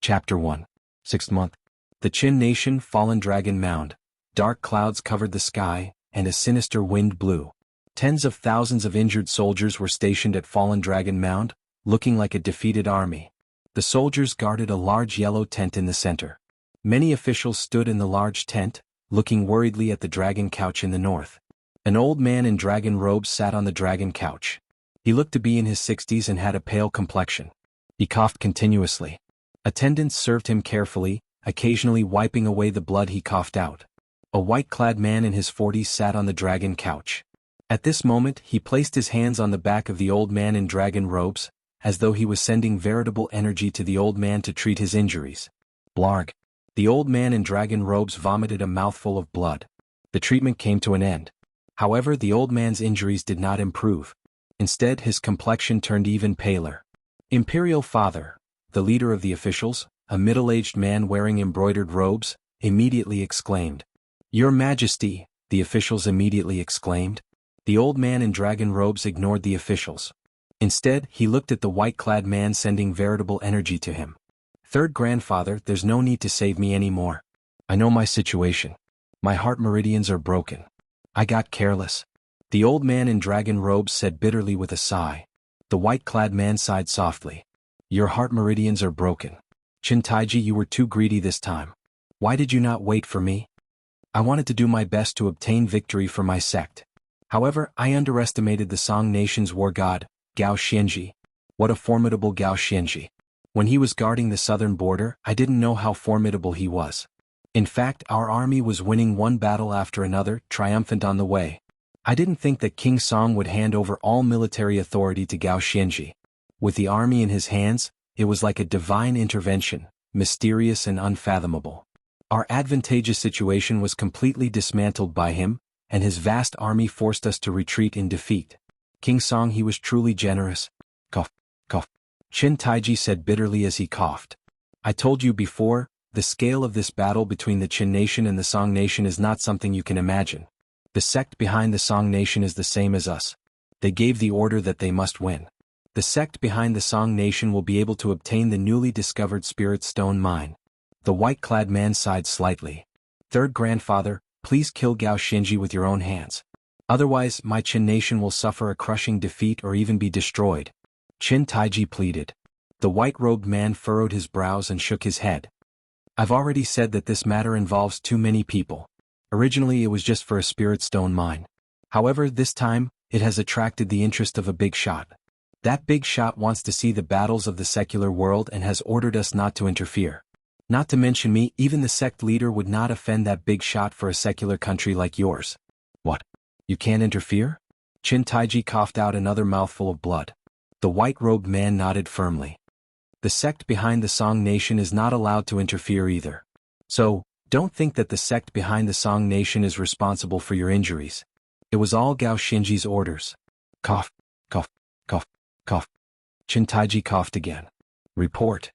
Chapter 1. 6th month. The Qin Nation Fallen Dragon Mound. Dark clouds covered the sky, and a sinister wind blew. Tens of thousands of injured soldiers were stationed at Fallen Dragon Mound, looking like a defeated army. The soldiers guarded a large yellow tent in the center. Many officials stood in the large tent, looking worriedly at the dragon couch in the north. An old man in dragon robes sat on the dragon couch. He looked to be in his 60s and had a pale complexion. He coughed continuously. Attendants served him carefully, occasionally wiping away the blood he coughed out. A white-clad man in his 40s sat on the dragon couch. At this moment he placed his hands on the back of the old man in dragon robes, as though he was sending veritable energy to the old man to treat his injuries. Blarg. The old man in dragon robes vomited a mouthful of blood. The treatment came to an end. However, the old man's injuries did not improve. Instead, his complexion turned even paler. Imperial Father, the leader of the officials, a middle-aged man wearing embroidered robes, immediately exclaimed. "Your Majesty," the officials immediately exclaimed. The old man in dragon robes ignored the officials. Instead, he looked at the white-clad man, sending veritable energy to him. "Third grandfather, there's no need to save me anymore. I know my situation. My heart meridians are broken. I got careless." The old man in dragon robes said bitterly with a sigh. The white-clad man sighed softly. "Your heart meridians are broken. Qin Taiji, you were too greedy this time. Why did you not wait for me? I wanted to do my best to obtain victory for my sect. However, I underestimated the Song Nation's war god, Gao Xianji. What a formidable Gao Xianji. When he was guarding the southern border, I didn't know how formidable he was. In fact, our army was winning one battle after another, triumphant on the way. I didn't think that King Song would hand over all military authority to Gao Xianji. With the army in his hands, it was like a divine intervention, mysterious and unfathomable. Our advantageous situation was completely dismantled by him, and his vast army forced us to retreat in defeat. King Song, he was truly generous." Cough, cough. Qin Taiji said bitterly as he coughed. "I told you before, the scale of this battle between the Qin Nation and the Song Nation is not something you can imagine. The sect behind the Song Nation is the same as us. They gave the order that they must win. The sect behind the Song Nation will be able to obtain the newly discovered Spirit Stone Mine." The white-clad man sighed slightly. "Third grandfather, please kill Gao Xianji with your own hands. Otherwise, my Qin Nation will suffer a crushing defeat or even be destroyed." Qin Taiji pleaded. The white-robed man furrowed his brows and shook his head. "I've already said that this matter involves too many people. Originally it was just for a Spirit Stone Mine. However, this time, it has attracted the interest of a big shot. That big shot wants to see the battles of the secular world and has ordered us not to interfere. Not to mention me, even the sect leader would not offend that big shot for a secular country like yours." "What? You can't interfere?" Qin Taiji coughed out another mouthful of blood. The white-robed man nodded firmly. "The sect behind the Song Nation is not allowed to interfere either. So, don't think that the sect behind the Song Nation is responsible for your injuries. It was all Gao Xianji's orders." Cough, cough, cough, cough. Qin Taiji coughed again. "Report."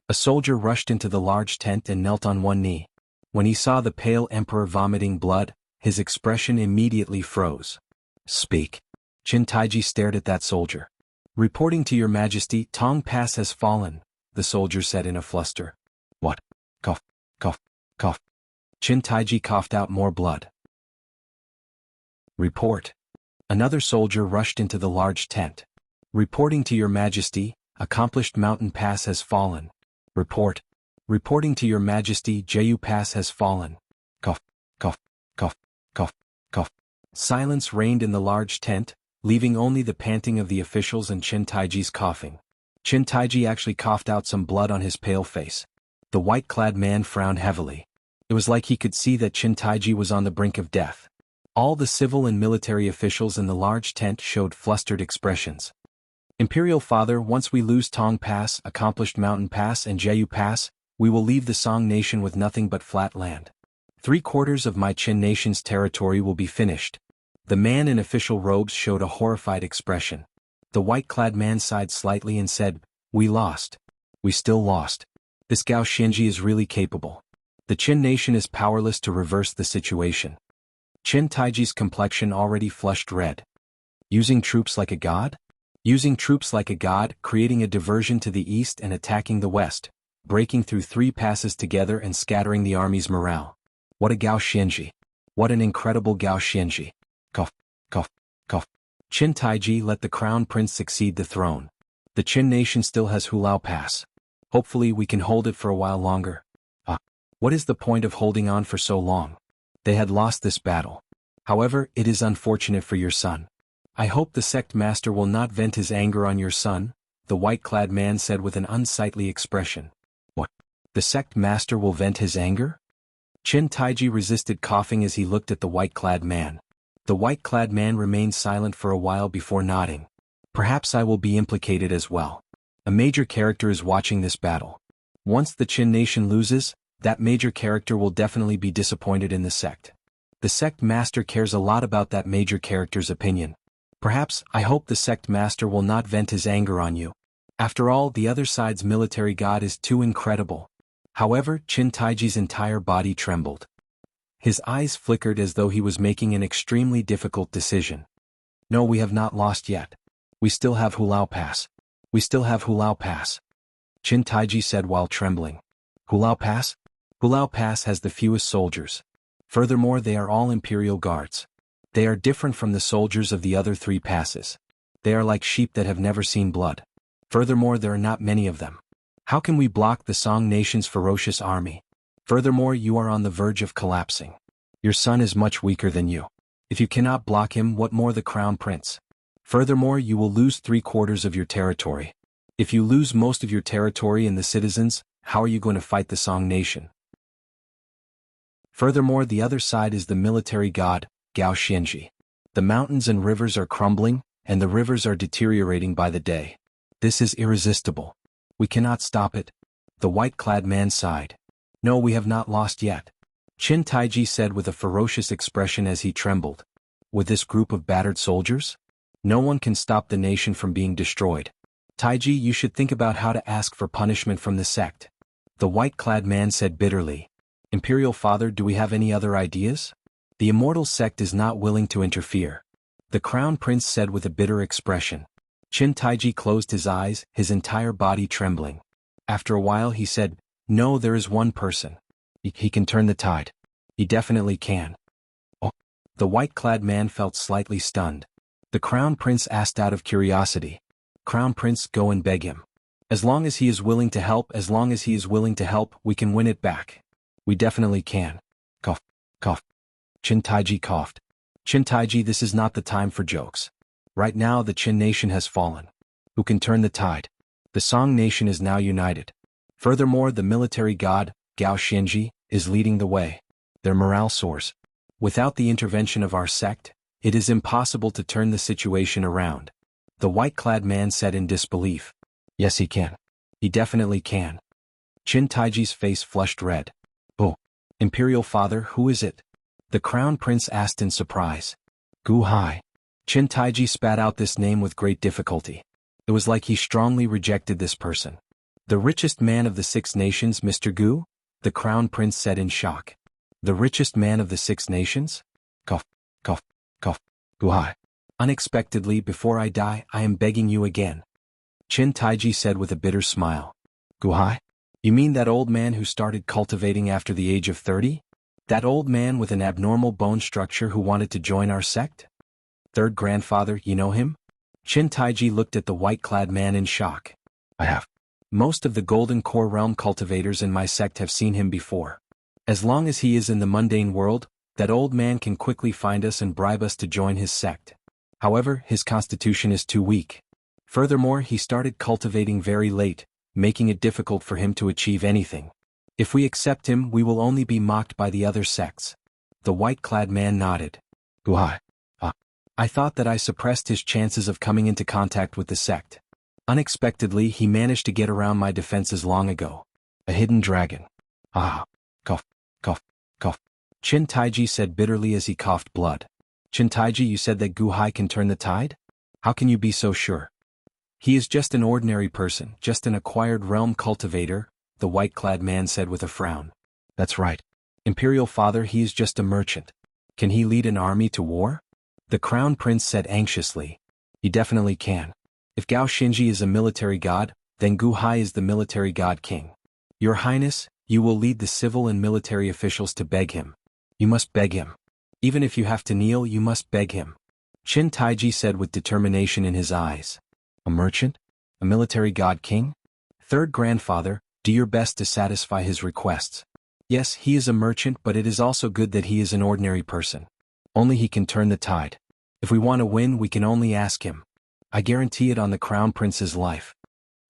A soldier rushed into the large tent and knelt on one knee. When he saw the pale emperor vomiting blood, his expression immediately froze. "Speak." Qin Taiji stared at that soldier. "Reporting to your Majesty, Tong Pass has fallen," the soldier said in a fluster. "What?" Cough, cough, cough. Qin Taiji coughed out more blood. "Report." Another soldier rushed into the large tent. "Reporting to your Majesty, accomplished Mountain Pass has fallen." "Report." "Reporting to your Majesty, Jianghu Pass has fallen." Cough, cough, cough, cough, cough. Silence reigned in the large tent, leaving only the panting of the officials and Qin Taiji's coughing. Qin Taiji actually coughed out some blood on his pale face. The white-clad man frowned heavily. It was like he could see that Qin Taiji was on the brink of death. All the civil and military officials in the large tent showed flustered expressions. "Imperial Father, once we lose Tong Pass, accomplished Mountain Pass and Jianghu Pass, we will leave the Song Nation with nothing but flat land. 3/4 of my Qin Nation's territory will be finished." The man in official robes showed a horrified expression. The white-clad man sighed slightly and said, "We lost. We still lost. This Gao Xianji is really capable. The Qin Nation is powerless to reverse the situation." Qin Taiji's complexion already flushed red. "Using troops like a god?" "Using troops like a god, creating a diversion to the east and attacking the west. breaking through 3 passes together and scattering the army's morale. What a Gao Xianji! What an incredible Gao Xianji! Cough, cough, cough. Qin Taiji let the crown prince succeed the throne. The Qin nation still has Hulao Pass. Hopefully we can hold it for a while longer. What is the point of holding on for so long? They had lost this battle. However, it is unfortunate for your son. I hope the sect master will not vent his anger on your son, the white-clad man said with an unsightly expression. What? The sect master will vent his anger? Qin Taiji resisted coughing as he looked at the white-clad man. The white-clad man remained silent for a while before nodding. Perhaps I will be implicated as well. A major character is watching this battle. Once the Qin nation loses, that major character will definitely be disappointed in the sect. The sect master cares a lot about that major character's opinion. Perhaps, I hope the sect master will not vent his anger on you. After all, the other side's military god is too incredible. However, Qin Taiji's entire body trembled. His eyes flickered as though he was making an extremely difficult decision. No, we have not lost yet. We still have Hulao Pass. We still have Hulao Pass. Qin Taiji said while trembling. Hulao Pass? Hulao Pass has the fewest soldiers. Furthermore, they are all Imperial Guards. They are different from the soldiers of the other 3 passes. They are like sheep that have never seen blood. Furthermore, there are not many of them. How can we block the Song nation's ferocious army? Furthermore, you are on the verge of collapsing. Your son is much weaker than you. If you cannot block him, what more the crown prince? Furthermore, you will lose 3/4 of your territory. If you lose most of your territory and the citizens, how are you going to fight the Song nation? Furthermore, the other side is the military god, Gao Xianji. The mountains and rivers are crumbling, and the rivers are deteriorating by the day. This is irresistible. We cannot stop it. The white-clad man sighed. No, we have not lost yet. Qin Taiji said with a ferocious expression as he trembled. With this group of battered soldiers? No one can stop the nation from being destroyed. Taiji, you should think about how to ask for punishment from the sect. The white-clad man said bitterly. Imperial Father, do we have any other ideas? The Immortals sect is not willing to interfere. The Crown Prince said with a bitter expression. Qin Taiji closed his eyes, his entire body trembling. After a while he said, no, there is one person. He can turn the tide. He definitely can. Oh. The white-clad man felt slightly stunned. The Crown Prince asked out of curiosity. Crown Prince, go and beg him. As long as he is willing to help, we can win it back. We definitely can. Cough, cough. Qin Taiji coughed. Qin Taiji, this is not the time for jokes. Right now the Qin nation has fallen. Who can turn the tide? The Song nation is now united. Furthermore, the military god, Gao Xianji, is leading the way. Their morale soars. Without the intervention of our sect, it is impossible to turn the situation around. The white-clad man said in disbelief. Yes, he can. He definitely can. Qin Taiji's face flushed red. Oh, Imperial Father, who is it? The Crown Prince asked in surprise. Gu Hai. Qin Taiji spat out this name with great difficulty. It was like he strongly rejected this person. The richest man of the 6 nations, Mr. Gu? The Crown Prince said in shock. The richest man of the 6 nations? Cough, cough, cough. Gu Hai. Unexpectedly, before I die, I am begging you again. Qin Taiji said with a bitter smile. Gu Hai? You mean that old man who started cultivating after the age of 30? That old man with an abnormal bone structure who wanted to join our sect? Third grandfather, you know him? Qin Taiji looked at the white-clad man in shock. I have. Most of the Golden Core Realm cultivators in my sect have seen him before. As long as he is in the mundane world, that old man can quickly find us and bribe us to join his sect. However, his constitution is too weak. Furthermore, he started cultivating very late, making it difficult for him to achieve anything. If we accept him, we will only be mocked by the other sects. The white-clad man nodded. Gu Hai. I thought that I suppressed his chances of coming into contact with the sect. Unexpectedly, he managed to get around my defenses long ago. A hidden dragon. Ah. Cough, cough, cough. Qin Taiji said bitterly as he coughed blood. Qin Taiji, you said that Gu Hai can turn the tide? How can you be so sure? He is just an ordinary person, just an acquired realm cultivator, the white-clad man said with a frown. That's right. Imperial Father, he is just a merchant. Can he lead an army to war? The Crown Prince said anxiously. He definitely can. If Gao Xianji is a military god, then Gu Hai is the military god king. Your Highness, you will lead the civil and military officials to beg him. You must beg him. Even if you have to kneel, you must beg him. Qin Taiji said with determination in his eyes. A merchant? A military god king? Third grandfather, do your best to satisfy his requests. Yes, he is a merchant, but it is also good that he is an ordinary person. Only he can turn the tide. If we want to win, we can only ask him. I guarantee it on the Crown Prince's life.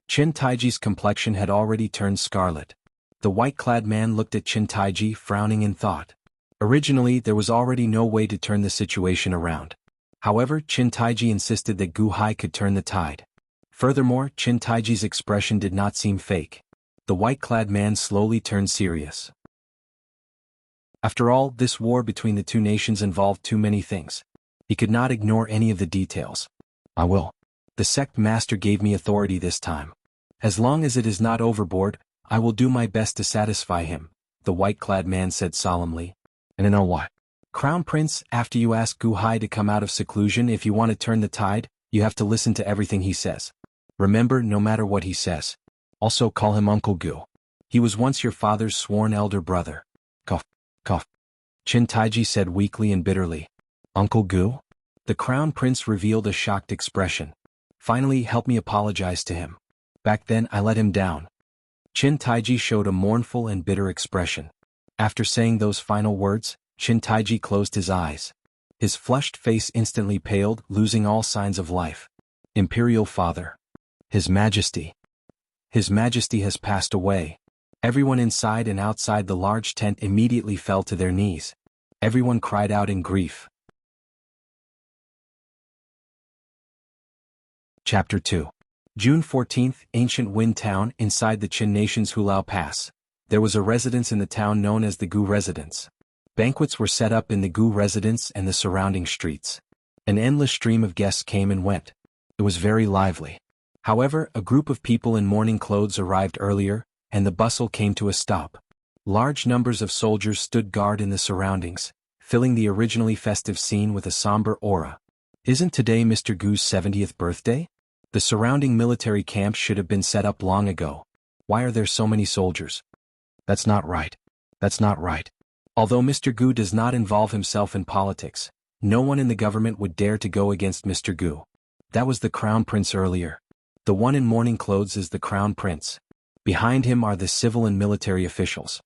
Qin Taiji's complexion had already turned scarlet. The white-clad man looked at Qin Taiji, frowning in thought. Originally, there was already no way to turn the situation around. However, Qin Taiji insisted that Gu Hai could turn the tide. Furthermore, Qin Taiji's expression did not seem fake. The white-clad man slowly turned serious. After all, this war between the two nations involved too many things. He could not ignore any of the details. I will. The sect master gave me authority this time. As long as it is not overboard, I will do my best to satisfy him, the white-clad man said solemnly. And I know what? Crown Prince, after you ask Gu Hai to come out of seclusion, if you want to turn the tide, you have to listen to everything he says. Remember, no matter what he says. Also call him Uncle Gu. He was once your father's sworn elder brother. Cough, cough. Qin Taiji said weakly and bitterly. Uncle Gu? The Crown Prince revealed a shocked expression. Finally, help me apologize to him. Back then, I let him down. Qin Taiji showed a mournful and bitter expression. After saying those final words, Qin Taiji closed his eyes. His flushed face instantly paled, losing all signs of life. Imperial Father. His Majesty. His Majesty has passed away. Everyone inside and outside the large tent immediately fell to their knees. Everyone cried out in grief. Chapter 2. June 14th, ancient Wind Town, inside the Qin Nation's Hulao Pass. There was a residence in the town known as the Gu Residence. Banquets were set up in the Gu Residence and the surrounding streets. An endless stream of guests came and went. It was very lively. However, a group of people in mourning clothes arrived earlier, and the bustle came to a stop. Large numbers of soldiers stood guard in the surroundings, filling the originally festive scene with a somber aura. Isn't today Mr. Gu's 70th birthday? The surrounding military camps should have been set up long ago. Why are there so many soldiers? That's not right. That's not right. Although Mr. Gu does not involve himself in politics, no one in the government would dare to go against Mr. Gu. That was the Crown Prince earlier. The one in mourning clothes is the Crown Prince. Behind him are the civil and military officials.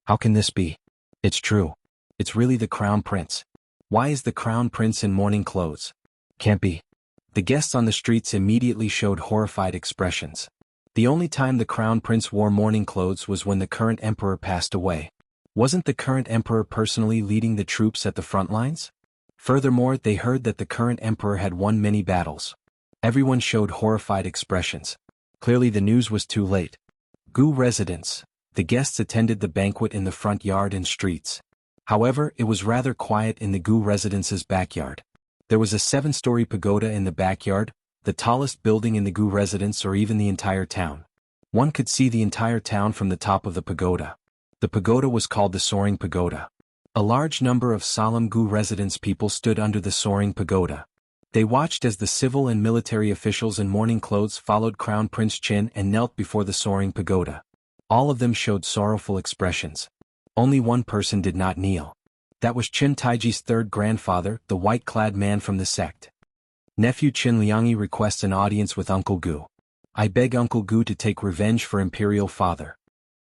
How can this be? It's true. It's really the Crown Prince. Why is the Crown Prince in mourning clothes? Can't be. The guests on the streets immediately showed horrified expressions. The only time the Crown Prince wore mourning clothes was when the current emperor passed away. Wasn't the current emperor personally leading the troops at the front lines? Furthermore, they heard that the current emperor had won many battles. Everyone showed horrified expressions. Clearly the news was too late. Gu Residence. The guests attended the banquet in the front yard and streets. However, it was rather quiet in the Gu Residence's backyard. There was a 7-story pagoda in the backyard, the tallest building in the Gu Residence or even the entire town. One could see the entire town from the top of the pagoda. The pagoda was called the Soaring Pagoda. A large number of solemn Gu Residence people stood under the Soaring Pagoda. They watched as the civil and military officials in mourning clothes followed Crown Prince Qin and knelt before the Soaring Pagoda. All of them showed sorrowful expressions. Only one person did not kneel. That was Qin Taiji's third grandfather, the white-clad man from the sect. Nephew Qin Liangyi requests an audience with Uncle Gu. I beg Uncle Gu to take revenge for Imperial Father.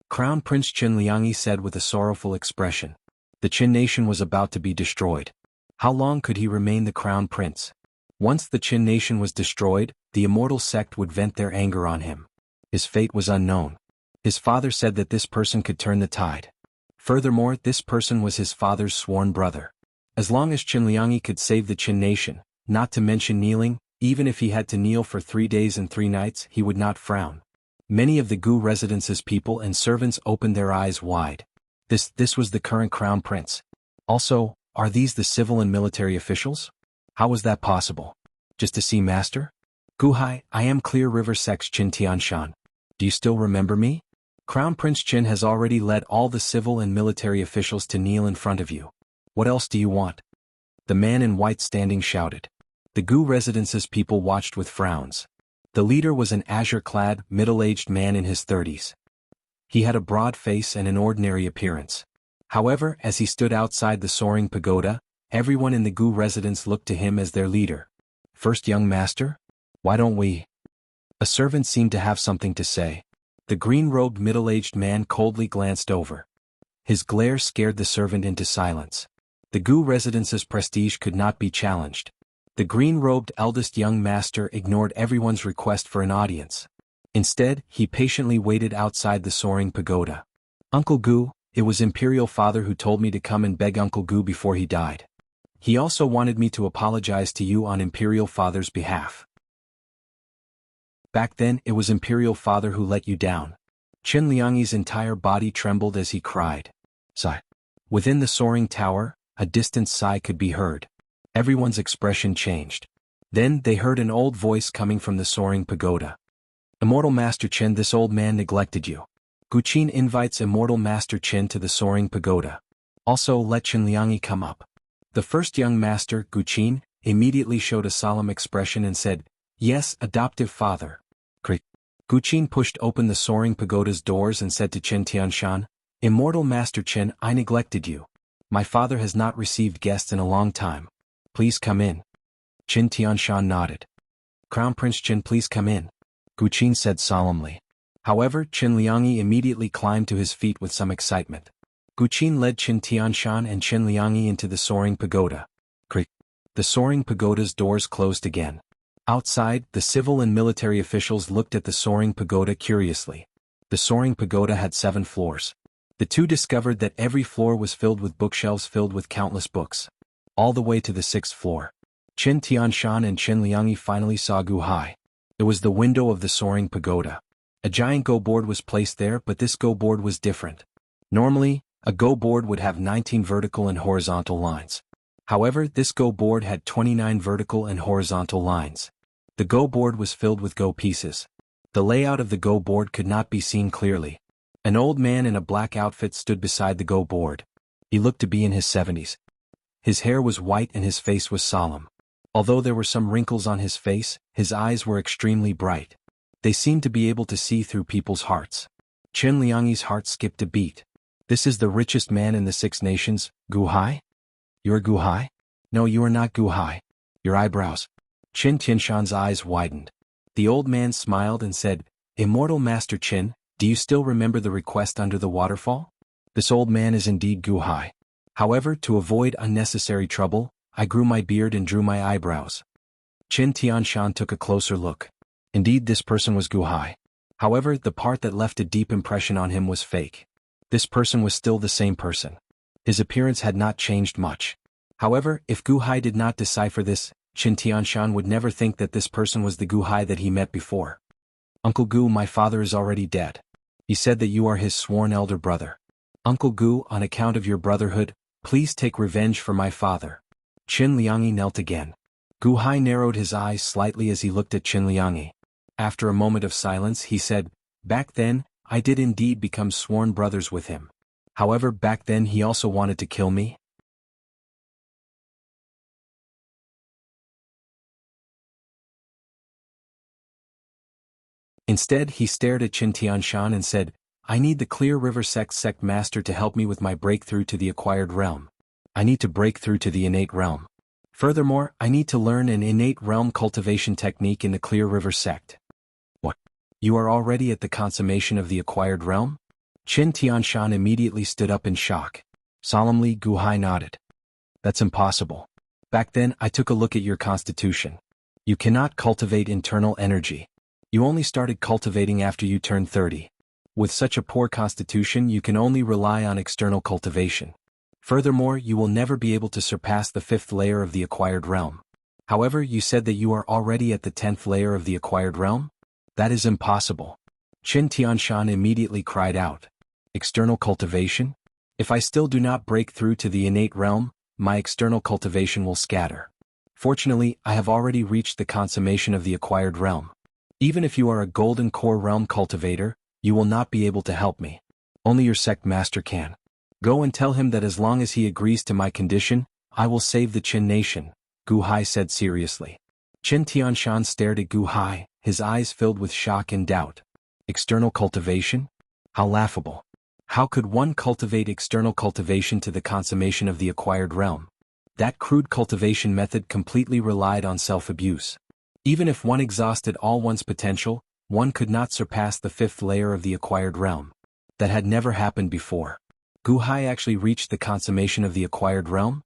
Crown Prince Qin Liangyi said with a sorrowful expression. The Qin nation was about to be destroyed. How long could he remain the Crown Prince? Once the Qin nation was destroyed, the Immortal sect would vent their anger on him. His fate was unknown. His father said that this person could turn the tide. Furthermore, this person was his father's sworn brother. As long as Qin Liangyi could save the Qin nation, not to mention kneeling, even if he had to kneel for 3 days and 3 nights, he would not frown. Many of the Gu Residence's people and servants opened their eyes wide. This was the current Crown Prince. Also, are these the civil and military officials? How was that possible? Just to see Master? Gu Hai, I am Clear River Sect's Qin Tianshan. Do you still remember me? Crown Prince Qin has already led all the civil and military officials to kneel in front of you. What else do you want? The man in white standing shouted. The Gu Residence's people watched with frowns. The leader was an azure-clad, middle-aged man in his 30s. He had a broad face and an ordinary appearance. However, as he stood outside the soaring pagoda, everyone in the Gu residence looked to him as their leader. First young master? Why don't we? A servant seemed to have something to say. The green-robed middle-aged man coldly glanced over. His glare scared the servant into silence. The Gu residence's prestige could not be challenged. The green-robed eldest young master ignored everyone's request for an audience. Instead, he patiently waited outside the soaring pagoda. Uncle Gu, it was Imperial Father who told me to come and beg Uncle Gu before he died. He also wanted me to apologize to you on Imperial Father's behalf. Back then, it was Imperial Father who let you down. Qin Liangyi's entire body trembled as he cried. Sigh. Within the soaring tower, a distant sigh could be heard. Everyone's expression changed. Then they heard an old voice coming from the soaring pagoda. Immortal Master Qin, this old man neglected you. Gu Qin invites Immortal Master Qin to the soaring pagoda. Also let Qin Liangyi come up. The first young master, Gu Qin, immediately showed a solemn expression and said, Yes, adoptive father. Gu Qin pushed open the soaring pagoda's doors and said to Qin Tianshan, Immortal Master Qin, I neglected you. My father has not received guests in a long time. Please come in. Qin Tianshan nodded. Crown Prince Qin, please come in. Gu Qin said solemnly. However, Qin Liangyi immediately climbed to his feet with some excitement. Gu Qin led Qin Tianshan and Qin Liangyi into the soaring pagoda. The soaring pagoda's doors closed again. Outside, the civil and military officials looked at the soaring pagoda curiously. The soaring pagoda had 7 floors. The two discovered that every floor was filled with bookshelves filled with countless books. All the way to the 6th floor. Qin Tianshan and Qin Liangyi finally saw Gu Hai. It was the window of the soaring pagoda. A giant go board was placed there, but this go board was different. Normally, a go board would have 19 vertical and horizontal lines. However, this go board had 29 vertical and horizontal lines. The go board was filled with go pieces. The layout of the go board could not be seen clearly. An old man in a black outfit stood beside the go board. He looked to be in his 70s. His hair was white and his face was solemn. Although there were some wrinkles on his face, his eyes were extremely bright. They seemed to be able to see through people's hearts. Qin Liangyi's heart skipped a beat. This is the richest man in the 6 nations, Gu Hai? You're Gu Hai? No, you are not Gu Hai. Your eyebrows. Qin Tianshan's eyes widened. The old man smiled and said, Immortal Master Qin, do you still remember the request under the waterfall? This old man is indeed Gu Hai. However, to avoid unnecessary trouble, I grew my beard and drew my eyebrows. Qin Tianshan took a closer look. Indeed, this person was Gu Hai. However, the part that left a deep impression on him was fake. This person was still the same person. His appearance had not changed much. However, if Gu Hai did not decipher this, Qin Tianshan would never think that this person was the Gu Hai that he met before. Uncle Gu, my father is already dead. He said that you are his sworn elder brother. Uncle Gu, on account of your brotherhood, please take revenge for my father. Qin Liangyi knelt again. Gu Hai narrowed his eyes slightly as he looked at Qin Liangyi. After a moment of silence, he said, Back then, I did indeed become sworn brothers with him. However, back then he also wanted to kill me. Instead, he stared at Qin Tianshan and said, I need the Clear River sect master to help me with my breakthrough to the acquired realm. I need to break through to the innate realm. Furthermore, I need to learn an innate realm cultivation technique in the Clear River sect. What? You are already at the consummation of the acquired realm? Qin Tianshan immediately stood up in shock. Solemnly, Gu Hai nodded. That's impossible. Back then, I took a look at your constitution. You cannot cultivate internal energy. You only started cultivating after you turned 30. With such a poor constitution, you can only rely on external cultivation. Furthermore, you will never be able to surpass the 5th layer of the acquired realm. However, you said that you are already at the 10th layer of the acquired realm? That is impossible. Qin Tianshan immediately cried out. External cultivation? If I still do not break through to the innate realm, my external cultivation will scatter. Fortunately, I have already reached the consummation of the acquired realm. Even if you are a golden core realm cultivator, you will not be able to help me. Only your sect master can. Go and tell him that as long as he agrees to my condition, I will save the Qin nation, Gu Hai said seriously. Qin Tianshan stared at Gu Hai, his eyes filled with shock and doubt. External cultivation? How laughable. How could one cultivate external cultivation to the consummation of the acquired realm? That crude cultivation method completely relied on self-abuse. Even if one exhausted all one's potential, one could not surpass the fifth layer of the acquired realm. That had never happened before. Gu Hai actually reached the consummation of the acquired realm?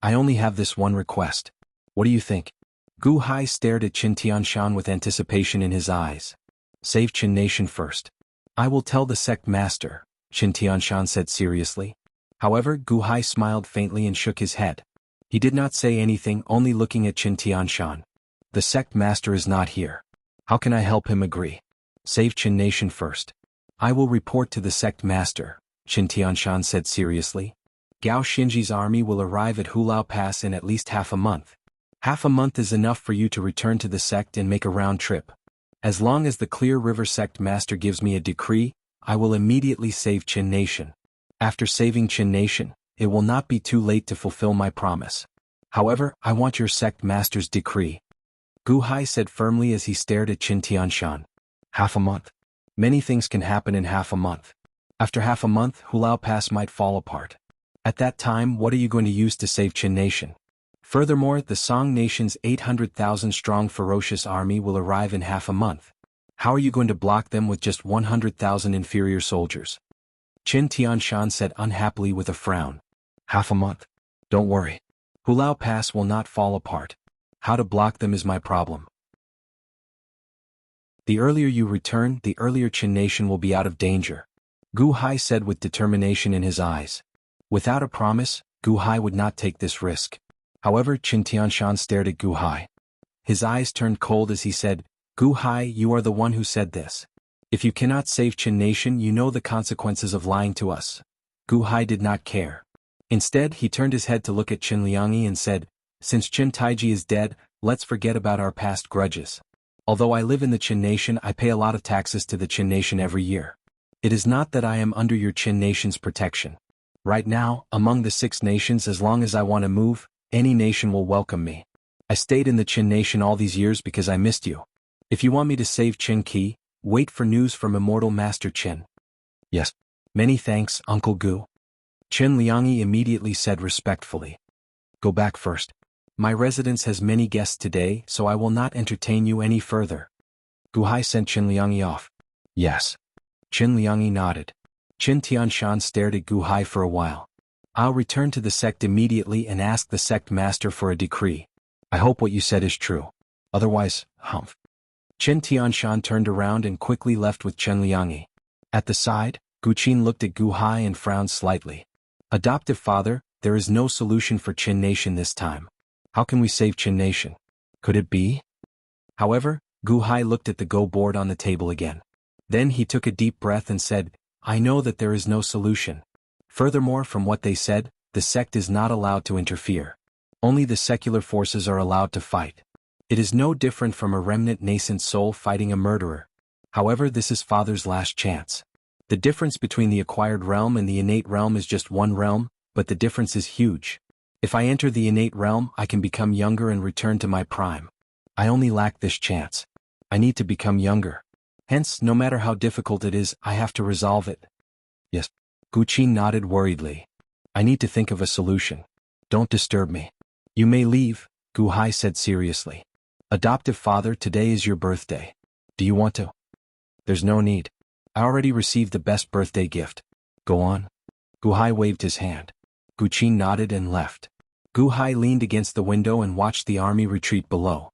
I only have this one request. What do you think? Gu Hai stared at Qin Tianshan with anticipation in his eyes. Save Qin Nation first. I will tell the sect master, Qin Tianshan said seriously. However, Gu Hai smiled faintly and shook his head. He did not say anything, only looking at Qin Tianshan. The sect master is not here. How can I help him agree? Save Qin Nation first. I will report to the sect master, Qin Tianshan said seriously. Gao Xinji's army will arrive at Hulao Pass in at least half a month. Half a month is enough for you to return to the sect and make a round trip. As long as the Clear River sect master gives me a decree, I will immediately save Qin Nation. After saving Qin Nation, it will not be too late to fulfill my promise. However, I want your sect master's decree. Gu Hai said firmly as he stared at Qin Tianshan. Half a month. Many things can happen in half a month. After half a month, Hulao Pass might fall apart. At that time, what are you going to use to save Qin Nation? Furthermore, the Song Nation's 800,000-strong ferocious army will arrive in half a month. How are you going to block them with just 100,000 inferior soldiers? Qin Tianshan said unhappily with a frown. Half a month. Don't worry. Hulao Pass will not fall apart. How to block them is my problem. The earlier you return, the earlier Qin Nation will be out of danger. Gu Hai said with determination in his eyes. Without a promise, Gu Hai would not take this risk. However, Qin Tianshan stared at Gu Hai. His eyes turned cold as he said, Gu Hai, you are the one who said this. If you cannot save Qin Nation, you know the consequences of lying to us. Gu Hai did not care. Instead, he turned his head to look at Qin Liangyi and said, since Qin Taiji is dead, let's forget about our past grudges. Although I live in the Qin Nation, I pay a lot of taxes to the Qin Nation every year. It is not that I am under your Qin Nation's protection. Right now, among the 6 nations, as long as I want to move, any nation will welcome me. I stayed in the Qin Nation all these years because I missed you. If you want me to save Qin Qi, wait for news from Immortal Master Qin. Yes. Many thanks, Uncle Gu. Qin Liangyi immediately said respectfully. Go back first. My residence has many guests today, so I will not entertain you any further. Gu Hai sent Qin Liangyi off. Yes. Qin Liangyi nodded. Qin Tianshan stared at Gu Hai for a while. I'll return to the sect immediately and ask the sect master for a decree. I hope what you said is true. Otherwise, humph. Qin Tianshan turned around and quickly left with Qin Liangyi. At the side, Gu Qin looked at Gu Hai and frowned slightly. Adoptive father, there is no solution for Qin Nation this time. How can we save Qin Nation? Could it be? However, Gu Hai looked at the go board on the table again. Then he took a deep breath and said, I know that there is no solution. Furthermore, from what they said, the sect is not allowed to interfere. Only the secular forces are allowed to fight. It is no different from a remnant nascent soul fighting a murderer. However, this is Father's last chance. The difference between the acquired realm and the innate realm is just one realm, but the difference is huge. If I enter the innate realm, I can become younger and return to my prime. I only lack this chance. I need to become younger. Hence, no matter how difficult it is, I have to resolve it. Yes. Gu Qin nodded worriedly. I need to think of a solution. Don't disturb me. You may leave, Gu Hai said seriously. Adoptive father, today is your birthday. Do you want to? There's no need. I already received the best birthday gift. Go on. Gu Hai waved his hand. Gu Qin nodded and left. Gu Hai leaned against the window and watched the army retreat below.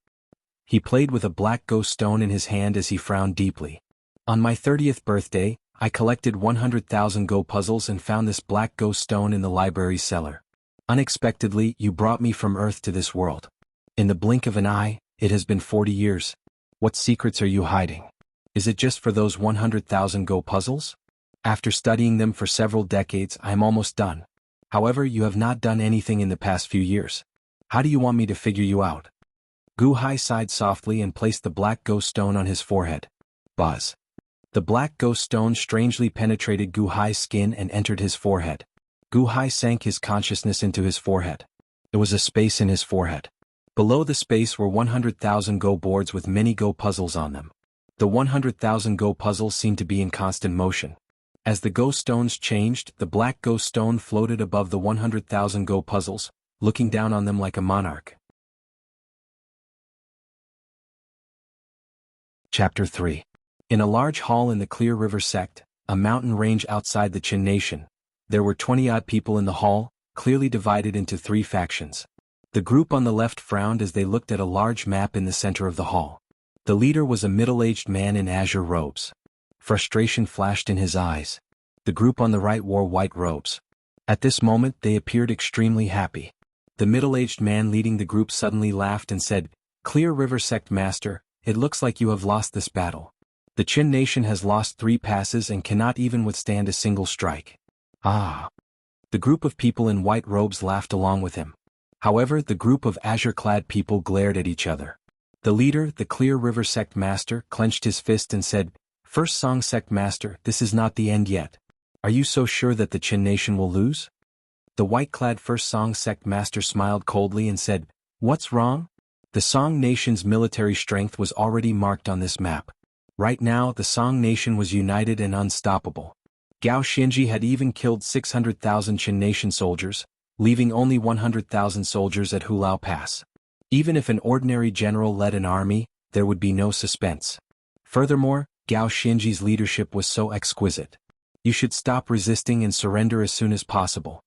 He played with a black ghost stone in his hand as he frowned deeply. On my 30th birthday, I collected 100,000 Go puzzles and found this black ghost stone in the library's cellar. Unexpectedly, you brought me from Earth to this world. In the blink of an eye, it has been 40 years. What secrets are you hiding? Is it just for those 100,000 Go puzzles? After studying them for several decades, I am almost done. However, you have not done anything in the past few years. How do you want me to figure you out? Gu Hai sighed softly and placed the black ghost stone on his forehead. Buzz. The black ghost stone strangely penetrated Gu Hai's skin and entered his forehead. Gu Hai sank his consciousness into his forehead. There was a space in his forehead. Below the space were 100,000 Go boards with many Go puzzles on them. The 100,000 Go puzzles seemed to be in constant motion. As the Go stones changed, the black Go stone floated above the 100,000 Go puzzles, looking down on them like a monarch. Chapter 3. In a large hall in the Clear River sect, a mountain range outside the Qin nation, there were 20-odd people in the hall, clearly divided into 3 factions. The group on the left frowned as they looked at a large map in the center of the hall. The leader was a middle-aged man in azure robes. Frustration flashed in his eyes. The group on the right wore white robes. At this moment they appeared extremely happy. The middle-aged man leading the group suddenly laughed and said, "Clear River Sect Master, it looks like you have lost this battle. The Qin nation has lost 3 passes and cannot even withstand a single strike." Ah! The group of people in white robes laughed along with him. However, the group of azure-clad people glared at each other. The leader, the Clear River Sect Master, clenched his fist and said, "First Song Sect Master, this is not the end yet. Are you so sure that the Qin nation will lose?" The white-clad First Song Sect Master smiled coldly and said, "What's wrong? The Song nation's military strength was already marked on this map. Right now the Song nation was united and unstoppable. Gao Xianji had even killed 600,000 Qin nation soldiers, leaving only 100,000 soldiers at Hulao Pass. Even if an ordinary general led an army, there would be no suspense. Furthermore, Gao Xianji's leadership was so exquisite. You should stop resisting and surrender as soon as possible."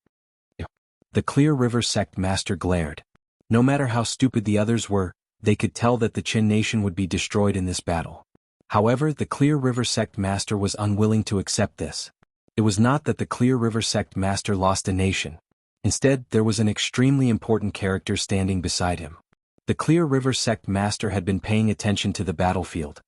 The Clear River Sect Master glared. No matter how stupid the others were, they could tell that the Qin nation would be destroyed in this battle. However, the Clear River Sect Master was unwilling to accept this. It was not that the Clear River Sect Master lost a nation. Instead, there was an extremely important character standing beside him. The Clear River Sect Master had been paying attention to the battlefield.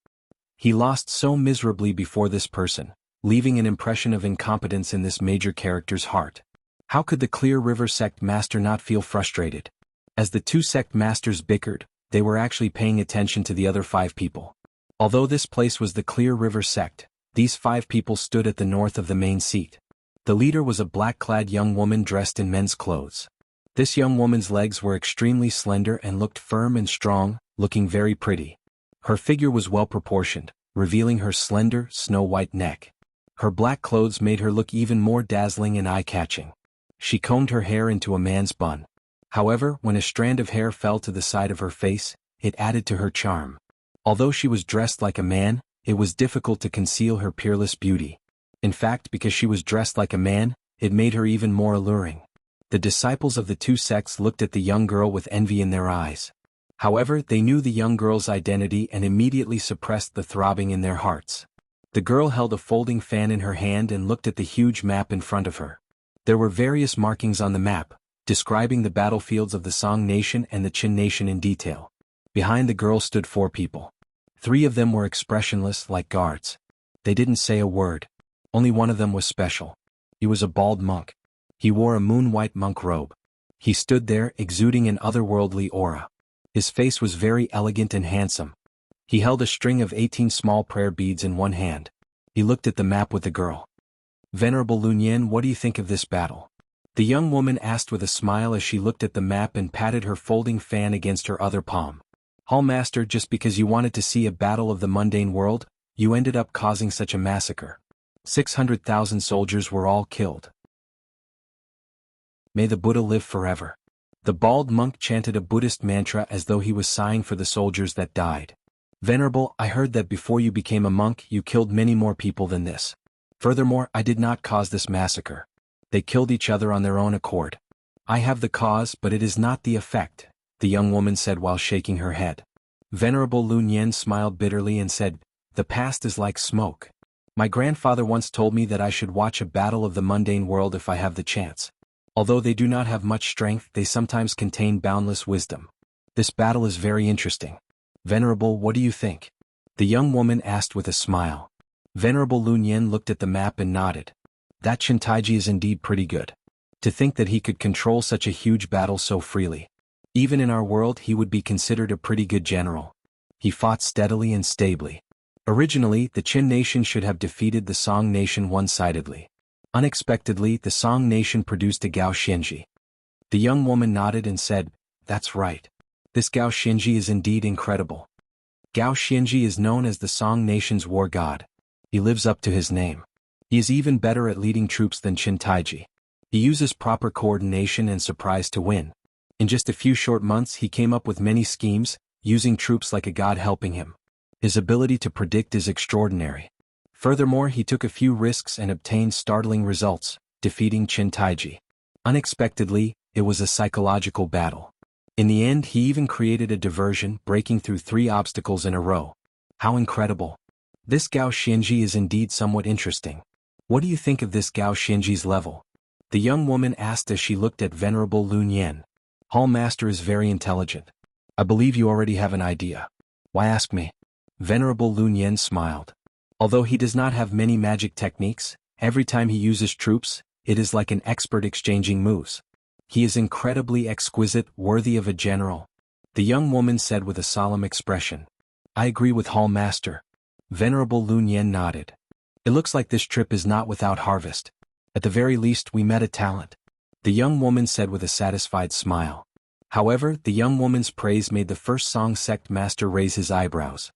He lost so miserably before this person, leaving an impression of incompetence in this major character's heart. How could the Clear River Sect Master not feel frustrated? As the 2 sect masters bickered, they were actually paying attention to the other 5 people. Although this place was the Clear River sect, these 5 people stood at the north of the main seat. The leader was a black-clad young woman dressed in men's clothes. This young woman's legs were extremely slender and looked firm and strong, looking very pretty. Her figure was well-proportioned, revealing her slender, snow-white neck. Her black clothes made her look even more dazzling and eye-catching. She combed her hair into a man's bun. However, when a strand of hair fell to the side of her face, it added to her charm. Although she was dressed like a man, it was difficult to conceal her peerless beauty. In fact, because she was dressed like a man, it made her even more alluring. The disciples of the 2 sects looked at the young girl with envy in their eyes. However, they knew the young girl's identity and immediately suppressed the throbbing in their hearts. The girl held a folding fan in her hand and looked at the huge map in front of her. There were various markings on the map, describing the battlefields of the Song nation and the Qin nation in detail. Behind the girl stood 4 people. 3 of them were expressionless, like guards. They didn't say a word. Only one of them was special. He was a bald monk. He wore a moon-white monk robe. He stood there, exuding an otherworldly aura. His face was very elegant and handsome. He held a string of 18 small prayer beads in one hand. He looked at the map with the girl. "Venerable Lunyan, what do you think of this battle?" The young woman asked with a smile as she looked at the map and patted her folding fan against her other palm. "Hallmaster, just because you wanted to see a battle of the mundane world, you ended up causing such a massacre. 600,000 soldiers were all killed. May the Buddha live forever." The bald monk chanted a Buddhist mantra as though he was sighing for the soldiers that died. "Venerable, I heard that before you became a monk you killed many more people than this. Furthermore, I did not cause this massacre. They killed each other on their own accord. I have the cause, but it is not the effect," the young woman said while shaking her head. Venerable Lunyan smiled bitterly and said, "The past is like smoke. My grandfather once told me that I should watch a battle of the mundane world if I have the chance. Although they do not have much strength, they sometimes contain boundless wisdom. This battle is very interesting. Venerable, what do you think?" the young woman asked with a smile. Venerable Lunyan looked at the map and nodded. That Shintaiji is indeed pretty good. To think that he could control such a huge battle so freely. Even in our world he would be considered a pretty good general. He fought steadily and stably. Originally, the Qin nation should have defeated the Song nation one-sidedly. Unexpectedly, the Song nation produced a Gao Xianji. The young woman nodded and said, "That's right. This Gao Xianji is indeed incredible. Gao Xianji is known as the Song nation's war god. He lives up to his name. He is even better at leading troops than Qin Taiji. He uses proper coordination and surprise to win. In just a few short months he came up with many schemes, using troops like a god helping him. His ability to predict is extraordinary. Furthermore, he took a few risks and obtained startling results, defeating Qin Taiji. Unexpectedly, it was a psychological battle. In the end he even created a diversion, breaking through 3 obstacles in a row. How incredible! This Gao Xianji is indeed somewhat interesting. What do you think of this Gao Xianji's level? The young woman asked as she looked at Venerable Lun Yan. Hall Master is very intelligent. I believe you already have an idea. Why ask me? Venerable Lun Yan smiled. Although he does not have many magic techniques, every time he uses troops, it is like an expert exchanging moves. He is incredibly exquisite, worthy of a general. The young woman said with a solemn expression. I agree with Hall Master. Venerable Lun Yan nodded. It looks like this trip is not without harvest. At the very least we met a talent. The young woman said with a satisfied smile. However, the young woman's praise made the first Song Sect Master raise his eyebrows.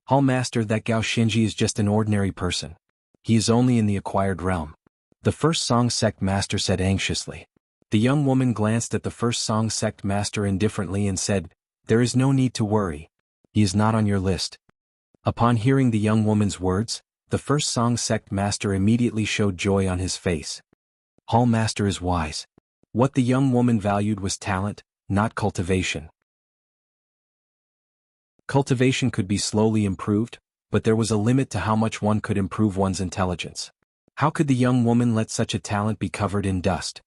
Hall Master, that Gao Xianji is just an ordinary person. He is only in the acquired realm. The first Song Sect Master said anxiously. The young woman glanced at the first Song Sect Master indifferently and said, There is no need to worry. He is not on your list. Upon hearing the young woman's words, the first Song Sect Master immediately showed joy on his face. Hall Master is wise. What the young woman valued was talent, not cultivation. Cultivation could be slowly improved, but there was a limit to how much one could improve one's intelligence. How could the young woman let such a talent be covered in dust?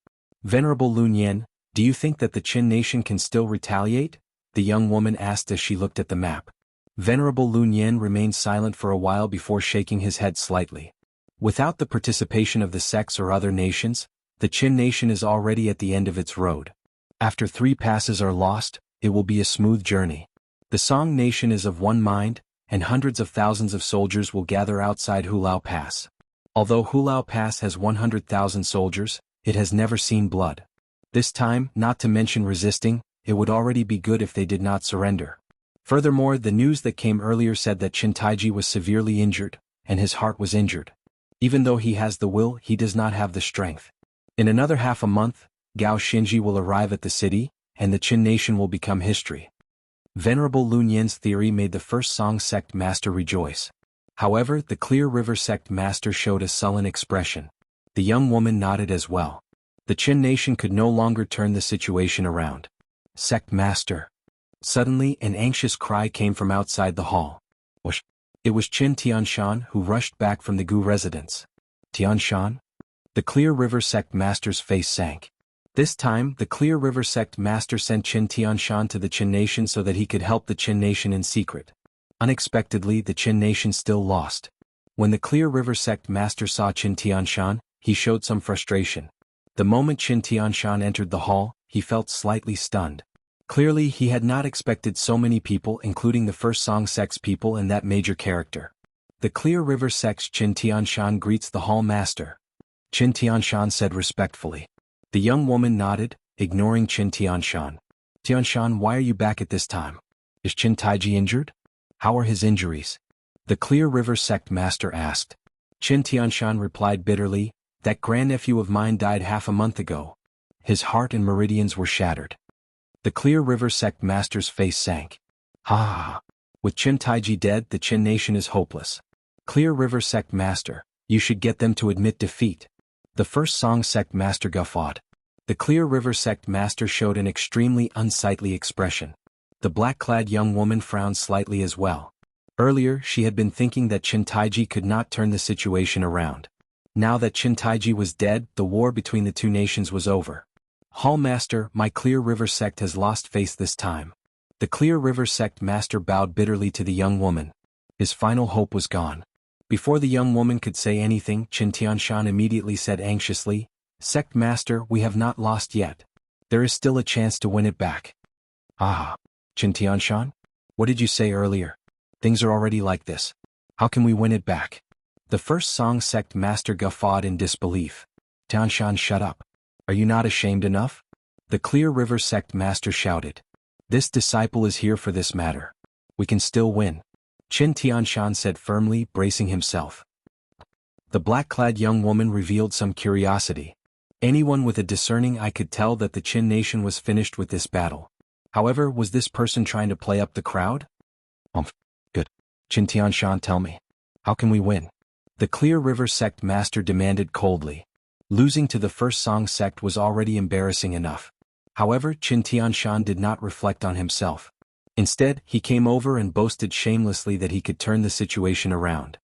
Venerable Lun Yan, do you think that the Qin nation can still retaliate? The young woman asked as she looked at the map. Venerable Lun Yan remained silent for a while before shaking his head slightly. Without the participation of the sects or other nations, the Qin nation is already at the end of its road. After 3 passes are lost, it will be a smooth journey. The Song nation is of one mind, and hundreds of thousands of soldiers will gather outside Hulao Pass. Although Hulao Pass has 100,000 soldiers, it has never seen blood. This time, not to mention resisting, it would already be good if they did not surrender. Furthermore, the news that came earlier said that Qin Taiji was severely injured, and his heart was injured. Even though he has the will, he does not have the strength. In another half a month, Gao Xianji will arrive at the city, and the Qin nation will become history. Venerable Lun Yan's theory made the first Song Sect Master rejoice. However, the Clear River Sect Master showed a sullen expression. The young woman nodded as well. The Qin nation could no longer turn the situation around. Sect Master. Suddenly, an anxious cry came from outside the hall. Whoosh! It was Qin Tianshan who rushed back from the Gu residence. Tianshan? The Clear River Sect Master's face sank. This time, the Clear River Sect Master sent Qin Tianshan to the Qin nation so that he could help the Qin nation in secret. Unexpectedly, the Qin nation still lost. When the Clear River Sect Master saw Qin Tianshan, he showed some frustration. The moment Qin Tianshan entered the hall, he felt slightly stunned. Clearly, he had not expected so many people, including the first Song Sect's people and that major character. The Clear River Sect's Qin Tianshan greets the hall master. Qin Tianshan said respectfully. The young woman nodded, ignoring Qin Tianshan. Tianshan, why are you back at this time? Is Qin Taiji injured? How are his injuries? The Clear River Sect Master asked. Qin Tianshan replied bitterly, that grandnephew of mine died half a month ago. His heart and meridians were shattered. The Clear River Sect Master's face sank. Ha! With Qin Taiji dead, the Qin nation is hopeless. Clear River Sect Master, you should get them to admit defeat. The first Song Sect Master guffawed. The Clear River Sect Master showed an extremely unsightly expression. The black-clad young woman frowned slightly as well. Earlier, she had been thinking that Qin Taiji could not turn the situation around. Now that Qin Taiji was dead, the war between the 2 nations was over. Hall Master, my Clear River Sect has lost face this time. The Clear River Sect Master bowed bitterly to the young woman. His final hope was gone. Before the young woman could say anything, Qin Tianshan immediately said anxiously, Sect Master, we have not lost yet. There is still a chance to win it back. Ah, Qin Tianshan? What did you say earlier? Things are already like this. How can we win it back? The first Song Sect Master guffawed in disbelief. Tianshan, shut up. Are you not ashamed enough? The Clear River Sect Master shouted. This disciple is here for this matter. We can still win. Qin Tianshan said firmly, bracing himself. The black-clad young woman revealed some curiosity. Anyone with a discerning eye could tell that the Qin nation was finished with this battle. However, was this person trying to play up the crowd? Good. Qin Tianshan, tell me. How can we win? The Clear River sect master demanded coldly. Losing to the First Song sect was already embarrassing enough. However, Qin Tianshan did not reflect on himself. Instead, he came over and boasted shamelessly that he could turn the situation around.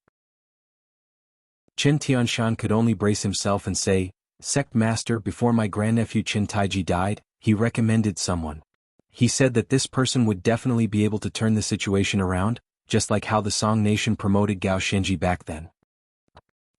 Qin Tianshan could only brace himself and say, "Sect master, before my grandnephew Qin Taiji died, he recommended someone. He said that this person would definitely be able to turn the situation around, just like how the Song nation promoted Gao Xinji back then."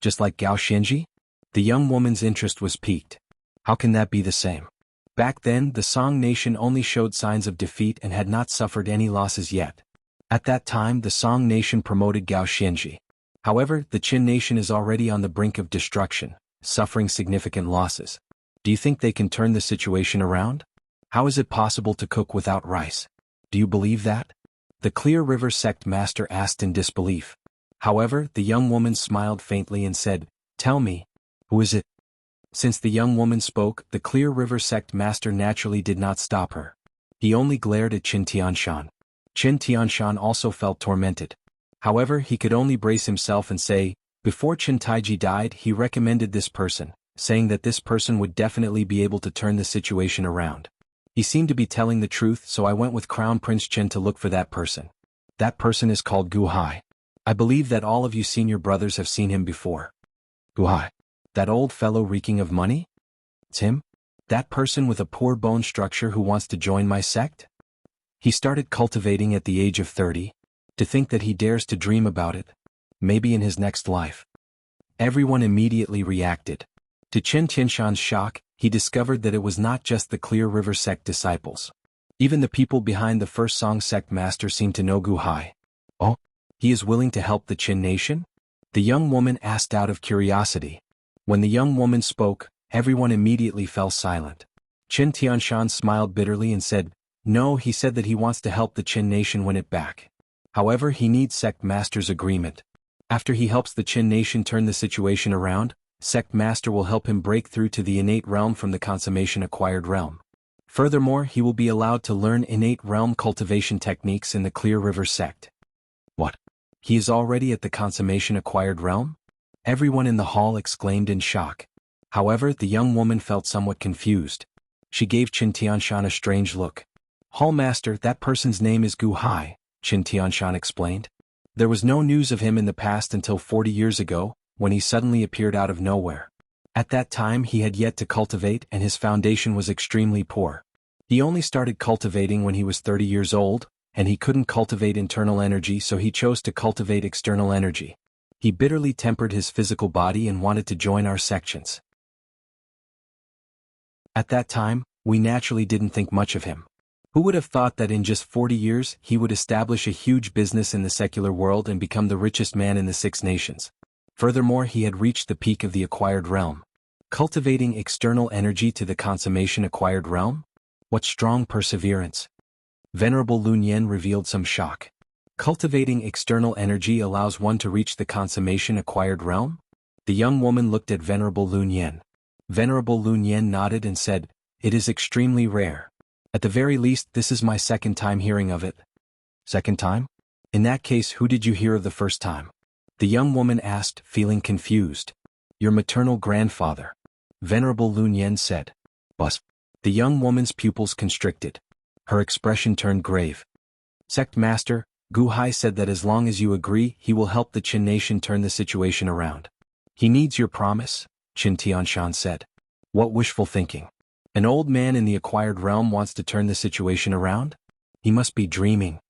Just like Gao Xinji? The young woman's interest was piqued. How can that be the same? Back then, the Song nation only showed signs of defeat and had not suffered any losses yet. At that time, the Song nation promoted Gao Xinji. However, the Qin nation is already on the brink of destruction, suffering significant losses. Do you think they can turn the situation around? How is it possible to cook without rice? Do you believe that? The Clear River sect master asked in disbelief. However, the young woman smiled faintly and said, "Tell me, who is it?" Since the young woman spoke, the Clear River sect master naturally did not stop her. He only glared at Qin Tianshan. Qin Tianshan also felt tormented. However, he could only brace himself and say, "Before Qin Taiji died, he recommended this person, saying that this person would definitely be able to turn the situation around. He seemed to be telling the truth, so I went with Crown Prince Qin to look for that person. That person is called Gu Hai. I believe that all of you senior brothers have seen him before." Gu Hai? That old fellow reeking of money? It's him? That person with a poor bone structure who wants to join my sect? He started cultivating at the age of 30. To think that he dares to dream about it. Maybe in his next life. Everyone immediately reacted. To Qin Tianshan's shock, he discovered that it was not just the Clear River sect disciples. Even the people behind the First Song sect master seemed to know Gu Hai. Oh, he is willing to help the Qin nation? The young woman asked out of curiosity. When the young woman spoke, everyone immediately fell silent. Qin Tianshan smiled bitterly and said, "No, he said that he wants to help the Qin nation win it back. However, he needs sect master's agreement. After he helps the Qin nation turn the situation around, sect master will help him break through to the innate realm from the consummation acquired realm. Furthermore, he will be allowed to learn innate realm cultivation techniques in the Clear River sect." What? He is already at the consummation acquired realm? Everyone in the hall exclaimed in shock. However, the young woman felt somewhat confused. She gave Qin Tianshan a strange look. "Hall master, that person's name is Gu Hai," Qin Tianshan explained. "There was no news of him in the past until 40 years ago, when he suddenly appeared out of nowhere. At that time he had yet to cultivate and his foundation was extremely poor. He only started cultivating when he was 30 years old, and he couldn't cultivate internal energy, so he chose to cultivate external energy. He bitterly tempered his physical body and wanted to join our sections. At that time, we naturally didn't think much of him. Who would have thought that in just 40 years he would establish a huge business in the secular world and become the richest man in the 6 nations? Furthermore, he had reached the peak of the acquired realm. Cultivating external energy to the consummation acquired realm? What strong perseverance. Venerable Lun Yen revealed some shock. Cultivating external energy allows one to reach the consummation acquired realm? The young woman looked at Venerable Lun Yen. Venerable Lun Yen nodded and said, "It is extremely rare. At the very least, this is my second time hearing of it." Second time? In that case, who did you hear of the first time? The young woman asked, feeling confused. "Your maternal grandfather," Venerable Lun Yen said. "Bus." The young woman's pupils constricted. Her expression turned grave. "Sect master, Gu Hai said that as long as you agree, he will help the Qin nation turn the situation around." "He needs your promise," Qin Tianshan said. "What wishful thinking. An old man in the acquired realm wants to turn the situation around? He must be dreaming."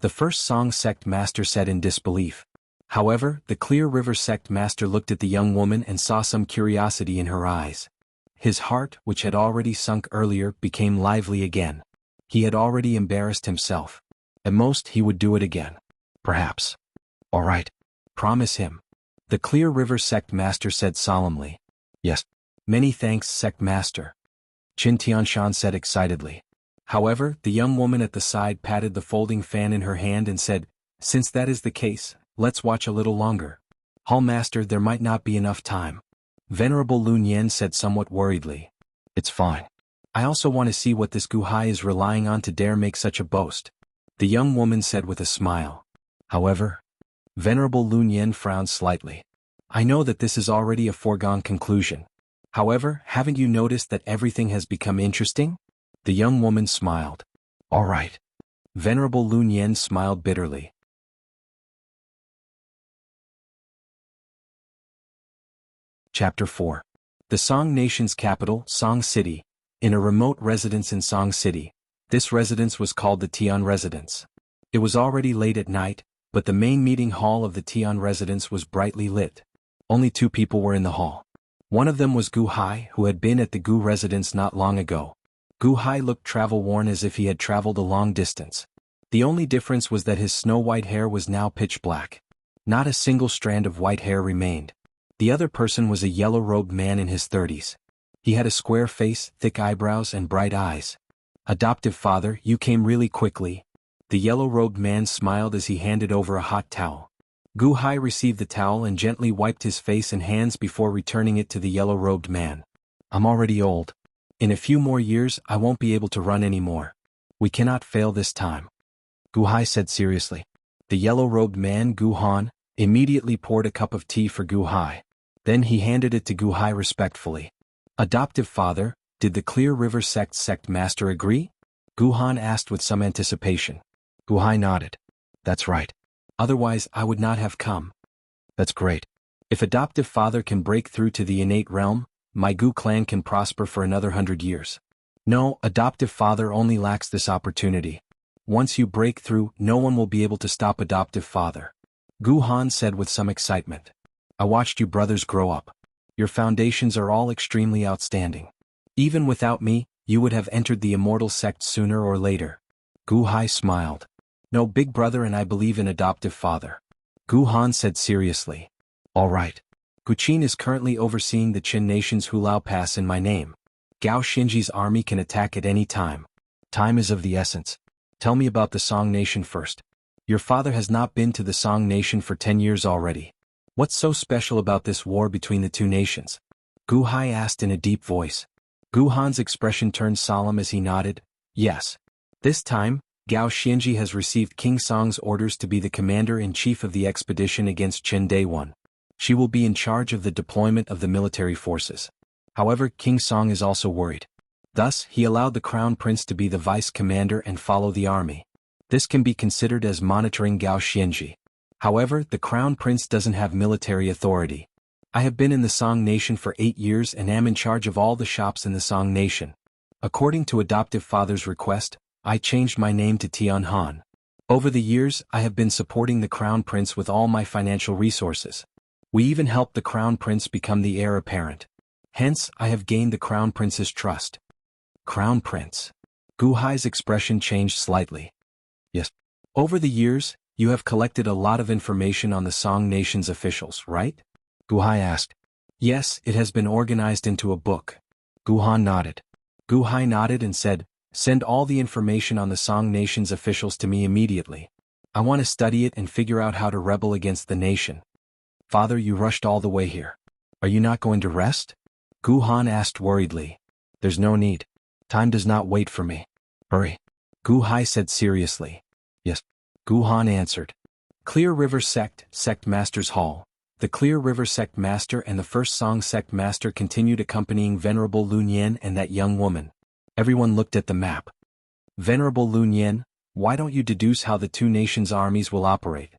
The First Song sect master said in disbelief. However, the Clear River sect master looked at the young woman and saw some curiosity in her eyes. His heart, which had already sunk earlier, became lively again. He had already embarrassed himself. At most, he would do it again. Perhaps. "All right. Promise him." The Clear River sect master said solemnly. "Yes. Many thanks, sect master," Qin Tianshan said excitedly. However, the young woman at the side patted the folding fan in her hand and said, "Since that is the case, let's watch a little longer." Hallmaster, there might not be enough time. Venerable Lun Yen said somewhat worriedly. It's fine. I also want to see what this Gu Hai is relying on to dare make such a boast. The young woman said with a smile. However, Venerable Lun Yen frowned slightly. I know that this is already a foregone conclusion. However, haven't you noticed that everything has become interesting? The young woman smiled. All right. Venerable Lun Yen smiled bitterly. Chapter 4. The Song Nation's capital, Song City. In a remote residence in Song City. This residence was called the Tian Residence. It was already late at night, but the main meeting hall of the Tian Residence was brightly lit. Only 2 people were in the hall. One of them was Gu Hai, who had been at the Gu residence not long ago. Gu Hai looked travel-worn as if he had traveled a long distance. The only difference was that his snow-white hair was now pitch black. Not a single strand of white hair remained. The other person was a yellow-robed man in his 30s. He had a square face, thick eyebrows and bright eyes. Adoptive father, you came really quickly. The yellow-robed man smiled as he handed over a hot towel. Gu Hai received the towel and gently wiped his face and hands before returning it to the yellow-robed man. I'm already old. In a few more years I won't be able to run anymore. We cannot fail this time. Gu Hai said seriously. The yellow-robed man, Gu Han, immediately poured a cup of tea for Gu Hai. Then he handed it to Gu Hai respectfully. Adoptive father, did the Clear River sect master agree? Gu Han asked with some anticipation. Gu Hai nodded. That's right. Otherwise I would not have come. That's great. If adoptive father can break through to the innate realm, my Gu clan can prosper for another 100 years. No, adoptive father only lacks this opportunity. Once you break through, no one will be able to stop adoptive father. Gu Han said with some excitement. I watched you brothers grow up. Your foundations are all extremely outstanding. Even without me, you would have entered the Immortal sect sooner or later. Gu Hai smiled. No, big brother, and I believe in adoptive father. Gu Han said seriously. All right. Gu Qin is currently overseeing the Qin nation's Hulao Pass in my name. Gao Xinji's army can attack at any time. Time is of the essence. Tell me about the Song Nation first. Your father has not been to the Song Nation for 10 years already. What's so special about this war between the 2 nations? Gu Hai asked in a deep voice. Gu Han's expression turned solemn as he nodded. Yes. This time, Gao Xinji has received King Song's orders to be the commander-in-chief of the expedition against Qin Day 1. She will be in charge of the deployment of the military forces. However, King Song is also worried. Thus, he allowed the Crown Prince to be the vice-commander and follow the army. This can be considered as monitoring Gao Xinji. However, the Crown Prince doesn't have military authority. I have been in the Song Nation for 8 years and am in charge of all the shops in the Song Nation. According to adoptive father's request, I changed my name to Tian Han. Over the years, I have been supporting the Crown Prince with all my financial resources. We even helped the Crown Prince become the heir apparent. Hence, I have gained the Crown Prince's trust. Crown Prince. Gu Hai's expression changed slightly. Yes. Over the years, you have collected a lot of information on the Song Nation's officials, right? Gu Hai asked. Yes, it has been organized into a book. Gu Han nodded. Gu Hai nodded and said, send all the information on the Song Nation's officials to me immediately. I want to study it and figure out how to rebel against the nation. Father, you rushed all the way here. Are you not going to rest? Gu Han asked worriedly. There's no need. Time does not wait for me. Hurry. Gu Hai said seriously. Yes. Gu Han answered. Clear River Sect Master's Hall. The Clear River Sect Master and the First Song Sect Master continued accompanying Venerable Lun Yen and that young woman. Everyone looked at the map. Venerable Lun Yen, why don't you deduce how the 2 nations' armies will operate?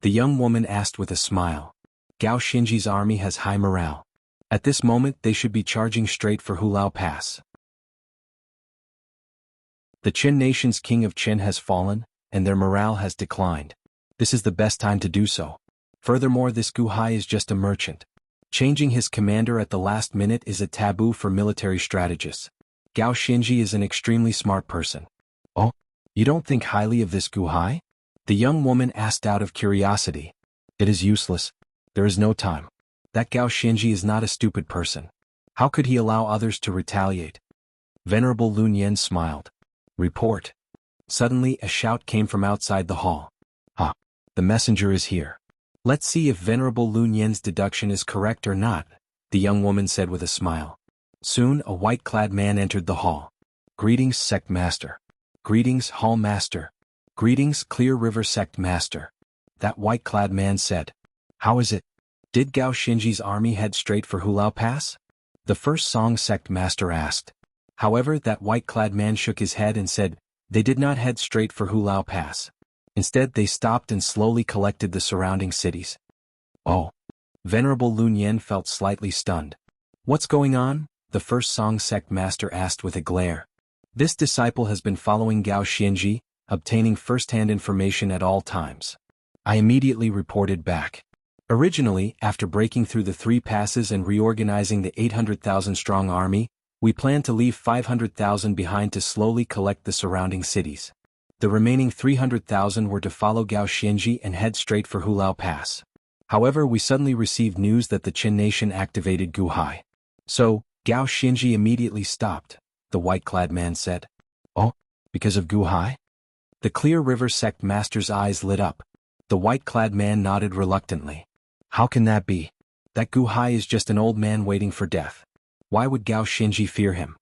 The young woman asked with a smile. Gao Xinji's army has high morale. At this moment they should be charging straight for Hulao Pass. The Qin nation's king of Qin has fallen, and their morale has declined. This is the best time to do so. Furthermore, this Gu Hai is just a merchant. Changing his commander at the last minute is a taboo for military strategists. Gao Xinji is an extremely smart person. Oh, you don't think highly of this Gu Hai? The young woman asked out of curiosity. It is useless. There is no time. That Gao Xinji is not a stupid person. How could he allow others to retaliate? Venerable Lun Yen smiled. Report. Suddenly a shout came from outside the hall. Ah, the messenger is here. Let's see if Venerable Lun Yen's deduction is correct or not, the young woman said with a smile. Soon a white-clad man entered the hall. Greetings, Sect Master. Greetings, Hall Master. Greetings, Clear River Sect Master. That white-clad man said. How is it? Did Gao Xinji's army head straight for Hulao Pass? The First Song Sect Master asked. However, that white-clad man shook his head and said, they did not head straight for Hulao Pass. Instead they stopped and slowly collected the surrounding cities. Oh. Venerable Lun Yen felt slightly stunned. What's going on? The First Song Sect Master asked with a glare. This disciple has been following Gao Xinji, obtaining first-hand information at all times. I immediately reported back. Originally, after breaking through the 3 passes and reorganizing the 800,000-strong army, we planned to leave 500,000 behind to slowly collect the surrounding cities. The remaining 300,000 were to follow Gao Xinji and head straight for Hulao Pass. However, we suddenly received news that the Qin nation activated Guhai. So, Gao Xinji immediately stopped, the white-clad man said. Oh, because of Guhai? The Clear River Sect Master's eyes lit up. The white-clad man nodded reluctantly. How can that be? That Guhai is just an old man waiting for death. Why would Gao Xinji fear him?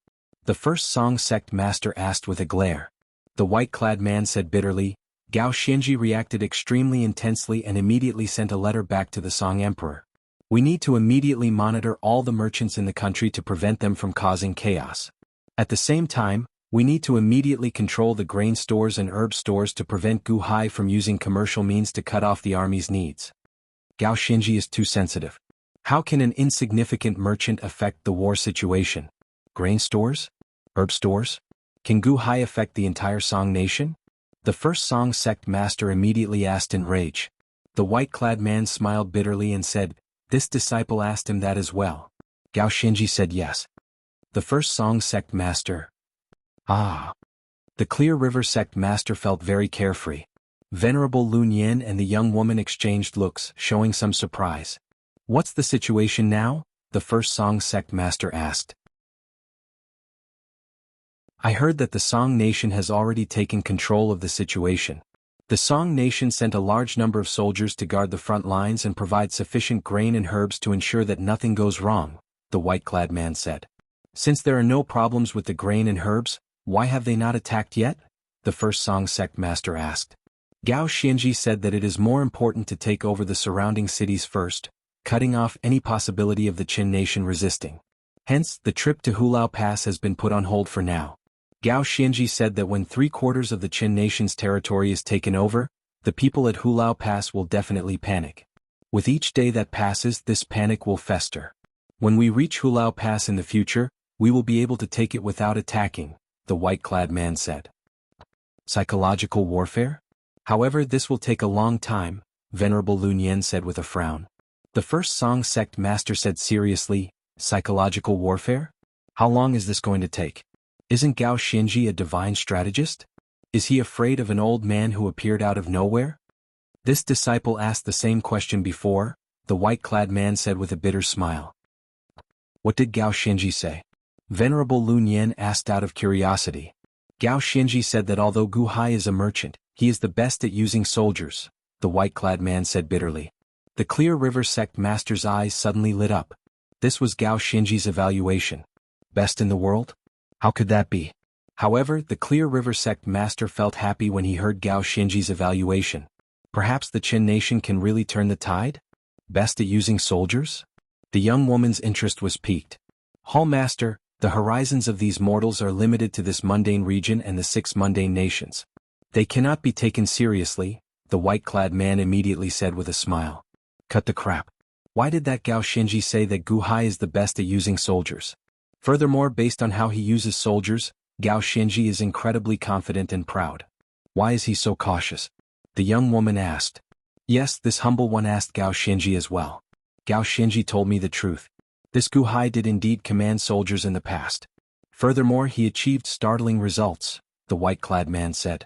The First Song Sect Master asked with a glare. The white-clad man said bitterly, Gao Xinji reacted extremely intensely and immediately sent a letter back to the Song Emperor. We need to immediately monitor all the merchants in the country to prevent them from causing chaos. At the same time, we need to immediately control the grain stores and herb stores to prevent Guhai from using commercial means to cut off the army's needs. Gao Xinji is too sensitive. How can an insignificant merchant affect the war situation? Grain stores? Herb stores? Can Guhai affect the entire Song nation? The First Song Sect Master immediately asked in rage. The white-clad man smiled bitterly and said, this disciple asked him that as well. Gao Xinji said yes. The First Song Sect Master. Ah. The Clear River Sect Master felt very carefree. Venerable Lun Yen and the young woman exchanged looks, showing some surprise. What's the situation now? The First Song Sect Master asked. I heard that the Song nation has already taken control of the situation. The Song nation sent a large number of soldiers to guard the front lines and provide sufficient grain and herbs to ensure that nothing goes wrong, the white-clad man said. Since there are no problems with the grain and herbs, why have they not attacked yet? The First Song Sect Master asked. Gao Xinji said that it is more important to take over the surrounding cities first, cutting off any possibility of the Qin nation resisting. Hence, the trip to Hulao Pass has been put on hold for now. Gao Xinji said that when 3/4 of the Qin nation's territory is taken over, the people at Hulao Pass will definitely panic. With each day that passes, this panic will fester. When we reach Hulao Pass in the future, we will be able to take it without attacking, the white-clad man said. Psychological warfare? However, this will take a long time, Venerable Lun Yen said with a frown. The First Song Sect Master said seriously, psychological warfare? How long is this going to take? Isn't Gao Xinji a divine strategist? Is he afraid of an old man who appeared out of nowhere? This disciple asked the same question before, the white-clad man said with a bitter smile. What did Gao Xinji say? Venerable Lun Yen asked out of curiosity. Gao Xinji said that although Guhai is a merchant, he is the best at using soldiers, the white-clad man said bitterly. The Clear River Sect Master's eyes suddenly lit up. This was Gao Xinji's evaluation. Best in the world? How could that be? However, the Clear River Sect Master felt happy when he heard Gao Xinji's evaluation. Perhaps the Qin nation can really turn the tide? Best at using soldiers? The young woman's interest was piqued. Hall Master, the horizons of these mortals are limited to this mundane region and the 6 mundane nations. They cannot be taken seriously, the white-clad man immediately said with a smile. Cut the crap. Why did that Gao Xinji say that Guhai is the best at using soldiers? Furthermore, based on how he uses soldiers, Gao Xinji is incredibly confident and proud. Why is he so cautious? The young woman asked. Yes, this humble one asked Gao Xinji as well. Gao Xinji told me the truth. This Guhai did indeed command soldiers in the past. Furthermore, he achieved startling results, the white-clad man said.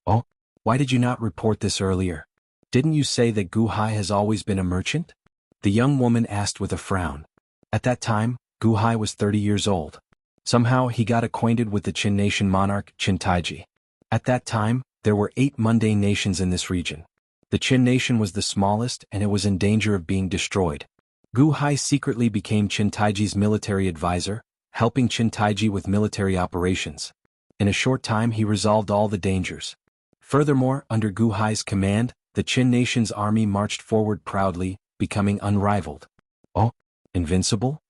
Oh, why did you not report this earlier? Didn't you say that Guhai has always been a merchant? The young woman asked with a frown. At that time, Guhai was 30 years old. Somehow he got acquainted with the Qin nation monarch, Qin Taiji. At that time, there were 8 mundane nations in this region. The Qin nation was the smallest and it was in danger of being destroyed. Gu Hai secretly became Qin Taiji's military advisor, helping Qin Taiji with military operations. In a short time he resolved all the dangers. Furthermore, under Gu Hai's command, the Qin nation's army marched forward proudly, becoming unrivaled. Oh, invincible?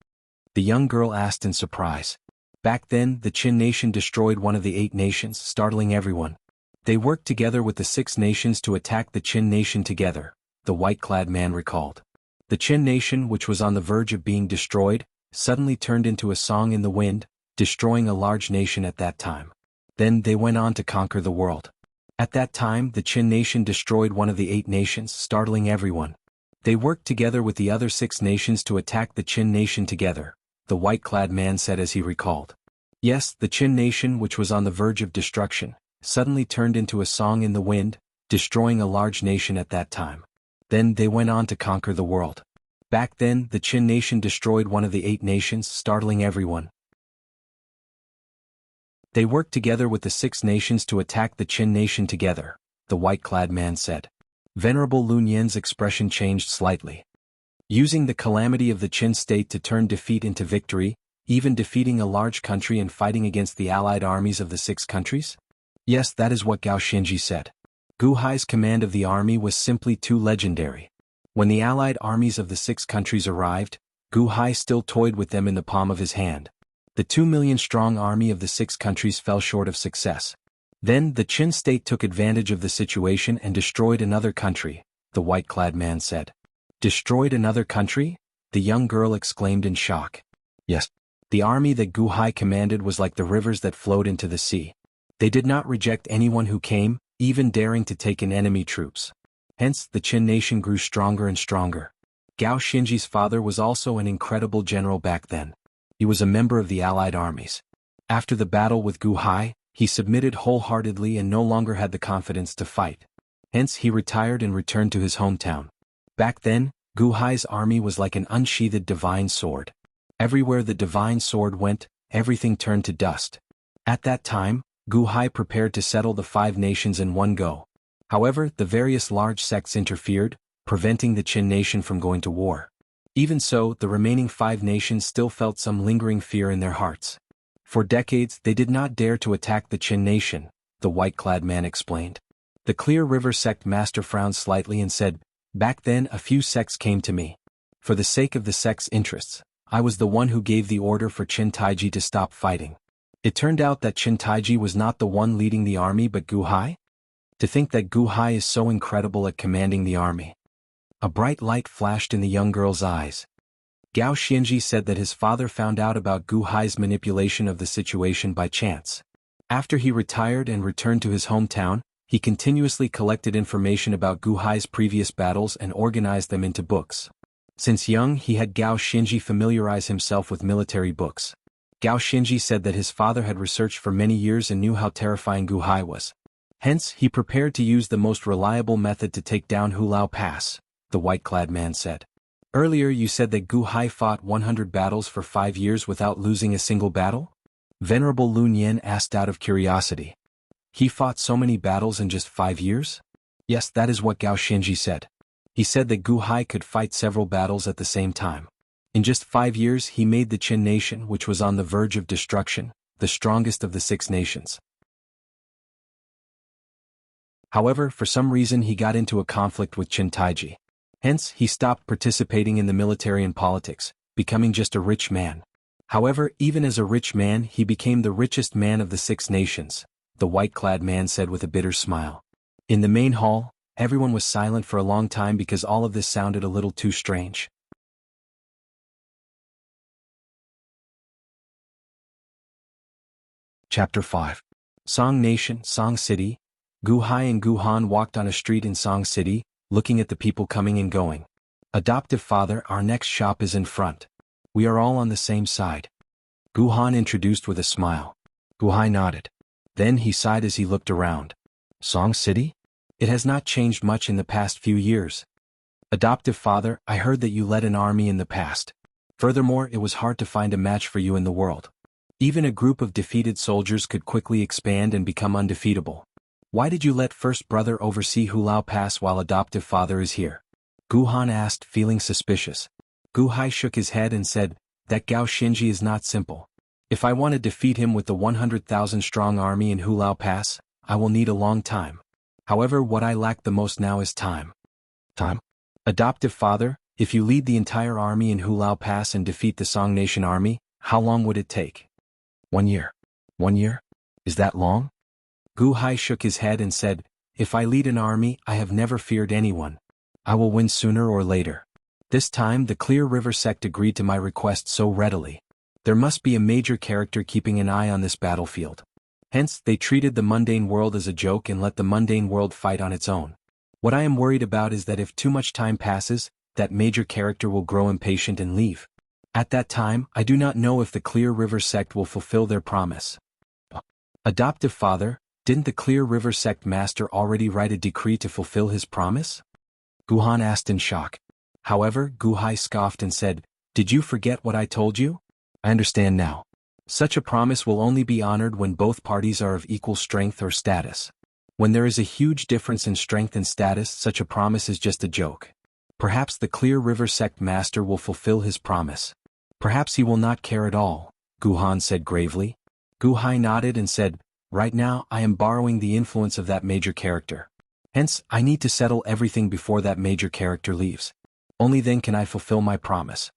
The young girl asked in surprise. Back then, the Qin nation destroyed one of the 8 nations, startling everyone. They worked together with the 6 nations to attack the Qin nation together, the white-clad man recalled. The Qin nation, which was on the verge of being destroyed, suddenly turned into a song in the wind, destroying a large nation at that time. Then they went on to conquer the world. At that time, the Qin nation destroyed one of the 8 nations, startling everyone. They worked together with the other 6 nations to attack the Qin nation together, the white-clad man said as he recalled. Yes, the Qin nation, which was on the verge of destruction, suddenly turned into a song in the wind, destroying a large nation at that time. Then they went on to conquer the world. Back then, the Qin nation destroyed one of the 8 nations, startling everyone. They worked together with the 6 nations to attack the Qin nation together, the white-clad man said. Venerable Lun Yan's expression changed slightly. Using the calamity of the Qin state to turn defeat into victory, even defeating a large country and fighting against the allied armies of the 6 countries? Yes, that is what Gao Xinji said. Gu Hai's command of the army was simply too legendary. When the allied armies of the 6 countries arrived, Gu Hai still toyed with them in the palm of his hand. The 2 million strong army of the 6 countries fell short of success. Then the Qin state took advantage of the situation and destroyed another country, the white-clad man said. Destroyed another country? The young girl exclaimed in shock. Yes. The army that Gu Hai commanded was like the rivers that flowed into the sea. They did not reject anyone who came, even daring to take in enemy troops. Hence, the Qin nation grew stronger and stronger. Gao Xinji's father was also an incredible general back then. He was a member of the allied armies. After the battle with Gu Hai, he submitted wholeheartedly and no longer had the confidence to fight. Hence, he retired and returned to his hometown. Back then, Gu Hai's army was like an unsheathed divine sword. Everywhere the divine sword went, everything turned to dust. At that time, Gu Hai prepared to settle the 5 nations in one go. However, the various large sects interfered, preventing the Qin nation from going to war. Even so, the remaining 5 nations still felt some lingering fear in their hearts. For decades, they did not dare to attack the Qin nation, the white-clad man explained. The Clear River sect master frowned slightly and said, Back then a few sects came to me. For the sake of the sect's interests, I was the one who gave the order for Qin Taiji to stop fighting. It turned out that Qin Taiji was not the one leading the army but Gu Hai? To think that Gu Hai is so incredible at commanding the army. A bright light flashed in the young girl's eyes. Gao Xinji said that his father found out about Gu Hai's manipulation of the situation by chance. After he retired and returned to his hometown, he continuously collected information about Gu Hai's previous battles and organized them into books. Since young, he had Gao Xinji familiarize himself with military books. Gao Xinji said that his father had researched for many years and knew how terrifying Gu Hai was. Hence, he prepared to use the most reliable method to take down Hulao Pass, the white-clad man said. Earlier you said that Gu Hai fought 100 battles for 5 years without losing a single battle? Venerable Lun Yan asked out of curiosity. He fought so many battles in just 5 years? Yes, that is what Gao Xinji said. He said that Gu Hai could fight several battles at the same time. In just 5 years he made the Qin nation, which was on the verge of destruction, the strongest of the 6 nations. However, for some reason he got into a conflict with Qin Taiji. Hence, he stopped participating in the military and politics, becoming just a rich man. However, even as a rich man he became the richest man of the 6 nations, the white-clad man said with a bitter smile. In the main hall, everyone was silent for a long time because all of this sounded a little too strange. Chapter 5. Song Nation, Song City. Gu Hai and Gu Han walked on a street in Song City, looking at the people coming and going. Adoptive father, our next shop is in front. We are all on the same side. Gu Han introduced with a smile. Gu Hai nodded. Then he sighed as he looked around. Song City? It has not changed much in the past few years. Adoptive father, I heard that you led an army in the past. Furthermore, it was hard to find a match for you in the world. Even a group of defeated soldiers could quickly expand and become undefeatable. Why did you let first brother oversee Hulao Pass while adoptive father is here? Gu Han asked, feeling suspicious. Gu Hai shook his head and said, that Gao Xinji is not simple. If I want to defeat him with the 100,000-strong army in Hulao Pass, I will need a long time. However, what I lack the most now is time. Time? Adoptive father, if you lead the entire army in Hulao Pass and defeat the Song Nation army, how long would it take? 1 year. 1 year? Is that long? Gu Hai shook his head and said, if I lead an army, I have never feared anyone. I will win sooner or later. This time the Clear River sect agreed to my request so readily. There must be a major character keeping an eye on this battlefield. Hence, they treated the mundane world as a joke and let the mundane world fight on its own. What I am worried about is that if too much time passes, that major character will grow impatient and leave. At that time, I do not know if the Clear River sect will fulfill their promise. Adoptive father, didn't the Clear River sect master already write a decree to fulfill his promise? Gu Han asked in shock. However, Gu Hai scoffed and said, did you forget what I told you? I understand now. Such a promise will only be honored when both parties are of equal strength or status. When there is a huge difference in strength and status, such a promise is just a joke. Perhaps the Clear River sect master will fulfill his promise. Perhaps he will not care at all, Gu Han said gravely. Gu Hai nodded and said, right now I am borrowing the influence of that major character. Hence, I need to settle everything before that major character leaves. Only then can I fulfill my promise.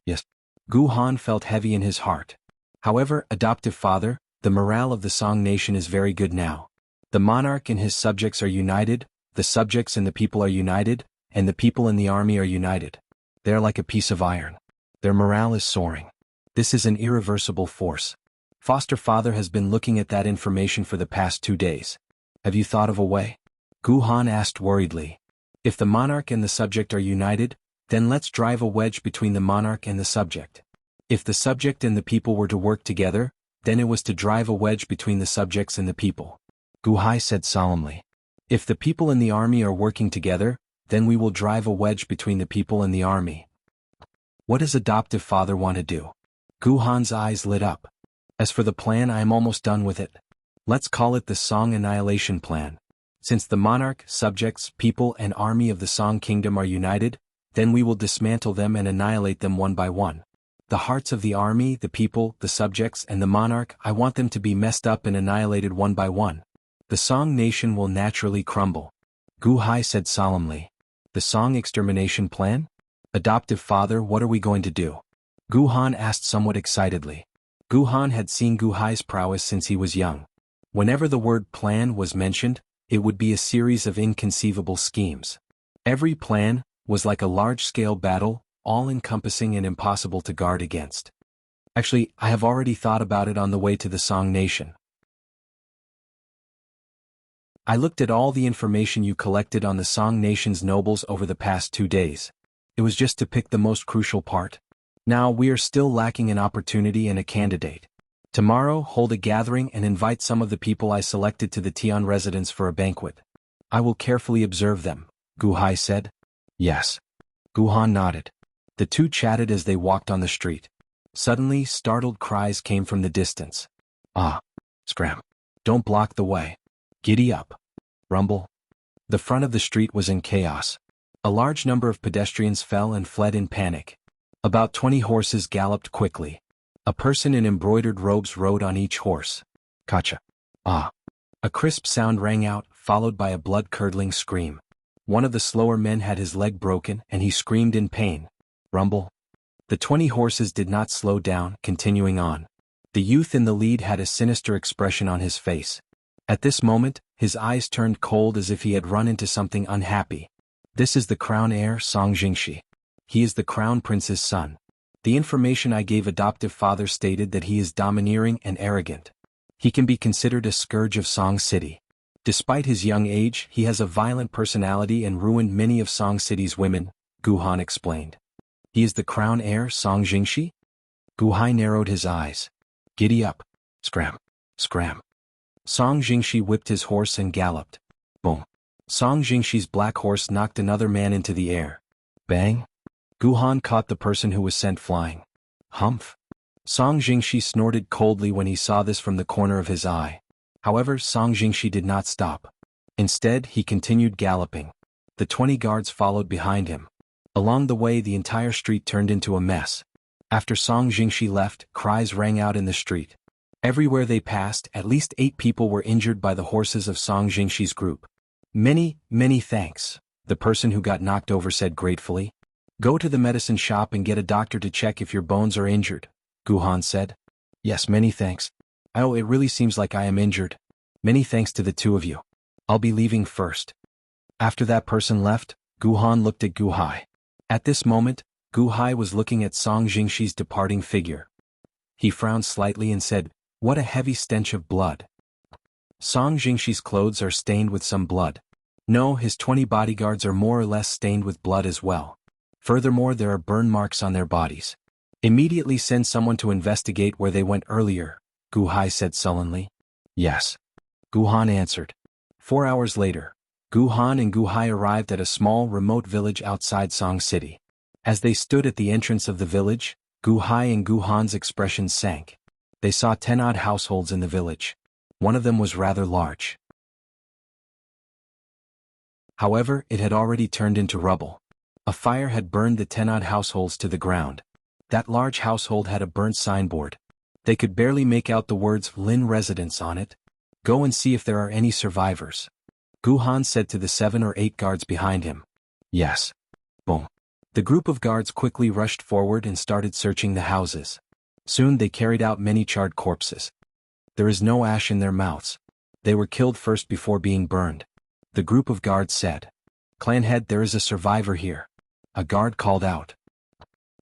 Yes. Gu Han felt heavy in his heart. However, adoptive father, the morale of the Song Nation is very good now. The monarch and his subjects are united, the subjects and the people are united, and the people in the army are united. They are like a piece of iron. Their morale is soaring. This is an irreversible force. Foster father has been looking at that information for the past 2 days. Have you thought of a way? Gu Han asked worriedly. If the monarch and the subject are united, then let's drive a wedge between the monarch and the subject. If the subject and the people were to work together, then it was to drive a wedge between the subjects and the people. Gu Hai said solemnly. If the people in the army are working together, then we will drive a wedge between the people and the army. What does adoptive father want to do? Gu Han's eyes lit up. As for the plan, I am almost done with it. Let's call it the Song Annihilation Plan. Since the monarch, subjects, people and army of the Song Kingdom are united, then we will dismantle them and annihilate them one by one. The hearts of the army, the people, the subjects and the monarch, I want them to be messed up and annihilated one by one. The Song Nation will naturally crumble. Gu Hai said solemnly. The Song Extermination Plan? Adoptive father, what are we going to do? Gu Han asked somewhat excitedly. Gu Han had seen Gu Hai's prowess since he was young. Whenever the word plan was mentioned, it would be a series of inconceivable schemes. Every plan was like a large-scale battle, all-encompassing and impossible to guard against. Actually, I have already thought about it on the way to the Song Nation. I looked at all the information you collected on the Song Nation's nobles over the past 2 days. It was just to pick the most crucial part. Now we are still lacking an opportunity and a candidate. Tomorrow, hold a gathering and invite some of the people I selected to the Tian residence for a banquet. I will carefully observe them, Gu Hai said. Yes. Gu Han nodded. The two chatted as they walked on the street. Suddenly, startled cries came from the distance. Ah! Scram! Don't block the way. Giddy up! Rumble! The front of the street was in chaos. A large number of pedestrians fell and fled in panic. About 20 horses galloped quickly. A person in embroidered robes rode on each horse. Kacha! Ah! A crisp sound rang out, followed by a blood-curdling scream. One of the slower men had his leg broken and he screamed in pain. Rumble! The 20 horses did not slow down, continuing on. The youth in the lead had a sinister expression on his face. At this moment, his eyes turned cold as if he had run into something unhappy. This is the crown heir, Song Jingxi. He is the crown prince's son. The information I gave adoptive father stated that he is domineering and arrogant. He can be considered a scourge of Song City. Despite his young age, he has a violent personality and ruined many of Song City's women, Gu Han explained. He is the crown heir, Song Jingxi? Gu Hai narrowed his eyes. Giddy up! Scram! Scram! Song Jingxi whipped his horse and galloped. Boom! Song Jingxi's black horse knocked another man into the air. Bang! Gu Han caught the person who was sent flying. Humph! Song Jingxi snorted coldly when he saw this from the corner of his eye. However, Song Jingxi did not stop. Instead, he continued galloping. The 20 guards followed behind him. Along the way, the entire street turned into a mess. After Song Jingxi left, cries rang out in the street. Everywhere they passed, at least 8 people were injured by the horses of Song Jingxi's group. Many, many thanks, the person who got knocked over said gratefully. Go to the medicine shop and get a doctor to check if your bones are injured, Gu Han said. Yes, many thanks. Oh, it really seems like I am injured. Many thanks to the 2 of you. I'll be leaving first. After that person left, Gu Han looked at Gu Hai. At this moment, Gu Hai was looking at Song Jingxi's departing figure. He frowned slightly and said, "What a heavy stench of blood." Song Jingxi's clothes are stained with some blood. No, his 20 bodyguards are more or less stained with blood as well. Furthermore, there are burn marks on their bodies. Immediately send someone to investigate where they went earlier, Gu Hai said sullenly. Yes. Gu Han answered. 4 hours later, Gu Han and Gu Hai arrived at a small, remote village outside Song City. As they stood at the entrance of the village, Gu Hai and Gu Han's expressions sank. They saw 10 odd households in the village. One of them was rather large. However, it had already turned into rubble. A fire had burned the 10 odd households to the ground. That large household had a burnt signboard. They could barely make out the words Lin Residence on it. Go and see if there are any survivors. Gu Han said to the 7 or 8 guards behind him. Yes. Boom. The group of guards quickly rushed forward and started searching the houses. Soon they carried out many charred corpses. There is no ash in their mouths. They were killed first before being burned. The group of guards said. Clan head, there is a survivor here. A guard called out.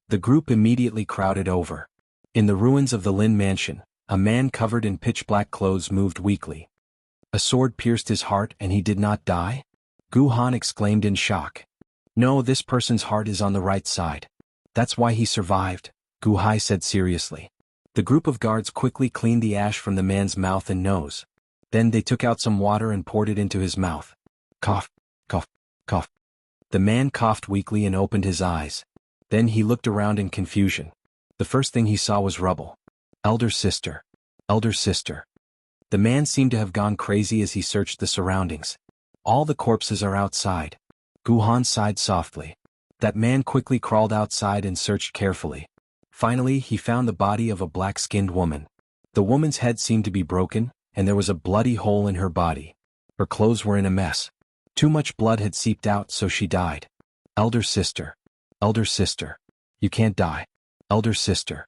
The group immediately crowded over. In the ruins of the Lin mansion, a man covered in pitch-black clothes moved weakly. A sword pierced his heart and he did not die? Gu Han exclaimed in shock. No, this person's heart is on the right side. That's why he survived, Gu Hai said seriously. The group of guards quickly cleaned the ash from the man's mouth and nose. Then they took out some water and poured it into his mouth. Cough, cough, cough. The man coughed weakly and opened his eyes. Then he looked around in confusion. The first thing he saw was rubble. Elder sister. Elder sister. The man seemed to have gone crazy as he searched the surroundings. All the corpses are outside. Gu Han sighed softly. That man quickly crawled outside and searched carefully. Finally, he found the body of a black-skinned woman. The woman's head seemed to be broken, and there was a bloody hole in her body. Her clothes were in a mess. Too much blood had seeped out, so she died. Elder sister. Elder sister. You can't die. Elder sister.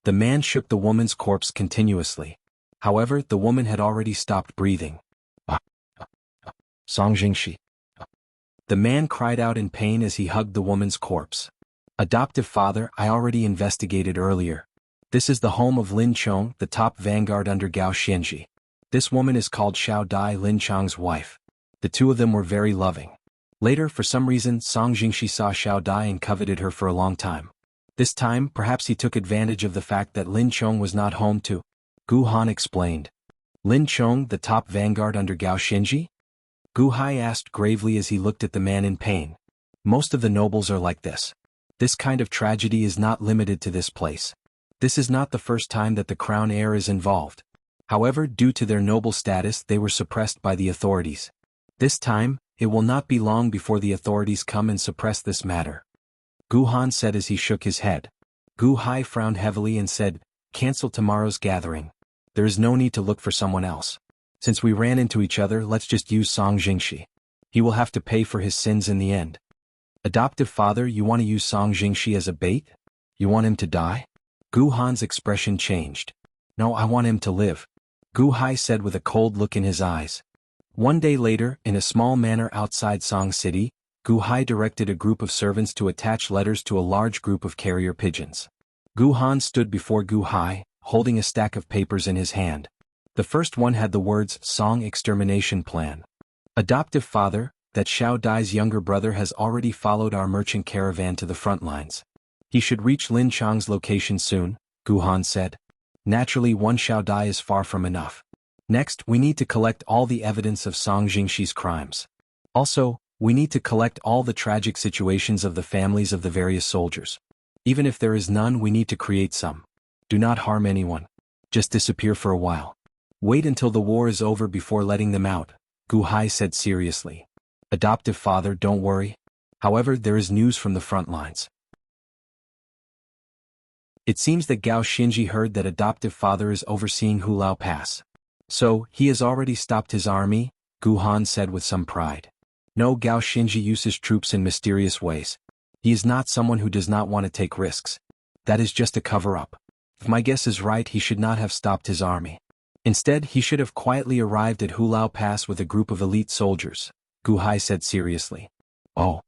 The man shook the woman's corpse continuously. However, the woman had already stopped breathing. Song Jingxi. The man cried out in pain as he hugged the woman's corpse. Adoptive father, I already investigated earlier. This is the home of Lin Chong, the top vanguard under Gao Xianji. This woman is called Xiao Dai, Lin Chong's wife. The 2 of them were very loving. Later, for some reason, Song Jingxi saw Xiao Dai and coveted her for a long time. This time, perhaps he took advantage of the fact that Lin Chong was not home too. Gu Han explained. Lin Chong, the top vanguard under Gao Xianji? Gu Hai asked gravely as he looked at the man in pain. Most of the nobles are like this. This kind of tragedy is not limited to this place. This is not the first time that the crown heir is involved. However, due to their noble status, they were suppressed by the authorities. This time, it will not be long before the authorities come and suppress this matter. Gu Han said as he shook his head. Gu Hai frowned heavily and said, Cancel tomorrow's gathering. There is no need to look for someone else. Since we ran into each other, let's just use Song Jingxi. He will have to pay for his sins in the end. Adoptive father, you want to use Song Jingxi as a bait? You want him to die? Gu Han's expression changed. No, I want him to live. Gu Hai said with a cold look in his eyes. One day later, in a small manor outside Song City, Gu Hai directed a group of servants to attach letters to a large group of carrier pigeons. Gu Han stood before Gu Hai, holding a stack of papers in his hand. The first one had the words Song Extermination Plan. Adoptive father, that Xiao Dai's younger brother has already followed our merchant caravan to the front lines. He should reach Lin Chong's location soon, Gu Han said. Naturally, one Xiao Dai is far from enough. Next, we need to collect all the evidence of Song Jingxi's crimes. Also, we need to collect all the tragic situations of the families of the various soldiers. Even if there is none, we need to create some. Do not harm anyone. Just disappear for a while. Wait until the war is over before letting them out, Gu Hai said seriously. Adoptive father, don't worry. However, there is news from the front lines. It seems that Gao Xinji heard that adoptive father is overseeing Hulao Pass. So, he has already stopped his army, Gu Han said with some pride. No, Gao Xinji uses troops in mysterious ways. He is not someone who does not want to take risks. That is just a cover-up. If my guess is right, he should not have stopped his army. Instead, he should have quietly arrived at Hulao Pass with a group of elite soldiers, Gu Hai said seriously. Oh.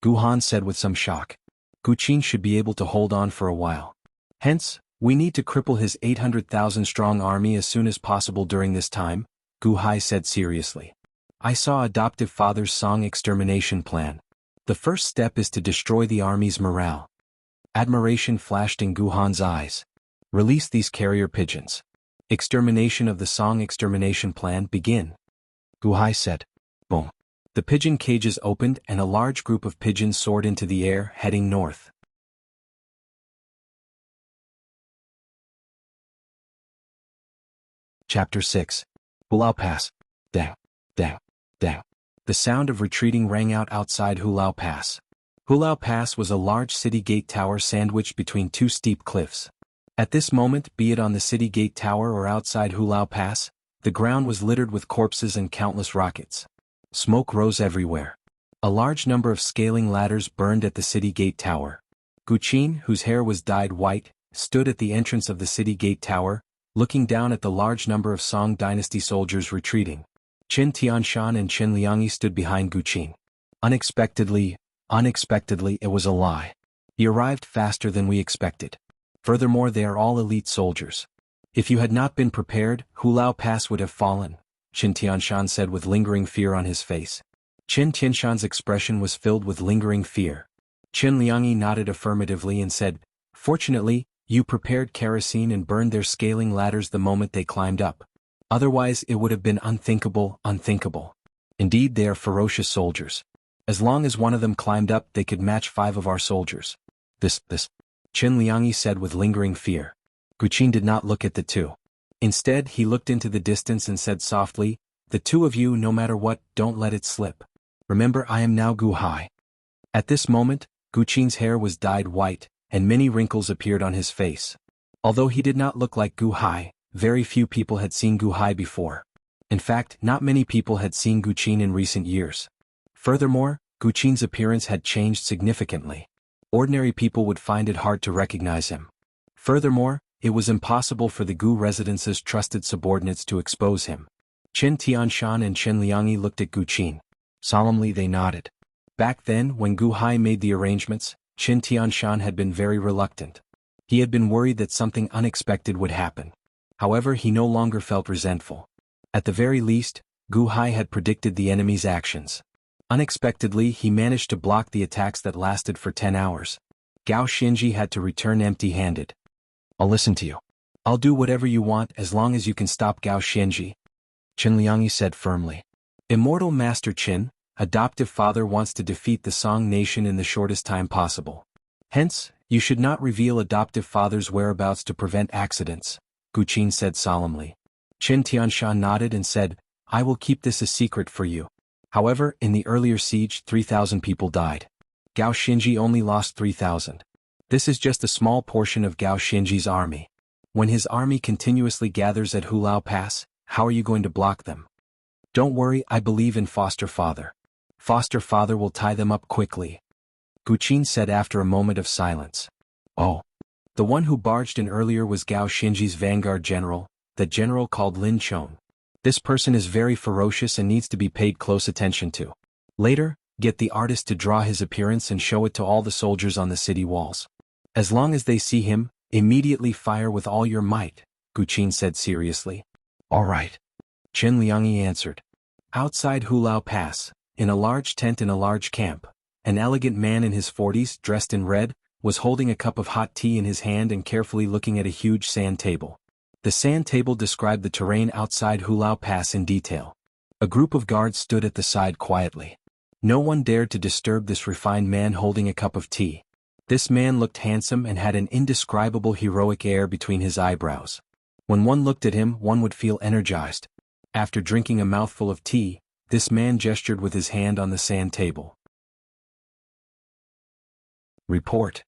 Gu Han said with some shock. Gu Qin should be able to hold on for a while. Hence, we need to cripple his 800,000-strong army as soon as possible during this time, Gu Hai said seriously. I saw adoptive father's song extermination plan. The first step is to destroy the army's morale. Admiration flashed in Gu Han's eyes. Release these carrier pigeons. Extermination of the song extermination plan begin. Gu Hai said. Boom. The pigeon cages opened and a large group of pigeons soared into the air, heading north. Chapter 6. Hulao Pass. Dang, dang, dang. The sound of retreating rang out outside Hulao Pass. Hulao Pass was a large city gate tower sandwiched between two steep cliffs. At this moment, be it on the city gate tower or outside Hulao Pass, the ground was littered with corpses and countless rockets. Smoke rose everywhere. A large number of scaling ladders burned at the city gate tower. Gu Qin, whose hair was dyed white, stood at the entrance of the city gate tower, looking down at the large number of Song dynasty soldiers retreating. Qin Tianshan and Qin Liangyi stood behind Gu Qin. Unexpectedly, it was a lie. He arrived faster than we expected. Furthermore, they are all elite soldiers. If you had not been prepared, Hulao Pass would have fallen, Qin Tianshan said with lingering fear on his face. Qin Tianshan's expression was filled with lingering fear. Qin Liangyi nodded affirmatively and said, Fortunately, you prepared kerosene and burned their scaling ladders the moment they climbed up. Otherwise it would have been unthinkable. Indeed, they are ferocious soldiers. As long as one of them climbed up, they could match 5 of our soldiers. This, Qin Liangyi said with lingering fear. Gu Qin did not look at the two. Instead, he looked into the distance and said softly, The two of you, no matter what, don't let it slip. Remember, I am now Gu Hai. At this moment, Gu Qin's hair was dyed white, and many wrinkles appeared on his face. Although he did not look like Gu Hai, very few people had seen Gu Hai before. In fact, not many people had seen Gu Qin in recent years. Furthermore, Gu Qin's appearance had changed significantly. Ordinary people would find it hard to recognize him. Furthermore, it was impossible for the Gu residence's trusted subordinates to expose him. Qin Tianshan and Qin Liangyi looked at Gu Qin. Solemnly they nodded. Back then, when Gu Hai made the arrangements, Qin Tianshan had been very reluctant. He had been worried that something unexpected would happen. However, he no longer felt resentful. At the very least, Gu Hai had predicted the enemy's actions. Unexpectedly, he managed to block the attacks that lasted for 10 hours. Gao Xinji had to return empty-handed. I'll listen to you. I'll do whatever you want as long as you can stop Gao Xinji, Qin Liangyi said firmly. Immortal Master Qin, adoptive father wants to defeat the Song nation in the shortest time possible. Hence, you should not reveal adoptive father's whereabouts to prevent accidents, Gu Qin said solemnly. Qin Tianshan nodded and said, I will keep this a secret for you. However, in the earlier siege, 3,000 people died. Gao Xinji only lost 3,000. This is just a small portion of Gao Xinji's army. When his army continuously gathers at Hulao Pass, how are you going to block them? Don't worry, I believe in foster father. Foster father will tie them up quickly, Gu Qin said after a moment of silence. Oh. The one who barged in earlier was Gao Xinji's vanguard general, the general called Lin Chong. This person is very ferocious and needs to be paid close attention to. Later, get the artist to draw his appearance and show it to all the soldiers on the city walls. As long as they see him, immediately fire with all your might, Gu Qin said seriously. All right, Qin Liangyi answered. Outside Hulao Pass, in a large tent in a large camp, an elegant man in his 40s, dressed in red, was holding a cup of hot tea in his hand and carefully looking at a huge sand table. The sand table described the terrain outside Hulao Pass in detail. A group of guards stood at the side quietly. No one dared to disturb this refined man holding a cup of tea. This man looked handsome and had an indescribable heroic air between his eyebrows. When one looked at him, one would feel energized. After drinking a mouthful of tea, This man gestured with his hand on the sand table. Report.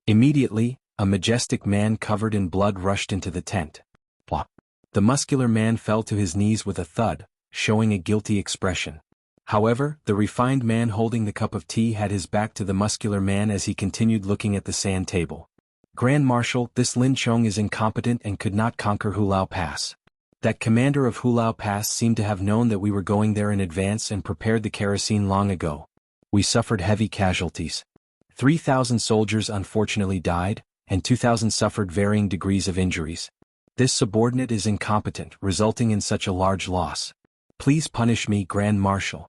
Immediately, a majestic man covered in blood rushed into the tent. Plop. The muscular man fell to his knees with a thud, showing a guilty expression. However, the refined man holding the cup of tea had his back to the muscular man as he continued looking at the sand table. Grand Marshal, this Lin Chong is incompetent and could not conquer Hulao Pass. That commander of Hulao Pass seemed to have known that we were going there in advance and prepared the kerosene long ago. We suffered heavy casualties. 3,000 soldiers unfortunately died, and 2,000 suffered varying degrees of injuries. This subordinate is incompetent, resulting in such a large loss. Please punish me, Grand Marshal.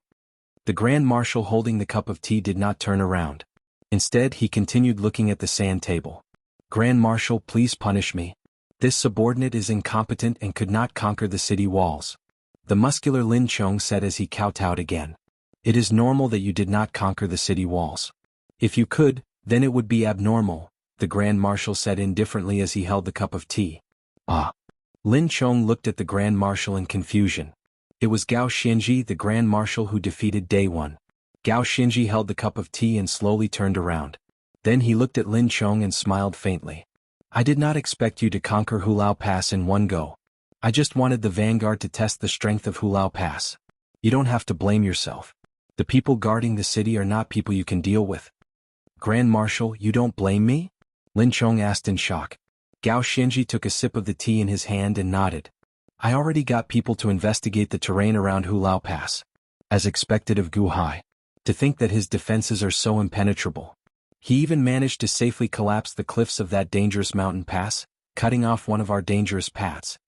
The Grand Marshal holding the cup of tea did not turn around. Instead, he continued looking at the sand table. Grand Marshal, please punish me. This subordinate is incompetent and could not conquer the city walls. The muscular Lin Chong said as he kowtowed again. It is normal that you did not conquer the city walls. If you could, then it would be abnormal, the Grand Marshal said indifferently as he held the cup of tea. Ah. Lin Chong looked at the Grand Marshal in confusion. It was Gao Xinji, the Grand Marshal, who defeated Day One. Gao Xinji held the cup of tea and slowly turned around. Then he looked at Lin Chong and smiled faintly. I did not expect you to conquer Hulao Pass in one go. I just wanted the vanguard to test the strength of Hulao Pass. You don't have to blame yourself. The people guarding the city are not people you can deal with. Grand Marshal, you don't blame me? Lin Chong asked in shock. Gao Xinji took a sip of the tea in his hand and nodded. I already got people to investigate the terrain around Hulao Pass. As expected of Gu Hai. To think that his defenses are so impenetrable. He even managed to safely collapse the cliffs of that dangerous mountain pass, cutting off one of our dangerous paths.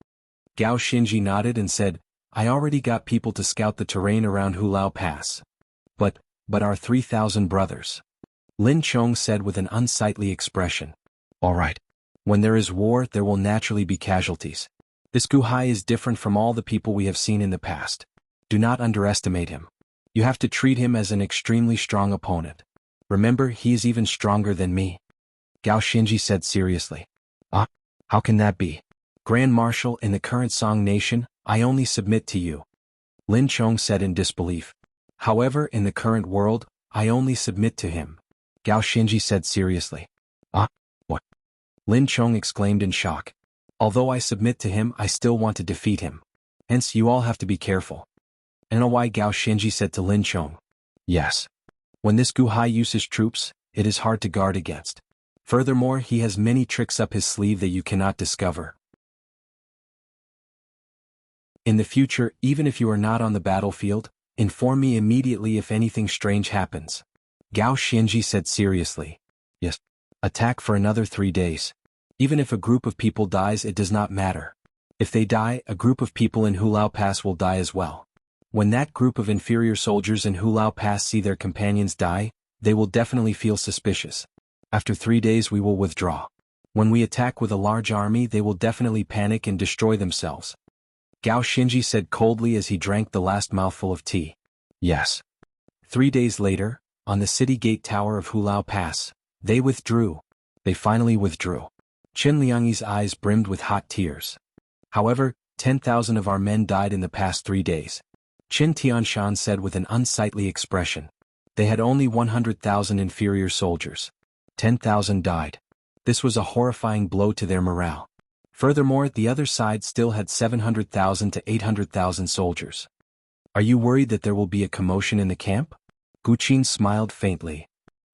Gao Xinji nodded and said, I already got people to scout the terrain around Hulao Pass. But our 3,000 brothers. Lin Chong said with an unsightly expression. All right. When there is war, there will naturally be casualties. This Gu Hai is different from all the people we have seen in the past. Do not underestimate him. You have to treat him as an extremely strong opponent. Remember, he is even stronger than me. Gao Xinji said seriously. Ah, how can that be? Grand Marshal, in the current Song Nation, I only submit to you. Lin Chong said in disbelief. However, in the current world, I only submit to him. Gao Xinji said seriously. Ah, what? Lin Chong exclaimed in shock. Although I submit to him, I still want to defeat him. Hence you all have to be careful. I know why, Gao Xinji said to Lin Chong. Yes. When this Gu Hai uses troops, it is hard to guard against. Furthermore, he has many tricks up his sleeve that you cannot discover. In the future, even if you are not on the battlefield, inform me immediately if anything strange happens. Gao Xinji said seriously. Yes. Attack for another 3 days. Even if a group of people dies, it does not matter. If they die, a group of people in Hulao Pass will die as well. When that group of inferior soldiers in Hulao Pass see their companions die, they will definitely feel suspicious. After 3 days we will withdraw. When we attack with a large army, they will definitely panic and destroy themselves. Gao Xinji said coldly as he drank the last mouthful of tea. Yes. 3 days later, on the city gate tower of Hulao Pass, they withdrew. They finally withdrew. Qin Liangyi's eyes brimmed with hot tears. However, 10,000 of our men died in the past 3 days. Qin Tianshan said with an unsightly expression. They had only 100,000 inferior soldiers. 10,000 died. This was a horrifying blow to their morale. Furthermore, the other side still had 700,000 to 800,000 soldiers. Are you worried that there will be a commotion in the camp? Gu Qin smiled faintly.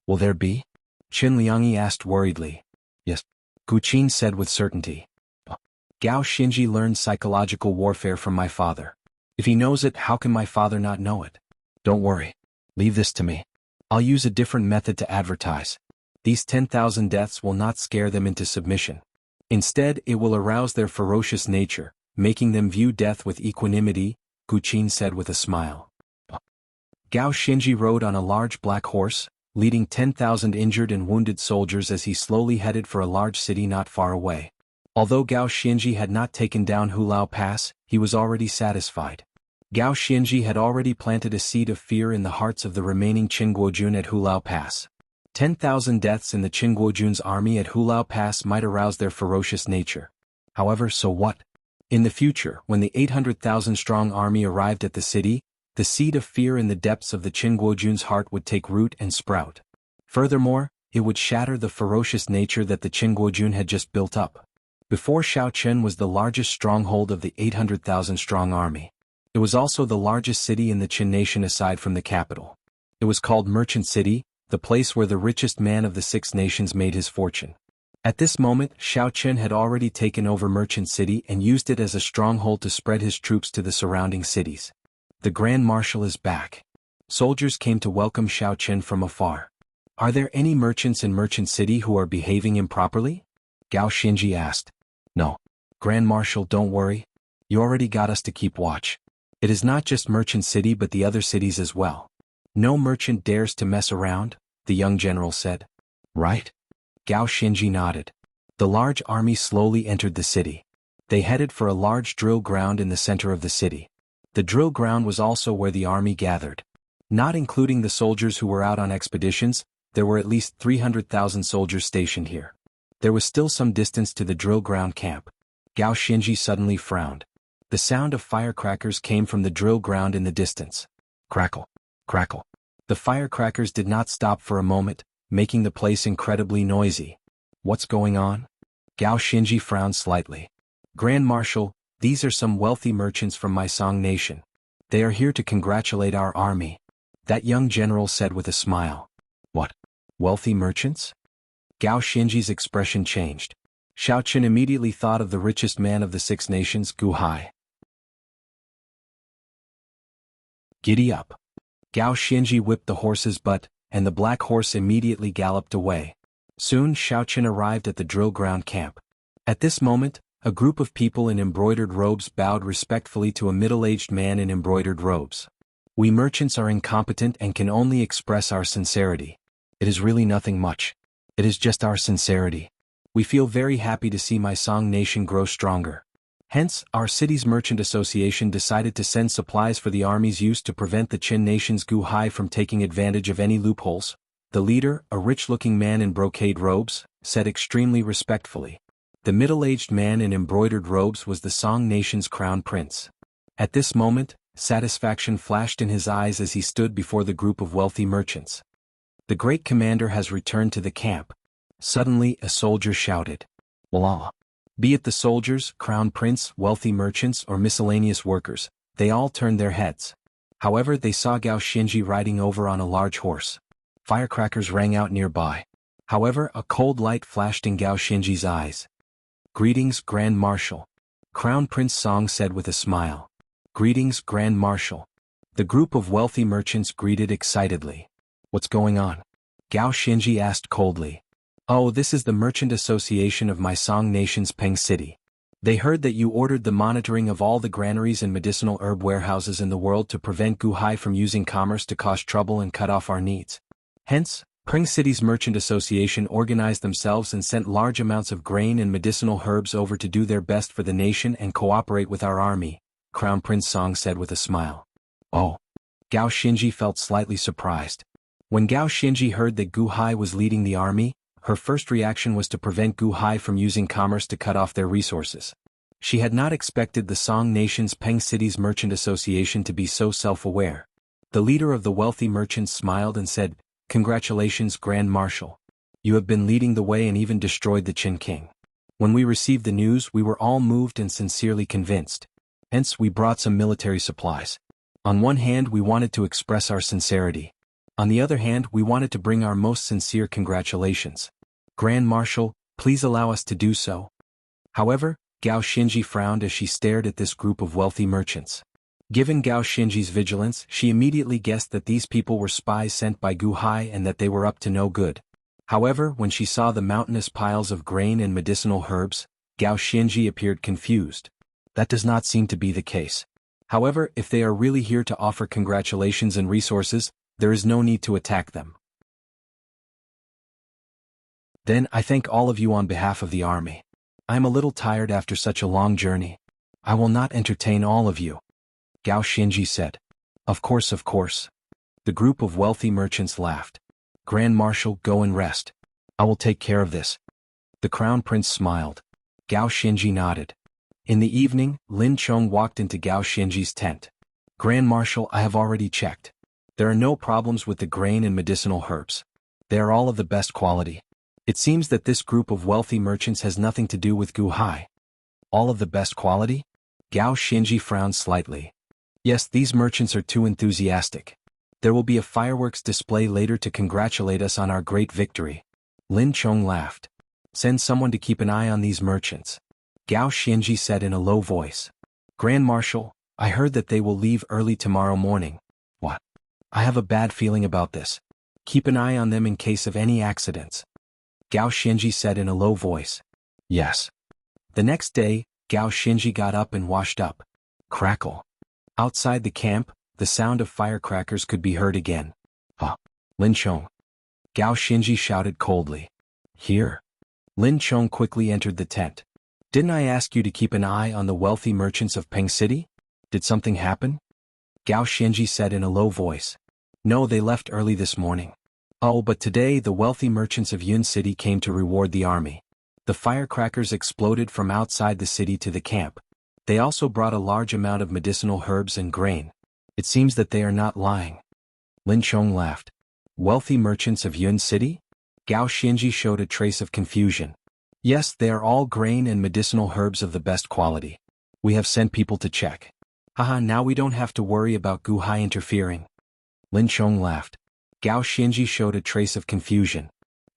Will there be? Qin Liangyi asked worriedly. Yes. Gu Qin said with certainty. Gao Xinji learned psychological warfare from my father. If he knows it, how can my father not know it? Don't worry. Leave this to me. I'll use a different method to advertise. These 10,000 deaths will not scare them into submission. Instead, it will arouse their ferocious nature, making them view death with equanimity, Gu Qin said with a smile. Gao Xinji rode on a large black horse, leading 10,000 injured and wounded soldiers as he slowly headed for a large city not far away. Although Gao Xinji had not taken down Hulao Pass, he was already satisfied. Gao Xinji had already planted a seed of fear in the hearts of the remaining Qinguojun at Hulao Pass. 10,000 deaths in the Qinguojun's army at Hulao Pass might arouse their ferocious nature. However, so what? In the future, when the 800,000-strong army arrived at the city The seed of fear in the depths of the Qin Guojun's heart would take root and sprout. Furthermore, it would shatter the ferocious nature that the Qin Guojun had just built up. Before Shaochen was the largest stronghold of the 800,000-strong army. It was also the largest city in the Qin nation aside from the capital. It was called Merchant City, the place where the richest man of the 6 nations made his fortune. At this moment, Shaochen had already taken over Merchant City and used it as a stronghold to spread his troops to the surrounding cities. The Grand Marshal is back. Soldiers came to welcome Shaochen from afar. Are there any merchants in Merchant City who are behaving improperly? Gao Xinji asked. No. Grand Marshal, don't worry. You already got us to keep watch. It is not just Merchant City but the other cities as well. No merchant dares to mess around, the young general said. Right? Gao Xinji nodded. The large army slowly entered the city. They headed for a large drill ground in the center of the city. The drill ground was also where the army gathered. Not including the soldiers who were out on expeditions, there were at least 300,000 soldiers stationed here. There was still some distance to the drill ground camp. Gao Xinji suddenly frowned. The sound of firecrackers came from the drill ground in the distance. Crackle, crackle. The firecrackers did not stop for a moment, making the place incredibly noisy. What's going on? Gao Xinji frowned slightly. Grand Marshal, these are some wealthy merchants from my Song nation. They are here to congratulate our army. That young general said with a smile. What? Wealthy merchants? Gao Xinji's expression changed. Shaochen immediately thought of the richest man of the 6 nations, Gu Hai. Giddy up. Gao Xinji whipped the horse's butt, and the black horse immediately galloped away. Soon Shaochen arrived at the drill ground camp. At this moment, a group of people in embroidered robes bowed respectfully to a middle-aged man in embroidered robes. We merchants are incompetent and can only express our sincerity. It is really nothing much. It is just our sincerity. We feel very happy to see my Song nation grow stronger. Hence, our city's merchant association decided to send supplies for the army's use to prevent the Qin nation's Gu Hai from taking advantage of any loopholes. The leader, a rich-looking man in brocade robes, said extremely respectfully. The middle-aged man in embroidered robes was the Song nation's crown prince. At this moment, satisfaction flashed in his eyes as he stood before the group of wealthy merchants. The great commander has returned to the camp. Suddenly, a soldier shouted. Voila! Be it the soldiers, crown prince, wealthy merchants, or miscellaneous workers, they all turned their heads. However, they saw Gao Xinji riding over on a large horse. Firecrackers rang out nearby. However, a cold light flashed in Gao Xinji's eyes. Greetings, Grand Marshal. Crown Prince Song said with a smile. Greetings, Grand Marshal. The group of wealthy merchants greeted excitedly. What's going on? Gao Xinji asked coldly. Oh, this is the Merchant Association of my Song nation's Peng City. They heard that you ordered the monitoring of all the granaries and medicinal herb warehouses in the world to prevent Gu Hai from using commerce to cause trouble and cut off our needs. Hence, Peng City's Merchant Association organized themselves and sent large amounts of grain and medicinal herbs over to do their best for the nation and cooperate with our army, Crown Prince Song said with a smile. Oh. Gao Xinji felt slightly surprised. When Gao Xinji heard that Gu Hai was leading the army, her first reaction was to prevent Gu Hai from using commerce to cut off their resources. She had not expected the Song nation's Peng City's Merchant Association to be so self-aware. The leader of the wealthy merchants smiled and said, Congratulations, Grand Marshal. You have been leading the way and even destroyed the Qin king. When we received the news, we were all moved and sincerely convinced. Hence, we brought some military supplies. On one hand, we wanted to express our sincerity. On the other hand, we wanted to bring our most sincere congratulations. Grand Marshal, please allow us to do so. However, Gao Xinji frowned as she stared at this group of wealthy merchants. Given Gao Xinji's vigilance, she immediately guessed that these people were spies sent by Gu Hai and that they were up to no good. However, when she saw the mountainous piles of grain and medicinal herbs, Gao Xinji appeared confused. That does not seem to be the case. However, if they are really here to offer congratulations and resources, there is no need to attack them. Then I thank all of you on behalf of the army. I am a little tired after such a long journey. I will not entertain all of you. Gao Xinji said. Of course, of course. The group of wealthy merchants laughed. Grand Marshal, go and rest. I will take care of this. The Crown Prince smiled. Gao Xinji nodded. In the evening, Lin Chong walked into Gao Xinji's tent. Grand Marshal, I have already checked. There are no problems with the grain and medicinal herbs. They are all of the best quality. It seems that this group of wealthy merchants has nothing to do with Gu Hai. All of the best quality? Gao Xinji frowned slightly. Yes, these merchants are too enthusiastic. There will be a fireworks display later to congratulate us on our great victory. Lin Chong laughed. Send someone to keep an eye on these merchants. Gao Xinji said in a low voice. Grand Marshal, I heard that they will leave early tomorrow morning. What? I have a bad feeling about this. Keep an eye on them in case of any accidents. Gao Xinji said in a low voice. Yes. The next day, Gao Xinji got up and washed up. Crackle. Outside the camp, the sound of firecrackers could be heard again. Huh. Lin Chong. Gao Xinji shouted coldly. Here. Lin Chong quickly entered the tent. Didn't I ask you to keep an eye on the wealthy merchants of Peng City? Did something happen? Gao Xinji said in a low voice. No, they left early this morning. Oh, but today the wealthy merchants of Yun City came to reward the army. The firecrackers exploded from outside the city to the camp. They also brought a large amount of medicinal herbs and grain. It seems that they are not lying. Lin Chong laughed. Wealthy merchants of Yun City? Gao Xinji showed a trace of confusion. Yes, they are all grain and medicinal herbs of the best quality. We have sent people to check. Haha, now we don't have to worry about Gu Hai interfering. Lin Chong laughed. Gao Xinji showed a trace of confusion.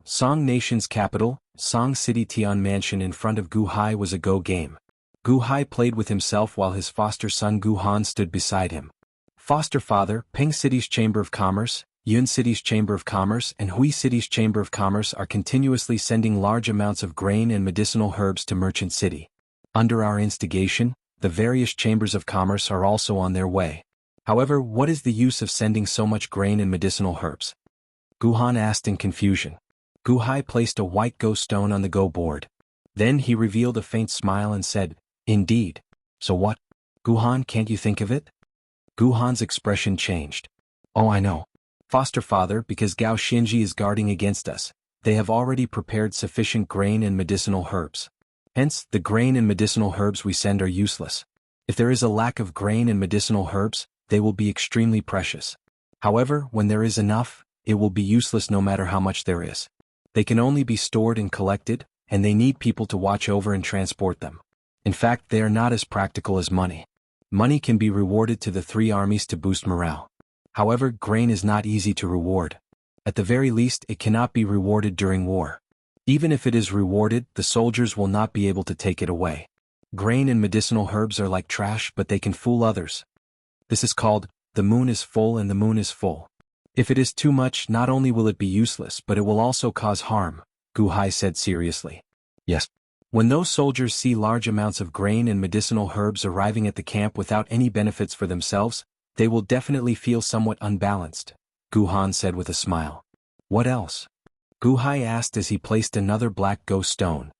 Song Nation's capital, Song City Tian Mansion in front of Gu Hai was a go game. Gu Hai played with himself while his foster son Gu Han stood beside him. Foster father, Peng City's Chamber of Commerce, Yun City's Chamber of Commerce and Hui City's Chamber of Commerce are continuously sending large amounts of grain and medicinal herbs to Merchant City. Under our instigation, the various chambers of commerce are also on their way. However, what is the use of sending so much grain and medicinal herbs? Gu Han asked in confusion. Gu Hai placed a white go stone on the go board. Then he revealed a faint smile and said, Indeed. So what? Gu Han, can't you think of it? Gu Han's expression changed. Oh, I know. Foster father, because Gao Xinji is guarding against us, they have already prepared sufficient grain and medicinal herbs. Hence, the grain and medicinal herbs we send are useless. If there is a lack of grain and medicinal herbs, they will be extremely precious. However, when there is enough, it will be useless no matter how much there is. They can only be stored and collected, and they need people to watch over and transport them. In fact, they are not as practical as money. Money can be rewarded to the three armies to boost morale. However, grain is not easy to reward. At the very least, it cannot be rewarded during war. Even if it is rewarded, the soldiers will not be able to take it away. Grain and medicinal herbs are like trash, but they can fool others. This is called, the moon is full and the moon is full. If it is too much, not only will it be useless, but it will also cause harm, Gu Hai said seriously. Yes. When those soldiers see large amounts of grain and medicinal herbs arriving at the camp without any benefits for themselves, they will definitely feel somewhat unbalanced, Gu Han said with a smile. What else? Gu Hai asked as he placed another black go stone.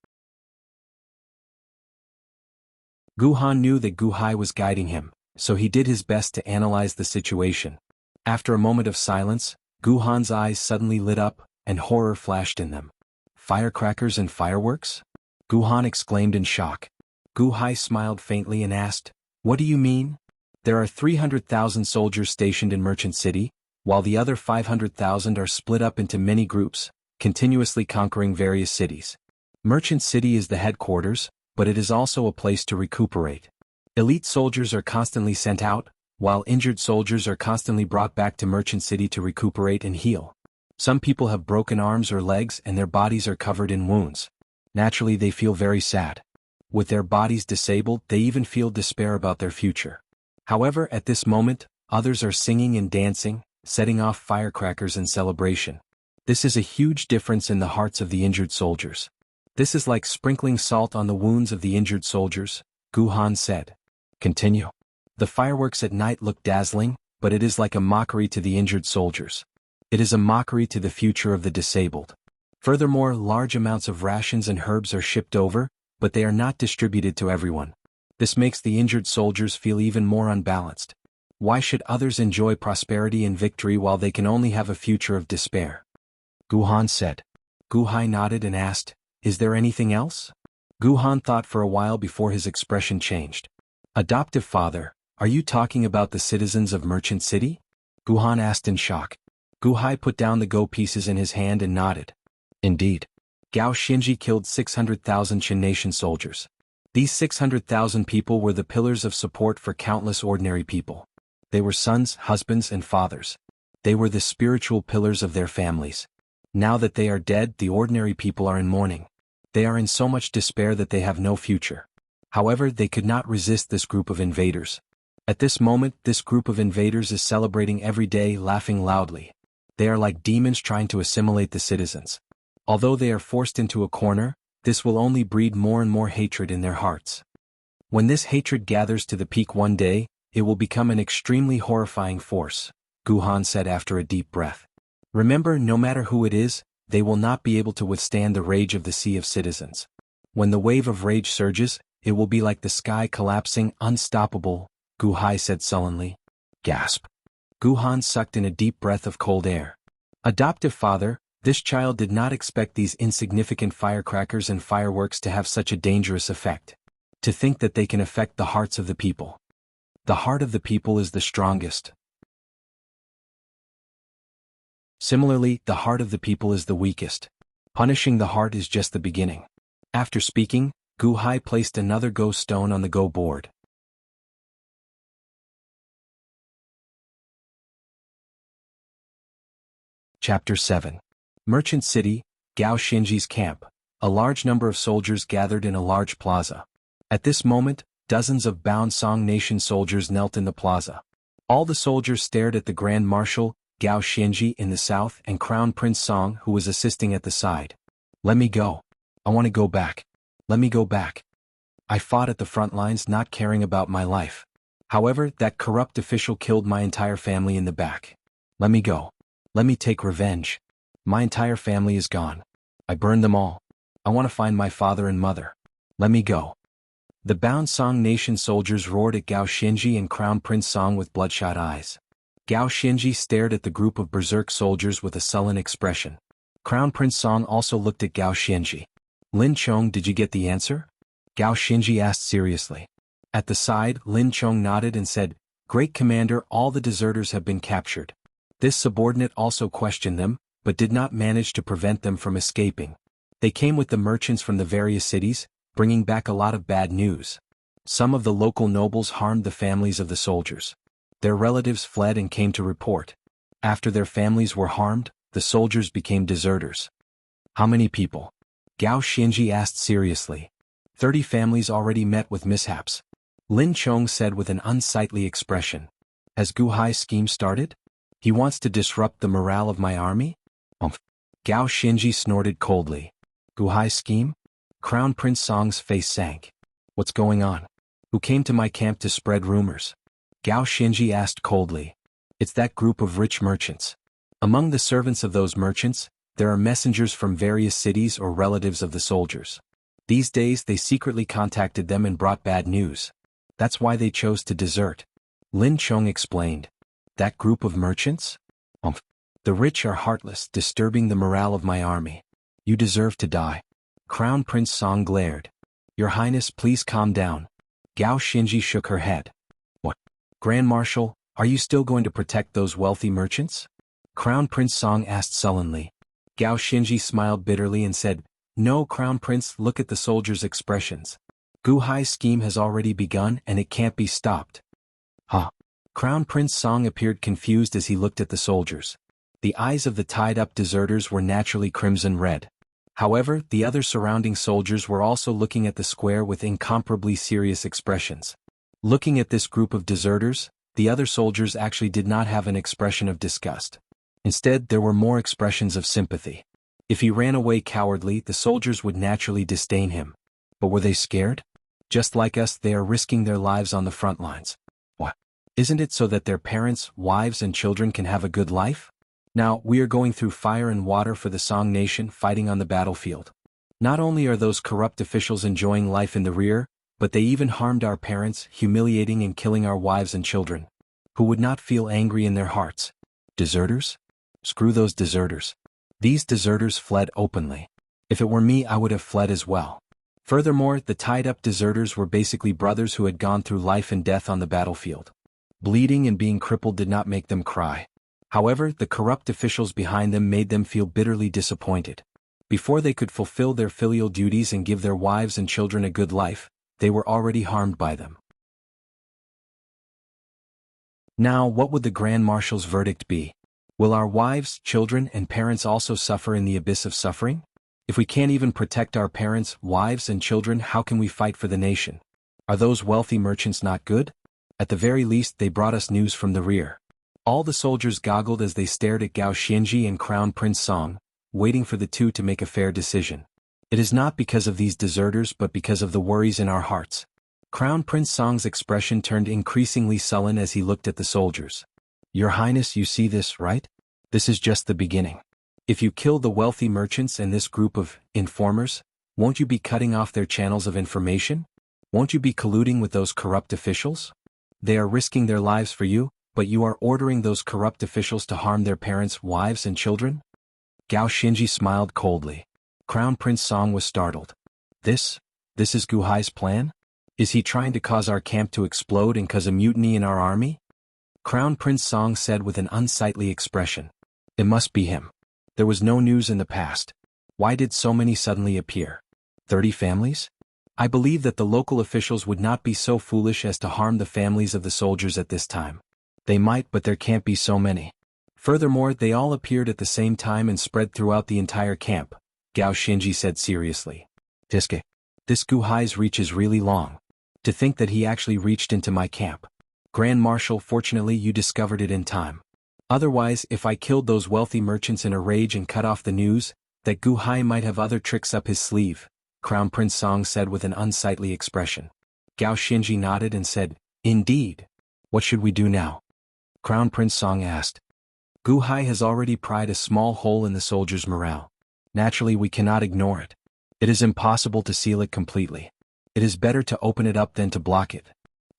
Gu Han knew that Gu Hai was guiding him, so he did his best to analyze the situation. After a moment of silence, Gu Han's eyes suddenly lit up, and horror flashed in them. Firecrackers and fireworks? Gu Han exclaimed in shock. Gu Hai smiled faintly and asked, What do you mean? There are 300,000 soldiers stationed in Merchant City, while the other 500,000 are split up into many groups, continuously conquering various cities. Merchant City is the headquarters, but it is also a place to recuperate. Elite soldiers are constantly sent out, while injured soldiers are constantly brought back to Merchant City to recuperate and heal. Some people have broken arms or legs and their bodies are covered in wounds. Naturally, they feel very sad. With their bodies disabled, they even feel despair about their future. However, at this moment, others are singing and dancing, setting off firecrackers in celebration. This is a huge difference in the hearts of the injured soldiers. This is like sprinkling salt on the wounds of the injured soldiers, Gu Han said. Continue. The fireworks at night look dazzling, but it is like a mockery to the injured soldiers. It is a mockery to the future of the disabled. Furthermore, large amounts of rations and herbs are shipped over, but they are not distributed to everyone. This makes the injured soldiers feel even more unbalanced. Why should others enjoy prosperity and victory while they can only have a future of despair? Gu Han said. Gu Hai nodded and asked, Is there anything else? Gu Han thought for a while before his expression changed. Adoptive father, Are you talking about the citizens of Merchant City? Guhan asked in shock. Gu Hai put down the go pieces in his hand and nodded. Indeed. Gao Xinji killed 600,000 Qin nation soldiers. These 600,000 people were the pillars of support for countless ordinary people. They were sons, husbands, and fathers. They were the spiritual pillars of their families. Now that they are dead, the ordinary people are in mourning. They are in so much despair that they have no future. However, they could not resist this group of invaders. At this moment, this group of invaders is celebrating every day, laughing loudly. They are like demons trying to assimilate the citizens. Although they are forced into a corner, this will only breed more and more hatred in their hearts. When this hatred gathers to the peak one day, it will become an extremely horrifying force, Guhan said after a deep breath. Remember, no matter who it is, they will not be able to withstand the rage of the sea of citizens. When the wave of rage surges, it will be like the sky collapsing, unstoppable, Gu Hai said sullenly. Gasp. Guhan sucked in a deep breath of cold air. Adoptive father, this child did not expect these insignificant firecrackers and fireworks to have such a dangerous effect. To think that they can affect the hearts of the people. The heart of the people is the strongest. Similarly, the heart of the people is the weakest. Punishing the heart is just the beginning. After speaking, Gu Hai placed another go stone on the go board. Chapter 7. Merchant City, Gao Xinji's camp. A large number of soldiers gathered in a large plaza. At this moment, dozens of Bound Song Nation soldiers knelt in the plaza. All the soldiers stared at the Grand Marshal, Gao Xinji in the south, and Crown Prince Song, who was assisting at the side. Let me go. I want to go back. Let me go back. I fought at the front lines not caring about my life. However, that corrupt official killed my entire family in the back. Let me go. Let me take revenge. My entire family is gone. I burned them all. I want to find my father and mother. Let me go. The Bound Song Nation soldiers roared at Gao Xinji and Crown Prince Song with bloodshot eyes. Gao Xinji stared at the group of berserk soldiers with a sullen expression. Crown Prince Song also looked at Gao Xinji. Lin Chong, did you get the answer? Gao Xinji asked seriously. At the side, Lin Chong nodded and said, Great Commander, all the deserters have been captured. This subordinate also questioned them, but did not manage to prevent them from escaping. They came with the merchants from the various cities, bringing back a lot of bad news. Some of the local nobles harmed the families of the soldiers. Their relatives fled and came to report. After their families were harmed, the soldiers became deserters. How many people? Gao Xinji asked seriously. 30 families already met with mishaps. Lin Chong said with an unsightly expression. Has Gu Hai's scheme started? He wants to disrupt the morale of my army? Gao Xinji snorted coldly. Gu Hai's scheme? Crown Prince Song's face sank. What's going on? Who came to my camp to spread rumors? Gao Xinji asked coldly. It's that group of rich merchants. Among the servants of those merchants, there are messengers from various cities or relatives of the soldiers. These days they secretly contacted them and brought bad news. That's why they chose to desert. Lin Chong explained. That group of merchants? The rich are heartless, disturbing the morale of my army. You deserve to die. Crown Prince Song glared. Your Highness, please calm down. Gao Xinji shook her head. What? Grand Marshal, are you still going to protect those wealthy merchants? Crown Prince Song asked sullenly. Gao Xinji smiled bitterly and said, No, Crown Prince, look at the soldiers' expressions. Gu Hai's scheme has already begun and it can't be stopped. Huh? Crown Prince Song appeared confused as he looked at the soldiers. The eyes of the tied-up deserters were naturally crimson red. However, the other surrounding soldiers were also looking at the square with incomparably serious expressions. Looking at this group of deserters, the other soldiers actually did not have an expression of disgust. Instead, there were more expressions of sympathy. If he ran away cowardly, the soldiers would naturally disdain him. But were they scared? Just like us, they are risking their lives on the front lines. What? Isn't it so that their parents, wives, and children can have a good life? Now, we are going through fire and water for the Song Nation, fighting on the battlefield. Not only are those corrupt officials enjoying life in the rear, but they even harmed our parents, humiliating and killing our wives and children. Who would not feel angry in their hearts? Deserters? Screw those deserters. These deserters fled openly. If it were me, I would have fled as well. Furthermore, the tied-up deserters were basically brothers who had gone through life and death on the battlefield. Bleeding and being crippled did not make them cry. However, the corrupt officials behind them made them feel bitterly disappointed. Before they could fulfill their filial duties and give their wives and children a good life, they were already harmed by them. Now, what would the Grand Marshal's verdict be? Will our wives, children, and parents also suffer in the abyss of suffering? If we can't even protect our parents, wives, and children, how can we fight for the nation? Are those wealthy merchants not good? At the very least, they brought us news from the rear. All the soldiers goggled as they stared at Gao Xianji and Crown Prince Song, waiting for the two to make a fair decision. It is not because of these deserters but because of the worries in our hearts. Crown Prince Song's expression turned increasingly sullen as he looked at the soldiers. Your Highness, you see this, right? This is just the beginning. If you kill the wealthy merchants and this group of informers, won't you be cutting off their channels of information? Won't you be colluding with those corrupt officials? They are risking their lives for you, but you are ordering those corrupt officials to harm their parents, wives, and children? Gao Xianji smiled coldly. Crown Prince Song was startled. This is Gu Hai's plan? Is he trying to cause our camp to explode and cause a mutiny in our army? Crown Prince Song said with an unsightly expression. It must be him. There was no news in the past. Why did so many suddenly appear? 30 families? I believe that the local officials would not be so foolish as to harm the families of the soldiers at this time. They might, but there can't be so many. Furthermore, they all appeared at the same time and spread throughout the entire camp, Gao Xianji said seriously. This Gu Hai's reach is really long. To think that he actually reached into my camp. Grand Marshal, fortunately you discovered it in time. Otherwise, if I killed those wealthy merchants in a rage and cut off the news, that Gu Hai might have other tricks up his sleeve, Crown Prince Song said with an unsightly expression. Gao Xianji nodded and said, Indeed. What should we do now? Crown Prince Song asked. Gu Hai has already pried a small hole in the soldiers' morale. Naturally, we cannot ignore it. It is impossible to seal it completely. It is better to open it up than to block it.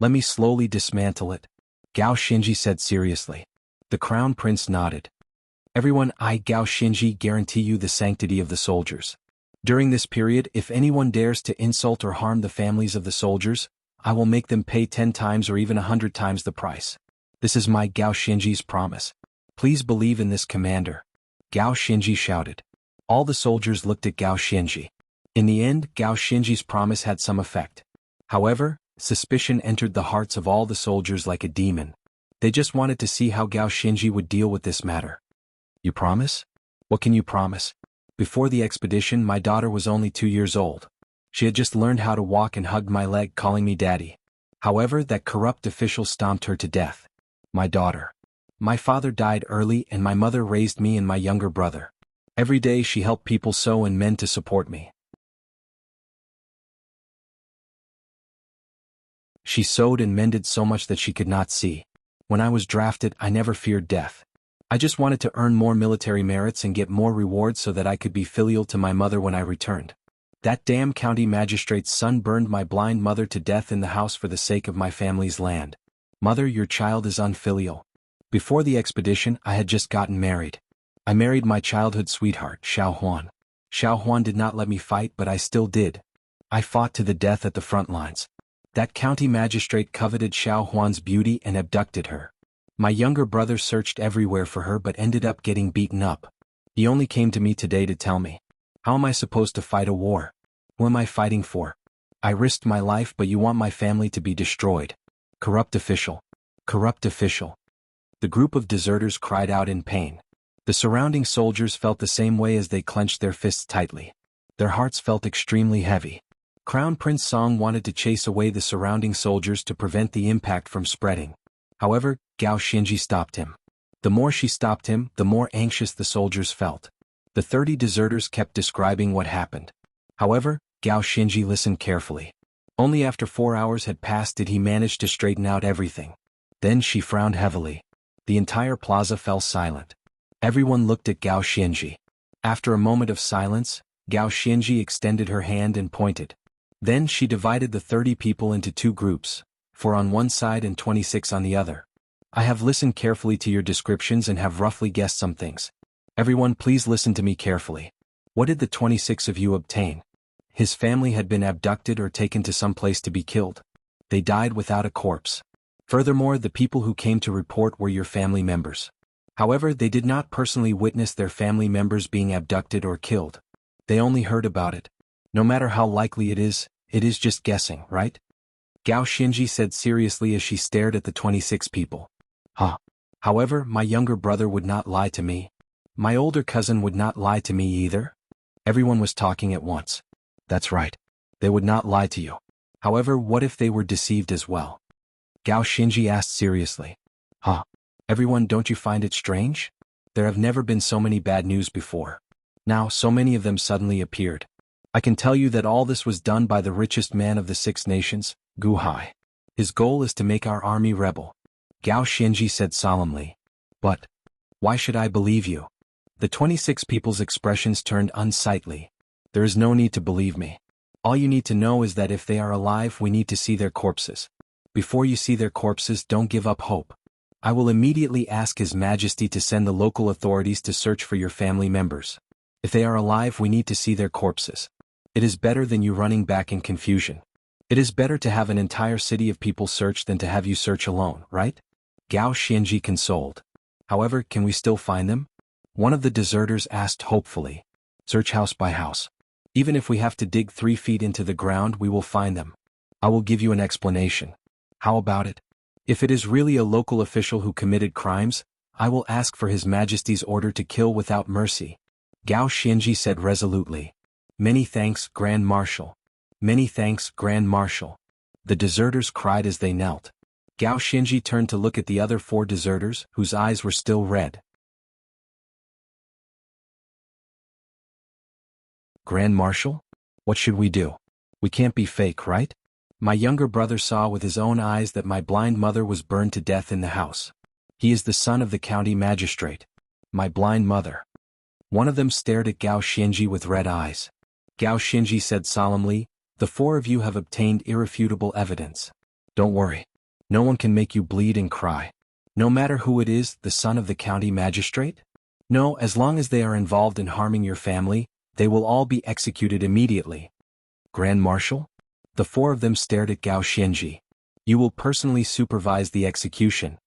Let me slowly dismantle it, Gao Xianji said seriously. The Crown Prince nodded. Everyone, I, Gao Xianji, guarantee you the sanctity of the soldiers. During this period, if anyone dares to insult or harm the families of the soldiers, I will make them pay 10 times or even 100 times the price. This is my Gao Xianji's promise. Please believe in this, Commander. Gao Xianji shouted. All the soldiers looked at Gao Xianji. In the end, Gao Xianji's promise had some effect. However, suspicion entered the hearts of all the soldiers like a demon. They just wanted to see how Gao Xianji would deal with this matter. You promise? What can you promise? Before the expedition, my daughter was only 2 years old. She had just learned how to walk and hugged my leg, calling me daddy. However, that corrupt official stomped her to death. My daughter. My father died early and my mother raised me and my younger brother. Every day she helped people sew and mend to support me. She sewed and mended so much that she could not see. When I was drafted, I never feared death. I just wanted to earn more military merits and get more rewards so that I could be filial to my mother when I returned. That damn county magistrate's son burned my blind mother to death in the house for the sake of my family's land. Mother, your child is unfilial. Before the expedition, I had just gotten married. I married my childhood sweetheart, Xiao Huan. Xiao Huan did not let me fight, but I still did. I fought to the death at the front lines. That county magistrate coveted Xiao Huan's beauty and abducted her. My younger brother searched everywhere for her but ended up getting beaten up. He only came to me today to tell me. How am I supposed to fight a war? Who am I fighting for? I risked my life, but you want my family to be destroyed. Corrupt official. Corrupt official. The group of deserters cried out in pain. The surrounding soldiers felt the same way as they clenched their fists tightly. Their hearts felt extremely heavy. Crown Prince Song wanted to chase away the surrounding soldiers to prevent the impact from spreading. However, Gao Xianji stopped him. The more she stopped him, the more anxious the soldiers felt. The 30 deserters kept describing what happened. However, Gao Xianji listened carefully. Only after 4 hours had passed did he manage to straighten out everything. Then she frowned heavily. The entire plaza fell silent. Everyone looked at Gao Xianji. After a moment of silence, Gao Xianji extended her hand and pointed. Then she divided the 30 people into 2 groups, 4 on one side and 26 on the other. I have listened carefully to your descriptions and have roughly guessed some things. Everyone, please listen to me carefully. What did the 26 of you obtain? his family had been abducted or taken to some place to be killed. They died without a corpse. Furthermore, the people who came to report were your family members. However, they did not personally witness their family members being abducted or killed. They only heard about it. No matter how likely it is just guessing, right? Gao Xinji said seriously as she stared at the 26 people. Huh. However, my younger brother would not lie to me. My older cousin would not lie to me either. Everyone was talking at once. That's right. They would not lie to you. However, what if they were deceived as well? Gao Xinji asked seriously. Huh. Everyone, don't you find it strange? There have never been so many bad news before. Now, so many of them suddenly appeared. I can tell you that all this was done by the richest man of the 6 nations, Gu Hai. His goal is to make our army rebel. Gao Xinji said solemnly. But why should I believe you? The 26 people's expressions turned unsightly. There is no need to believe me. All you need to know is that if they are alive, we need to see their corpses. Before you see their corpses, don't give up hope. I will immediately ask His Majesty to send the local authorities to search for your family members. If they are alive, we need to see their corpses. It is better than you running back in confusion. It is better to have an entire city of people search than to have you search alone, right? Gao Xinji consoled. However, can we still find them? One of the deserters asked hopefully. Search house by house. Even if we have to dig 3 feet into the ground, we will find them. I will give you an explanation. How about it? If it is really a local official who committed crimes, I will ask for His Majesty's order to kill without mercy. Gao Xinji said resolutely. Many thanks, Grand Marshal. Many thanks, Grand Marshal. The deserters cried as they knelt. Gao Xinji turned to look at the other 4 deserters, whose eyes were still red. Grand Marshal? What should we do? We can't be fake, right? My younger brother saw with his own eyes that my blind mother was burned to death in the house. He is the son of the county magistrate. My blind mother. One of them stared at Gao Xinji with red eyes. Gao Xinji said solemnly, the 4 of you have obtained irrefutable evidence. Don't worry. No one can make you bleed and cry. No matter who it is, the son of the county magistrate? No, as long as they are involved in harming your family, they will all be executed immediately. Grand Marshal? The 4 of them stared at Gao Xinji. You will personally supervise the execution.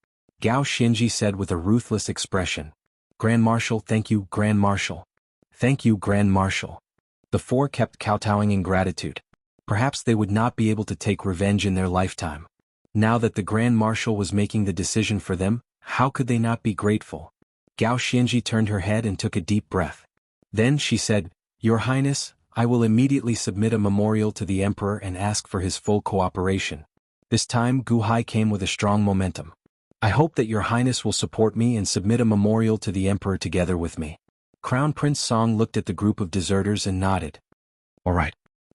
Gao Xinji said with a ruthless expression. Grand Marshal, thank you, Grand Marshal. Thank you, Grand Marshal. The 4 kept kowtowing in gratitude. Perhaps they would not be able to take revenge in their lifetime. Now that the Grand Marshal was making the decision for them, how could they not be grateful? Gao Xinji turned her head and took a deep breath. Then she said, Your Highness, I will immediately submit a memorial to the Emperor and ask for his full cooperation. This time Gu Hai came with a strong momentum. I hope that Your Highness will support me and submit a memorial to the Emperor together with me. Crown Prince Song looked at the group of deserters and nodded. All right.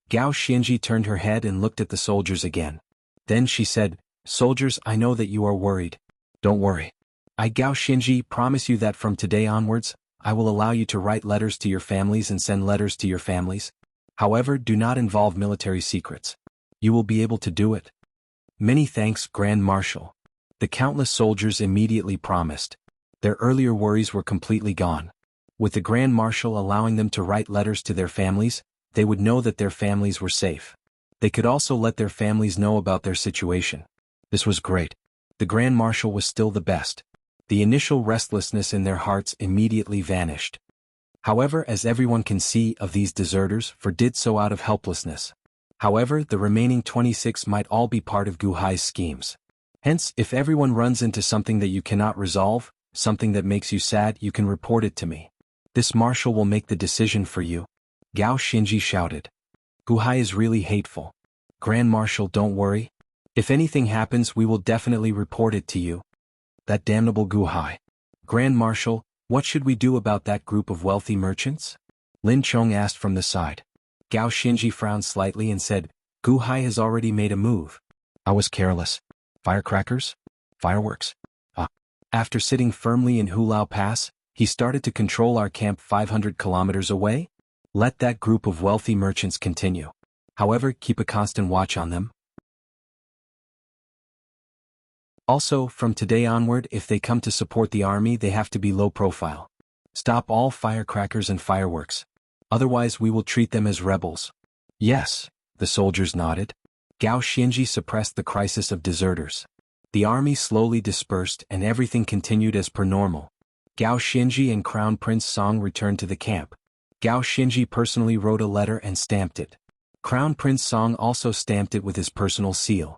Gao Xinji turned her head and looked at the soldiers again. Then she said, Soldiers, I know that you are worried. Don't worry. I, Gao Xinji, promise you that from today onwards, I will allow you to write letters to your families and send letters to your families. However, do not involve military secrets. You will be able to do it. Many thanks, Grand Marshal. The countless soldiers immediately promised. Their earlier worries were completely gone. With the Grand Marshal allowing them to write letters to their families, they would know that their families were safe. They could also let their families know about their situation. This was great. The Grand Marshal was still the best. The initial restlessness in their hearts immediately vanished. However, as everyone can see of these deserters, for did so out of helplessness. However, the remaining 26 might all be part of Gu Hai's schemes. Hence, if everyone runs into something that you cannot resolve, something that makes you sad, you can report it to me. This marshal will make the decision for you. Gao Xinji shouted. Gu Hai is really hateful. Grand Marshal, don't worry. If anything happens, we will definitely report it to you. That damnable Gu Hai. Grand Marshal, what should we do about that group of wealthy merchants? Lin Chong asked from the side. Gao Xinji frowned slightly and said, Gu Hai has already made a move. I was careless. Firecrackers? Fireworks? After sitting firmly in Hulao Pass, he started to control our camp 500 kilometers away? Let that group of wealthy merchants continue. However, keep a constant watch on them. Also, from today onward, if they come to support the army, they have to be low profile. Stop all firecrackers and fireworks. Otherwise, we will treat them as rebels. Yes, the soldiers nodded. Gao Xinji suppressed the crisis of deserters. The army slowly dispersed and everything continued as per normal. Gao Xinji and Crown Prince Song returned to the camp. Gao Xinji personally wrote a letter and stamped it. Crown Prince Song also stamped it with his personal seal.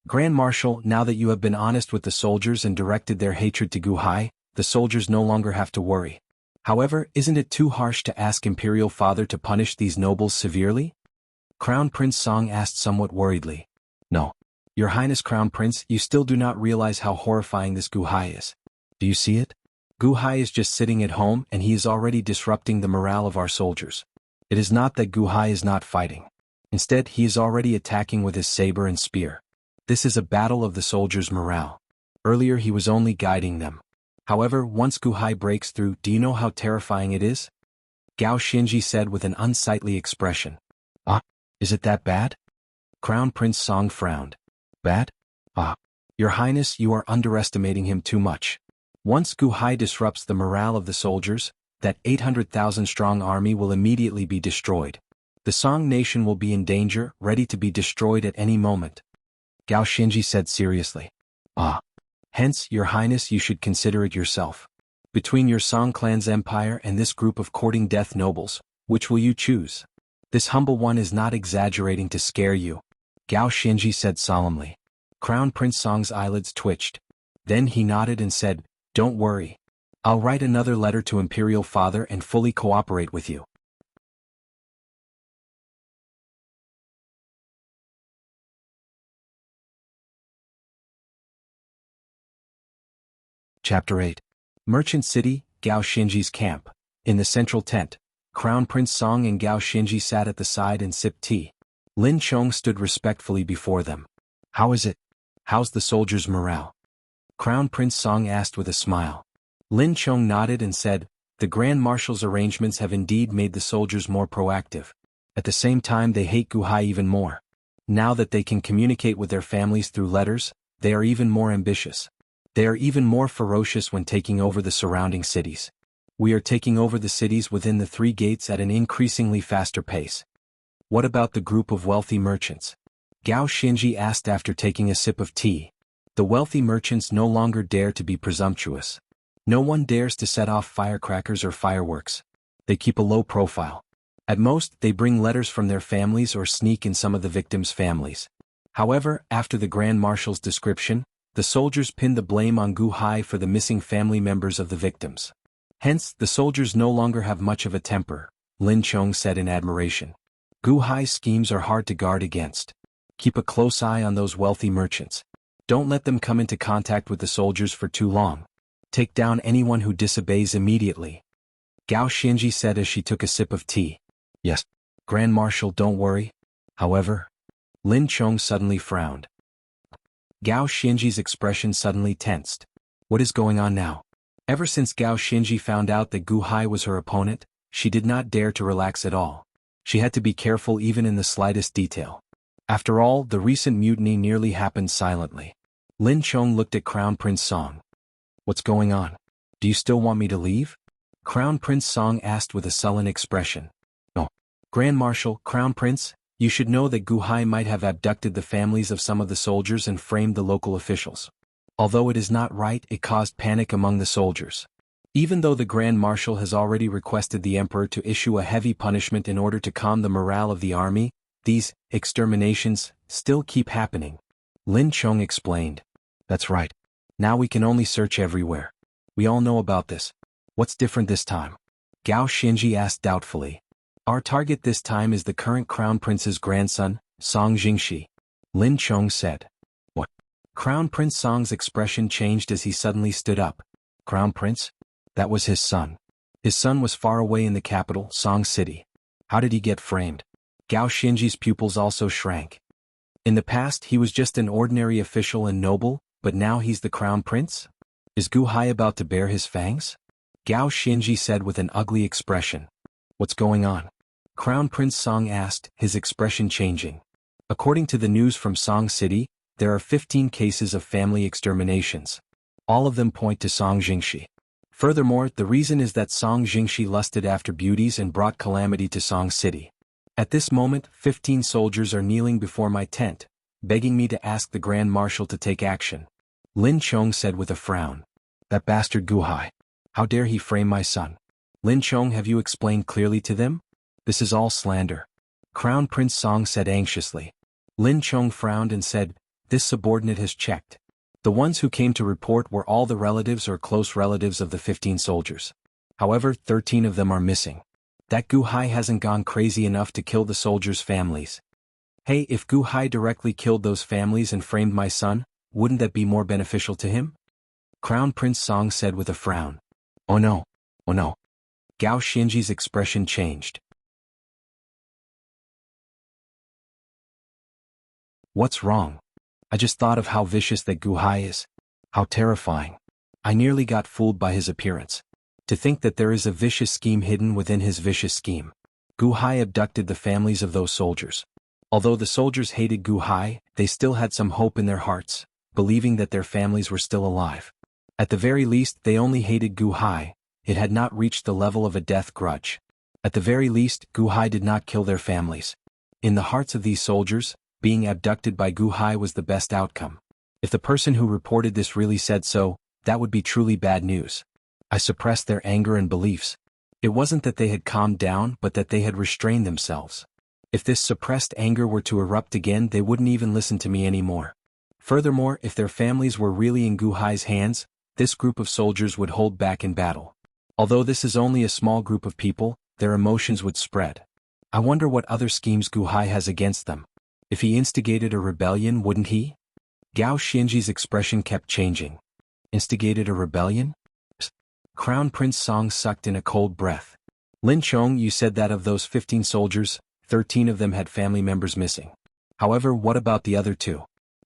Grand Marshal, now that you have been honest with the soldiers and directed their hatred to Gu Hai, the soldiers no longer have to worry. However, isn't it too harsh to ask Imperial Father to punish these nobles severely? Crown Prince Song asked somewhat worriedly. No. Your Highness Crown Prince, you still do not realize how horrifying this Gu Hai is. Do you see it? Gu Hai is just sitting at home and he is already disrupting the morale of our soldiers. It is not that Gu Hai is not fighting. Instead, he is already attacking with his saber and spear. This is a battle of the soldiers' morale. Earlier he was only guiding them. However, once Gu Hai breaks through, do you know how terrifying it is? Gao Xinji said with an unsightly expression. Ah, is it that bad? Crown Prince Song frowned. Bad? Ah, Your Highness, you are underestimating him too much. Once Gu Hai disrupts the morale of the soldiers, that 800,000-strong army will immediately be destroyed. The Song nation will be in danger, ready to be destroyed at any moment. Gao Xinji said seriously. Ah. Hence, Your Highness, you should consider it yourself. Between your Song clan's empire and this group of courting death nobles, which will you choose? This humble one is not exaggerating to scare you. Gao Xinji said solemnly. Crown Prince Song's eyelids twitched. Then he nodded and said, Don't worry. I'll write another letter to Imperial Father and fully cooperate with you. Chapter 8. Merchant City, Gao Xinji's camp. In the central tent, Crown Prince Song and Gao Xinji sat at the side and sipped tea. Lin Chong stood respectfully before them. How is it? How's the soldiers' morale? Crown Prince Song asked with a smile. Lin Chong nodded and said, The Grand Marshal's arrangements have indeed made the soldiers more proactive. At the same time they hate Gu Hai even more. Now that they can communicate with their families through letters, they are even more ambitious. They are even more ferocious when taking over the surrounding cities. We are taking over the cities within the 3 gates at an increasingly faster pace. What about the group of wealthy merchants? Gao Xinji asked after taking a sip of tea. The wealthy merchants no longer dare to be presumptuous. No one dares to set off firecrackers or fireworks. They keep a low profile. At most, they bring letters from their families or sneak in some of the victims' families. However, after the Grand Marshal's description, the soldiers pinned the blame on Gu Hai for the missing family members of the victims. Hence, the soldiers no longer have much of a temper, Lin Chong said in admiration. Gu Hai's schemes are hard to guard against. Keep a close eye on those wealthy merchants. Don't let them come into contact with the soldiers for too long. Take down anyone who disobeys immediately. Gao Xinji said as she took a sip of tea. Yes, Grand Marshal, don't worry. However, Lin Chong suddenly frowned. Gao Xinji's expression suddenly tensed. What is going on now? Ever since Gao Xinji found out that Gu Hai was her opponent, she did not dare to relax at all. She had to be careful even in the slightest detail. After all, the recent mutiny nearly happened silently. Lin Chong looked at Crown Prince Song. What's going on? Do you still want me to leave? Crown Prince Song asked with a sullen expression. No. Grand Marshal, Crown Prince, you should know that Gu Hai might have abducted the families of some of the soldiers and framed the local officials. Although it is not right, it caused panic among the soldiers. Even though the Grand Marshal has already requested the Emperor to issue a heavy punishment in order to calm the morale of the army, these exterminations still keep happening. Lin Chong explained. That's right. Now we can only search everywhere. We all know about this. What's different this time? Gao Xinji asked doubtfully. Our target this time is the current Crown Prince's grandson, Song Jingxi. Lin Chong said. What? Crown Prince Song's expression changed as he suddenly stood up. Crown Prince? That was his son. His son was far away in the capital, Song City. How did he get framed? Gao Xinji's pupils also shrank. In the past he was just an ordinary official and noble, but now he's the Crown Prince? Is Gu Hai about to bare his fangs? Gao Xinji said with an ugly expression. What's going on? Crown Prince Song asked, his expression changing. According to the news from Song City, there are 15 cases of family exterminations. All of them point to Song Jingxi. Furthermore, the reason is that Song Jingxi lusted after beauties and brought calamity to Song City. At this moment, 15 soldiers are kneeling before my tent, begging me to ask the Grand Marshal to take action. Lin Chong said with a frown. That bastard Guhai. How dare he frame my son? Lin Chong, have you explained clearly to them? This is all slander. Crown Prince Song said anxiously. Lin Chong frowned and said, this subordinate has checked. The ones who came to report were all the relatives or close relatives of the 15 soldiers. However, 13 of them are missing. That Guhai hasn't gone crazy enough to kill the soldiers' families. Hey, if Guhai directly killed those families and framed my son, wouldn't that be more beneficial to him? Crown Prince Song said with a frown. Oh no. Oh no. Gao Xinji's expression changed. What's wrong? I just thought of how vicious that Guhai is. How terrifying. I nearly got fooled by his appearance. To think that there is a vicious scheme hidden within his vicious scheme. Guhai abducted the families of those soldiers. Although the soldiers hated Guhai, they still had some hope in their hearts, believing that their families were still alive. At the very least, they only hated Guhai. It had not reached the level of a death grudge. At the very least, Guhai did not kill their families. In the hearts of these soldiers, being abducted by Guhai was the best outcome. If the person who reported this really said so, that would be truly bad news. I suppressed their anger and beliefs. It wasn't that they had calmed down, but that they had restrained themselves. If this suppressed anger were to erupt again, they wouldn't even listen to me anymore. Furthermore, if their families were really in Guhai's hands, this group of soldiers would hold back in battle. Although this is only a small group of people, their emotions would spread. I wonder what other schemes Guhai has against them. If he instigated a rebellion, wouldn't he? Gao Xinji's expression kept changing. Instigated a rebellion? Crown Prince Song sucked in a cold breath. Lin Chong, you said that of those 15 soldiers, 13 of them had family members missing. However, what about the other 2?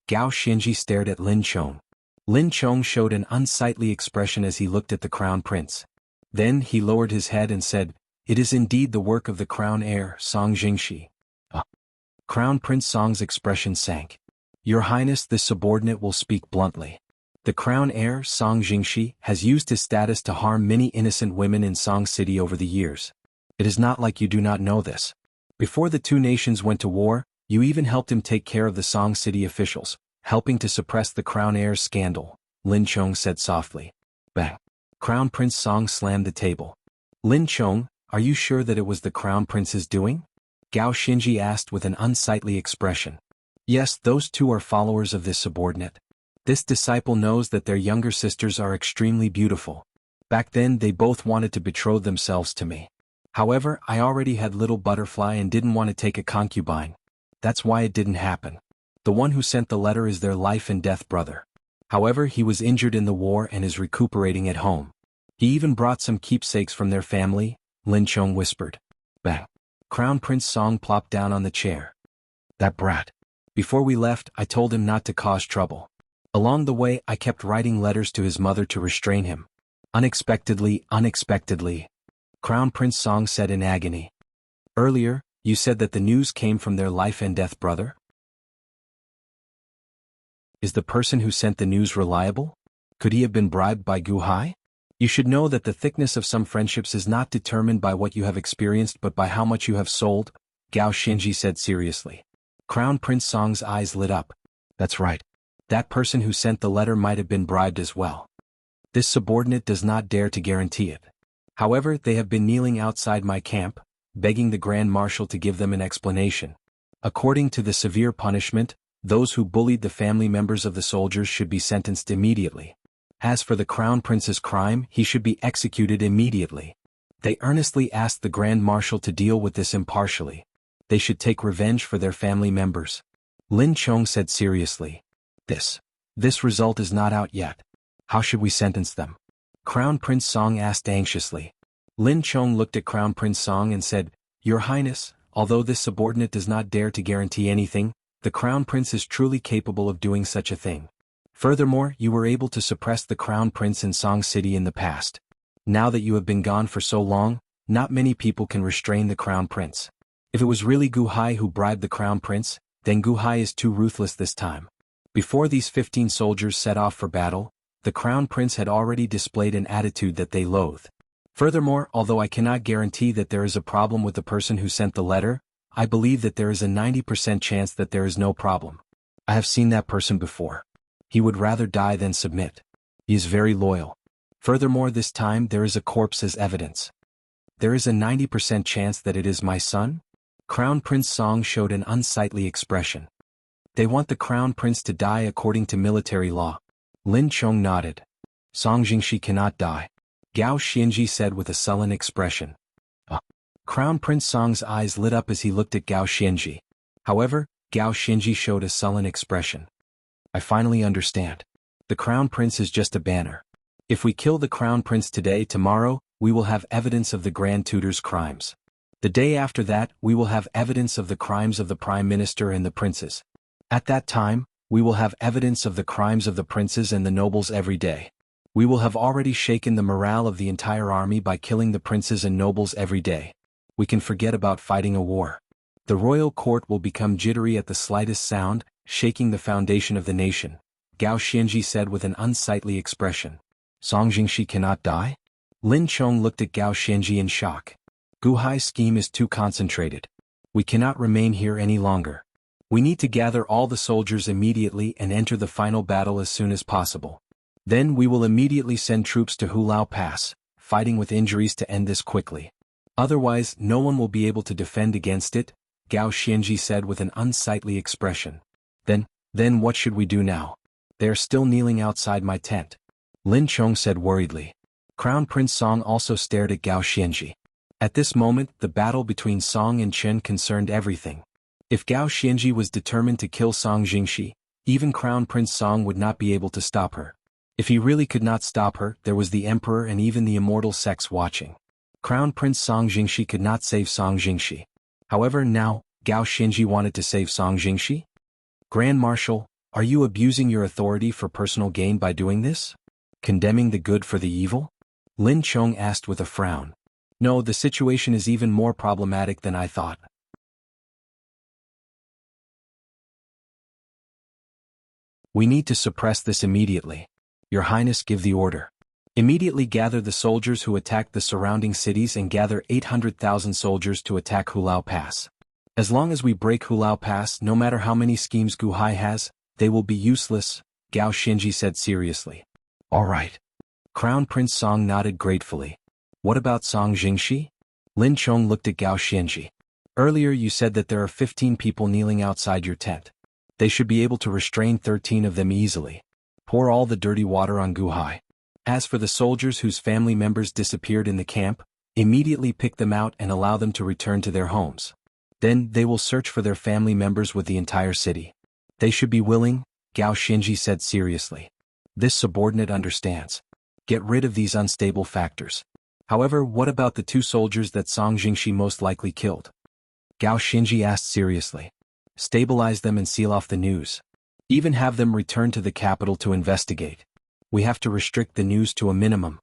Gao Xinji stared at Lin Chong. Lin Chong showed an unsightly expression as he looked at the Crown Prince. Then he lowered his head and said, it is indeed the work of the Crown Heir, Song Jingxi. Crown Prince Song's expression sank. Your Highness, this subordinate will speak bluntly. The Crown Heir, Song Jingxi, has used his status to harm many innocent women in Song City over the years. It is not like you do not know this. Before the 2 nations went to war, you even helped him take care of the Song City officials, helping to suppress the Crown Heir's scandal, Lin Chong said softly. Bang. Crown Prince Song slammed the table. Lin Chong, are you sure that it was the Crown Prince's doing? Gao Xinji asked with an unsightly expression. Yes, those 2 are followers of this subordinate. This disciple knows that their younger sisters are extremely beautiful. Back then they both wanted to betroth themselves to me. However, I already had Little Butterfly and didn't want to take a concubine. That's why it didn't happen. The one who sent the letter is their life and death brother. However, he was injured in the war and is recuperating at home. He even brought some keepsakes from their family, Lin Chong whispered. Bang. Crown Prince Song plopped down on the chair. That brat. Before we left, I told him not to cause trouble. Along the way, I kept writing letters to his mother to restrain him. Unexpectedly. Crown Prince Song said in agony. Earlier, you said that the news came from their life and death brother? Is the person who sent the news reliable? Could he have been bribed by Guhai? You should know that the thickness of some friendships is not determined by what you have experienced but by how much you have sold, Gao Xinji said seriously. Crown Prince Song's eyes lit up. That's right. That person who sent the letter might have been bribed as well. This subordinate does not dare to guarantee it. However, they have been kneeling outside my camp, begging the Grand Marshal to give them an explanation. According to the severe punishment, those who bullied the family members of the soldiers should be sentenced immediately. As for the Crown Prince's crime, he should be executed immediately. They earnestly asked the Grand Marshal to deal with this impartially. They should take revenge for their family members. Lin Chong said seriously. This result is not out yet. How should we sentence them? Crown Prince Song asked anxiously. Lin Chong looked at Crown Prince Song and said, Your Highness, although this subordinate does not dare to guarantee anything, the Crown Prince is truly capable of doing such a thing. Furthermore, you were able to suppress the Crown Prince in Song City in the past. Now that you have been gone for so long, not many people can restrain the Crown Prince. If it was really Guhai who bribed the Crown Prince, then Guhai is too ruthless this time. Before these 15 soldiers set off for battle, the Crown Prince had already displayed an attitude that they loathed. Furthermore, although I cannot guarantee that there is a problem with the person who sent the letter, I believe that there is a 90% chance that there is no problem. I have seen that person before. He would rather die than submit. He is very loyal. Furthermore, this time there is a corpse as evidence. There is a 90% chance that it is my son? Crown Prince Song showed an unsightly expression. They want the Crown Prince to die according to military law. Lin Chong nodded. Song Jingshi cannot die. Gao Xianji said with a sullen expression. Crown Prince Song's eyes lit up as he looked at Gao Xianji. However, Gao Xianji showed a sullen expression. I finally understand. The Crown Prince is just a banner. If we kill the Crown Prince today, tomorrow, we will have evidence of the Grand Tutor's crimes. The day after that, we will have evidence of the crimes of the Prime Minister and the princes. At that time, we will have evidence of the crimes of the princes and the nobles every day. We will have already shaken the morale of the entire army by killing the princes and nobles every day. We can forget about fighting a war. The royal court will become jittery at the slightest sound, shaking the foundation of the nation, Gao Xianji said with an unsightly expression. Song Jingshi cannot die? Lin Chong looked at Gao Xianji in shock. Guhai's scheme is too concentrated. We cannot remain here any longer. We need to gather all the soldiers immediately and enter the final battle as soon as possible. Then we will immediately send troops to Hulao Pass, fighting with injuries to end this quickly. Otherwise, no one will be able to defend against it, Gao Xianji said with an unsightly expression. Then what should we do now? They are still kneeling outside my tent. Lin Chong said worriedly. Crown Prince Song also stared at Gao Xianji. At this moment, the battle between Song and Chen concerned everything. If Gao Xianji was determined to kill Song Jingshi, even Crown Prince Song would not be able to stop her. If he really could not stop her, there was the Emperor and even the immortal sects watching. Crown Prince Song Jingshi could not save Song Jingshi. However, now, Gao Xianji wanted to save Song Jingshi? Grand Marshal, are you abusing your authority for personal gain by doing this? Condemning the good for the evil? Lin Chong asked with a frown. No, the situation is even more problematic than I thought. We need to suppress this immediately. Your Highness, give the order. Immediately gather the soldiers who attacked the surrounding cities and gather 800,000 soldiers to attack Hulao Pass. As long as we break Hulao Pass, no matter how many schemes Guhai has, they will be useless, Gao Xianji said seriously. All right. Crown Prince Song nodded gratefully. What about Song Jingshi? Lin Chong looked at Gao Xianji. Earlier you said that there are 15 people kneeling outside your tent. They should be able to restrain 13 of them easily. Pour all the dirty water on Guhai. As for the soldiers whose family members disappeared in the camp, immediately pick them out and allow them to return to their homes. Then they will search for their family members with the entire city. They should be willing, Gao Xianji said seriously. This subordinate understands. Get rid of these unstable factors. However, what about the 2 soldiers that Song Jingshi most likely killed? Gao Xianji asked seriously. Stabilize them and seal off the news. Even have them return to the capital to investigate. We have to restrict the news to a minimum.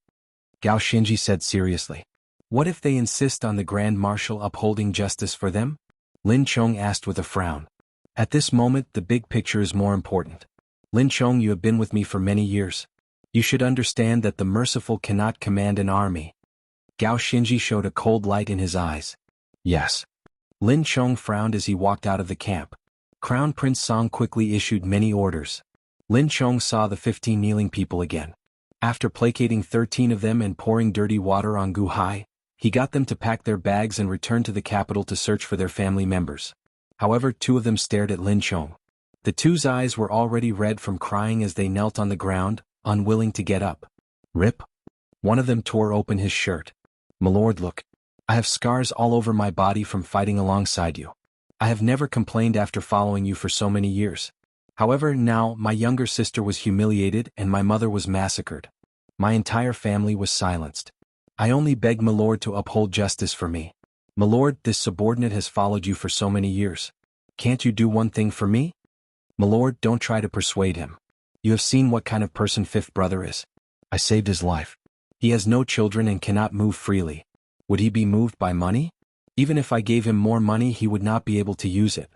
Gao Xianji said seriously. What if they insist on the Grand Marshal upholding justice for them? Lin Chong asked with a frown. At this moment, the big picture is more important. Lin Chong, you have been with me for many years. You should understand that the merciful cannot command an army. Gao Xianji showed a cold light in his eyes. Yes. Lin Chong frowned as he walked out of the camp. Crown Prince Song quickly issued many orders. Lin Chong saw the 15 kneeling people again. After placating 13 of them and pouring dirty water on Guhai, he got them to pack their bags and return to the capital to search for their family members. However, 2 of them stared at Lin Chong. The 2's eyes were already red from crying as they knelt on the ground, unwilling to get up. Rip. One of them tore open his shirt. Milord, look. I have scars all over my body from fighting alongside you. I have never complained after following you for so many years. However, now, my younger sister was humiliated and my mother was massacred. My entire family was silenced. I only beg Milord to uphold justice for me. Milord, this subordinate has followed you for so many years. Can't you do one thing for me? Milord, don't try to persuade him. You have seen what kind of person 5th brother is. I saved his life. He has no children and cannot move freely. Would he be moved by money? Even if I gave him more money, he would not be able to use it.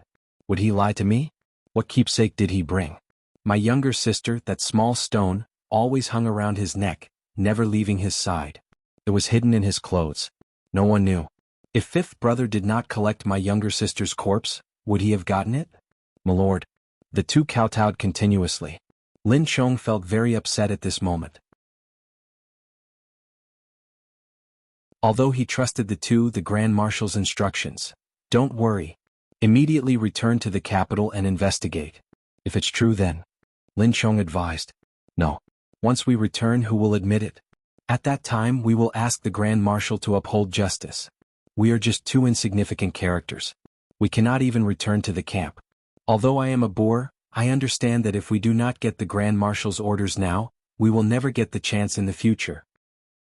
Would he lie to me? What keepsake did he bring? My younger sister, that small stone, always hung around his neck, never leaving his side. It was hidden in his clothes. No one knew. If fifth brother did not collect my younger sister's corpse, would he have gotten it? My lord. The two kowtowed continuously. Lin Chong felt very upset at this moment. Although he trusted the Grand Marshal's instructions. Don't worry. Immediately return to the capital and investigate. If it's true then. Lin Chong advised. No. Once we return, who will admit it? At that time we will ask the Grand Marshal to uphold justice. We are just two insignificant characters. We cannot even return to the camp. Although I am a boor, I understand that if we do not get the Grand Marshal's orders now, we will never get the chance in the future.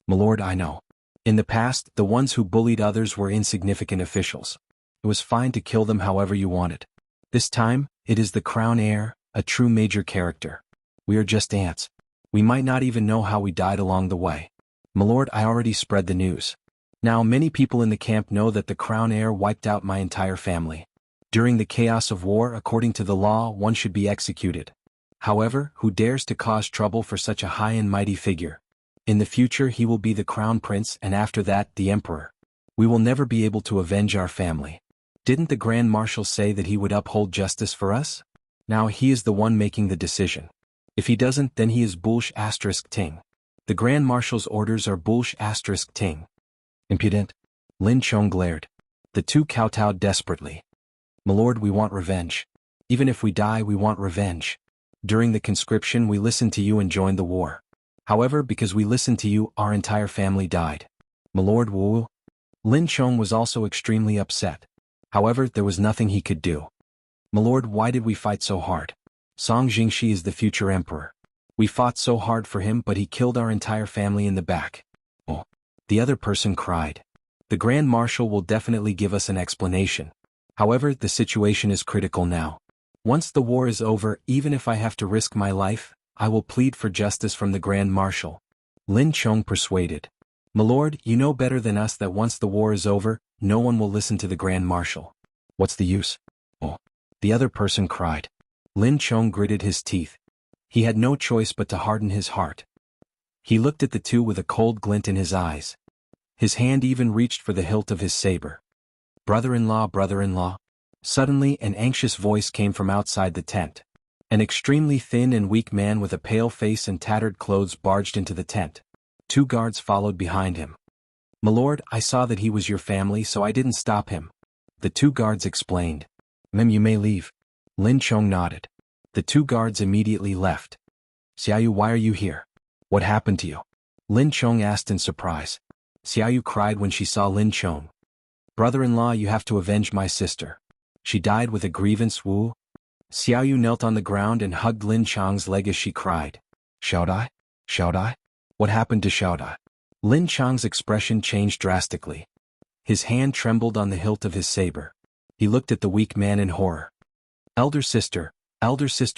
My lord, I know. In the past, the ones who bullied others were insignificant officials. It was fine to kill them however you wanted. This time, it is the crown heir, a true major character. We are just ants. We might not even know how we died along the way. My lord, I already spread the news. Now many people in the camp know that the crown heir wiped out my entire family. During the chaos of war, according to the law, one should be executed. However, who dares to cause trouble for such a high and mighty figure? In the future he will be the crown prince and after that the emperor. We will never be able to avenge our family. Didn't the Grand Marshal say that he would uphold justice for us? Now he is the one making the decision. If he doesn't, then he is *ting. The Grand Marshal's orders are *ting. Impudent. Lin Chong glared. The two kowtowed desperately. My lord, we want revenge. Even if we die, we want revenge. During the conscription we listened to you and joined the war. However, because we listened to you, our entire family died. My lord Wu. Lin Chong was also extremely upset. However, there was nothing he could do. My lord, why did we fight so hard? Song Jingshi is the future emperor. We fought so hard for him, but he killed our entire family in the back. Oh. The other person cried. The Grand Marshal will definitely give us an explanation. However, the situation is critical now. Once the war is over, even if I have to risk my life, I will plead for justice from the Grand Marshal. Lin Chong persuaded. My lord, you know better than us that once the war is over, no one will listen to the Grand Marshal. What's the use? Oh. The other person cried. Lin Chong gritted his teeth. He had no choice but to harden his heart. He looked at the two with a cold glint in his eyes. His hand even reached for the hilt of his saber. Brother-in-law, brother-in-law. Suddenly an anxious voice came from outside the tent. An extremely thin and weak man with a pale face and tattered clothes barged into the tent. Two guards followed behind him. My lord, I saw that he was your family, so I didn't stop him. The two guards explained. Ma'am, you may leave. Lin Chong nodded. The two guards immediately left. Xiaoyu, why are you here? What happened to you? Lin Chong asked in surprise. Xiaoyu cried when she saw Lin Chong. Brother-in-law, you have to avenge my sister. She died with a grievance. Wu. Xiaoyu knelt on the ground and hugged Lin Chong's leg as she cried. Xiaodai? Xiaodai? What happened to Xiaodai? Lin Chong's expression changed drastically. His hand trembled on the hilt of his saber. He looked at the weak man in horror. Elder sister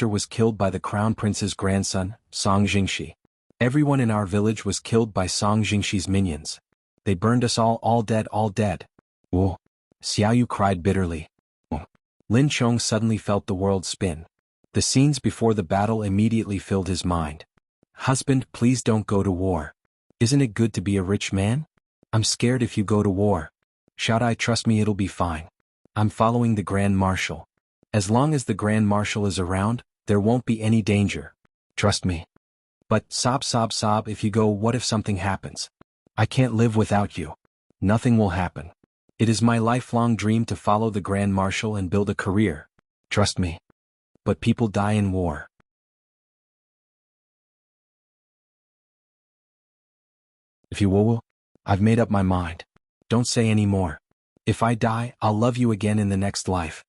was killed by the crown prince's grandson, Song Jingshi. Everyone in our village was killed by Song Jingshi's minions. They burned us all dead, all dead. Whoa. Xiaoyu cried bitterly. Oh. Lin Chong suddenly felt the world spin. The scenes before the battle immediately filled his mind. Husband, please don't go to war. Isn't it good to be a rich man? I'm scared if you go to war. Xiaodai, trust me, it'll be fine. I'm following the Grand Marshal. As long as the Grand Marshal is around, there won't be any danger. Trust me. But, sob, if you go, what if something happens? I can't live without you. Nothing will happen. It is my lifelong dream to follow the Grand Marshal and build a career. Trust me. But people die in war. If you will, I've made up my mind. Don't say any more. If I die, I'll love you again in the next life.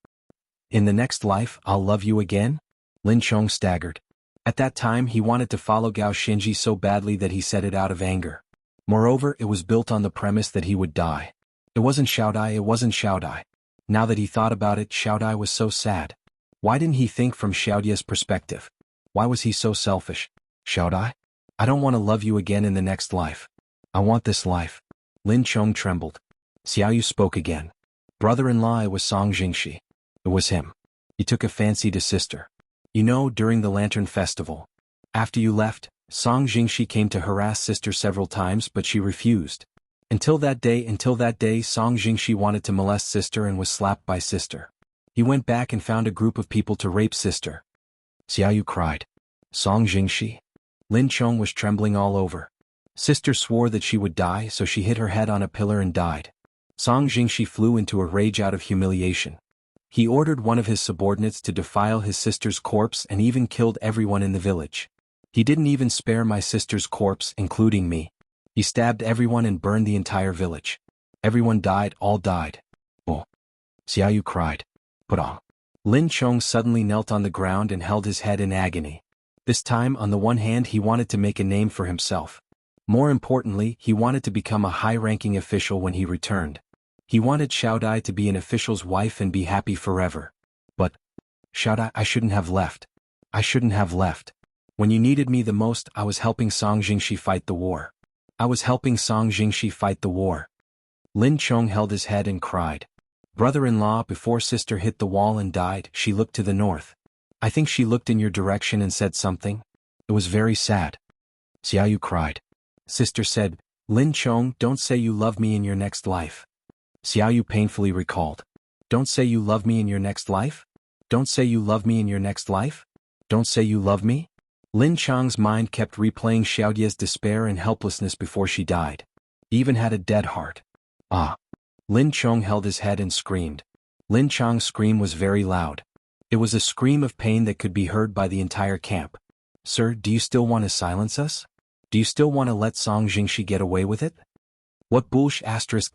In the next life, I'll love you again? Lin Chong staggered. At that time he wanted to follow Gao Xinji so badly that he said it out of anger. Moreover, it was built on the premise that he would die. It wasn't Xiaodai. Now that he thought about it, Xiaodai was so sad. Why didn't he think from Xiaodia's perspective? Why was he so selfish? Xiaodai? I don't want to love you again in the next life. I want this life. Lin Chong trembled. Xiaoyu spoke again. Brother-in-law, it was Song Jingshi. It was him. He took a fancy to sister. You know, during the Lantern Festival. After you left, Song Jingshi came to harass sister several times but she refused. Until that day, Song Jingshi wanted to molest sister and was slapped by sister. He went back and found a group of people to rape sister. Xiaoyu cried. Song Jingshi? Lin Chong was trembling all over. Sister swore that she would die, so she hit her head on a pillar and died. Song Jingshi flew into a rage out of humiliation. He ordered one of his subordinates to defile his sister's corpse and even killed everyone in the village. He didn't even spare my sister's corpse, including me. He stabbed everyone and burned the entire village. Everyone died, all died. Oh. Xiaoyu cried. Put-on. Lin Chong suddenly knelt on the ground and held his head in agony. This time, on the one hand, he wanted to make a name for himself. More importantly, he wanted to become a high-ranking official when he returned. He wanted Xiao Dai to be an official's wife and be happy forever. But, Xiao Dai, I shouldn't have left. I shouldn't have left. When you needed me the most, I was helping Song Jingshi fight the war. I was helping Song Jingshi fight the war. Lin Chong held his head and cried. Brother-in-law, before sister hit the wall and died, she looked to the north. I think she looked in your direction and said something. It was very sad. Xiaoyu cried. Sister said, Lin Chong, don't say you love me in your next life. Xiaoyu painfully recalled. Don't say you love me in your next life? Don't say you love me in your next life? Don't say you love me? Lin Chong's mind kept replaying Xiaodie's despair and helplessness before she died. He even had a dead heart. Ah. Lin Chong held his head and screamed. Lin Chong's scream was very loud. It was a scream of pain that could be heard by the entire camp. Sir, do you still want to silence us? Do you still want to let Song Jingshi get away with it? What bullsh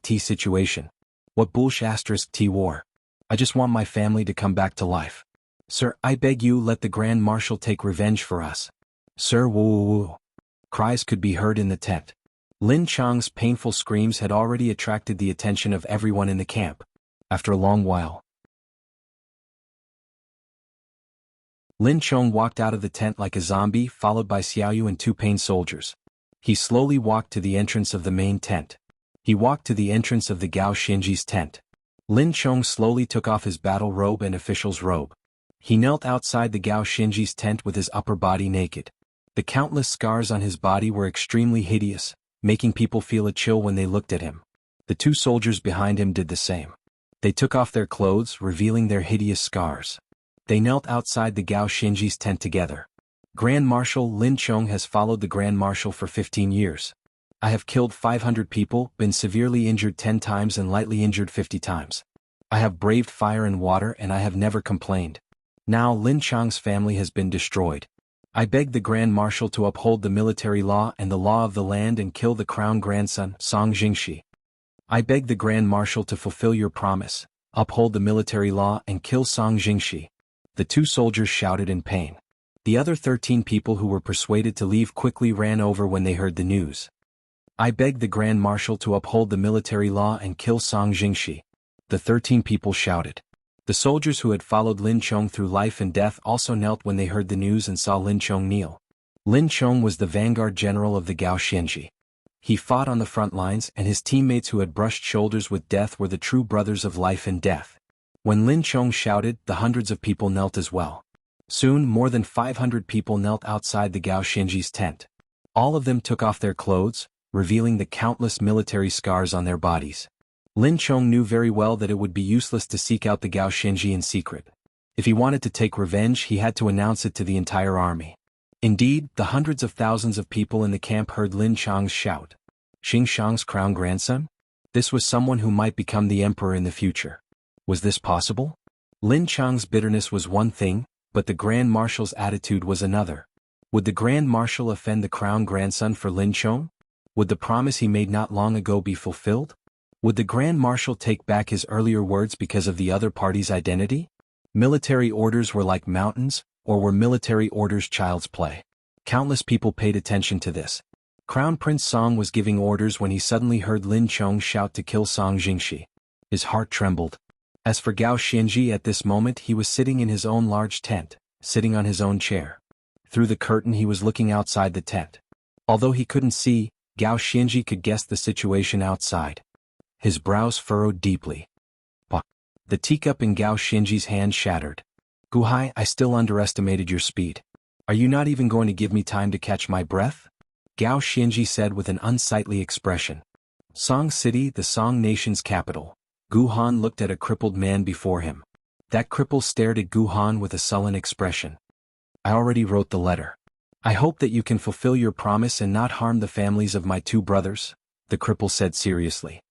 *T situation? What bullsh *T war? I just want my family to come back to life. Sir, I beg you, let the Grand Marshal take revenge for us. Sir, woo. Cries could be heard in the tent. Lin Chong's painful screams had already attracted the attention of everyone in the camp. After a long while, Lin Chong walked out of the tent like a zombie, followed by Xiaoyu and two pain soldiers. He slowly walked to the entrance of the main tent. He walked to the entrance of the Gao Xinji's tent. Lin Chong slowly took off his battle robe and official's robe. He knelt outside the Gao Xinji's tent with his upper body naked. The countless scars on his body were extremely hideous, making people feel a chill when they looked at him. The two soldiers behind him did the same. They took off their clothes, revealing their hideous scars. They knelt outside the Gao Xinji's tent together. Grand Marshal Lin Chong has followed the Grand Marshal for 15 years. I have killed 500 people, been severely injured 10 times and lightly injured 50 times. I have braved fire and water and I have never complained. Now Lin Chong's family has been destroyed. I beg the Grand Marshal to uphold the military law and the law of the land and kill the crown grandson, Song Jingshi. I beg the Grand Marshal to fulfill your promise, uphold the military law and kill Song Jingshi. The two soldiers shouted in pain. The other 13 people who were persuaded to leave quickly ran over when they heard the news. I beg the Grand Marshal to uphold the military law and kill Song Jingshi. The 13 people shouted. The soldiers who had followed Lin Chong through life and death also knelt when they heard the news and saw Lin Chong kneel. Lin Chong was the vanguard general of the Gao Xinji. He fought on the front lines and his teammates who had brushed shoulders with death were the true brothers of life and death. When Lin Chong shouted, the hundreds of people knelt as well. Soon more than 500 people knelt outside the Gao Xinji's tent. All of them took off their clothes, revealing the countless military scars on their bodies. Lin Chong knew very well that it would be useless to seek out the Gao Xinji in secret. If he wanted to take revenge, he had to announce it to the entire army. Indeed, the hundreds of thousands of people in the camp heard Lin Chong's shout. Xing Shang's crown grandson? This was someone who might become the emperor in the future. Was this possible? Lin Chong's bitterness was one thing, but the Grand Marshal's attitude was another. Would the Grand Marshal offend the crown grandson for Lin Chong? Would the promise he made not long ago be fulfilled? Would the Grand Marshal take back his earlier words because of the other party's identity? Military orders were like mountains, or were military orders child's play? Countless people paid attention to this. Crown Prince Song was giving orders when he suddenly heard Lin Chong shout to kill Song Jingshi. His heart trembled. As for Gao Xinji, at this moment he was sitting in his own large tent, sitting on his own chair. Through the curtain he was looking outside the tent. Although he couldn't see, Gao Xinji could guess the situation outside. His brows furrowed deeply. Bah! The teacup in Gao Xinji's hand shattered. Guhai, I still underestimated your speed. Are you not even going to give me time to catch my breath? Gao Xinji said with an unsightly expression. Song City, the Song Nation's capital. Gu Han looked at a crippled man before him. That cripple stared at Gu Han with a sullen expression. I already wrote the letter. I hope that you can fulfill your promise and not harm the families of my 2 brothers, the cripple said seriously.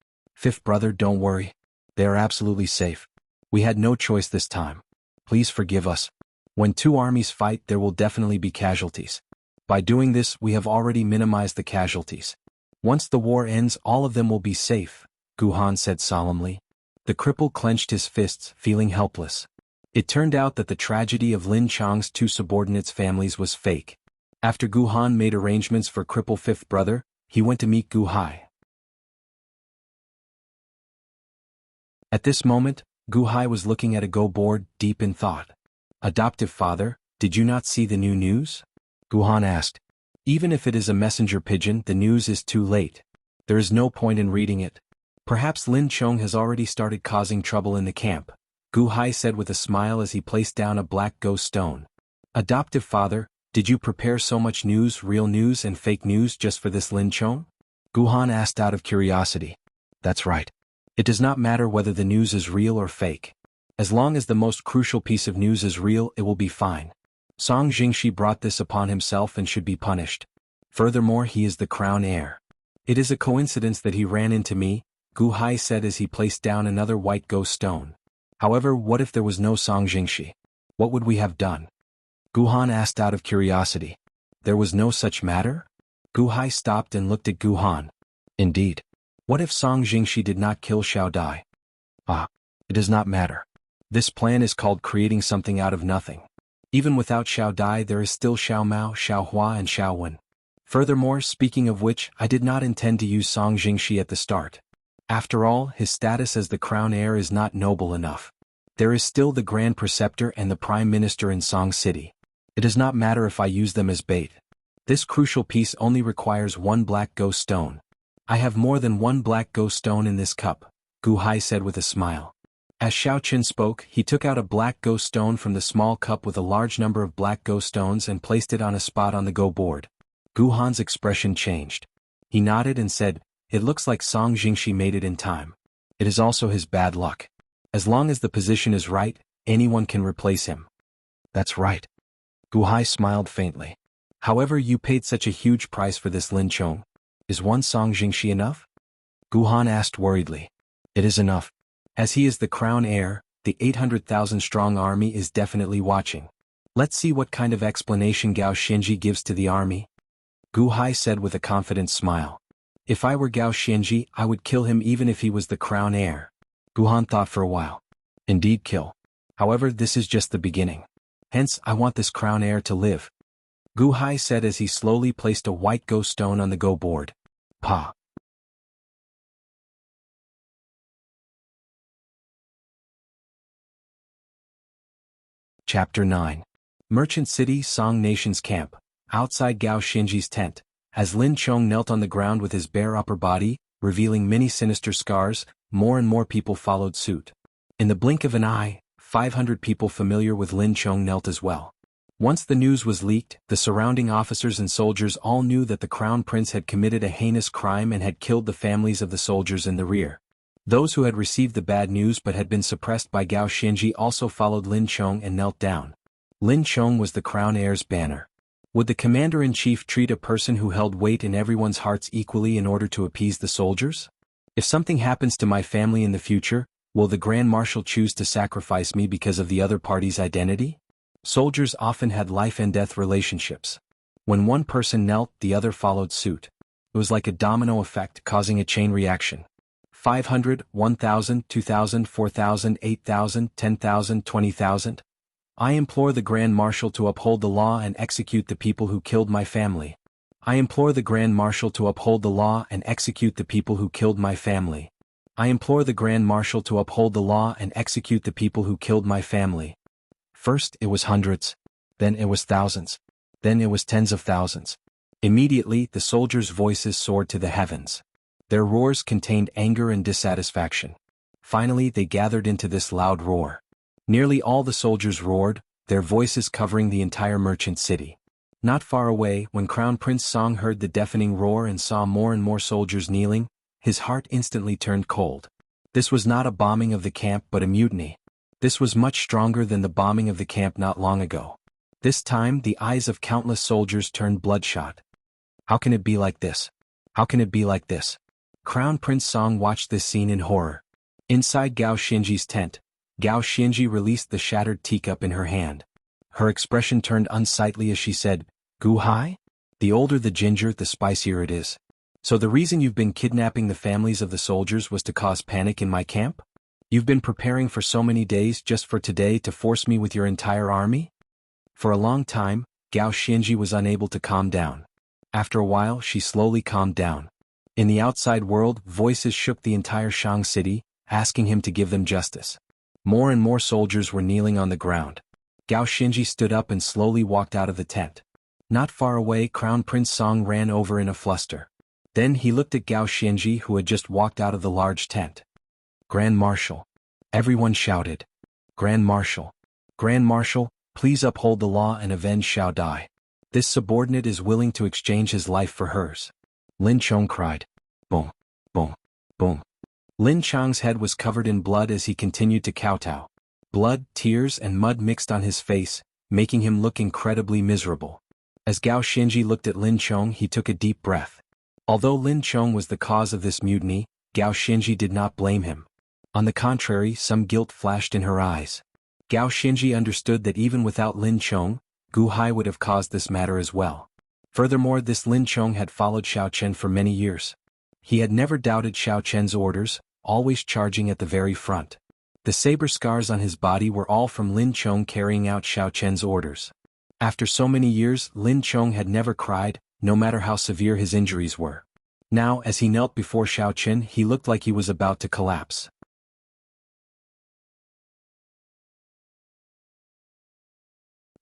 5th brother, don't worry. They are absolutely safe. We had no choice this time. Please forgive us. When 2 armies fight, there will definitely be casualties. By doing this, we have already minimized the casualties. Once the war ends, all of them will be safe, Gu Han said solemnly. The cripple clenched his fists, feeling helpless. It turned out that the tragedy of Lin Chang's 2 subordinates' families was fake. After Gu Han made arrangements for cripple 5th brother, he went to meet Gu Hai. At this moment, Gu Hai was looking at a Go board, deep in thought. Adoptive father, did you not see the new news? Gu Han asked. Even if it is a messenger pigeon, the news is too late. There is no point in reading it. Perhaps Lin Chong has already started causing trouble in the camp, Gu Hai said with a smile as he placed down a black ghost stone. Adoptive father, did you prepare so much news, real news and fake news just for this Lin Chong? Gu Han asked out of curiosity. That's right. It does not matter whether the news is real or fake. As long as the most crucial piece of news is real, it will be fine. Song Jingshi brought this upon himself and should be punished. Furthermore, he is the crown heir. It is a coincidence that he ran into me, Gu Hai said as he placed down another white ghost stone. However, what if there was no Song Jingshi? What would we have done? Gu Han asked out of curiosity. There was no such matter? Gu Hai stopped and looked at Gu Han. Indeed. What if Song Jingshi did not kill Xiao Dai? It does not matter. This plan is called creating something out of nothing. Even without Xiao Dai, there is still Xiao Mao, Xiao Hua and Xiao Wen. Furthermore, speaking of which, I did not intend to use Song Jingshi at the start. After all, his status as the crown heir is not noble enough. There is still the Grand Preceptor and the Prime Minister in Song City. It does not matter if I use them as bait. This crucial piece only requires 1 black ghost stone. I have more than 1 black ghost stone in this cup, Gu Hai said with a smile. As Xiao Qin spoke, he took out a black ghost stone from the small cup with a large number of black ghost stones and placed it on a spot on the Go board. Gu Han's expression changed. He nodded and said, it looks like Song Jingshi made it in time. It is also his bad luck. As long as the position is right, anyone can replace him. That's right. Gu Hai smiled faintly. However, you paid such a huge price for this Lin Chong. Is 1 Song Jingshi enough? Gu Han asked worriedly. It is enough. As he is the crown heir, the 800,000 strong army is definitely watching. Let's see what kind of explanation Gao Xianji gives to the army. Gu Hai said with a confident smile. If I were Gao Xianji, I would kill him even if he was the crown heir. Gu Han thought for a while. Indeed, kill. However, this is just the beginning. Hence, I want this crown heir to live. Gu Hai said as he slowly placed a white ghost stone on the Go board. Pa. Chapter 9. Merchant City, Song Nation's camp. Outside Gao Xinji's tent, as Lin Chong knelt on the ground with his bare upper body, revealing many sinister scars, more and more people followed suit. In the blink of an eye, 500 people familiar with Lin Chong knelt as well. Once the news was leaked, the surrounding officers and soldiers all knew that the Crown Prince had committed a heinous crime and had killed the families of the soldiers in the rear. Those who had received the bad news but had been suppressed by Gao Xinji also followed Lin Chong and knelt down. Lin Chong was the crown heir's banner. Would the commander-in-chief treat a person who held weight in everyone's hearts equally in order to appease the soldiers? If something happens to my family in the future, will the Grand Marshal choose to sacrifice me because of the other party's identity? Soldiers often had life-and-death relationships. When one person knelt, the other followed suit. It was like a domino effect causing a chain reaction. 500, 1,000, 2,000, 4,000, 8,000, 10,000, 20,000. I implore the Grand Marshal to uphold the law and execute the people who killed my family. I implore the Grand Marshal to uphold the law and execute the people who killed my family. I implore the Grand Marshal to uphold the law and execute the people who killed my family. First it was hundreds, then it was thousands, then it was tens of thousands. Immediately the soldiers' voices soared to the heavens. Their roars contained anger and dissatisfaction. Finally they gathered into this loud roar. Nearly all the soldiers roared, their voices covering the entire merchant city. Not far away, when Crown Prince Song heard the deafening roar and saw more and more soldiers kneeling, His heart instantly turned cold. This was not a bombing of the camp but a mutiny. This was much stronger than the bombing of the camp not long ago. This time the eyes of countless soldiers turned bloodshot. How can it be like this? How can it be like this? Crown Prince Song watched this scene in horror. Inside Gao Xinji's tent, Gao Xinji released the shattered teacup in her hand. Her expression turned unsightly as she said, "Gu Hai? The older the ginger, the spicier it is. So the reason you've been kidnapping the families of the soldiers was to cause panic in my camp? You've been preparing for so many days just for today to force me with your entire army?" For a long time, Gao Xinji was unable to calm down. After a while she slowly calmed down. In the outside world, voices shook the entire Shang city, asking him to give them justice. More and more soldiers were kneeling on the ground. Gao Xinji stood up and slowly walked out of the tent. Not far away, Crown Prince Song ran over in a fluster. Then he looked at Gao Xinji, who had just walked out of the large tent. "Grand Marshal." Everyone shouted. "Grand Marshal. Grand Marshal, please uphold the law and avenge Xiao Dai. This subordinate is willing to exchange his life for hers." Lin Chong cried. Boom, boom, boom. Lin Chong's head was covered in blood as he continued to kowtow. Blood, tears and mud mixed on his face, making him look incredibly miserable. As Gao Xinji looked at Lin Chong, he took a deep breath. Although Lin Chong was the cause of this mutiny, Gao Xinji did not blame him. On the contrary, some guilt flashed in her eyes. Gao Xinji understood that even without Lin Chong, Gu Hai would have caused this matter as well. Furthermore, this Lin Chong had followed Xiao Chen for many years. He had never doubted Xiao Chen's orders, always charging at the very front. The saber scars on his body were all from Lin Chong carrying out Xiao Chen's orders. After so many years, Lin Chong had never cried, no matter how severe his injuries were. Now, as he knelt before Xiao Chen, he looked like he was about to collapse.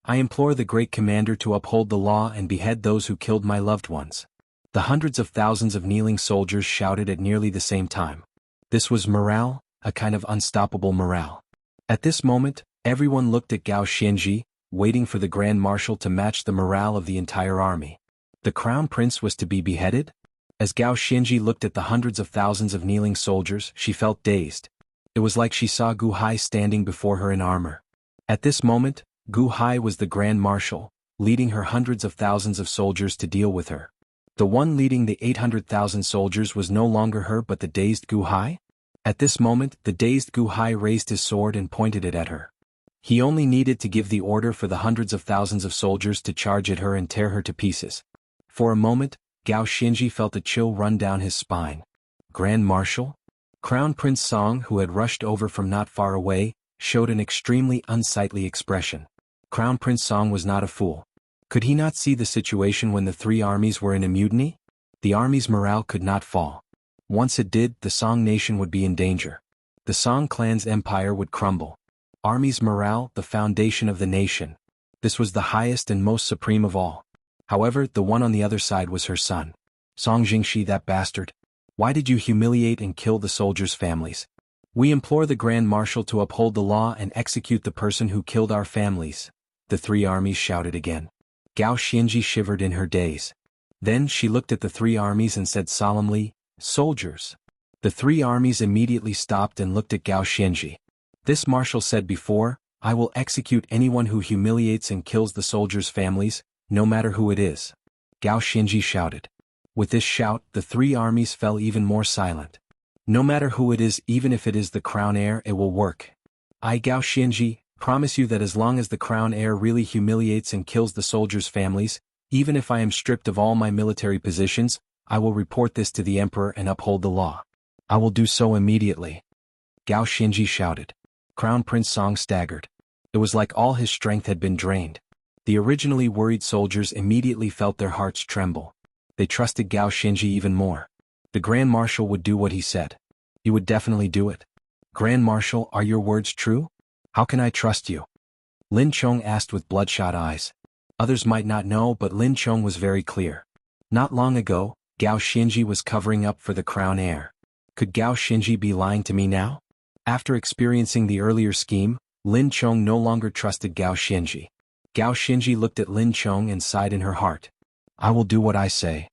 "I implore the great commander to uphold the law and behead those who killed my loved ones." The hundreds of thousands of kneeling soldiers shouted at nearly the same time. This was morale, a kind of unstoppable morale. At this moment, everyone looked at Gao Xinji, waiting for the Grand Marshal to match the morale of the entire army. The Crown Prince was to be beheaded? As Gao Xinji looked at the hundreds of thousands of kneeling soldiers, she felt dazed. It was like she saw Gu Hai standing before her in armor. At this moment, Gu Hai was the Grand Marshal, leading her hundreds of thousands of soldiers to deal with her. The one leading the 800,000 soldiers was no longer her but the dazed Gu Hai? At this moment, the dazed Gu Hai raised his sword and pointed it at her. He only needed to give the order for the hundreds of thousands of soldiers to charge at her and tear her to pieces. For a moment, Gao Xinji felt a chill run down his spine. Grand Marshal? Crown Prince Song, who had rushed over from not far away, showed an extremely unsightly expression. Crown Prince Song was not a fool. Could he not see the situation when the three armies were in a mutiny? The army's morale could not fall. Once it did, the Song nation would be in danger. The Song clan's empire would crumble. Army's morale, the foundation of the nation. This was the highest and most supreme of all. However, the one on the other side was her son. Song Jingshi, that bastard. Why did you humiliate and kill the soldiers' families? We implore the Grand Marshal to uphold the law and execute the person who killed our families. The three armies shouted again. Gao Xinji shivered in her daze. Then she looked at the three armies and said solemnly, "Soldiers." The three armies immediately stopped and looked at Gao Xinji. This marshal said before, "I will execute anyone who humiliates and kills the soldiers' families, no matter who it is." Gao Xinji shouted. With this shout, the three armies fell even more silent. No matter who it is, even if it is the crown heir, it will work. I, Gao Xinji, promise you that as long as the crown heir really humiliates and kills the soldiers' families, even if I am stripped of all my military positions, I will report this to the emperor and uphold the law. I will do so immediately. Gao Xinji shouted. Crown Prince Song staggered. It was like all his strength had been drained. The originally worried soldiers immediately felt their hearts tremble. They trusted Gao Xinji even more. The Grand Marshal would do what he said. He would definitely do it. Grand Marshal, are your words true? How can I trust you? Lin Chong asked with bloodshot eyes. Others might not know, but Lin Chong was very clear. Not long ago, Gao Xinji was covering up for the crown heir. Could Gao Xinji be lying to me now? After experiencing the earlier scheme, Lin Chong no longer trusted Gao Xinji. Gao Xinji looked at Lin Chong and sighed in her heart. I will do what I say.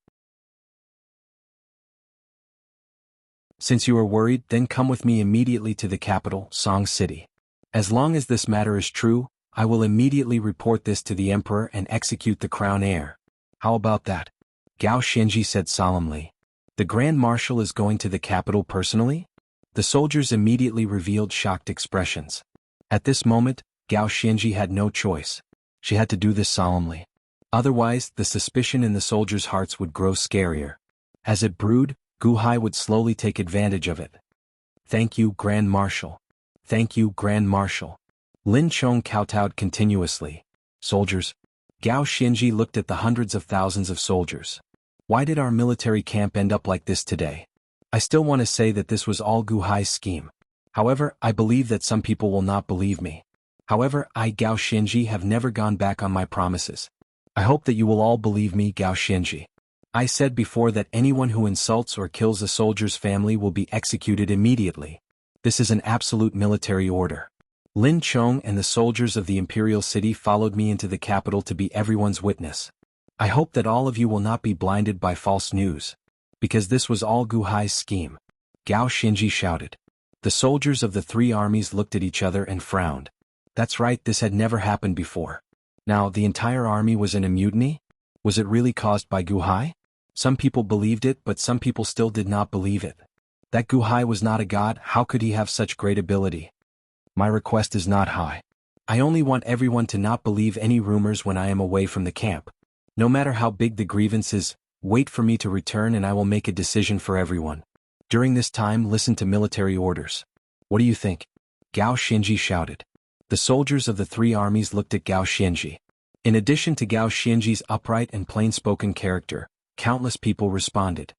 Since you are worried, then come with me immediately to the capital, Song City. As long as this matter is true, I will immediately report this to the emperor and execute the crown heir. How about that? Gao Xianji said solemnly. The Grand Marshal is going to the capital personally? The soldiers immediately revealed shocked expressions. At this moment, Gao Xianji had no choice. She had to do this solemnly. Otherwise, the suspicion in the soldiers' hearts would grow scarier. As it brewed, Gu Hai would slowly take advantage of it. Thank you, Grand Marshal. Thank you, Grand Marshal. Lin Chong kowtowed continuously. Soldiers. Gao Xianji looked at the hundreds of thousands of soldiers. Why did our military camp end up like this today? I still want to say that this was all Gu Hai's scheme. However, I believe that some people will not believe me. However, I, Gao Xianji, have never gone back on my promises. I hope that you will all believe me, Gao Xianji. I said before that anyone who insults or kills a soldier's family will be executed immediately. This is an absolute military order. Lin Chong and the soldiers of the imperial city followed me into the capital to be everyone's witness. I hope that all of you will not be blinded by false news. Because this was all Gu Hai's scheme. Gao Xianji shouted. The soldiers of the three armies looked at each other and frowned. That's right, this had never happened before. Now, the entire army was in a mutiny? Was it really caused by Gu Hai? Some people believed it, but some people still did not believe it. That Gu Hai was not a god, how could he have such great ability? My request is not high. I only want everyone to not believe any rumors when I am away from the camp. No matter how big the grievance is, wait for me to return and I will make a decision for everyone. During this time, listen to military orders. What do you think? Gao Xianji shouted. The soldiers of the three armies looked at Gao Xianji. In addition to Gao Xianji's upright and plain-spoken character, countless people responded.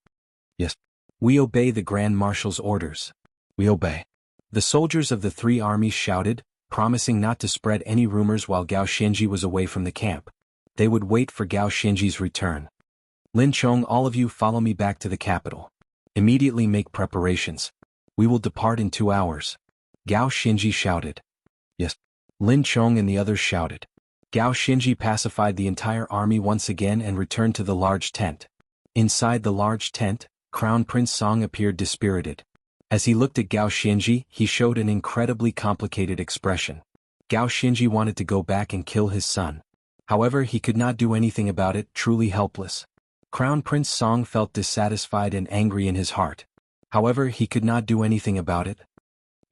Yes. We obey the Grand Marshal's orders. We obey. The soldiers of the three armies shouted, promising not to spread any rumors while Gao Xianji was away from the camp. They would wait for Gao Xianji's return. Lin Chong, all of you follow me back to the capital. Immediately make preparations. We will depart in 2 hours. Gao Xianji shouted. Yes. Lin Chong and the others shouted. Gao Xianji pacified the entire army once again and returned to the large tent. Inside the large tent, Crown Prince Song appeared dispirited. As he looked at Gao Xianji, he showed an incredibly complicated expression. Gao Xianji wanted to go back and kill his son. However, he could not do anything about it, truly helpless. Crown Prince Song felt dissatisfied and angry in his heart. However, he could not do anything about it.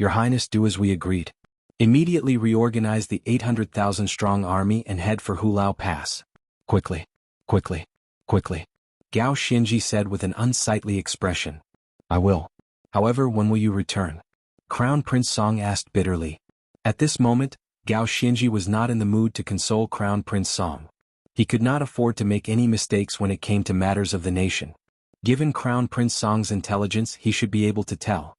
Your Highness, do as we agreed. Immediately reorganize the 800,000-strong army and head for Hulao Pass. Quickly. Quickly. Quickly. Gao Xianji said with an unsightly expression. I will. However, when will you return? Crown Prince Song asked bitterly. At this moment, Gao Xianji was not in the mood to console Crown Prince Song. He could not afford to make any mistakes when it came to matters of the nation. Given Crown Prince Song's intelligence, he should be able to tell.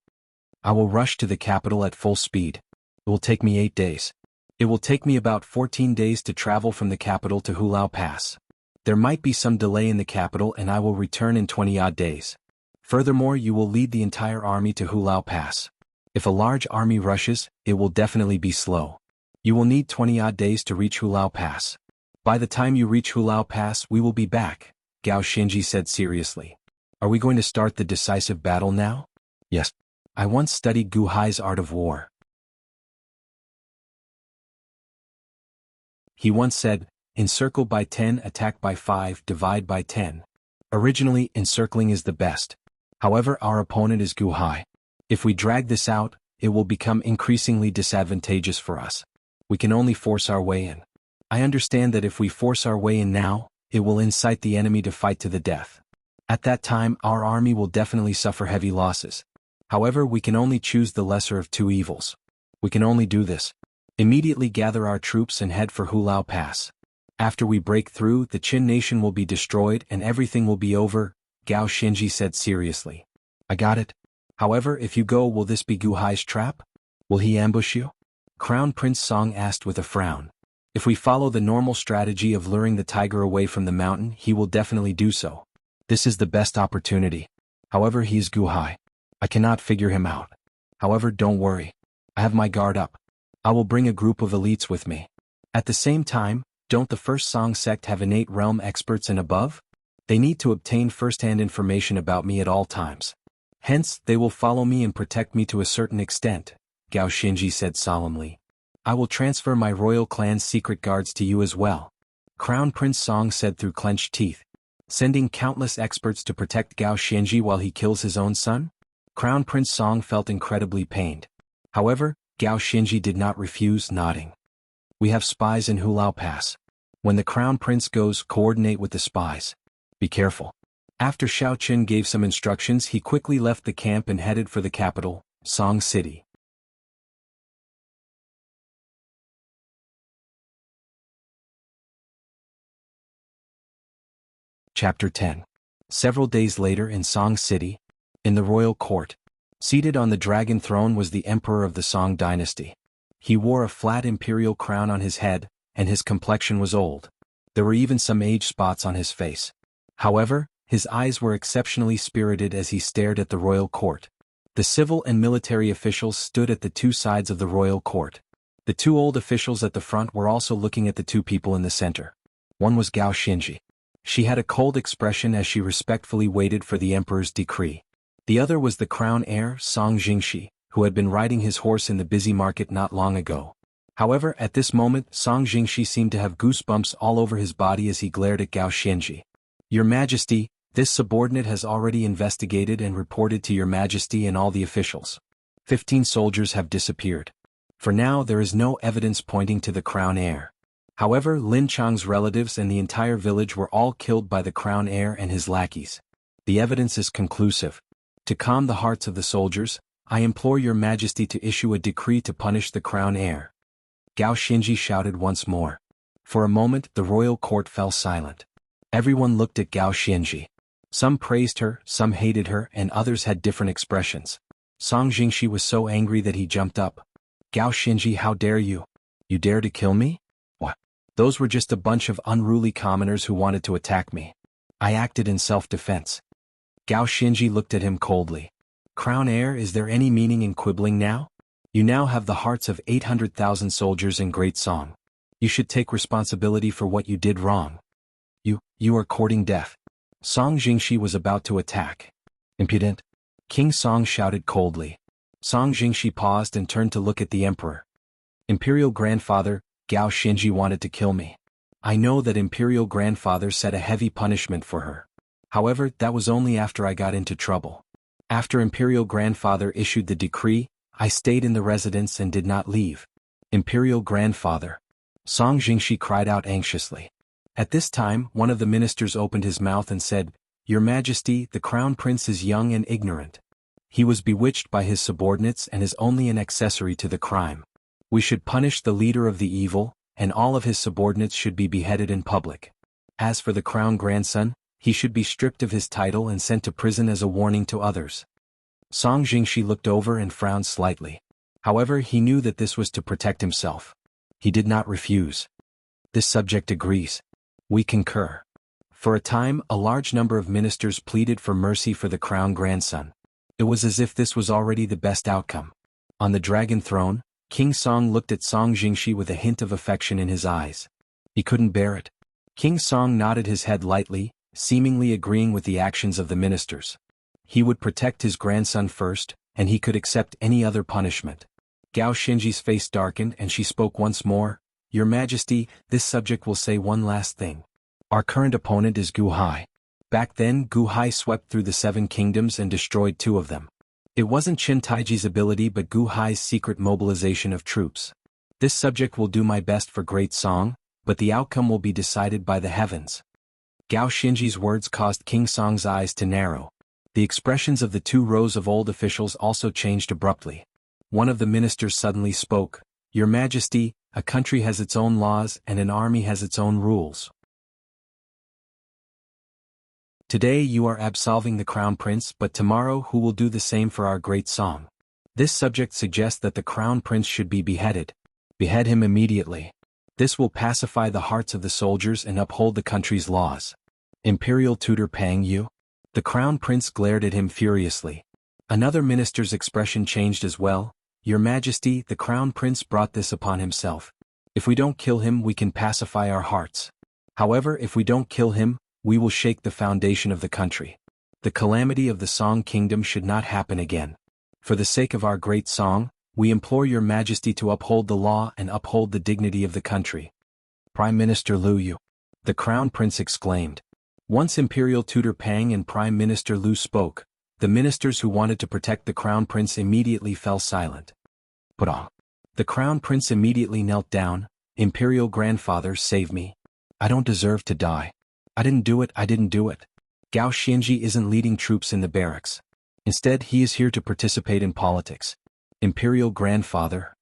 I will rush to the capital at full speed. It will take me 8 days. It will take me about 14 days to travel from the capital to Hulao Pass. There might be some delay in the capital and I will return in 20-odd days. Furthermore, you will lead the entire army to Hulao Pass. If a large army rushes, it will definitely be slow. You will need 20-odd days to reach Hulao Pass. By the time you reach Hulao Pass, we will be back, Gao Xianji said seriously. Are we going to start the decisive battle now? Yes. I once studied Gu Hai's art of war. He once said, encircle by 10, attack by 5, divide by 10. Originally, encircling is the best. However, our opponent is Gu Hai. If we drag this out, it will become increasingly disadvantageous for us. We can only force our way in. I understand that if we force our way in now, it will incite the enemy to fight to the death. At that time, our army will definitely suffer heavy losses. However, we can only choose the lesser of two evils. We can only do this. Immediately gather our troops and head for Hulao Pass. After we break through, the Qin nation will be destroyed and everything will be over, Gao Xianji said seriously. I got it. However, if you go, will this be Gu Hai's trap? Will he ambush you? Crown Prince Song asked with a frown. If we follow the normal strategy of luring the tiger away from the mountain, he will definitely do so. This is the best opportunity. However, he is Gu Hai. I cannot figure him out. However, don't worry. I have my guard up. I will bring a group of elites with me. At the same time, don't the First Song sect have innate realm experts and above? They need to obtain first-hand information about me at all times. Hence, they will follow me and protect me to a certain extent, Gao Xinji said solemnly. I will transfer my royal clan's secret guards to you as well. Crown Prince Song said through clenched teeth. Sending countless experts to protect Gao Xinji while he kills his own son? Crown Prince Song felt incredibly pained. However, Gao Xinji did not refuse, nodding. We have spies in Hulao Pass. When the Crown Prince goes, coordinate with the spies. Be careful. After Xiao Qin gave some instructions, he quickly left the camp and headed for the capital, Song City. Chapter 10. Several days later in Song City, in the royal court, seated on the dragon throne was the emperor of the Song dynasty. He wore a flat imperial crown on his head, and his complexion was old. There were even some age spots on his face. However, his eyes were exceptionally spirited as he stared at the royal court. The civil and military officials stood at the two sides of the royal court. The two old officials at the front were also looking at the two people in the center. One was Gao Xinji. She had a cold expression as she respectfully waited for the emperor's decree. The other was the crown heir, Song Jingxi, who had been riding his horse in the busy market not long ago. However, at this moment, Song Jingxi seemed to have goosebumps all over his body as he glared at Gao Xinji. Your Majesty, this subordinate has already investigated and reported to Your Majesty and all the officials. 15 soldiers have disappeared. For now, there is no evidence pointing to the crown heir. However, Lin Chang's relatives and the entire village were all killed by the crown heir and his lackeys. The evidence is conclusive. To calm the hearts of the soldiers, I implore Your Majesty to issue a decree to punish the crown heir. Gao Xinji shouted once more. For a moment, the royal court fell silent. Everyone looked at Gao Xinji. Some praised her, some hated her, and others had different expressions. Song Jingxi was so angry that he jumped up. Gao Xinji, how dare you? You dare to kill me? What? Those were just a bunch of unruly commoners who wanted to attack me. I acted in self-defense. Gao Xinji looked at him coldly. Crown heir, is there any meaning in quibbling now? You now have the hearts of 800,000 soldiers in Great Song. You should take responsibility for what you did wrong. You are courting death. Song Jingxi was about to attack. Impudent! King Song shouted coldly. Song Jingxi paused and turned to look at the emperor. Imperial grandfather, Gao Xinji wanted to kill me. I know that Imperial grandfather set a heavy punishment for her. However, that was only after I got into trouble. After Imperial grandfather issued the decree, I stayed in the residence and did not leave. Imperial grandfather. Song Jingxi cried out anxiously. At this time, one of the ministers opened his mouth and said, Your Majesty, the crown prince is young and ignorant. He was bewitched by his subordinates and is only an accessory to the crime. We should punish the leader of the evil, and all of his subordinates should be beheaded in public. As for the crown grandson, he should be stripped of his title and sent to prison as a warning to others. Song Jingxi looked over and frowned slightly. However, he knew that this was to protect himself. He did not refuse. This subject agrees. We concur. For a time, a large number of ministers pleaded for mercy for the crown grandson. It was as if this was already the best outcome. On the dragon throne, King Song looked at Song Jingxi with a hint of affection in his eyes. He couldn't bear it. King Song nodded his head lightly, seemingly agreeing with the actions of the ministers. He would protect his grandson first, and he could accept any other punishment. Gao Xinji's face darkened and she spoke once more. Your Majesty, this subject will say one last thing. Our current opponent is Gu Hai. Back then, Gu Hai swept through the 7 kingdoms and destroyed 2 of them. It wasn't Qin Taiji's ability but Gu Hai's secret mobilization of troops. This subject will do my best for Great Song, but the outcome will be decided by the heavens. Gao Xinji's words caused King Song's eyes to narrow. The expressions of the 2 rows of old officials also changed abruptly. One of the ministers suddenly spoke, Your Majesty, a country has its own laws and an army has its own rules. Today you are absolving the crown prince, but tomorrow who will do the same for our Great Song? This subject suggests that the crown prince should be beheaded. Behead him immediately. This will pacify the hearts of the soldiers and uphold the country's laws. Imperial tutor Pang Yu? The crown prince glared at him furiously. Another minister's expression changed as well. Your Majesty, the crown prince brought this upon himself. If we don't kill him, we can pacify our hearts. However, if we don't kill him, we will shake the foundation of the country. The calamity of the Song Kingdom should not happen again. For the sake of our great Song, we implore your majesty to uphold the law and uphold the dignity of the country. Prime Minister Liu Yu. The Crown Prince exclaimed. Once Imperial Tutor Pang and Prime Minister Liu spoke, the ministers who wanted to protect the Crown Prince immediately fell silent. But the Crown Prince immediately knelt down. Imperial Grandfather, save me. I don't deserve to die. I didn't do it. Gao Xianji isn't leading troops in the barracks. Instead, he is here to participate in politics. Imperial Grandfather.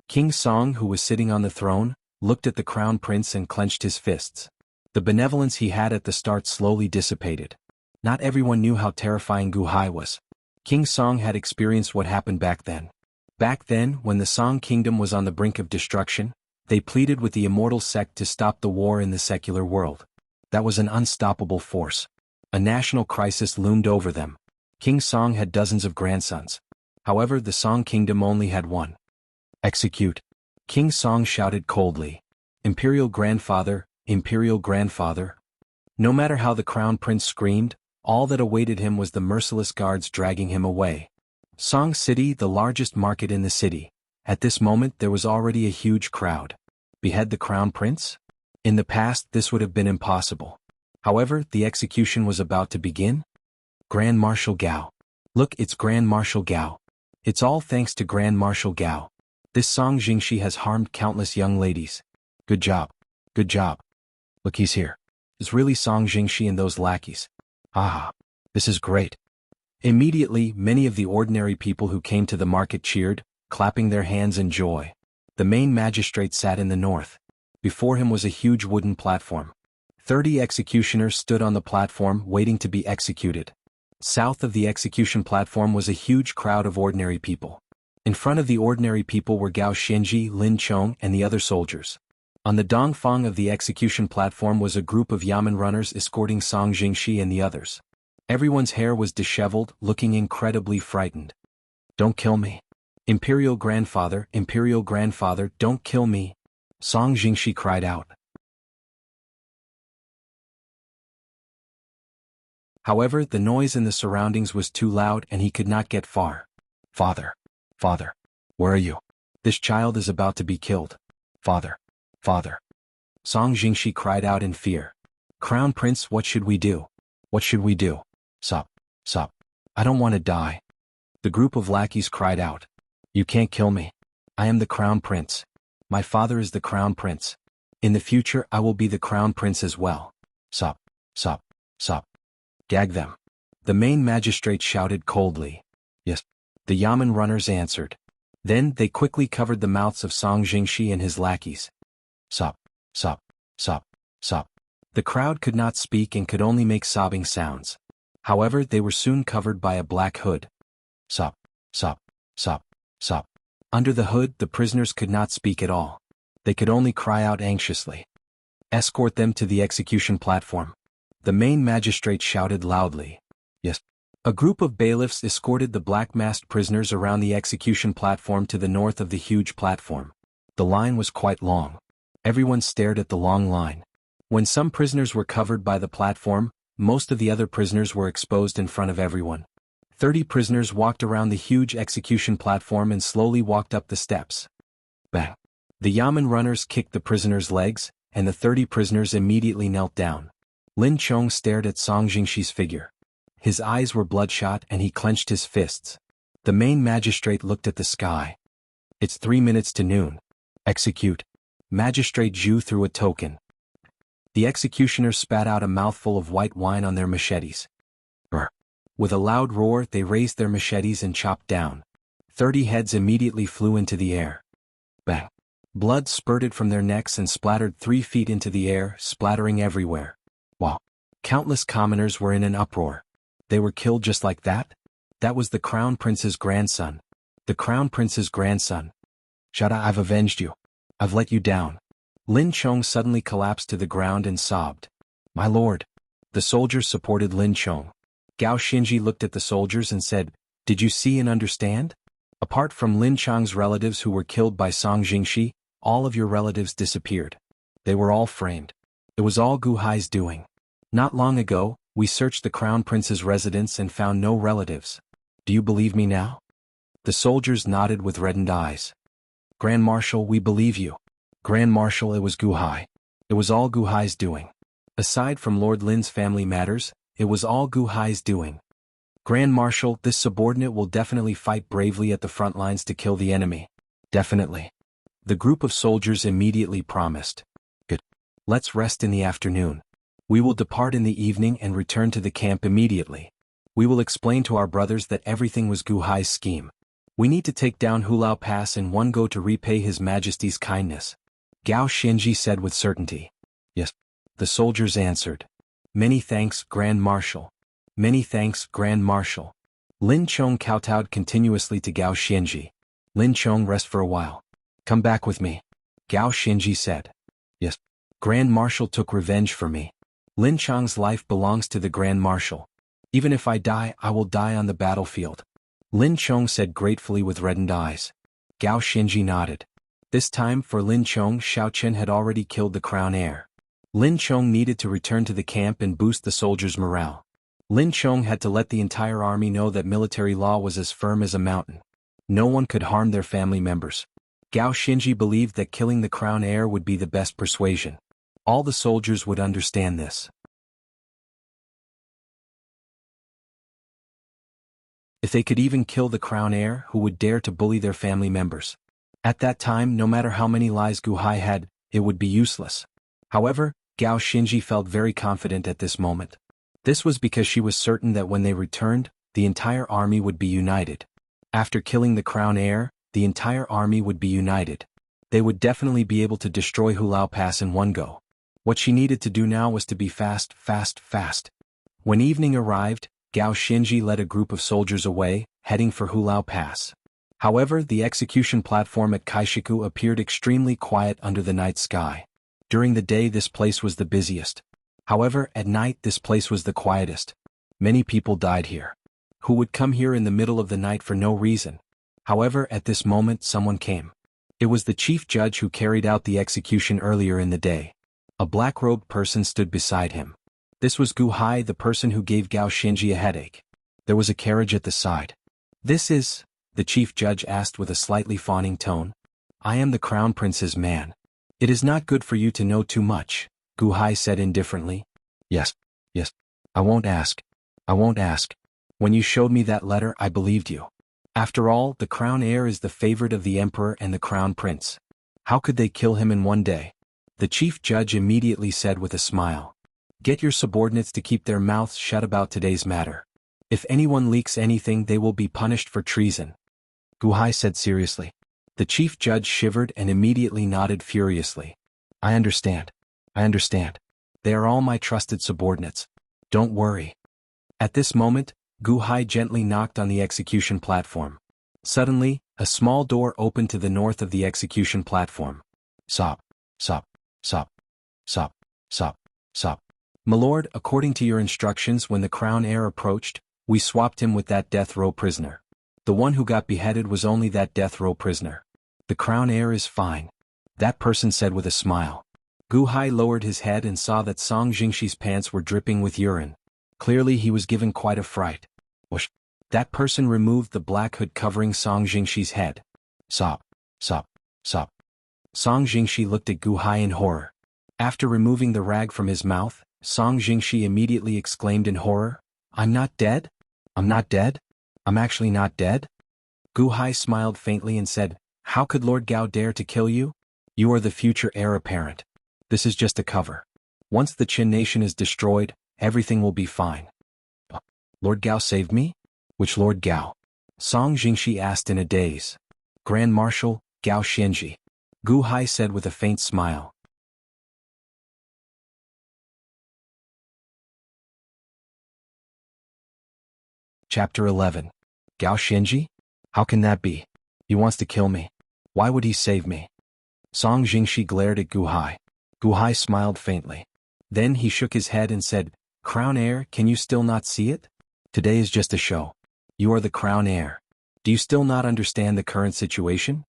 King Song, who was sitting on the throne, looked at the Crown Prince and clenched his fists. The benevolence he had at the start slowly dissipated. Not everyone knew how terrifying Guhai was. King Song had experienced what happened back then. Back then, when the Song Kingdom was on the brink of destruction, they pleaded with the Immortal sect to stop the war in the secular world. That was an unstoppable force. A national crisis loomed over them. King Song had dozens of grandsons. However, the Song Kingdom only had one. Execute. King Song shouted coldly. Imperial Grandfather, Imperial Grandfather. No matter how the Crown Prince screamed, all that awaited him was the merciless guards dragging him away. Song City, the largest market in the city. At this moment there was already a huge crowd. Behead the Crown Prince? In the past this would have been impossible. However, the execution was about to begin. Grand Marshal Gao. Look, it's Grand Marshal Gao. It's all thanks to Grand Marshal Gao. This Song Jingshi has harmed countless young ladies. Good job. Good job. Look, he's here. It's really Song Jingshi and those lackeys. Ah, this is great. Immediately, many of the ordinary people who came to the market cheered, clapping their hands in joy. The main magistrate sat in the north. Before him was a huge wooden platform. 30 executioners stood on the platform waiting to be executed. South of the execution platform was a huge crowd of ordinary people. In front of the ordinary people were Gao Xianji, Lin Chong, and the other soldiers. On the dongfang of the execution platform was a group of yamen runners escorting Song Jingshi and the others. Everyone's hair was disheveled, looking incredibly frightened. Don't kill me. Imperial Grandfather, don't kill me. Song Jingshi cried out. However, the noise in the surroundings was too loud and he could not get far. Father, where are you? This child is about to be killed. Father. Song Jingshi cried out in fear. Crown Prince, what should we do? What should we do? Sup. I don't want to die. The group of lackeys cried out. You can't kill me. I am the Crown Prince. My father is the Crown Prince. In the future I will be the Crown Prince as well. Sup. Gag them. The main magistrate shouted coldly. Yes. The yamen runners answered. Then they quickly covered the mouths of Song Jingshi and his lackeys. Sup. The crowd could not speak and could only make sobbing sounds. However, they were soon covered by a black hood. Sup. Under the hood, the prisoners could not speak at all. They could only cry out anxiously. Escort them to the execution platform. The main magistrate shouted loudly. Yes. A group of bailiffs escorted the black-masked prisoners around the execution platform to the north of the huge platform. The line was quite long. Everyone stared at the long line. When some prisoners were covered by the platform, most of the other prisoners were exposed in front of everyone. 30 prisoners walked around the huge execution platform and slowly walked up the steps. Bang! The yamen runners kicked the prisoners' legs, and the 30 prisoners immediately knelt down. Lin Chong stared at Song Jingshi's figure. His eyes were bloodshot and he clenched his fists. The main magistrate looked at the sky. It's 3 minutes to noon. Execute. Magistrate Zhu threw a token. The executioners spat out a mouthful of white wine on their machetes. With a loud roar, they raised their machetes and chopped down. 30 heads immediately flew into the air. Bang! Blood spurted from their necks and splattered 3 feet into the air, splattering everywhere. Wow! Countless commoners were in an uproar. They were killed just like that? That was the Crown Prince's grandson. The Crown Prince's grandson. Shada, I've avenged you. I've let you down. Lin Chong suddenly collapsed to the ground and sobbed. My lord. The soldiers supported Lin Chong. Gao Xinji looked at the soldiers and said, Did you see and understand? Apart from Lin Chong's relatives who were killed by Song Jingshi, all of your relatives disappeared. They were all framed. It was all Gu Hai's doing. Not long ago, We searched the Crown Prince's residence and found no relatives. Do you believe me now? The soldiers nodded with reddened eyes. Grand Marshal, we believe you. Grand Marshal, it was Guhai. It was all Guhai's doing. Aside from Lord Lin's family matters, it was all Guhai's doing. Grand Marshal, this subordinate will definitely fight bravely at the front lines to kill the enemy. Definitely. The group of soldiers immediately promised. Good. Let's rest in the afternoon. We will depart in the evening and return to the camp immediately. We will explain to our brothers that everything was Guhai's scheme. We need to take down Hulao Pass in one go to repay His Majesty's kindness. Gao Xinji said with certainty. Yes. The soldiers answered. Many thanks, Grand Marshal. Many thanks, Grand Marshal. Lin Chong kowtowed continuously to Gao Xinji. Lin Chong, rest for a while. Come back with me. Gao Xinji said. Yes. Grand Marshal took revenge for me. Lin Chong's life belongs to the Grand Marshal. Even if I die, I will die on the battlefield. Lin Chong said gratefully with reddened eyes. Gao Xinji nodded. This time for Lin Chong, Xiao Chen had already killed the crown heir. Lin Chong needed to return to the camp and boost the soldiers' morale. Lin Chong had to let the entire army know that military law was as firm as a mountain. No one could harm their family members. Gao Xinji believed that killing the crown heir would be the best persuasion. All the soldiers would understand this. If they could even kill the crown heir, who would dare to bully their family members? At that time, no matter how many lies Guhai had, it would be useless. However, Gao Xinji felt very confident at this moment. This was because she was certain that when they returned, the entire army would be united. After killing the crown heir, the entire army would be united. They would definitely be able to destroy Hulao Pass in one go. What she needed to do now was to be fast. When evening arrived, Gao Xinji led a group of soldiers away, heading for Hulao Pass. However, the execution platform at Kaishiku appeared extremely quiet under the night sky. During the day this place was the busiest. However, at night this place was the quietest. Many people died here. Who would come here in the middle of the night for no reason? However, at this moment someone came. It was the chief judge who carried out the execution earlier in the day. A black-robed person stood beside him. This was Guhai, the person who gave Gao Xinji a headache. There was a carriage at the side. This is, the chief judge asked with a slightly fawning tone. I am the crown prince's man. It is not good for you to know too much, Guhai said indifferently. Yes. I won't ask. When you showed me that letter, I believed you. After all, the crown heir is the favorite of the emperor and the crown prince. How could they kill him in one day? The chief judge immediately said with a smile. Get your subordinates to keep their mouths shut about today's matter. If anyone leaks anything, they will be punished for treason. Guhai said seriously. The chief judge shivered and immediately nodded furiously. I understand. They are all my trusted subordinates. Don't worry. At this moment, Guhai gently knocked on the execution platform. Suddenly, a small door opened to the north of the execution platform. Sop. Milord, according to your instructions, when the crown heir approached, we swapped him with that death row prisoner. The one who got beheaded was only that death row prisoner. The crown heir is fine. That person said with a smile. Guhai lowered his head and saw that Song Jingxi's pants were dripping with urine. Clearly he was given quite a fright. Whoosh. That person removed the black hood covering Song Jingxi's head. Sop. Song Jingxi looked at Guhai in horror. After removing the rag from his mouth, Song Jingxi immediately exclaimed in horror, I'm not dead? I'm actually not dead? Guhai smiled faintly and said, How could Lord Gao dare to kill you? You are the future heir apparent. This is just a cover. Once the Qin nation is destroyed, everything will be fine. Lord Gao saved me? Which Lord Gao? Song Jingxi asked in a daze. Grand Marshal, Gao Xinji. Guhai said with a faint smile. Chapter 11. Gao Xinji? How can that be? He wants to kill me. Why would he save me? Song Jingxi glared at Guhai. Guhai smiled faintly. Then he shook his head and said, Crown heir, can you still not see it? Today is just a show. You are the crown heir. Do you still not understand the current situation?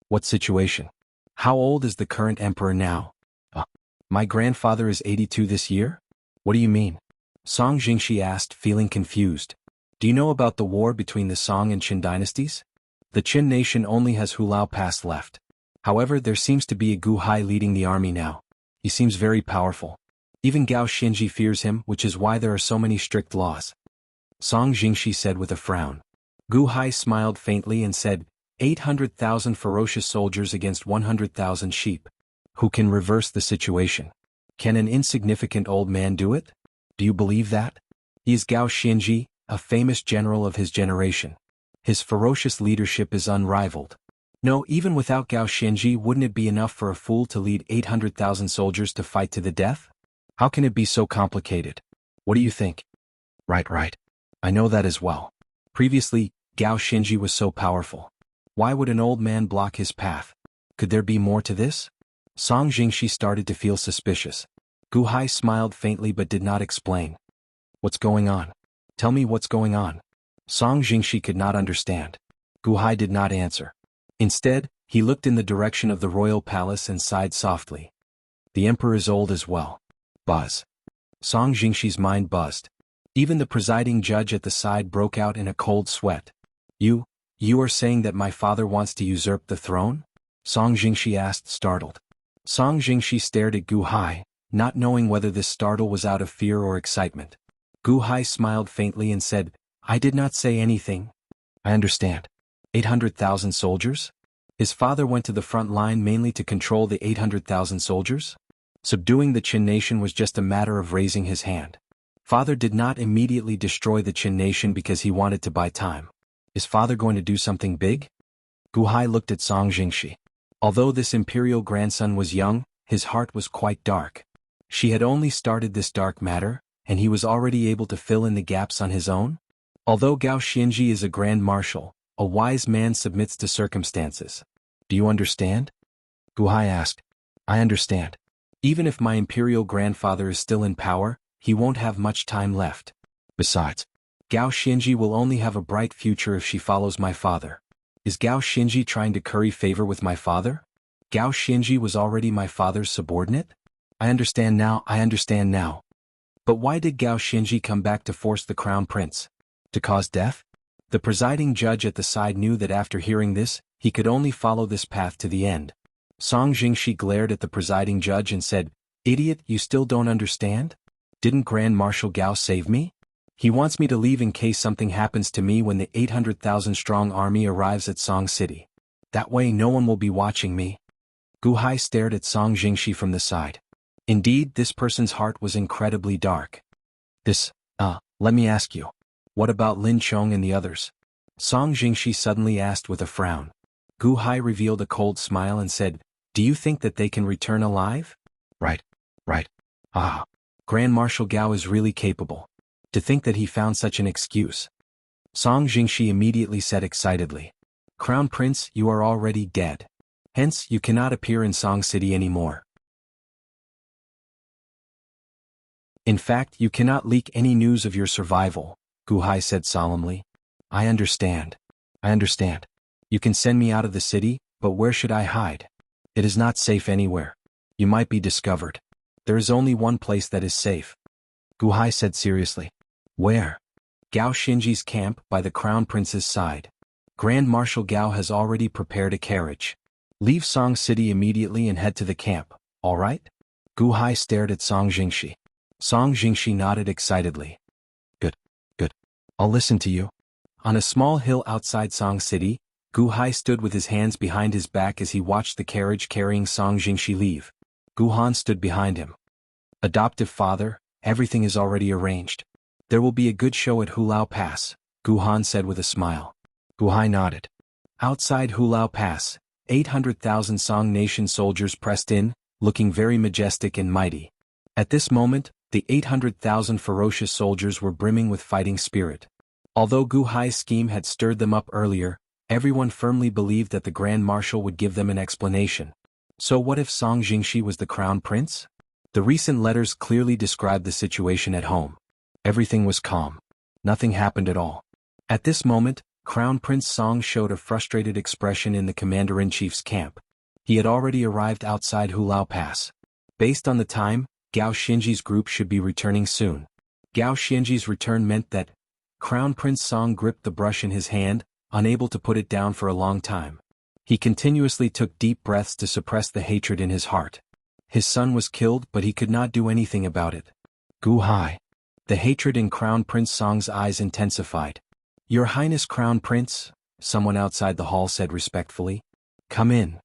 What situation? How old is the current emperor now? My grandfather is 82 this year? What do you mean? Song Jingshi asked, feeling confused. Do you know about the war between the Song and Qin dynasties? The Qin nation only has Hulao Pass left. However, there seems to be a Gu Hai leading the army now. He seems very powerful. Even Gao Xinji fears him, which is why there are so many strict laws. Song Jingshi said with a frown. Gu Hai smiled faintly and said, 800,000 ferocious soldiers against 100,000 sheep. Who can reverse the situation? Can an insignificant old man do it? Do you believe that? He is Gao Xinji, a famous general of his generation. His ferocious leadership is unrivaled. No, even without Gao Xinji, wouldn't it be enough for a fool to lead 800,000 soldiers to fight to the death? How can it be so complicated? What do you think? Right. I know that as well. Previously, Gao Xinji was so powerful. Why would an old man block his path? Could there be more to this? Song Jingshi started to feel suspicious. Gu Hai smiled faintly but did not explain. What's going on? Tell me what's going on. Song Jingshi could not understand. Gu Hai did not answer. Instead, he looked in the direction of the royal palace and sighed softly. The emperor is old as well. Buzz. Song Jingshi's mind buzzed. Even the presiding judge at the side broke out in a cold sweat. You are saying that my father wants to usurp the throne? Song Jingshi asked, startled. Song Jingshi stared at Gu Hai, not knowing whether this startle was out of fear or excitement. Gu Hai smiled faintly and said, I did not say anything. I understand. 800,000 soldiers? His father went to the front line mainly to control the 800,000 soldiers? Subduing the Qin nation was just a matter of raising his hand. Father did not immediately destroy the Qin nation because he wanted to buy time. Is father going to do something big? Gu Hai looked at Song Jingshi. Although this imperial grandson was young, his heart was quite dark. She had only started this dark matter, and he was already able to fill in the gaps on his own? Although Gao Xinji is a grand marshal, a wise man submits to circumstances. Do you understand? Gu Hai asked. I understand. Even if my imperial grandfather is still in power, he won't have much time left. Besides, Gao Xinji will only have a bright future if she follows my father. Is Gao Xinji trying to curry favor with my father? Gao Xinji was already my father's subordinate? I understand now. But why did Gao Xinji come back to force the crown prince? To cause death? The presiding judge at the side knew that after hearing this, he could only follow this path to the end. Song Jingshi glared at the presiding judge and said, Idiot, you still don't understand? Didn't Grand Marshal Gao save me? He wants me to leave in case something happens to me when the 800,000-strong army arrives at Song City. That way no one will be watching me. Gu Hai stared at Song Jingshi from the side. Indeed, this person's heart was incredibly dark. Let me ask you. What about Lin Chong and the others? Song Jingshi suddenly asked with a frown. Gu Hai revealed a cold smile and said, Do you think that they can return alive? Right. Grand Marshal Gao is really capable. To think that he found such an excuse. Song Jingshi immediately said excitedly. Crown Prince, you are already dead. Hence, you cannot appear in Song City anymore. In fact, you cannot leak any news of your survival, Gu Hai said solemnly. I understand. You can send me out of the city, but where should I hide? It is not safe anywhere. You might be discovered. There is only one place that is safe. Gu Hai said seriously. Where? Gao Xinji's camp by the Crown Prince's side. Grand Marshal Gao has already prepared a carriage. Leave Song City immediately and head to the camp, all right? Gu Hai stared at Song Jingshi. Song Jingshi nodded excitedly. Good. I'll listen to you. On a small hill outside Song City, Gu Hai stood with his hands behind his back as he watched the carriage carrying Song Jingshi leave. Gu Han stood behind him. Adoptive father, everything is already arranged. There will be a good show at Hulao Pass, Gu Han said with a smile. Gu Hai nodded. Outside Hulao Pass, 800,000 Song Nation soldiers pressed in, looking very majestic and mighty. At this moment, the 800,000 ferocious soldiers were brimming with fighting spirit. Although Gu Hai's scheme had stirred them up earlier, everyone firmly believed that the Grand Marshal would give them an explanation. So what if Song Jingshi was the crown prince? The recent letters clearly described the situation at home. Everything was calm. Nothing happened at all. At this moment, Crown Prince Song showed a frustrated expression in the Commander-in-Chief's camp. He had already arrived outside Hulao Pass. Based on the time, Gao Xinji's group should be returning soon. Gao Xianji's return meant that Crown Prince Song gripped the brush in his hand, unable to put it down for a long time. He continuously took deep breaths to suppress the hatred in his heart. His son was killed, but he could not do anything about it. Gu Hai. The hatred in Crown Prince Song's eyes intensified. Your Highness Crown Prince, someone outside the hall said respectfully. Come in.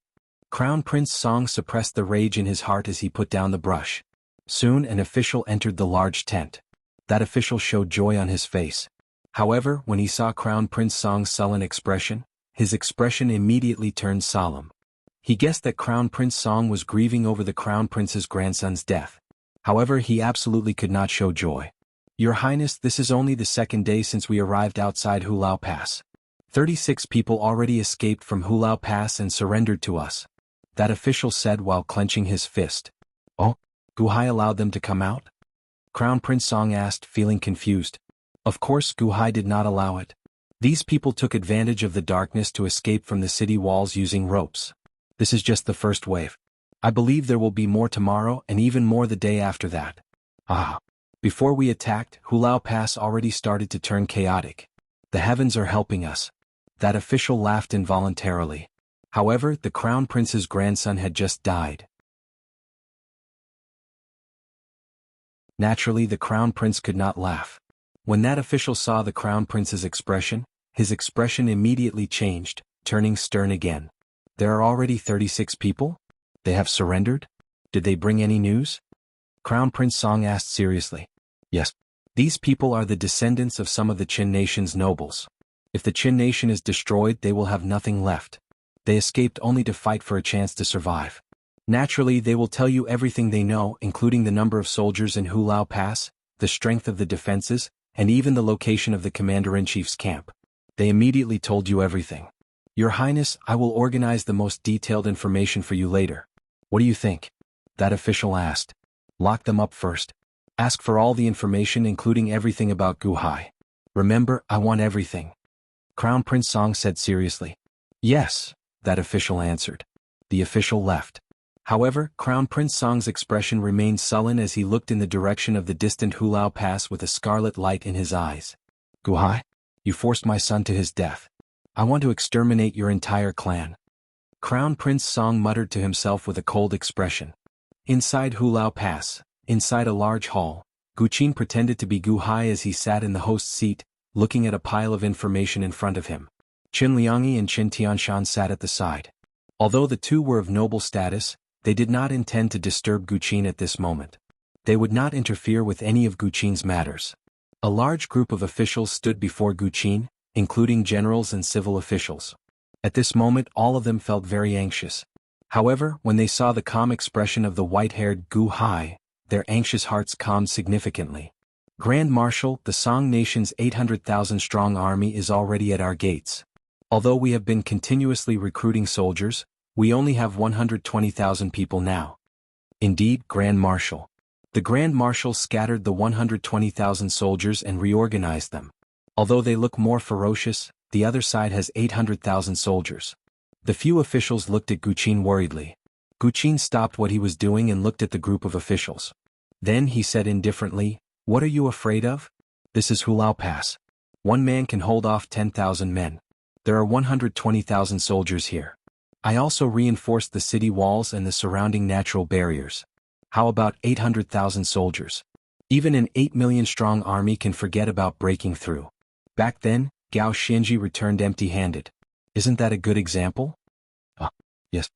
Crown Prince Song suppressed the rage in his heart as he put down the brush. Soon an official entered the large tent. That official showed joy on his face. However, when he saw Crown Prince Song's sullen expression, his expression immediately turned solemn. He guessed that Crown Prince Song was grieving over the Crown Prince's grandson's death. However, he absolutely could not show joy. Your Highness, this is only the second day since we arrived outside Hulao Pass. 36 people already escaped from Hulao Pass and surrendered to us. That official said while clenching his fist. Oh, Gu Hai allowed them to come out? Crown Prince Song asked, feeling confused. Of course Gu Hai did not allow it. These people took advantage of the darkness to escape from the city walls using ropes. This is just the first wave. I believe there will be more tomorrow and even more the day after that. Before we attacked, Hulao Pass already started to turn chaotic. The heavens are helping us. That official laughed involuntarily. However, the Crown Prince's grandson had just died. Naturally, the Crown Prince could not laugh. When that official saw the Crown Prince's expression, his expression immediately changed, turning stern again. There are already 36 people? They have surrendered? Did they bring any news? Crown Prince Song asked seriously. Yes. These people are the descendants of some of the Qin nation's nobles. If the Qin nation is destroyed, they will have nothing left. They escaped only to fight for a chance to survive. Naturally, they will tell you everything they know, including the number of soldiers in Hulao Pass, the strength of the defenses, and even the location of the Commander-in-Chief's camp. They immediately told you everything. Your Highness, I will organize the most detailed information for you later. What do you think? That official asked. Lock them up first. Ask for all the information including everything about Gu Hai. Remember, I want everything. Crown Prince Song said seriously. Yes, that official answered. The official left. However, Crown Prince Song's expression remained sullen as he looked in the direction of the distant Hulao Pass with a scarlet light in his eyes. Gu Hai, you forced my son to his death. I want to exterminate your entire clan. Crown Prince Song muttered to himself with a cold expression. Inside Hulao Pass, inside a large hall, Gu Qin pretended to be Gu Hai as he sat in the host's seat, looking at a pile of information in front of him. Qin Liangyi and Qin Tianshan sat at the side. Although the two were of noble status, they did not intend to disturb Gu Qin at this moment. They would not interfere with any of Gu Qin's matters. A large group of officials stood before Gu Qin, including generals and civil officials. At this moment all of them felt very anxious. However, when they saw the calm expression of the white-haired Gu Hai, their anxious hearts calmed significantly. Grand Marshal, the Song Nation's 800,000-strong army is already at our gates. Although we have been continuously recruiting soldiers, we only have 120,000 people now. Indeed, Grand Marshal. The Grand Marshal scattered the 120,000 soldiers and reorganized them. Although they look more ferocious, the other side has 800,000 soldiers. The few officials looked at Gu Qin worriedly. Gu Qin stopped what he was doing and looked at the group of officials. Then he said indifferently, "What are you afraid of? This is Hulao Pass. One man can hold off 10,000 men. There are 120,000 soldiers here. I also reinforced the city walls and the surrounding natural barriers. How about 800,000 soldiers? Even an 8 million strong army can forget about breaking through." Back then, Gao Xianji returned empty-handed. Isn't that a good example? Yes.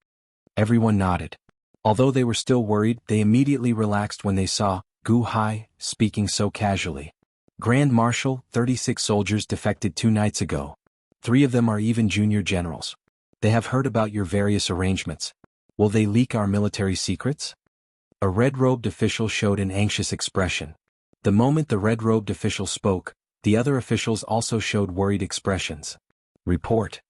Everyone nodded. Although they were still worried, they immediately relaxed when they saw Gu Hai speaking so casually. Grand Marshal, 36 soldiers defected 2 nights ago. 3 of them are even junior generals. They have heard about your various arrangements. Will they leak our military secrets? A red-robed official showed an anxious expression. The moment the red-robed official spoke, the other officials also showed worried expressions. Report.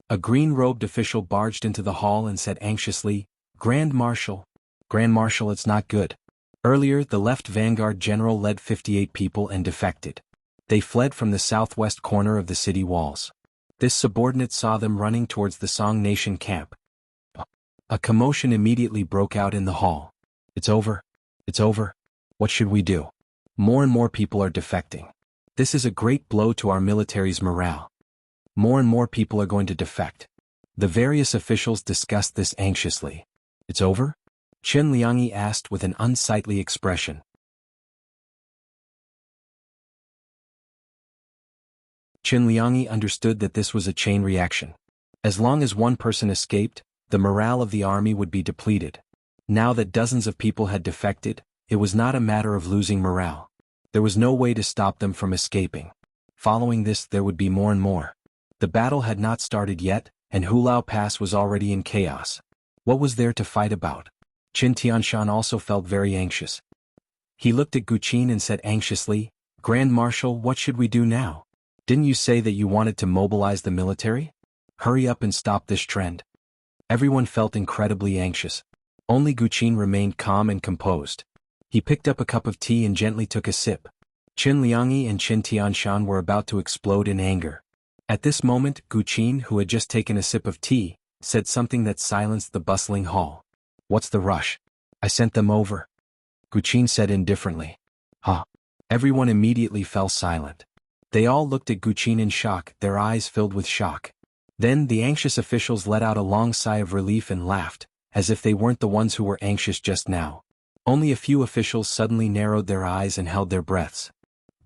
A green-robed official barged into the hall and said anxiously, Grand Marshal. Grand Marshal, it's not good. Earlier, the left vanguard general led 58 people and defected. They fled from the southwest corner of the city walls. This subordinate saw them running towards the Song Nation camp. A commotion immediately broke out in the hall. It's over. It's over. What should we do? More and more people are defecting. This is a great blow to our military's morale. More and more people are going to defect. The various officials discussed this anxiously. It's over? Chen Liangyi asked with an unsightly expression. Chen Liangyi understood that this was a chain reaction. As long as one person escaped, the morale of the army would be depleted. Now that dozens of people had defected, it was not a matter of losing morale. There was no way to stop them from escaping. Following this, there would be more and more. The battle had not started yet, and Hulao Pass was already in chaos. What was there to fight about? Qin Tianshan also felt very anxious. He looked at Gu Qin and said anxiously, "Grand Marshal, what should we do now? Didn't you say that you wanted to mobilize the military? Hurry up and stop this trend." Everyone felt incredibly anxious. Only Gu Qin remained calm and composed. He picked up a cup of tea and gently took a sip. Qin Liangyi and Qin Tianshan were about to explode in anger. At this moment, Gu Qin, who had just taken a sip of tea, said something that silenced the bustling hall. "What's the rush? I sent them over." Gu Qin said indifferently. "Huh?" Everyone immediately fell silent. They all looked at Gu Qin in shock, their eyes filled with shock. Then the anxious officials let out a long sigh of relief and laughed, as if they weren't the ones who were anxious just now. Only a few officials suddenly narrowed their eyes and held their breaths.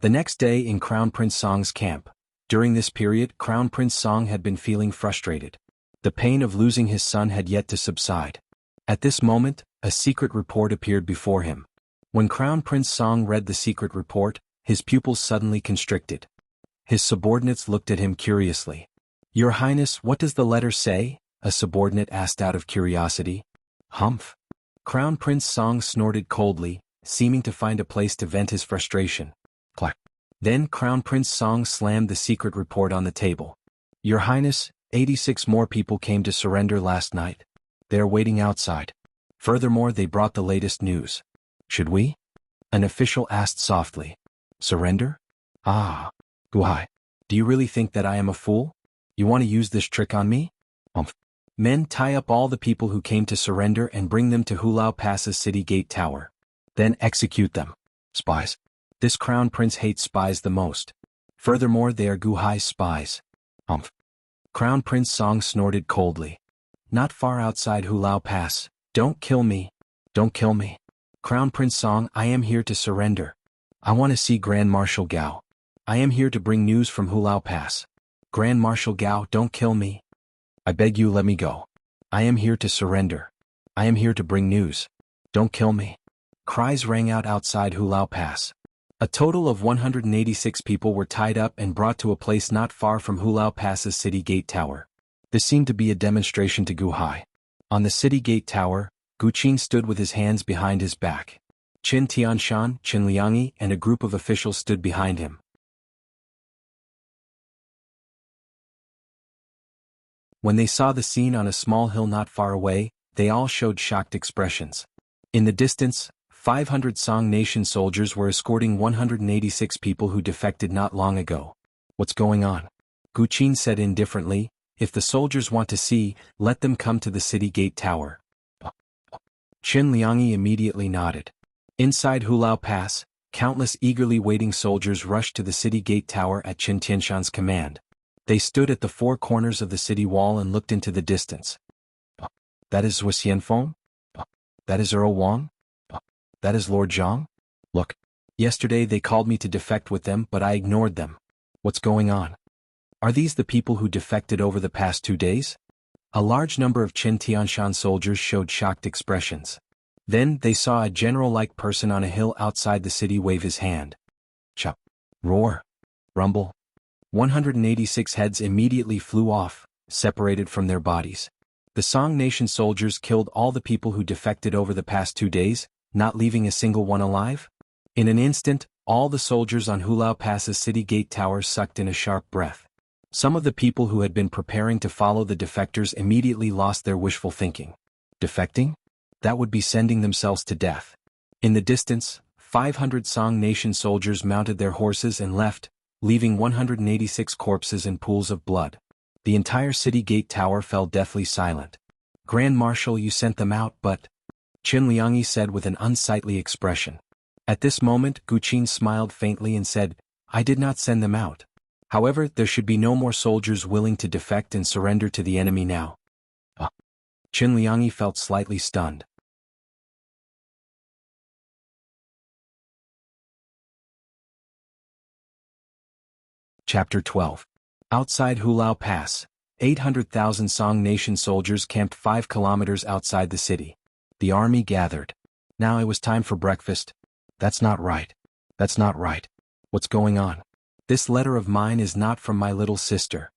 The next day in Crown Prince Song's camp. During this period, Crown Prince Song had been feeling frustrated. The pain of losing his son had yet to subside. At this moment, a secret report appeared before him. When Crown Prince Song read the secret report, his pupils suddenly constricted. His subordinates looked at him curiously. "Your Highness, what does the letter say?" a subordinate asked out of curiosity. "Humph." Crown Prince Song snorted coldly, seeming to find a place to vent his frustration. Clack. Then Crown Prince Song slammed the secret report on the table. "Your Highness, 86 more people came to surrender last night. They are waiting outside. Furthermore, they brought the latest news." "Should we?" an official asked softly. "Surrender? Ah. Guhai. Do you really think that I am a fool? You want to use this trick on me? Humph. Men, tie up all the people who came to surrender and bring them to Hulao Pass's city gate tower. Then execute them. Spies. This crown prince hates spies the most. Furthermore, they are Guhai's spies." Humph. Crown Prince Song snorted coldly. "Not far outside Hulao Pass. Don't kill me. Don't kill me. Crown Prince Song, I am here to surrender. I want to see Grand Marshal Gao. I am here to bring news from Hulao Pass. Grand Marshal Gao, don't kill me. I beg you, let me go. I am here to surrender. I am here to bring news. Don't kill me." Cries rang out outside Hulao Pass. A total of 186 people were tied up and brought to a place not far from Hulao Pass's city gate tower. This seemed to be a demonstration to Guhai. On the city gate tower, Gu Qin stood with his hands behind his back. Qin Tianshan, Qin Liangyi, and a group of officials stood behind him. When they saw the scene on a small hill not far away, they all showed shocked expressions. In the distance, 500 Song Nation soldiers were escorting 186 people who defected not long ago. "What's going on?" Gu Qin said indifferently. "If the soldiers want to see, let them come to the city gate tower." Qin Liangyi immediately nodded. Inside Hulao Pass, countless eagerly waiting soldiers rushed to the city gate tower at Qin Tianshan's command. They stood at the four corners of the city wall and looked into the distance. "That is Zhuo Xianfeng? That is Earl Wang? That is Lord Zhang? Look. Yesterday they called me to defect with them, but I ignored them. What's going on? Are these the people who defected over the past 2 days?" A large number of Qin Tianshan soldiers showed shocked expressions. Then they saw a general-like person on a hill outside the city wave his hand. Chop. Roar. Rumble. 186 heads immediately flew off, separated from their bodies. The Song Nation soldiers killed all the people who defected over the past 2 days, not leaving a single one alive? In an instant, all the soldiers on Hulao Pass's city gate tower sucked in a sharp breath. Some of the people who had been preparing to follow the defectors immediately lost their wishful thinking. Defecting? That would be sending themselves to death. In the distance, 500 Song Nation soldiers mounted their horses and left, leaving 186 corpses in pools of blood. The entire city gate tower fell deathly silent. "Grand Marshal, you sent them out, but..." Qin Liangyi said with an unsightly expression. At this moment Gu Qin smiled faintly and said, I did not send them out. However, there should be no more soldiers willing to defect and surrender to the enemy now. Qin Liangyi felt slightly stunned. Chapter 12. Outside Hulao Pass, 800,000 Song Nation soldiers camped 5 kilometers outside the city. The army gathered. Now it was time for breakfast. That's not right. That's not right. What's going on? This letter of mine is not from my little sister.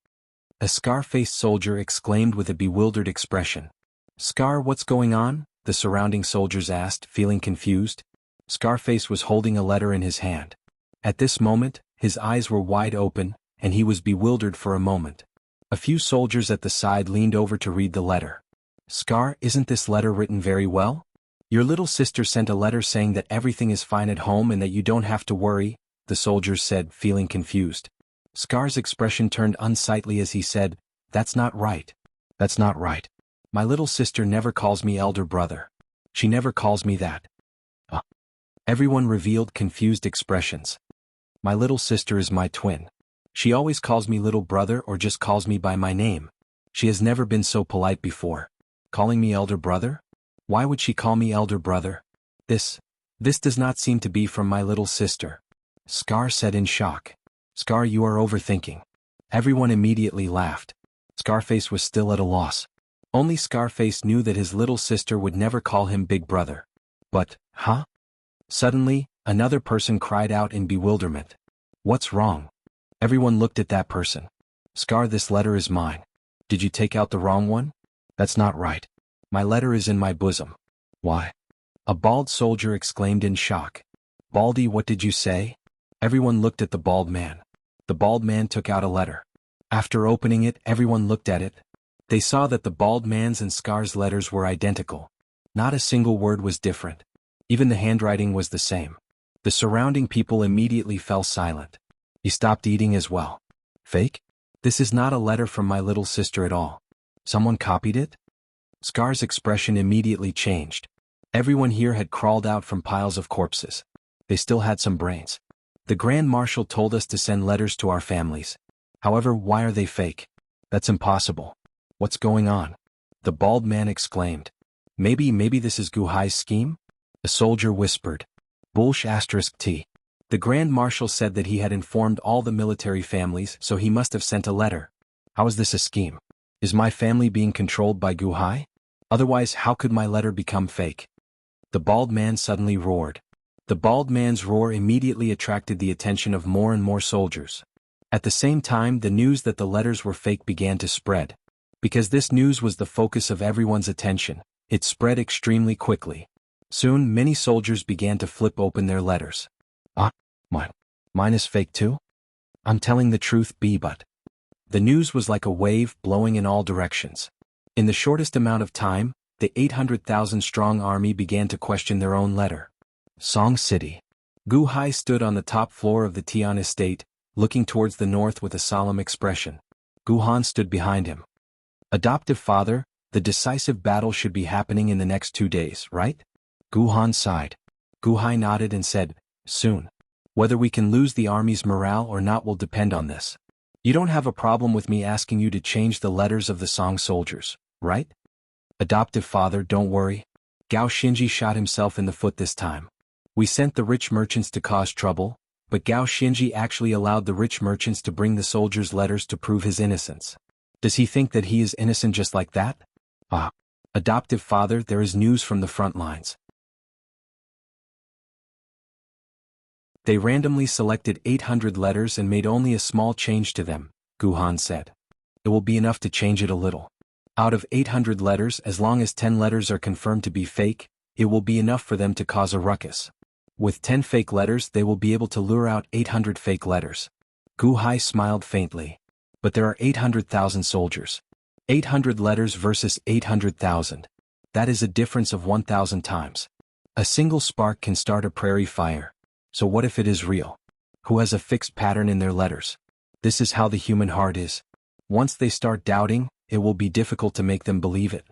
A scar-faced soldier exclaimed with a bewildered expression. Scar, what's going on? The surrounding soldiers asked, feeling confused. Scarface was holding a letter in his hand. At this moment, his eyes were wide open, and he was bewildered for a moment. A few soldiers at the side leaned over to read the letter. Scar, isn't this letter written very well? Your little sister sent a letter saying that everything is fine at home and that you don't have to worry, the soldiers said, feeling confused. Scar's expression turned unsightly as he said, That's not right. That's not right. My little sister never calls me elder brother. She never calls me that. Everyone revealed confused expressions. My little sister is my twin. She always calls me little brother or just calls me by my name. She has never been so polite before. Calling me elder brother? Why would she call me elder brother? This does not seem to be from my little sister. Scar said in shock. Scar, you are overthinking. Everyone immediately laughed. Scarface was still at a loss. Only Scarface knew that his little sister would never call him big brother. But, Suddenly, another person cried out in bewilderment. What's wrong? Everyone looked at that person. Scar, this letter is mine. Did you take out the wrong one? That's not right. My letter is in my bosom. Why? A bald soldier exclaimed in shock. Baldy, what did you say? Everyone looked at the bald man. The bald man took out a letter. After opening it, everyone looked at it. They saw that the bald man's and Scar's letters were identical. Not a single word was different. Even the handwriting was the same. The surrounding people immediately fell silent. He stopped eating as well. Fake? This is not a letter from my little sister at all. Someone copied it? Scar's expression immediately changed. Everyone here had crawled out from piles of corpses. They still had some brains. The Grand Marshal told us to send letters to our families. However, why are they fake? That's impossible. What's going on? The bald man exclaimed. Maybe this is Gu Hai's scheme? A soldier whispered. T. The Grand Marshal said that he had informed all the military families, so he must have sent a letter. How is this a scheme? Is my family being controlled by Gu Hai? Otherwise, how could my letter become fake? The bald man suddenly roared. The bald man's roar immediately attracted the attention of more and more soldiers. At the same time, the news that the letters were fake began to spread. Because this news was the focus of everyone's attention, it spread extremely quickly. Soon, many soldiers began to flip open their letters. Mine is fake too? I'm telling the truth, but. The news was like a wave blowing in all directions. In the shortest amount of time, the 800,000-strong army began to question their own letter. Song City. Gu Hai stood on the top floor of the Tian estate, looking towards the north with a solemn expression. Gu Han stood behind him. Adoptive father, the decisive battle should be happening in the next 2 days, right? Gu Han sighed. Gu Hai nodded and said, Soon. Whether we can lose the army's morale or not will depend on this. You don't have a problem with me asking you to change the letters of the Song soldiers, right? Adoptive father, don't worry. Gao Xinji shot himself in the foot this time. We sent the rich merchants to cause trouble, but Gao Xinji actually allowed the rich merchants to bring the soldiers' letters to prove his innocence. Does he think that he is innocent just like that? Adoptive father, there is news from the front lines. They randomly selected 800 letters and made only a small change to them, Gu Han said. It will be enough to change it a little. Out of 800 letters, as long as 10 letters are confirmed to be fake, it will be enough for them to cause a ruckus. With 10 fake letters, they will be able to lure out 800 fake letters. Gu Hai smiled faintly. But there are 800,000 soldiers. 800 letters versus 800,000. That is a difference of 1,000 times. A single spark can start a prairie fire. So what if it is real? Who has a fixed pattern in their letters? This is how the human heart is. Once they start doubting, it will be difficult to make them believe it.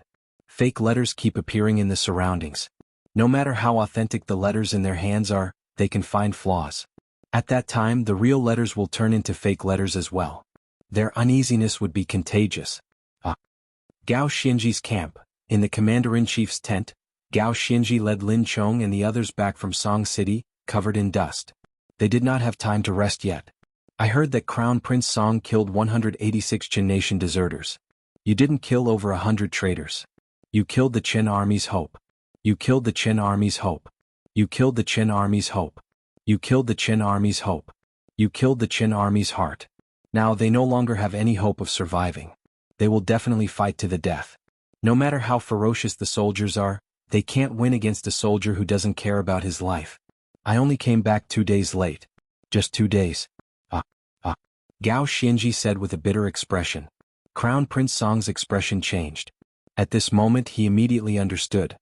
Fake letters keep appearing in the surroundings. No matter how authentic the letters in their hands are, they can find flaws. At that time the real letters will turn into fake letters as well. Their uneasiness would be contagious. Gao Xinji's camp. In the commander-in-chief's tent, Gao Xinji led Lin Chong and the others back from Song City, covered in dust. They did not have time to rest yet. I heard that Crown Prince Song killed 186 Qin Nation deserters. You didn't kill over 100 traitors. You killed the Qin army's hope. You killed the Qin army's hope. You killed the Qin army's hope. You killed the Qin army's hope. You killed the Qin army's heart. Now they no longer have any hope of surviving. They will definitely fight to the death. No matter how ferocious the soldiers are, they can't win against a soldier who doesn't care about his life. I only came back 2 days late. Just 2 days. Gao Xinji said with a bitter expression. Crown Prince Song's expression changed. At this moment he immediately understood.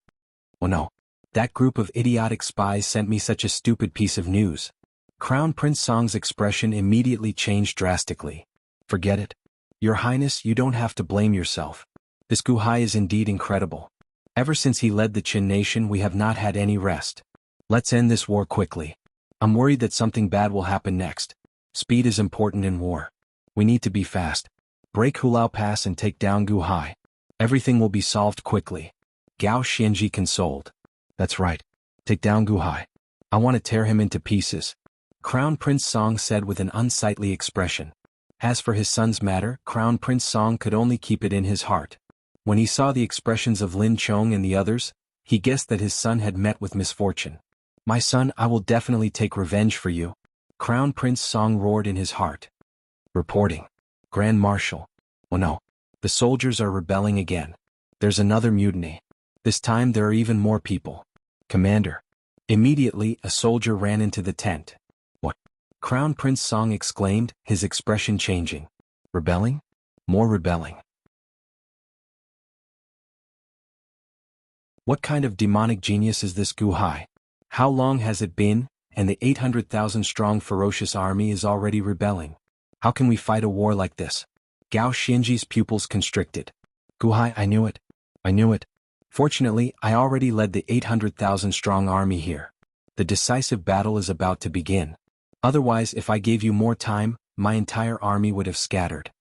Oh no. That group of idiotic spies sent me such a stupid piece of news. Crown Prince Song's expression immediately changed drastically. Forget it. Your Highness, you don't have to blame yourself. This Gu Hai is indeed incredible. Ever since he led the Qin nation we have not had any rest. Let's end this war quickly. I'm worried that something bad will happen next. Speed is important in war. We need to be fast. Break Hulao Pass and take down Gu Hai. Everything will be solved quickly. Gao Xinji consoled. That's right. Take down Gu Hai. I want to tear him into pieces. Crown Prince Song said with an unsightly expression. As for his son's matter, Crown Prince Song could only keep it in his heart. When he saw the expressions of Lin Chong and the others, he guessed that his son had met with misfortune. My son, I will definitely take revenge for you. Crown Prince Song roared in his heart. Reporting. Grand Marshal. Oh no. The soldiers are rebelling again. There's another mutiny. This time there are even more people. Commander. Immediately, a soldier ran into the tent. What? Crown Prince Song exclaimed, his expression changing. Rebelling? More rebelling. What kind of demonic genius is this Gu Hai? How long has it been, and the 800,000-strong ferocious army is already rebelling? How can we fight a war like this? Gao Xinji's pupils constricted. Gu Hai, I knew it. I knew it. Fortunately, I already led the 800,000-strong army here. The decisive battle is about to begin. Otherwise, if I gave you more time, my entire army would have scattered.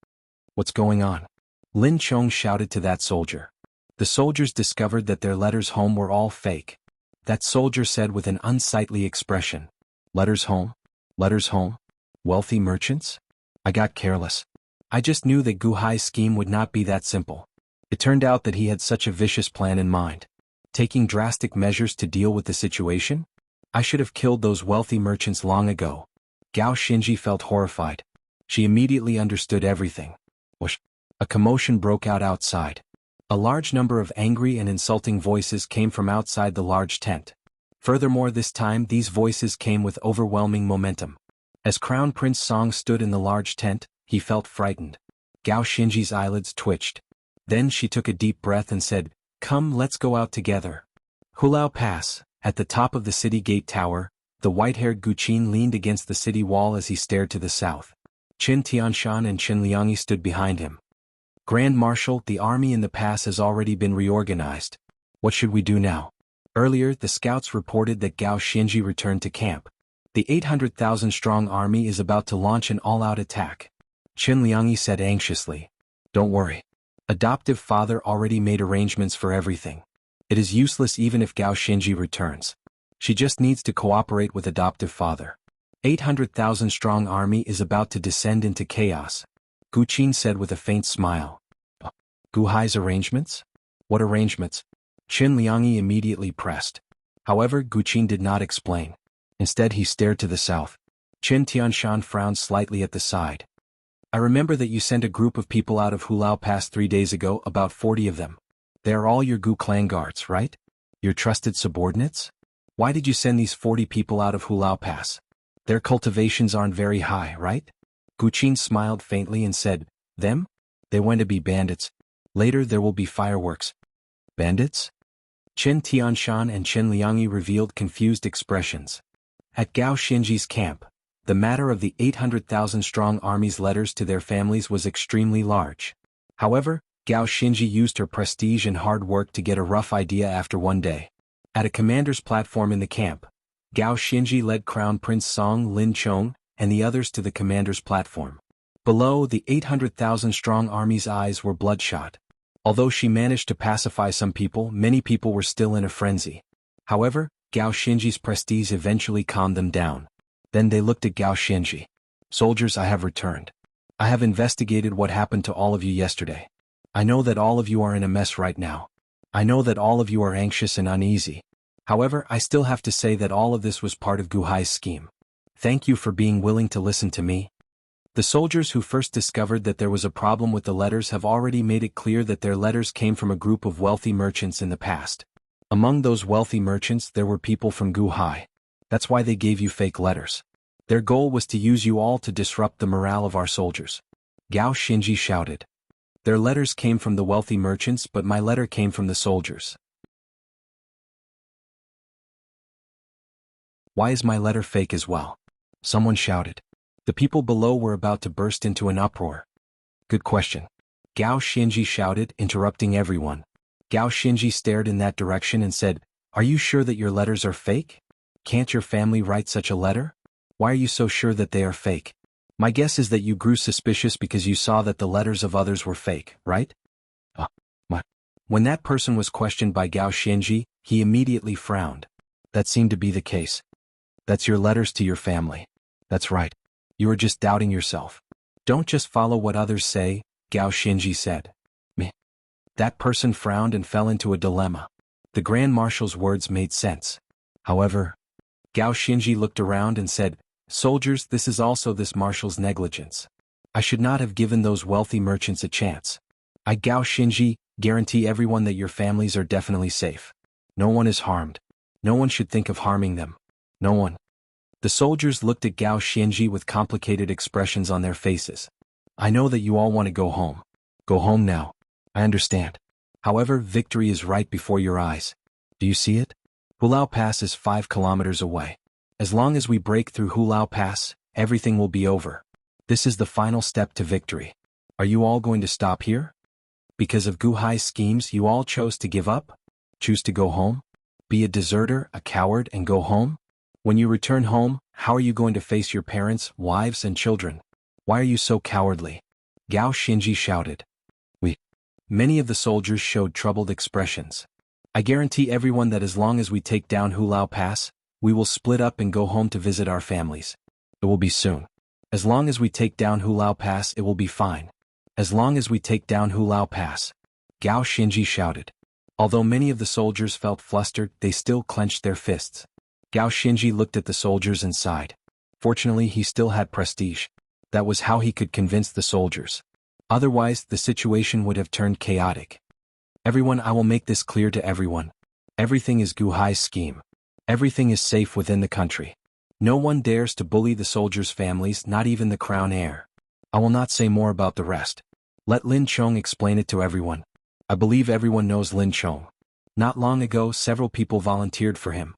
What's going on? Lin Chong shouted to that soldier. The soldiers discovered that their letters home were all fake. That soldier said with an unsightly expression. Letters home? Letters home? Wealthy merchants? I got careless. I just knew that Gu Hai's scheme would not be that simple. It turned out that he had such a vicious plan in mind. Taking drastic measures to deal with the situation? I should have killed those wealthy merchants long ago. Gao Xinji felt horrified. She immediately understood everything. Whoosh! A commotion broke out outside. A large number of angry and insulting voices came from outside the large tent. Furthermore, this time these voices came with overwhelming momentum. As Crown Prince Song stood in the large tent, he felt frightened. Gao Xinji's eyelids twitched. Then she took a deep breath and said, Come, let's go out together. Hulao Pass. At the top of the city gate tower, the white-haired Gu Qin leaned against the city wall as he stared to the south. Qin Tianshan and Qin Liangyi stood behind him. Grand Marshal, the army in the pass has already been reorganized. What should we do now? Earlier, the scouts reported that Gao Xinji returned to camp. The 800,000-strong army is about to launch an all-out attack. Qin Liangyi said anxiously. Don't worry. Adoptive father already made arrangements for everything. It is useless even if Gao Xinji returns. She just needs to cooperate with adoptive father. 800,000-strong army is about to descend into chaos. Gu Qin said with a faint smile. Gu Hai's arrangements? What arrangements? Qin Liangyi immediately pressed. However, Gu Qin did not explain. Instead he stared to the south. Qin Tianshan frowned slightly at the side. I remember that you sent a group of people out of Hulao Pass 3 days ago, about 40 of them. They are all your Gu clan guards, right? Your trusted subordinates? Why did you send these 40 people out of Hulao Pass? Their cultivations aren't very high, right? Gu Qin smiled faintly and said, Them? They went to be bandits. Later there will be fireworks. Bandits? Qin Tianshan and Qin Liangyi revealed confused expressions. At Gao Xinji's camp, the matter of the 800,000-strong army's letters to their families was extremely large. However, Gao Xinji used her prestige and hard work to get a rough idea after one day. At a commander's platform in the camp, Gao Xinji led Crown Prince Song Lin Chong and the others to the commander's platform. Below, the 800,000-strong army's eyes were bloodshot. Although she managed to pacify some people, many people were still in a frenzy. However, Gao Xinji's prestige eventually calmed them down. Then they looked at Gao Xinji. "Soldiers, I have returned. I have investigated what happened to all of you yesterday. I know that all of you are in a mess right now. I know that all of you are anxious and uneasy. However, I still have to say that all of this was part of Gu Hai's scheme. Thank you for being willing to listen to me." The soldiers who first discovered that there was a problem with the letters have already made it clear that their letters came from a group of wealthy merchants in the past. Among those wealthy merchants there were people from Gu Hai. That's why they gave you fake letters. Their goal was to use you all to disrupt the morale of our soldiers. Gao Xinji shouted. "Their letters came from the wealthy merchants, but my letter came from the soldiers. Why is my letter fake as well?" Someone shouted. The people below were about to burst into an uproar. "Good question," Gao Xinji shouted, interrupting everyone. Gao Xinji stared in that direction and said, "Are you sure that your letters are fake? Can't your family write such a letter? Why are you so sure that they are fake? My guess is that you grew suspicious because you saw that the letters of others were fake, right?" When that person was questioned by Gao Xinji, he immediately frowned. "That seemed to be the case. That's your letters to your family. That's right. You are just doubting yourself. Don't just follow what others say," Gao Xinji said. "Meh." That person frowned and fell into a dilemma. The Grand Marshal's words made sense. However, Gao Xinji looked around and said, "Soldiers, this is also this marshal's negligence. I should not have given those wealthy merchants a chance. I, Gao Xinji, guarantee everyone that your families are definitely safe. No one is harmed. No one should think of harming them. No one." The soldiers looked at Gao Xinji with complicated expressions on their faces. "I know that you all want to go home. Go home now. I understand. However, victory is right before your eyes. Do you see it? Hulao Pass is 5 kilometers away. As long as we break through Hulao Pass, everything will be over. This is the final step to victory. Are you all going to stop here? Because of Gu Hai's schemes you all chose to give up? Choose to go home? Be a deserter, a coward, and go home? When you return home, how are you going to face your parents, wives, and children? Why are you so cowardly?" Gao Xinji shouted. Many of the soldiers showed troubled expressions. "I guarantee everyone that as long as we take down Hulao Pass, we will split up and go home to visit our families. It will be soon. As long as we take down Hulao Pass, it will be fine. As long as we take down Hulao Pass." Gao Xinji shouted. Although many of the soldiers felt flustered, they still clenched their fists. Gao Xinji looked at the soldiers and sighed. Fortunately, he still had prestige. That was how he could convince the soldiers. Otherwise, the situation would have turned chaotic. "Everyone, I will make this clear to everyone. Everything is Gu Hai's scheme. Everything is safe within the country. No one dares to bully the soldiers' families, not even the crown heir. I will not say more about the rest. Let Lin Chong explain it to everyone. I believe everyone knows Lin Chong. Not long ago, several people volunteered for him."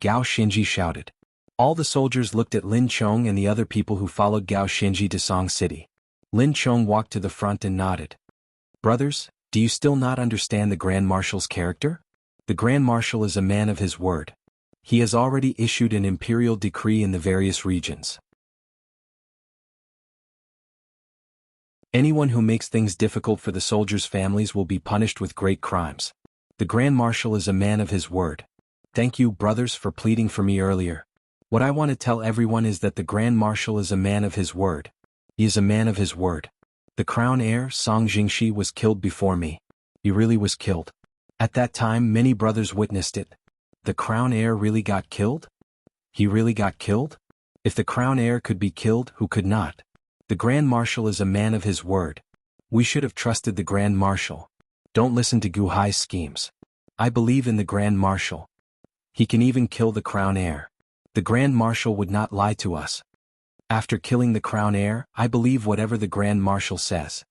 Gao Xinji shouted. All the soldiers looked at Lin Chong and the other people who followed Gao Xinji to Song City. Lin Chong walked to the front and nodded. "Brothers, do you still not understand the Grand Marshal's character? The Grand Marshal is a man of his word. He has already issued an imperial decree in the various regions. Anyone who makes things difficult for the soldiers' families will be punished with great crimes. The Grand Marshal is a man of his word. Thank you, brothers, for pleading for me earlier. What I want to tell everyone is that the Grand Marshal is a man of his word. He is a man of his word. The crown heir, Song Jingshi, was killed before me. He really was killed. At that time, many brothers witnessed it. The crown heir really got killed? He really got killed? If the crown heir could be killed, who could not? The Grand Marshal is a man of his word. We should have trusted the Grand Marshal. Don't listen to Gu Hai's schemes. I believe in the Grand Marshal. He can even kill the crown heir. The Grand Marshal would not lie to us. After killing the crown heir, I believe whatever the Grand Marshal says."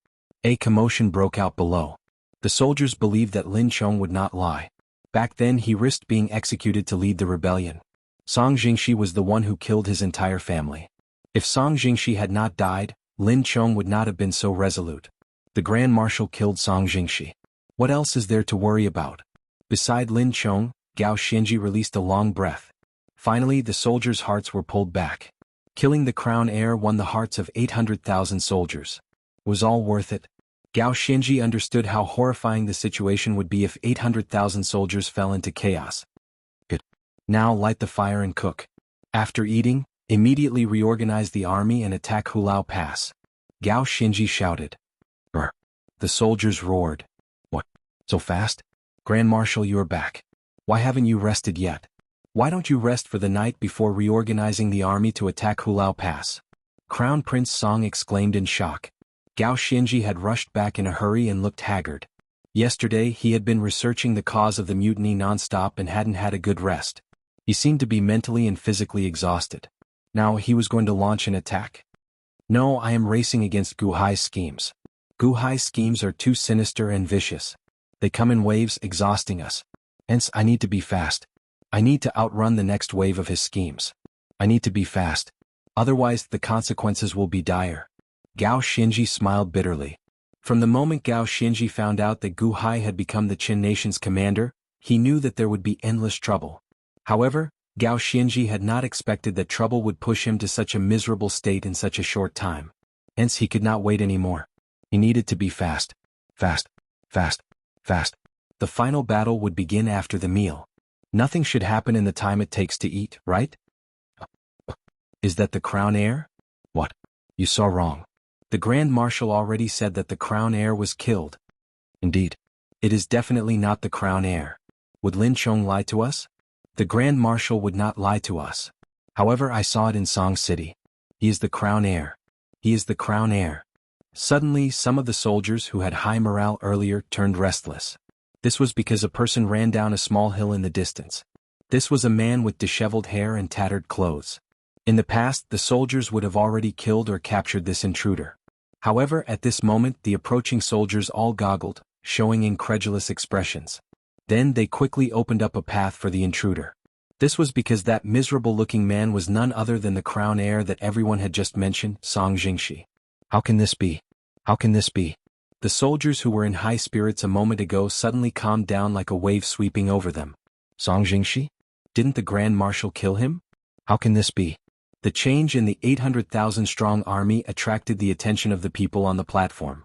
A commotion broke out below. The soldiers believed that Lin Chong would not lie. Back then he risked being executed to lead the rebellion. Song Jingshi was the one who killed his entire family. If Song Jingshi had not died, Lin Chong would not have been so resolute. The Grand Marshal killed Song Jingshi. What else is there to worry about? Beside Lin Chong, Gao Xinji released a long breath. Finally, the soldiers' hearts were pulled back. Killing the crown heir won the hearts of 800,000 soldiers. Was all worth it? Gao Xinji understood how horrifying the situation would be if 800,000 soldiers fell into chaos. Good. Now light the fire and cook. After eating, immediately reorganize the army and attack Hulao Pass. Gao Xinji shouted. Brr. The soldiers roared. What? So fast? Grand Marshal, you're back. Why haven't you rested yet? Why don't you rest for the night before reorganizing the army to attack Hulao Pass? Crown Prince Song exclaimed in shock. Gao Xinji had rushed back in a hurry and looked haggard. Yesterday he had been researching the cause of the mutiny non-stop and hadn't had a good rest. He seemed to be mentally and physically exhausted. Now he was going to launch an attack? No, I am racing against Gu Hai's schemes. Gu Hai's schemes are too sinister and vicious. They come in waves, exhausting us. Hence, I need to be fast. I need to outrun the next wave of his schemes. I need to be fast. Otherwise, the consequences will be dire. Gao Xinji smiled bitterly. From the moment Gao Xinji found out that Gu Hai had become the Qin nation's commander, he knew that there would be endless trouble. However, Gao Xinji had not expected that trouble would push him to such a miserable state in such a short time. Hence, he could not wait anymore. He needed to be fast. Fast. Fast. Fast. The final battle would begin after the meal. Nothing should happen in the time it takes to eat, right? Is that the crown heir? What? You saw wrong. The Grand Marshal already said that the crown heir was killed. Indeed. It is definitely not the crown heir. Would Lin Chong lie to us? The Grand Marshal would not lie to us. However, I saw it in Song City. He is the crown heir. He is the crown heir. Suddenly, some of the soldiers who had high morale earlier turned restless. This was because a person ran down a small hill in the distance. This was a man with disheveled hair and tattered clothes. In the past, the soldiers would have already killed or captured this intruder. However, at this moment, the approaching soldiers all goggled, showing incredulous expressions. Then they quickly opened up a path for the intruder. This was because that miserable-looking man was none other than the crown heir that everyone had just mentioned, Song Jingxi. How can this be? How can this be? The soldiers who were in high spirits a moment ago suddenly calmed down like a wave sweeping over them. Song Jingxi? Didn't the Grand Marshal kill him? How can this be? The change in the 800,000-strong army attracted the attention of the people on the platform.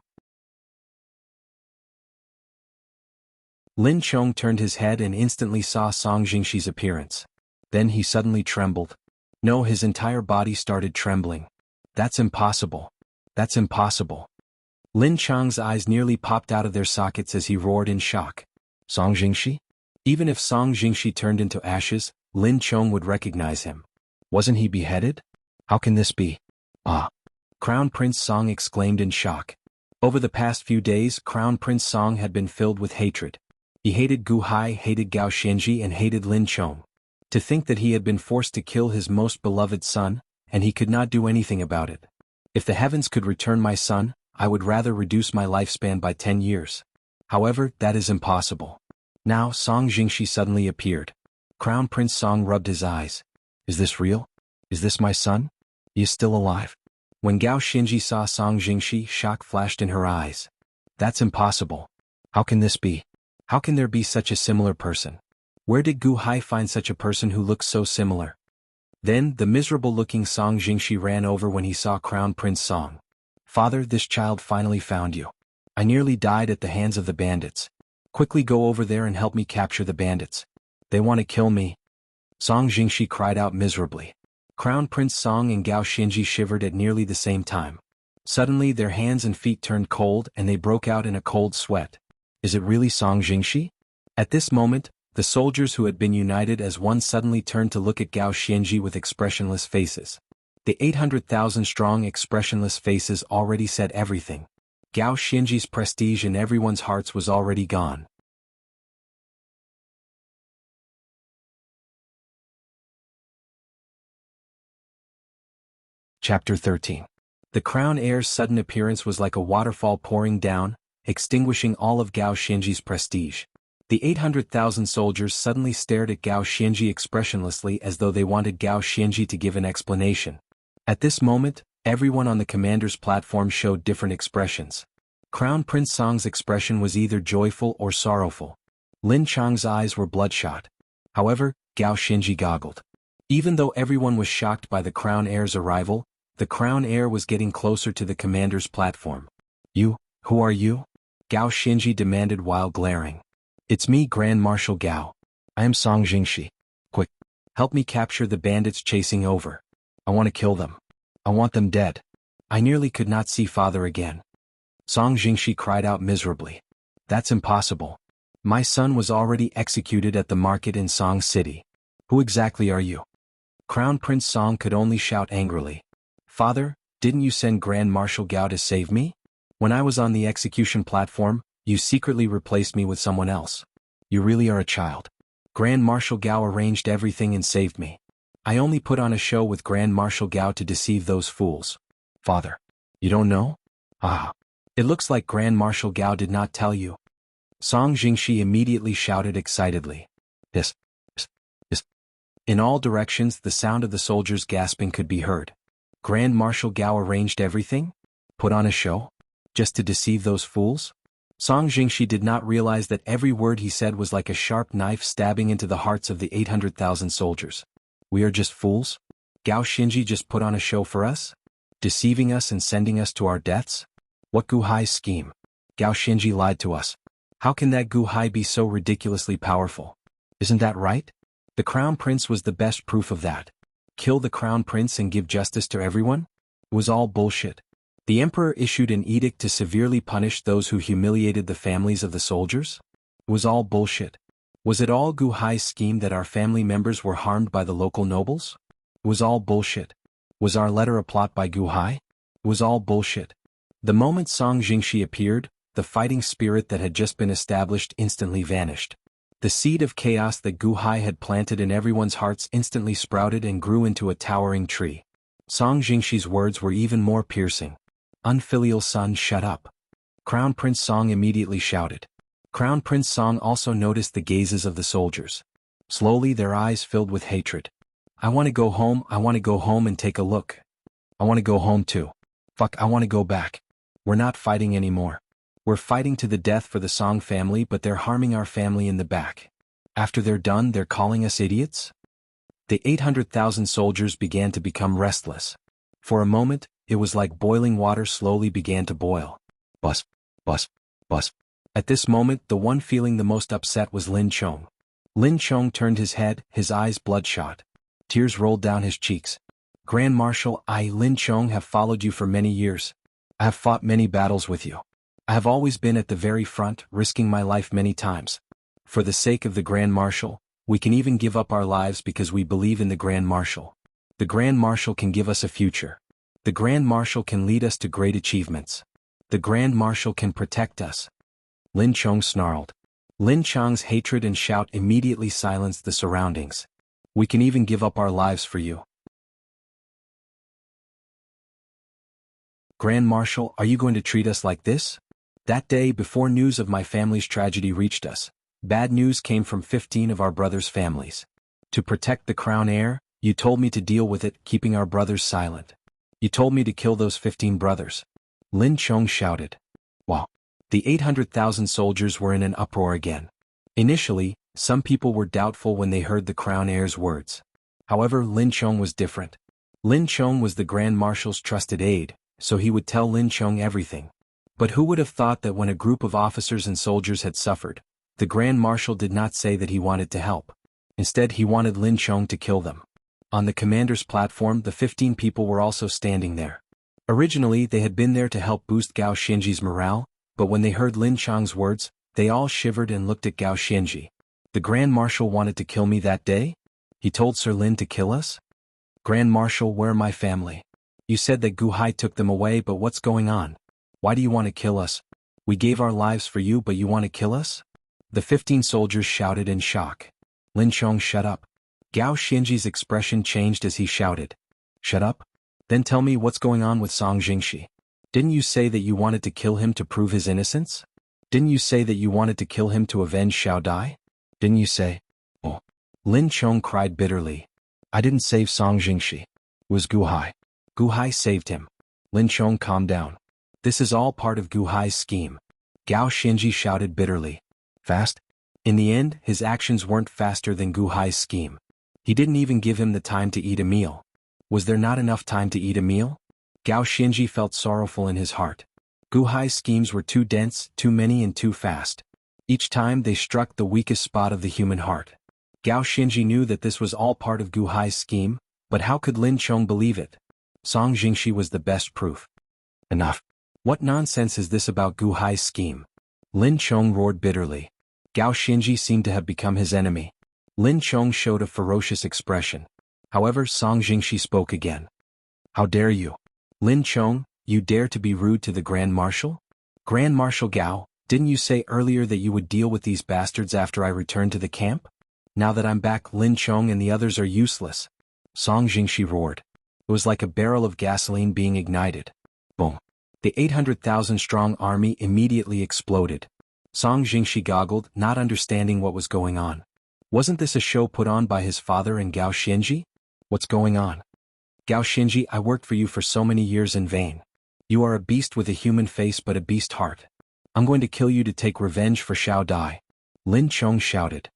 Lin Chong turned his head and instantly saw Song Jingxi's appearance. Then he suddenly trembled. No, his entire body started trembling. That's impossible. That's impossible. Lin Chong's eyes nearly popped out of their sockets as he roared in shock. Song Jingxi? Even if Song Jingxi turned into ashes, Lin Chong would recognize him. Wasn't he beheaded? How can this be? Ah! Crown Prince Song exclaimed in shock. Over the past few days, Crown Prince Song had been filled with hatred. He hated Gu Hai, hated Gao Xinji, and hated Lin Chong. To think that he had been forced to kill his most beloved son, and he could not do anything about it. If the heavens could return my son, I would rather reduce my lifespan by 10 years. However, that is impossible. Now Song Jingxi suddenly appeared. Crown Prince Song rubbed his eyes. Is this real? Is this my son? He is still alive. When Gao Xinji saw Song Jingxi, shock flashed in her eyes. That's impossible. How can this be? How can there be such a similar person? Where did Gu Hai find such a person who looks so similar? Then, the miserable-looking Song Jingxi ran over when he saw Crown Prince Song. Father, this child finally found you. I nearly died at the hands of the bandits. Quickly go over there and help me capture the bandits. They want to kill me. Song Jingxi cried out miserably. Crown Prince Song and Gao Xinji shivered at nearly the same time. Suddenly their hands and feet turned cold and they broke out in a cold sweat. Is it really Song Jingxi? At this moment, the soldiers who had been united as one suddenly turned to look at Gao Xinji with expressionless faces. The 800,000-strong expressionless faces already said everything. Gao Xinji's prestige in everyone's hearts was already gone. Chapter 13. The crown heir's sudden appearance was like a waterfall pouring down, extinguishing all of Gao Xinji's prestige. The 800,000 soldiers suddenly stared at Gao Xinji expressionlessly as though they wanted Gao Xinji to give an explanation. At this moment, everyone on the commander's platform showed different expressions. Crown Prince Song's expression was either joyful or sorrowful. Lin Chong's eyes were bloodshot. However, Gao Xinji goggled. Even though everyone was shocked by the Crown Heir's arrival, the Crown Heir was getting closer to the commander's platform. Who are you? Gao Xinji demanded while glaring. It's me, Grand Marshal Gao. I am Song Jingshi. Quick, help me capture the bandits chasing over. I want to kill them. I want them dead. I nearly could not see father again. Song Jingshi cried out miserably. That's impossible. My son was already executed at the market in Song City. Who exactly are you? Crown Prince Song could only shout angrily. Father, didn't you send Grand Marshal Gao to save me? When I was on the execution platform, you secretly replaced me with someone else. You really are a child. Grand Marshal Gao arranged everything and saved me. I only put on a show with Grand Marshal Gao to deceive those fools. Father, you don't know? Ah. It looks like Grand Marshal Gao did not tell you. Song Jingshi immediately shouted excitedly. Yes. In all directions the sound of the soldiers gasping could be heard. Grand Marshal Gao arranged everything? Put on a show? Just to deceive those fools? Song Jingshi did not realize that every word he said was like a sharp knife stabbing into the hearts of the 800,000 soldiers. We are just fools? Gao Xinji just put on a show for us? Deceiving us and sending us to our deaths? What Gu Hai's scheme? Gao Xinji lied to us. How can that Gu Hai be so ridiculously powerful? Isn't that right? The Crown Prince was the best proof of that. Kill the Crown Prince and give justice to everyone? It was all bullshit. The Emperor issued an edict to severely punish those who humiliated the families of the soldiers? It was all bullshit. Was it all Gu Hai's scheme that our family members were harmed by the local nobles? It was all bullshit. Was our letter a plot by Gu Hai? It was all bullshit. The moment Song Jingshi appeared, the fighting spirit that had just been established instantly vanished. The seed of chaos that Gu Hai had planted in everyone's hearts instantly sprouted and grew into a towering tree. Song Jingshi's words were even more piercing. Unfilial son, shut up. Crown Prince Song immediately shouted. Crown Prince Song also noticed the gazes of the soldiers. Slowly their eyes filled with hatred. I want to go home and take a look. I want to go home too. Fuck, I want to go back. We're not fighting anymore. We're fighting to the death for the Song family, but they're harming our family in the back. After they're done, they're calling us idiots? The 800,000 soldiers began to become restless. For a moment, it was like boiling water slowly began to boil. Bus. At this moment, the one feeling the most upset was Lin Chong. Lin Chong turned his head, his eyes bloodshot. Tears rolled down his cheeks. Grand Marshal, I, Lin Chong, have followed you for many years. I have fought many battles with you. I have always been at the very front, risking my life many times. For the sake of the Grand Marshal, we can even give up our lives because we believe in the Grand Marshal. The Grand Marshal can give us a future. The Grand Marshal can lead us to great achievements. The Grand Marshal can protect us. Lin Chong snarled. Lin Chong's hatred and shout immediately silenced the surroundings. We can even give up our lives for you. Grand Marshal, are you going to treat us like this? That day, before news of my family's tragedy reached us, bad news came from 15 of our brothers' families. To protect the crown heir, you told me to deal with it, keeping our brothers silent. You told me to kill those 15 brothers. Lin Chong shouted. Wow. The 800,000 soldiers were in an uproar again. Initially, some people were doubtful when they heard the crown heir's words. However, Lin Chong was different. Lin Chong was the Grand Marshal's trusted aide, so he would tell Lin Chong everything. But who would have thought that when a group of officers and soldiers had suffered, the Grand Marshal did not say that he wanted to help. Instead, he wanted Lin Chong to kill them. On the commander's platform, the 15 people were also standing there. Originally, they had been there to help boost Gao Xinji's morale, but when they heard Lin Chong's words, they all shivered and looked at Gao Xinji. The Grand Marshal wanted to kill me that day? He told Sir Lin to kill us? Grand Marshal, where are my family? You said that Gu Hai took them away, but what's going on? Why do you want to kill us? We gave our lives for you, but you want to kill us? The 15 soldiers shouted in shock. Lin Chong, shut up. Gao Xinji's expression changed as he shouted. Shut up? Then tell me what's going on with Song Jingshi. Didn't you say that you wanted to kill him to prove his innocence? Didn't you say that you wanted to kill him to avenge Xiao Dai? Didn't you say? Oh. Lin Chong cried bitterly. I didn't save Song Jingshi. It was Gu Hai. Gu Hai saved him. Lin Chong, calm down. This is all part of Gu Hai's scheme. Gao Xinji shouted bitterly. Fast? In the end, his actions weren't faster than Gu Hai's scheme. He didn't even give him the time to eat a meal. Was there not enough time to eat a meal? Gao Xinji felt sorrowful in his heart. Gu Hai's schemes were too dense, too many and too fast. Each time they struck the weakest spot of the human heart. Gao Xinji knew that this was all part of Gu Hai's scheme, but how could Lin Chong believe it? Song Jingshi was the best proof. Enough. What nonsense is this about Gu Hai's scheme? Lin Chong roared bitterly. Gao Xinji seemed to have become his enemy. Lin Chong showed a ferocious expression. However, Song Jingshi spoke again. How dare you? Lin Chong, you dare to be rude to the Grand Marshal? Grand Marshal Gao, didn't you say earlier that you would deal with these bastards after I return to the camp? Now that I'm back, Lin Chong and the others are useless. Song Jingshi roared. It was like a barrel of gasoline being ignited. Boom. The 800,000-strong army immediately exploded. Song Jingshi goggled, not understanding what was going on. Wasn't this a show put on by his father and Gao Xinji? What's going on? Gao Xinji, I worked for you for so many years in vain. You are a beast with a human face but a beast heart. I'm going to kill you to take revenge for Xiao Dai. Lin Chong shouted.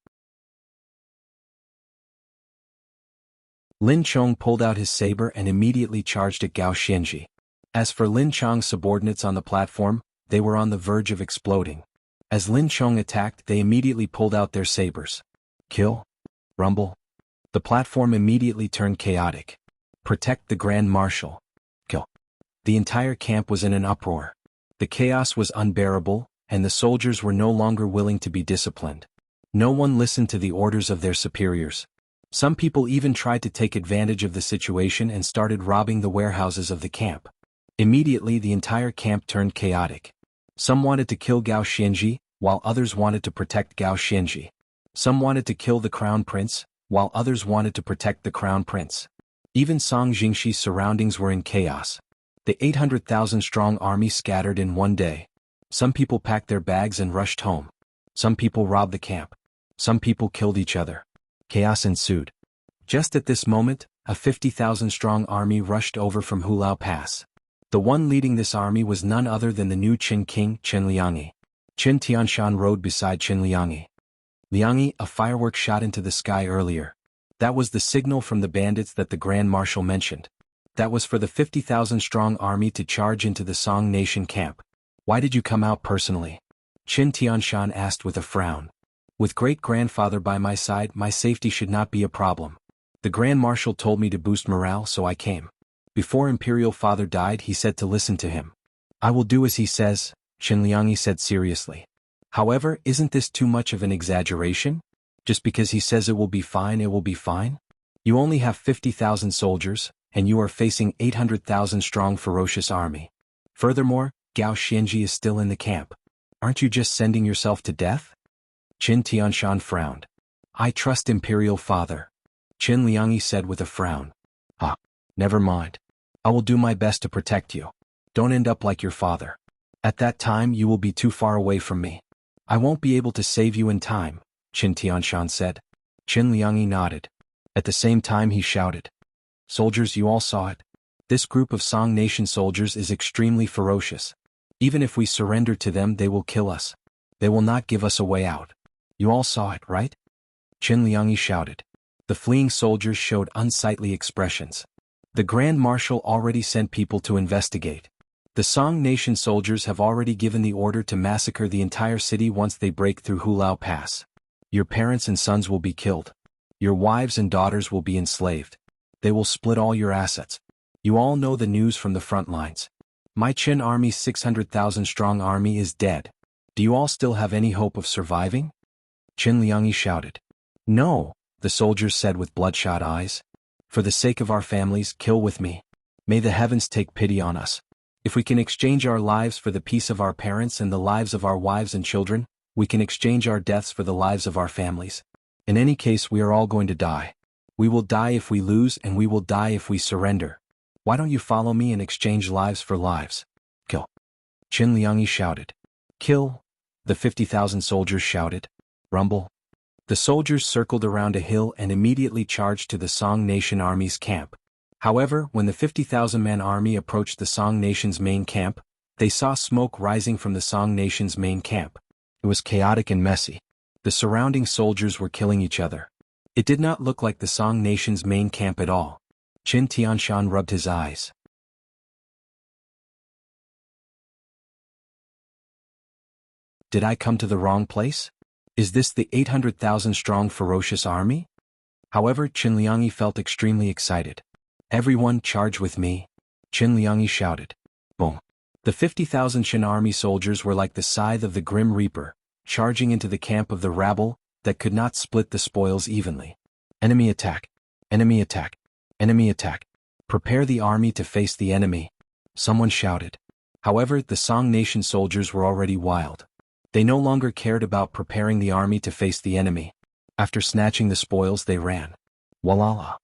Lin Chong pulled out his saber and immediately charged at Gao Xinji. As for Lin Chong's subordinates on the platform, they were on the verge of exploding. As Lin Chong attacked, they immediately pulled out their sabers. Kill. Rumble. The platform immediately turned chaotic. Protect the Grand Marshal. Kill. The entire camp was in an uproar. The chaos was unbearable, and the soldiers were no longer willing to be disciplined. No one listened to the orders of their superiors. Some people even tried to take advantage of the situation and started robbing the warehouses of the camp. Immediately the entire camp turned chaotic. Some wanted to kill Gao Xinji, while others wanted to protect Gao Xinji. Some wanted to kill the Crown Prince, while others wanted to protect the Crown Prince. Even Song Jingshi's surroundings were in chaos. The 800,000-strong army scattered in one day. Some people packed their bags and rushed home. Some people robbed the camp. Some people killed each other. Chaos ensued. Just at this moment, a 50,000-strong army rushed over from Hulao Pass. The one leading this army was none other than the new Qin king, Qin Liangyi. Qin Tianshan rode beside Qin Liangyi. Liangyi, a firework shot into the sky earlier. That was the signal from the bandits that the Grand Marshal mentioned. That was for the 50,000-strong army to charge into the Song Nation camp. Why did you come out personally? Qin Tianshan asked with a frown. With great-grandfather by my side, my safety should not be a problem. The Grand Marshal told me to boost morale, so I came. Before Imperial Father died, he said to listen to him. I will do as he says, Qin Liangyi said seriously. However, isn't this too much of an exaggeration? Just because he says it will be fine, it will be fine? You only have 50,000 soldiers, and you are facing 800,000-strong ferocious army. Furthermore, Gao Xinji is still in the camp. Aren't you just sending yourself to death? Qin Tianshan frowned. I trust Imperial Father. Qin Liangyi said with a frown. Ah, never mind. I will do my best to protect you. Don't end up like your father. At that time you will be too far away from me. I won't be able to save you in time, Qin Tianshan said. Qin Liangyi nodded. At the same time he shouted. Soldiers, you all saw it. This group of Song Nation soldiers is extremely ferocious. Even if we surrender to them, they will kill us. They will not give us a way out. You all saw it, right? Qin Liangyi shouted. The fleeing soldiers showed unsightly expressions. The Grand Marshal already sent people to investigate. The Song Nation soldiers have already given the order to massacre the entire city once they break through Hulao Pass. Your parents and sons will be killed. Your wives and daughters will be enslaved. They will split all your assets. You all know the news from the front lines. My Qin army's 600,000-strong army is dead. Do you all still have any hope of surviving? Qin Liangyi shouted. No, the soldiers said with bloodshot eyes. For the sake of our families, kill with me. May the heavens take pity on us. If we can exchange our lives for the peace of our parents and the lives of our wives and children, we can exchange our deaths for the lives of our families. In any case, we are all going to die. We will die if we lose, and we will die if we surrender. Why don't you follow me and exchange lives for lives? Kill. Qin Liangyi shouted. Kill. The 50,000 soldiers shouted. Rumble. The soldiers circled around a hill and immediately charged to the Song Nation army's camp. However, when the 50,000-man army approached the Song Nation's main camp, they saw smoke rising from the Song Nation's main camp. It was chaotic and messy. The surrounding soldiers were killing each other. It did not look like the Song nation's main camp at all. Qin Tianshan rubbed his eyes. Did I come to the wrong place? Is this the 800,000-strong ferocious army? However, Qin Liangyi felt extremely excited. Everyone charge with me! Qin Liangyi shouted. Boom! The 50,000 Qin army soldiers were like the scythe of the Grim Reaper, charging into the camp of the rabble that could not split the spoils evenly. Enemy attack! Enemy attack! Enemy attack! Prepare the army to face the enemy! Someone shouted. However, the Song nation soldiers were already wild. They no longer cared about preparing the army to face the enemy. After snatching the spoils, they ran. Walala!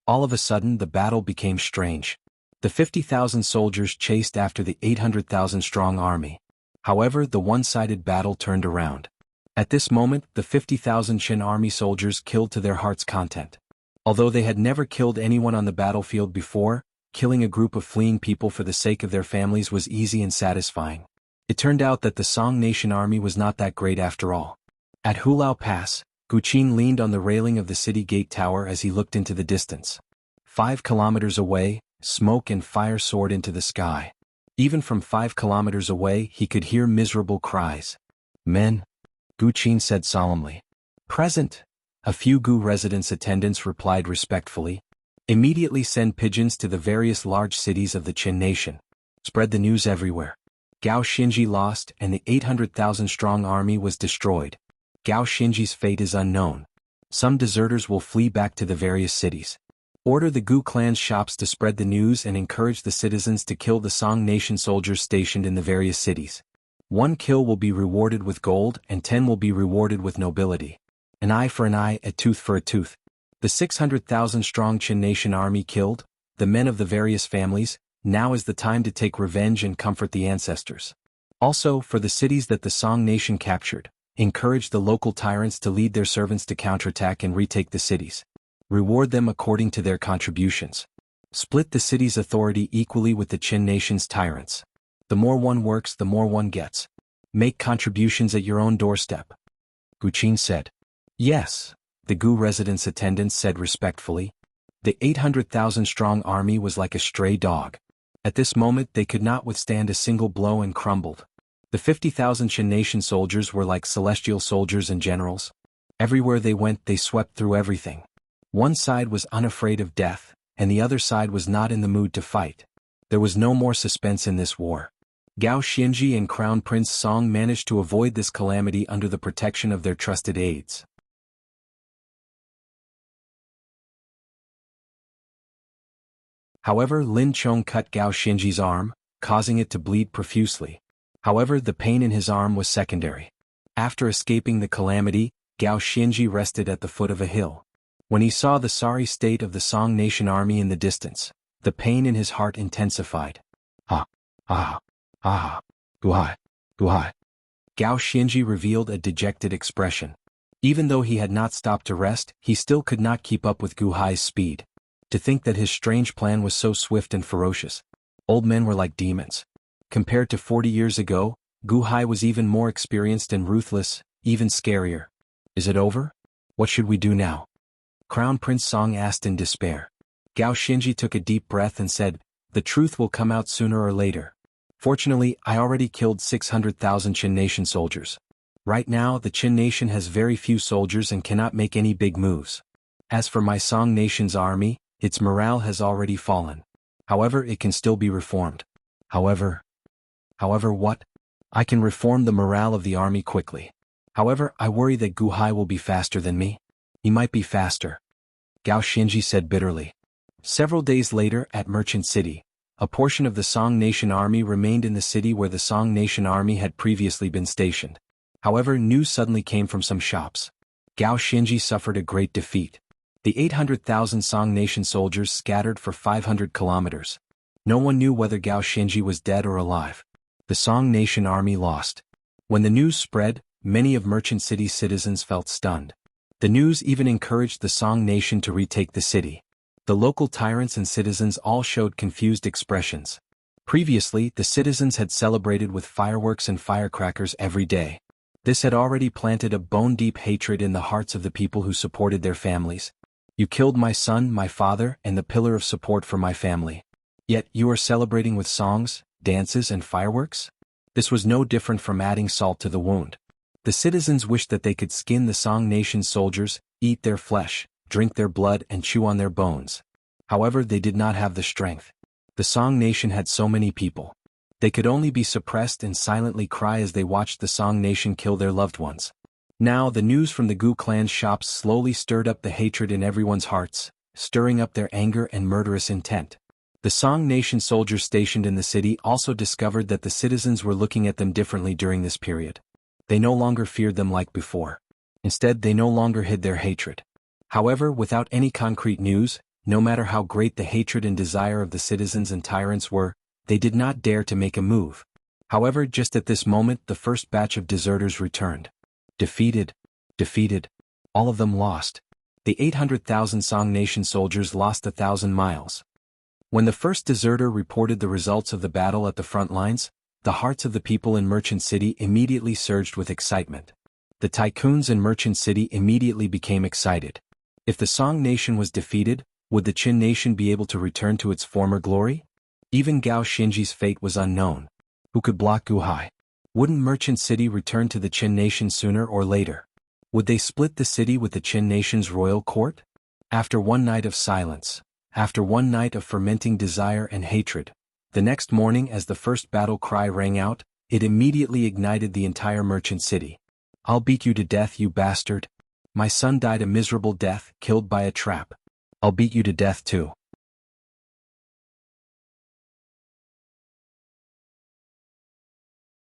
All of a sudden, the battle became strange. The 50,000 soldiers chased after the 800,000-strong army. However, the one-sided battle turned around. At this moment, the 50,000 Qin army soldiers killed to their heart's content. Although they had never killed anyone on the battlefield before, killing a group of fleeing people for the sake of their families was easy and satisfying. It turned out that the Song nation army was not that great after all. At Hulao Pass, Guqin leaned on the railing of the city gate tower as he looked into the distance. 5 kilometers away, smoke and fire soared into the sky. Even from 5 kilometers away, he could hear miserable cries. Men, Guqin said solemnly. Present. A few Gu residence attendants replied respectfully. Immediately send pigeons to the various large cities of the Qin nation. Spread the news everywhere. Gao Xinji lost and the 800,000-strong army was destroyed. Gao Xinji's fate is unknown. Some deserters will flee back to the various cities. Order the Gu clan's shops to spread the news and encourage the citizens to kill the Song nation soldiers stationed in the various cities. 1 kill will be rewarded with gold and 10 will be rewarded with nobility. An eye for an eye, a tooth for a tooth. The 600,000-strong Qin nation army killed, the men of the various families. Now is the time to take revenge and comfort the ancestors. Also, for the cities that the Song nation captured, encourage the local tyrants to lead their servants to counterattack and retake the cities. Reward them according to their contributions. Split the city's authority equally with the Qin nation's tyrants. The more one works, the more one gets. Make contributions at your own doorstep. Guqin said. Yes, the Gu residence attendants said respectfully. The 800,000-strong army was like a stray dog. At this moment they could not withstand a single blow and crumbled. The 50,000 Qin nation soldiers were like celestial soldiers and generals. Everywhere they went they swept through everything. One side was unafraid of death, and the other side was not in the mood to fight. There was no more suspense in this war. Gao Xinji and Crown Prince Song managed to avoid this calamity under the protection of their trusted aides. However, Lin Chong cut Gao Xinji's arm, causing it to bleed profusely. However, the pain in his arm was secondary. After escaping the calamity, Gao Xinji rested at the foot of a hill. When he saw the sorry state of the Song nation army in the distance, the pain in his heart intensified. Guhai. Gao Xinji revealed a dejected expression. Even though he had not stopped to rest, he still could not keep up with Guhai's speed. To think that his strange plan was so swift and ferocious. Old men were like demons. Compared to 40 years ago, Guhai was even more experienced and ruthless, even scarier. Is it over? What should we do now? Crown Prince Song asked in despair. Gao Xinji took a deep breath and said, the truth will come out sooner or later. Fortunately, I already killed 600,000 Qin nation soldiers. Right now, the Qin nation has very few soldiers and cannot make any big moves. As for my Song nation's army, its morale has already fallen. However, it can still be reformed. However what? I can reform the morale of the army quickly. However, I worry that Guhai will be faster than me. He might be faster. Gao Xinji said bitterly. Several days later, at Merchant City, a portion of the Song nation army remained in the city where the Song nation army had previously been stationed. However, news suddenly came from some shops. Gao Xinji suffered a great defeat. The 800,000 Song nation soldiers scattered for 500 kilometers. No one knew whether Gao Xinji was dead or alive. The Song nation army lost. When the news spread, many of Merchant City's citizens felt stunned. The news even encouraged the Song nation to retake the city. The local tyrants and citizens all showed confused expressions. Previously, the citizens had celebrated with fireworks and firecrackers every day. This had already planted a bone-deep hatred in the hearts of the people who supported their families. You killed my son, my father, and the pillar of support for my family. Yet you are celebrating with songs, dances, and fireworks? This was no different from adding salt to the wound. The citizens wished that they could skin the Song Nation soldiers, eat their flesh, drink their blood, and chew on their bones. However, they did not have the strength. The Song Nation had so many people. They could only be suppressed and silently cry as they watched the Song Nation kill their loved ones. Now the news from the Gu clan's shops slowly stirred up the hatred in everyone's hearts, stirring up their anger and murderous intent. The Song Nation soldiers stationed in the city also discovered that the citizens were looking at them differently during this period. They no longer feared them like before. Instead, they no longer hid their hatred. However, without any concrete news, no matter how great the hatred and desire of the citizens and tyrants were, they did not dare to make a move. However, just at this moment, the first batch of deserters returned. Defeated. All of them lost. The 800,000 Song Nation soldiers lost 1,000 miles. When the first deserter reported the results of the battle at the front lines, the hearts of the people in Merchant City immediately surged with excitement. The tycoons in Merchant City immediately became excited. If the Song Nation was defeated, would the Qin Nation be able to return to its former glory? Even Gao Xinji's fate was unknown. Who could block Guhai? Wouldn't Merchant City return to the Qin Nation sooner or later? Would they split the city with the Qin Nation's royal court? After one night of silence, after one night of fermenting desire and hatred, the next morning as the first battle cry rang out, it immediately ignited the entire Merchant City. I'll beat you to death, you bastard. My son died a miserable death, killed by a trap. I'll beat you to death too.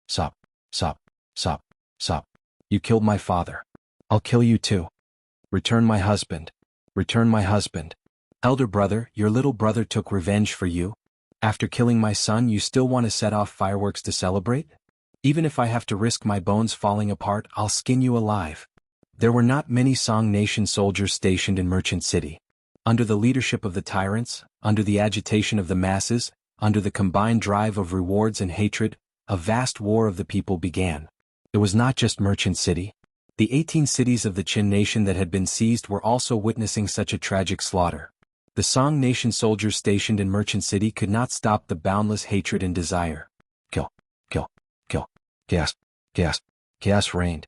Sop. You killed my father. I'll kill you too. Return my husband. Elder brother, your little brother took revenge for you. After killing my son, you still want to set off fireworks to celebrate? Even if I have to risk my bones falling apart, I'll skin you alive. There were not many Song Nation soldiers stationed in Merchant City. Under the leadership of the tyrants, under the agitation of the masses, under the combined drive of rewards and hatred, a vast war of the people began. It was not just Merchant City. The 18 cities of the Qin Nation that had been seized were also witnessing such a tragic slaughter. The Song Nation soldiers stationed in Merchant City could not stop the boundless hatred and desire. Kill. Chaos reigned.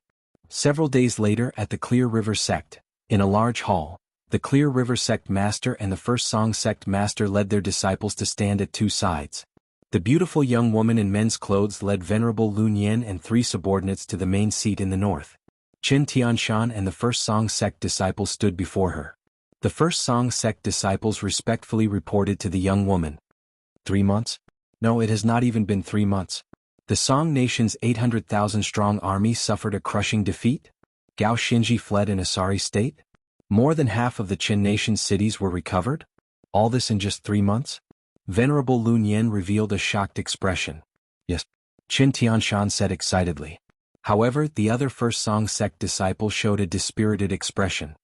Several days later at the Clear River Sect, in a large hall, the Clear River Sect Master and the First Song Sect Master led their disciples to stand at two sides. The beautiful young woman in men's clothes led Venerable Lun Yen and 3 subordinates to the main seat in the north. Qin Tianshan and the First Song Sect disciples stood before her. The First Song Sect disciples respectfully reported to the young woman. 3 months? No, it has not even been 3 months. The Song Nation's 800,000-strong army suffered a crushing defeat? Gao Xinji fled in a sorry state? More than half of the Qin Nation's cities were recovered? All this in just 3 months? Venerable Lun Yen revealed a shocked expression. Yes, Qin Tianshan said excitedly. However, the other First Song Sect disciple showed a dispirited expression.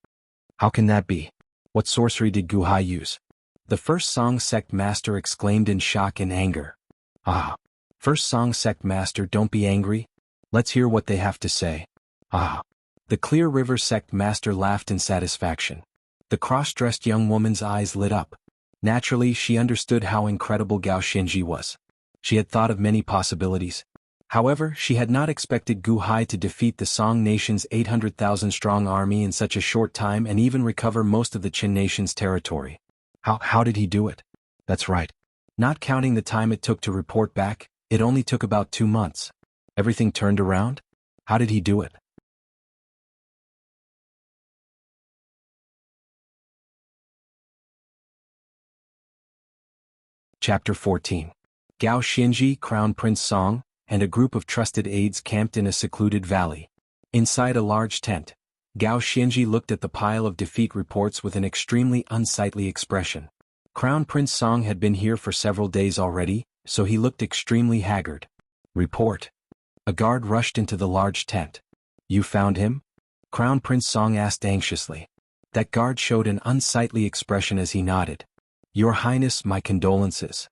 How can that be? What sorcery did Guhai use? The First Song Sect Master exclaimed in shock and anger. Ah! First Song Sect Master, don't be angry. Let's hear what they have to say. Ah! The Clear River Sect Master laughed in satisfaction. The cross-dressed young woman's eyes lit up. Naturally, she understood how incredible Gao Xinji was. She had thought of many possibilities. However, she had not expected Guhai to defeat the Song Nation's 800,000-strong army in such a short time and even recover most of the Qin Nation's territory. How did he do it? That's right. Not counting the time it took to report back, it only took about 2 months. Everything turned around? How did he do it? Chapter 14. Gao Xinji, Crown Prince Song, and a group of trusted aides camped in a secluded valley. Inside a large tent, Gao Xinji looked at the pile of defeat reports with an extremely unsightly expression. Crown Prince Song had been here for several days already, so he looked extremely haggard. Report. A guard rushed into the large tent. You found him? Crown Prince Song asked anxiously. That guard showed an unsightly expression as he nodded. Your Highness, my condolences.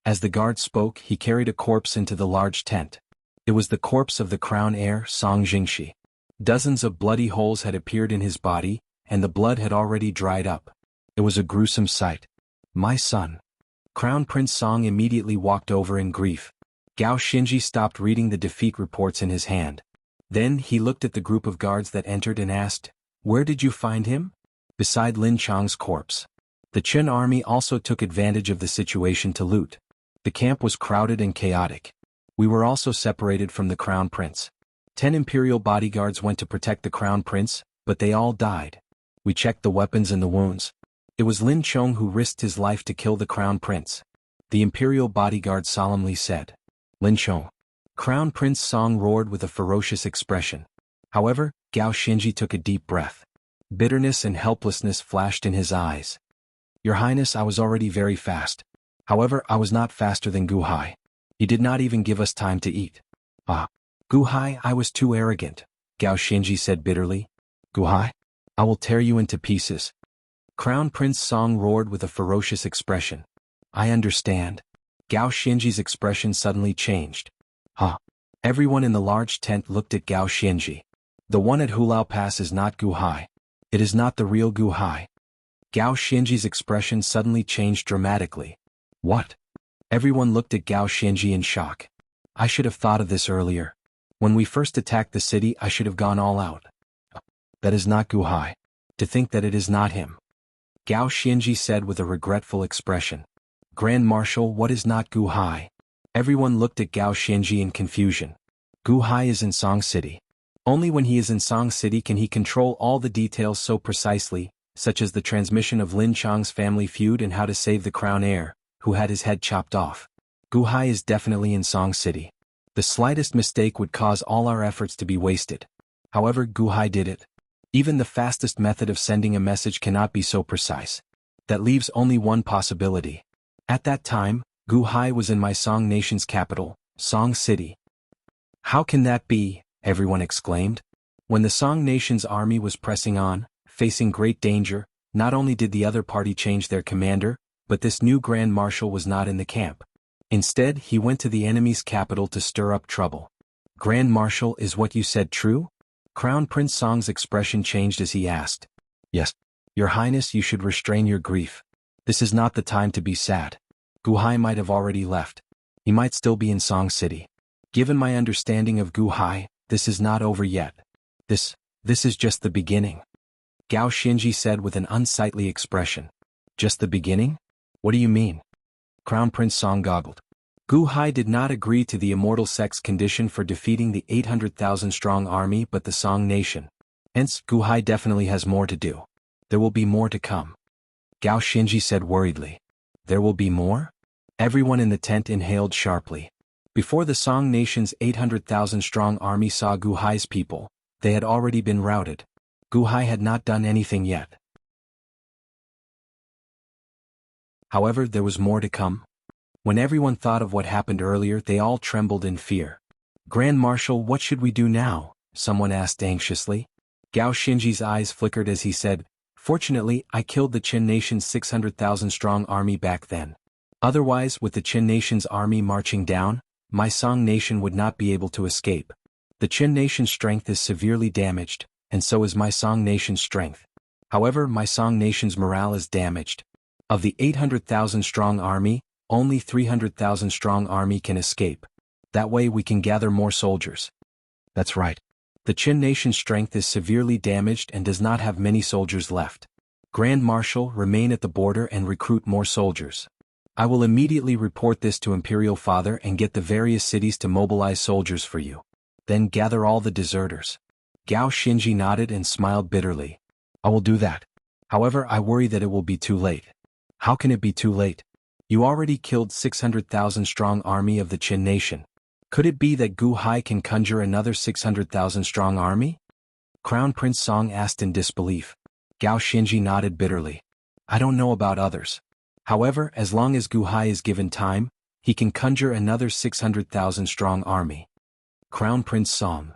As the guard spoke, he carried a corpse into the large tent. It was the corpse of the crown heir, Song Jingxi. Dozens of bloody holes had appeared in his body, and the blood had already dried up. It was a gruesome sight. My son. Crown Prince Song immediately walked over in grief. Gao Xinji stopped reading the defeat reports in his hand. Then he looked at the group of guards that entered and asked, "Where did you find him?" "Beside Lin Chang's corpse." The Qin army also took advantage of the situation to loot. The camp was crowded and chaotic. We were also separated from the Crown Prince. 10 imperial bodyguards went to protect the Crown Prince, but they all died. We checked the weapons and the wounds. It was Lin Chong who risked his life to kill the Crown Prince. The imperial bodyguard solemnly said. Lin Chong. Crown Prince Song roared with a ferocious expression. However, Gao Xinji took a deep breath. Bitterness and helplessness flashed in his eyes. "Your Highness, I was already very fast. However, I was not faster than Gu Hai. He did not even give us time to eat." "Ah, Gu Hai, I was too arrogant," Gao Xinji said bitterly. "Gu Hai, I will tear you into pieces." Crown Prince Song roared with a ferocious expression. "I understand." Gao Xinji's expression suddenly changed. "Huh." Everyone in the large tent looked at Gao Xinji. "The one at Hulao Pass is not Gu Hai. It is not the real Gu Hai." Gao Xinji's expression suddenly changed dramatically. "What?" Everyone looked at Gao Xinji in shock. "I should have thought of this earlier. When we first attacked the city, I should have gone all out." "That is not Gu Hai. To think that it is not him." Gao Xinji said with a regretful expression. "Grand Marshal, what is not Gu Hai?" Everyone looked at Gao Xinji in confusion. "Gu Hai is in Song City. Only when he is in Song City can he control all the details so precisely, such as the transmission of Lin Chang's family feud and how to save the crown heir, who had his head chopped off. Gu Hai is definitely in Song City. The slightest mistake would cause all our efforts to be wasted. However, Gu Hai did it. Even the fastest method of sending a message cannot be so precise. That leaves only one possibility. At that time, Gu Hai was in my Song nation's capital, Song City." "How can that be?" everyone exclaimed. When the Song nation's army was pressing on, facing great danger, not only did the other party change their commander, but this new Grand Marshal was not in the camp. Instead, he went to the enemy's capital to stir up trouble. "Grand Marshal, is what you said true?" Crown Prince Song's expression changed as he asked. "Yes. Your Highness, you should restrain your grief. This is not the time to be sad. Gu Hai might have already left. He might still be in Song City. Given my understanding of Gu Hai, this is not over yet. This is just the beginning." Gao Xinji said with an unsightly expression. "Just the beginning? What do you mean?" Crown Prince Song goggled. Gu Hai did not agree to the Immortal sect's condition for defeating the 800,000-strong army but the Song nation. Hence, Gu Hai definitely has more to do. There will be more to come. Gao Xinji said worriedly. "There will be more?" Everyone in the tent inhaled sharply. Before the Song nation's 800,000-strong army saw Gu Hai's people, they had already been routed. Gu Hai had not done anything yet. However, there was more to come. When everyone thought of what happened earlier, they all trembled in fear. "Grand Marshal, what should we do now?" someone asked anxiously. Gao Xinji's eyes flickered as he said, "Fortunately, I killed the Qin nation's 600,000-strong army back then. Otherwise, with the Qin nation's army marching down, my Song nation would not be able to escape. The Qin nation's strength is severely damaged, and so is my Song nation's strength. However, my Song nation's morale is damaged. Of the 800,000-strong army, only 300,000-strong army can escape. That way we can gather more soldiers." "That's right. The Qin nation's strength is severely damaged and does not have many soldiers left. Grand Marshal, remain at the border and recruit more soldiers. I will immediately report this to Imperial Father and get the various cities to mobilize soldiers for you. Then gather all the deserters." Gao Xinji nodded and smiled bitterly. "I will do that. However, I worry that it will be too late." "How can it be too late? You already killed 600,000-strong army of the Qin nation. Could it be that Gu Hai can conjure another 600,000-strong army?" Crown Prince Song asked in disbelief. Gao Xinji nodded bitterly. "I don't know about others. However, as long as Gu Hai is given time, he can conjure another 600,000-strong army." Crown Prince Song.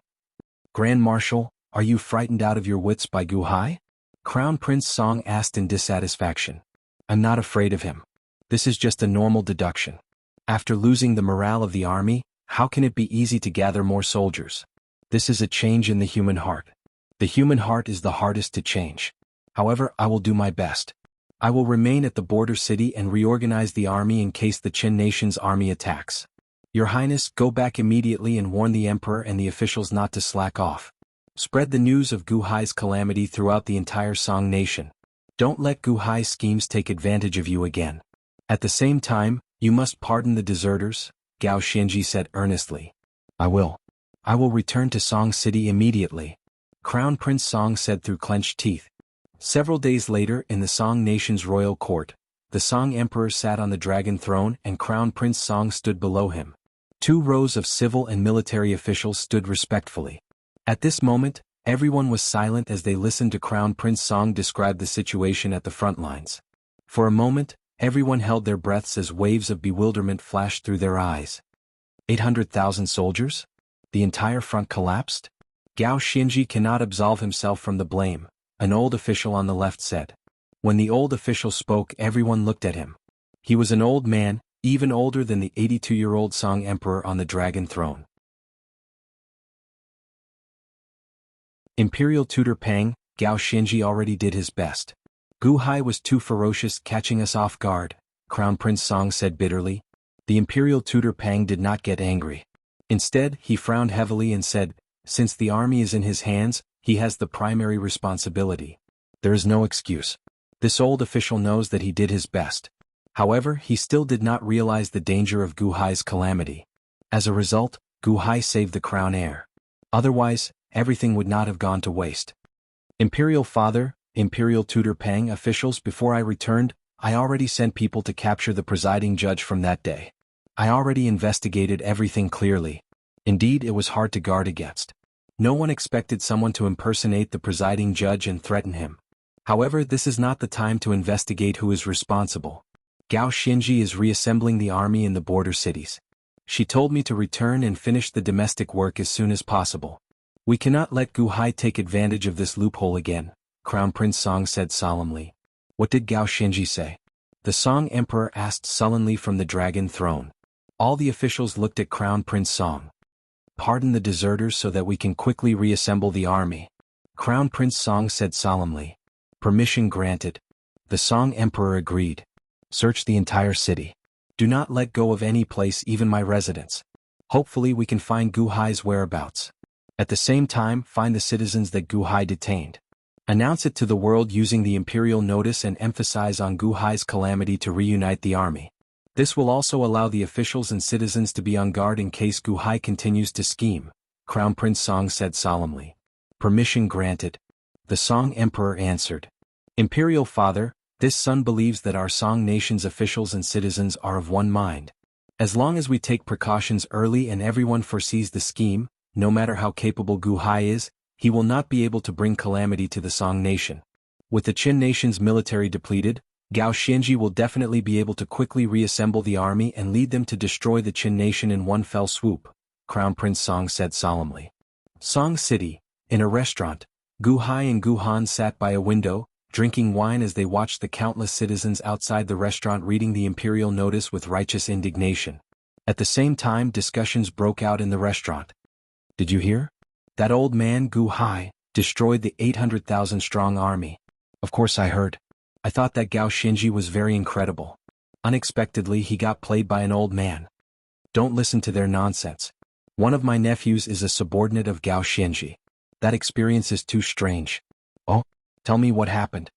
"Grand Marshal, are you frightened out of your wits by Gu Hai?" Crown Prince Song asked in dissatisfaction. "I'm not afraid of him. This is just a normal deduction. After losing the morale of the army, How can it be easy to gather more soldiers? This is a change in the human heart. The human heart is the hardest to change. However, I will do my best. I will remain at the border city and reorganize the army in case the Qin nation's army attacks. Your Highness, go back immediately and warn the Emperor and the officials not to slack off. Spread the news of Gu Hai's calamity throughout the entire Song nation. Don't let Gu Hai's schemes take advantage of you again. At the same time, you must pardon the deserters, Gao Xianji said earnestly. I will. I will return to Song City immediately, Crown Prince Song said through clenched teeth. Several days later in the Song nation's royal court, the Song Emperor sat on the dragon throne and Crown Prince Song stood below him. 2 rows of civil and military officials stood respectfully. At this moment, everyone was silent as they listened to Crown Prince Song describe the situation at the front lines. For a moment, everyone held their breaths as waves of bewilderment flashed through their eyes. 800,000 soldiers? The entire front collapsed? Gao Xianji cannot absolve himself from the blame, an old official on the left said. When the old official spoke, everyone looked at him. He was an old man, even older than the 82-year-old Song Emperor on the dragon throne. Imperial tutor Pang, Gao Xianji already did his best. Gu Hai was too ferocious, catching us off guard, Crown Prince Song said bitterly. The Imperial tutor Pang did not get angry. Instead, he frowned heavily and said, since the army is in his hands, he has the primary responsibility. There is no excuse. This old official knows that he did his best. However, he still did not realize the danger of Gu Hai's calamity. As a result, Gu Hai saved the crown heir. Otherwise, everything would not have gone to waste. Imperial Father, Imperial Tutor Pang officials, before I returned, I already sent people to capture the presiding judge from that day. I already investigated everything clearly. Indeed, it was hard to guard against. No one expected someone to impersonate the presiding judge and threaten him. However, this is not the time to investigate who is responsible. Gao Xianji is reassembling the army in the border cities. She told me to return and finish the domestic work as soon as possible. We cannot let Gu Hai take advantage of this loophole again, Crown Prince Song said solemnly. What did Gao Xianji say? The Song Emperor asked sullenly from the dragon throne. All the officials looked at Crown Prince Song. Pardon the deserters so that we can quickly reassemble the army, Crown Prince Song said solemnly. Permission granted. The Song Emperor agreed. Search the entire city. Do not let go of any place, even my residence. Hopefully we can find Gu Hai's whereabouts. At the same time, find the citizens that Gu Hai detained. Announce it to the world using the imperial notice and emphasize on Gu Hai's calamity to reunite the army. This will also allow the officials and citizens to be on guard in case Gu Hai continues to scheme, Crown Prince Song said solemnly. Permission granted. The Song Emperor answered. Imperial Father, this son believes that our Song nation's officials and citizens are of one mind. As long as we take precautions early and everyone foresees the scheme, no matter how capable Gu Hai is, he will not be able to bring calamity to the Song nation. With the Qin nation's military depleted, Gao Xianji will definitely be able to quickly reassemble the army and lead them to destroy the Qin nation in one fell swoop, Crown Prince Song said solemnly. Song City, in a restaurant, Gu Hai and Gu Han sat by a window, drinking wine as they watched the countless citizens outside the restaurant reading the imperial notice with righteous indignation. At the same time, discussions broke out in the restaurant. Did you hear? That old man Gu Hai destroyed the 800,000-strong army. Of course I heard. I thought that Gao Xianji was very incredible. Unexpectedly he got played by an old man. Don't listen to their nonsense. One of my nephews is a subordinate of Gao Xianji. That experience is too strange. Oh, tell me what happened.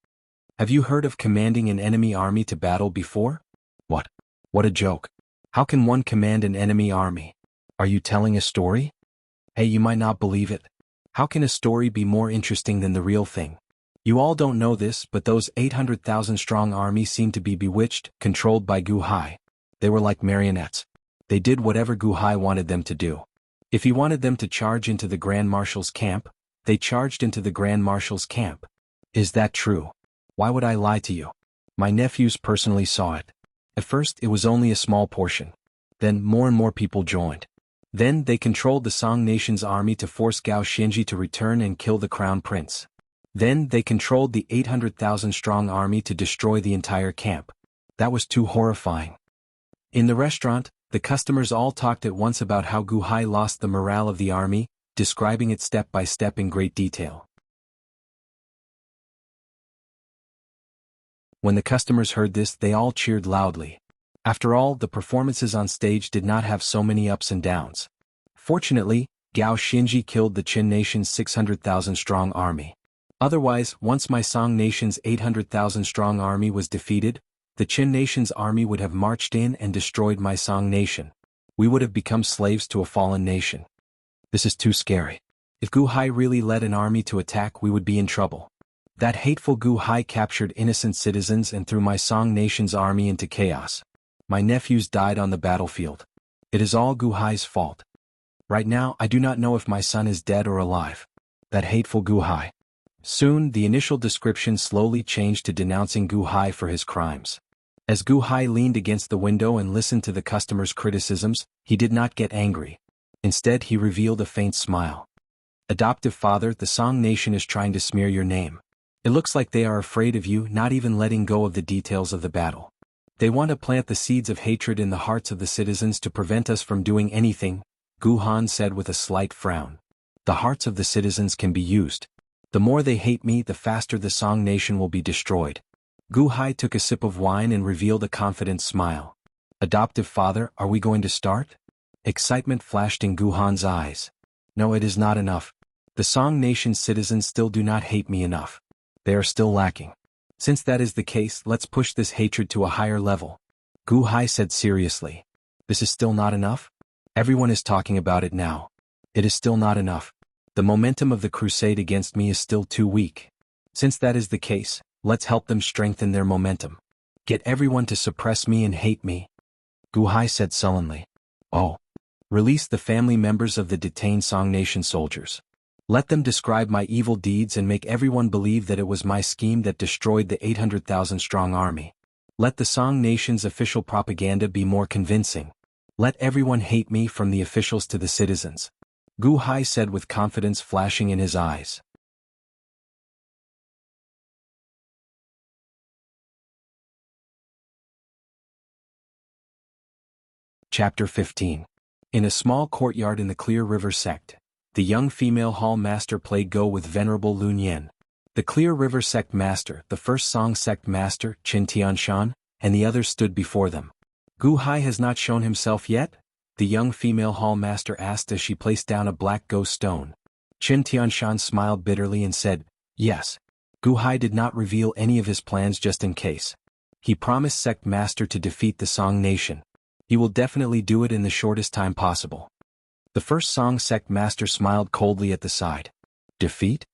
Have you heard of commanding an enemy army to battle before? What? What a joke. How can one command an enemy army? Are you telling a story? Hey, you might not believe it. How can a story be more interesting than the real thing? You all don't know this, but those 800,000-strong army seemed to be bewitched, controlled by Gu Hai. They were like marionettes. They did whatever Gu Hai wanted them to do. If he wanted them to charge into the Grand Marshal's camp, they charged into the Grand Marshal's camp. Is that true? Why would I lie to you? My nephews personally saw it. At first it was only a small portion. Then more and more people joined. Then they controlled the Song nation's army to force Gao Xianji to return and kill the crown prince. Then they controlled the 800,000-strong army to destroy the entire camp. That was too horrifying. In the restaurant, The customers all talked at once about how Gu Hai lost the morale of the army, describing it step by step in great detail. When the customers heard this, they all cheered loudly. After all, the performances on stage did not have so many ups and downs. Fortunately, Gao Xinji killed the Qin nation's 600,000-strong army. Otherwise, once my Song nation's 800,000-strong army was defeated, the Qin nation's army would have marched in and destroyed my Song nation. We would have become slaves to a fallen nation. This is too scary. If Gu Hai really led an army to attack, we would be in trouble. That hateful Gu Hai captured innocent citizens and threw my Song nation's army into chaos. My nephews died on the battlefield. It is all Gu Hai's fault. Right now, I do not know if my son is dead or alive. That hateful Gu Hai. Soon, the initial description slowly changed to denouncing Gu Hai for his crimes. As Gu Hai leaned against the window and listened to the customers' criticisms, he did not get angry. Instead, he revealed a faint smile. Adoptive father, the Song nation is trying to smear your name. It looks like they are afraid of you, not even letting go of the details of the battle. They want to plant the seeds of hatred in the hearts of the citizens to prevent us from doing anything, Gu Han said with a slight frown. The hearts of the citizens can be used. The more they hate me, the faster the Song nation will be destroyed. Gu Hai took a sip of wine and revealed a confident smile. Adoptive father, are we going to start? Excitement flashed in Gu Han's eyes. No, it is not enough. The Song nation's citizens still do not hate me enough. They are still lacking. Since that is the case, let's push this hatred to a higher level. Gu Hai said seriously. This is still not enough? Everyone is talking about it now. It is still not enough. The momentum of the crusade against me is still too weak. Since that is the case, let's help them strengthen their momentum. Get everyone to suppress me and hate me. Gu Hai said sullenly. Oh. Release the family members of the detained Song nation soldiers. Let them describe my evil deeds and make everyone believe that it was my scheme that destroyed the 800,000-strong army. Let the Song nation's official propaganda be more convincing. Let everyone hate me from the officials to the citizens. Gu Hai said with confidence flashing in his eyes. Chapter 15. In a small courtyard in the Clear River sect, the young female hall master played Go with Venerable Lun Yen. The Clear River sect master, the first Song sect master, Qin Tianshan, and the others stood before them. Gu Hai has not shown himself yet? The young female hall master asked as she placed down a black Go stone. Qin Tianshan smiled bitterly and said, yes. Gu Hai did not reveal any of his plans just in case. He promised sect master to defeat the Song nation. He will definitely do it in the shortest time possible. The first Song sect master smiled coldly at the side. Defeat?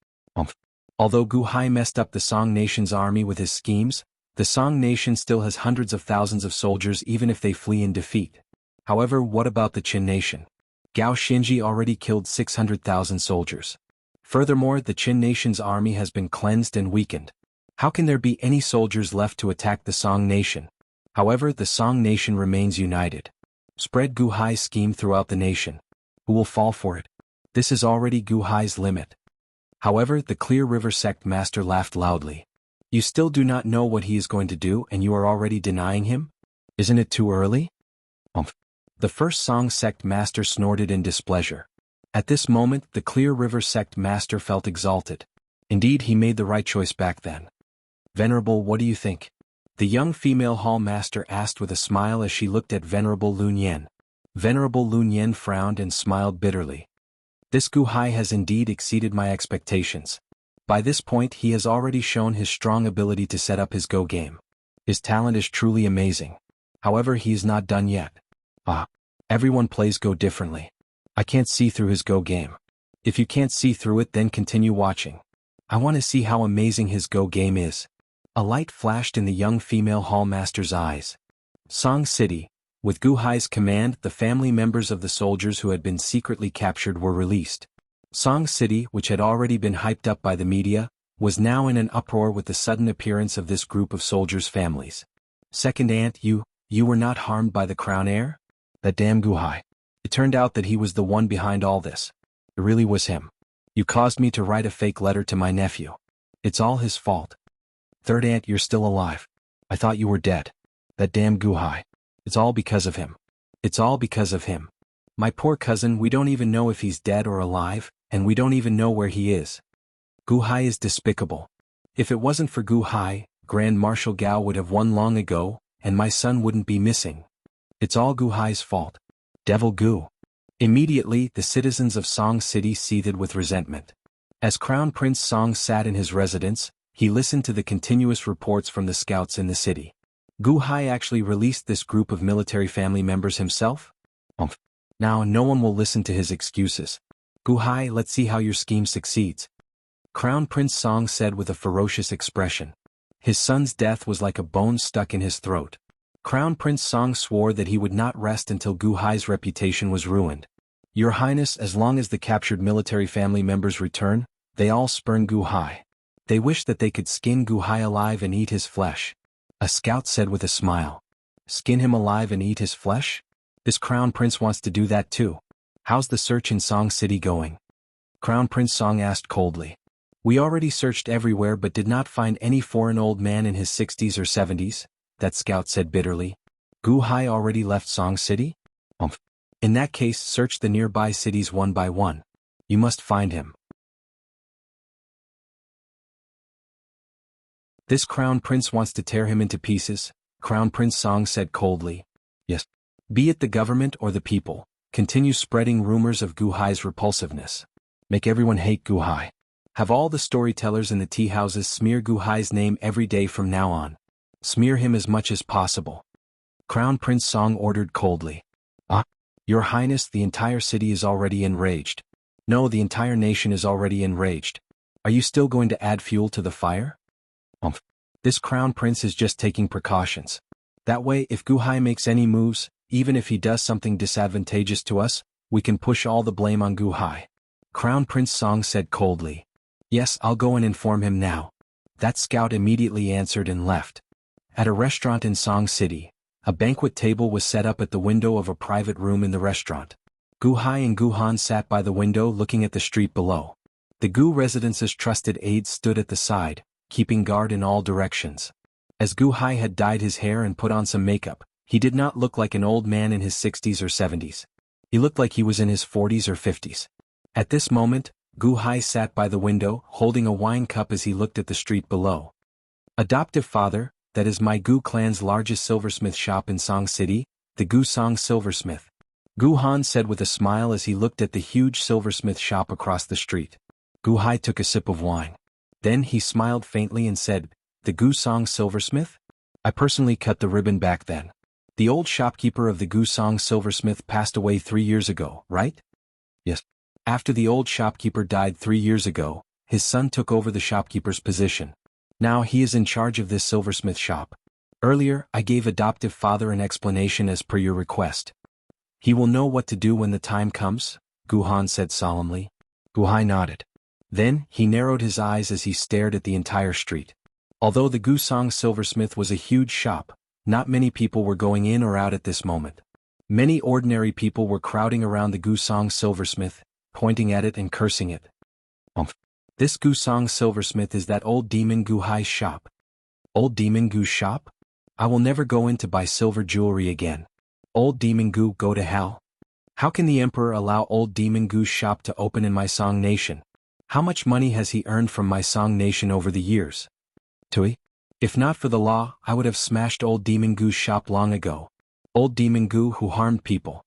Although Gu Hai messed up the Song nation's army with his schemes, the Song nation still has hundreds of thousands of soldiers even if they flee in defeat. However, what about the Qin nation? Gao Xinji already killed 600,000 soldiers. Furthermore, the Qin nation's army has been cleansed and weakened. How can there be any soldiers left to attack the Song nation? However, the Song nation remains united. Spread Gu Hai's scheme throughout the nation. Who will fall for it? This is already Gu Hai's limit. However, the Clear River sect master laughed loudly. You still do not know what he is going to do and you are already denying him? Isn't it too early? The first Song sect master snorted in displeasure. At this moment, the Clear River sect master felt exalted. Indeed, he made the right choice back then. Venerable, what do you think? The young female hall master asked with a smile as she looked at Venerable Lun Yen. Venerable Lun Yen frowned and smiled bitterly. This Gu Hai has indeed exceeded my expectations. By this point he has already shown his strong ability to set up his Go game. His talent is truly amazing. However, he is not done yet. Everyone plays Go differently. I can't see through his Go game. If you can't see through it, then continue watching. I want to see how amazing his Go game is. A light flashed in the young female hall master's eyes. Song City. With Gu Hai's command, the family members of the soldiers who had been secretly captured were released. Song City, which had already been hyped up by the media, was now in an uproar with the sudden appearance of this group of soldiers' families. Second aunt, you were not harmed by the crown heir? That damn Gu Hai. It turned out that he was the one behind all this. It really was him. You caused me to write a fake letter to my nephew. It's all his fault. Third aunt, you're still alive. I thought you were dead. That damn Gu Hai. It's all because of him. It's all because of him. My poor cousin, we don't even know if he's dead or alive, and we don't even know where he is. Gu Hai is despicable. If it wasn't for Gu Hai, Grand Marshal Gao would have won long ago, and my son wouldn't be missing. It's all Gu Hai's fault. Devil Gu. Immediately, the citizens of Song City seethed with resentment. As Crown Prince Song sat in his residence, he listened to the continuous reports from the scouts in the city. Gu Hai actually released this group of military family members himself? Now no one will listen to his excuses. Gu Hai, let's see how your scheme succeeds. Crown Prince Song said with a ferocious expression. His son's death was like a bone stuck in his throat. Crown Prince Song swore that he would not rest until Gu Hai's reputation was ruined. Your Highness, as long as the captured military family members return, they all spurn Gu Hai. They wish that they could skin Gu Hai alive and eat his flesh. A scout said with a smile. Skin him alive and eat his flesh? This Crown Prince wants to do that too. How's the search in Song City going? Crown Prince Song asked coldly. We already searched everywhere but did not find any foreign old man in his 60s or 70s, that scout said bitterly. Gu Hai already left Song City? In that case, search the nearby cities one by one. You must find him. This Crown Prince wants to tear him into pieces, Crown Prince Song said coldly. Yes. Be it the government or the people, continue spreading rumors of Gu Hai's repulsiveness. Make everyone hate Gu Hai. Have all the storytellers in the tea houses smear Gu Hai's name every day from now on. Smear him as much as possible. Crown Prince Song ordered coldly. Your Highness, the entire city is already enraged. No, the entire nation is already enraged. Are you still going to add fuel to the fire? This Crown Prince is just taking precautions. That way, if Gu Hai makes any moves, even if he does something disadvantageous to us, we can push all the blame on Gu Hai. Crown Prince Song said coldly. Yes, I'll go and inform him now. That scout immediately answered and left. At a restaurant in Song City, a banquet table was set up at the window of a private room in the restaurant. Gu Hai and Gu Han sat by the window looking at the street below. The Gu residence's trusted aides stood at the side, keeping guard in all directions. As Gu Hai had dyed his hair and put on some makeup, he did not look like an old man in his 60s or 70s. He looked like he was in his 40s or 50s. At this moment, Gu Hai sat by the window, holding a wine cup as he looked at the street below. Adoptive father, that is my Gu clan's largest silversmith shop in Song City, the Gu Song Silversmith. Gu Han said with a smile as he looked at the huge silversmith shop across the street. Gu Hai took a sip of wine. Then he smiled faintly and said, The Gu Song Silversmith? I personally cut the ribbon back then. The old shopkeeper of the Gu Song Silversmith passed away 3 years ago, right? Yes. After the old shopkeeper died 3 years ago, his son took over the shopkeeper's position. Now he is in charge of this silversmith shop. Earlier, I gave adoptive father an explanation as per your request. He will know what to do when the time comes, Gu Han said solemnly. Gu Hai nodded. Then, he narrowed his eyes as he stared at the entire street. Although the Gu Song Silversmith was a huge shop, not many people were going in or out at this moment. Many ordinary people were crowding around the Gu Song Silversmith, pointing at it and cursing it. This Gu Song Silversmith is that old demon Gu Hai's shop. Old demon Gu's shop? I will never go in to buy silver jewelry again. Old demon Gu, go to hell. How can the emperor allow old demon Gu's shop to open in my Song nation? How much money has he earned from my Song nation over the years? Tui? If not for the law, I would have smashed old demon Gu's shop long ago. Old demon Gu who harmed people.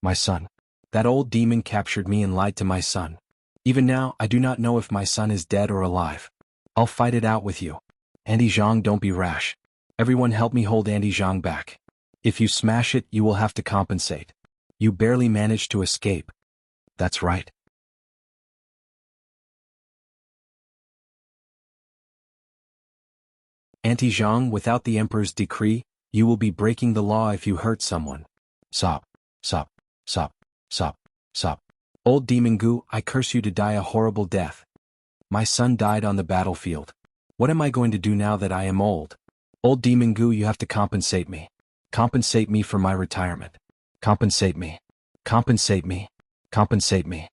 My son. That old demon captured me and lied to my son. Even now, I do not know if my son is dead or alive. I'll fight it out with you. Auntie Zhang, don't be rash. Everyone help me hold Auntie Zhang back. If you smash it, you will have to compensate. You barely managed to escape. That's right. Auntie Zhang, without the emperor's decree, you will be breaking the law if you hurt someone. Sop, sop, sop, sop, sop. Old demon Gu, I curse you to die a horrible death. My son died on the battlefield. What am I going to do now that I am old? Old demon Gu, you have to compensate me. Compensate me for my retirement. Compensate me. Compensate me. Compensate me.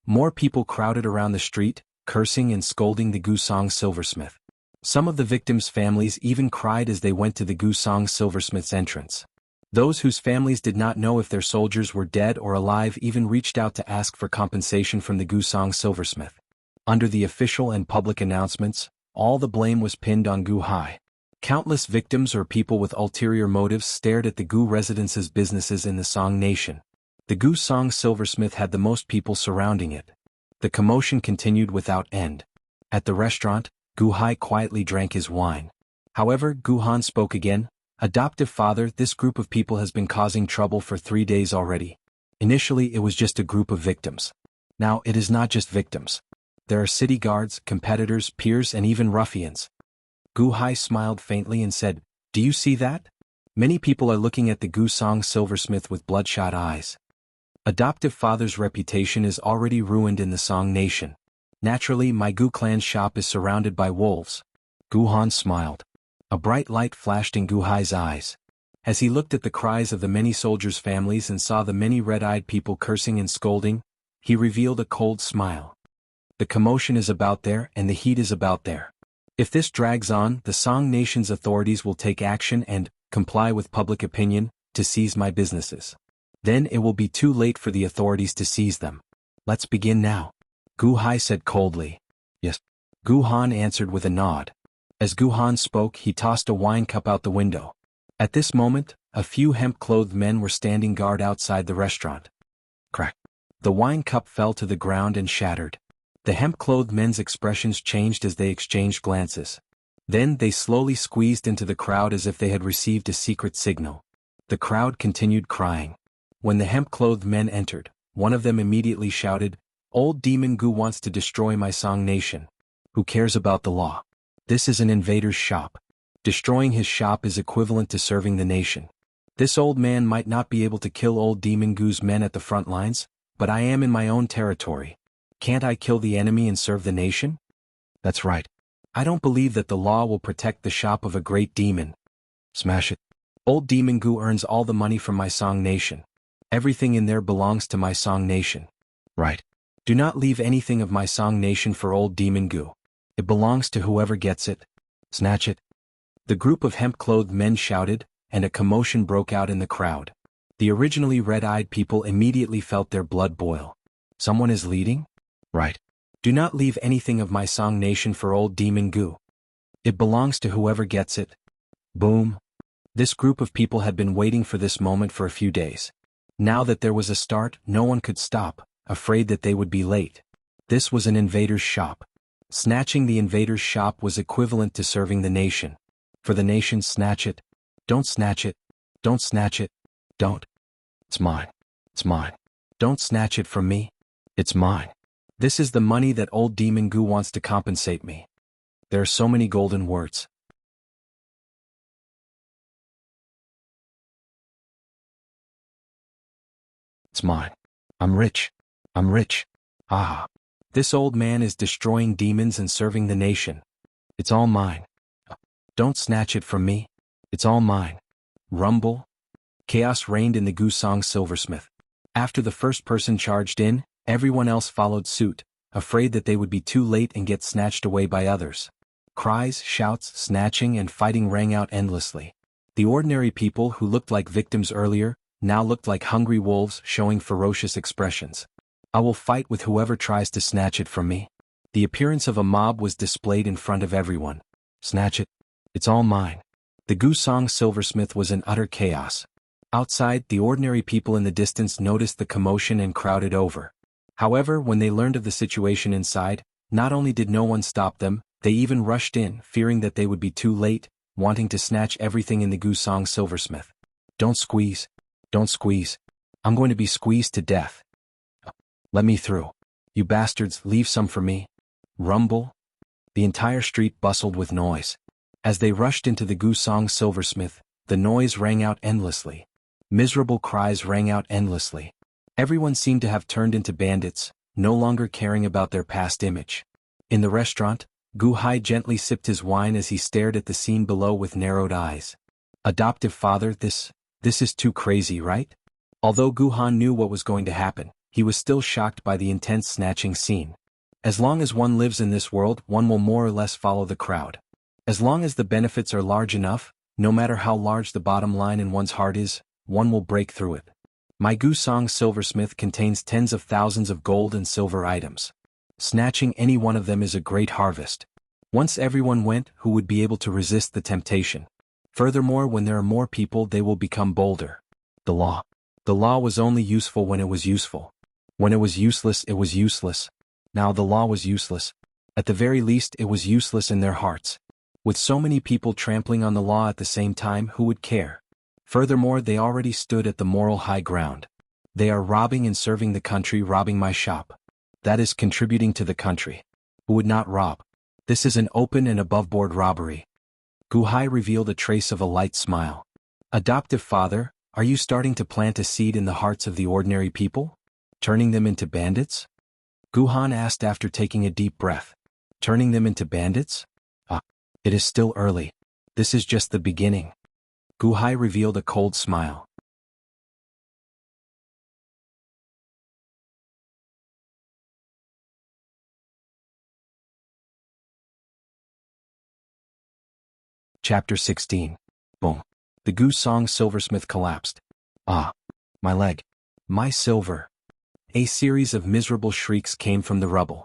More people crowded around the street, cursing and scolding the Gu Song Silversmith. Some of the victims' families even cried as they went to the Gu Song Silversmith's entrance. Those whose families did not know if their soldiers were dead or alive even reached out to ask for compensation from the Gusong silversmith. Under the official and public announcements, all the blame was pinned on Gu Hai. Countless victims or people with ulterior motives stared at the Gu residence's businesses in the Song nation. The Gusong silversmith had the most people surrounding it. The commotion continued without end. At the restaurant, Gu Hai quietly drank his wine. However, Gu Han spoke again. "Adoptive father, this group of people has been causing trouble for 3 days already. Initially it was just a group of victims. Now it is not just victims. There are city guards, competitors, peers and even ruffians." Gu Hai smiled faintly and said, "Do you see that? Many people are looking at the Gusong silversmith with bloodshot eyes. Adoptive father's reputation is already ruined in the Song nation. Naturally, my Gu clan's shop is surrounded by wolves." Gu Han smiled. A bright light flashed in Gu Hai's eyes. As he looked at the cries of the many soldiers' families and saw the many red-eyed people cursing and scolding, he revealed a cold smile. The commotion is about there and the heat is about there. If this drags on, the Song nation's authorities will take action and comply with public opinion to seize my businesses. Then it will be too late for the authorities to seize them. Let's begin now." Gu Hai said coldly. "Yes." Gu Han answered with a nod. As Gu Han spoke, he tossed a wine cup out the window. At this moment, a few hemp-clothed men were standing guard outside the restaurant. Crack. The wine cup fell to the ground and shattered. The hemp-clothed men's expressions changed as they exchanged glances. Then they slowly squeezed into the crowd as if they had received a secret signal. The crowd continued crying. When the hemp-clothed men entered, one of them immediately shouted, "Old Demon Gu wants to destroy my Song nation. Who cares about the law? This is an invader's shop. Destroying his shop is equivalent to serving the nation. This old man might not be able to kill old Demon Gu's men at the front lines, but I am in my own territory. Can't I kill the enemy and serve the nation? That's right. I don't believe that the law will protect the shop of a great demon. Smash it. Old Demon Gu earns all the money from my Song nation. Everything in there belongs to my Song nation. Right. Do not leave anything of my Song nation for old Demon Gu. It belongs to whoever gets it. Snatch it." The group of hemp-clothed men shouted, and a commotion broke out in the crowd. The originally red-eyed people immediately felt their blood boil. Someone is leading? Right. Do not leave anything of my Song nation for old Demon Gu. It belongs to whoever gets it. Boom. This group of people had been waiting for this moment for a few days. Now that there was a start, no one could stop, afraid that they would be late. This was an invader's shop. Snatching the invader's shop was equivalent to serving the nation. For the nation, snatch it. Don't snatch it. Don't snatch it. Don't. It's mine. It's mine. Don't snatch it from me. It's mine. This is the money that old Demon Gu wants to compensate me. There are so many golden words. It's mine. I'm rich. I'm rich. Ah. This old man is destroying demons and serving the nation. It's all mine. Don't snatch it from me. It's all mine. Rumble. Chaos reigned in the Gusong silversmith. After the first person charged in, everyone else followed suit, afraid that they would be too late and get snatched away by others. Cries, shouts, snatching and fighting rang out endlessly. The ordinary people who looked like victims earlier, now looked like hungry wolves showing ferocious expressions. I will fight with whoever tries to snatch it from me. The appearance of a mob was displayed in front of everyone. Snatch it. It's all mine. The Gusong silversmith was in utter chaos. Outside, the ordinary people in the distance noticed the commotion and crowded over. However, when they learned of the situation inside, not only did no one stop them, they even rushed in, fearing that they would be too late, wanting to snatch everything in the Gusong silversmith. Don't squeeze. Don't squeeze. I'm going to be squeezed to death. Let me through. You bastards, leave some for me. Rumble. The entire street bustled with noise. As they rushed into the Gusong silversmith, the noise rang out endlessly. Miserable cries rang out endlessly. Everyone seemed to have turned into bandits, no longer caring about their past image. In the restaurant, Gu Hai gently sipped his wine as he stared at the scene below with narrowed eyes. Adoptive father, this is too crazy, right? Although Gu Han knew what was going to happen, he was still shocked by the intense snatching scene. As long as one lives in this world, one will more or less follow the crowd. As long as the benefits are large enough, no matter how large the bottom line in one's heart is, one will break through it. My Gusong silversmith contains tens of thousands of gold and silver items. Snatching any one of them is a great harvest. Once everyone went, who would be able to resist the temptation? Furthermore, when there are more people, they will become bolder. The law. The law was only useful when it was useful. When it was useless, it was useless. Now the law was useless. At the very least, it was useless in their hearts. With so many people trampling on the law at the same time, who would care? Furthermore, they already stood at the moral high ground. They are robbing and serving the country, robbing my shop. That is contributing to the country. Who would not rob? This is an open and above-board robbery. Gu Hai revealed a trace of a light smile. Adoptive father, are you starting to plant a seed in the hearts of the ordinary people? Turning them into bandits? Gu Han asked after taking a deep breath. Turning them into bandits? It is still early. This is just the beginning. Gu Hai revealed a cold smile. Chapter 16. Boom. The Gusong silversmith collapsed. Ah! My leg. My silver. A series of miserable shrieks came from the rubble.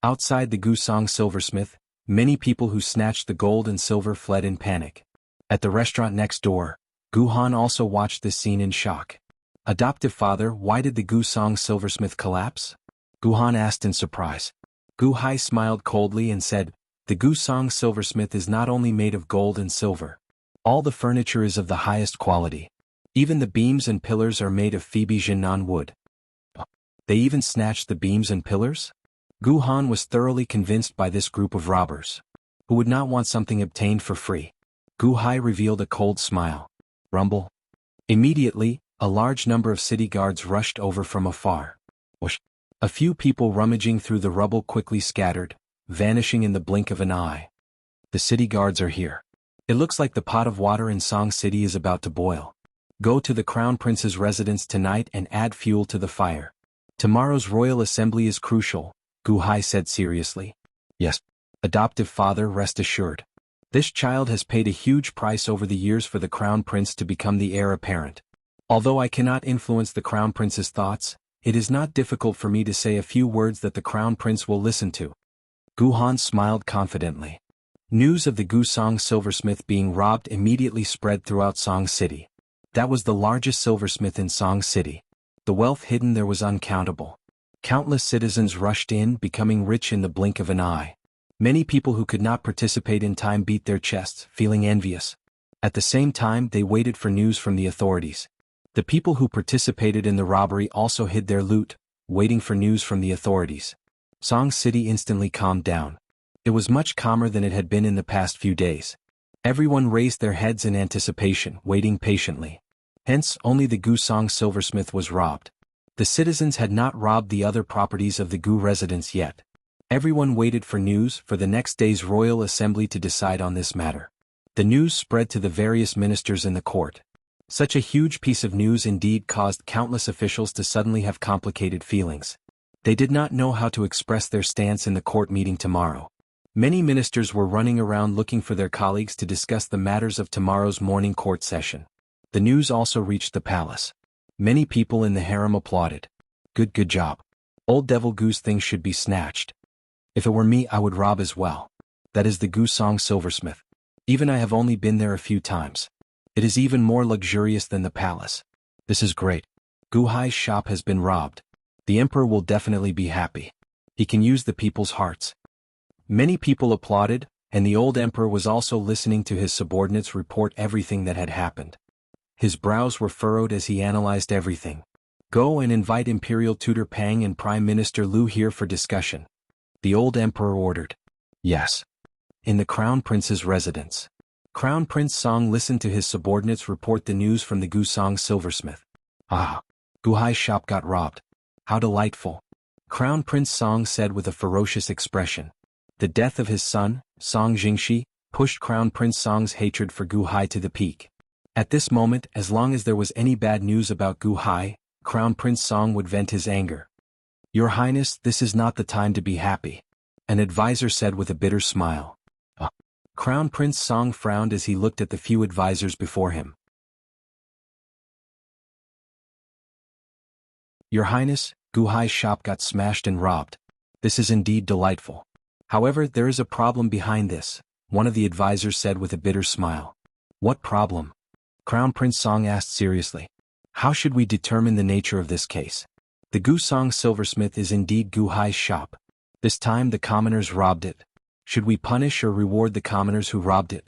Outside the Gusong silversmith, many people who snatched the gold and silver fled in panic. At the restaurant next door, Gu Han also watched this scene in shock. Adoptive father, why did the Gusong silversmith collapse? Gu Han asked in surprise. Gu Hai smiled coldly and said, the Gusong silversmith is not only made of gold and silver. All the furniture is of the highest quality. Even the beams and pillars are made of Phoebe Jinan wood. They even snatched the beams and pillars? Gu Han was thoroughly convinced by this group of robbers. Who would not want something obtained for free? Gu Hai revealed a cold smile. Rumble. Immediately, a large number of city guards rushed over from afar. Whoosh. A few people rummaging through the rubble quickly scattered, vanishing in the blink of an eye. The city guards are here. It looks like the pot of water in Song City is about to boil. Go to the Crown Prince's residence tonight and add fuel to the fire. Tomorrow's royal assembly is crucial, Gu Hai said seriously. Yes. Adoptive father, rest assured. This child has paid a huge price over the years for the Crown Prince to become the heir apparent. Although I cannot influence the Crown Prince's thoughts, it is not difficult for me to say a few words that the Crown Prince will listen to. Gu Han smiled confidently. News of the Gusong silversmith being robbed immediately spread throughout Song City. That was the largest silversmith in Song City. The wealth hidden there was uncountable. Countless citizens rushed in, becoming rich in the blink of an eye. Many people who could not participate in time beat their chests, feeling envious. At the same time, they waited for news from the authorities. The people who participated in the robbery also hid their loot, waiting for news from the authorities. Song City instantly calmed down. It was much calmer than it had been in the past few days. Everyone raised their heads in anticipation, waiting patiently. Hence, only the Gusong silversmith was robbed. The citizens had not robbed the other properties of the Gu residence yet. Everyone waited for news for the next day's royal assembly to decide on this matter. The news spread to the various ministers in the court. Such a huge piece of news indeed caused countless officials to suddenly have complicated feelings. They did not know how to express their stance in the court meeting tomorrow. Many ministers were running around looking for their colleagues to discuss the matters of tomorrow's morning court session. The news also reached the palace. Many people in the harem applauded. Good job. Old Devil Gu's things should be snatched. If it were me, I would rob as well. That is the Gusong silversmith. Even I have only been there a few times. It is even more luxurious than the palace. This is great. Gu Hai's shop has been robbed. The emperor will definitely be happy. He can use the people's hearts. Many people applauded, and the old emperor was also listening to his subordinates report everything that had happened. His brows were furrowed as he analyzed everything. Go and invite Imperial Tutor Pang and Prime Minister Lu here for discussion. The old emperor ordered. Yes. In the Crown Prince's residence. Crown Prince Song listened to his subordinates report the news from the Gusong silversmith. Ah! Gu Hai's shop got robbed. How delightful. Crown Prince Song said with a ferocious expression. The death of his son, Song Jingxi, pushed Crown Prince Song's hatred for Gu Hai to the peak. At this moment, as long as there was any bad news about Gu Hai, Crown Prince Song would vent his anger. Your Highness, this is not the time to be happy. An advisor said with a bitter smile. Crown Prince Song frowned as he looked at the few advisors before him. Your Highness, Gu Hai's shop got smashed and robbed. This is indeed delightful. However, there is a problem behind this, one of the advisors said with a bitter smile. What problem? Crown Prince Song asked seriously. How should we determine the nature of this case? The Gu Song silversmith is indeed Gu Hai's shop. This time the commoners robbed it. Should we punish or reward the commoners who robbed it?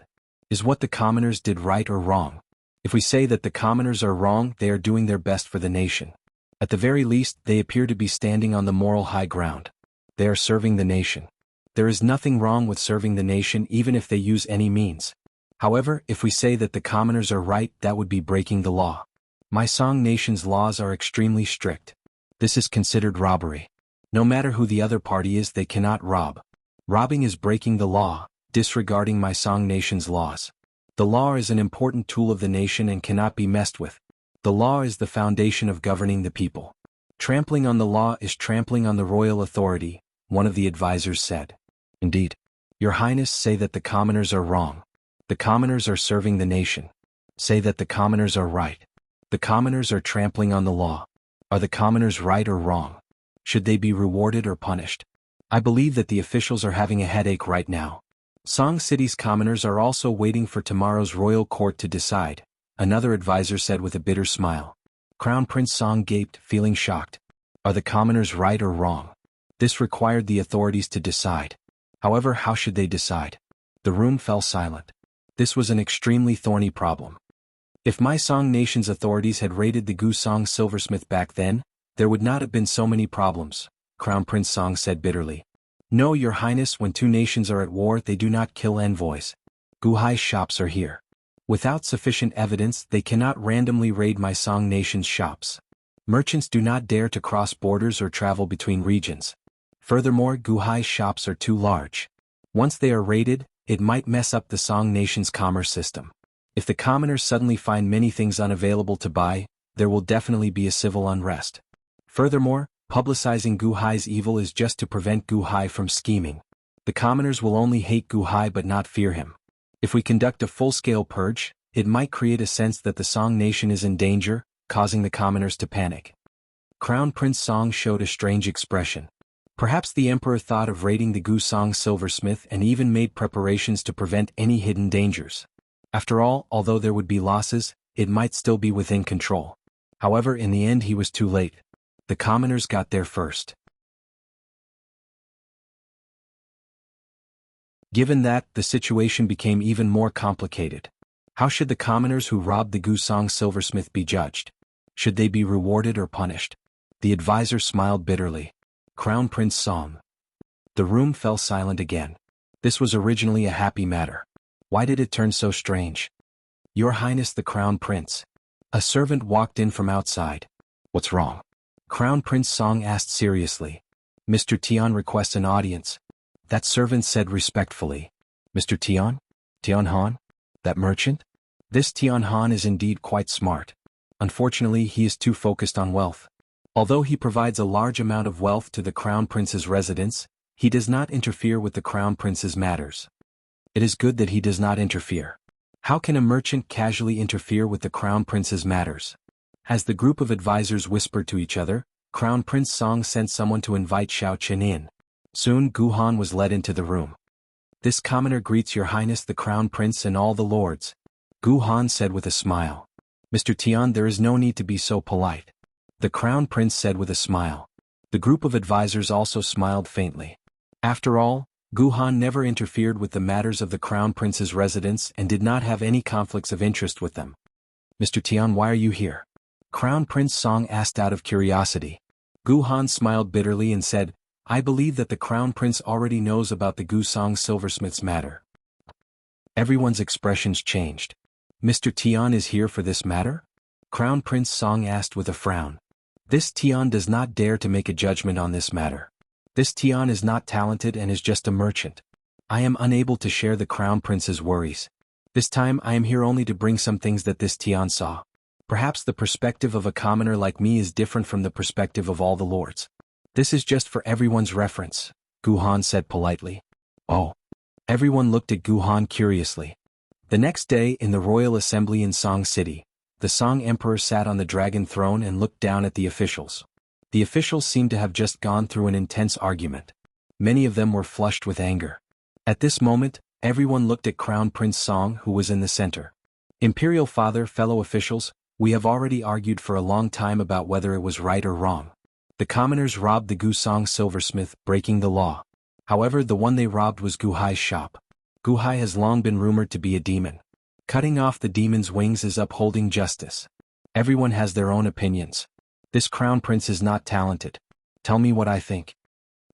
Is what the commoners did right or wrong? If we say that the commoners are wrong, they are doing their best for the nation. At the very least, they appear to be standing on the moral high ground. They are serving the nation. There is nothing wrong with serving the nation even if they use any means. However, if we say that the commoners are right, that would be breaking the law. My Song nation's laws are extremely strict. This is considered robbery. No matter who the other party is, they cannot rob. Robbing is breaking the law, disregarding my Song nation's laws. The law is an important tool of the nation and cannot be messed with. The law is the foundation of governing the people. Trampling on the law is trampling on the royal authority, one of the advisors said. Indeed. Your Highness, say that the commoners are wrong. The commoners are serving the nation. Say that the commoners are right. The commoners are trampling on the law. Are the commoners right or wrong? Should they be rewarded or punished? I believe that the officials are having a headache right now. Song City's commoners are also waiting for tomorrow's royal court to decide, another advisor said with a bitter smile. Crown Prince Song gaped, feeling shocked. Are the commoners right or wrong? This required the authorities to decide. However, how should they decide? The room fell silent. This was an extremely thorny problem. If my Song nation's authorities had raided the Gu Song silversmith back then, there would not have been so many problems, Crown Prince Song said bitterly. No, Your Highness, when two nations are at war, they do not kill envoys. Gu Hai's shops are here. Without sufficient evidence, they cannot randomly raid my Song nation's shops. Merchants do not dare to cross borders or travel between regions. Furthermore, Gu Hai's shops are too large. Once they are raided, it might mess up the Song nation's commerce system. If the commoners suddenly find many things unavailable to buy, there will definitely be a civil unrest. Furthermore, publicizing Gu Hai's evil is just to prevent Gu Hai from scheming. The commoners will only hate Gu Hai but not fear him. If we conduct a full-scale purge, it might create a sense that the Song nation is in danger, causing the commoners to panic. Crown Prince Song showed a strange expression. Perhaps the emperor thought of raiding the Gu Song silversmith and even made preparations to prevent any hidden dangers. After all, although there would be losses, it might still be within control. However, in the end he was too late. The commoners got there first. Given that, the situation became even more complicated. How should the commoners who robbed the Gu Song silversmith be judged? Should they be rewarded or punished? The advisor smiled bitterly. Crown Prince Song. The room fell silent again. This was originally a happy matter. Why did it turn so strange? Your Highness the Crown Prince. A servant walked in from outside. What's wrong? Crown Prince Song asked seriously. Mr. Tian requests an audience. That servant said respectfully. Mr. Tian? Tian Han? That merchant? This Tian Han is indeed quite smart. Unfortunately, he is too focused on wealth. Although he provides a large amount of wealth to the Crown Prince's residence, he does not interfere with the Crown Prince's matters. It is good that he does not interfere. How can a merchant casually interfere with the Crown Prince's matters? As the group of advisors whispered to each other, Crown Prince Song sent someone to invite Xiao Chen in. Soon Gu Han was led into the room. This commoner greets Your Highness the Crown Prince and all the lords. Gu Han said with a smile. Mr. Tian, there is no need to be so polite. The Crown Prince said with a smile. The group of advisors also smiled faintly. After all, Gu Han never interfered with the matters of the Crown Prince's residence and did not have any conflicts of interest with them. Mr. Tian, why are you here? Crown Prince Song asked out of curiosity. Gu Han smiled bitterly and said, I believe that the Crown Prince already knows about the Gu Song silversmith's matter. Everyone's expressions changed. Mr. Tian is here for this matter? Crown Prince Song asked with a frown. This Tian does not dare to make a judgment on this matter. This Tian is not talented and is just a merchant. I am unable to share the Crown Prince's worries. This time I am here only to bring some things that this Tian saw. Perhaps the perspective of a commoner like me is different from the perspective of all the lords. This is just for everyone's reference, Gu Han said politely. Oh. Everyone looked at Gu Han curiously. The next day in the royal assembly in Song City, the Song Emperor sat on the dragon throne and looked down at the officials. The officials seemed to have just gone through an intense argument. Many of them were flushed with anger. At this moment, everyone looked at Crown Prince Song, who was in the center. Imperial Father, fellow officials, we have already argued for a long time about whether it was right or wrong. The commoners robbed the Gu Song silversmith, breaking the law. However, the one they robbed was Gu Hai's shop. Gu Hai has long been rumored to be a demon. Cutting off the demon's wings is upholding justice. Everyone has their own opinions. This Crown Prince is not talented. Tell me what I think.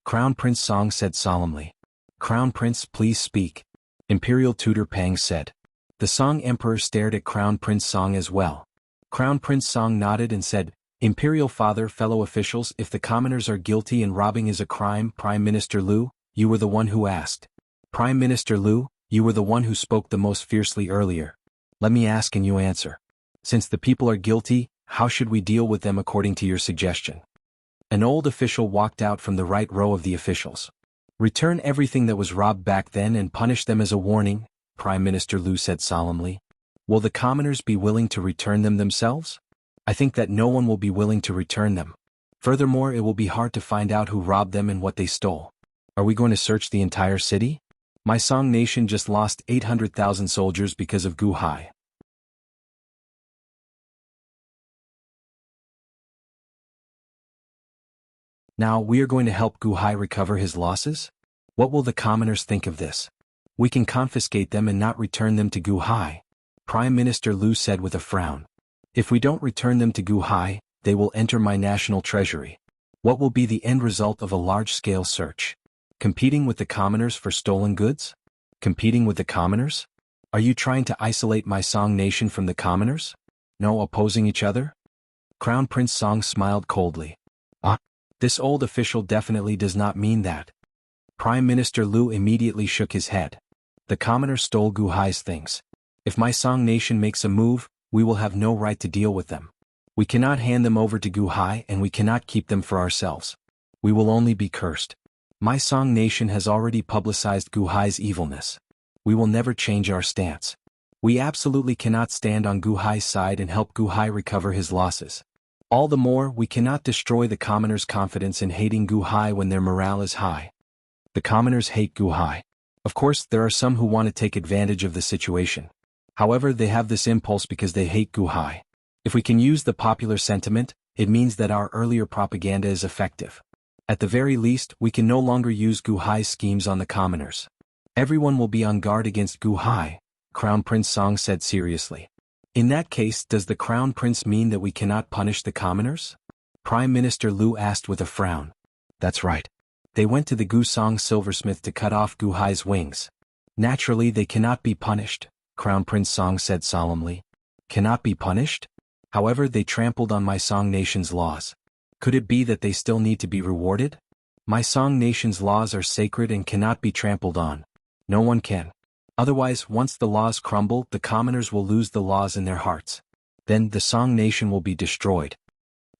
Crown Prince Song said solemnly. Crown Prince, please speak. Imperial Tutor Pang said. The Song Emperor stared at Crown Prince Song as well. Crown Prince Song nodded and said, Imperial Father, fellow officials, if the commoners are guilty and robbing is a crime, Prime Minister Liu, you were the one who asked. Prime Minister Liu, you were the one who spoke the most fiercely earlier. Let me ask and you answer. Since the people are guilty, how should we deal with them according to your suggestion? An old official walked out from the right row of the officials. Return everything that was robbed back then and punish them as a warning, Prime Minister Liu said solemnly. Will the commoners be willing to return them themselves? I think that no one will be willing to return them. Furthermore, it will be hard to find out who robbed them and what they stole. Are we going to search the entire city? My Song nation just lost 800,000 soldiers because of Gu Hai. Now we are going to help Gu Hai recover his losses? What will the commoners think of this? We can confiscate them and not return them to Gu Hai. Prime Minister Liu said with a frown. If we don't return them to Gu Hai, they will enter my national treasury. What will be the end result of a large-scale search? Competing with the commoners for stolen goods? Competing with the commoners? Are you trying to isolate my Song nation from the commoners? No, opposing each other? Crown Prince Song smiled coldly. This old official definitely does not mean that. Prime Minister Liu immediately shook his head. The commoners stole Gu Hai's things. If my Song nation makes a move, we will have no right to deal with them. We cannot hand them over to Gu Hai and we cannot keep them for ourselves. We will only be cursed. My Song nation has already publicized Gu Hai's evilness. We will never change our stance. We absolutely cannot stand on Gu Hai's side and help Gu Hai recover his losses. All the more, we cannot destroy the commoners' confidence in hating Gu Hai when their morale is high. The commoners hate Gu Hai. Of course, there are some who want to take advantage of the situation. However, they have this impulse because they hate Gu Hai. If we can use the popular sentiment, it means that our earlier propaganda is effective. At the very least, we can no longer use Gu Hai's schemes on the commoners. Everyone will be on guard against Gu Hai, Crown Prince Song said seriously. In that case, does the Crown Prince mean that we cannot punish the commoners? Prime Minister Liu asked with a frown. That's right. They went to the Gu Song silversmith to cut off Gu Hai's wings. Naturally, they cannot be punished, Crown Prince Song said solemnly. Cannot be punished? However, they trampled on my Song nation's laws. Could it be that they still need to be rewarded? My Song nation's laws are sacred and cannot be trampled on. No one can. Otherwise, once the laws crumble, the commoners will lose the laws in their hearts. Then the Song nation will be destroyed.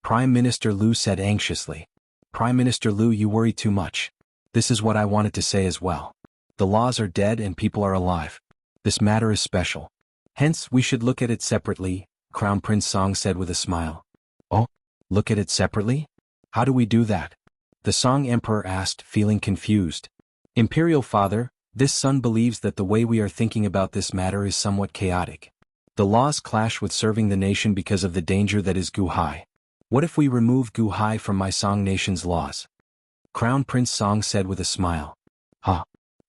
Prime Minister Liu said anxiously. Prime Minister Liu, you worry too much. This is what I wanted to say as well. The laws are dead and people are alive. This matter is special. Hence, we should look at it separately, Crown Prince Song said with a smile. Oh, look at it separately? How do we do that? The Song Emperor asked, feeling confused. Imperial Father, this son believes that the way we are thinking about this matter is somewhat chaotic. The laws clash with serving the nation because of the danger that is Gu Hai. What if we remove Gu Hai from my Song nation's laws? Crown Prince Song said with a smile.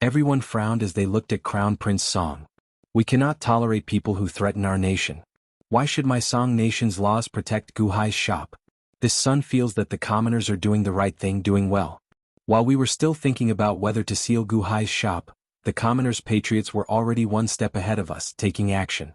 Everyone frowned as they looked at Crown Prince Song. We cannot tolerate people who threaten our nation. Why should my Song nation's laws protect Gu Hai's shop? This son feels that the commoners are doing the right thing, doing well. While we were still thinking about whether to seal Gu Hai's shop, the commoners' patriots were already one step ahead of us, taking action.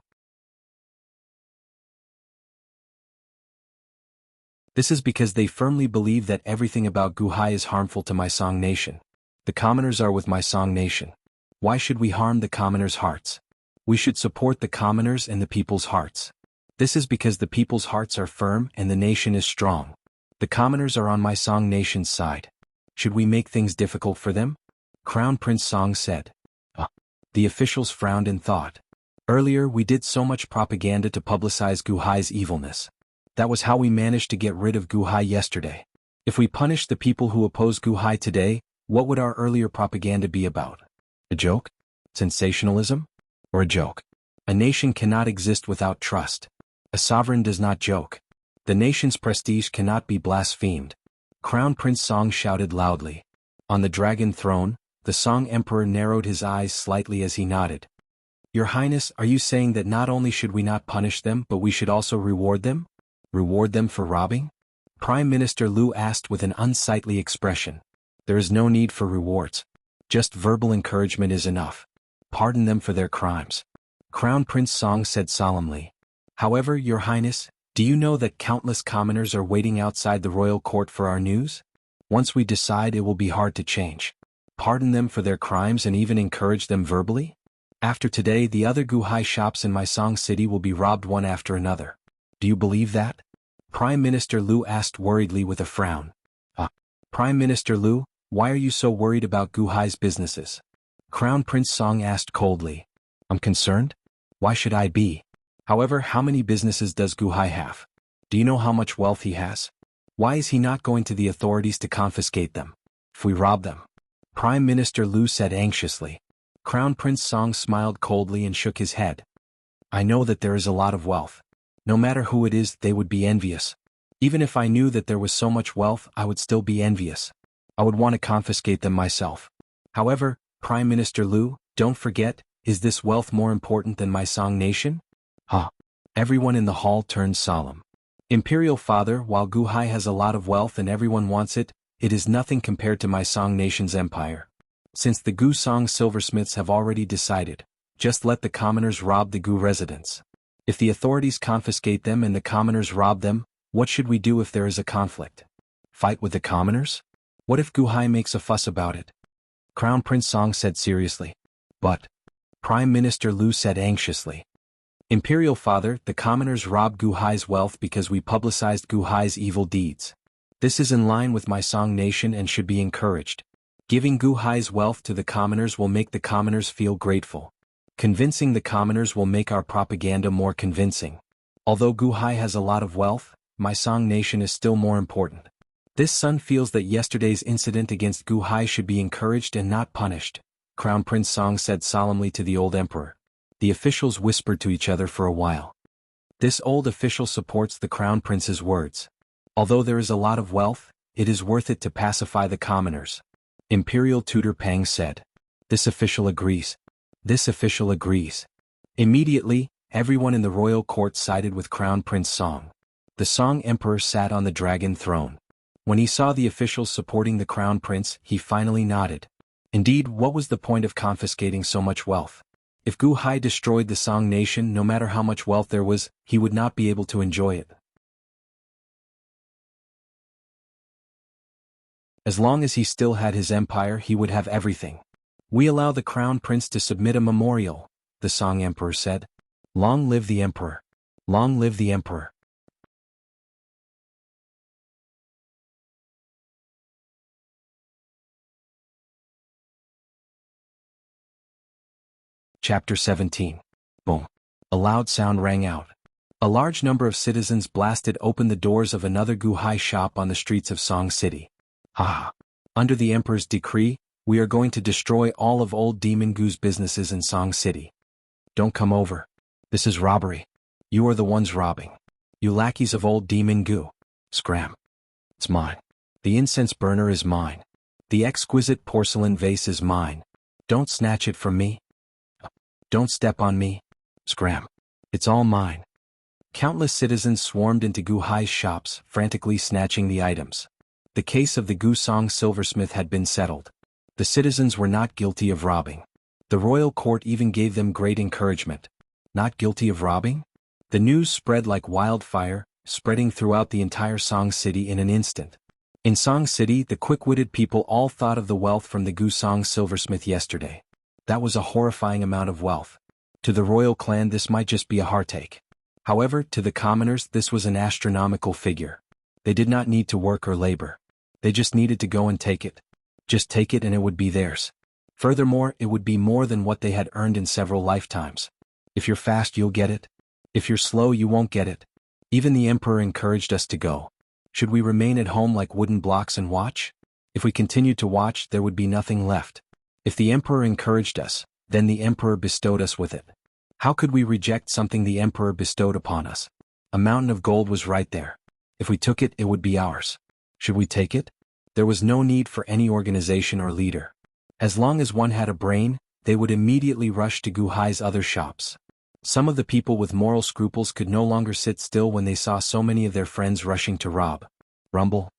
This is because they firmly believe that everything about Gu Hai is harmful to my Song nation. The commoners are with my Song nation. Why should we harm the commoners' hearts? We should support the commoners and the people's hearts. This is because the people's hearts are firm and the nation is strong. The commoners are on my Song nation's side. Should we make things difficult for them? Crown Prince Song said. The officials frowned in thought. Earlier we did so much propaganda to publicize Gu Hai's evilness. That was how we managed to get rid of Gu Hai yesterday. If we punish the people who oppose Guhai today, what would our earlier propaganda be about? A joke? Sensationalism? Or a joke? A nation cannot exist without trust. A sovereign does not joke. The nation's prestige cannot be blasphemed. Crown Prince Song shouted loudly. On the dragon throne, the Song Emperor narrowed his eyes slightly as he nodded. Your Highness, are you saying that not only should we not punish them but we should also reward them? Reward them for robbing? Prime Minister Liu asked with an unsightly expression. There is no need for rewards. Just verbal encouragement is enough. Pardon them for their crimes. Crown Prince Song said solemnly. However, Your Highness, do you know that countless commoners are waiting outside the royal court for our news? Once we decide, it will be hard to change. Pardon them for their crimes and even encourage them verbally? After today, the other Guhai shops in my Song City will be robbed one after another. Do you believe that? Prime Minister Liu asked worriedly with a frown. Prime Minister Liu, why are you so worried about Guhai's businesses? Crown Prince Song asked coldly. I'm concerned? Why should I be? However, how many businesses does Guhai have? Do you know how much wealth he has? Why is he not going to the authorities to confiscate them? If we rob them? Prime Minister Liu said anxiously. Crown Prince Song smiled coldly and shook his head. I know that there is a lot of wealth. No matter who it is, they would be envious. Even if I knew that there was so much wealth, I would still be envious. I would want to confiscate them myself. However, Prime Minister Liu, don't forget, is this wealth more important than my Song nation? Everyone in the hall turned solemn. Imperial Father, while Guhai has a lot of wealth and everyone wants it, it is nothing compared to my Song nation's empire. Since the Gu Song silversmiths have already decided, just let the commoners rob the Gu residents. If the authorities confiscate them and the commoners rob them, what should we do if there is a conflict? Fight with the commoners? What if Guhai makes a fuss about it? Crown Prince Song said seriously. But Prime Minister Liu said anxiously. Imperial Father, the commoners robbed Guhai's wealth because we publicized Guhai's evil deeds. This is in line with my Song nation and should be encouraged. Giving Guhai's wealth to the commoners will make the commoners feel grateful. Convincing the commoners will make our propaganda more convincing. Although Guhai has a lot of wealth, my Song nation is still more important. This son feels that yesterday's incident against Guhai should be encouraged and not punished, Crown Prince Song said solemnly to the old emperor. The officials whispered to each other for a while. This old official supports the Crown Prince's words. Although there is a lot of wealth, it is worth it to pacify the commoners. Imperial Tutor Pang said. This official agrees. This official agrees. Immediately, everyone in the royal court sided with Crown Prince Song. The Song Emperor sat on the dragon throne. When he saw the officials supporting the Crown Prince, he finally nodded. Indeed, what was the point of confiscating so much wealth? If Guhai destroyed the Song nation, no matter how much wealth there was, he would not be able to enjoy it. As long as he still had his empire, he would have everything. We allow the Crown Prince to submit a memorial, the Song Emperor said. Long live the Emperor. Long live the Emperor. Chapter 17. Boom. A loud sound rang out. A large number of citizens blasted open the doors of another Guhai shop on the streets of Song City. Under the Emperor's decree, we are going to destroy all of old Demon Gu's businesses in Song City. Don't come over. This is robbery. You are the ones robbing. You lackeys of old Demon Gu. Scram. It's mine. The incense burner is mine. The exquisite porcelain vase is mine. Don't snatch it from me. Don't step on me. Scram. It's all mine. Countless citizens swarmed into Guhai's shops, frantically snatching the items. The case of the Gu Song silversmith had been settled. The citizens were not guilty of robbing. The royal court even gave them great encouragement. Not guilty of robbing? The news spread like wildfire, spreading throughout the entire Song City in an instant. In Song City, the quick-witted people all thought of the wealth from the Gu Song silversmith yesterday. That was a horrifying amount of wealth. To the royal clan, this might just be a heartache. However, to the commoners, this was an astronomical figure. They did not need to work or labor. They just needed to go and take it. Just take it and it would be theirs. Furthermore, it would be more than what they had earned in several lifetimes. If you're fast, you'll get it. If you're slow, you won't get it. Even the emperor encouraged us to go. Should we remain at home like wooden blocks and watch? If we continued to watch, there would be nothing left. If the emperor encouraged us, then the emperor bestowed us with it. How could we reject something the emperor bestowed upon us? A mountain of gold was right there. If we took it, it would be ours. Should we take it? There was no need for any organization or leader. As long as one had a brain, they would immediately rush to Gu Hai's other shops. Some of the people with moral scruples could no longer sit still when they saw so many of their friends rushing to rob. Rumble.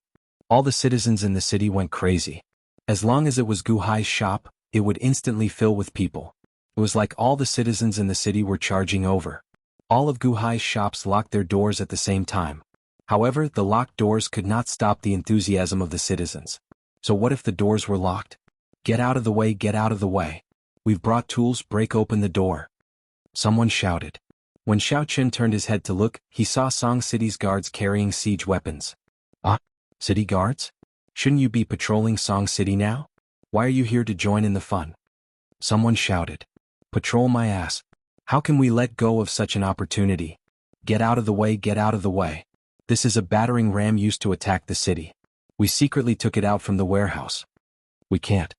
All the citizens in the city went crazy. As long as it was Gu Hai's shop, it would instantly fill with people. It was like all the citizens in the city were charging over. All of Gu Hai's shops locked their doors at the same time. However, the locked doors could not stop the enthusiasm of the citizens. So what if the doors were locked? Get out of the way, get out of the way. We've brought tools, break open the door. Someone shouted. When Xiao Qin turned his head to look, he saw Song City's guards carrying siege weapons. Ah, city guards? Shouldn't you be patrolling Song City now? Why are you here to join in the fun? Someone shouted. Patrol my ass. How can we let go of such an opportunity? Get out of the way, get out of the way. This is a battering ram used to attack the city. We secretly took it out from the warehouse. We can't.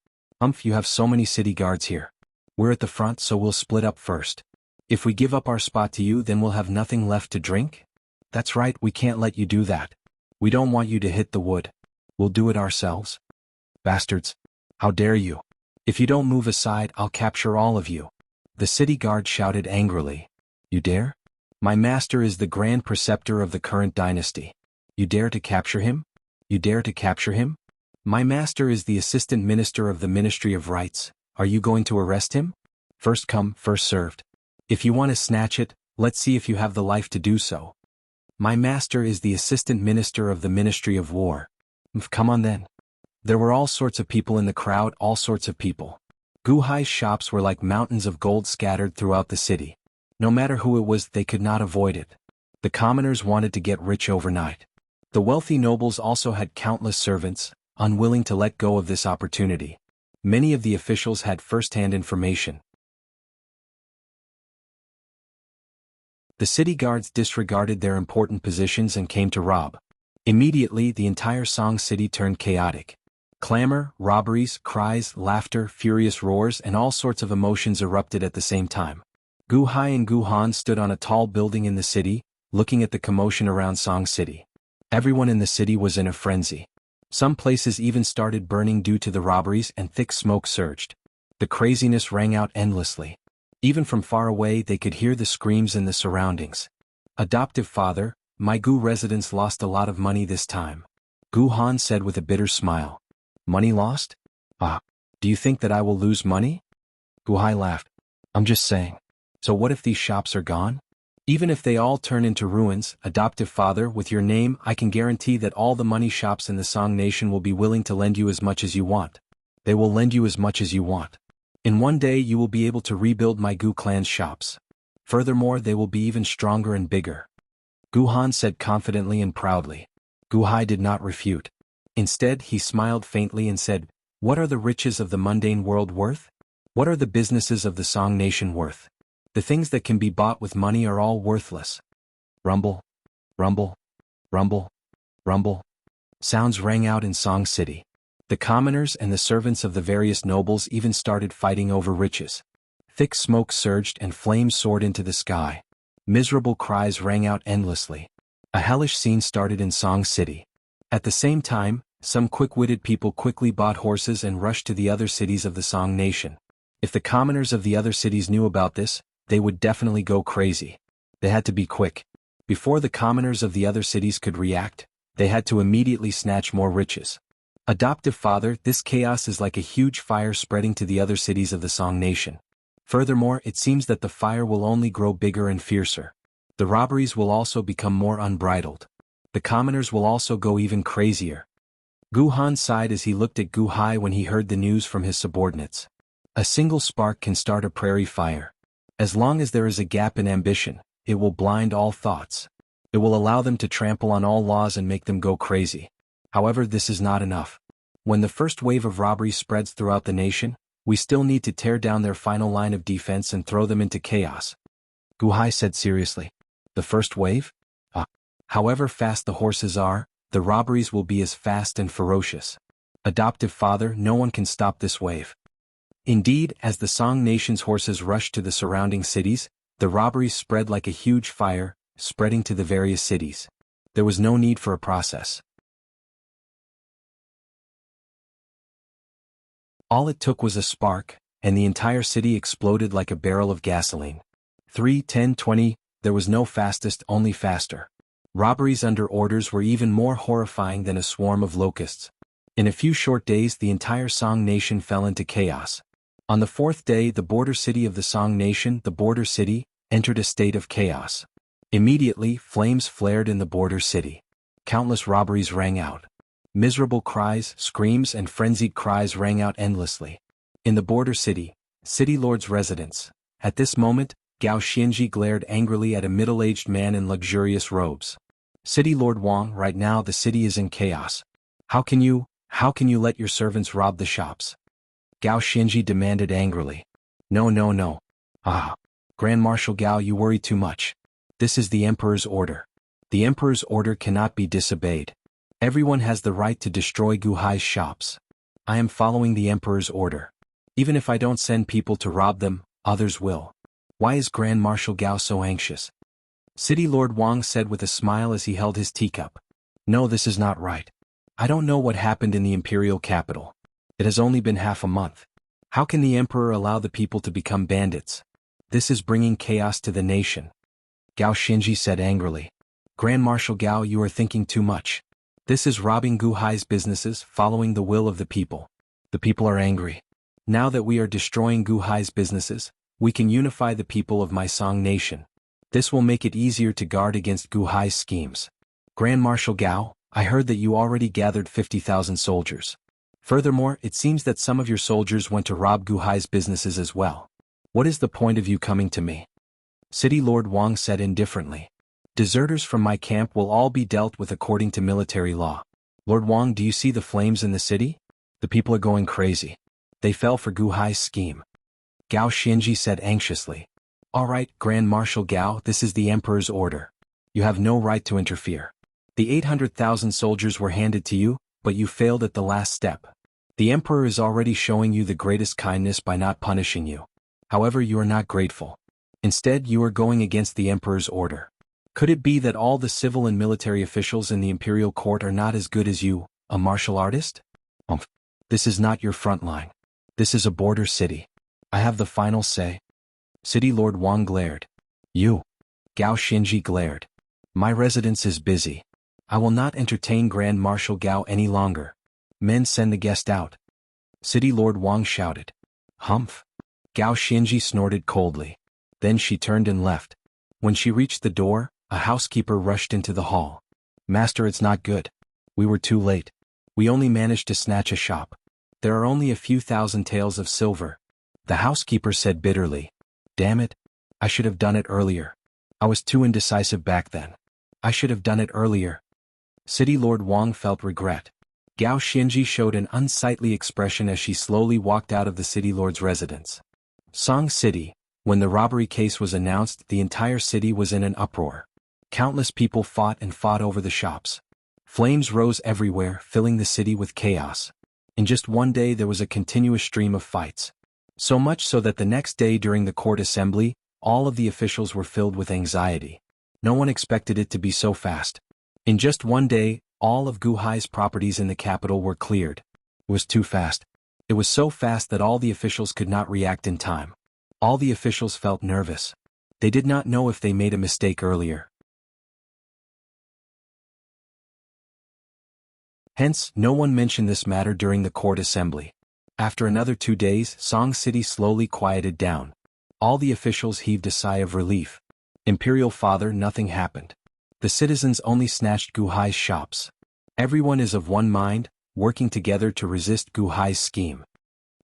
You have so many city guards here. We're at the front, so we'll split up first. If we give up our spot to you, then we'll have nothing left to drink? That's right, we can't let you do that. We don't want you to hit the wood. We'll do it ourselves. Bastards. How dare you? If you don't move aside, I'll capture all of you. The city guard shouted angrily. You dare? My master is the grand preceptor of the current dynasty. You dare to capture him? You dare to capture him? My master is the assistant minister of the Ministry of Rights. Are you going to arrest him? First come, first served. If you want to snatch it, let's see if you have the life to do so. My master is the assistant minister of the Ministry of War. Come on then. There were all sorts of people in the crowd, all sorts of people. Gu Hai's shops were like mountains of gold scattered throughout the city. No matter who it was, they could not avoid it. The commoners wanted to get rich overnight. The wealthy nobles also had countless servants, unwilling to let go of this opportunity. Many of the officials had first-hand information. The city guards disregarded their important positions and came to rob. Immediately, the entire Song City turned chaotic. Clamor, robberies, cries, laughter, furious roars, and all sorts of emotions erupted at the same time. Gu Hai and Gu Han stood on a tall building in the city, looking at the commotion around Song City. Everyone in the city was in a frenzy. Some places even started burning due to the robberies, and thick smoke surged. The craziness rang out endlessly. Even from far away they could hear the screams in the surroundings. Adoptive father, my Gu residents lost a lot of money this time. Gu Han said with a bitter smile. Money lost? Ah, do you think that I will lose money? Gu Hai laughed. I'm just saying. So what if these shops are gone? Even if they all turn into ruins, adoptive father, with your name, I can guarantee that all the money shops in the Song Nation will be willing to lend you as much as you want. They will lend you as much as you want. In one day you will be able to rebuild my Gu clan's shops. Furthermore, they will be even stronger and bigger. Gu Han said confidently and proudly. Gu Hai did not refute. Instead, he smiled faintly and said, What are the riches of the mundane world worth? What are the businesses of the Song Nation worth? The things that can be bought with money are all worthless. Rumble, rumble, rumble, rumble. Sounds rang out in Song City. The commoners and the servants of the various nobles even started fighting over riches. Thick smoke surged and flames soared into the sky. Miserable cries rang out endlessly. A hellish scene started in Song City. At the same time, some quick-witted people quickly bought horses and rushed to the other cities of the Song Nation. If the commoners of the other cities knew about this, they would definitely go crazy. They had to be quick. Before the commoners of the other cities could react, they had to immediately snatch more riches. Adoptive father, this chaos is like a huge fire spreading to the other cities of the Song Nation. Furthermore, it seems that the fire will only grow bigger and fiercer. The robberies will also become more unbridled. The commoners will also go even crazier. Gu Han sighed as he looked at Gu Hai when he heard the news from his subordinates. A single spark can start a prairie fire. As long as there is a gap in ambition, it will blind all thoughts. It will allow them to trample on all laws and make them go crazy. However, this is not enough. When the first wave of robbery spreads throughout the nation, we still need to tear down their final line of defense and throw them into chaos. Gu Hai said seriously. The first wave? However fast the horses are, the robberies will be as fast and ferocious. Adoptive father, no one can stop this wave. Indeed, as the Song nation's horses rushed to the surrounding cities, the robberies spread like a huge fire, spreading to the various cities. There was no need for a process. All it took was a spark, and the entire city exploded like a barrel of gasoline. 3, 10, 20, there was no fastest, only faster. Robberies under orders were even more horrifying than a swarm of locusts. In a few short days the entire Song nation fell into chaos. On the fourth day the border city of the Song nation, the border city, entered a state of chaos. Immediately, flames flared in the border city. Countless robberies rang out. Miserable cries, screams and frenzied cries rang out endlessly. In the border city, city lord's residence. At this moment, Gao Xianji glared angrily at a middle-aged man in luxurious robes. City Lord Wang, right now the city is in chaos. How can you let your servants rob the shops? Gao Xianji demanded angrily. No. Grand Marshal Gao, you worry too much. This is the Emperor's order. The Emperor's order cannot be disobeyed. Everyone has the right to destroy Guhai's shops. I am following the Emperor's order. Even if I don't send people to rob them, others will. Why is Grand Marshal Gao so anxious? City Lord Wang said with a smile as he held his teacup. No, this is not right. I don't know what happened in the imperial capital. It has only been half a month. How can the Emperor allow the people to become bandits? This is bringing chaos to the nation. Gao Xianji said angrily. Grand Marshal Gao, you are thinking too much. This is robbing Guhai's businesses, following the will of the people. The people are angry. Now that we are destroying Guhai's businesses, we can unify the people of my Song nation. This will make it easier to guard against Guhai's schemes. Grand Marshal Gao, I heard that you already gathered 50,000 soldiers. Furthermore, it seems that some of your soldiers went to rob Guhai's businesses as well. What is the point of you coming to me? City Lord Wang said indifferently. Deserters from my camp will all be dealt with according to military law. Lord Wang, do you see the flames in the city? The people are going crazy. They fell for Guhai's scheme. Gao Xianji said anxiously. All right, Grand Marshal Gao, this is the Emperor's order. You have no right to interfere. The 800,000 soldiers were handed to you, but you failed at the last step. The Emperor is already showing you the greatest kindness by not punishing you. However, you are not grateful. Instead, you are going against the Emperor's order. Could it be that all the civil and military officials in the imperial court are not as good as you, a martial artist? This is not your front line. This is a border city. I have the final say. City Lord Wang glared. You. Gao Xianji glared. My residence is busy. I will not entertain Grand Marshal Gao any longer. Men, send the guest out. City Lord Wang shouted. Humph. Gao Xianji snorted coldly. Then she turned and left. When she reached the door, a housekeeper rushed into the hall. Master, it's not good. We were too late. We only managed to snatch a shop. There are only a few thousand taels of silver. The housekeeper said bitterly. Damn it. I should have done it earlier. I was too indecisive back then. I should have done it earlier. City Lord Wang felt regret. Gao Xianji showed an unsightly expression as she slowly walked out of the city lord's residence. Song City. When the robbery case was announced, the entire city was in an uproar. Countless people fought over the shops. Flames rose everywhere, filling the city with chaos. In just one day there was a continuous stream of fights. So much so that the next day during the court assembly, all of the officials were filled with anxiety. No one expected it to be so fast. In just one day, all of Guhai's properties in the capital were cleared. It was too fast. It was so fast that all the officials could not react in time. All the officials felt nervous. They did not know if they made a mistake earlier. Hence, no one mentioned this matter during the court assembly. After another 2 days, Song City slowly quieted down. All the officials heaved a sigh of relief. Imperial Father, nothing happened. The citizens only snatched Guhai's shops. Everyone is of one mind, working together to resist Guhai's scheme.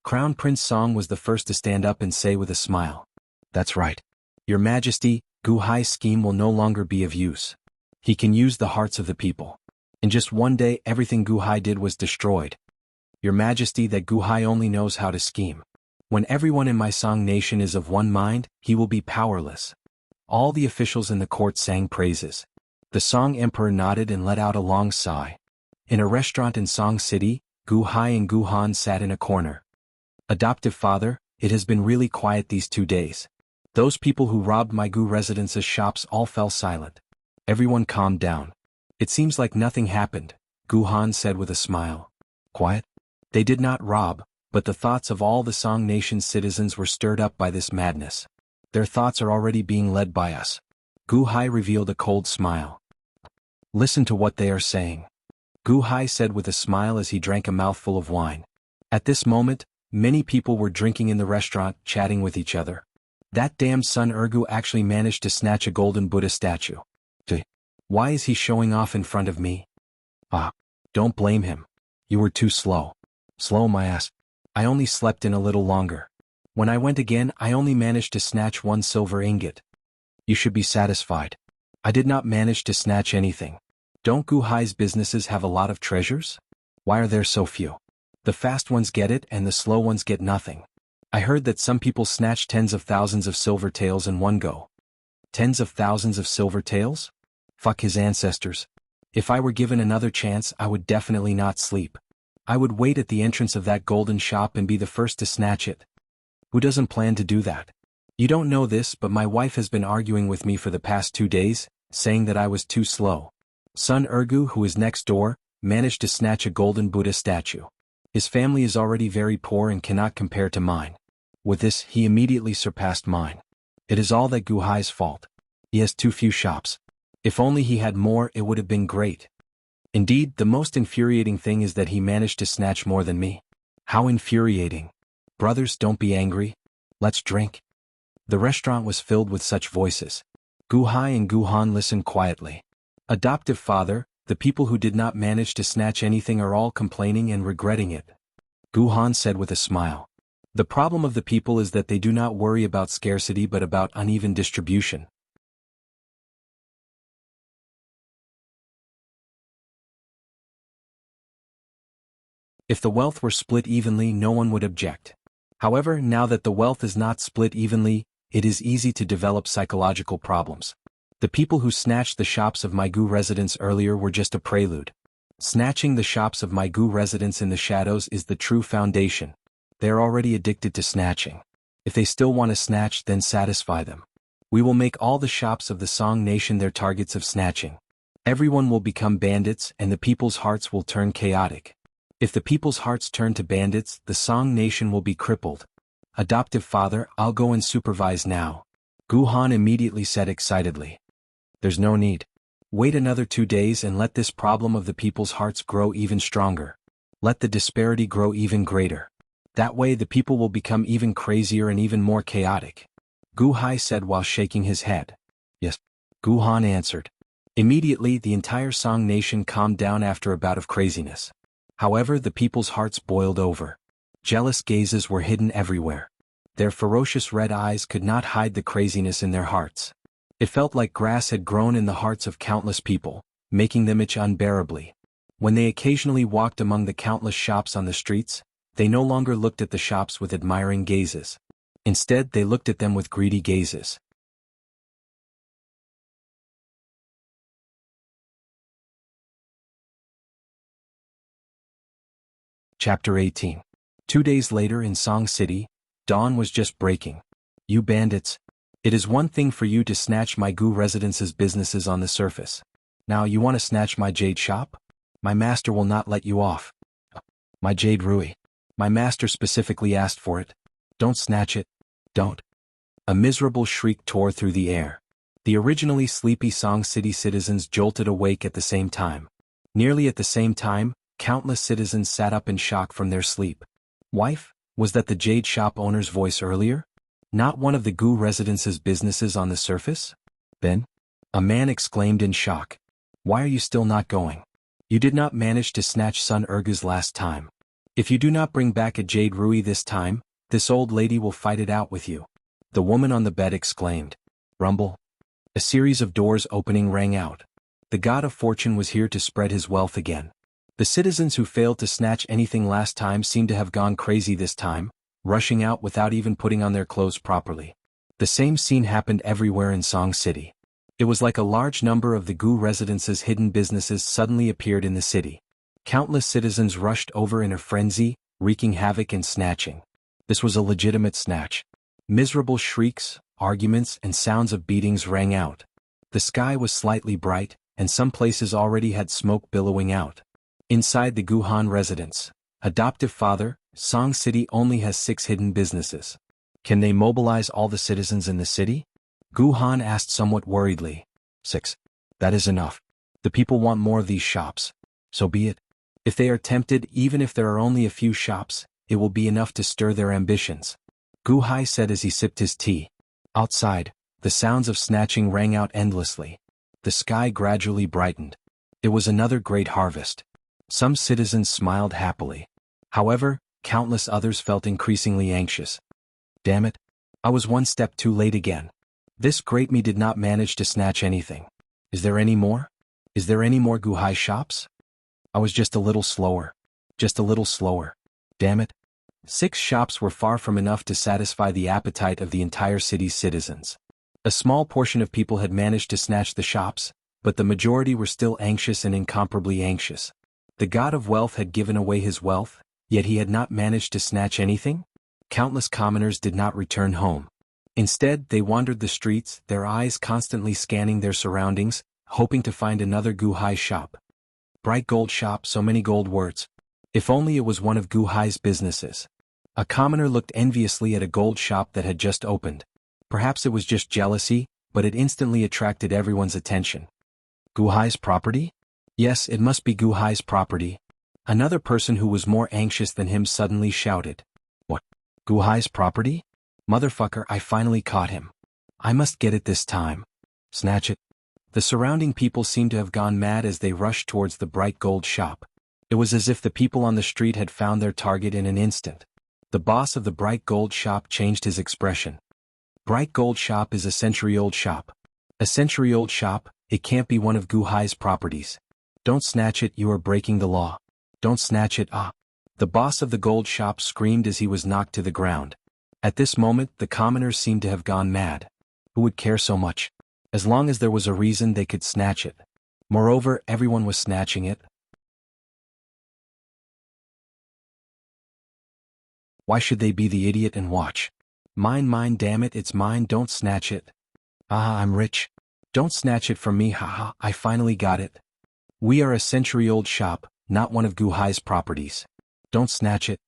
Crown Prince Song was the first to stand up and say with a smile. That's right. Your Majesty, Guhai's scheme will no longer be of use. He can use the hearts of the people. In just one day everything Guhai did was destroyed. Your Majesty, that Guhai only knows how to scheme. When everyone in my Song nation is of one mind, he will be powerless. All the officials in the court sang praises. The Song Emperor nodded and let out a long sigh. In a restaurant in Song City, Gu Hai and Gu Han sat in a corner. Adoptive father, it has been really quiet these 2 days. Those people who robbed my Gu residence's shops all fell silent. Everyone calmed down. It seems like nothing happened, Gu Han said with a smile. Quiet? They did not rob, but the thoughts of all the Song Nation's citizens were stirred up by this madness. Their thoughts are already being led by us. Gu Hai revealed a cold smile. Listen to what they are saying. Gu Hai said with a smile as he drank a mouthful of wine. At this moment, many people were drinking in the restaurant, chatting with each other. That damned Sun Ergu actually managed to snatch a golden Buddha statue. Why is he showing off in front of me? Don't blame him. You were too slow. Slow my ass. I only slept in a little longer. When I went again, I only managed to snatch 1 silver ingot. You should be satisfied. I did not manage to snatch anything. Don't Gu Hai's businesses have a lot of treasures? Why are there so few? The fast ones get it and the slow ones get nothing. I heard that some people snatch tens of thousands of silver taels in one go. Tens of thousands of silver taels? Fuck his ancestors. If I were given another chance, I would definitely not sleep. I would wait at the entrance of that golden shop and be the first to snatch it. Who doesn't plan to do that? You don't know this, but my wife has been arguing with me for the past 2 days, saying that I was too slow. Sun Ergu, who is next door, managed to snatch a golden Buddha statue. His family is already very poor and cannot compare to mine. With this, he immediately surpassed mine. It is all that Gu Hai's fault. He has too few shops. If only he had more, it would have been great. Indeed, the most infuriating thing is that he managed to snatch more than me. How infuriating. Brothers, don't be angry. Let's drink. The restaurant was filled with such voices. Gu Hai and Gu Han listened quietly. Adoptive father, the people who did not manage to snatch anything are all complaining and regretting it. Gu Han said with a smile. The problem of the people is that they do not worry about scarcity but about uneven distribution. If the wealth were split evenly, no one would object. However, now that the wealth is not split evenly, it is easy to develop psychological problems. The people who snatched the shops of my Gu residence earlier were just a prelude. Snatching the shops of my Gu residence in the shadows is the true foundation. They are already addicted to snatching. If they still want to snatch, then satisfy them. We will make all the shops of the Song Nation their targets of snatching. Everyone will become bandits and the people's hearts will turn chaotic. If the people's hearts turn to bandits, the Song Nation will be crippled. Adoptive father, I'll go and supervise now. Gu Han immediately said excitedly. There's no need. Wait another 2 days and let this problem of the people's hearts grow even stronger. Let the disparity grow even greater. That way the people will become even crazier and even more chaotic. Gu Hai said while shaking his head. Yes. Gu Han answered. Immediately the entire Song Nation calmed down after a bout of craziness. However, the people's hearts boiled over. Jealous gazes were hidden everywhere. Their ferocious red eyes could not hide the craziness in their hearts. It felt like grass had grown in the hearts of countless people, making them itch unbearably. When they occasionally walked among the countless shops on the streets, they no longer looked at the shops with admiring gazes. Instead, they looked at them with greedy gazes. Chapter 18. 2 days later in Song City, dawn was just breaking. You bandits. It is one thing for you to snatch my Gu residence's businesses on the surface. Now you want to snatch my jade shop? My master will not let you off. My jade Rui. My master specifically asked for it. Don't snatch it. Don't. A miserable shriek tore through the air. The originally sleepy Song City citizens jolted awake at the same time. Nearly at the same time, countless citizens sat up in shock from their sleep. Wife, was that the jade shop owner's voice earlier? Not one of the Gu residence's businesses on the surface? Then? A man exclaimed in shock. Why are you still not going? You did not manage to snatch Sun Ergu's last time. If you do not bring back a jade Rui this time, this old lady will fight it out with you. The woman on the bed exclaimed. Rumble. A series of doors opening rang out. The god of fortune was here to spread his wealth again. The citizens who failed to snatch anything last time seemed to have gone crazy this time, rushing out without even putting on their clothes properly. The same scene happened everywhere in Song City. It was like a large number of the Gu residence's hidden businesses suddenly appeared in the city. Countless citizens rushed over in a frenzy, wreaking havoc and snatching. This was a legitimate snatch. Miserable shrieks, arguments, and sounds of beatings rang out. The sky was slightly bright, and some places already had smoke billowing out. Inside the Guhan residence, adoptive father, Song City only has 6 hidden businesses. Can they mobilize all the citizens in the city? Guhan asked somewhat worriedly. 6. That is enough. The people want more of these shops. So be it. If they are tempted, even if there are only a few shops, it will be enough to stir their ambitions. Gu Hai said as he sipped his tea. Outside, the sounds of snatching rang out endlessly. The sky gradually brightened. It was another great harvest. Some citizens smiled happily. However, countless others felt increasingly anxious. Damn it. I was one step too late again. This great me did not manage to snatch anything. Is there any more? Is there any more Gu Hai shops? I was just a little slower. Just a little slower. Damn it. 6 shops were far from enough to satisfy the appetite of the entire city's citizens. A small portion of people had managed to snatch the shops, but the majority were still anxious and incomparably anxious. The god of wealth had given away his wealth, yet he had not managed to snatch anything? Countless commoners did not return home. Instead, they wandered the streets, their eyes constantly scanning their surroundings, hoping to find another Gu Hai shop. Bright gold shop, so many gold words. If only it was one of Gu Hai's businesses. A commoner looked enviously at a gold shop that had just opened. Perhaps it was just jealousy, but it instantly attracted everyone's attention. Gu Hai's property? Yes, it must be Gu Hai's property. Another person who was more anxious than him suddenly shouted. What? Gu Hai's property? Motherfucker, I finally caught him. I must get it this time. Snatch it. The surrounding people seemed to have gone mad as they rushed towards the bright gold shop. It was as if the people on the street had found their target in an instant. The boss of the bright gold shop changed his expression. Bright gold shop is a century-old shop. A century-old shop, it can't be one of Gu Hai's properties. Don't snatch it, you are breaking the law. Don't snatch it, ah. The boss of the gold shop screamed as he was knocked to the ground. At this moment, the commoners seemed to have gone mad. Who would care so much? As long as there was a reason, they could snatch it. Moreover, everyone was snatching it. Why should they be the idiot and watch? Mine, damn it, it's mine, don't snatch it. Ah, I'm rich. Don't snatch it from me, haha, I finally got it. We are a century-old shop, not one of Gu Hai's properties. Don't snatch it.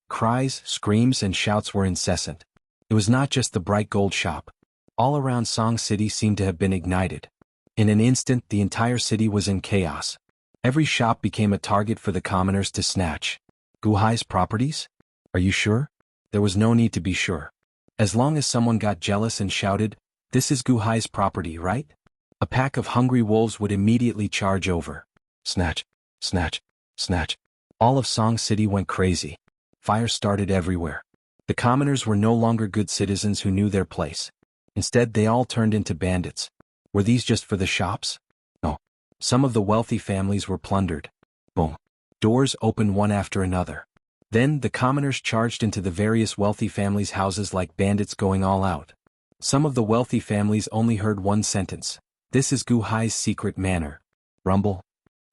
Cries, screams, and shouts were incessant. It was not just the bright gold shop. All around Song City seemed to have been ignited. In an instant, the entire city was in chaos. Every shop became a target for the commoners to snatch. Gu Hai's properties? Are you sure? There was no need to be sure. As long as someone got jealous and shouted, "This is Gu Hai's property, right?" a pack of hungry wolves would immediately charge over. Snatch, snatch, snatch. All of Song City went crazy. Fire started everywhere. The commoners were no longer good citizens who knew their place. Instead, they all turned into bandits. Were these just for the shops? No. Some of the wealthy families were plundered. Boom. Doors opened one after another. Then, the commoners charged into the various wealthy families' houses like bandits going all out. Some of the wealthy families only heard one sentence. This is Gu Hai's secret manor. Rumble.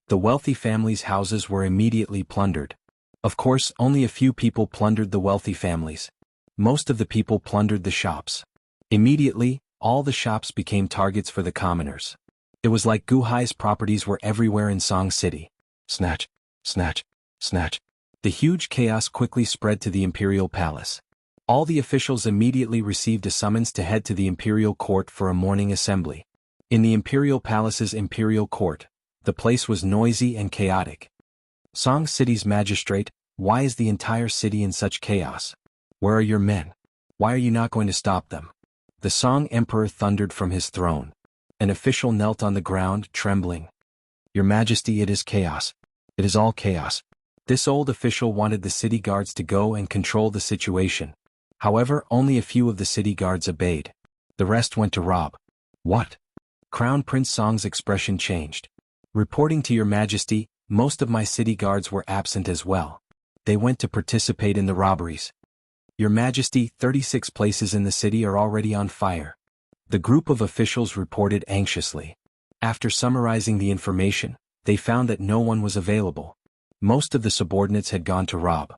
The wealthy families' houses were immediately plundered. Of course, only a few people plundered the wealthy families. Most of the people plundered the shops. Immediately, all the shops became targets for the commoners. It was like Gu Hai's properties were everywhere in Song City. Snatch, snatch, snatch. The huge chaos quickly spread to the imperial palace. All the officials immediately received a summons to head to the imperial court for a morning assembly. In the imperial palace's imperial court, the place was noisy and chaotic. Song City's magistrate, why is the entire city in such chaos? Where are your men? Why are you not going to stop them? The Song Emperor thundered from his throne. An official knelt on the ground, trembling. Your Majesty, it is chaos. It is all chaos. This old official wanted the city guards to go and control the situation. However, only a few of the city guards obeyed. The rest went to rob. What? Crown Prince Song's expression changed. Reporting to your Majesty, most of my city guards were absent as well. They went to participate in the robberies. Your Majesty, 36 places in the city are already on fire. The group of officials reported anxiously. After summarizing the information, they found that no one was available. Most of the subordinates had gone to rob.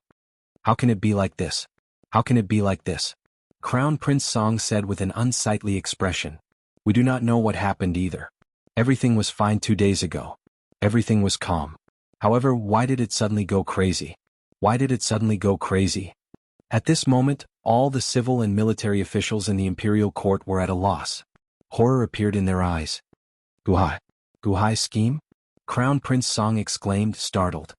How can it be like this? How can it be like this? Crown Prince Song said with an unsightly expression. We do not know what happened either. Everything was fine 2 days ago. Everything was calm. However, why did it suddenly go crazy? Why did it suddenly go crazy? At this moment, all the civil and military officials in the imperial court were at a loss. Horror appeared in their eyes. Guhai? Guhai's scheme? Crown Prince Song exclaimed, startled.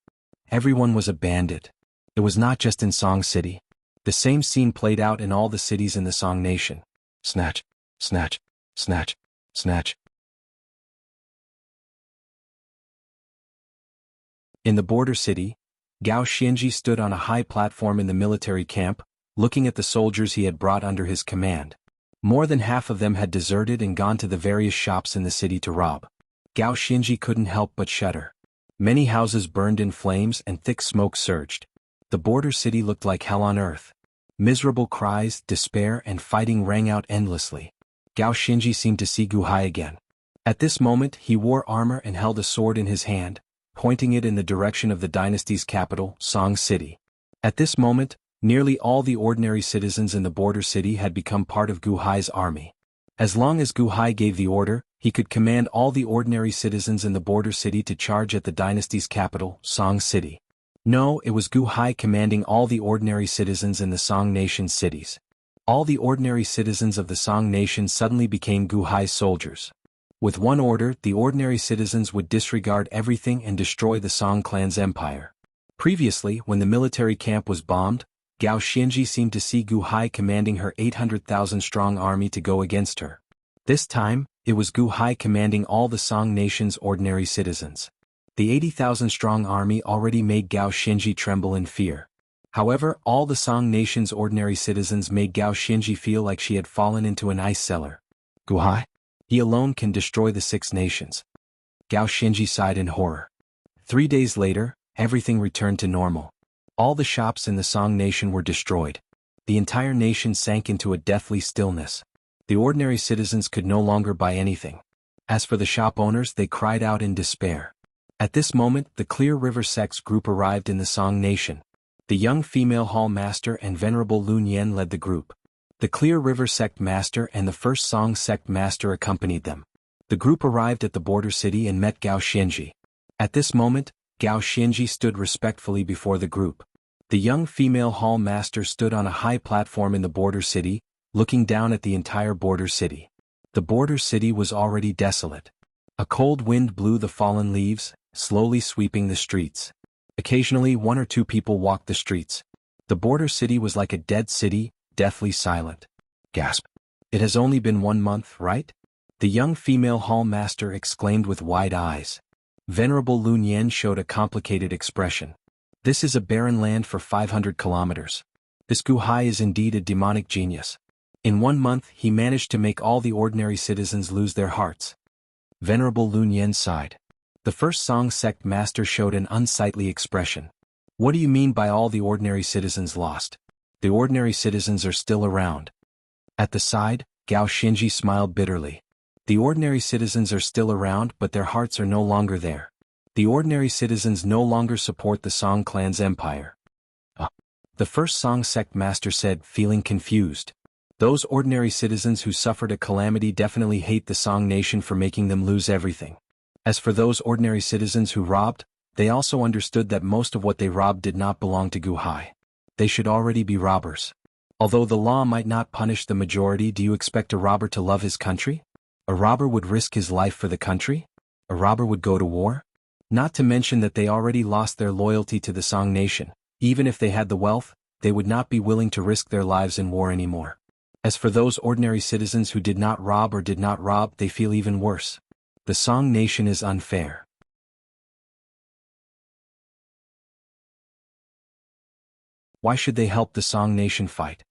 Everyone was a bandit. It was not just in Song City. The same scene played out in all the cities in the Song Nation. Snatch, snatch, snatch, snatch. In the border city, Gao Xianji stood on a high platform in the military camp, looking at the soldiers he had brought under his command. More than half of them had deserted and gone to the various shops in the city to rob. Gao Xianji couldn't help but shudder. Many houses burned in flames and thick smoke surged. The border city looked like hell on earth. Miserable cries, despair, and fighting rang out endlessly. Gao Xianji seemed to see Guhai again. At this moment, he wore armor and held a sword in his hand, pointing it in the direction of the dynasty's capital, Song City. At this moment, nearly all the ordinary citizens in the border city had become part of Guhai's army. As long as Guhai gave the order, he could command all the ordinary citizens in the border city to charge at the dynasty's capital, Song City. No, it was Guhai commanding all the ordinary citizens in the Song Nation cities. All the ordinary citizens of the Song Nation suddenly became Guhai's soldiers. With one order, the ordinary citizens would disregard everything and destroy the Song clan's empire. Previously, when the military camp was bombed, Gao Xianji seemed to see Guhai commanding her 800,000-strong army to go against her. This time, it was Guhai commanding all the Song Nation's ordinary citizens. The 80,000-strong army already made Gao Xianji tremble in fear. However, all the Song Nation's ordinary citizens made Gao Xianji feel like she had fallen into an ice cellar. Guhai? He alone can destroy the 6 nations. Gao Xianji sighed in horror. 3 days later, everything returned to normal. All the shops in the Song Nation were destroyed. The entire nation sank into a deathly stillness. The ordinary citizens could no longer buy anything. As for the shop owners, they cried out in despair. At this moment, the Clear River Sect's group arrived in the Song Nation. The young female hall master and Venerable Lun Yen led the group. The Clear River Sect master and the first Song Sect master accompanied them. The group arrived at the border city and met Gao Xianji. At this moment, Gao Xianji stood respectfully before the group. The young female hall master stood on a high platform in the border city, looking down at the entire border city. The border city was already desolate. A cold wind blew the fallen leaves, slowly sweeping the streets. Occasionally 1 or 2 people walked the streets. The border city was like a dead city, deathly silent. Gasp. It has only been 1 month, right? The young female hall master exclaimed with wide eyes. Venerable Lun Yen showed a complicated expression. This is a barren land for 500 kilometers. This Guhai is indeed a demonic genius. In 1 month, he managed to make all the ordinary citizens lose their hearts. Venerable Lun Yen sighed. The first Song Sect master showed an unsightly expression. What do you mean by all the ordinary citizens lost? The ordinary citizens are still around. At the side, Gao Xianji smiled bitterly. The ordinary citizens are still around, but their hearts are no longer there. The ordinary citizens no longer support the Song clan's empire. The first Song Sect master said, feeling confused. Those ordinary citizens who suffered a calamity definitely hate the Song Nation for making them lose everything. As for those ordinary citizens who robbed, they also understood that most of what they robbed did not belong to Guhai. They should already be robbers. Although the law might not punish the majority, do you expect a robber to love his country? A robber would risk his life for the country? A robber would go to war? Not to mention that they already lost their loyalty to the Song Nation. Even if they had the wealth, they would not be willing to risk their lives in war anymore. As for those ordinary citizens who did not rob or did not rob, they feel even worse. The Song Nation is unfair. Why should they help the Song Nation fight?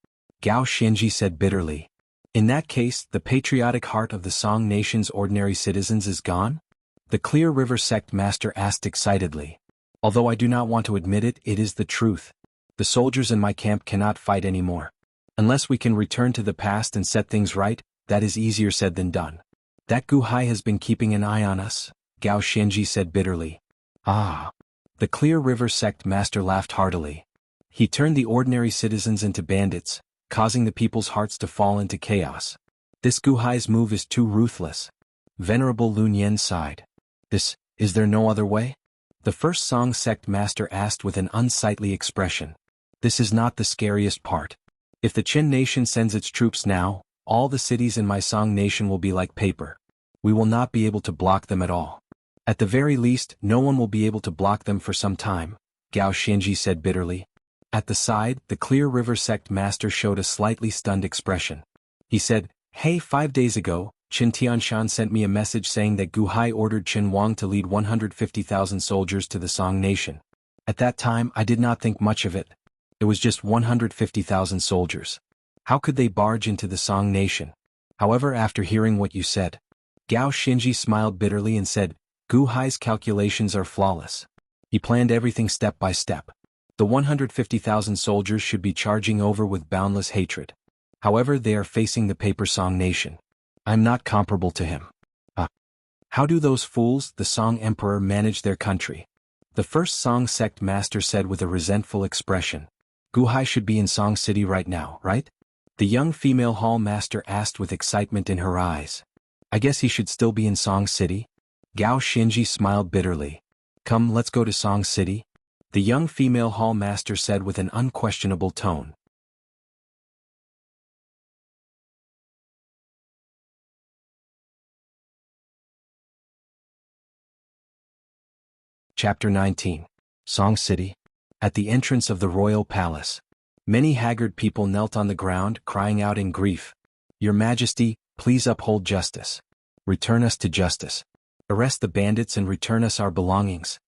Gao Xianji said bitterly. In that case, the patriotic heart of the Song Nation's ordinary citizens is gone? The Clear River Sect master asked excitedly. Although I do not want to admit it, it is the truth. The soldiers in my camp cannot fight anymore. Unless we can return to the past and set things right, that is easier said than done. That Guhai has been keeping an eye on us, Gao Xianji said bitterly. Ah. The Clear River sect master laughed heartily. He turned the ordinary citizens into bandits, causing the people's hearts to fall into chaos. This Guhai's move is too ruthless. Venerable Lun Yen sighed. Is there no other way? The first Song sect master asked with an unsightly expression. This is not the scariest part. If the Qin nation sends its troops now, all the cities in my Song nation will be like paper. We will not be able to block them at all. At the very least, no one will be able to block them for some time, Gao Xianji said bitterly. At the side, the Clear River sect master showed a slightly stunned expression. He said, "Hey, 5 days ago, Qin Tianshan sent me a message saying that Guhai ordered Qin Wang to lead 150,000 soldiers to the Song nation. At that time I did not think much of it. It was just 150,000 soldiers. How could they barge into the Song nation? However, after hearing what you said..." Gao Xinji smiled bitterly and said, "Guhai's calculations are flawless. He planned everything step by step. The 150,000 soldiers should be charging over with boundless hatred. However, they are facing the Paper Song nation. I'm not comparable to him. How do those fools, the Song Emperor, manage their country?" The first Song sect master said with a resentful expression. "Guhai should be in Song City right now, right?" The young female hall master asked with excitement in her eyes. "I guess he should still be in Song City?" Gao Xinji smiled bitterly. "Come, let's go to Song City," the young female hall master said with an unquestionable tone. Chapter 19. Song City. At the entrance of the royal palace, many haggard people knelt on the ground, crying out in grief, "Your Majesty, please uphold justice. Return us to justice. Arrest the bandits and return us our belongings.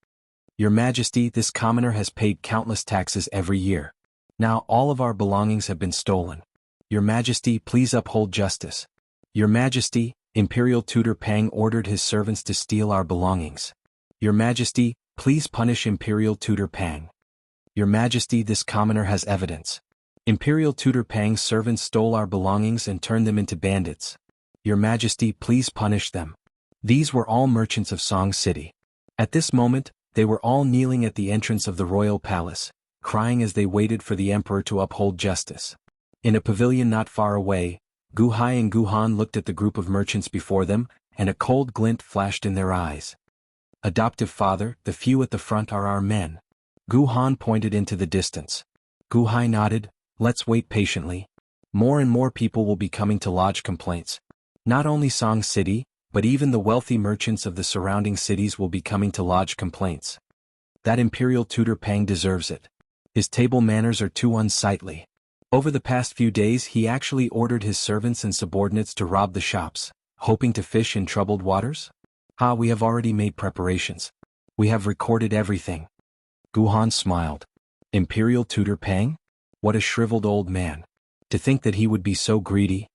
Your Majesty, this commoner has paid countless taxes every year. Now all of our belongings have been stolen. Your Majesty, please uphold justice. Your Majesty, Imperial Tutor Pang ordered his servants to steal our belongings. Your Majesty, please punish Imperial Tutor Pang. Your Majesty, this commoner has evidence. Imperial Tutor Pang's servants stole our belongings and turned them into bandits. Your Majesty, please punish them." These were all merchants of Song City. At this moment, they were all kneeling at the entrance of the royal palace, crying as they waited for the emperor to uphold justice. In a pavilion not far away, Guhai and Guhan looked at the group of merchants before them, and a cold glint flashed in their eyes. "Adoptive father, the few at the front are our men." Guhan pointed into the distance. Guhai nodded, "Let's wait patiently. More and more people will be coming to lodge complaints. Not only Song City, but even the wealthy merchants of the surrounding cities will be coming to lodge complaints. That Imperial Tutor Pang deserves it. His table manners are too unsightly. Over the past few days he actually ordered his servants and subordinates to rob the shops, hoping to fish in troubled waters? We have already made preparations. We have recorded everything." Guhan smiled. Imperial Tutor Pang? What a shriveled old man. To think that he would be so greedy.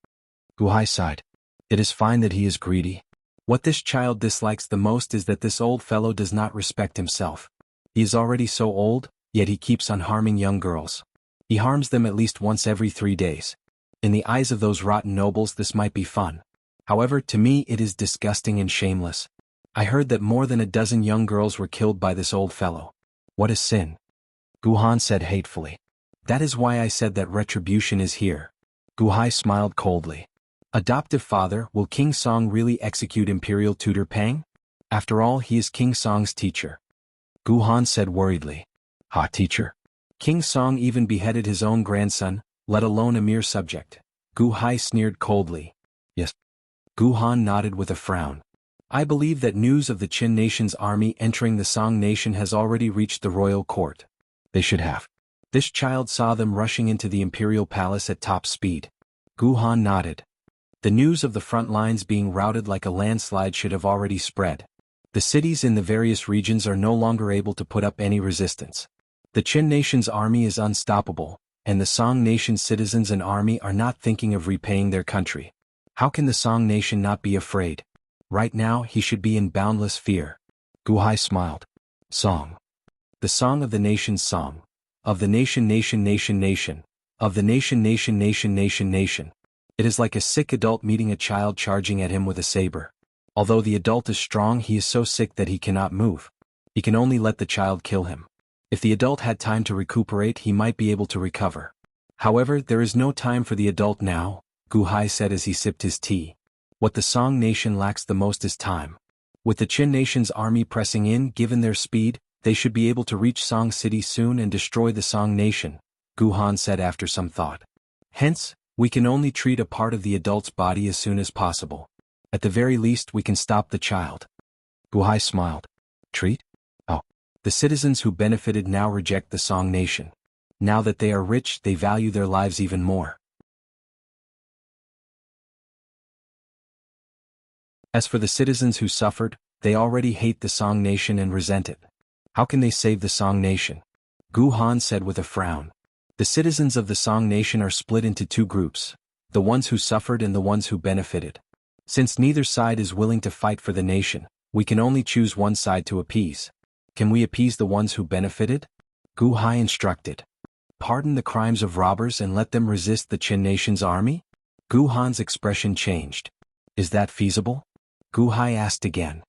Guhai sighed. It is fine that he is greedy. What this child dislikes the most is that this old fellow does not respect himself. He is already so old, yet he keeps on harming young girls. He harms them at least once every 3 days. In the eyes of those rotten nobles this might be fun. However, to me it is disgusting and shameless. I heard that more than a dozen young girls were killed by this old fellow. What a sin. Guhan said hatefully. That is why I said that retribution is here. Guhai smiled coldly. Adoptive father, will King Song really execute Imperial Tutor Pang? After all, he is King Song's teacher. Guhan said worriedly. Teacher? King Song even beheaded his own grandson, let alone a mere subject. Guhai sneered coldly. Yes. Guhan nodded with a frown. I believe that news of the Qin nation's army entering the Song nation has already reached the royal court. They should have. This child saw them rushing into the imperial palace at top speed. Guhan nodded. The news of the front lines being routed like a landslide should have already spread. The cities in the various regions are no longer able to put up any resistance. The Qin nation's army is unstoppable, and the Song nation's citizens and army are not thinking of repaying their country. How can the Song nation not be afraid? Right now he should be in boundless fear. Guhai smiled. Song. The song of the nation's song. Of the nation nation nation nation. Of the nation nation nation nation nation. It is like a sick adult meeting a child charging at him with a saber. Although the adult is strong, he is so sick that he cannot move. He can only let the child kill him. If the adult had time to recuperate, he might be able to recover. However, there is no time for the adult now, Gu Hai said as he sipped his tea. What the Song Nation lacks the most is time. With the Qin Nation's army pressing in, given their speed, they should be able to reach Song City soon and destroy the Song Nation, Gu Han said after some thought. Hence, we can only treat a part of the adult's body as soon as possible. At the very least, we can stop the child. Gu Hai smiled. Treat? Oh. The citizens who benefited now reject the Song Nation. Now that they are rich, they value their lives even more. As for the citizens who suffered, they already hate the Song Nation and resent it. How can they save the Song Nation? Gu Han said with a frown. The citizens of the Song Nation are split into two groups, the ones who suffered and the ones who benefited. Since neither side is willing to fight for the nation, we can only choose one side to appease. Can we appease the ones who benefited? Gu Hai instructed. Pardon the crimes of robbers and let them resist the Qin Nation's army? Gu Han's expression changed. Is that feasible? Gu Hai asked again.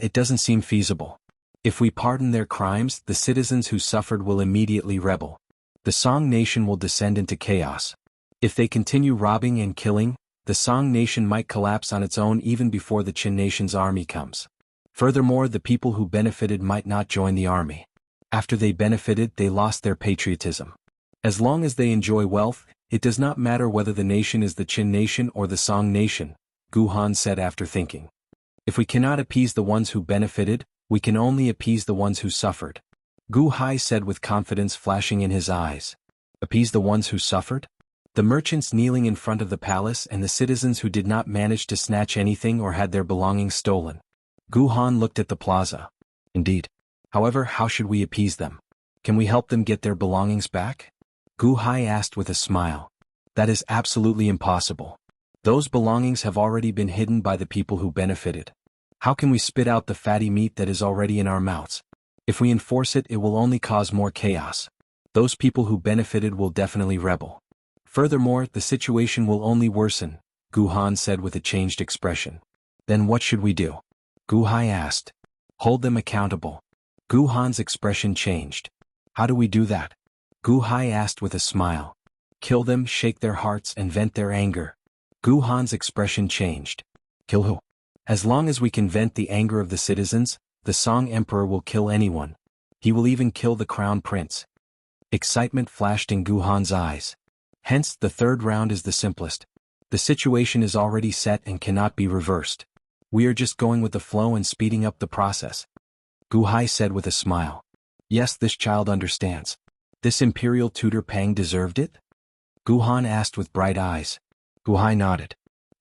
It doesn't seem feasible. If we pardon their crimes, the citizens who suffered will immediately rebel. The Song Nation will descend into chaos. If they continue robbing and killing, the Song Nation might collapse on its own even before the Qin Nation's army comes. Furthermore, the people who benefited might not join the army. After they benefited, they lost their patriotism. As long as they enjoy wealth, it does not matter whether the nation is the Qin Nation or the Song Nation, Gu Han said after thinking. If we cannot appease the ones who benefited, we can only appease the ones who suffered. Gu Hai said with confidence flashing in his eyes. Appease the ones who suffered? The merchants kneeling in front of the palace and the citizens who did not manage to snatch anything or had their belongings stolen. Gu Han looked at the plaza. Indeed. However, how should we appease them? Can we help them get their belongings back? Gu Hai asked with a smile. That is absolutely impossible. Those belongings have already been hidden by the people who benefited. How can we spit out the fatty meat that is already in our mouths? If we enforce it, it will only cause more chaos. Those people who benefited will definitely rebel. Furthermore, the situation will only worsen, Gu Han said with a changed expression. Then what should we do? Gu Hai asked. Hold them accountable. Gu Han's expression changed. How do we do that? Gu Hai asked with a smile. Kill them, shake their hearts and vent their anger. Gu Han's expression changed. Kill who? As long as we can vent the anger of the citizens, the Song Emperor will kill anyone. He will even kill the Crown Prince. Excitement flashed in Gu Han's eyes. Hence, the third round is the simplest. The situation is already set and cannot be reversed. We are just going with the flow and speeding up the process. Gu Hai said with a smile. Yes, this child understands. This imperial tutor Pang deserved it? Gu Han asked with bright eyes. Gu Hai nodded.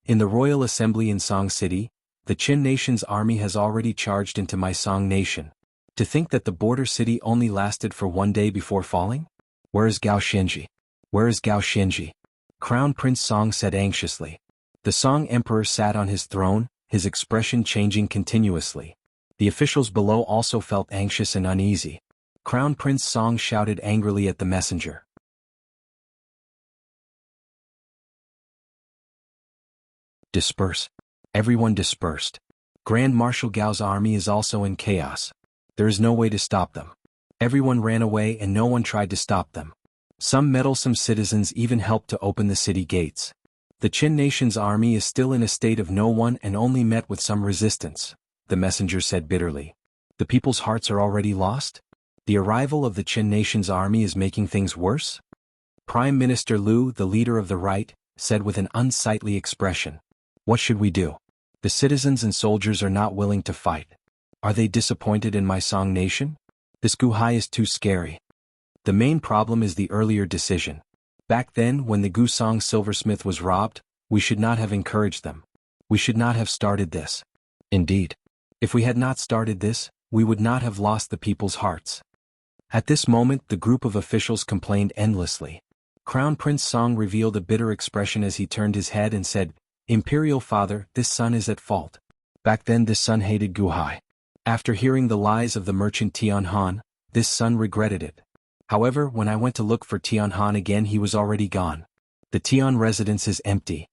In the royal assembly in Song City, the Qin Nation's army has already charged into my Song Nation. To think that the border city only lasted for one day before falling? Where is Gao Xianji? Where is Gao Xianji? Crown Prince Song said anxiously. The Song Emperor sat on his throne, his expression changing continuously. The officials below also felt anxious and uneasy. Crown Prince Song shouted angrily at the messenger. Disperse. Everyone dispersed. Grand Marshal Gao's army is also in chaos. There is no way to stop them. Everyone ran away and no one tried to stop them. Some meddlesome citizens even helped to open the city gates. The Qin Nation's army is still in a state of no one and only met with some resistance, the messenger said bitterly. The people's hearts are already lost? The arrival of the Qin Nation's army is making things worse? Prime Minister Liu, the leader of the right, said with an unsightly expression. What should we do? The citizens and soldiers are not willing to fight. Are they disappointed in my Song Nation? This Gu Hai is too scary. The main problem is the earlier decision. Back then, when the Gu Song silversmith was robbed, we should not have encouraged them. We should not have started this. Indeed. If we had not started this, we would not have lost the people's hearts. At this moment, the group of officials complained endlessly. Crown Prince Song revealed a bitter expression as he turned his head and said, Imperial Father, this son is at fault. Back then this son hated Gu Hai. After hearing the lies of the merchant Tian Han, this son regretted it. However, when I went to look for Tian Han again, he was already gone. The Tian residence is empty.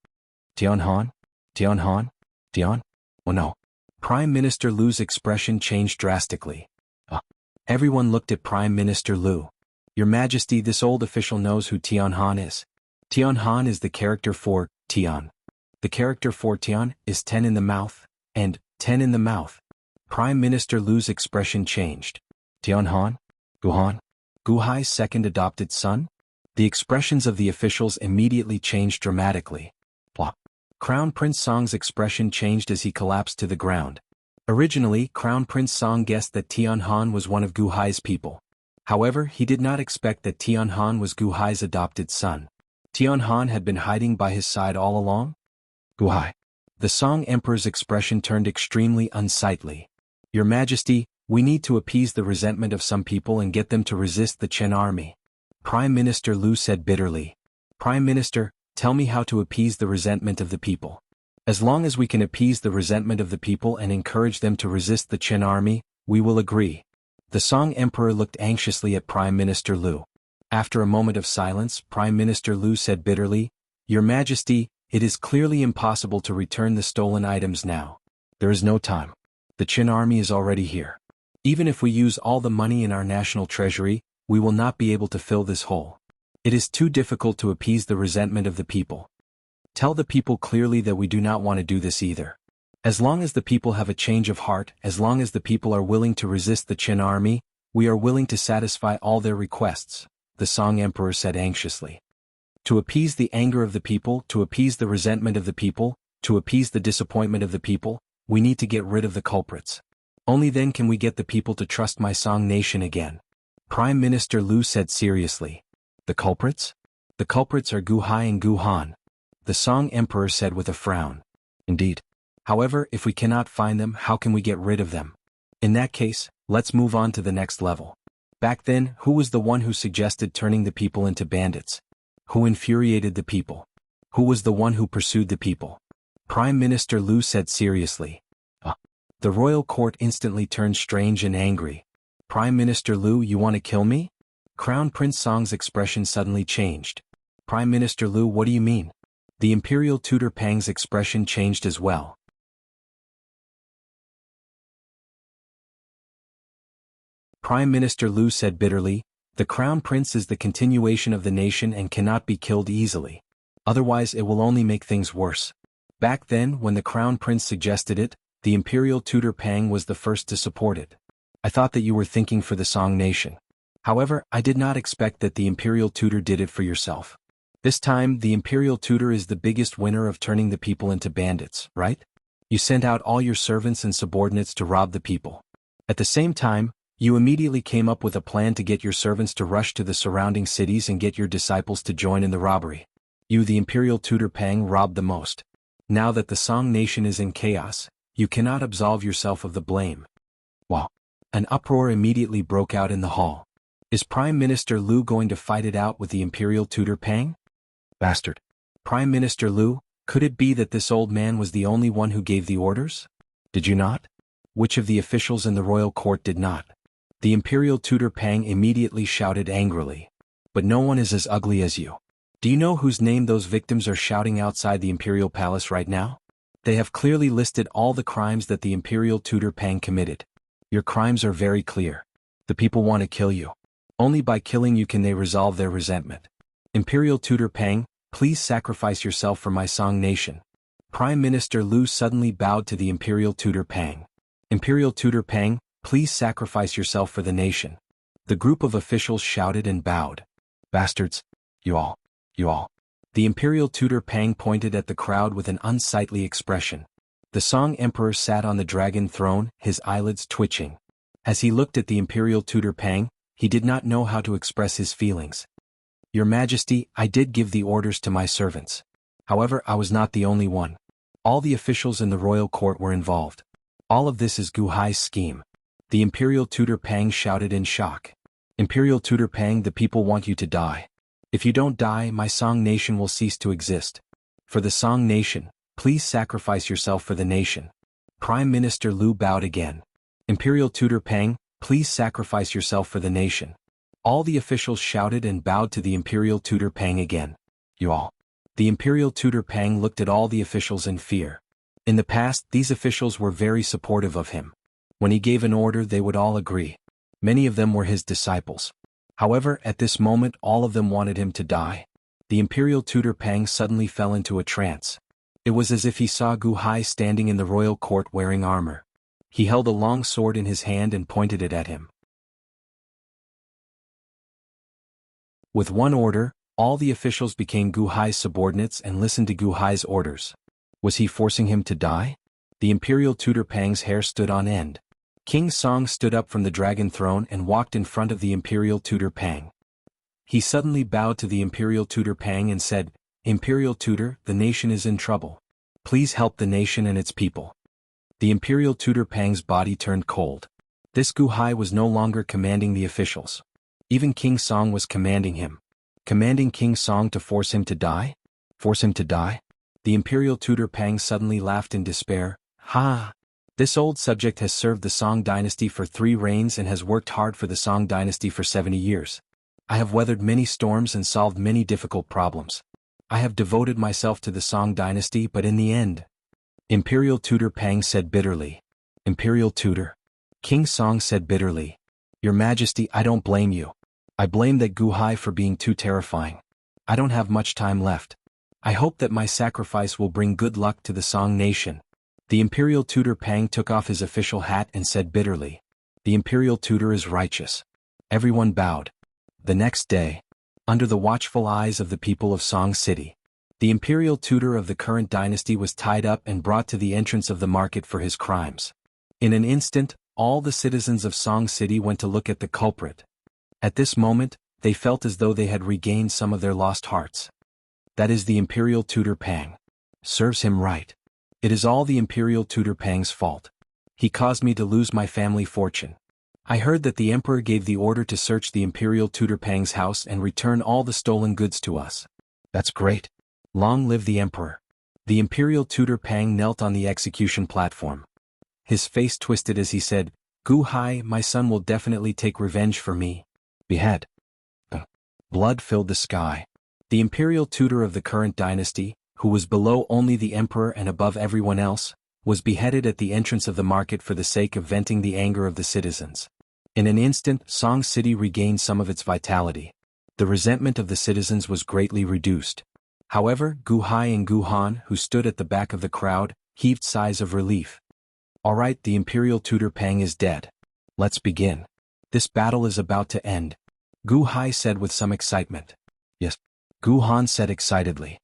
Tian Han? Tian Han? Tian? Oh no. Prime Minister Liu's expression changed drastically. Everyone looked at Prime Minister Lu. Your Majesty, this old official knows who Tianhan is. Tianhan is the character for Tian. The character for Tian is 10 in the mouth, and 10 in the mouth. Prime Minister Lu's expression changed. Tianhan? Guhan? Guhai's second adopted son? The expressions of the officials immediately changed dramatically. Blah. Crown Prince Song's expression changed as he collapsed to the ground. Originally, Crown Prince Song guessed that Tianhan was one of Guhai's people. However, he did not expect that Tianhan was Guhai's adopted son. Tianhan had been hiding by his side all along? Guhai. The Song Emperor's expression turned extremely unsightly. Your Majesty, we need to appease the resentment of some people and get them to resist the Chen army. Prime Minister Lu said bitterly. Prime Minister, tell me how to appease the resentment of the people. As long as we can appease the resentment of the people and encourage them to resist the Chen army, we will agree. The Song Emperor looked anxiously at Prime Minister Lu. After a moment of silence, Prime Minister Lu said bitterly, Your Majesty, it is clearly impossible to return the stolen items now. There is no time. The Qin army is already here. Even if we use all the money in our national treasury, we will not be able to fill this hole. It is too difficult to appease the resentment of the people. Tell the people clearly that we do not want to do this either. As long as the people have a change of heart, as long as the people are willing to resist the Qin army, we are willing to satisfy all their requests, the Song Emperor said anxiously. To appease the anger of the people, to appease the resentment of the people, to appease the disappointment of the people, we need to get rid of the culprits. Only then can we get the people to trust my Song nation again. Prime Minister Lu said seriously. The culprits? The culprits are Guhai and Guhan. The Song Emperor said with a frown. Indeed. However, if we cannot find them, how can we get rid of them? In that case, let's move on to the next level. Back then, who was the one who suggested turning the people into bandits? Who infuriated the people? Who was the one who pursued the people? Prime Minister Lu said seriously. The royal court instantly turned strange and angry. Prime Minister Lu, you want to kill me? Crown Prince Song's expression suddenly changed. Prime Minister Lu, what do you mean? The Imperial Tutor Pang's expression changed as well. Prime Minister Lu said bitterly, the Crown Prince is the continuation of the nation and cannot be killed easily. Otherwise it will only make things worse. Back then, when the Crown Prince suggested it, the Imperial Tutor Pang was the first to support it. I thought that you were thinking for the Song nation. However, I did not expect that the Imperial Tutor did it for yourself. This time, the Imperial Tutor is the biggest winner of turning the people into bandits, right? You sent out all your servants and subordinates to rob the people. At the same time, you immediately came up with a plan to get your servants to rush to the surrounding cities and get your disciples to join in the robbery. You, the Imperial Tutor Pang, robbed the most. Now that the Song nation is in chaos, you cannot absolve yourself of the blame. Wow. An uproar immediately broke out in the hall. Is Prime Minister Lu going to fight it out with the Imperial Tutor Pang? Bastard. Prime Minister Lu, could it be that this old man was the only one who gave the orders? Did you not? Which of the officials in the royal court did not? The Imperial Tutor Pang immediately shouted angrily. But no one is as ugly as you. Do you know whose name those victims are shouting outside the Imperial Palace right now? They have clearly listed all the crimes that the Imperial Tutor Pang committed. Your crimes are very clear. The people want to kill you. Only by killing you can they resolve their resentment. Imperial Tutor Pang, please sacrifice yourself for my Song nation. Prime Minister Lu suddenly bowed to the Imperial Tutor Pang. Imperial Tutor Pang, please sacrifice yourself for the nation. The group of officials shouted and bowed. Bastards. You all. The Imperial Tutor Pang pointed at the crowd with an unsightly expression. The Song Emperor sat on the dragon throne, his eyelids twitching. As he looked at the Imperial Tutor Pang, he did not know how to express his feelings. Your Majesty, I did give the orders to my servants. However, I was not the only one. All the officials in the royal court were involved. All of this is Guhai's scheme. The Imperial Tutor Pang shouted in shock. Imperial Tutor Pang, the people want you to die. If you don't die, my Song nation will cease to exist. For the Song nation, please sacrifice yourself for the nation. Prime Minister Lu bowed again. Imperial Tutor Pang, please sacrifice yourself for the nation. All the officials shouted and bowed to the Imperial Tutor Pang again. You all. The Imperial Tutor Pang looked at all the officials in fear. In the past, these officials were very supportive of him. When he gave an order, they would all agree. Many of them were his disciples. However, at this moment all of them wanted him to die. The imperial tutor Pang suddenly fell into a trance. It was as if he saw Gu Hai standing in the royal court wearing armor. He held a long sword in his hand and pointed it at him. With one order, all the officials became Gu Hai's subordinates and listened to Gu Hai's orders. Was he forcing him to die? The imperial tutor Pang's hair stood on end. King Song stood up from the dragon throne and walked in front of the imperial tutor Pang. He suddenly bowed to the imperial tutor Pang and said, "Imperial tutor, the nation is in trouble. Please help the nation and its people." The imperial tutor Pang's body turned cold. This Gu Hai was no longer commanding the officials. Even King Song was commanding him. Commanding King Song to force him to die? Force him to die? The imperial tutor Pang suddenly laughed in despair. "Ha! This old subject has served the Song dynasty for 3 reigns and has worked hard for the Song dynasty for 70 years. I have weathered many storms and solved many difficult problems. I have devoted myself to the Song dynasty, but in the end..." Imperial tutor Pang said bitterly. "Imperial tutor." King Song said bitterly. "Your Majesty, I don't blame you. I blame that Gu Hai for being too terrifying. I don't have much time left. I hope that my sacrifice will bring good luck to the Song nation." The imperial tutor Pang took off his official hat and said bitterly, "The imperial tutor is righteous." Everyone bowed. The next day, under the watchful eyes of the people of Song City, the imperial tutor of the current dynasty was tied up and brought to the entrance of the market for his crimes. In an instant, all the citizens of Song City went to look at the culprit. At this moment, they felt as though they had regained some of their lost hearts. That is the imperial tutor Pang. Serves him right. It is all the imperial tutor Pang's fault. He caused me to lose my family fortune. I heard that the emperor gave the order to search the imperial tutor Pang's house and return all the stolen goods to us. That's great. Long live the emperor. The imperial tutor Pang knelt on the execution platform. His face twisted as he said, "Gu Hai, my son will definitely take revenge for me. Behead." Blood filled the sky. The imperial tutor of the current dynasty, who was below only the emperor and above everyone else, was beheaded at the entrance of the market for the sake of venting the anger of the citizens. In an instant, Song City regained some of its vitality. The resentment of the citizens was greatly reduced. However, Gu Hai and Gu Han, who stood at the back of the crowd, heaved sighs of relief. "All right, the imperial tutor Pang is dead. Let's begin. This battle is about to end," Gu Hai said with some excitement. "Yes," Gu Han said excitedly.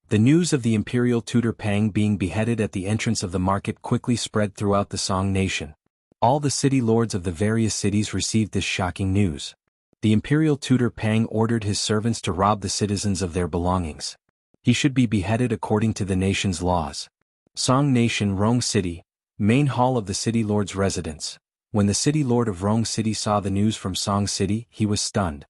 The news of the imperial tutor Pang being beheaded at the entrance of the market quickly spread throughout the Song nation. All the city lords of the various cities received this shocking news. The imperial tutor Pang ordered his servants to rob the citizens of their belongings. He should be beheaded according to the nation's laws. Song Nation, Rong City, main hall of the city lord's residence. When the city lord of Rong City saw the news from Song City, he was stunned.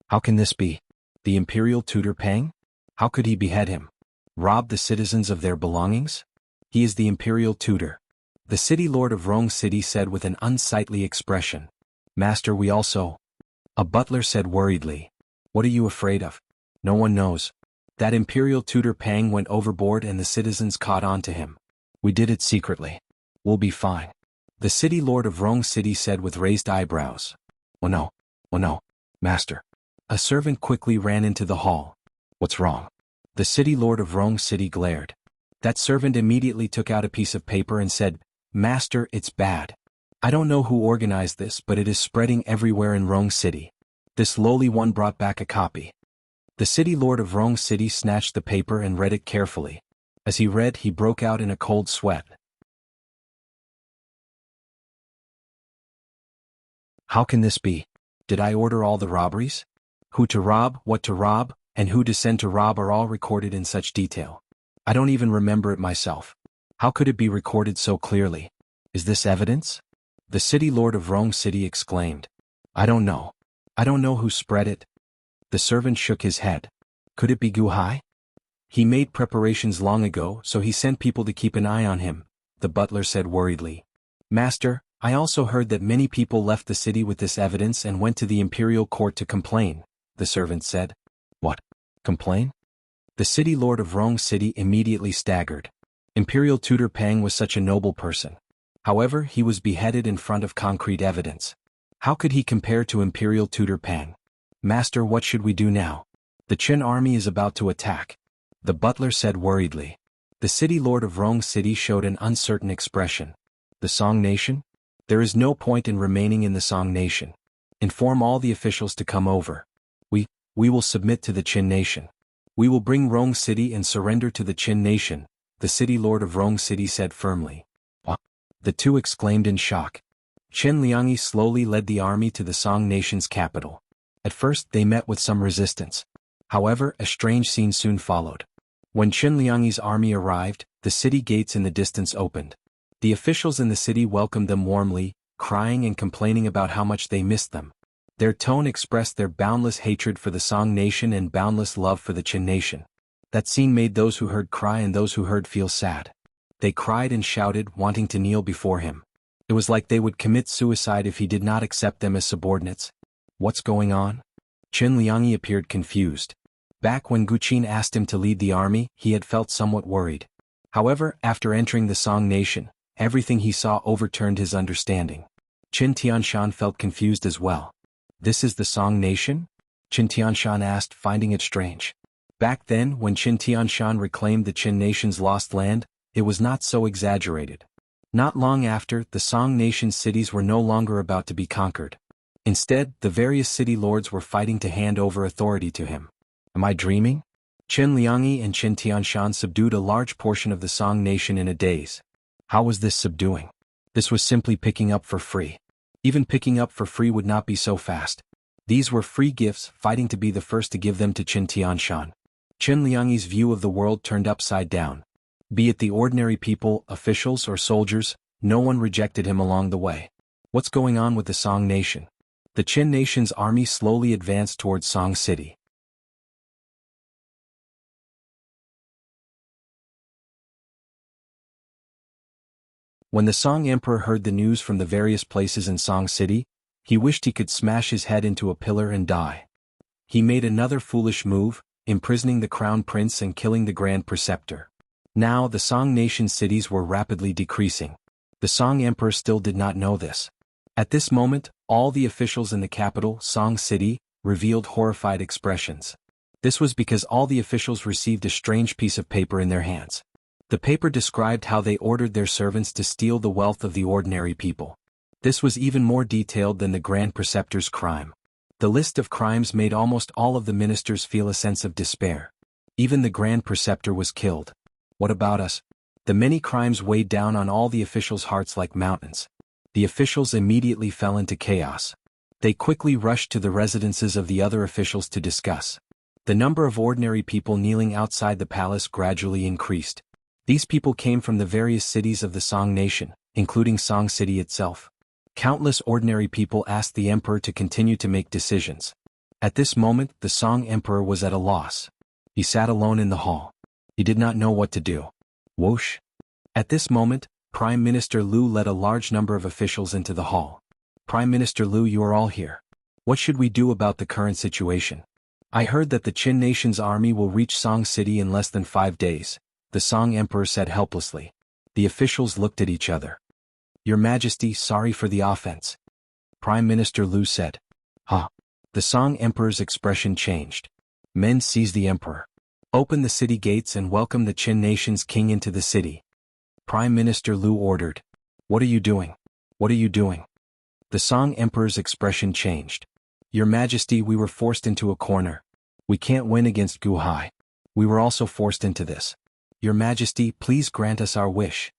How can this be? The imperial tutor Pang? How could he behead him? Rob the citizens of their belongings? He is the imperial tutor. The city lord of Rong City said with an unsightly expression. "Master, we also..." A butler said worriedly. "What are you afraid of? No one knows. That imperial tutor Pang went overboard and the citizens caught on to him. We did it secretly. We'll be fine." The city lord of Rong City said with raised eyebrows. Oh no, master." A servant quickly ran into the hall. "What's wrong?" The city lord of Rong City glared. That servant immediately took out a piece of paper and said, "Master, it's bad. I don't know who organized this, but it is spreading everywhere in Rong City." This lowly one brought back a copy. The city lord of Rong City snatched the paper and read it carefully. As he read, he broke out in a cold sweat. How can this be? Did I order all the robberies? Who to rob, what to rob, and who to send to rob are all recorded in such detail. I don't even remember it myself. How could it be recorded so clearly? Is this evidence? The city lord of Rong City exclaimed. I don't know. I don't know who spread it. The servant shook his head. Could it be Gu Hai? He made preparations long ago, so he sent people to keep an eye on him, the butler said worriedly. Master, I also heard that many people left the city with this evidence and went to the imperial court to complain, the servant said. What? Complain? The city lord of Rong City immediately staggered. Imperial tutor Pang was such a noble person. However, he was beheaded in front of concrete evidence. How could he compare to Imperial tutor Pang? Master, what should we do now? The Qin army is about to attack. The butler said worriedly. The city lord of Rong City showed an uncertain expression. The Song Nation? There is no point in remaining in the Song Nation. Inform all the officials to come over. We will submit to the Qin Nation. We will bring Rong City and surrender to the Qin Nation, the city lord of Rong City said firmly. What? The two exclaimed in shock. Qin Liangyi slowly led the army to the Song Nation's capital. At first they met with some resistance. However, a strange scene soon followed. When Qin Liangyi's army arrived, the city gates in the distance opened. The officials in the city welcomed them warmly, crying and complaining about how much they missed them. Their tone expressed their boundless hatred for the Song Nation and boundless love for the Qin Nation. That scene made those who heard cry and those who heard feel sad. They cried and shouted, wanting to kneel before him. It was like they would commit suicide if he did not accept them as subordinates. What's going on? Qin Liangyi appeared confused. Back when Guqin asked him to lead the army, he had felt somewhat worried. However, after entering the Song Nation, everything he saw overturned his understanding. Qin Tianshan felt confused as well. This is the Song Nation? Qin Tianshan asked, finding it strange. Back then, when Qin Tianshan reclaimed the Qin Nation's lost land, it was not so exaggerated. Not long after, the Song Nation's cities were no longer about to be conquered. Instead, the various city lords were fighting to hand over authority to him. Am I dreaming? Qin Liangyi and Qin Tianshan subdued a large portion of the Song Nation in a daze. How was this subduing? This was simply picking up for free. Even picking up for free would not be so fast. These were free gifts, fighting to be the first to give them to Qin Tianshan. Qin Liangyi's view of the world turned upside down. Be it the ordinary people, officials, or soldiers, no one rejected him along the way. What's going on with the Song Nation? The Qin Nation's army slowly advanced towards Song City. When the Song Emperor heard the news from the various places in Song City, he wished he could smash his head into a pillar and die. He made another foolish move, imprisoning the Crown Prince and killing the Grand Preceptor. Now the Song Nation's cities were rapidly decreasing. The Song Emperor still did not know this. At this moment, all the officials in the capital, Song City, revealed horrified expressions. This was because all the officials received a strange piece of paper in their hands. The paper described how they ordered their servants to steal the wealth of the ordinary people. This was even more detailed than the Grand Preceptor's crime. The list of crimes made almost all of the ministers feel a sense of despair. Even the Grand Preceptor was killed. What about us? The many crimes weighed down on all the officials' hearts like mountains. The officials immediately fell into chaos. They quickly rushed to the residences of the other officials to discuss. The number of ordinary people kneeling outside the palace gradually increased. These people came from the various cities of the Song Nation, including Song City itself. Countless ordinary people asked the emperor to continue to make decisions. At this moment, the Song Emperor was at a loss. He sat alone in the hall. He did not know what to do. Whoosh! At this moment, Prime Minister Liu led a large number of officials into the hall. Prime Minister Liu, you are all here. What should we do about the current situation? I heard that the Qin Nation's army will reach Song City in less than 5 days. The Song Emperor said helplessly. The officials looked at each other. Your Majesty, sorry for the offense. Prime Minister Liu said. Huh. The Song Emperor's expression changed. Men seized the emperor. Open the city gates and welcome the Qin Nation's king into the city. Prime Minister Liu ordered. What are you doing? What are you doing? The Song Emperor's expression changed. Your Majesty, we were forced into a corner. We can't win against Guhai. We were also forced into this. Your Majesty, please grant us our wish.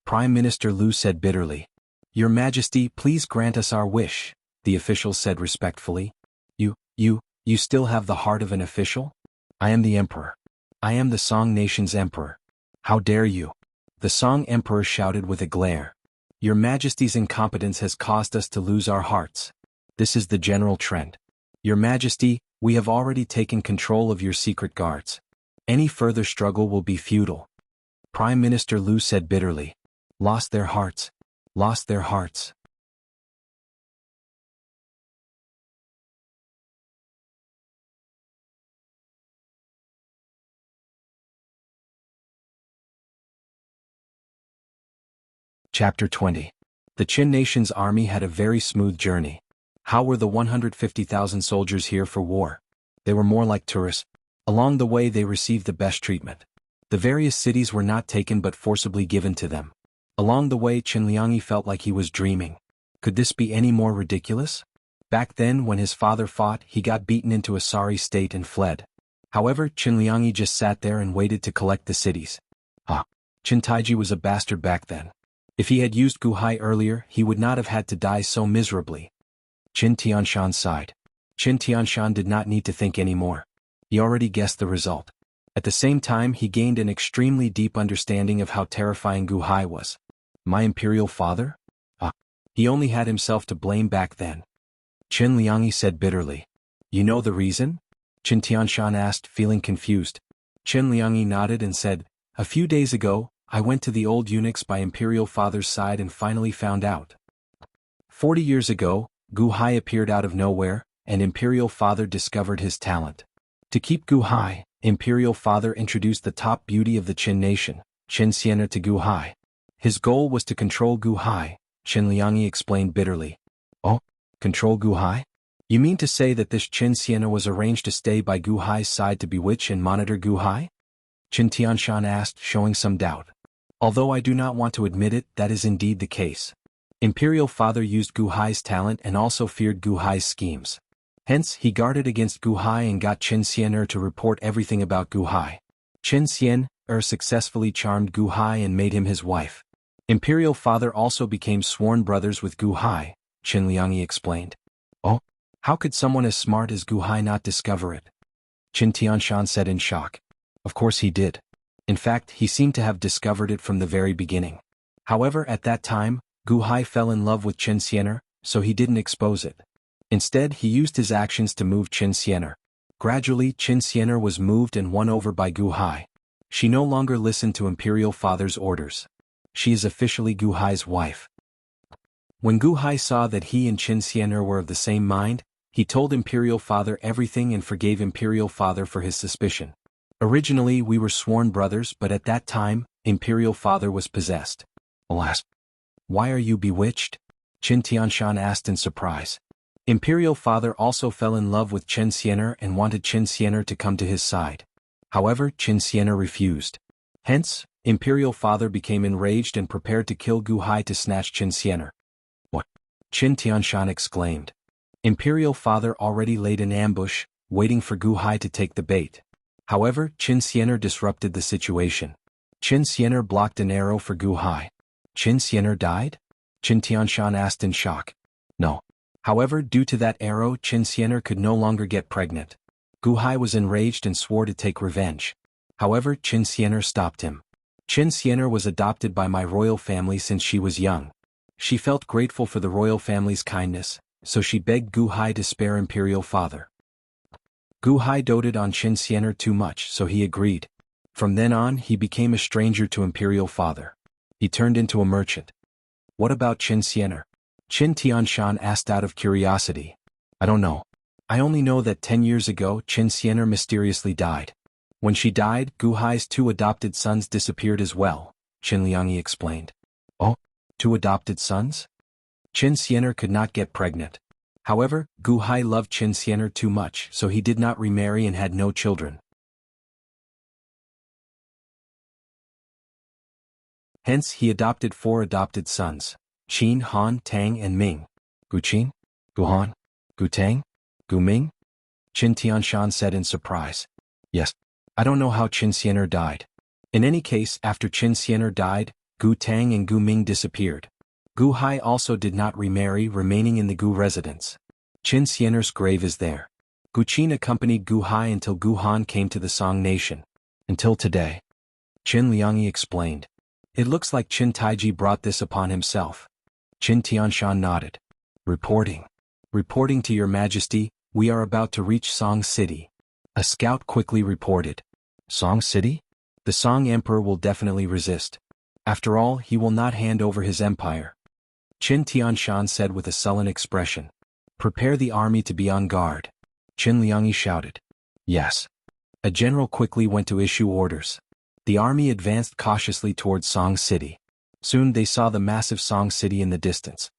Prime Minister Liu said bitterly. Your Majesty, please grant us our wish, the official said respectfully. You still have the heart of an official? I am the emperor. I am the Song Nation's emperor. How dare you? The Song Emperor shouted with a glare. Your Majesty's incompetence has caused us to lose our hearts. This is the general trend. Your Majesty, we have already taken control of your secret guards. Any further struggle will be futile. Prime Minister Liu said bitterly. Lost their hearts. Lost their hearts. Chapter 20. The Qin Nation's army had a very smooth journey. How were the 150,000 soldiers here for war? They were more like tourists. Along the way they received the best treatment. The various cities were not taken but forcibly given to them. Along the way Qinliangi felt like he was dreaming. Could this be any more ridiculous? Back then when his father fought, he got beaten into a sorry state and fled. However, Qinliangi just sat there and waited to collect the cities. Qin Taiji was a bastard back then. If he had used Guhai earlier, he would not have had to die so miserably. Qin Tianshan sighed. Qin Tianshan did not need to think anymore. He already guessed the result. At the same time he gained an extremely deep understanding of how terrifying Guhai was. My imperial father? He only had himself to blame back then. Qin Liangi said bitterly. You know the reason? Qin Tianshan asked, feeling confused. Qin Liangi nodded and said, a few days ago, I went to the old eunuchs by imperial father's side and finally found out. 40 years ago, Guhai appeared out of nowhere, and imperial father discovered his talent. To keep Guhai, imperial father introduced the top beauty of the Qin nation, Qin Sienna, to Guhai. His goal was to control Guhai, Qin Liangi explained bitterly. Oh, control Guhai? You mean to say that this Qin Sienna was arranged to stay by Guhai's side to bewitch and monitor Guhai? Qin Tianshan asked, showing some doubt. Although I do not want to admit it, that is indeed the case. Imperial father used Guhai's talent and also feared Guhai's schemes. Hence, he guarded against Guhai and got Qin Xian'er to report everything about Guhai. Qin Xian'er successfully charmed Guhai and made him his wife. Imperial father also became sworn brothers with Guhai, Qin Liangi explained. Oh, how could someone as smart as Guhai not discover it? Qin Tianshan said in shock. Of course he did. In fact, he seemed to have discovered it from the very beginning. However, at that time, Guhai fell in love with Qin Xian'er, so he didn't expose it. Instead, he used his actions to move Qin Xian'er. Gradually, Qin Xian'er was moved and won over by Guhai. She no longer listened to imperial father's orders. She is officially Guhai's wife. When Guhai saw that he and Qin Xian'er were of the same mind, he told imperial father everything and forgave imperial father for his suspicion. Originally we were sworn brothers, but at that time, imperial father was possessed. Alas! Why are you bewitched? Qin Tianshan asked in surprise. Imperial father also fell in love with Qin Xian'er and wanted Qin Xian'er to come to his side. However, Qin Xian'er refused. Hence, imperial father became enraged and prepared to kill Guhai to snatch Qin Xian'er. What? Qin Tianshan exclaimed. Imperial father already laid an ambush, waiting for Guhai to take the bait. However, Qin Xian'er disrupted the situation. Qin Xian'er blocked an arrow for Guhai. Qin Xian'er died? Qin Tianshan asked in shock. No. However, due to that arrow, Qin Xian'er could no longer get pregnant. Guhai was enraged and swore to take revenge. However, Qin Xian'er stopped him. Qin Xian'er was adopted by my royal family since she was young. She felt grateful for the royal family's kindness, so she begged Guhai to spare imperial father. Guhai doted on Qin Xian'er too much, so he agreed. From then on, he became a stranger to imperial father. He turned into a merchant. What about Qin Xian'er? Qin Tianshan asked out of curiosity. I don't know. I only know that 10 years ago Qin Xian'er mysteriously died. When she died, Guhai's 2 adopted sons disappeared as well, Qin Liangi explained. Oh, 2 adopted sons? Qin Xian'er could not get pregnant. However, Guhai loved Qin Xian'er too much, so he did not remarry and had no children. Hence, he adopted 4 adopted sons, Qin, Han, Tang and Ming. Guqin? Guhan? Gutang? Guming? Qin Tianshan said in surprise. Yes. I don't know how Qin Xian'er died. In any case, after Qin Xian'er died, Gu Tang and Gu Ming disappeared. Guhai also did not remarry, remaining in the Gu residence. Qin Xian'er's grave is there. Guqin accompanied Guhai until Guhan came to the Song nation. Until today. Qin Liangi explained. It looks like Qin Taiji brought this upon himself. Qin Tianshan nodded. Reporting. Reporting to your majesty, we are about to reach Song City. A scout quickly reported. Song City? The Song Emperor will definitely resist. After all, he will not hand over his empire. Qin Tianshan said with a sullen expression. Prepare the army to be on guard. Qin Liangi shouted. Yes. A general quickly went to issue orders. The army advanced cautiously towards Song City. Soon they saw the massive Song City in the distance.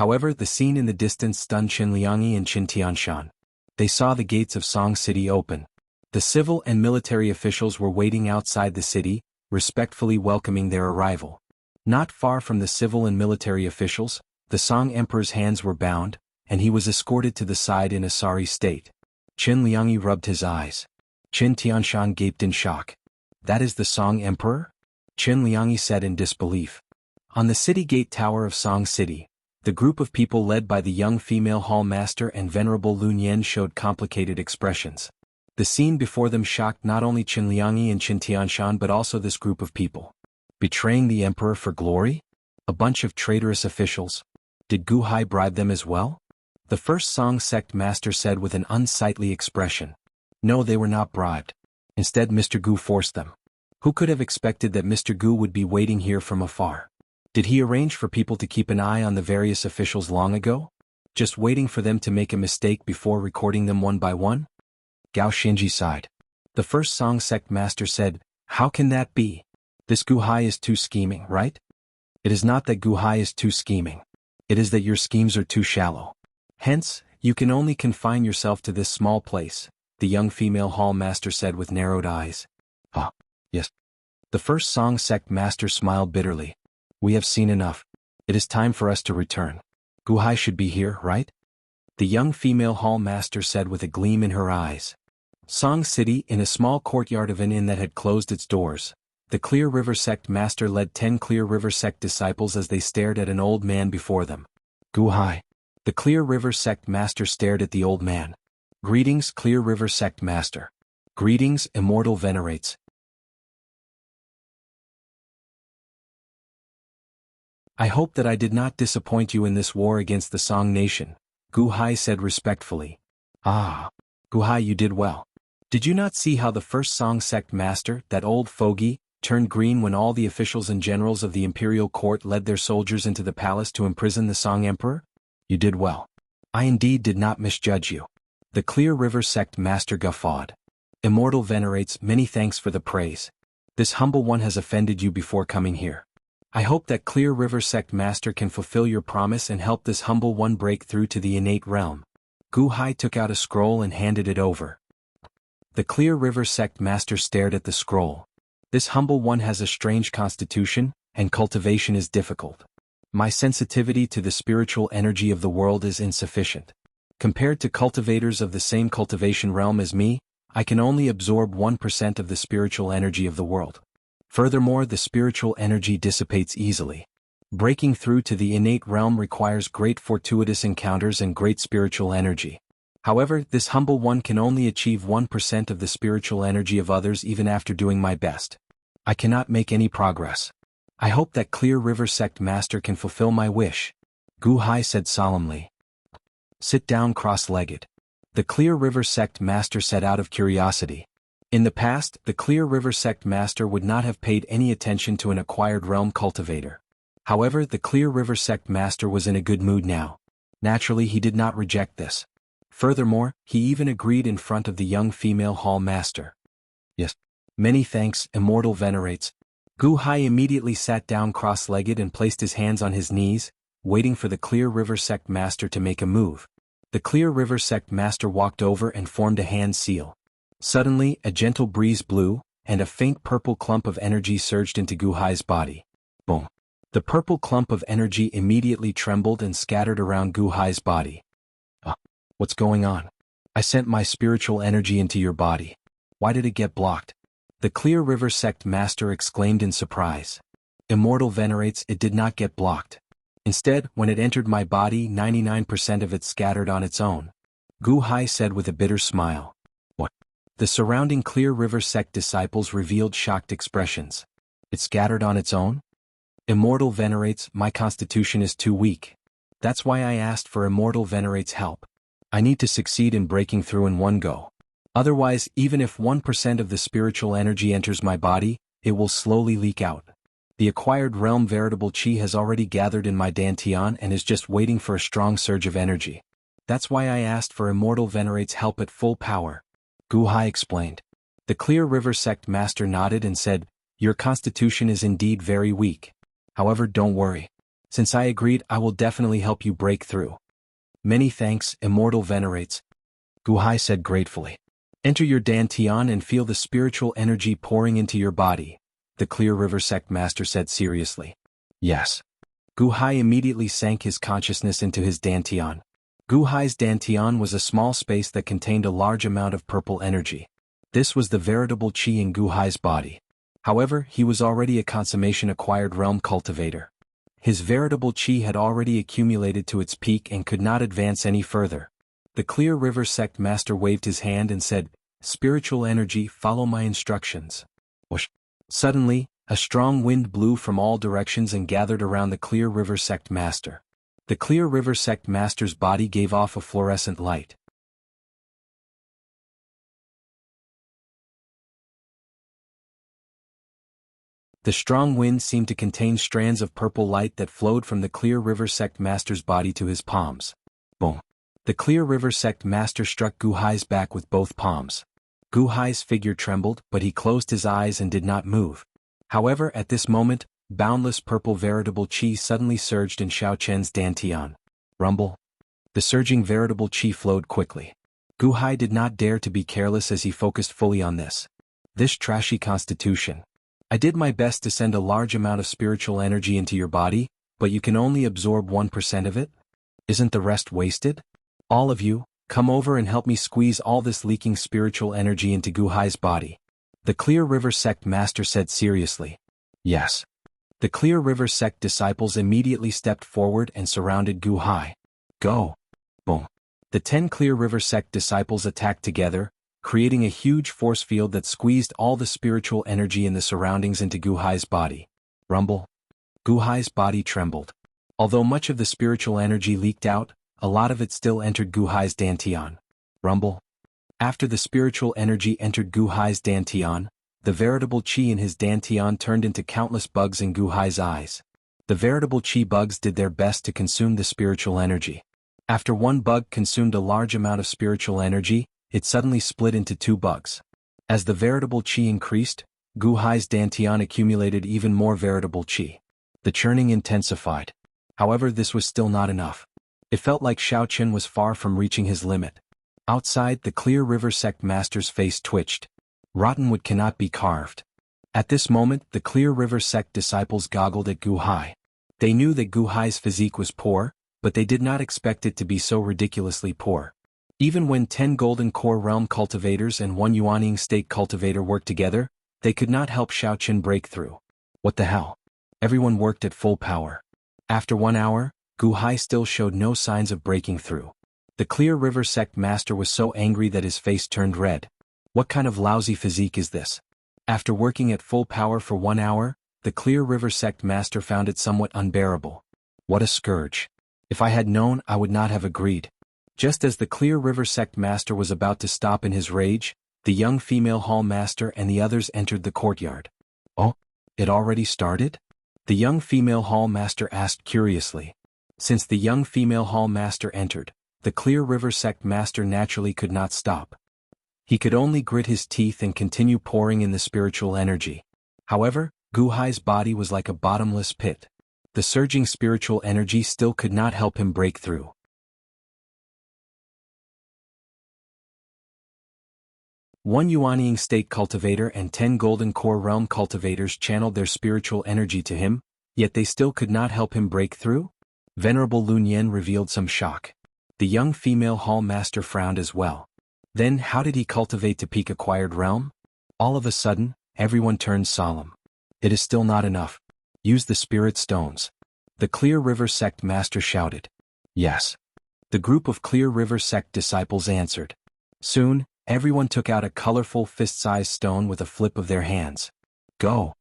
However, the scene in the distance stunned Qin Liangyi and Qin Tianshan. They saw the gates of Song City open. The civil and military officials were waiting outside the city, respectfully welcoming their arrival. Not far from the civil and military officials, the Song Emperor's hands were bound, and he was escorted to the side in a sorry state. Qin Liangyi rubbed his eyes. Qin Tianshan gaped in shock. That is the Song Emperor? Qin Liangyi said in disbelief. On the city gate tower of Song City, the group of people led by the young female hall master and venerable Lun Yan showed complicated expressions. The scene before them shocked not only Qin Liangyi and Qin Tianshan but also this group of people. Betraying the emperor for glory? A bunch of traitorous officials. Did Gu Hai bribe them as well? The first Song sect master said with an unsightly expression. No, they were not bribed. Instead, Mr. Gu forced them. Who could have expected that Mr. Gu would be waiting here from afar? Did he arrange for people to keep an eye on the various officials long ago? Just waiting for them to make a mistake before recording them one by one? Gao Xinji sighed. The first Song sect master said, how can that be? This Gu Hai is too scheming, right? It is not that Gu Hai is too scheming. It is that your schemes are too shallow. Hence, you can only confine yourself to this small place, the young female hall master said with narrowed eyes. Ah, yes. The first Song sect master smiled bitterly. We have seen enough. It is time for us to return. Gu Hai should be here, right? The young female hall master said with a gleam in her eyes. Song City, in a small courtyard of an inn that had closed its doors, the Clear River sect master led 10 Clear River sect disciples as they stared at an old man before them. Gu Hai. The Clear River sect master stared at the old man. Greetings, Clear River sect master. Greetings, immortal venerates. I hope that I did not disappoint you in this war against the Song nation, Gu Hai said respectfully. Ah, Gu Hai, you did well. Did you not see how the first Song sect master, that old fogey, turned green when all the officials and generals of the imperial court led their soldiers into the palace to imprison the Song emperor? You did well. I indeed did not misjudge you. The Clear River sect master guffawed. Immortal venerates, many thanks for the praise. This humble one has offended you before coming here. I hope that Clear River sect master can fulfill your promise and help this humble one break through to the innate realm. Gu Hai took out a scroll and handed it over. The Clear River sect master stared at the scroll. This humble one has a strange constitution, and cultivation is difficult. My sensitivity to the spiritual energy of the world is insufficient. Compared to cultivators of the same cultivation realm as me, I can only absorb 1% of the spiritual energy of the world. Furthermore, the spiritual energy dissipates easily. Breaking through to the innate realm requires great fortuitous encounters and great spiritual energy. However, this humble one can only achieve 1% of the spiritual energy of others even after doing my best. I cannot make any progress. I hope that Clear River sect master can fulfill my wish. Gu Hai said solemnly. Sit down cross-legged. The Clear River sect master said out of curiosity. In the past, the Clear River sect master would not have paid any attention to an acquired realm cultivator. However, the Clear River sect master was in a good mood now. Naturally, he did not reject this. Furthermore, he even agreed in front of the young female hall master. Yes. Many thanks, immortal venerates. Gu Hai immediately sat down cross-legged and placed his hands on his knees, waiting for the Clear River sect master to make a move. The Clear River sect master walked over and formed a hand seal. Suddenly, a gentle breeze blew, and a faint purple clump of energy surged into Gu Hai's body. Boom. The purple clump of energy immediately trembled and scattered around Gu Hai's body. What's going on? I sent my spiritual energy into your body. Why did it get blocked? The Clear River sect master exclaimed in surprise. Immortal venerates, it did not get blocked. Instead, when it entered my body, 99% of it scattered on its own. Gu Hai said with a bitter smile. What? The surrounding Clear River sect disciples revealed shocked expressions. It scattered on its own? Immortal venerates, my constitution is too weak. That's why I asked for Immortal venerates' help. I need to succeed in breaking through in one go. Otherwise, even if 1% of the spiritual energy enters my body, it will slowly leak out. The acquired realm veritable chi has already gathered in my dantian and is just waiting for a strong surge of energy. That's why I asked for Immortal venerates' help at full power. Gu Hai explained. The Clear River sect master nodded and said, your constitution is indeed very weak. However, don't worry. Since I agreed, I will definitely help you break through. Many thanks, Immortal Venerates, Gu Hai said gratefully. Enter your Dantian and feel the spiritual energy pouring into your body, the Clear River Sect Master said seriously. Yes. Gu Hai immediately sank his consciousness into his Dantian. Gu Hai's Dantian was a small space that contained a large amount of purple energy. This was the veritable chi in Gu Hai's body. However, he was already a consummation acquired realm cultivator. His veritable chi had already accumulated to its peak and could not advance any further. The Clear River Sect Master waved his hand and said, "Spiritual energy, follow my instructions." Whoosh. Suddenly, a strong wind blew from all directions and gathered around the Clear River Sect Master. The Clear River Sect Master's body gave off a fluorescent light. The strong wind seemed to contain strands of purple light that flowed from the Clear River Sect Master's body to his palms. Boom. The Clear River Sect Master struck Gu Hai's back with both palms. Gu Hai's figure trembled, but he closed his eyes and did not move. However, at this moment, boundless purple veritable chi suddenly surged in Xiao Chen's Dantian. Rumble. The surging veritable chi flowed quickly. Gu Hai did not dare to be careless as he focused fully on this. This trashy constitution. I did my best to send a large amount of spiritual energy into your body, but you can only absorb 1% of it? Isn't the rest wasted? All of you, come over and help me squeeze all this leaking spiritual energy into Gu Hai's body. The Clear River Sect Master said seriously. Yes. The Clear River Sect disciples immediately stepped forward and surrounded Gu Hai. Go. Boom. The 10 Clear River Sect disciples attacked together, creating a huge force field that squeezed all the spiritual energy in the surroundings into Gu Hai's body. Rumble. Gu Hai's body trembled. Although much of the spiritual energy leaked out, a lot of it still entered Gu Hai's Dantian. Rumble. After the spiritual energy entered Gu Hai's Dantian, the veritable chi in his Dantian turned into countless bugs in Gu Hai's eyes. The veritable chi bugs did their best to consume the spiritual energy. After one bug consumed a large amount of spiritual energy, it suddenly split into 2 bugs. As the veritable chi increased, Gu Hai's Dantian accumulated even more veritable chi. The churning intensified. However, this was still not enough. It felt like Xiao Chen was far from reaching his limit. Outside, the Clear River Sect Master's face twitched. Rotten wood cannot be carved. At this moment, the Clear River Sect disciples goggled at Gu Hai. They knew that Gu Hai's physique was poor, but they did not expect it to be so ridiculously poor. Even when 10 Golden Core Realm cultivators and 1 Yuanying State cultivator worked together, they could not help Xiao Chen break through. What the hell? Everyone worked at full power. After 1 hour, Gu Hai still showed no signs of breaking through. The Clear River Sect Master was so angry that his face turned red. What kind of lousy physique is this? After working at full power for 1 hour, the Clear River Sect Master found it somewhat unbearable. What a scourge. If I had known, I would not have agreed. Just as the Clear River Sect Master was about to stop in his rage, the young female hall master and the others entered the courtyard. Oh, it already started? The young female hall master asked curiously. Since the young female hall master entered, the Clear River Sect Master naturally could not stop. He could only grit his teeth and continue pouring in the spiritual energy. However, Gu Hai's body was like a bottomless pit. The surging spiritual energy still could not help him break through. 1 Yuanying State cultivator and 10 Golden Core Realm cultivators channeled their spiritual energy to him, yet they still could not help him break through? Venerable Lun Yen revealed some shock. The young female hall master frowned as well. Then how did he cultivate to peak acquired realm? All of a sudden, everyone turned solemn. It is still not enough. Use the spirit stones. The Clear River Sect Master shouted. Yes. The group of Clear River Sect disciples answered. Soon, everyone took out a colorful fist-sized stone with a flip of their hands. Go!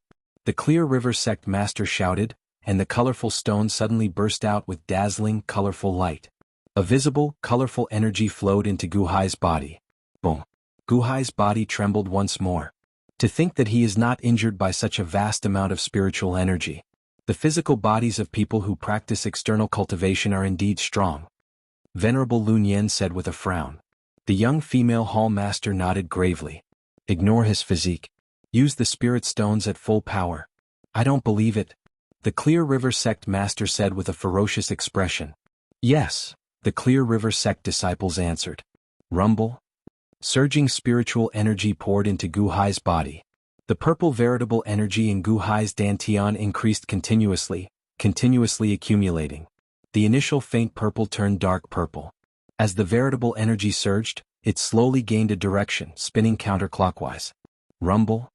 The Clear River Sect Master shouted, and the colorful stone suddenly burst out with dazzling, colorful light. A visible, colorful energy flowed into Gu Hai's body. Boom! Gu Hai's body trembled once more. To think that he is not injured by such a vast amount of spiritual energy. The physical bodies of people who practice external cultivation are indeed strong. Venerable Lun Yen said with a frown. The young female hall master nodded gravely. Ignore his physique. Use the spirit stones at full power. I don't believe it. The Clear River Sect Master said with a ferocious expression. Yes, the Clear River Sect disciples answered. Rumble. Surging spiritual energy poured into Gu Hai's body. The purple veritable energy in Gu Hai's dantian increased continuously accumulating. The initial faint purple turned dark purple. As the veritable energy surged, it slowly gained a direction, spinning counterclockwise. Rumble.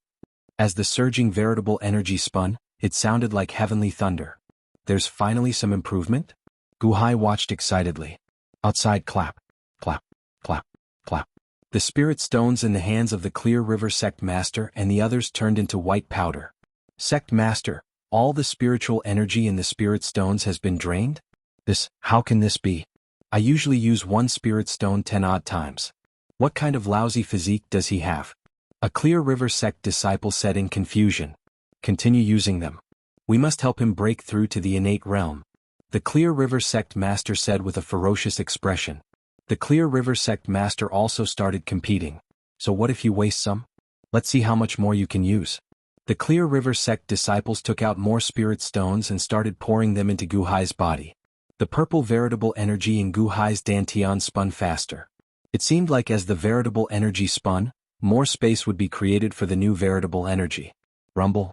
As the surging veritable energy spun, it sounded like heavenly thunder. There's finally some improvement? Gu Hai watched excitedly. Outside clap, clap, clap, clap. The spirit stones in the hands of the Clear River Sect Master and the others turned into white powder. Sect Master, all the spiritual energy in the spirit stones has been drained? How can this be? I usually use one spirit stone 10 odd times. What kind of lousy physique does he have? A Clear River Sect disciple said in confusion. Continue using them. We must help him break through to the innate realm. The Clear River Sect Master said with a ferocious expression. The Clear River Sect Master also started competing. So what if you waste some? Let's see how much more you can use. The Clear River Sect disciples took out more spirit stones and started pouring them into Gu Hai's body. The purple veritable energy in Gu Hai's dantian spun faster. It seemed like as the veritable energy spun, more space would be created for the new veritable energy. Rumble.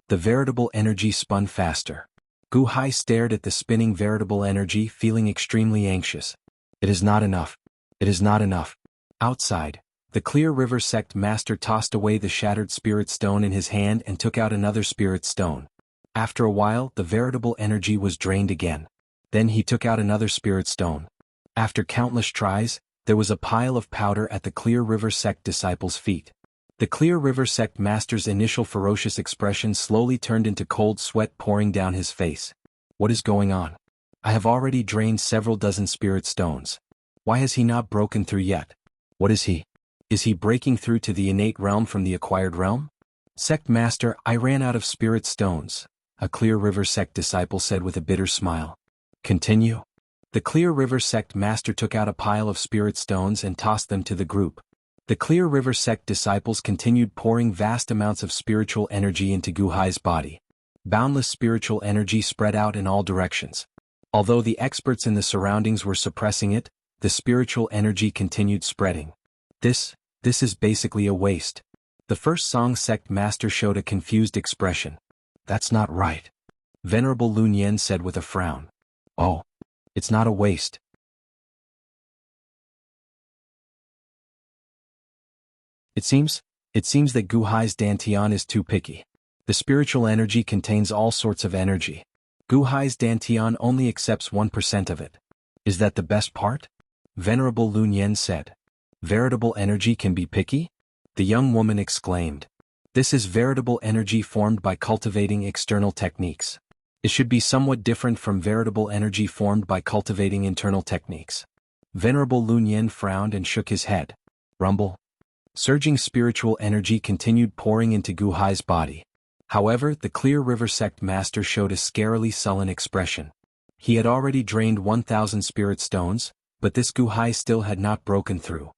The veritable energy spun faster. Gu Hai stared at the spinning veritable energy, feeling extremely anxious. It is not enough. It is not enough. Outside, the Clear River Sect Master tossed away the shattered spirit stone in his hand and took out another spirit stone. After a while, the veritable energy was drained again. Then he took out another spirit stone. After countless tries, there was a pile of powder at the Clear River Sect disciples' feet. The Clear River Sect Master's initial ferocious expression slowly turned into cold sweat pouring down his face. What is going on? I have already drained several dozen spirit stones. Why has he not broken through yet? What is he? Is he breaking through to the innate realm from the acquired realm? Sect Master, I ran out of spirit stones, a Clear River Sect disciple said with a bitter smile. Continue. The Clear River Sect Master took out a pile of spirit stones and tossed them to the group. The Clear River Sect disciples continued pouring vast amounts of spiritual energy into Gu Hai's body. Boundless spiritual energy spread out in all directions. Although the experts in the surroundings were suppressing it, the spiritual energy continued spreading. This is basically a waste. The first Song Sect Master showed a confused expression. That's not right. Venerable Lun Yen said with a frown. Oh, it's not a waste. It seems that Gu Hai's dantian is too picky. The spiritual energy contains all sorts of energy. Gu Hai's dantian only accepts 1% of it. Is that the best part? Venerable Lun Yen said. Veritable energy can be picky? The young woman exclaimed. This is veritable energy formed by cultivating external techniques. It should be somewhat different from veritable energy formed by cultivating internal techniques. Venerable Lun Yen frowned and shook his head. Rumble. Surging spiritual energy continued pouring into Gu Hai's body. However, the Clear River Sect Master showed a scarily sullen expression. He had already drained 1,000 spirit stones, but this Gu Hai still had not broken through.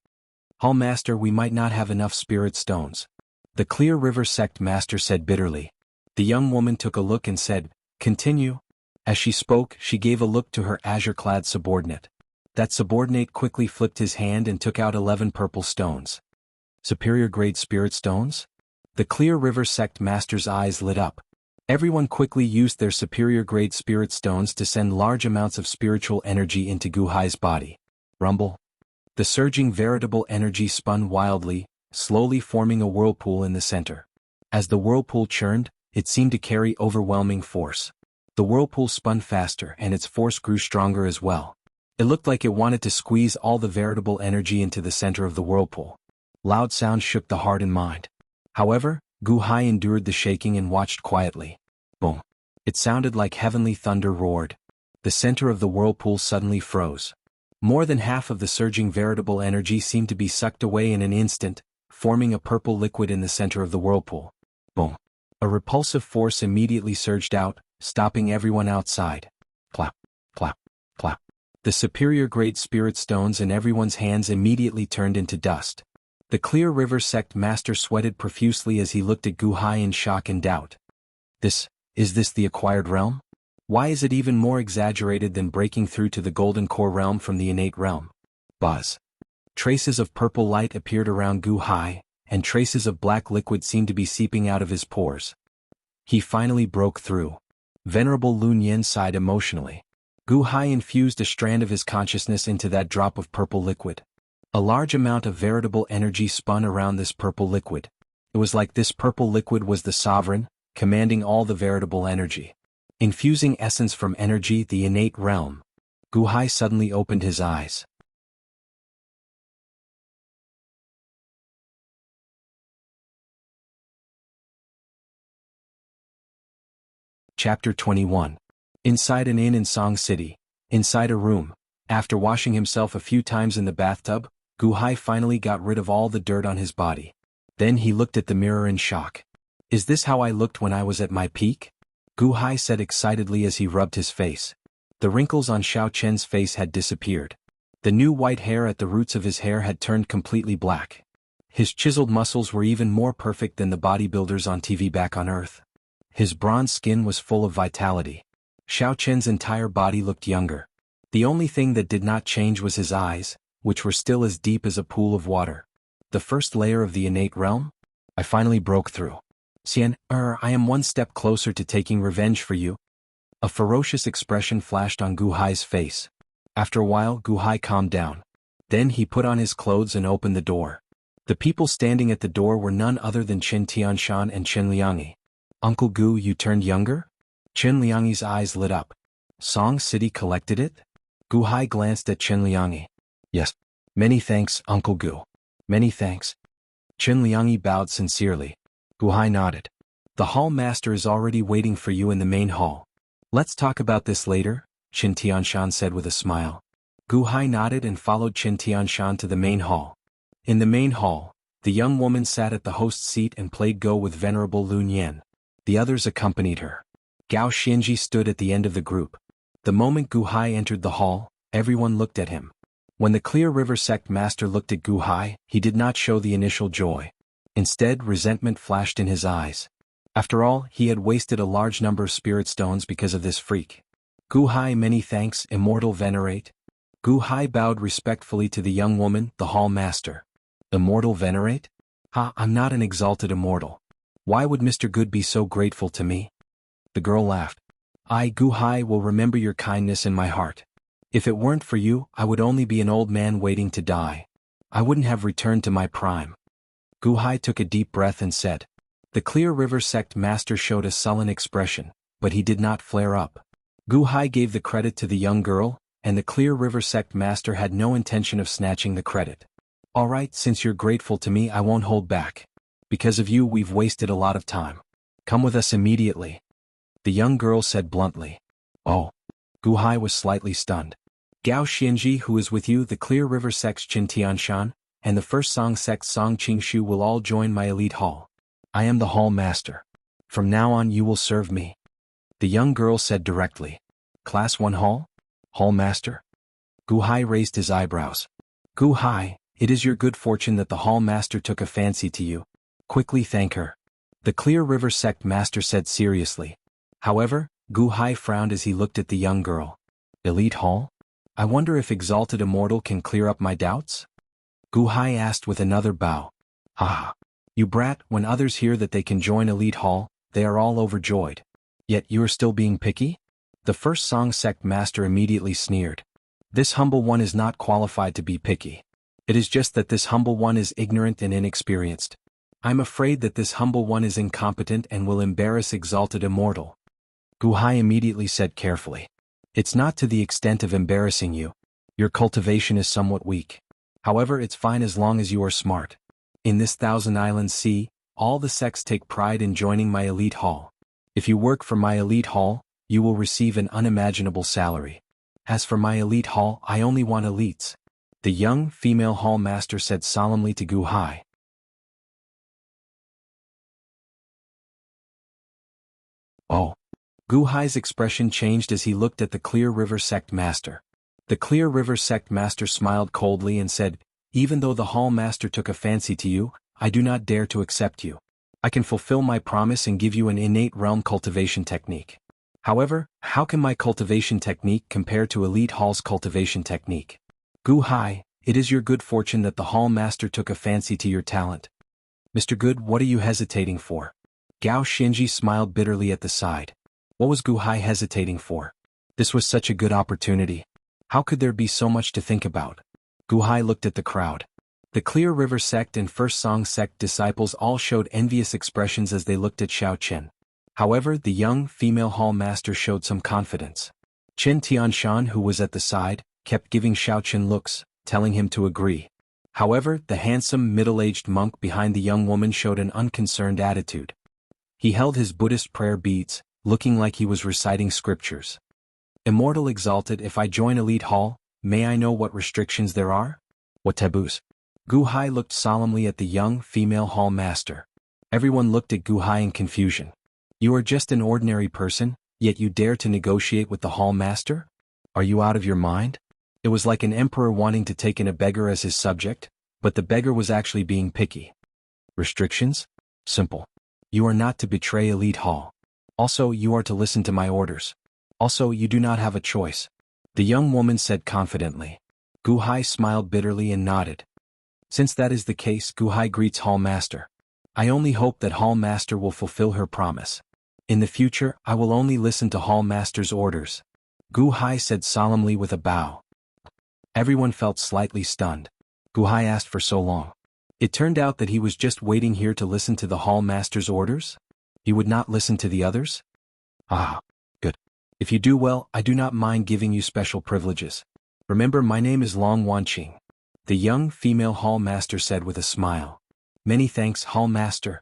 Hall Master, we might not have enough spirit stones. The Clear River Sect Master said bitterly. The young woman took a look and said, Continue. As she spoke, she gave a look to her azure-clad subordinate. That subordinate quickly flipped his hand and took out 11 purple stones. Superior-grade spirit stones? The Clear River Sect Master's eyes lit up. Everyone quickly used their superior-grade spirit stones to send large amounts of spiritual energy into Gu Hai's body. Rumble. The surging veritable energy spun wildly, slowly forming a whirlpool in the center. As the whirlpool churned, it seemed to carry overwhelming force. The whirlpool spun faster and its force grew stronger as well. It looked like it wanted to squeeze all the veritable energy into the center of the whirlpool. Loud sounds shook the heart and mind. However, Gu Hai endured the shaking and watched quietly. Boom. It sounded like heavenly thunder roared. The center of the whirlpool suddenly froze. More than half of the surging veritable energy seemed to be sucked away in an instant, forming a purple liquid in the center of the whirlpool. Boom. A repulsive force immediately surged out, stopping everyone outside. Clap, clap, clap. The superior-grade spirit stones in everyone's hands immediately turned into dust. The Clear River Sect Master sweated profusely as he looked at Gu Hai in shock and doubt. Is this the acquired realm? Why is it even more exaggerated than breaking through to the golden core realm from the innate realm? Buzz. Traces of purple light appeared around Gu Hai, and traces of black liquid seemed to be seeping out of his pores. He finally broke through. Venerable Lun Yen sighed emotionally. Gu Hai infused a strand of his consciousness into that drop of purple liquid. A large amount of veritable energy spun around this purple liquid. It was like this purple liquid was the sovereign, commanding all the veritable energy. Infusing essence from energy, the innate realm. Gu Hai suddenly opened his eyes. Chapter 21. Inside an inn in Song City. Inside a room. After washing himself a few times in the bathtub, Gu Hai finally got rid of all the dirt on his body. Then he looked at the mirror in shock. Is this how I looked when I was at my peak? Gu Hai said excitedly as he rubbed his face. The wrinkles on Xiao Chen's face had disappeared. The new white hair at the roots of his hair had turned completely black. His chiseled muscles were even more perfect than the bodybuilders on TV back on Earth. His bronze skin was full of vitality. Xiao Chen's entire body looked younger. The only thing that did not change was his eyes, which were still as deep as a pool of water. The first layer of the innate realm? I finally broke through. Xian, I am one step closer to taking revenge for you. A ferocious expression flashed on Gu Hai's face. After a while, Gu Hai calmed down. Then he put on his clothes and opened the door. The people standing at the door were none other than Chen Tianshan and Chen Liangyi. Uncle Gu, you turned younger? Chen Liangyi's eyes lit up. Song City collected it? Gu Hai glanced at Chen Liangyi. Yes. Many thanks, Uncle Gu. Many thanks. Chen Liangyi bowed sincerely. Gu Hai nodded. The hall master is already waiting for you in the main hall. Let's talk about this later, Chen Tianshan said with a smile. Gu Hai nodded and followed Chen Tianshan to the main hall. In the main hall, the young woman sat at the host's seat and played Go with Venerable Lun Yen. The others accompanied her. Gao Xianji stood at the end of the group. The moment Gu Hai entered the hall, everyone looked at him. When the Clear River Sect Master looked at Gu Hai, he did not show the initial joy. Instead, resentment flashed in his eyes. After all, he had wasted a large number of spirit stones because of this freak. Gu Hai, many thanks, Immortal Venerate. Gu Hai bowed respectfully to the young woman, the hall master. Immortal Venerate? I'm not an exalted immortal. Why would Mr. Good be so grateful to me? The girl laughed. I, Gu Hai, will remember your kindness in my heart. If it weren't for you, I would only be an old man waiting to die. I wouldn't have returned to my prime. Gu Hai took a deep breath and said. The Clear River Sect Master showed a sullen expression, but he did not flare up. Gu Hai gave the credit to the young girl, and the Clear River Sect Master had no intention of snatching the credit. All right, since you're grateful to me, I won't hold back. Because of you, we've wasted a lot of time. Come with us immediately. The young girl said bluntly. Oh. Gu Hai was slightly stunned. Gao Xianji, who is with you, the Clear River Sect's Qin Tianshan, and the First Song Sect's Song Qingshu will all join my elite hall. I am the hall master. From now on you will serve me. The young girl said directly. Class 1 hall? Hall master? Gu Hai raised his eyebrows. Gu Hai, it is your good fortune that the hall master took a fancy to you. Quickly thank her. The Clear River Sect Master said seriously. However, Gu Hai frowned as he looked at the young girl. Elite hall? I wonder if Exalted Immortal can clear up my doubts? Gu Hai asked with another bow. Ha! You brat, when others hear that they can join Elite Hall, they are all overjoyed. Yet you are still being picky? The First Song Sect Master immediately sneered. This humble one is not qualified to be picky. It is just that this humble one is ignorant and inexperienced. I'm afraid that this humble one is incompetent and will embarrass Exalted Immortal. Gu Hai immediately said carefully. It's not to the extent of embarrassing you. Your cultivation is somewhat weak. However, it's fine as long as you are smart. In this Thousand Islands Sea, all the sects take pride in joining my elite hall. If you work for my elite hall, you will receive an unimaginable salary. As for my elite hall, I only want elites. The young, female hall master said solemnly to Gu Hai. Oh. Gu Hai's expression changed as he looked at the Clear River Sect Master. The Clear River Sect Master smiled coldly and said, even though the hall master took a fancy to you, I do not dare to accept you. I can fulfill my promise and give you an innate realm cultivation technique. However, how can my cultivation technique compare to Elite Hall's cultivation technique? Gu Hai, it is your good fortune that the Hall Master took a fancy to your talent. Mr. Good, what are you hesitating for? Gao Xinji smiled bitterly at the side. What was Gu Hai hesitating for? This was such a good opportunity. How could there be so much to think about? Gu Hai looked at the crowd. The Clear River sect and First Song sect disciples all showed envious expressions as they looked at Xiao Chen. However, the young female hall master showed some confidence. Chen Tianshan, who was at the side, kept giving Xiao Chen looks, telling him to agree. However, the handsome middle-aged monk behind the young woman showed an unconcerned attitude. He held his Buddhist prayer beads, looking like he was reciting scriptures. Immortal exalted, if I join Elite Hall, may I know what restrictions there are? What taboos? Gu Hai looked solemnly at the young female hall master. Everyone looked at Gu Hai in confusion. You are just an ordinary person, yet you dare to negotiate with the hall master? Are you out of your mind? It was like an emperor wanting to take in a beggar as his subject, but the beggar was actually being picky. Restrictions? Simple. You are not to betray Elite Hall. Also, you are to listen to my orders. Also, you do not have a choice. The young woman said confidently. Gu Hai smiled bitterly and nodded. Since that is the case, Gu Hai greets Hall Master. I only hope that Hall Master will fulfill her promise. In the future, I will only listen to Hall Master's orders. Gu Hai said solemnly with a bow. Everyone felt slightly stunned. Gu Hai asked for so long. It turned out that he was just waiting here to listen to the Hall Master's orders? He would not listen to the others? Ah, good. If you do well, I do not mind giving you special privileges. Remember, my name is Long Wanqing. The young female Hall Master said with a smile. Many thanks, Hall Master.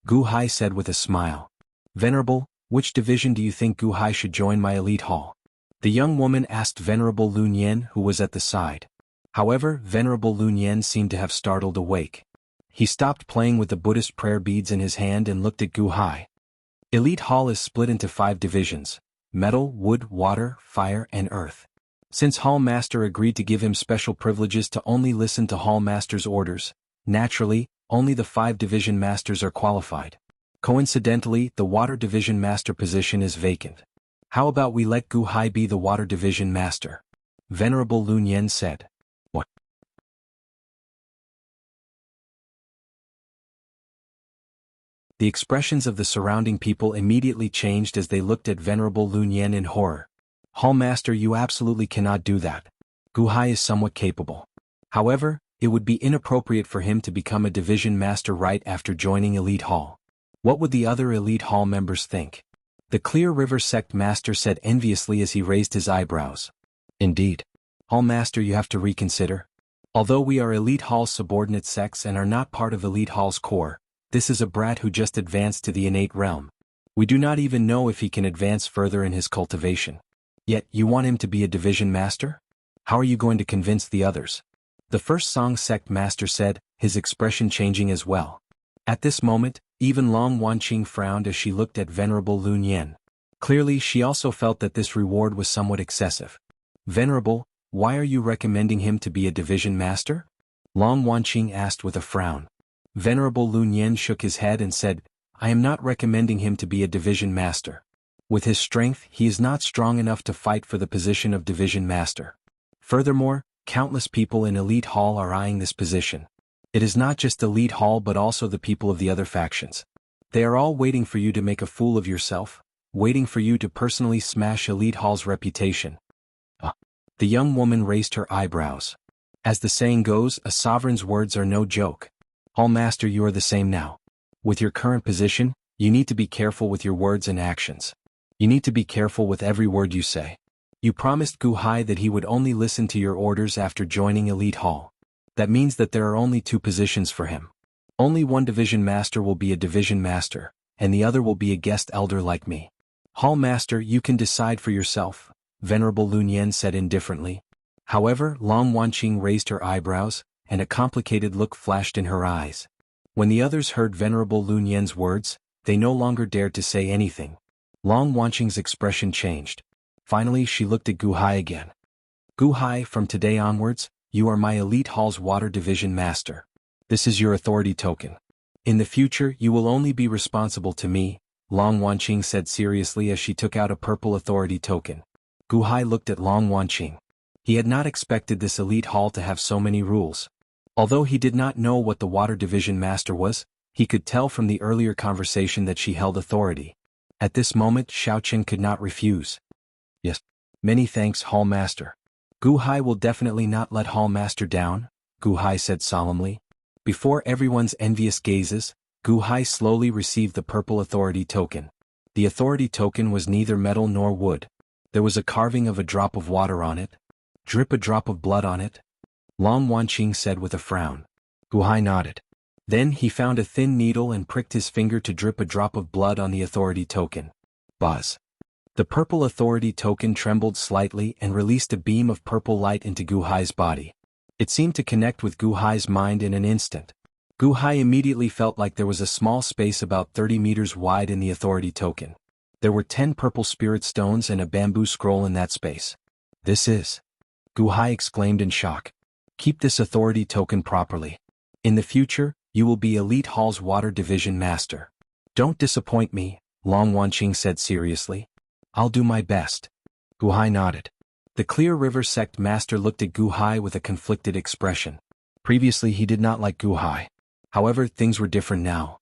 Gu Hai said with a smile. Venerable, which division do you think Gu Hai should join my Elite Hall? The young woman asked Venerable Lun Yen, who was at the side. However, Venerable Lun Yen seemed to have startled awake. He stopped playing with the Buddhist prayer beads in his hand and looked at Gu Hai. Elite Hall is split into 5 divisions: metal, wood, water, fire, and earth. Since Hall Master agreed to give him special privileges to only listen to Hall Master's orders, naturally, only the 5 division masters are qualified. Coincidentally, the Water Division Master position is vacant. How about we let Gu Hai be the Water Division Master? Venerable Lun Yen said. What? The expressions of the surrounding people immediately changed as they looked at Venerable Lun Yen in horror. Hall Master, you absolutely cannot do that. Gu Hai is somewhat capable. However, it would be inappropriate for him to become a Division Master right after joining Elite Hall. What would the other Elite Hall members think? The Clear River Sect Master said enviously as he raised his eyebrows. Indeed. Hall Master, you have to reconsider. Although we are Elite Hall's subordinate sects and are not part of Elite Hall's core, this is a brat who just advanced to the innate realm. We do not even know if he can advance further in his cultivation. Yet, you want him to be a Division Master? How are you going to convince the others? The First Song Sect Master said, his expression changing as well. At this moment, even Long Wanqing frowned as she looked at Venerable Lun Yen. Clearly, she also felt that this reward was somewhat excessive. Venerable, why are you recommending him to be a Division Master? Long Wanqing asked with a frown. Venerable Lun Yen shook his head and said, I am not recommending him to be a Division Master. With his strength, he is not strong enough to fight for the position of Division Master. Furthermore, countless people in Elite Hall are eyeing this position. It is not just Elite Hall but also the people of the other factions. They are all waiting for you to make a fool of yourself, waiting for you to personally smash Elite Hall's reputation. The young woman raised her eyebrows. As the saying goes, a sovereign's words are no joke. Hall Master, you are the same now. With your current position, you need to be careful with your words and actions. You need to be careful with every word you say. You promised Gu Hai that he would only listen to your orders after joining Elite Hall. That means that there are only 2 positions for him. Only one Division Master will be a Division Master, and the other will be a guest elder like me. Hall Master, you can decide for yourself, Venerable Lun Yen said indifferently. However, Long Wanqing raised her eyebrows, and a complicated look flashed in her eyes. When the others heard Venerable Lun Yen's words, they no longer dared to say anything. Long Wanqing's expression changed. Finally, she looked at Gu Hai again. Gu Hai, from today onwards, you are my Elite Hall's Water Division Master. This is your authority token. In the future you will only be responsible to me, Long Wanqing said seriously as she took out a purple authority token. Gu Hai looked at Long Wanqing. He had not expected this elite hall to have so many rules. Although he did not know what the Water Division Master was, he could tell from the earlier conversation that she held authority. At this moment Xiaoqian could not refuse. Yes. Many thanks, Hall Master. Gu Hai will definitely not let Hall Master down, Gu Hai said solemnly. Before everyone's envious gazes, Gu Hai slowly received the purple authority token. The authority token was neither metal nor wood. There was a carving of a drop of water on it. Drip a drop of blood on it? Long Wanqing said with a frown. Gu Hai nodded. Then he found a thin needle and pricked his finger to drip a drop of blood on the authority token. Buzz. The purple authority token trembled slightly and released a beam of purple light into Gu Hai's body. It seemed to connect with Gu Hai's mind in an instant. Gu Hai immediately felt like there was a small space about 30 meters wide in the authority token. There were 10 purple spirit stones and a bamboo scroll in that space. This is... Gu Hai exclaimed in shock. Keep this authority token properly. In the future, you will be Elite Hall's Water Division Master. Don't disappoint me, Long Wanqing said seriously. I'll do my best. Gu Hai nodded. The Clear River Sect Master looked at Gu Hai with a conflicted expression. Previously he did not like Gu Hai. However, things were different now.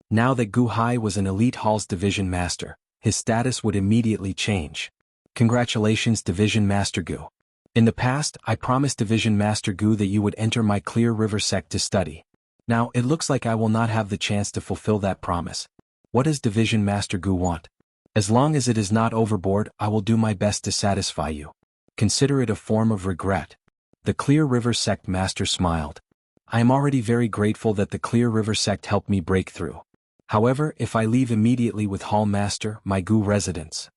Now that Gu Hai was an Elite Hall's Division Master, his status would immediately change. Congratulations, Division Master Gu. In the past, I promised Division Master Gu that you would enter my Clear River Sect to study. Now, it looks like I will not have the chance to fulfill that promise. What does Division Master Gu want? As long as it is not overboard, I will do my best to satisfy you. Consider it a form of regret. The Clear River Sect Master smiled. I am already very grateful that the Clear River Sect helped me break through. However, if I leave immediately with Hall Master, my Gu residence,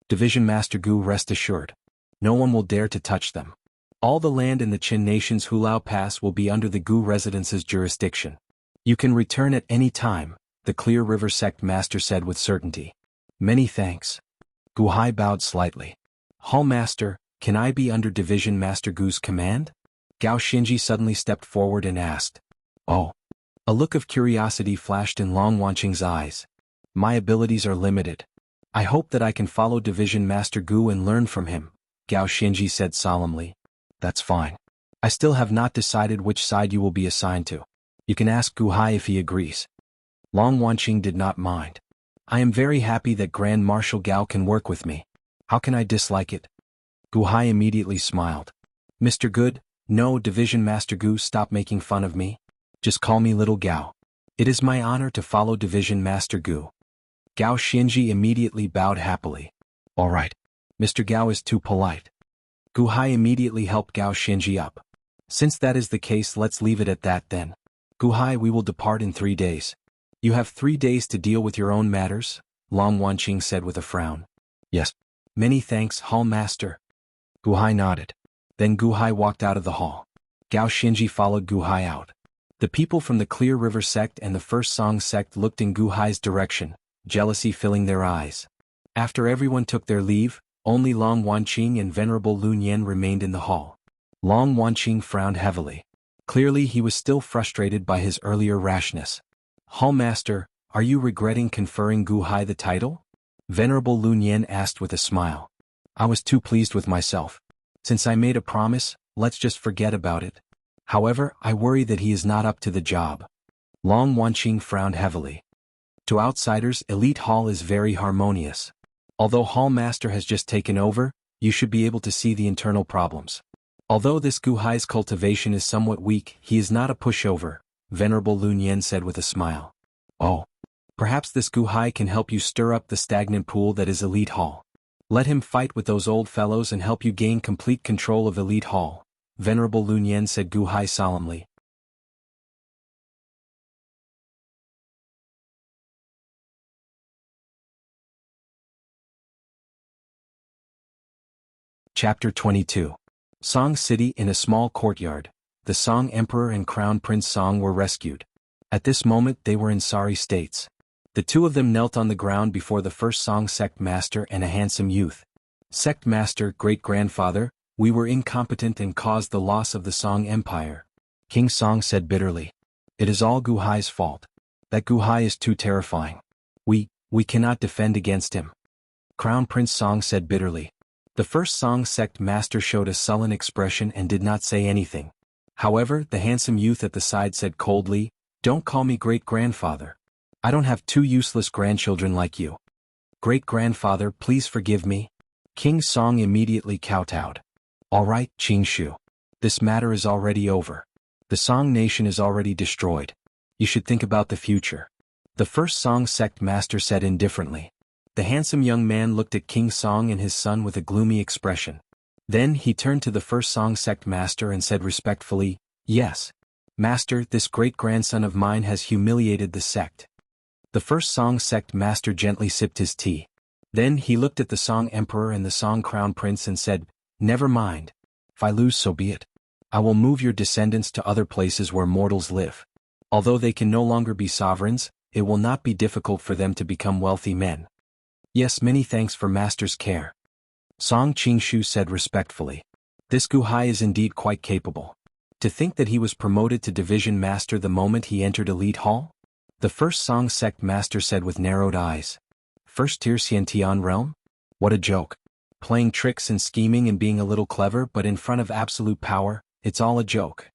Division Master Gu, rest assured, no one will dare to touch them. All the land in the Qin Nation's Hulao Pass will be under the Gu residence's jurisdiction. You can return at any time, the Clear River Sect Master said with certainty. Many thanks. Gu Hai bowed slightly. Hall Master, can I be under Division Master Gu's command? Gao Xinji suddenly stepped forward and asked. Oh. A look of curiosity flashed in Long Wanqing's eyes. My abilities are limited. I hope that I can follow Division Master Gu and learn from him, Gao Xinji said solemnly. That's fine. I still have not decided which side you will be assigned to. You can ask Gu Hai if he agrees. Long Wanqing did not mind. I am very happy that Grand Marshal Gao can work with me. How can I dislike it? Gu Hai immediately smiled. Mr. Good, no, Division Master Gu, stop making fun of me. Just call me Little Gao. It is my honor to follow Division Master Gu. Gao Xinji immediately bowed happily. All right. Mr. Gao is too polite. Gu Hai immediately helped Gao Xinji up. Since that is the case, let's leave it at that then. Gu Hai, we will depart in 3 days. You have 3 days to deal with your own matters, Long Wanqing said with a frown. Yes. Many thanks, Hall Master. Gu Hai nodded. Then Gu Hai walked out of the hall. Gao Xinji followed Gu Hai out. The people from the Clear River Sect and the First Song Sect looked in Gu Hai's direction, jealousy filling their eyes. After everyone took their leave, only Long Wanqing and Venerable Lun Yan remained in the hall. Long Wanqing frowned heavily. Clearly he was still frustrated by his earlier rashness. Hall Master, are you regretting conferring Gu Hai the title? Venerable Lun Yan asked with a smile. I was too pleased with myself. Since I made a promise, let's just forget about it. However, I worry that he is not up to the job. Long Wanqing frowned heavily. To outsiders, Elite Hall is very harmonious. Although Hall Master has just taken over, you should be able to see the internal problems. Although this Gu Hai's cultivation is somewhat weak, he is not a pushover, Venerable Lun Yan said with a smile. Oh. Perhaps this Gu Hai can help you stir up the stagnant pool that is Elite Hall. Let him fight with those old fellows and help you gain complete control of Elite Hall, Venerable Lun Yan said Gu Hai solemnly. Chapter 22. Song City. In a small courtyard, the Song Emperor and Crown Prince Song were rescued. At this moment they were in sorry states. The two of them knelt on the ground before the First Song Sect Master and a handsome youth. Sect Master, great-grandfather, We were incompetent and caused the loss of the Song Empire. King Song said bitterly. It is all Gu Hai's fault. That Gu Hai is too terrifying. We cannot defend against him. Crown Prince Song said bitterly. The first Song sect master showed a sullen expression and did not say anything. However, the handsome youth at the side said coldly, Don't call me great-grandfather. I don't have two useless grandchildren like you. Great-grandfather, please forgive me. King Song immediately kowtowed. All right, Qing Shu. This matter is already over. The Song nation is already destroyed. You should think about the future. The first Song sect master said indifferently. The handsome young man looked at King Song and his son with a gloomy expression. Then he turned to the first Song sect master and said respectfully, Yes. Master, this great-grandson of mine has humiliated the sect. The first Song sect master gently sipped his tea. Then he looked at the Song emperor and the Song crown prince and said, Never mind. If I lose, so be it. I will move your descendants to other places where mortals live. Although they can no longer be sovereigns, it will not be difficult for them to become wealthy men. Yes, many thanks for master's care. Song Qingshu said respectfully. This Gu Hai is indeed quite capable. To think that he was promoted to division master the moment he entered Elite Hall? The first Song sect master said with narrowed eyes. First tier Xiantian realm? What a joke. Playing tricks and scheming and being a little clever, but in front of absolute power, it's all a joke.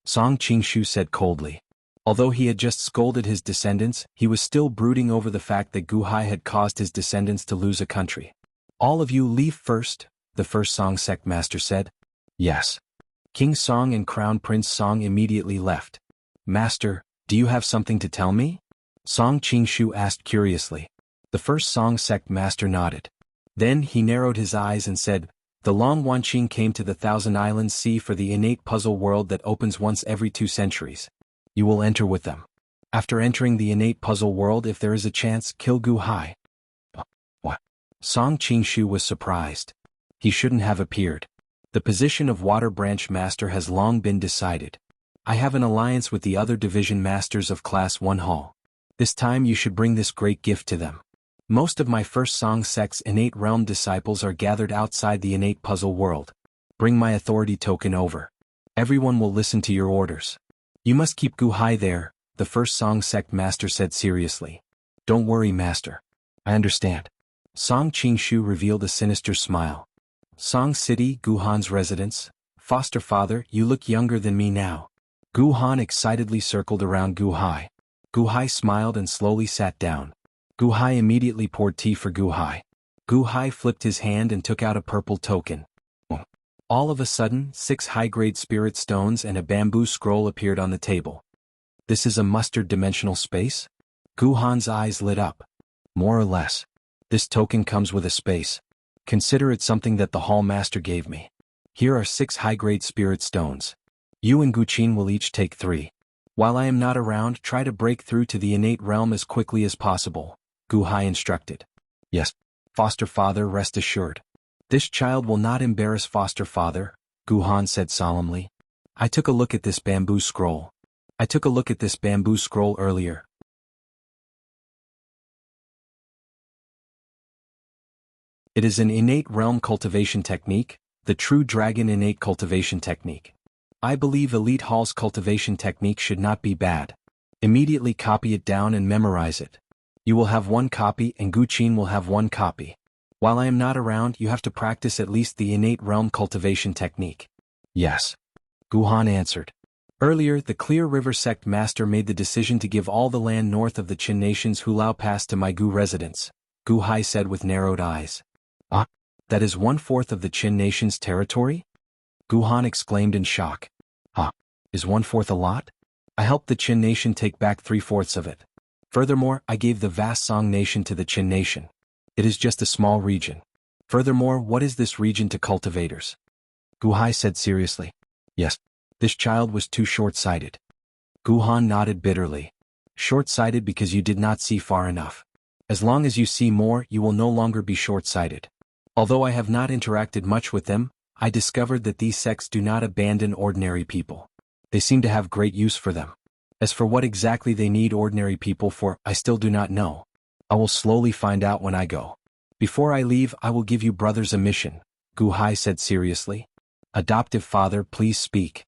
Song Qingshu said coldly. Although he had just scolded his descendants, he was still brooding over the fact that Gu Hai had caused his descendants to lose a country. All of you leave first, the first Song sect master said. Yes. King Song and Crown Prince Song immediately left. Master, do you have something to tell me? Song Qingshu asked curiously. The first Song sect master nodded. Then he narrowed his eyes and said, The Long Wanqing came to the Thousand Islands Sea for the innate puzzle world that opens once every 2 centuries. You will enter with them. After entering the innate puzzle world, if there is a chance, kill Gu Hai. What? Song Qingshu was surprised. He shouldn't have appeared. The position of Water Branch Master has long been decided. I have an alliance with the other division masters of Class 1 Hall. This time you should bring this great gift to them. Most of my first Song sect's innate realm disciples are gathered outside the innate puzzle world. Bring my authority token over. Everyone will listen to your orders. You must keep Gu Hai there, the first Song sect master said seriously. Don't worry, master. I understand. Song Qingshu revealed a sinister smile. Song City, Gu Han's residence. Foster father, you look younger than me now. Gu Han excitedly circled around Gu Hai. Gu Hai smiled and slowly sat down. Gu Hai immediately poured tea for Gu Hai. Gu Hai flipped his hand and took out a purple token. All of a sudden, 6 high-grade spirit stones and a bamboo scroll appeared on the table. This is a mustard dimensional space? Gu Han's eyes lit up. More or less. This token comes with a space. Consider it something that the Hall Master gave me. Here are 6 high-grade spirit stones. You and Gu Qin will each take 3. While I am not around, try to break through to the innate realm as quickly as possible, Gu Hai instructed. Yes, foster father, rest assured. This child will not embarrass foster father, Gu Han said solemnly. I took a look at this bamboo scroll. Earlier. It is an innate realm cultivation technique, the true dragon innate cultivation technique. I believe Elite Hall's cultivation technique should not be bad. Immediately copy it down and memorize it. You will have 1 copy and Gu Qin will have 1 copy. While I am not around, you have to practice at least the innate realm cultivation technique. Yes. Gu Han answered. Earlier, the Clear River Sect Master made the decision to give all the land north of the Qin Nation's Hulao Pass to my Gu residents, Gu Hai said with narrowed eyes. Ah? That is 1/4 of the Qin Nation's territory? Gu Han exclaimed in shock. Ah, is 1/4 a lot? I helped the Qin Nation take back 3/4 of it. Furthermore, I gave the vast Song Nation to the Qin Nation. It is just a small region. Furthermore, what is this region to cultivators? Gu Hai said seriously. Yes, this child was too short-sighted. Gu Han nodded bitterly. Short-sighted because you did not see far enough. As long as you see more, you will no longer be short-sighted. Although I have not interacted much with them, I discovered that these sects do not abandon ordinary people. They seem to have great use for them. As for what exactly they need ordinary people for, I still do not know. I will slowly find out when I go. Before I leave, I will give you brothers a mission, Gu Hai said seriously. Adoptive father, please speak.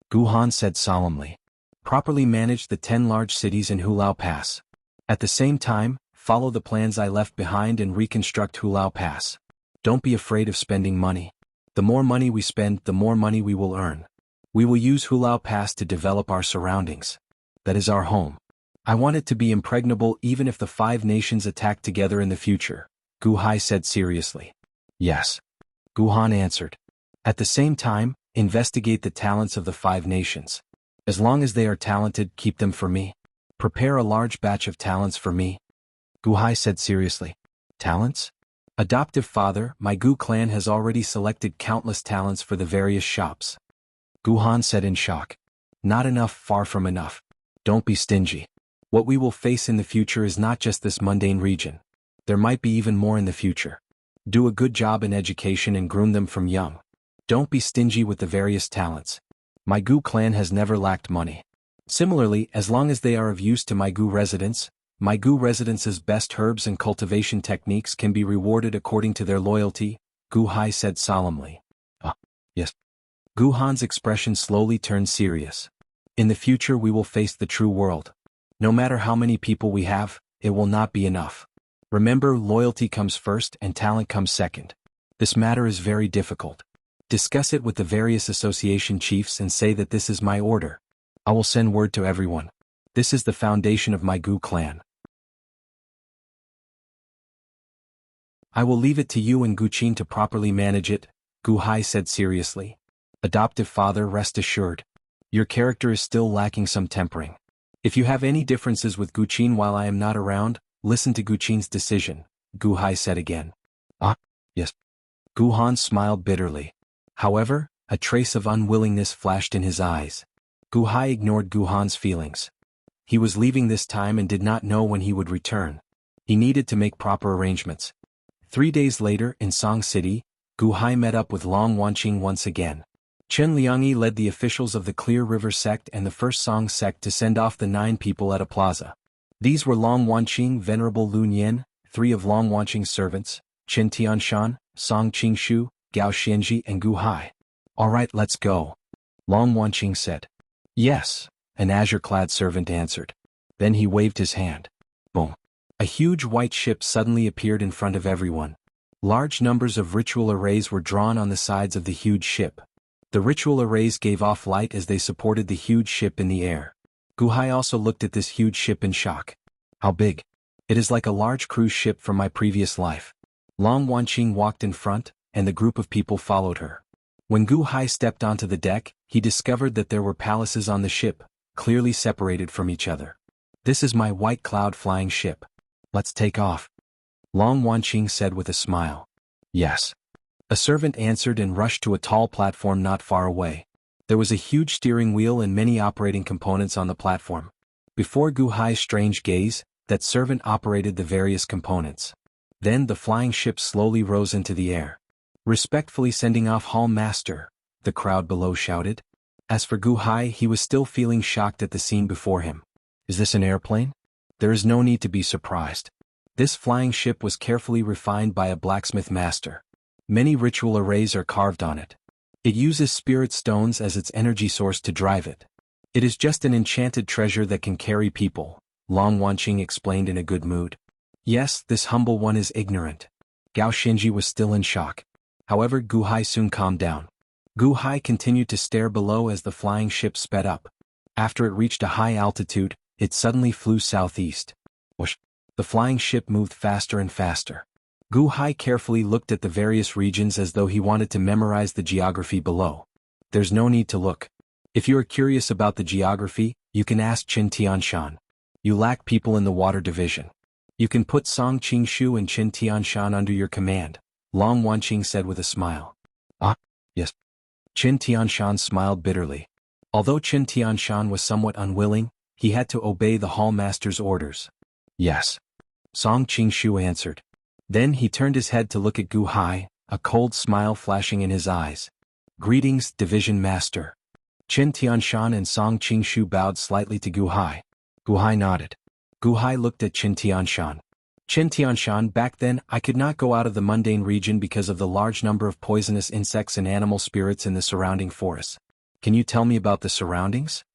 Gu Han said solemnly. Properly manage the 10 large cities in Hulao Pass. At the same time, follow the plans I left behind and reconstruct Hulao Pass. Don't be afraid of spending money. The more money we spend, the more money we will earn. We will use Hulao Pass to develop our surroundings. That is our home. I want it to be impregnable even if the 5 nations attack together in the future, Gu Hai said seriously. Yes. Gu Han answered. At the same time, investigate the talents of the 5 nations. As long as they are talented, keep them for me. Prepare a large batch of talents for me. Gu Hai said seriously. Talents? Adoptive father, my Gu clan has already selected countless talents for the various shops. Gu Han said in shock. Not enough, far from enough. Don't be stingy. What we will face in the future is not just this mundane region. There might be even more in the future. Do a good job in education and groom them from young. Don't be stingy with the various talents. My Gu clan has never lacked money. Similarly, as long as they are of use to my Gu residents' best herbs and cultivation techniques can be rewarded according to their loyalty, Gu Hai said solemnly. Yes. Gu Han's expression slowly turned serious. In the future we will face the true world. No matter how many people we have, it will not be enough. Remember, loyalty comes first and talent comes second. This matter is very difficult. Discuss it with the various association chiefs and say that this is my order. I will send word to everyone. This is the foundation of my Gu clan. I will leave it to you and Gu Qin to properly manage it, Gu Hai said seriously. Adoptive father, rest assured. Your character is still lacking some tempering. If you have any differences with Gu Qin while I am not around, listen to Gu Qin's decision, Gu Hai said again. Yes. Gu Han smiled bitterly. However, a trace of unwillingness flashed in his eyes. Gu Hai ignored Gu Han's feelings. He was leaving this time and did not know when he would return. He needed to make proper arrangements. 3 days later, in Song City, Gu Hai met up with Long Wanqing once again. Chen Liangyi led the officials of the Clear River sect and the First Song sect to send off the 9 people at a plaza. These were Long Wanqing, Venerable Lu Nian, 3 of Long Wanqing's servants, Chen Tianshan, Song Qingshu, Gao Xianji and Gu Hai. All right, let's go. Long Wanqing said. Yes, an azure-clad servant answered. Then he waved his hand. Boom. A huge white ship suddenly appeared in front of everyone. Large numbers of ritual arrays were drawn on the sides of the huge ship. The ritual arrays gave off light as they supported the huge ship in the air. Gu Hai also looked at this huge ship in shock. How big? It is like a large cruise ship from my previous life. Long Wanqing walked in front, and the group of people followed her. When Gu Hai stepped onto the deck, he discovered that there were palaces on the ship, clearly separated from each other. This is my white cloud flying ship. Let's take off. Long Wanqing said with a smile. Yes. A servant answered and rushed to a tall platform not far away. There was a huge steering wheel and many operating components on the platform. Before Gu Hai's strange gaze, that servant operated the various components. Then the flying ship slowly rose into the air. Respectfully sending off Hall Master, the crowd below shouted. As for Gu Hai, he was still feeling shocked at the scene before him. Is this an airplane? There is no need to be surprised. This flying ship was carefully refined by a blacksmith master. Many ritual arrays are carved on it. It uses spirit stones as its energy source to drive it. It is just an enchanted treasure that can carry people, Long Wanqing explained in a good mood. Yes, this humble one is ignorant. Gao Xinji was still in shock. However, Gu Hai soon calmed down. Gu Hai continued to stare below as the flying ship sped up. After it reached a high altitude, it suddenly flew southeast. Whoosh! The flying ship moved faster and faster. Gu Hai carefully looked at the various regions as though he wanted to memorize the geography below. There's no need to look. If you are curious about the geography, you can ask Chen Tianshan. You lack people in the water division. You can put Song Qingshu and Chen Tianshan under your command, Long Wanqing said with a smile. Yes. Chen Tianshan smiled bitterly. Although Chen Tianshan was somewhat unwilling, he had to obey the hall master's orders. Yes. Song Qingshu answered. Then he turned his head to look at Gu Hai, a cold smile flashing in his eyes. Greetings, Division Master. Chen Tianshan and Song Qingshu bowed slightly to Gu Hai. Gu Hai nodded. Gu Hai looked at Chen Tianshan. Qin Tianshan, back then, I could not go out of the mundane region because of the large number of poisonous insects and animal spirits in the surrounding forests. Can you tell me about the surroundings?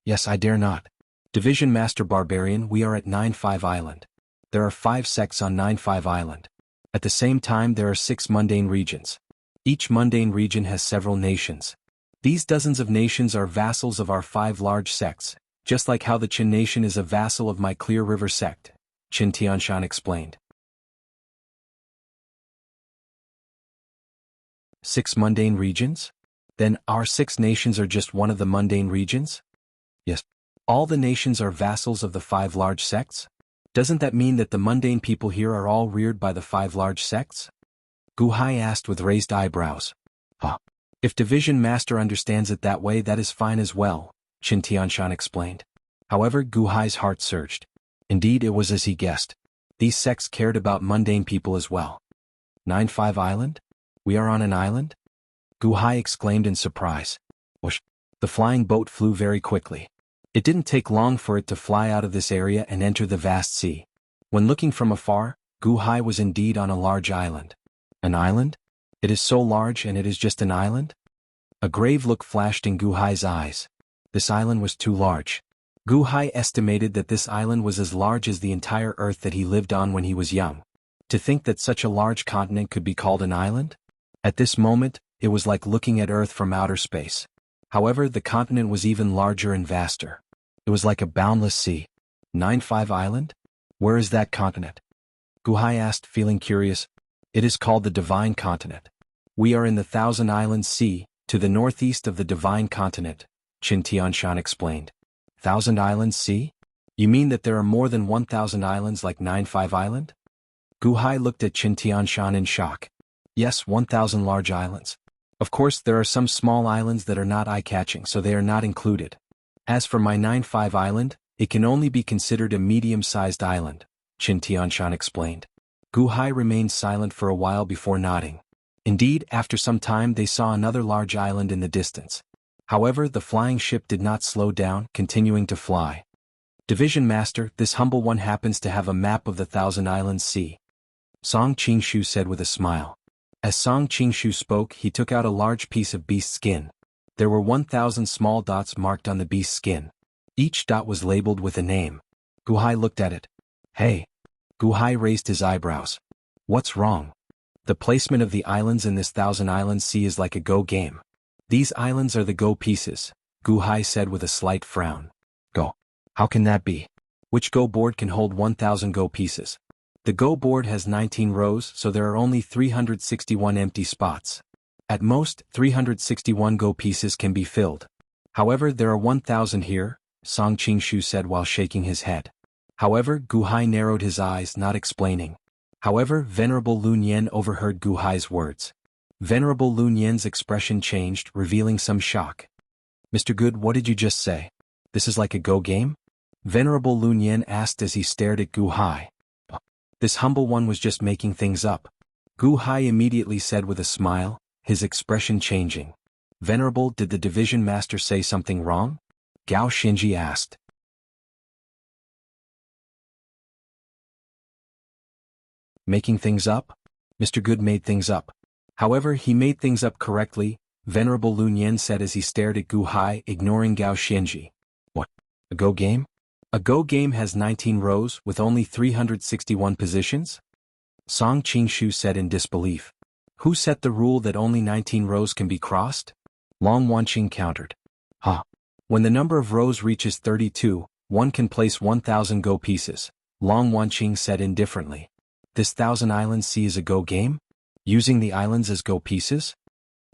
Yes, I dare not. Division Master Barbarian, we are at 9-5 Island. There are 5 sects on 9-5 Island. At the same time there are 6 mundane regions. Each mundane region has several nations. These dozens of nations are vassals of our 5 large sects, just like how the Qin nation is a vassal of my Clear River sect, Qin Tianshan explained. 6 mundane regions? Then our 6 nations are just one of the mundane regions? Yes. All the nations are vassals of the 5 large sects? Doesn't that mean that the mundane people here are all reared by the 5 large sects? Gu Hai asked with raised eyebrows. If Division Master understands it that way, that is fine as well, Qin Tianshan explained. However, Gu Hai's heart surged. Indeed, it was as he guessed. These sects cared about mundane people as well. 9-5 Island? We are on an island? Gu Hai exclaimed in surprise. Whoosh! The flying boat flew very quickly. It didn't take long for it to fly out of this area and enter the vast sea. When looking from afar, Gu Hai was indeed on a large island. An island? It is so large and it is just an island? A grave look flashed in Gu Hai's eyes. This island was too large. Gu Hai estimated that this island was as large as the entire earth that he lived on when he was young. To think that such a large continent could be called an island? At this moment, it was like looking at Earth from outer space. However, the continent was even larger and vaster. It was like a boundless sea. 9-5 Island? Where is that continent? Gu Hai asked, feeling curious. It is called the Divine Continent. We are in the Thousand Islands Sea, to the northeast of the Divine Continent, Qin Tianshan explained. Thousand Islands Sea? You mean that there are more than 1,000 islands like 9-5 Island? Gu Hai looked at Qin Tianshan in shock. Yes, 1,000 large islands. Of course, there are some small islands that are not eye-catching, so they are not included. As for my 9-5 Island, it can only be considered a medium-sized island, Qin Tianshan explained. Gu Hai remained silent for a while before nodding. Indeed, after some time they saw another large island in the distance. However, the flying ship did not slow down, continuing to fly. Division Master, this humble one happens to have a map of the Thousand Islands Sea. Song Qingshu said with a smile. As Song Qingshu spoke, he took out a large piece of beast skin. There were 1,000 small dots marked on the beast skin. Each dot was labeled with a name. Gu Hai looked at it. Hey! Gu Hai raised his eyebrows. What's wrong? The placement of the islands in this Thousand Islands Sea is like a Go game. These islands are the Go pieces, Gu Hai said with a slight frown. Go. How can that be? Which Go board can hold 1,000 Go pieces? The Go board has 19 rows, so there are only 361 empty spots. At most, 361 Go pieces can be filled. However, there are 1,000 here, Song Qingshu said while shaking his head. However, Gu Hai narrowed his eyes, not explaining. However, Venerable Lun Yen overheard Gu Hai's words. Venerable Lun Yen's expression changed, revealing some shock. Mr. Good, what did you just say? This is like a Go game? Venerable Lun Yen asked as he stared at Gu Hai. This humble one was just making things up. Gu Hai immediately said with a smile, his expression changing. Venerable, did the Division Master say something wrong? Gao Shinji asked. Making things up? Mr. Good made things up. However, he made things up correctly, Venerable Lun Yen said as he stared at Gu Hai, ignoring Gao Shinji. What? A Go game? A Go game has 19 rows with only 361 positions? Song Qingshu said in disbelief. Who set the rule that only 19 rows can be crossed? Long Wanqing countered. When the number of rows reaches 32, one can place 1,000 Go pieces, Long Wanqing said indifferently. This Thousand Islands Sea is a Go game? Using the islands as Go pieces?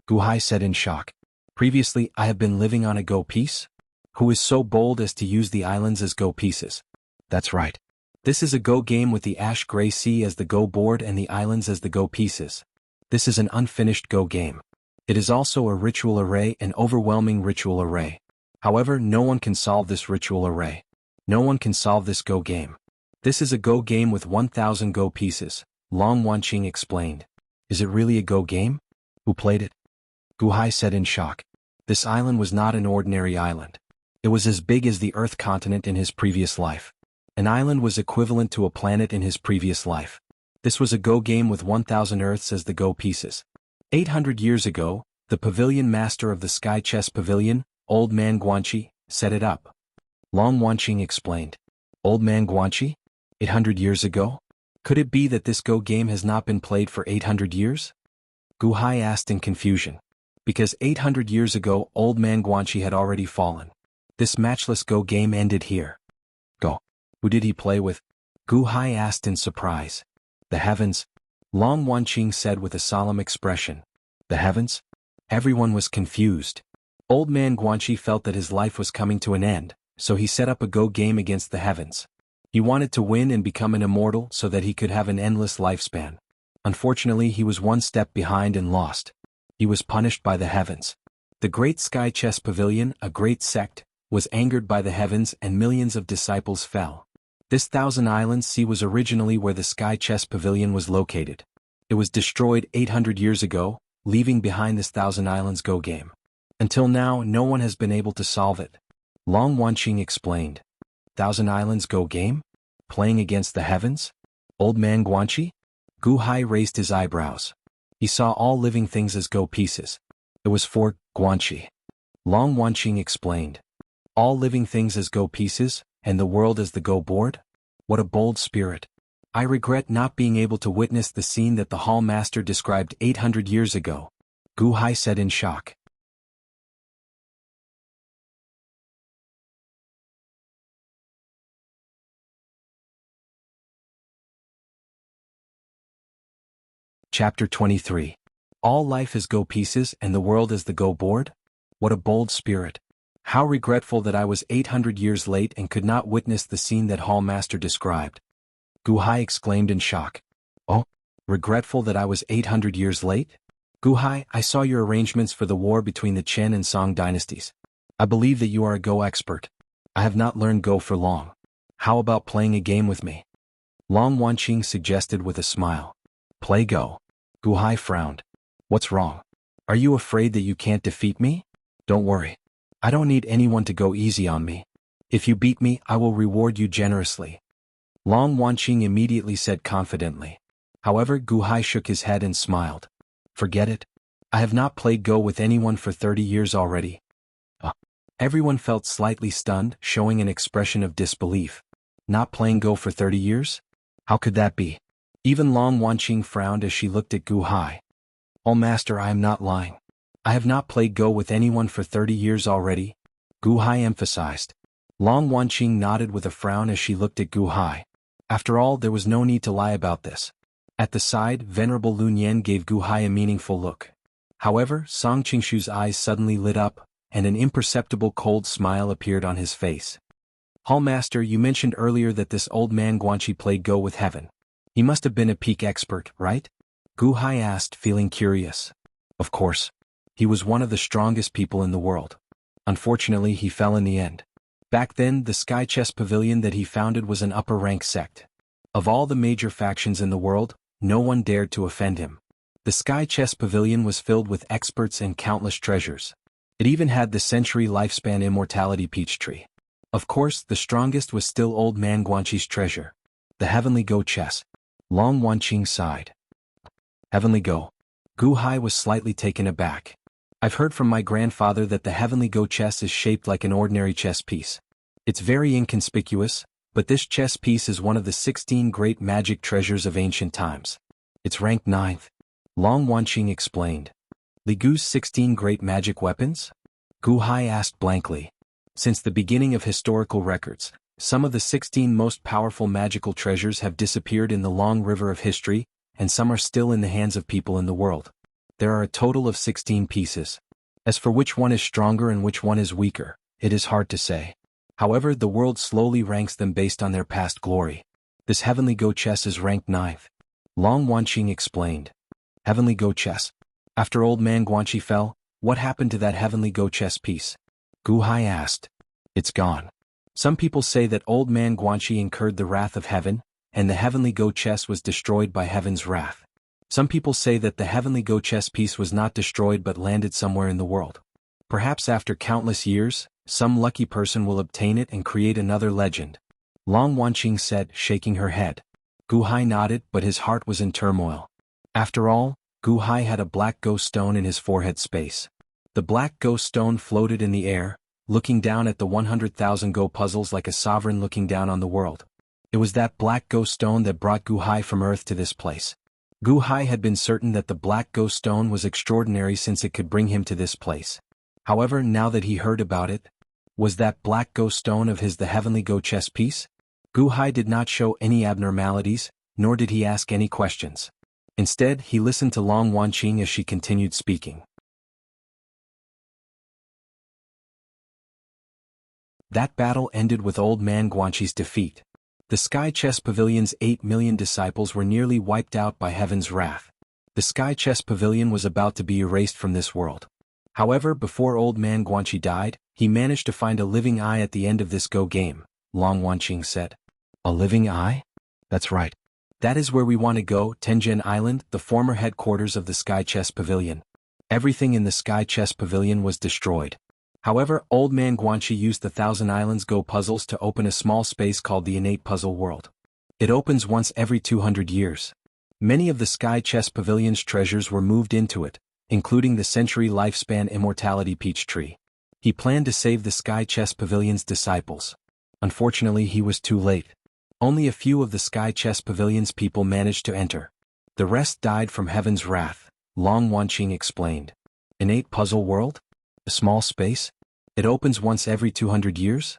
Gu Hai said in shock. Previously, I have been living on a Go piece? Who is so bold as to use the islands as Go pieces? That's right. This is a Go game with the Ash Gray Sea as the Go board and the islands as the Go pieces. This is an unfinished Go game. It is also a ritual array, an overwhelming ritual array. However, no one can solve this ritual array. No one can solve this Go game. This is a Go game with 1,000 Go pieces, Long Wanqing explained. Is it really a Go game? Who played it? Gu Hai said in shock. This island was not an ordinary island. It was as big as the Earth continent in his previous life. An island was equivalent to a planet in his previous life. This was a Go game with 1,000 Earths as the Go pieces. 800 years ago, the pavilion master of the Sky Chess Pavilion, Old Man Guanxi, set it up. Long Wanqing explained. Old Man Guanxi? 800 years ago? Could it be that this Go game has not been played for 800 years? Gu Hai asked in confusion. Because 800 years ago Old Man Guanxi had already fallen. This matchless Go game ended here. Go. Who did he play with? Gu Hai asked in surprise. The heavens. Long Wanqing said with a solemn expression. The heavens? Everyone was confused. Old Man Guanxi felt that his life was coming to an end, so he set up a Go game against the heavens. He wanted to win and become an immortal so that he could have an endless lifespan. Unfortunately, he was one step behind and lost. He was punished by the heavens. The Great Sky Chess Pavilion, a great sect, was angered by the heavens and millions of disciples fell. This Thousand Islands Sea was originally where the Sky Chess Pavilion was located. It was destroyed 800 years ago, leaving behind this Thousand Islands Go game. Until now, no one has been able to solve it. Long Wanqing explained. Thousand Islands Go game? Playing against the heavens? Old Man Guanxi? Gu Hai raised his eyebrows. He saw all living things as Go pieces. It was for Guanxi. Long Wanqing explained. All living things as Go pieces, and the world as the Go board? What a bold spirit. I regret not being able to witness the scene that the Hall Master described 800 years ago, Gu Hai said in shock. Chapter 23. All life is Go pieces and the world is the Go board? What a bold spirit. How regretful that I was 800 years late and could not witness the scene that Hall Master described. Gu Hai exclaimed in shock. Oh, regretful that I was 800 years late? Gu Hai, I saw your arrangements for the war between the Chen and Song dynasties. I believe that you are a Go expert. I have not learned Go for long. How about playing a game with me? Long Wanqing suggested with a smile. Play Go. Gu Hai frowned. What's wrong? Are you afraid that you can't defeat me? Don't worry. I don't need anyone to go easy on me. If you beat me, I will reward you generously. Long Wanqing immediately said confidently. However, Gu Hai shook his head and smiled. Forget it. I have not played Go with anyone for 30 years already. Everyone felt slightly stunned, showing an expression of disbelief. Not playing Go for 30 years? How could that be? Even Long Wanqing frowned as she looked at Gu Hai. Oh Master, I am not lying. I have not played Go with anyone for 30 years already, Gu Hai emphasized. Long Wanqing nodded with a frown as she looked at Gu Hai. After all, there was no need to lie about this. At the side, Venerable Lun Yen gave Gu Hai a meaningful look. However, Song Qingshu's eyes suddenly lit up, and an imperceptible cold smile appeared on his face. Hall Master, you mentioned earlier that this Old Man Guanxi played Go with heaven. He must have been a peak expert, right? Gu Hai asked, feeling curious. Of course. He was one of the strongest people in the world. Unfortunately, he fell in the end. Back then, the Sky Chess Pavilion that he founded was an upper-rank sect. Of all the major factions in the world, no one dared to offend him. The Sky Chess Pavilion was filled with experts and countless treasures. It even had the century lifespan Immortality peach tree. Of course, the strongest was still Old Man Guanxi's treasure. The Heavenly Go chess. Long Wanqing sighed. Heavenly Go. Gu Hai was slightly taken aback. I've heard from my grandfather that the Heavenly Go chess is shaped like an ordinary chess piece. It's very inconspicuous, but this chess piece is one of the 16 great magic treasures of ancient times. It's ranked 9th. Long Wanqing explained. Li Gu's 16 great magic weapons? Gu Hai asked blankly. Since the beginning of historical records, some of the 16 most powerful magical treasures have disappeared in the long river of history, and some are still in the hands of people in the world. There are a total of 16 pieces. As for which one is stronger and which one is weaker, it is hard to say. However, the world slowly ranks them based on their past glory. This Heavenly Go chess is ranked 9th. Long Wanqing explained. Heavenly Go chess. After Old Man Guanxi fell, what happened to that Heavenly Go chess piece? Gu Hai asked. It's gone. Some people say that Old Man Guanxi incurred the wrath of heaven, and the Heavenly Go chess was destroyed by heaven's wrath. Some people say that the Heavenly Go chess piece was not destroyed but landed somewhere in the world. Perhaps after countless years, some lucky person will obtain it and create another legend. Long Wanqing said, shaking her head. Gu Hai nodded, but his heart was in turmoil. After all, Gu Hai had a black ghost stone in his forehead space. The black ghost stone floated in the air, looking down at the 100,000 Go puzzles like a sovereign looking down on the world. It was that black ghost stone that brought Gu Hai from Earth to this place. Gu Hai had been certain that the black ghost stone was extraordinary since it could bring him to this place. However, now that he heard about it, was that black ghost stone of his the heavenly Go chess piece? Gu Hai did not show any abnormalities, nor did he ask any questions. Instead, he listened to Long Wanqing as she continued speaking. That battle ended with Old Man Guanqi's defeat. The Sky Chess Pavilion's 8 million disciples were nearly wiped out by heaven's wrath. The Sky Chess Pavilion was about to be erased from this world. However, before Old Man Guanqi died, he managed to find a living eye at the end of this Go game, Long Wanqing said. A living eye? That's right. That is where we want to go, Tenjin Island, the former headquarters of the Sky Chess Pavilion. Everything in the Sky Chess Pavilion was destroyed. However, Old Man Guanqi used the Thousand Islands Go puzzles to open a small space called the Innate Puzzle World. It opens once every 200 years. Many of the Sky Chess Pavilion's treasures were moved into it, including the century lifespan Immortality peach tree. He planned to save the Sky Chess Pavilion's disciples. Unfortunately, he was too late. Only a few of the Sky Chess Pavilion's people managed to enter. The rest died from heaven's wrath, Long Wanqing explained. Innate Puzzle World? A small space? It opens once every 200 years?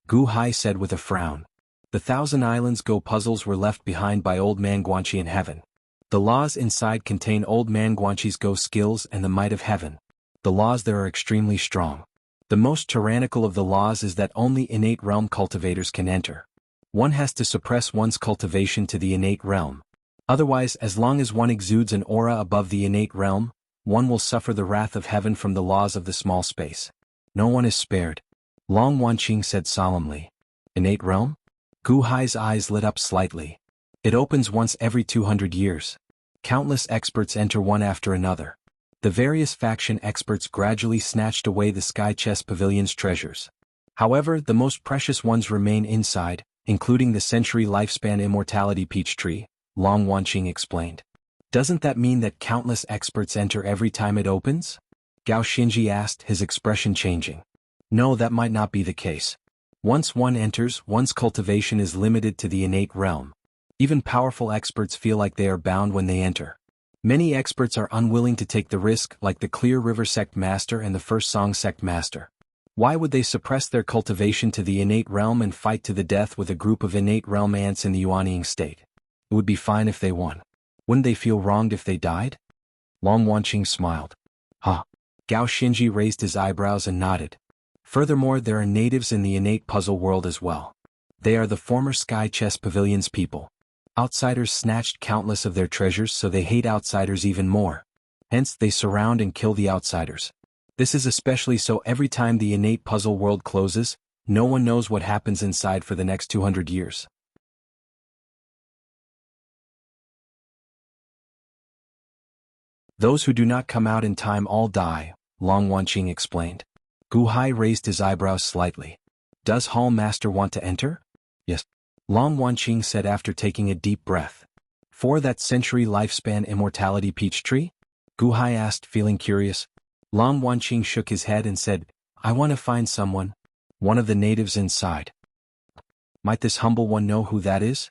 Gu Hai said with a frown. The Thousand Islands Go puzzles were left behind by Old Man Guanqi in heaven. The laws inside contain Old Man Guanqi's Go skills and the might of heaven. The laws there are extremely strong. The most tyrannical of the laws is that only innate realm cultivators can enter. One has to suppress one's cultivation to the innate realm. Otherwise, as long as one exudes an aura above the innate realm, one will suffer the wrath of heaven from the laws of the small space. No one is spared. Long Wanqing said solemnly. Innate realm? Gu Hai's eyes lit up slightly. It opens once every 200 years. Countless experts enter one after another. The various faction experts gradually snatched away the Sky Chess Pavilion's treasures. However, the most precious ones remain inside, including the century lifespan Immortality peach tree, Long Wanqing explained. Doesn't that mean that countless experts enter every time it opens? Gao Xinji asked, his expression changing. No, that might not be the case. Once one enters, one's cultivation is limited to the innate realm. Even powerful experts feel like they are bound when they enter. Many experts are unwilling to take the risk, like the Clear River Sect Master and the First Song Sect Master. Why would they suppress their cultivation to the innate realm and fight to the death with a group of innate realm ants in the Yuanying state? It would be fine if they won. Wouldn't they feel wronged if they died? Long Wanqing smiled. Huh. Gao Xinji raised his eyebrows and nodded. Furthermore, there are natives in the innate puzzle world as well. They are the former Sky Chess Pavilion's people. Outsiders snatched countless of their treasures, so they hate outsiders even more. Hence, they surround and kill the outsiders. This is especially so every time the innate puzzle world closes, no one knows what happens inside for the next 200 years. Those who do not come out in time all die, Long Wanqing explained. Gu Hai raised his eyebrows slightly. Does Hall Master want to enter? Yes. Long Wanqing said after taking a deep breath. For that century lifespan Immortality peach tree? Gu Hai asked, feeling curious. Long Wanqing shook his head and said, I want to find someone. One of the natives inside. Might this humble one know who that is?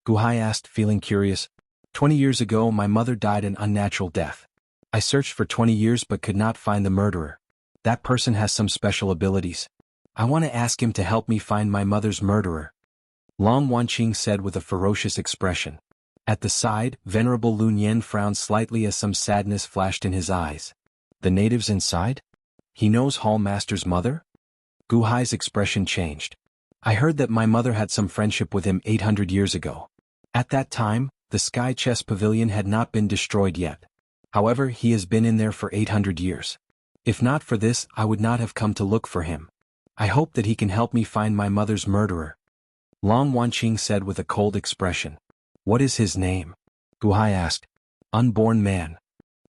Gu Hai asked, feeling curious. 20 years ago my mother died an unnatural death. I searched for 20 years but could not find the murderer. That person has some special abilities. I want to ask him to help me find my mother's murderer. Long Wanqing said with a ferocious expression. At the side, Venerable Lun Yen frowned slightly as some sadness flashed in his eyes. The natives inside? He knows Hall Master's mother? Gu Hai's expression changed. I heard that my mother had some friendship with him 800 years ago. At that time, the Sky Chess Pavilion had not been destroyed yet. However, he has been in there for 800 years. If not for this, I would not have come to look for him. I hope that he can help me find my mother's murderer. Long Wanqing said with a cold expression. What is his name? Gu Hai asked. Unborn man.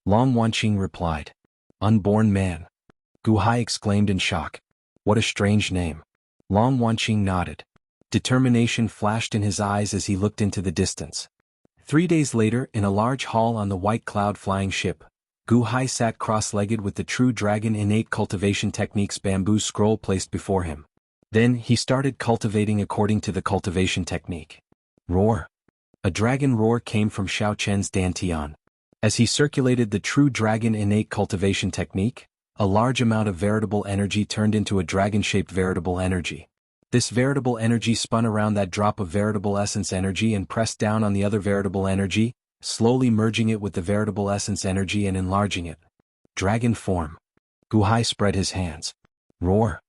Long Wanqing replied. Unborn man. Gu Hai exclaimed in shock. What a strange name. Long Wanqing nodded. Determination flashed in his eyes as he looked into the distance. 3 days later, in a large hall on the white cloud flying ship, Gu Hai sat cross-legged with the true dragon innate cultivation technique's bamboo scroll placed before him. Then he started cultivating according to the cultivation technique. Roar! A dragon roar came from Xiao Chen's dantian. As he circulated the true dragon innate cultivation technique, a large amount of veritable energy turned into a dragon-shaped veritable energy. This veritable energy spun around that drop of veritable essence energy and pressed down on the other veritable energy, slowly merging it with the veritable essence energy and enlarging it. Dragon form. Gu Hai spread his hands. Roar!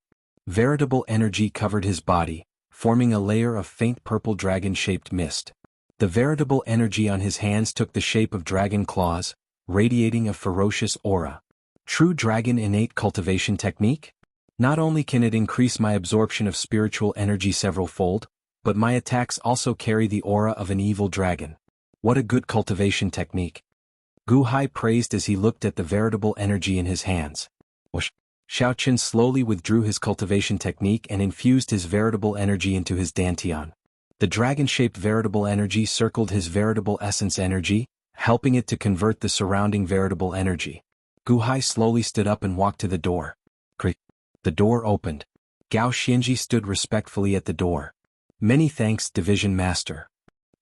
Veritable energy covered his body, forming a layer of faint purple dragon-shaped mist. The veritable energy on his hands took the shape of dragon claws, radiating a ferocious aura. True dragon innate cultivation technique? Not only can it increase my absorption of spiritual energy several-fold, but my attacks also carry the aura of an evil dragon. What a good cultivation technique. Gu Hai praised as he looked at the veritable energy in his hands. Whoosh! Xiao Chen slowly withdrew his cultivation technique and infused his veritable energy into his dantian. The dragon-shaped veritable energy circled his veritable essence energy, helping it to convert the surrounding veritable energy. Gu Hai slowly stood up and walked to the door. Creak. The door opened. Gao Xianji stood respectfully at the door. Many thanks, Division Master.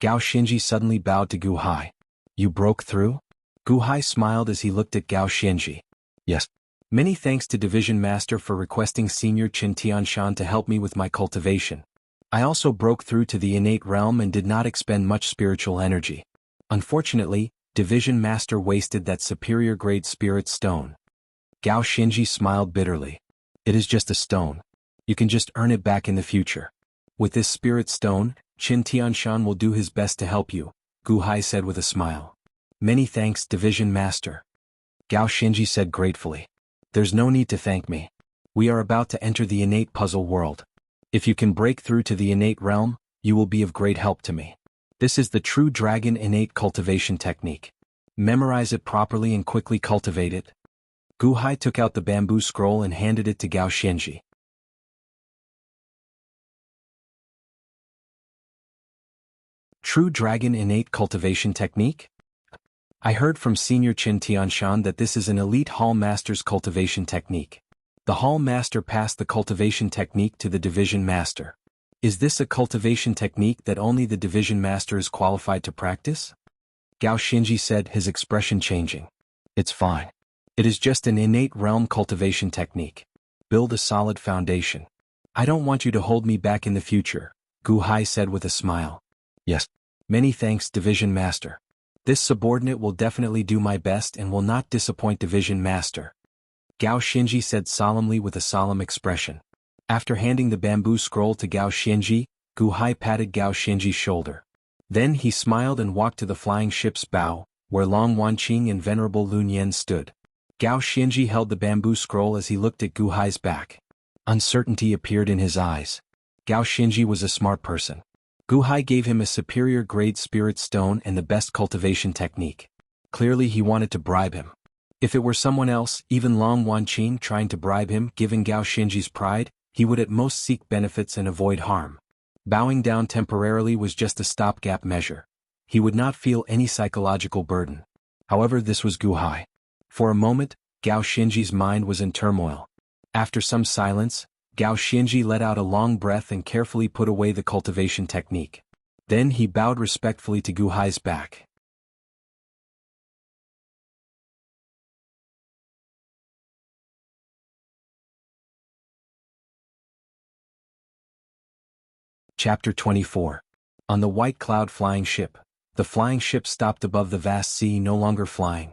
Gao Xianji suddenly bowed to Gu Hai. You broke through? Gu Hai smiled as he looked at Gao Xianji. Yes. Many thanks to Division Master for requesting Senior Qin Tianshan to help me with my cultivation. I also broke through to the innate realm and did not expend much spiritual energy. Unfortunately, Division Master wasted that superior grade spirit stone. Gao Xianji smiled bitterly. It is just a stone. You can just earn it back in the future. With this spirit stone, Qin Tianshan will do his best to help you, Gu Hai said with a smile. Many thanks, Division Master. Gao Xianji said gratefully. There's no need to thank me. We are about to enter the innate puzzle world. If you can break through to the innate realm, you will be of great help to me. This is the true dragon innate cultivation technique. Memorize it properly and quickly cultivate it. Gu Hai took out the bamboo scroll and handed it to Gao Xianji. True dragon innate cultivation technique? I heard from Senior Qin Tianshan that this is an elite Hall Master's cultivation technique. The Hall Master passed the cultivation technique to the Division Master. Is this a cultivation technique that only the Division Master is qualified to practice? Gao Xianji said, his expression changing. It's fine. It is just an innate realm cultivation technique. Build a solid foundation. I don't want you to hold me back in the future, Gu Hai said with a smile. Yes. Many thanks, Division Master. This subordinate will definitely do my best and will not disappoint Division Master. Gao Xianji said solemnly with a solemn expression. After handing the bamboo scroll to Gao Xianji, Gu Hai patted Gao Xianji's shoulder. Then he smiled and walked to the flying ship's bow, where Long Wanqing and Venerable Lun Yan stood. Gao Xianji held the bamboo scroll as he looked at Gu Hai's back. Uncertainty appeared in his eyes. Gao Xianji was a smart person. Gu Hai gave him a superior grade spirit stone and the best cultivation technique. Clearly he wanted to bribe him. If it were someone else, even Long Wanqing trying to bribe him, given Gao Xianji's pride, he would at most seek benefits and avoid harm. Bowing down temporarily was just a stopgap measure. He would not feel any psychological burden. However, this was Gu Hai. For a moment, Gao Xianji's mind was in turmoil. After some silence, Gao Xianji let out a long breath and carefully put away the cultivation technique. Then he bowed respectfully to Gu Hai's back. Chapter 24. On the white cloud flying ship. The flying ship stopped above the vast sea, no longer flying.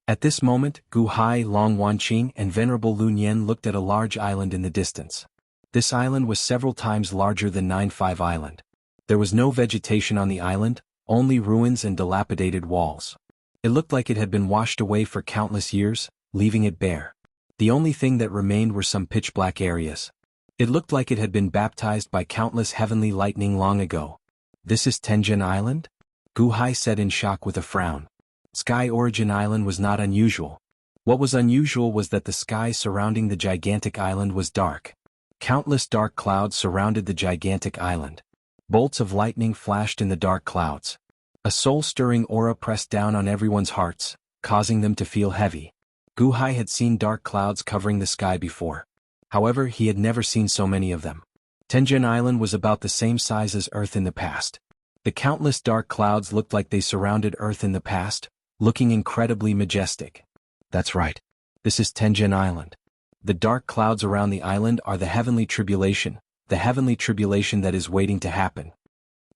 At this moment, Gu Hai, Long Wanqing, and Venerable Lun Yan looked at a large island in the distance. This island was several times larger than 9-5 Island. There was no vegetation on the island, only ruins and dilapidated walls. It looked like it had been washed away for countless years, leaving it bare. The only thing that remained were some pitch-black areas. It looked like it had been baptized by countless heavenly lightning long ago. This is Tenjin Island? Gu Hai said in shock with a frown. Sky Origin Island was not unusual. What was unusual was that the sky surrounding the gigantic island was dark. Countless dark clouds surrounded the gigantic island. Bolts of lightning flashed in the dark clouds. A soul-stirring aura pressed down on everyone's hearts, causing them to feel heavy. Guhai had seen dark clouds covering the sky before. However, he had never seen so many of them. Tenjin Island was about the same size as Earth in the past. The countless dark clouds looked like they surrounded Earth in the past, looking incredibly majestic. That's right. This is Tenjin Island. The dark clouds around the island are the heavenly tribulation that is waiting to happen.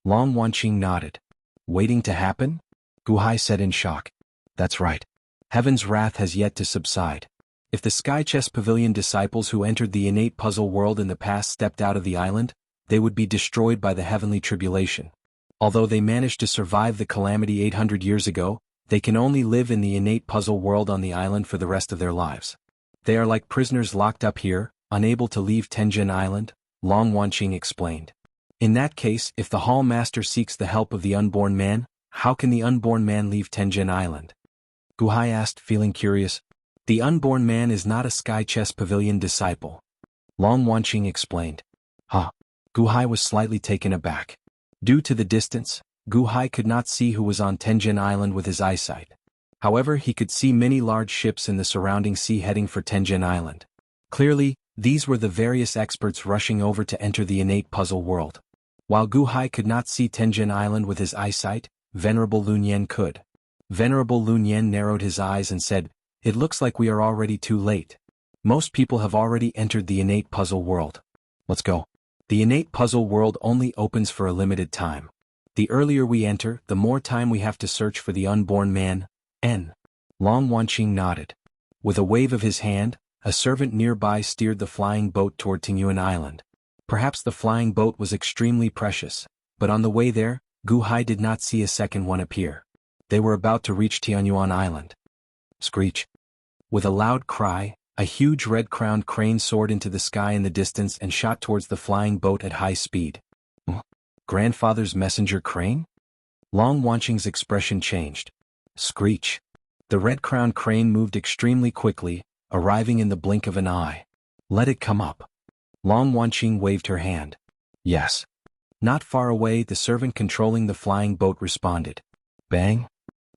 Long Wanqing nodded. Waiting to happen? Guhai said in shock. That's right. Heaven's wrath has yet to subside. If the Sky Chess Pavilion disciples who entered the innate puzzle world in the past stepped out of the island, they would be destroyed by the heavenly tribulation. Although they managed to survive the calamity 800 years ago, they can only live in the innate puzzle world on the island for the rest of their lives. They are like prisoners locked up here, unable to leave Tenjin Island, Long Wanqing explained. In that case, if the Hall Master seeks the help of the unborn man, how can the unborn man leave Tenjin Island? Guhai asked, feeling curious. The unborn man is not a Sky Chess Pavilion disciple. Long Wanqing explained. Huh. Guhai was slightly taken aback. Due to the distance, Guhai could not see who was on Tenjin Island with his eyesight. However, he could see many large ships in the surrounding sea heading for Tenjin Island. Clearly, these were the various experts rushing over to enter the innate puzzle world. While Guhai could not see Tenjin Island with his eyesight, Venerable Lunyan could. Venerable Lunyan narrowed his eyes and said, "It looks like we are already too late. Most people have already entered the innate puzzle world. Let's go." The innate puzzle world only opens for a limited time. The earlier we enter, the more time we have to search for the unborn man. Long Wanqing nodded. With a wave of his hand, a servant nearby steered the flying boat toward Tingyuan Island. Perhaps the flying boat was extremely precious, but on the way there, Guhai did not see a second one appear. They were about to reach Tianyuan Island. Screech. With a loud cry, a huge red-crowned crane soared into the sky in the distance and shot towards the flying boat at high speed. Grandfather's messenger crane? Long Wanqing's expression changed. Screech. The red-crowned crane moved extremely quickly, arriving in the blink of an eye. Let it come up. Long Wanqing waved her hand. Yes. Not far away, the servant controlling the flying boat responded. Bang.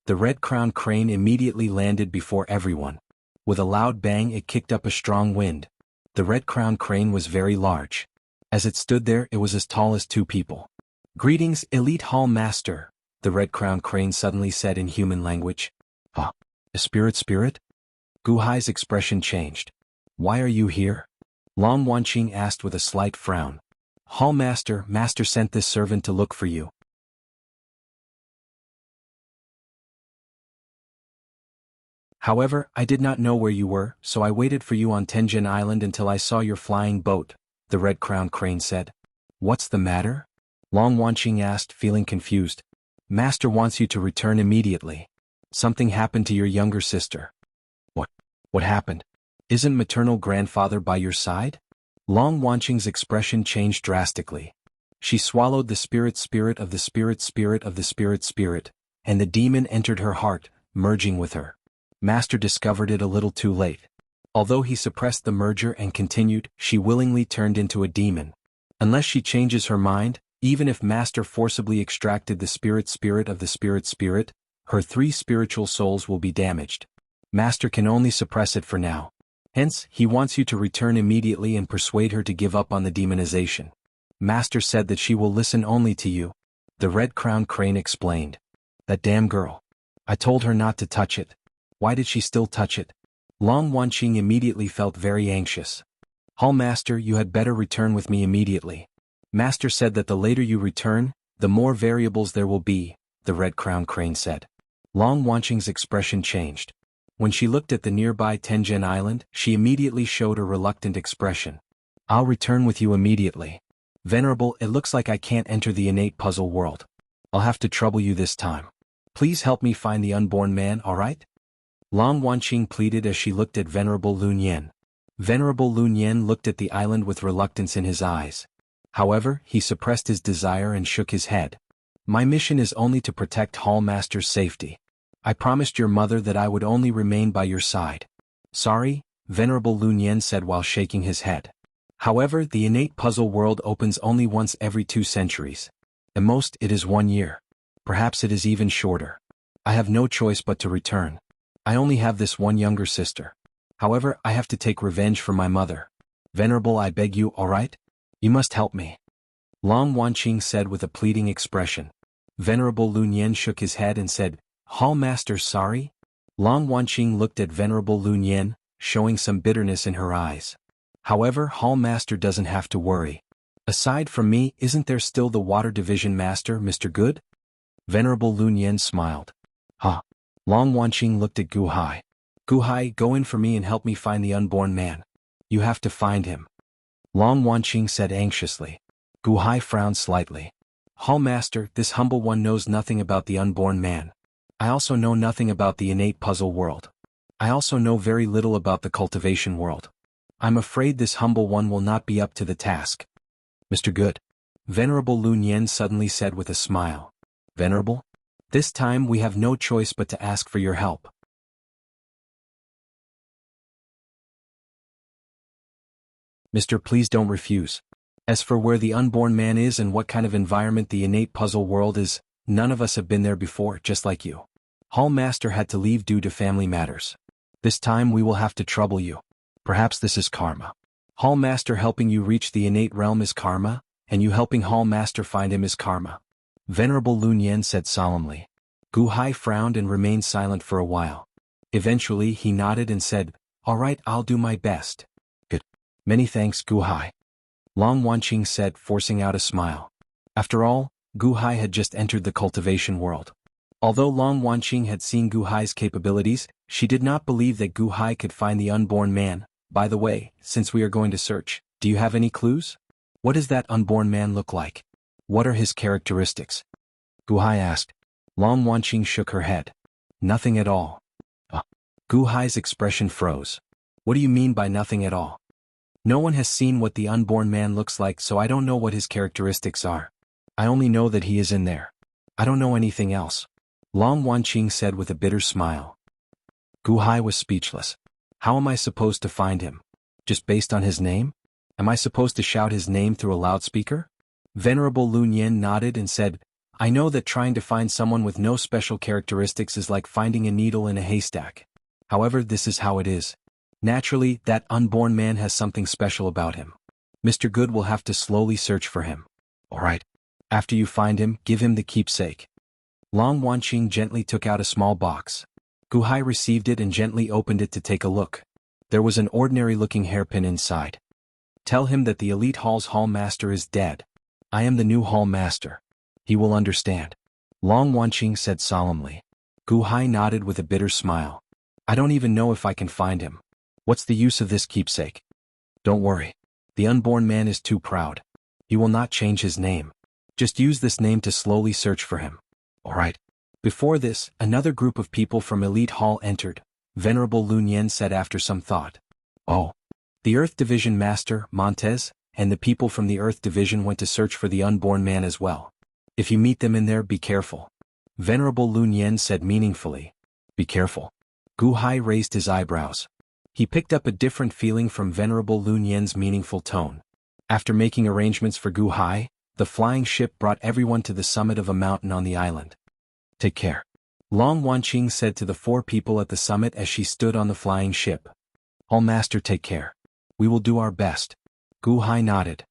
The red-crowned crane immediately landed before everyone. With a loud bang, it kicked up a strong wind. The red-crowned crane was very large. As it stood there, it was as tall as two people. Greetings, Elite Hall Master, the red-crowned crane suddenly said in human language. Huh? A spirit? Guhai's expression changed. Why are you here? Long Wanqing asked with a slight frown. Hall Master, Master sent this servant to look for you. However, I did not know where you were, so I waited for you on Tenjin Island until I saw your flying boat, the red-crowned crane said. What's the matter? Long Wanqing asked, feeling confused. Master wants you to return immediately. Something happened to your younger sister. What happened? Isn't maternal grandfather by your side? Long Wanqing's expression changed drastically. She swallowed the spirit of the spirit, and the demon entered her heart, merging with her. Master discovered it a little too late. Although he suppressed the merger and continued, she willingly turned into a demon. Unless she changes her mind, even if Master forcibly extracted the spirit of the spirit, her 3 spiritual souls will be damaged. Master can only suppress it for now. Hence, he wants you to return immediately and persuade her to give up on the demonization. Master said that she will listen only to you. The red-crowned crane explained. That damn girl. I told her not to touch it. Why did she still touch it? Long Wanqing immediately felt very anxious. Hall Master, you had better return with me immediately. Master said that the later you return, the more variables there will be, the red-crowned crane said. Long Wanqing's expression changed. When she looked at the nearby Tenjin Island, she immediately showed a reluctant expression. I'll return with you immediately. Venerable, it looks like I can't enter the innate puzzle world. I'll have to trouble you this time. Please help me find the unborn man, alright? Long Wanqing pleaded as she looked at Venerable Lunyan. Venerable Lunyan looked at the island with reluctance in his eyes. However, he suppressed his desire and shook his head. My mission is only to protect Hall Master's safety. I promised your mother that I would only remain by your side. Sorry, Venerable Lunyan said while shaking his head. However, the innate puzzle world opens only once every 2 centuries. At most, it is 1 year. Perhaps it is even shorter. I have no choice but to return. I only have this one younger sister. However, I have to take revenge for my mother. Venerable, I beg you, alright? You must help me. Long Wanqing said with a pleading expression. Venerable Lun Yen shook his head and said, Hall Master, sorry? Long Wanqing looked at Venerable Lun Yen, showing some bitterness in her eyes. However, Hall Master doesn't have to worry. Aside from me, isn't there still the Water Division Master, Mr. Good? Venerable Lun Yen smiled. Huh. Long Wanqing looked at Gu Hai. Gu Hai, go in for me and help me find the unborn man. You have to find him. Long Wanqing said anxiously. Gu Hai frowned slightly. Hall Master, this humble one knows nothing about the unborn man. I also know nothing about the innate puzzle world. I also know very little about the cultivation world. I'm afraid this humble one will not be up to the task. Mr. Good. Venerable Lun Yen suddenly said with a smile. Venerable? This time we have no choice but to ask for your help. Mr. Please don't refuse. As for where the unborn man is and what kind of environment the innate puzzle world is, none of us have been there before, just like you. Hall Master had to leave due to family matters. This time we will have to trouble you. Perhaps this is karma. Hall Master helping you reach the innate realm is karma, and you helping Hall Master find him is karma. Venerable Lun Yen said solemnly. Gu Hai frowned and remained silent for a while. Eventually he nodded and said, Alright, I'll do my best. Good. Many thanks, Gu Hai. Long Wanqing said, forcing out a smile. After all, Gu Hai had just entered the cultivation world. Although Long Wanqing had seen Gu Hai's capabilities, she did not believe that Gu Hai could find the unborn man. By the way, since we are going to search, do you have any clues? What does that unborn man look like? What are his characteristics? Gu Hai asked. Long Wanqing shook her head. Nothing at all. Gu Hai's expression froze. What do you mean by nothing at all? No one has seen what the unborn man looks like, so I don't know what his characteristics are. I only know that he is in there. I don't know anything else. Long Wanqing said with a bitter smile. Gu Hai was speechless. How am I supposed to find him? Just based on his name? Am I supposed to shout his name through a loudspeaker? Venerable Lun Yen nodded and said, I know that trying to find someone with no special characteristics is like finding a needle in a haystack. However, this is how it is. Naturally, that unborn man has something special about him. Mr. Good will have to slowly search for him. Alright. After you find him, give him the keepsake. Long Wanqing gently took out a small box. Gu Hai received it and gently opened it to take a look. There was an ordinary-looking hairpin inside. Tell him that the Elite Hall's Hall Master is dead. I am the new Hall Master. He will understand. Long Wanqing said solemnly. Gu Hai nodded with a bitter smile. I don't even know if I can find him. What's the use of this keepsake? Don't worry. The unborn man is too proud. He will not change his name. Just use this name to slowly search for him. Alright. Before this, another group of people from Elite Hall entered. Venerable Lun Yen said after some thought. Oh. The Earth Division Master, Montez, and the people from the Earth Division went to search for the unborn man as well. If you meet them in there, be careful. Venerable Lun Yen said meaningfully. Be careful. Gu Hai raised his eyebrows. He picked up a different feeling from Venerable Lun Yen's meaningful tone. After making arrangements for Gu Hai, the flying ship brought everyone to the summit of a mountain on the island. Take care. Long Wanqing said to the 4 people at the summit as she stood on the flying ship. All Master, take care. We will do our best. Gu Hai nodded.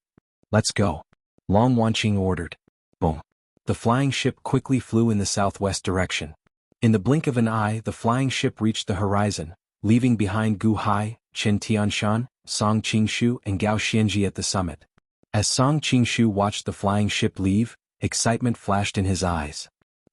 Let's go. Long Wanqing ordered. Boom. The flying ship quickly flew in the southwest direction. In the blink of an eye, the flying ship reached the horizon, leaving behind Gu Hai, Chen Tianshan, Song Qingshu and Gao Xianji at the summit. As Song Qingshu watched the flying ship leave, excitement flashed in his eyes.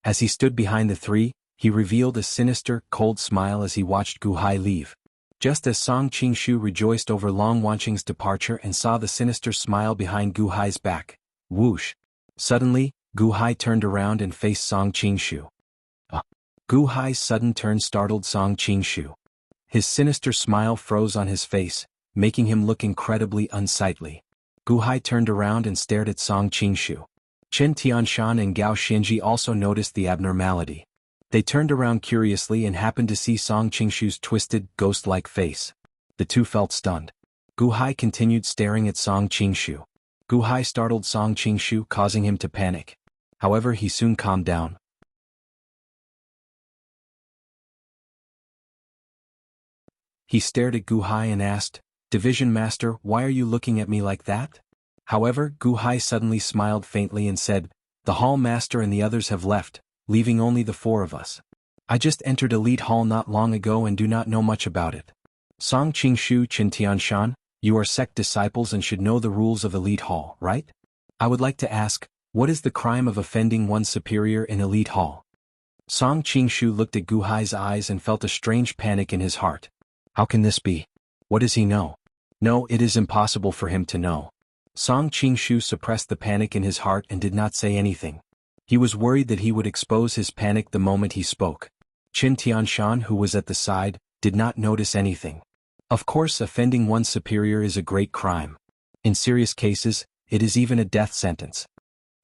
As he stood behind the 3, he revealed a sinister, cold smile as he watched Gu Hai leave. Just as Song Qingshu rejoiced over Long Wanqing's departure and saw the sinister smile behind Gu Hai's back, whoosh. Suddenly, Gu Hai turned around and faced Song Qingshu. Gu Hai's sudden turn startled Song Qingshu. His sinister smile froze on his face, making him look incredibly unsightly. Gu Hai turned around and stared at Song Qingshu. Chen Tianshan and Gao Xianji also noticed the abnormality. They turned around curiously and happened to see Song Qingshu's twisted, ghost-like face. The 2 felt stunned. Gu Hai continued staring at Song Qingshu. Gu Hai startled Song Qingshu, causing him to panic. However, he soon calmed down. He stared at Gu Hai and asked, "Division Master, why are you looking at me like that?" However, Gu Hai suddenly smiled faintly and said, "The Hall Master and the others have left, leaving only the four of us. I just entered Elite Hall not long ago and do not know much about it. Song Qingshu Qin Tianshan, you are sect disciples and should know the rules of Elite Hall, right? I would like to ask, what is the crime of offending one's superior in Elite Hall?" Song Qingshu looked at Gu Hai's eyes and felt a strange panic in his heart. How can this be? What does he know? No, it is impossible for him to know. Song Qingshu suppressed the panic in his heart and did not say anything. He was worried that he would expose his panic the moment he spoke. Qin Tianshan, who was at the side, did not notice anything. Of course, offending one's superior is a great crime. In serious cases, it is even a death sentence.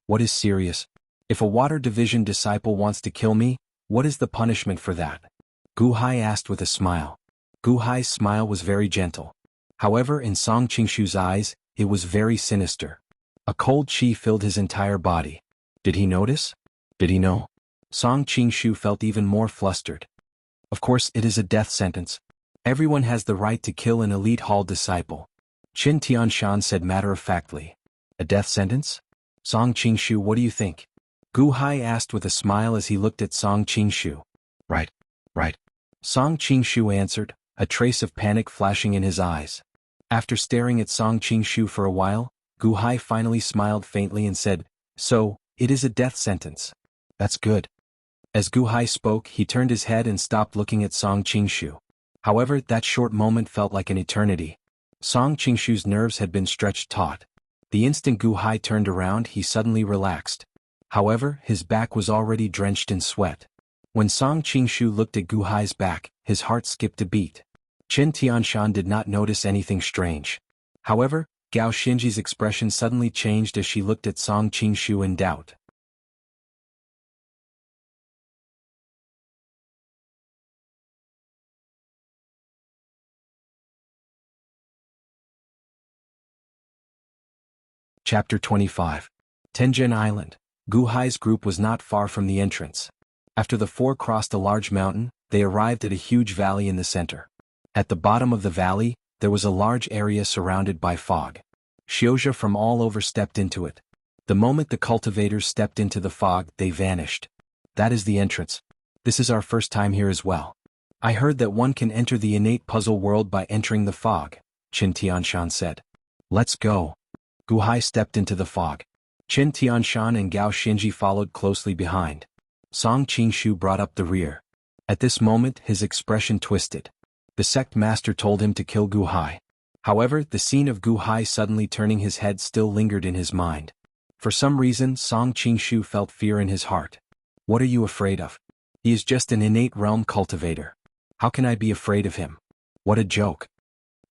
What is serious? If a Water Division disciple wants to kill me, what is the punishment for that? Gu Hai asked with a smile. Gu Hai's smile was very gentle. However, in Song Qingshu's eyes, it was very sinister. A cold chi filled his entire body. Did he notice? Did he know? Song Qingshu felt even more flustered. Of course, it is a death sentence. Everyone has the right to kill an Elite Hall disciple. Qin Tianshan said matter-of-factly. A death sentence? Song Qingshu, what do you think? Gu Hai asked with a smile as he looked at Song Qingshu. Right. Song Qingshu answered, a trace of panic flashing in his eyes. After staring at Song Qingshu for a while, Gu Hai finally smiled faintly and said, "So, it is a death sentence. That's good." As Gu Hai spoke, he turned his head and stopped looking at Song Qingshu. However, that short moment felt like an eternity. Song Qingshu's nerves had been stretched taut. The instant Gu Hai turned around, he suddenly relaxed. However, his back was already drenched in sweat. When Song Qingshu looked at Gu Hai's back, his heart skipped a beat. Qin Tianshan did not notice anything strange. However, Gao Xinji's expression suddenly changed as she looked at Song Qingshu in doubt. Chapter 25. Tenjin Island. Gu Hai's group was not far from the entrance. After the four crossed a large mountain, they arrived at a huge valley in the center. At the bottom of the valley, there was a large area surrounded by fog. Xiozha from all over stepped into it. The moment the cultivators stepped into the fog, they vanished. That is the entrance. This is our first time here as well. I heard that one can enter the innate puzzle world by entering the fog, Qin Tianshan said. Let's go. Gu Hai stepped into the fog. Qin Tianshan and Gao Xinji followed closely behind. Song Qingshu brought up the rear. At this moment, his expression twisted. The sect master told him to kill Gu Hai. However, the scene of Gu Hai suddenly turning his head still lingered in his mind. For some reason, Song Qingshu felt fear in his heart. What are you afraid of? He is just an innate realm cultivator. How can I be afraid of him? What a joke.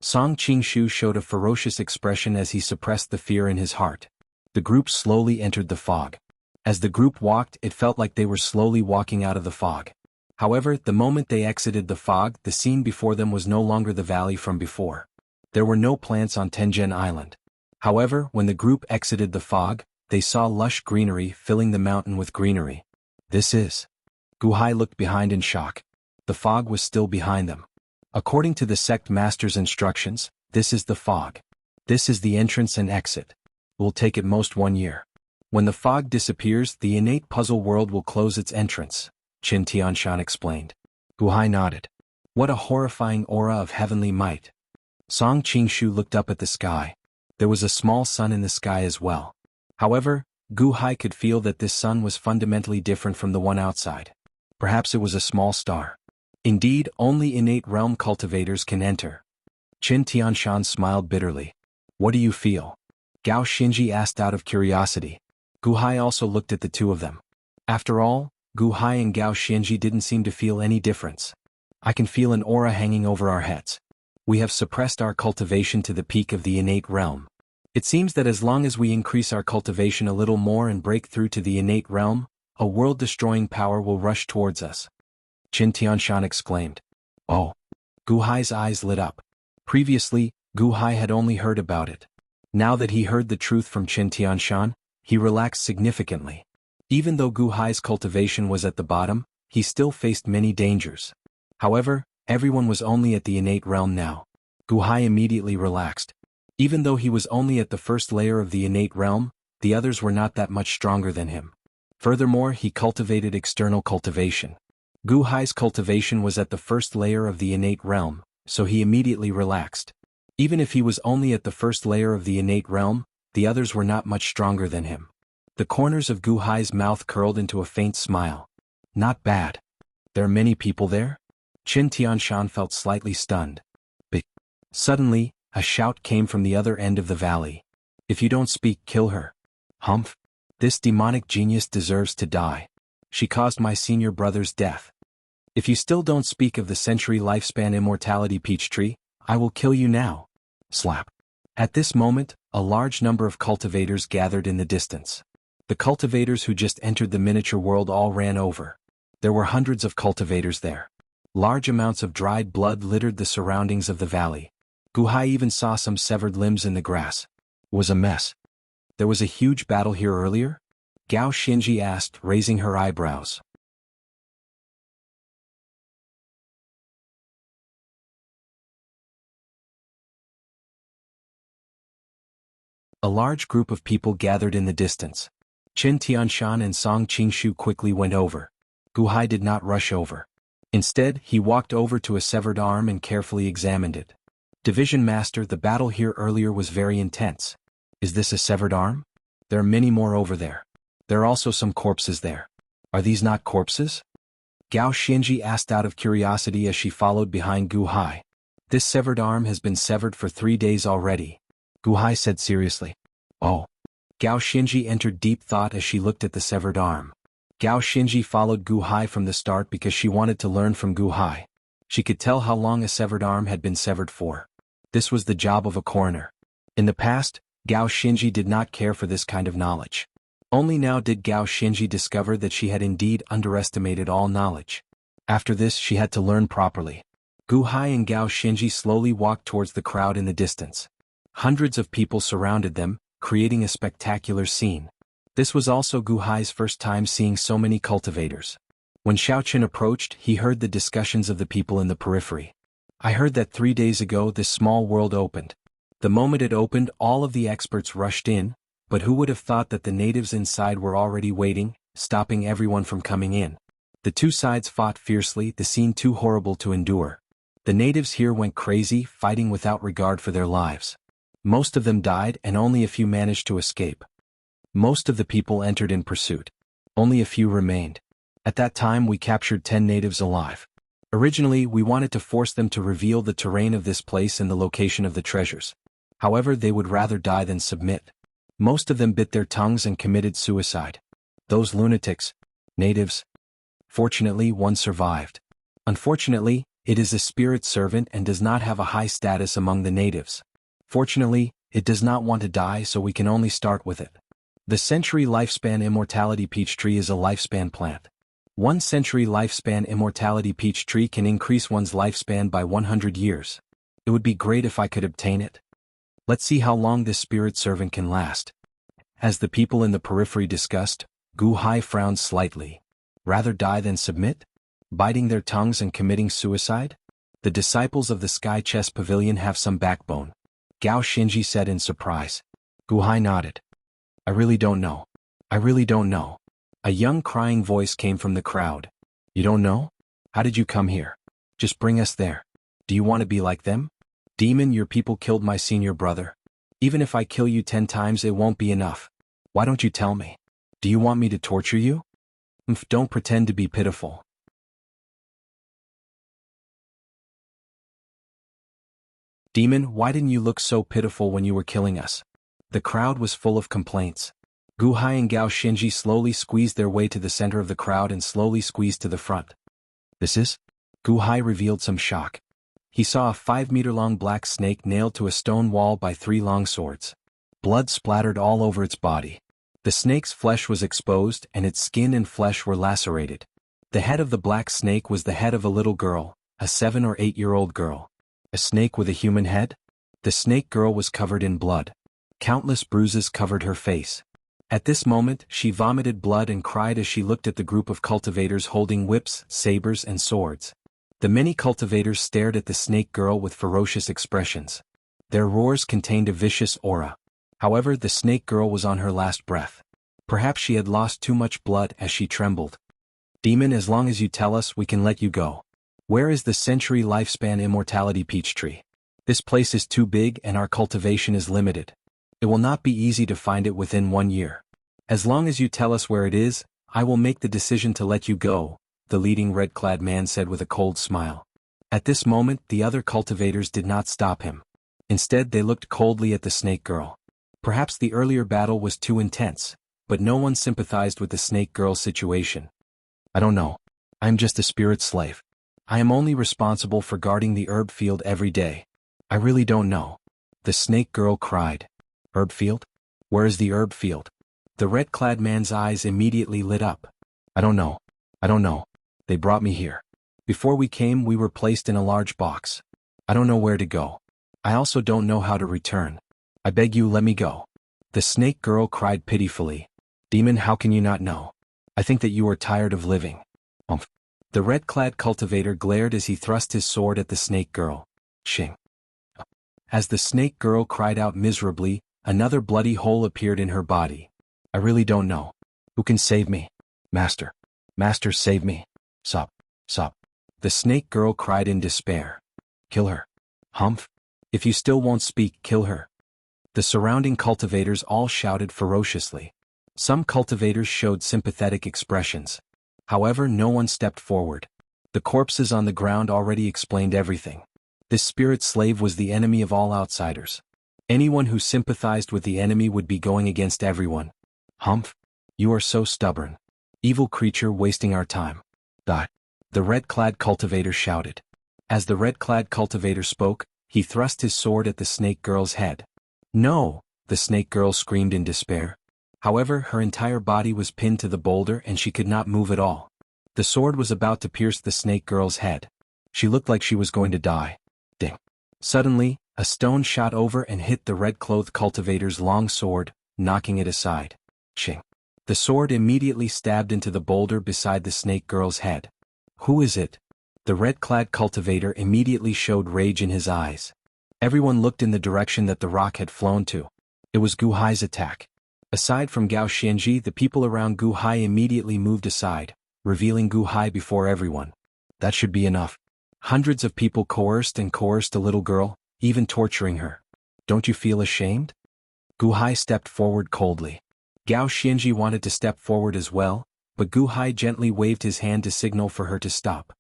Song Qingshu showed a ferocious expression as he suppressed the fear in his heart. The group slowly entered the fog. As the group walked, it felt like they were slowly walking out of the fog. However, the moment they exited the fog, the scene before them was no longer the valley from before. There were no plants on Tenjin Island. However, when the group exited the fog, they saw lush greenery filling the mountain with greenery. This is. Gu Hai looked behind in shock. The fog was still behind them. According to the sect master's instructions, this is the fog. This is the entrance and exit. It will take at most 1 year. When the fog disappears, the innate puzzle world will close its entrance, Qin Tianshan explained. Gu Hai nodded. What a horrifying aura of heavenly might. Song Qingshu looked up at the sky. There was a small sun in the sky as well. However, Gu Hai could feel that this sun was fundamentally different from the one outside. Perhaps it was a small star. Indeed, only innate realm cultivators can enter. Qin Tianshan smiled bitterly. What do you feel? Gao Xinji asked out of curiosity. Gu Hai also looked at the two of them. After all, Gu Hai and Gao Xinji didn't seem to feel any difference. I can feel an aura hanging over our heads. We have suppressed our cultivation to the peak of the innate realm. It seems that as long as we increase our cultivation a little more and break through to the innate realm, a world-destroying power will rush towards us. Qin Tianshan exclaimed. Oh. Gu Hai's eyes lit up. Previously, Gu Hai had only heard about it. Now that he heard the truth from Qin Tianshan, he relaxed significantly. Even though Gu Hai's cultivation was at the bottom, he still faced many dangers. However, everyone was only at the innate realm now. Gu Hai immediately relaxed. Even though he was only at the first layer of the innate realm, the others were not that much stronger than him. Furthermore, he cultivated external cultivation. Gu Hai's cultivation was at the first layer of the innate realm, so he immediately relaxed. Even if he was only at the first layer of the innate realm, the others were not much stronger than him. The corners of Gu Hai's mouth curled into a faint smile. Not bad. There are many people there? Qin Tianshan felt slightly stunned. But suddenly, a shout came from the other end of the valley. If you don't speak, kill her. Humph. This demonic genius deserves to die. She caused my senior brother's death. If you still don't speak of the century lifespan immortality peach tree, I will kill you now. Slap. At this moment, a large number of cultivators gathered in the distance. The cultivators who just entered the miniature world all ran over. There were hundreds of cultivators there. Large amounts of dried blood littered the surroundings of the valley. Gu Hai even saw some severed limbs in the grass. It was a mess. There was a huge battle here earlier? Gao Xinji asked, raising her eyebrows. A large group of people gathered in the distance. Qin Tianshan and Song Qingshu quickly went over. Gu Hai did not rush over. Instead, he walked over to a severed arm and carefully examined it. Division Master, the battle here earlier was very intense. Is this a severed arm? There are many more over there. There are also some corpses there. Are these not corpses? Gao Xinji asked out of curiosity as she followed behind Gu Hai. This severed arm has been severed for 3 days already. Gu Hai said seriously. Oh. Gao Xinji entered deep thought as she looked at the severed arm. Gao Xinji followed Gu Hai from the start because she wanted to learn from Gu Hai. She could tell how long a severed arm had been severed for. This was the job of a coroner. In the past, Gao Xinji did not care for this kind of knowledge. Only now did Gao Xinji discover that she had indeed underestimated all knowledge. After this, she had to learn properly. Gu Hai and Gao Xinji slowly walked towards the crowd in the distance. Hundreds of people surrounded them, creating a spectacular scene. This was also Gu Hai's first time seeing so many cultivators. When Xiaoqin approached, he heard the discussions of the people in the periphery. I heard that 3 days ago this small world opened. The moment it opened, all of the experts rushed in, but who would have thought that the natives inside were already waiting, stopping everyone from coming in. The two sides fought fiercely, the scene too horrible to endure. The natives here went crazy, fighting without regard for their lives. Most of them died and only a few managed to escape. Most of the people entered in pursuit. Only a few remained. At that time we captured 10 natives alive. Originally we wanted to force them to reveal the terrain of this place and the location of the treasures. However, they would rather die than submit. Most of them bit their tongues and committed suicide. Those lunatics, natives. Fortunately, one survived. Unfortunately, it is a spirit servant and does not have a high status among the natives. Fortunately, it does not want to die, so we can only start with it. The century lifespan immortality peach tree is a lifespan plant. 1 century lifespan immortality peach tree can increase one's lifespan by 100 years. It would be great if I could obtain it. Let's see how long this spirit servant can last. As the people in the periphery discussed, Gu Hai frowned slightly. Rather die than submit? Biting their tongues and committing suicide? The disciples of the Sky Chess Pavilion have some backbone. Gao Xinji said in surprise. Gu Hai nodded. I really don't know. I really don't know. A young crying voice came from the crowd. You don't know? How did you come here? Just bring us there. Do you want to be like them? Demon, your people killed my senior brother. Even if I kill you 10 times, it won't be enough. Why don't you tell me? Do you want me to torture you? Don't pretend to be pitiful. Demon, why didn't you look so pitiful when you were killing us? The crowd was full of complaints. Gu Hai and Gao Xinji slowly squeezed their way to the center of the crowd and slowly squeezed to the front. This is? Gu Hai revealed some shock. He saw a 5-meter-long black snake nailed to a stone wall by 3 long swords. Blood splattered all over its body. The snake's flesh was exposed and its skin and flesh were lacerated. The head of the black snake was the head of a little girl, a 7 or 8-year-old girl. A snake with a human head? The snake girl was covered in blood. Countless bruises covered her face. At this moment, she vomited blood and cried as she looked at the group of cultivators holding whips, sabers and swords. The many cultivators stared at the snake girl with ferocious expressions. Their roars contained a vicious aura. However, the snake girl was on her last breath. Perhaps she had lost too much blood as she trembled. Demon, as long as you tell us, we can let you go. Where is the century lifespan immortality peach tree? This place is too big and our cultivation is limited. It will not be easy to find it within 1 year. As long as you tell us where it is, I will make the decision to let you go, the leading red-clad man said with a cold smile. At this moment, the other cultivators did not stop him. Instead, they looked coldly at the snake girl. Perhaps the earlier battle was too intense, but no one sympathized with the snake girl's situation. I don't know. I am just a spirit slave. I am only responsible for guarding the herb field every day. I really don't know. The snake girl cried. Herb field? Where is the herb field? The red-clad man's eyes immediately lit up. I don't know. I don't know. They brought me here. Before we came, we were placed in a large box. I don't know where to go. I also don't know how to return. I beg you, let me go. The snake girl cried pitifully. Demon, how can you not know? I think that you are tired of living. The red-clad cultivator glared as he thrust his sword at the snake girl. Shing. As the snake girl cried out miserably, another bloody hole appeared in her body. I really don't know. Who can save me? Master. Master, save me. Sup. Sup. The snake girl cried in despair. Kill her. Humph. If you still won't speak, kill her. The surrounding cultivators all shouted ferociously. Some cultivators showed sympathetic expressions. However, no one stepped forward. The corpses on the ground already explained everything. This spirit slave was the enemy of all outsiders. Anyone who sympathized with the enemy would be going against everyone. Humph. You are so stubborn. Evil creature wasting our time. Die. The red-clad cultivator shouted. As the red-clad cultivator spoke, he thrust his sword at the snake girl's head. No, the snake girl screamed in despair. However, her entire body was pinned to the boulder and she could not move at all. The sword was about to pierce the snake girl's head. She looked like she was going to die. Ding. Suddenly, a stone shot over and hit the red-clothed cultivator's long sword, knocking it aside. Ching. The sword immediately stabbed into the boulder beside the snake girl's head. Who is it? The red-clad cultivator immediately showed rage in his eyes. Everyone looked in the direction that the rock had flown to. It was Gu Hai's attack. Aside from Gao Xianji, the people around Gu Hai immediately moved aside, revealing Gu Hai before everyone. That should be enough. Hundreds of people coerced a little girl, even torturing her. Don't you feel ashamed? Gu Hai stepped forward coldly. Gao Xianji wanted to step forward as well, but Gu Hai gently waved his hand to signal for her to stop.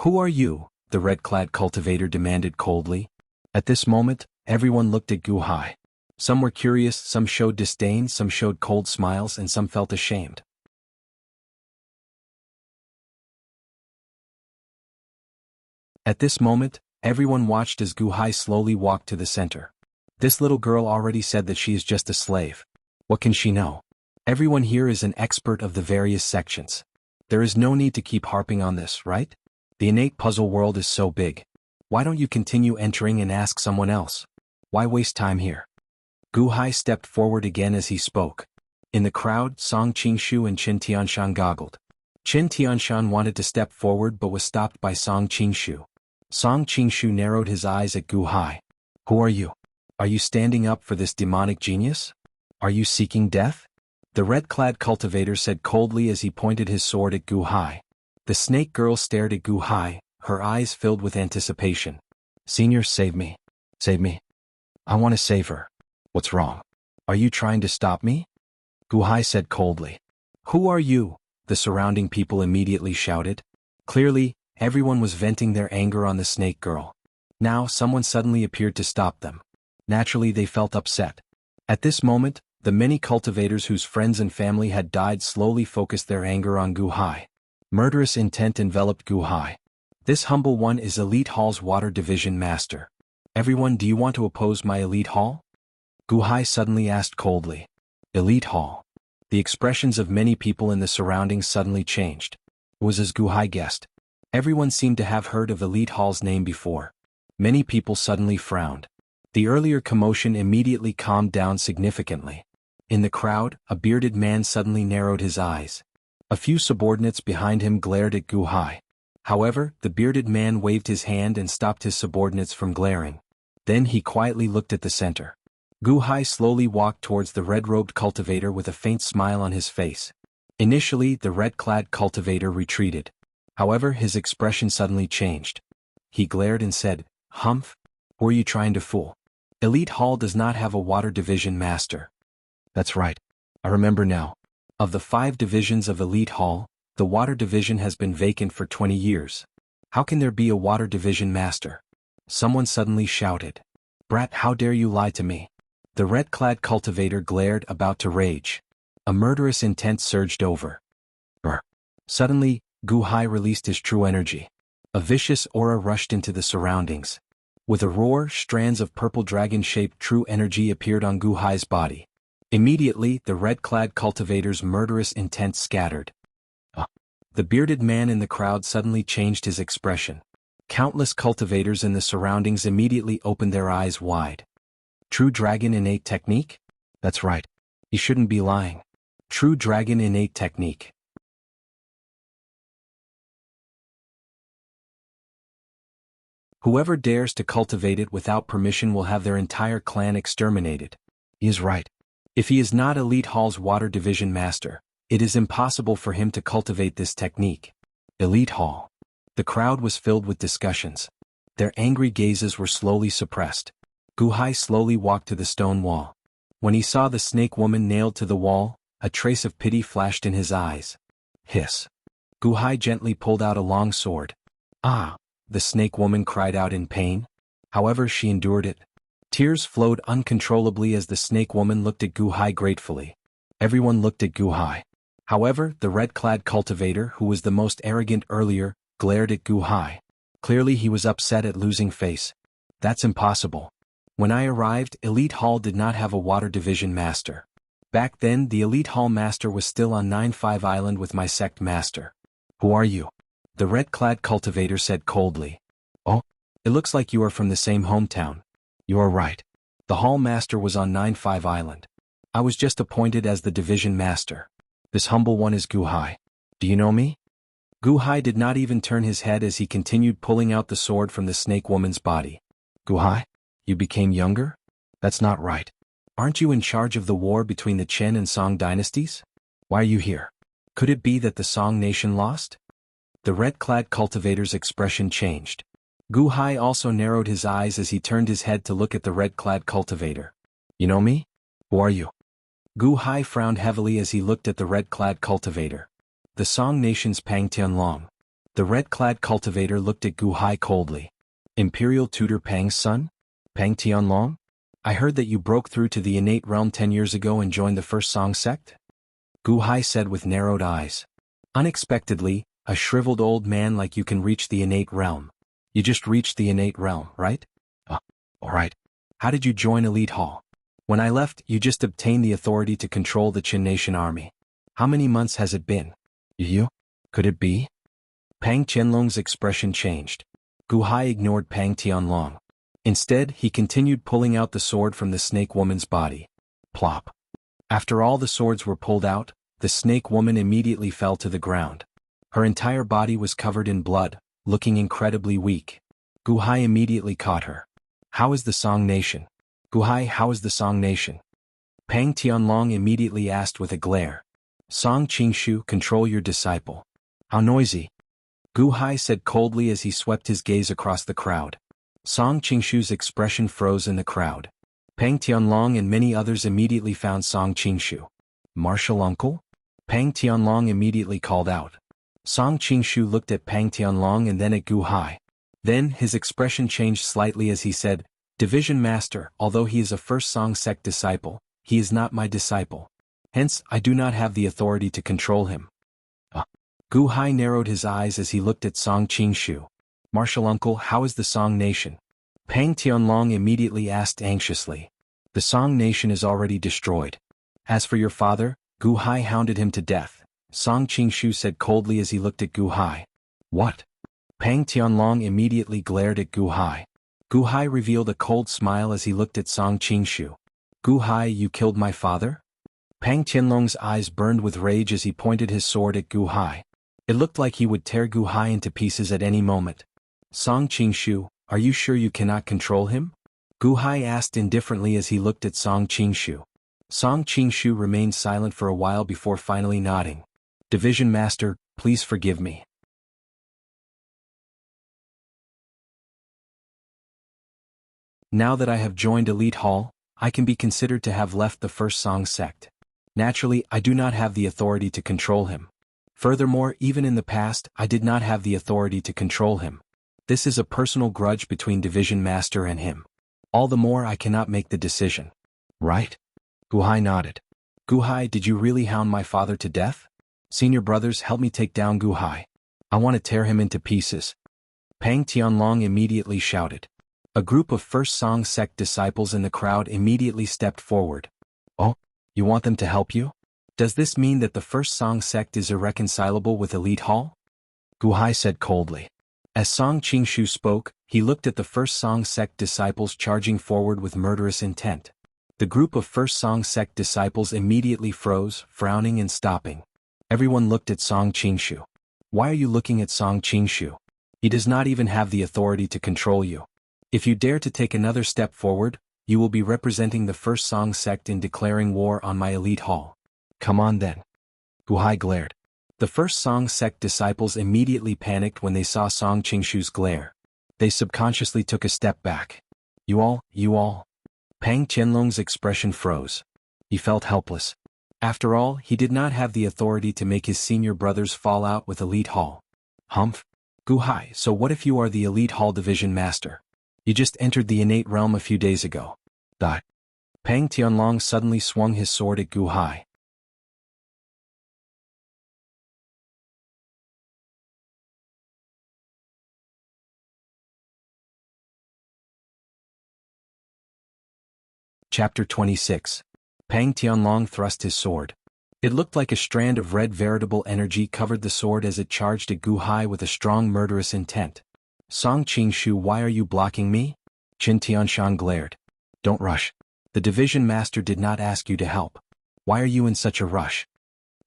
Who are you? The red-clad cultivator demanded coldly. At this moment, everyone looked at Gu Hai. Some were curious, some showed disdain, some showed cold smiles, and some felt ashamed. At this moment, everyone watched as Gu Hai slowly walked to the center. This little girl already said that she is just a slave. What can she know? Everyone here is an expert of the various sections. There is no need to keep harping on this, right? The innate puzzle world is so big. Why don't you continue entering and ask someone else? Why waste time here? Gu Hai stepped forward again as he spoke. In the crowd, Song Qingshu and Qin Tianshan goggled. Qin Tianshan wanted to step forward but was stopped by Song Qingshu. Song Qingshu narrowed his eyes at Gu Hai. Who are you? Are you standing up for this demonic genius? Are you seeking death? The red-clad cultivator said coldly as he pointed his sword at Gu Hai. The snake girl stared at Gu Hai, her eyes filled with anticipation. Senior, save me. Save me. I want to save her. What's wrong? Are you trying to stop me? Gu Hai said coldly. Who are you? The surrounding people immediately shouted. Clearly, everyone was venting their anger on the snake girl. Now, someone suddenly appeared to stop them. Naturally, they felt upset. At this moment, the many cultivators whose friends and family had died slowly focused their anger on Gu Hai. Murderous intent enveloped Gu Hai. This humble one is Elite Hall's Water Division Master. Everyone, do you want to oppose my Elite Hall? Gu Hai suddenly asked coldly. Elite Hall. The expressions of many people in the surroundings suddenly changed. It was as Gu Hai guessed. Everyone seemed to have heard of Elite Hall's name before. Many people suddenly frowned. The earlier commotion immediately calmed down significantly. In the crowd, a bearded man suddenly narrowed his eyes. A few subordinates behind him glared at Gu Hai. However, the bearded man waved his hand and stopped his subordinates from glaring. Then he quietly looked at the center. Gu Hai slowly walked towards the red-robed cultivator with a faint smile on his face. Initially, the red-clad cultivator retreated. However, his expression suddenly changed. He glared and said, "Humph? Who are you trying to fool? Elite Hall does not have a water division master." "That's right. I remember now. Of the 5 divisions of Elite Hall, the water division has been vacant for 20 years. How can there be a water division master?" Someone suddenly shouted. "Brat, how dare you lie to me?" The red-clad cultivator glared, about to rage. A murderous intent surged over her. Suddenly, Gu Hai released his true energy. A vicious aura rushed into the surroundings. With a roar, strands of purple dragon-shaped true energy appeared on Gu Hai's body. Immediately, the red-clad cultivator's murderous intent scattered. The bearded man in the crowd suddenly changed his expression. Countless cultivators in the surroundings immediately opened their eyes wide. True Dragon Innate Technique? That's right. He shouldn't be lying. True Dragon Innate Technique. Whoever dares to cultivate it without permission will have their entire clan exterminated. He is right. If he is not Elite Hall's water division master, it is impossible for him to cultivate this technique. Elite Hall. The crowd was filled with discussions. Their angry gazes were slowly suppressed. Gu Hai slowly walked to the stone wall. When he saw the snake woman nailed to the wall, a trace of pity flashed in his eyes. Hiss. Gu Hai gently pulled out a long sword. "Ah!" the snake woman cried out in pain. However, she endured it. Tears flowed uncontrollably as the snake woman looked at Gu Hai gratefully. Everyone looked at Gu Hai. However, the red-clad cultivator, who was the most arrogant earlier, glared at Gu Hai. Clearly he was upset at losing face. "That's impossible. When I arrived, Elite Hall did not have a water division master. Back then, the Elite Hall master was still on 9-5 Island with my sect master." "Who are you?" the red-clad cultivator said coldly. "Oh, it looks like you are from the same hometown." "You are right. The Hall master was on 9-5 Island. I was just appointed as the division master. This humble one is Gu Hai. Do you know me?" Gu Hai did not even turn his head as he continued pulling out the sword from the snake woman's body. "Gu Hai? You became younger? That's not right. Aren't you in charge of the war between the Chen and Song dynasties? Why are you here? Could it be that the Song nation lost?" The red-clad cultivator's expression changed. Gu Hai also narrowed his eyes as he turned his head to look at the red-clad cultivator. "You know me? Who are you?" Gu Hai frowned heavily as he looked at the red-clad cultivator. "The Song nation's Pang Tianlong." The red-clad cultivator looked at Gu Hai coldly. "Imperial tutor Pang's son? Pang Tianlong? I heard that you broke through to the innate realm 10 years ago and joined the first Song sect?" Gu Hai said with narrowed eyes. "Unexpectedly, a shriveled old man like you can reach the innate realm. You just reached the innate realm, right?" All right. How did you join Elite Hall?" "When I left, you just obtained the authority to control the Qin Nation army. How many months has it been?" You? Could it be?" Pang Tianlong's expression changed. Gu Hai ignored Pang Tianlong. Instead, he continued pulling out the sword from the snake woman's body. Plop. After all the swords were pulled out, the snake woman immediately fell to the ground. Her entire body was covered in blood, looking incredibly weak. Gu Hai immediately caught her. "How is the Song nation?" "Gu Hai, how is the Song nation?" Pang Tianlong immediately asked with a glare. "Song Qingshu, control your disciple." "How noisy?" Gu Hai said coldly as he swept his gaze across the crowd. Song Qingshu's expression froze in the crowd. Pang Tianlong and many others immediately found Song Qingshu. "Martial uncle?" Pang Tianlong immediately called out. Song Qingshu looked at Pang Tianlong and then at Gu Hai. Then, his expression changed slightly as he said, "Division Master, although he is a first Song sect disciple, he is not my disciple. Hence, I do not have the authority to control him." Gu Hai narrowed his eyes as he looked at Song Qingshu. "Martial uncle, how is the Song nation?" Pang Tianlong immediately asked anxiously. "The Song nation is already destroyed. As for your father, Gu Hai hounded him to death," Song Qingshu said coldly as he looked at Gu Hai. "What?" Pang Tianlong immediately glared at Gu Hai. Gu Hai revealed a cold smile as he looked at Song Qingshu. "Gu Hai, you killed my father?" Pang Tianlong's eyes burned with rage as he pointed his sword at Gu Hai. It looked like he would tear Gu Hai into pieces at any moment. Song Qingshu, are you sure you cannot control him? Gu Hai asked indifferently as he looked at Song Qingshu. Song Qingshu remained silent for a while before finally nodding. Division Master, please forgive me. Now that I have joined Elite Hall, I can be considered to have left the First Song sect. Naturally, I do not have the authority to control him. Furthermore, even in the past, I did not have the authority to control him. This is a personal grudge between Division Master and him. All the more I cannot make the decision. Right? Gu Hai nodded. Gu Hai, did you really hound my father to death? Senior brothers, help me take down Gu Hai. I want to tear him into pieces. Pang Tianlong immediately shouted. A group of First Song sect disciples in the crowd immediately stepped forward. Oh, you want them to help you? Does this mean that the First Song sect is irreconcilable with Elite Hall? Gu Hai said coldly. As Song Qingshu spoke, he looked at the First Song sect disciples charging forward with murderous intent. The group of First Song sect disciples immediately froze, frowning and stopping. Everyone looked at Song Qingshu. Why are you looking at Song Qingshu? He does not even have the authority to control you. If you dare to take another step forward, you will be representing the First Song sect in declaring war on my Elite Hall. Come on then. Gu Hai glared. The First Song sect disciples immediately panicked when they saw Song Qingshu's glare. They subconsciously took a step back. You all. Pang Tianlong's expression froze. He felt helpless. After all, he did not have the authority to make his senior brothers fall out with Elite Hall. Humph. Gu Hai, so what if you are the Elite Hall Division Master? You just entered the innate realm a few days ago. Pang Tianlong suddenly swung his sword at Gu Hai. Chapter 26. Pang Tianlong thrust his sword. It looked like a strand of red veritable energy covered the sword as it charged at Gu Hai with a strong murderous intent. Song Qingshu, why are you blocking me? Qin Tianshan glared. Don't rush. The division master did not ask you to help. Why are you in such a rush?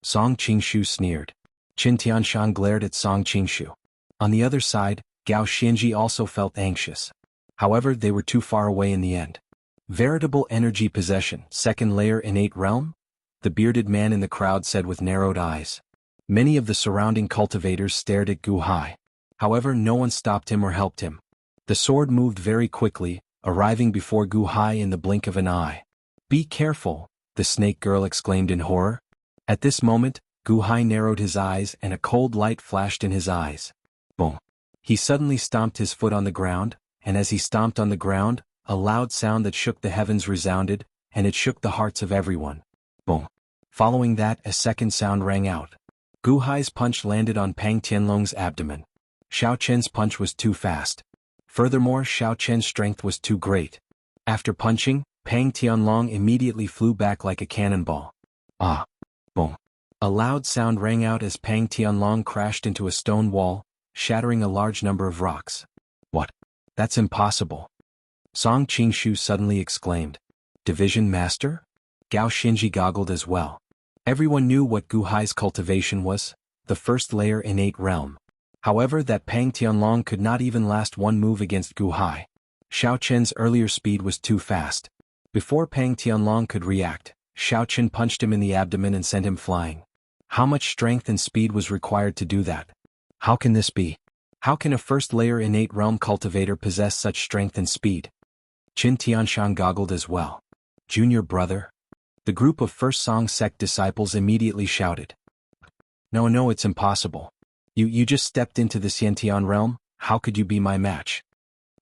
Song Qingshu sneered. Qin Tianshan glared at Song Qingshu. On the other side, Gao Xianji also felt anxious. However, they were too far away in the end. Veritable energy possession, second layer innate realm? The bearded man in the crowd said with narrowed eyes. Many of the surrounding cultivators stared at Gu Hai. However, no one stopped him or helped him. The sword moved very quickly, arriving before Gu Hai in the blink of an eye. Be careful, the snake girl exclaimed in horror. At this moment, Gu Hai narrowed his eyes and a cold light flashed in his eyes. Boom. He suddenly stomped his foot on the ground, and as he stomped on the ground, a loud sound that shook the heavens resounded, and it shook the hearts of everyone. Boom. Following that, a second sound rang out. Gu Hai's punch landed on Pang Tianlong's abdomen. Xiao Chen's punch was too fast. Furthermore, Xiao Chen's strength was too great. After punching, Pang Tianlong immediately flew back like a cannonball. Ah! Boom. A loud sound rang out as Pang Tianlong crashed into a stone wall, shattering a large number of rocks. What? That's impossible. Song Qingshu suddenly exclaimed. Division Master? Gao Xinji goggled as well. Everyone knew what Gu Hai's cultivation was, the first layer innate realm. However, that Pang Tianlong could not even last one move against Gu Hai. Xiao Chen's earlier speed was too fast. Before Pang Tianlong could react, Xiao Chen punched him in the abdomen and sent him flying. How much strength and speed was required to do that? How can this be? How can a first layer innate realm cultivator possess such strength and speed? Qin Tianshan goggled as well. Junior brother? The group of First Song sect disciples immediately shouted. No, it's impossible. You just stepped into the Xiantian realm, how could you be my match?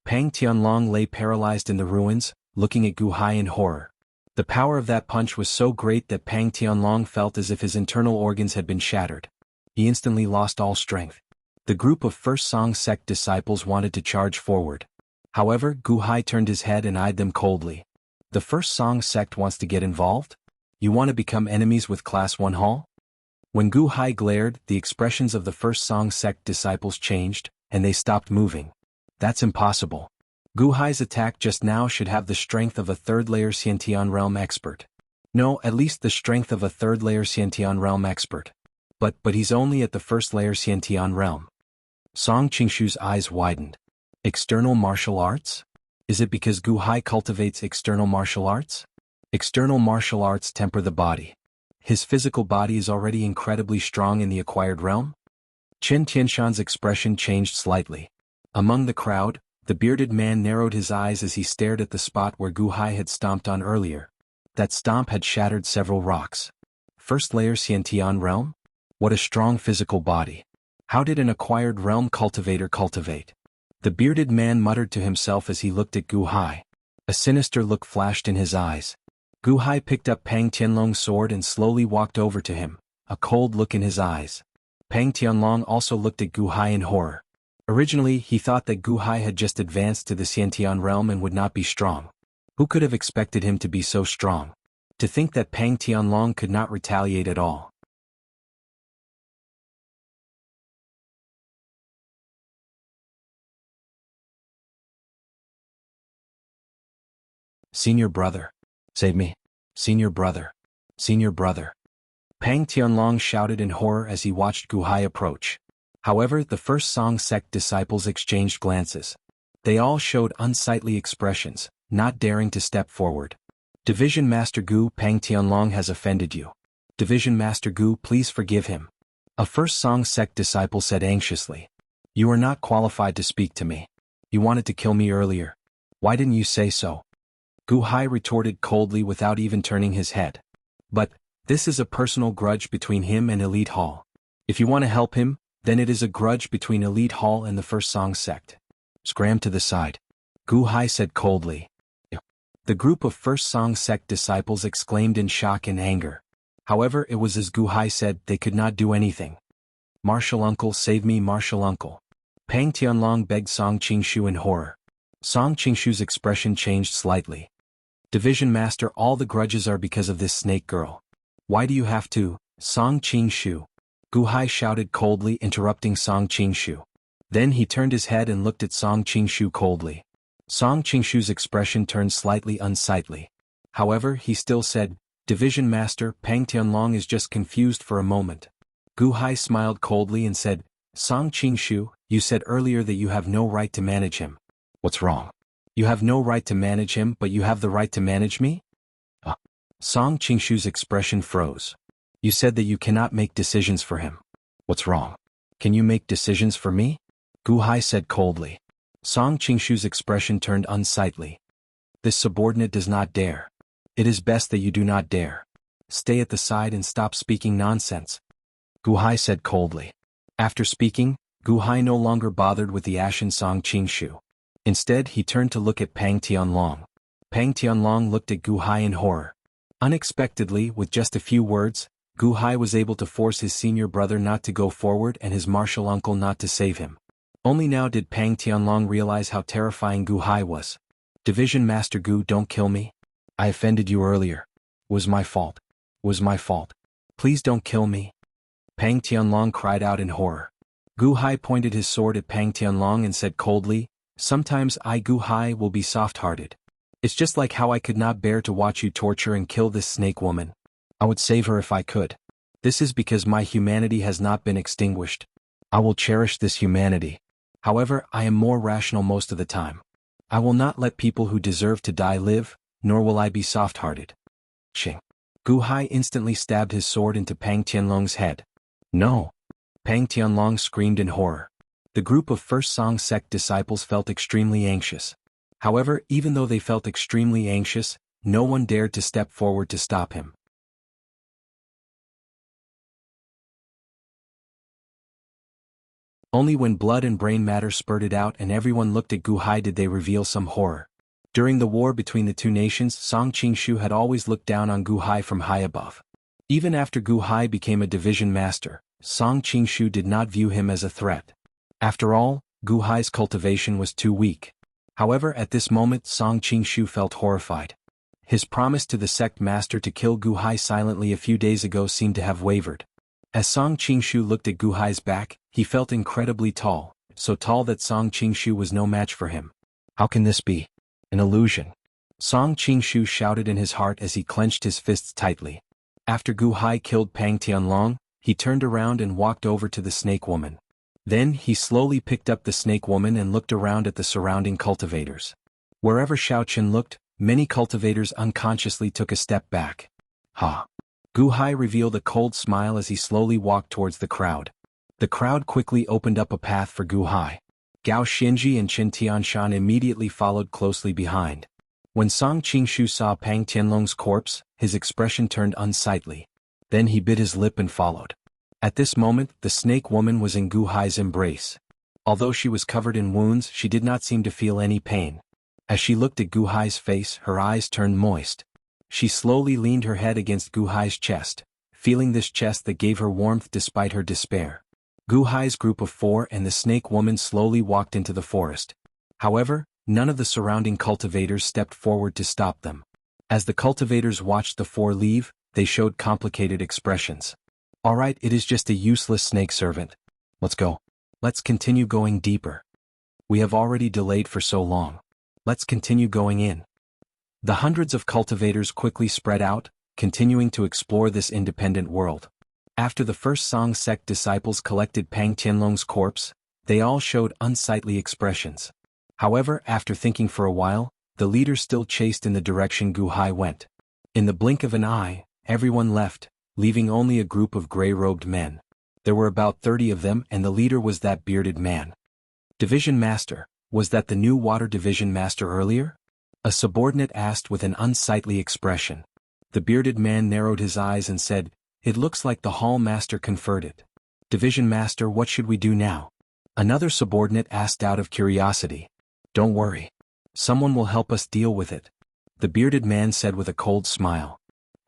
Pang Tianlong lay paralyzed in the ruins, looking at Gu Hai in horror. The power of that punch was so great that Pang Tianlong felt as if his internal organs had been shattered. He instantly lost all strength. The group of First Song sect disciples wanted to charge forward. However, Gu Hai turned his head and eyed them coldly. The First Song sect wants to get involved? You want to become enemies with Class 1 Hall? When Gu Hai glared, the expressions of the First Song sect disciples changed, and they stopped moving. That's impossible. Gu Hai's attack just now should have the strength of a third-layer Xiantian realm expert. No, at least the strength of a third-layer Xiantian realm expert. But he's only at the first-layer Xiantian realm. Song Qingshu's eyes widened. External martial arts? Is it because Gu Hai cultivates external martial arts? External martial arts temper the body. His physical body is already incredibly strong in the acquired realm? Qin Tianshan's expression changed slightly. Among the crowd, the bearded man narrowed his eyes as he stared at the spot where Gu Hai had stomped on earlier. That stomp had shattered several rocks. First layer Xiantian realm? What a strong physical body. How did an acquired realm cultivator cultivate? The bearded man muttered to himself as he looked at Gu Hai. A sinister look flashed in his eyes. Gu Hai picked up Pang Tianlong's sword and slowly walked over to him, a cold look in his eyes. Pang Tianlong also looked at Gu Hai in horror. Originally, he thought that Gu Hai had just advanced to the Xiantian realm and would not be strong. Who could have expected him to be so strong? To think that Pang Tianlong could not retaliate at all. Senior brother. Save me. Senior brother. Senior brother. Pang Tianlong shouted in horror as he watched Gu Hai approach. However, the first Song sect disciples exchanged glances. They all showed unsightly expressions, not daring to step forward. Division Master Gu, Pang Tianlong has offended you. Division Master Gu, please forgive him. A first Song sect disciple said anxiously. You are not qualified to speak to me. You wanted to kill me earlier. Why didn't you say so? Gu Hai retorted coldly without even turning his head. But this is a personal grudge between him and Elite Hall. If you want to help him, then it is a grudge between Elite Hall and the First Song sect. Scram to the side. Gu Hai said coldly. The group of First Song sect disciples exclaimed in shock and anger. However, it was as Gu Hai said, they could not do anything. Martial uncle, save me, martial uncle. Pang Tianlong begged Song Qingshu in horror. Song Qingshu's expression changed slightly. Division Master, all the grudges are because of this snake girl. Why do you have to, Song Qingshu? Gu Hai shouted coldly, interrupting Song Qingshu. Then he turned his head and looked at Song Qingshu coldly. Song Qingshu's expression turned slightly unsightly. However, he still said, Division Master, Pang Tianlong is just confused for a moment. Gu Hai smiled coldly and said, Song Qingshu, you said earlier that you have no right to manage him. What's wrong? You have no right to manage him, but you have the right to manage me? Song Qingshu's expression froze. You said that you cannot make decisions for him. What's wrong? Can you make decisions for me? Gu Hai said coldly. Song Qingshu's expression turned unsightly. This subordinate does not dare. It is best that you do not dare. Stay at the side and stop speaking nonsense. Gu Hai said coldly. After speaking, Gu Hai no longer bothered with the ashen Song Qingshu. Instead, he turned to look at Pang Tianlong. Pang Tianlong looked at Gu Hai in horror. Unexpectedly, with just a few words, Gu Hai was able to force his senior brother not to go forward and his martial uncle not to save him. Only now did Pang Tianlong realize how terrifying Gu Hai was. Division Master Gu, don't kill me. I offended you earlier. Was my fault. Was my fault. Please don't kill me. Pang Tianlong cried out in horror. Gu Hai pointed his sword at Pang Tianlong and said coldly, Sometimes I, Gu Hai, will be soft-hearted. It's just like how I could not bear to watch you torture and kill this snake woman. I would save her if I could. This is because my humanity has not been extinguished. I will cherish this humanity. However, I am more rational most of the time. I will not let people who deserve to die live, nor will I be soft-hearted. Ching. Gu Hai instantly stabbed his sword into Pang Tianlong's head. No. Pang Tianlong screamed in horror. The group of First Song sect disciples felt extremely anxious. However, even though they felt extremely anxious, no one dared to step forward to stop him. Only when blood and brain matter spurted out and everyone looked at Gu Hai did they reveal some horror. During the war between the two nations, Song Qingshu had always looked down on Gu Hai from high above. Even after Gu Hai became a division master, Song Qingshu did not view him as a threat. After all, Gu Hai's cultivation was too weak. However, at this moment Song Qingshu felt horrified. His promise to the sect master to kill Gu Hai silently a few days ago seemed to have wavered. As Song Qingshu looked at Gu Hai's back, he felt incredibly tall, so tall that Song Qingshu was no match for him. How can this be? An illusion. Song Qingshu shouted in his heart as he clenched his fists tightly. After Gu Hai killed Pang Tianlong, he turned around and walked over to the snake woman. Then he slowly picked up the snake woman and looked around at the surrounding cultivators. Wherever Xiaoqin looked, many cultivators unconsciously took a step back. Ha! Gu Hai revealed a cold smile as he slowly walked towards the crowd. The crowd quickly opened up a path for Gu Hai. Gao Xinji and Qin Tianshan immediately followed closely behind. When Song Qingshu saw Pang Tianlong's corpse, his expression turned unsightly. Then he bit his lip and followed. At this moment, the snake woman was in Gu Hai's embrace. Although she was covered in wounds, she did not seem to feel any pain. As she looked at Gu Hai's face, her eyes turned moist. She slowly leaned her head against Gu Hai's chest, feeling this chest that gave her warmth despite her despair. Gu Hai's group of 4 and the snake woman slowly walked into the forest. However, none of the surrounding cultivators stepped forward to stop them. As the cultivators watched the 4 leave, they showed complicated expressions. Alright, it is just a useless snake servant. Let's go. Let's continue going deeper. We have already delayed for so long. Let's continue going in. The hundreds of cultivators quickly spread out, continuing to explore this independent world. After the first Song sect disciples collected Pang Tianlong's corpse, they all showed unsightly expressions. However, after thinking for a while, the leader still chased in the direction Gu Hai went. In the blink of an eye, everyone left, leaving only a group of gray-robed men. There were about 30 of them and the leader was that bearded man. Division Master, was that the new Water Division Master earlier? A subordinate asked with an unsightly expression. The bearded man narrowed his eyes and said, "It looks like the Hall Master conferred it. Division Master, what should we do now?" Another subordinate asked out of curiosity. "Don't worry. Someone will help us deal with it," the bearded man said with a cold smile.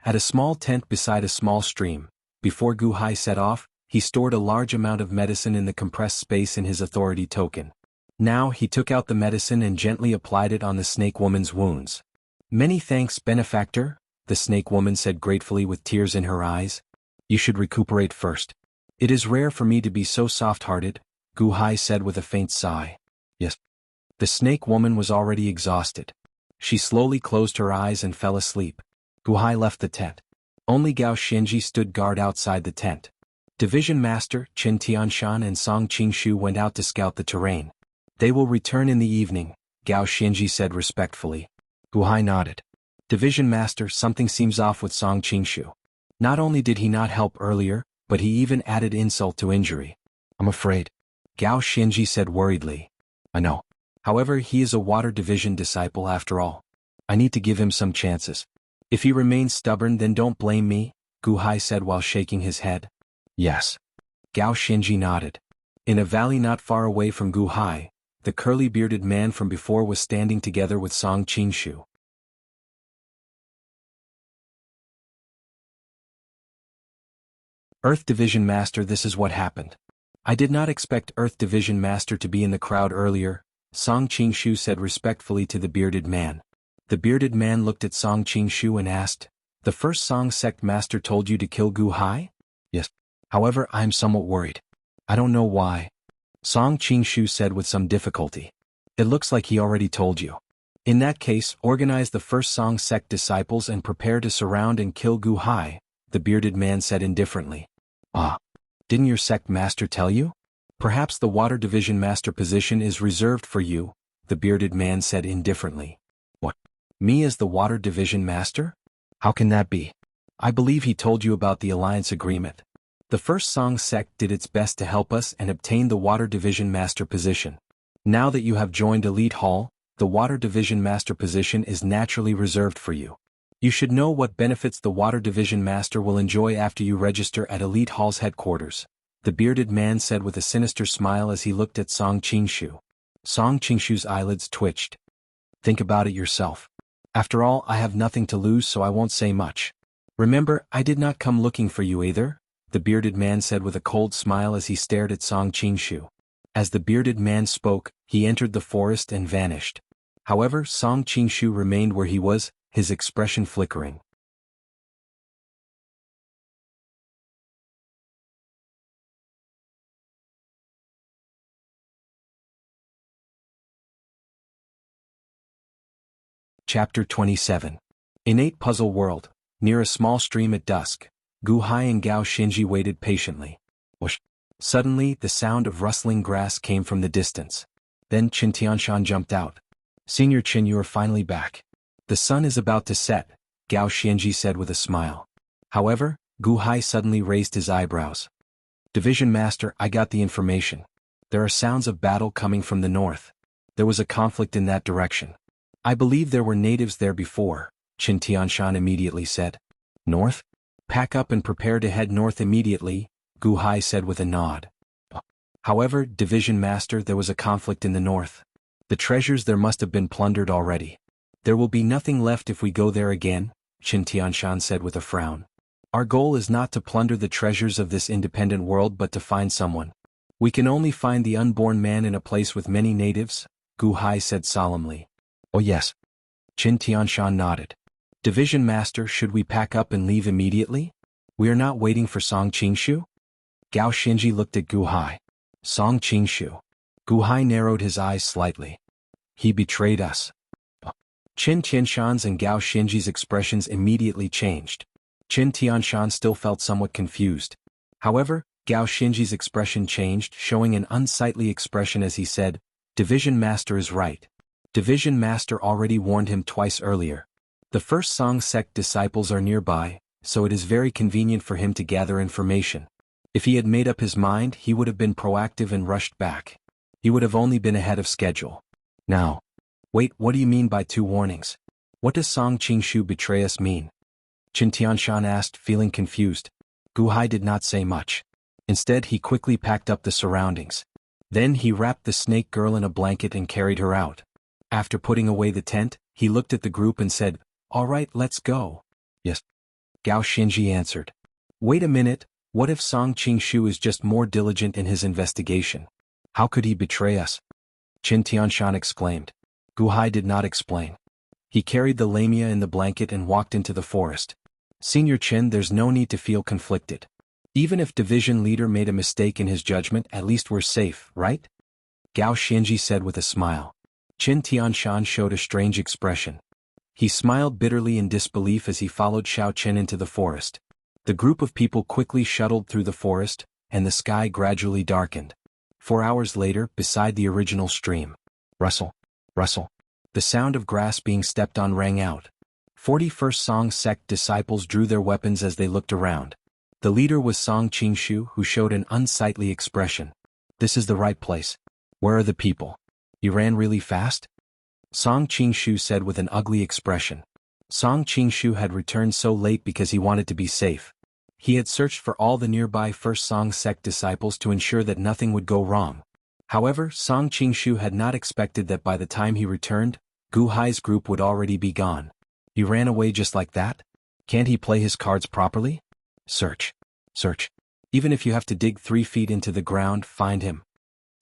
At a small tent beside a small stream, before Gu Hai set off, he stored a large amount of medicine in the compressed space in his authority token. Now he took out the medicine and gently applied it on the snake woman's wounds. "Many thanks, benefactor," the snake woman said gratefully with tears in her eyes. "You should recuperate first. It is rare for me to be so soft-hearted," Gu Hai said with a faint sigh. "Yes." The snake woman was already exhausted. She slowly closed her eyes and fell asleep. Gu Hai left the tent. Only Gao Xinji stood guard outside the tent. Division Master Qin Tianshan and Song Qingshu went out to scout the terrain. "They will return in the evening," Gao Xinji said respectfully. Gu Hai nodded. "Division Master, something seems off with Song Qingshu. Not only did he not help earlier, but he even added insult to injury." "I'm afraid," Gao Xinji said worriedly. "I know. However, he is a Water Division disciple after all. I need to give him some chances. If he remains stubborn, then don't blame me," Gu Hai said while shaking his head. "Yes." Gao Xinji nodded. In a valley not far away from Gu Hai, the curly-bearded man from before was standing together with Song Qingshu. "Earth Division Master, this is what happened. I did not expect Earth Division Master to be in the crowd earlier," Song Qingshu said respectfully to the bearded man. The bearded man looked at Song Qingshu and asked, "The first Song sect master told you to kill Gu Hai?" "Yes. However, I am somewhat worried. I don't know why," Song Qingshu said with some difficulty. "It looks like he already told you. In that case, organize the first Song sect disciples and prepare to surround and kill Gu Hai," the bearded man said indifferently. "Ah. Didn't your sect master tell you? Perhaps the Water Division Master position is reserved for you," the bearded man said indifferently. "What? Me as the Water Division Master? How can that be? I believe he told you about the alliance agreement. The first Song sect did its best to help us and obtain the Water Division Master position. Now that you have joined Elite Hall, the Water Division Master position is naturally reserved for you. You should know what benefits the Water Division Master will enjoy after you register at Elite Hall's headquarters," the bearded man said with a sinister smile as he looked at Song Qingshu. Song Qingshu's eyelids twitched. "Think about it yourself. After all, I have nothing to lose, so I won't say much. Remember, I did not come looking for you either," the bearded man said with a cold smile as he stared at Song Qingshu. As the bearded man spoke, he entered the forest and vanished. However, Song Qingshu remained where he was, his expression flickering. Chapter 27. Innate Puzzle World. Near a small stream at dusk, Gu Hai and Gao Xinji waited patiently. Whoosh. Suddenly, the sound of rustling grass came from the distance. Then Qin Tianshan jumped out. "Senior Qin, you are finally back. The sun is about to set," Gao Xinji said with a smile. However, Gu Hai suddenly raised his eyebrows. "Division Master, I got the information. There are sounds of battle coming from the north. There was a conflict in that direction. I believe there were natives there before," Qin Tianshan immediately said. "North? Pack up and prepare to head north immediately," Gu Hai said with a nod. "However, Division Master, there was a conflict in the north. The treasures there must have been plundered already. There will be nothing left if we go there again," Qin Tianshan said with a frown. "Our goal is not to plunder the treasures of this independent world but to find someone. We can only find the unborn man in a place with many natives," Gu Hai said solemnly. "Oh yes." Qin Tianshan nodded. "Division Master, should we pack up and leave immediately? We are not waiting for Song Qingshu?" Gao Xinji looked at Gu Hai. "Song Qingshu." Gu Hai narrowed his eyes slightly. "He betrayed us." Qin Tianshan's and Gao Xinji's expressions immediately changed. Qin Tianshan still felt somewhat confused. However, Gao Xinji's expression changed, showing an unsightly expression as he said, "Division Master is right. Division Master already warned him twice earlier. The first Song sect disciples are nearby, so it is very convenient for him to gather information. If he had made up his mind, he would have been proactive and rushed back. He would have only been ahead of schedule. Now. Wait, what do you mean by 2 warnings? What does Song Qingshu betray us mean?" Qin Tianshan asked, feeling confused. Gu Hai did not say much. Instead, he quickly packed up the surroundings. Then he wrapped the snake girl in a blanket and carried her out. After putting away the tent, he looked at the group and said, "All right, let's go." "Yes." Gao Xinji answered. "Wait a minute, what if Song Qingshu is just more diligent in his investigation? How could he betray us?" Qin Tianshan exclaimed. Gu Hai did not explain. He carried the lamia in the blanket and walked into the forest. "Senior Qin, there's no need to feel conflicted. Even if division leader made a mistake in his judgment, at least we're safe, right?" Gao Xinji said with a smile. Qin Tianshan showed a strange expression. He smiled bitterly in disbelief as he followed Xiao Chen into the forest. The group of people quickly shuttled through the forest, and the sky gradually darkened. 4 hours later, beside the original stream. Rustle. Rustle. The sound of grass being stepped on rang out. 41st Song sect disciples drew their weapons as they looked around. The leader was Song Qingshu, who showed an unsightly expression. "This is the right place. Where are the people? You ran really fast?" Song Qingshu said with an ugly expression. Song Qingshu had returned so late because he wanted to be safe. He had searched for all the nearby First Song sect disciples to ensure that nothing would go wrong. However, Song Qingshu had not expected that by the time he returned, Gu Hai's group would already be gone. He ran away just like that? Can't he play his cards properly? Search. Search. Even if you have to dig 3 feet into the ground, find him.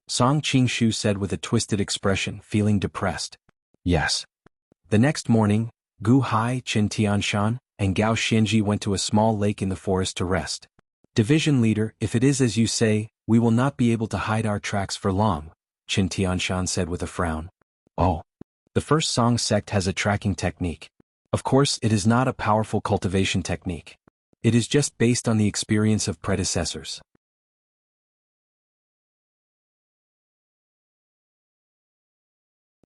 Song Qingshu said with a twisted expression, feeling depressed. Yes. The next morning, Gu Hai, Qin Tianshan, and Gao Xinji went to a small lake in the forest to rest. "Division leader, if it is as you say, we will not be able to hide our tracks for long," Qin Tianshan said with a frown. "Oh. The First Song sect has a tracking technique. Of course, it is not a powerful cultivation technique. It is just based on the experience of predecessors.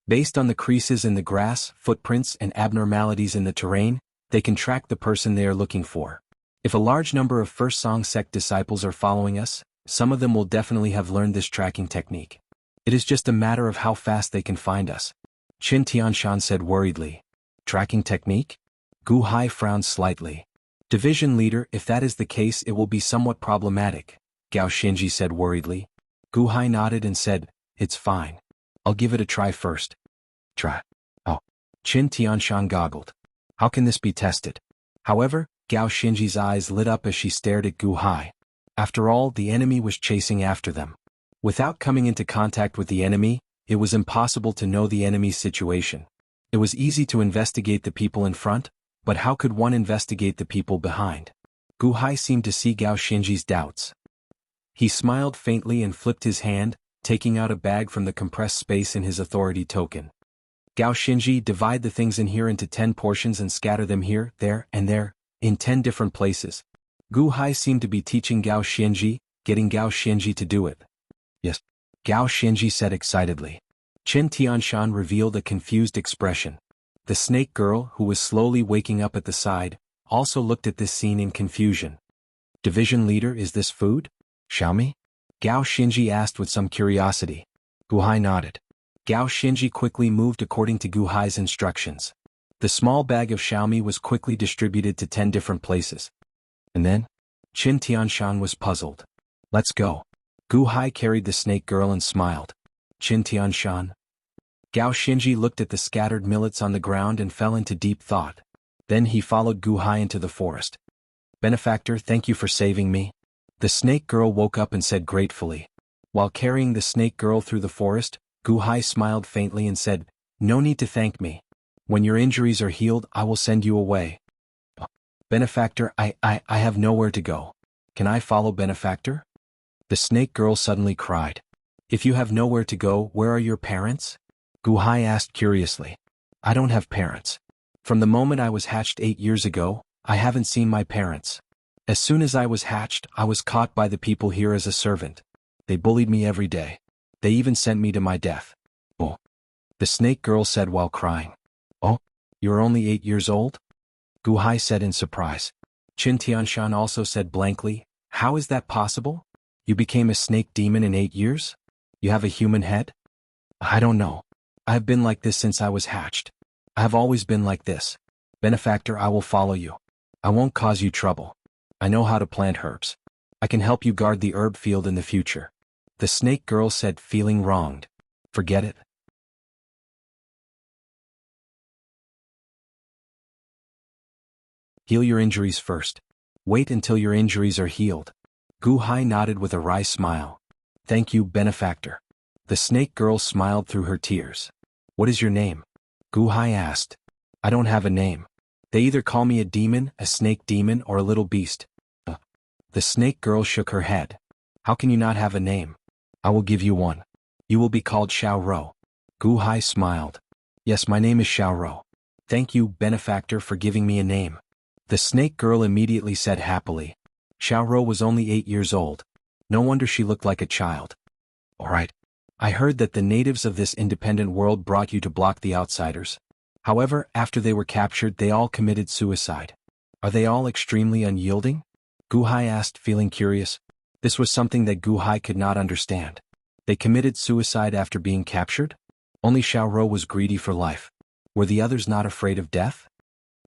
Based on the creases in the grass, footprints, and abnormalities in the terrain, they can track the person they are looking for. If a large number of First Song sect disciples are following us, some of them will definitely have learned this tracking technique. It is just a matter of how fast they can find us," Qin Tianshan said worriedly. "Tracking technique?" Gu Hai frowned slightly. "Division leader, if that is the case, it will be somewhat problematic," Gao Xinji said worriedly. Gu Hai nodded and said, "It's fine. I'll give it a try first." "Try? Oh." Qin Tianshan goggled. How can this be tested? However, Gao Xinji's eyes lit up as she stared at Gu Hai. After all, the enemy was chasing after them. Without coming into contact with the enemy, it was impossible to know the enemy's situation. It was easy to investigate the people in front, but how could one investigate the people behind? Gu Hai seemed to see Gao Xinji's doubts. He smiled faintly and flipped his hand, taking out a bag from the compressed space in his authority token. Gao Xinji, divide the things in here into 10 portions and scatter them here, there, and there, in 10 different places. Gu Hai seemed to be teaching Gao Xinji, getting Gao Xinji to do it. Yes. Gao Xinji said excitedly. Qin Tianshan revealed a confused expression. The snake girl, who was slowly waking up at the side, also looked at this scene in confusion. Division leader, is this food? Xiaomi? Gao Xinji asked with some curiosity. Gu Hai nodded. Gao Xinji quickly moved according to Gu Hai's instructions. The small bag of Xiaomi was quickly distributed to 10 different places. And then? Qin Tianshan was puzzled. Let's go. Gu Hai carried the snake girl and smiled. Qin Tianshan. Gao Xinji looked at the scattered millets on the ground and fell into deep thought. Then he followed Gu Hai into the forest. Benefactor, thank you for saving me. The snake girl woke up and said gratefully. While carrying the snake girl through the forest, Gu Hai smiled faintly and said, No need to thank me. When your injuries are healed, I will send you away. Benefactor, I have nowhere to go. Can I follow Benefactor? The snake girl suddenly cried. If you have nowhere to go, where are your parents? Gu Hai asked curiously. I don't have parents. From the moment I was hatched 8 years ago, I haven't seen my parents. As soon as I was hatched, I was caught by the people here as a servant. They bullied me every day. They even sent me to my death. Oh. The snake girl said while crying. Oh, you're only 8 years old? Gu Hai said in surprise. Qin Tianshan also said blankly, How is that possible? You became a snake demon in 8 years? You have a human head? I don't know. I have been like this since I was hatched. I have always been like this. Benefactor, I will follow you. I won't cause you trouble. I know how to plant herbs. I can help you guard the herb field in the future. The snake girl said, feeling wronged. Forget it. Heal your injuries first. Wait until your injuries are healed. Gu Hai nodded with a wry smile. Thank you, Benefactor. The snake girl smiled through her tears. What is your name? Gu Hai asked. I don't have a name. They either call me a demon, a snake demon, or a little beast. The snake girl shook her head. How can you not have a name? I will give you one. You will be called Xiao Rou. Gu Hai smiled. Yes, my name is Xiao Rou. Thank you, Benefactor, for giving me a name. The snake girl immediately said happily. Xiao Rou was only 8 years old. No wonder she looked like a child. All right. I heard that the natives of this independent world brought you to block the outsiders. However, after they were captured, they all committed suicide. Are they all extremely unyielding? Gu Hai asked, feeling curious. This was something that Gu Hai could not understand. They committed suicide after being captured? Only Xiao Rou was greedy for life. Were the others not afraid of death?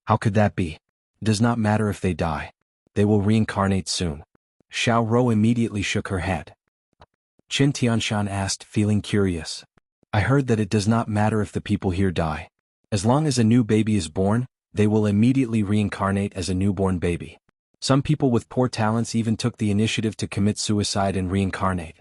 How could that be? It does not matter if they die. They will reincarnate soon. Xiao Rou immediately shook her head. Qin Tianshan asked, feeling curious. I heard that it does not matter if the people here die. As long as a new baby is born, they will immediately reincarnate as a newborn baby. Some people with poor talents even took the initiative to commit suicide and reincarnate.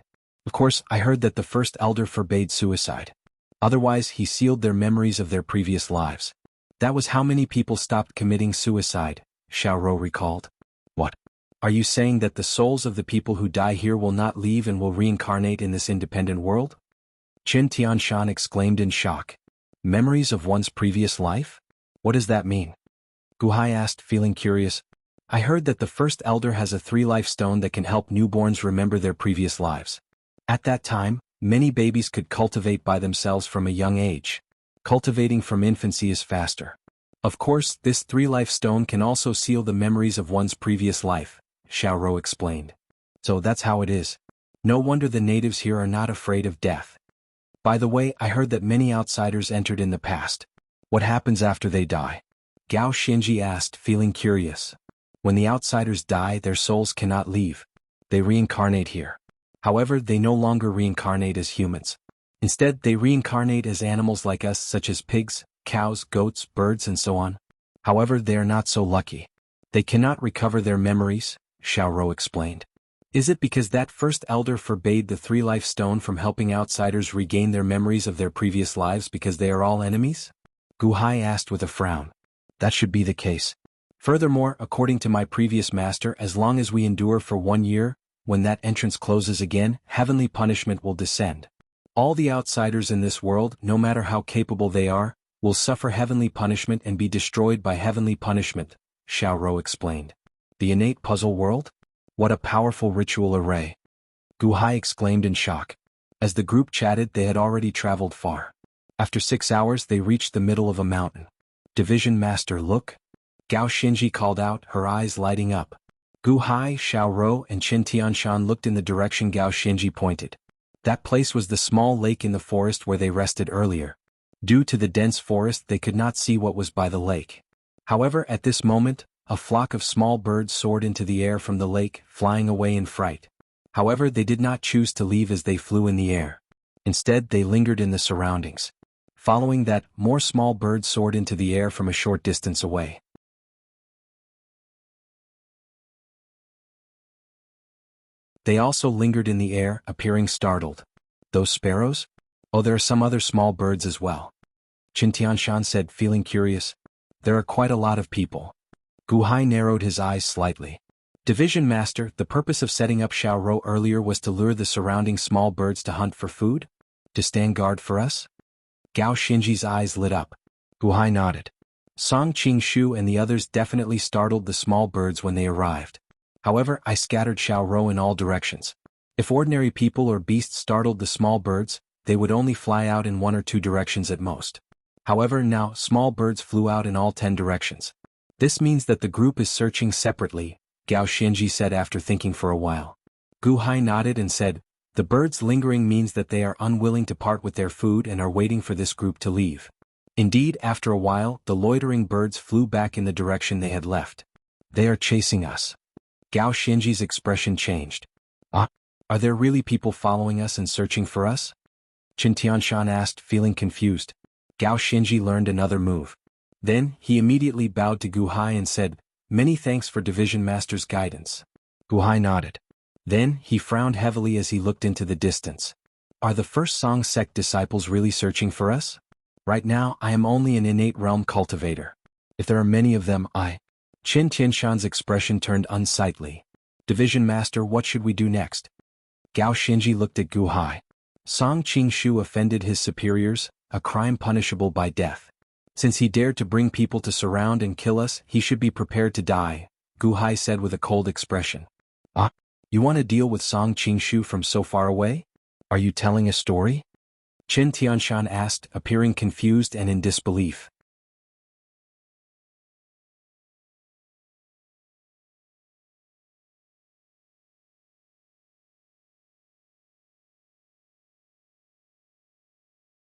Of course, I heard that the first elder forbade suicide. Otherwise, he sealed their memories of their previous lives. That was how many people stopped committing suicide, Xiao Rou recalled. What? Are you saying that the souls of the people who die here will not leave and will reincarnate in this independent world? Qin Tianshan exclaimed in shock. Memories of one's previous life? What does that mean? Gu Hai asked, feeling curious. I heard that the first elder has a 3-life stone that can help newborns remember their previous lives. At that time, many babies could cultivate by themselves from a young age. Cultivating from infancy is faster. Of course, this 3-life stone can also seal the memories of one's previous life, Xiao Rou explained. So that's how it is. No wonder the natives here are not afraid of death. By the way, I heard that many outsiders entered in the past. What happens after they die? Gao Xinji asked, feeling curious. When the outsiders die, their souls cannot leave. They reincarnate here. However, they no longer reincarnate as humans. Instead, they reincarnate as animals like us, such as pigs, cows, goats, birds, and so on. However, they are not so lucky. They cannot recover their memories, Xiao Rou explained. Is it because that first elder forbade the 3-life stone from helping outsiders regain their memories of their previous lives because they are all enemies? Gu Hai asked with a frown. That should be the case. Furthermore, according to my previous master, as long as we endure for 1 year, when that entrance closes again, heavenly punishment will descend. All the outsiders in this world, no matter how capable they are, will suffer heavenly punishment and be destroyed by heavenly punishment, Xiao Rou explained. The innate puzzle world? What a powerful ritual array! Gu Hai exclaimed in shock. As the group chatted, they had already traveled far. After 6 hours they reached the middle of a mountain. Division Master, look! Gao Xinji called out, her eyes lighting up. Gu Hai, Xiao Rou and Qin Tianshan looked in the direction Gao Xinji pointed. That place was the small lake in the forest where they rested earlier. Due to the dense forest they could not see what was by the lake. However, at this moment, a flock of small birds soared into the air from the lake, flying away in fright. However, they did not choose to leave as they flew in the air. Instead, they lingered in the surroundings. Following that, more small birds soared into the air from a short distance away. They also lingered in the air, appearing startled. Those sparrows? Oh, there are some other small birds as well. Qin Tianshan said, feeling curious. There are quite a lot of people. Gu Hai narrowed his eyes slightly. Division Master, the purpose of setting up Xiao Rou earlier was to lure the surrounding small birds to hunt for food? To stand guard for us? Gao Xinji's eyes lit up. Gu Hai nodded. Song Qingshu and the others definitely startled the small birds when they arrived. However, I scattered Xiao Rou in all directions. If ordinary people or beasts startled the small birds, they would only fly out in 1 or 2 directions at most. However, now, small birds flew out in all 10 directions. This means that the group is searching separately, Gao Xinji said after thinking for a while. Gu Hai nodded and said, the birds lingering means that they are unwilling to part with their food and are waiting for this group to leave. Indeed, after a while, the loitering birds flew back in the direction they had left. They are chasing us. Gao Xinji's expression changed. Ah, are there really people following us and searching for us? Qin Tianshan asked, feeling confused. Gao Xinji learned another move. Then, he immediately bowed to Gu Hai and said, many thanks for Division Master's guidance. Gu Hai nodded. Then, he frowned heavily as he looked into the distance. Are the first Song sect disciples really searching for us? Right now, I am only an innate realm cultivator. If there are many of them, Qin Tianshan's expression turned unsightly. Division Master, what should we do next? Gao Xinji looked at Gu Hai. Song Qingshu offended his superiors, a crime punishable by death. Since he dared to bring people to surround and kill us, he should be prepared to die, Gu Hai said with a cold expression. Ah, you want to deal with Song Qingshu from so far away? Are you telling a story? Qin Tianshan asked, appearing confused and in disbelief.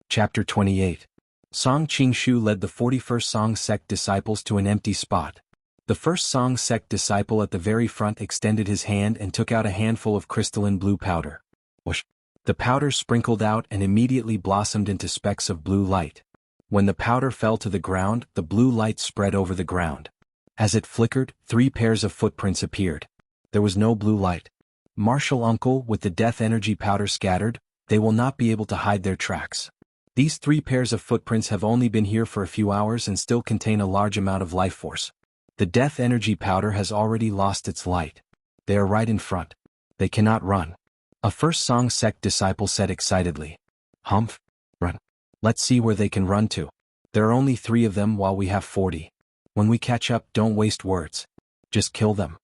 Chapter 28. Song Qingshu led the 41st Song sect disciples to an empty spot. The first Song sect disciple at the very front extended his hand and took out a handful of crystalline blue powder. Whoosh! The powder sprinkled out and immediately blossomed into specks of blue light. When the powder fell to the ground, the blue light spread over the ground. As it flickered, 3 pairs of footprints appeared. There was no blue light. Martial Uncle, with the death energy powder scattered, they will not be able to hide their tracks. These 3 pairs of footprints have only been here for a few hours and still contain a large amount of life force. The death energy powder has already lost its light. They are right in front. They cannot run. A first Song sect disciple said excitedly. Humph! Run. Let's see where they can run to. There are only 3 of them while we have 40. When we catch up, don't waste words. Just kill them.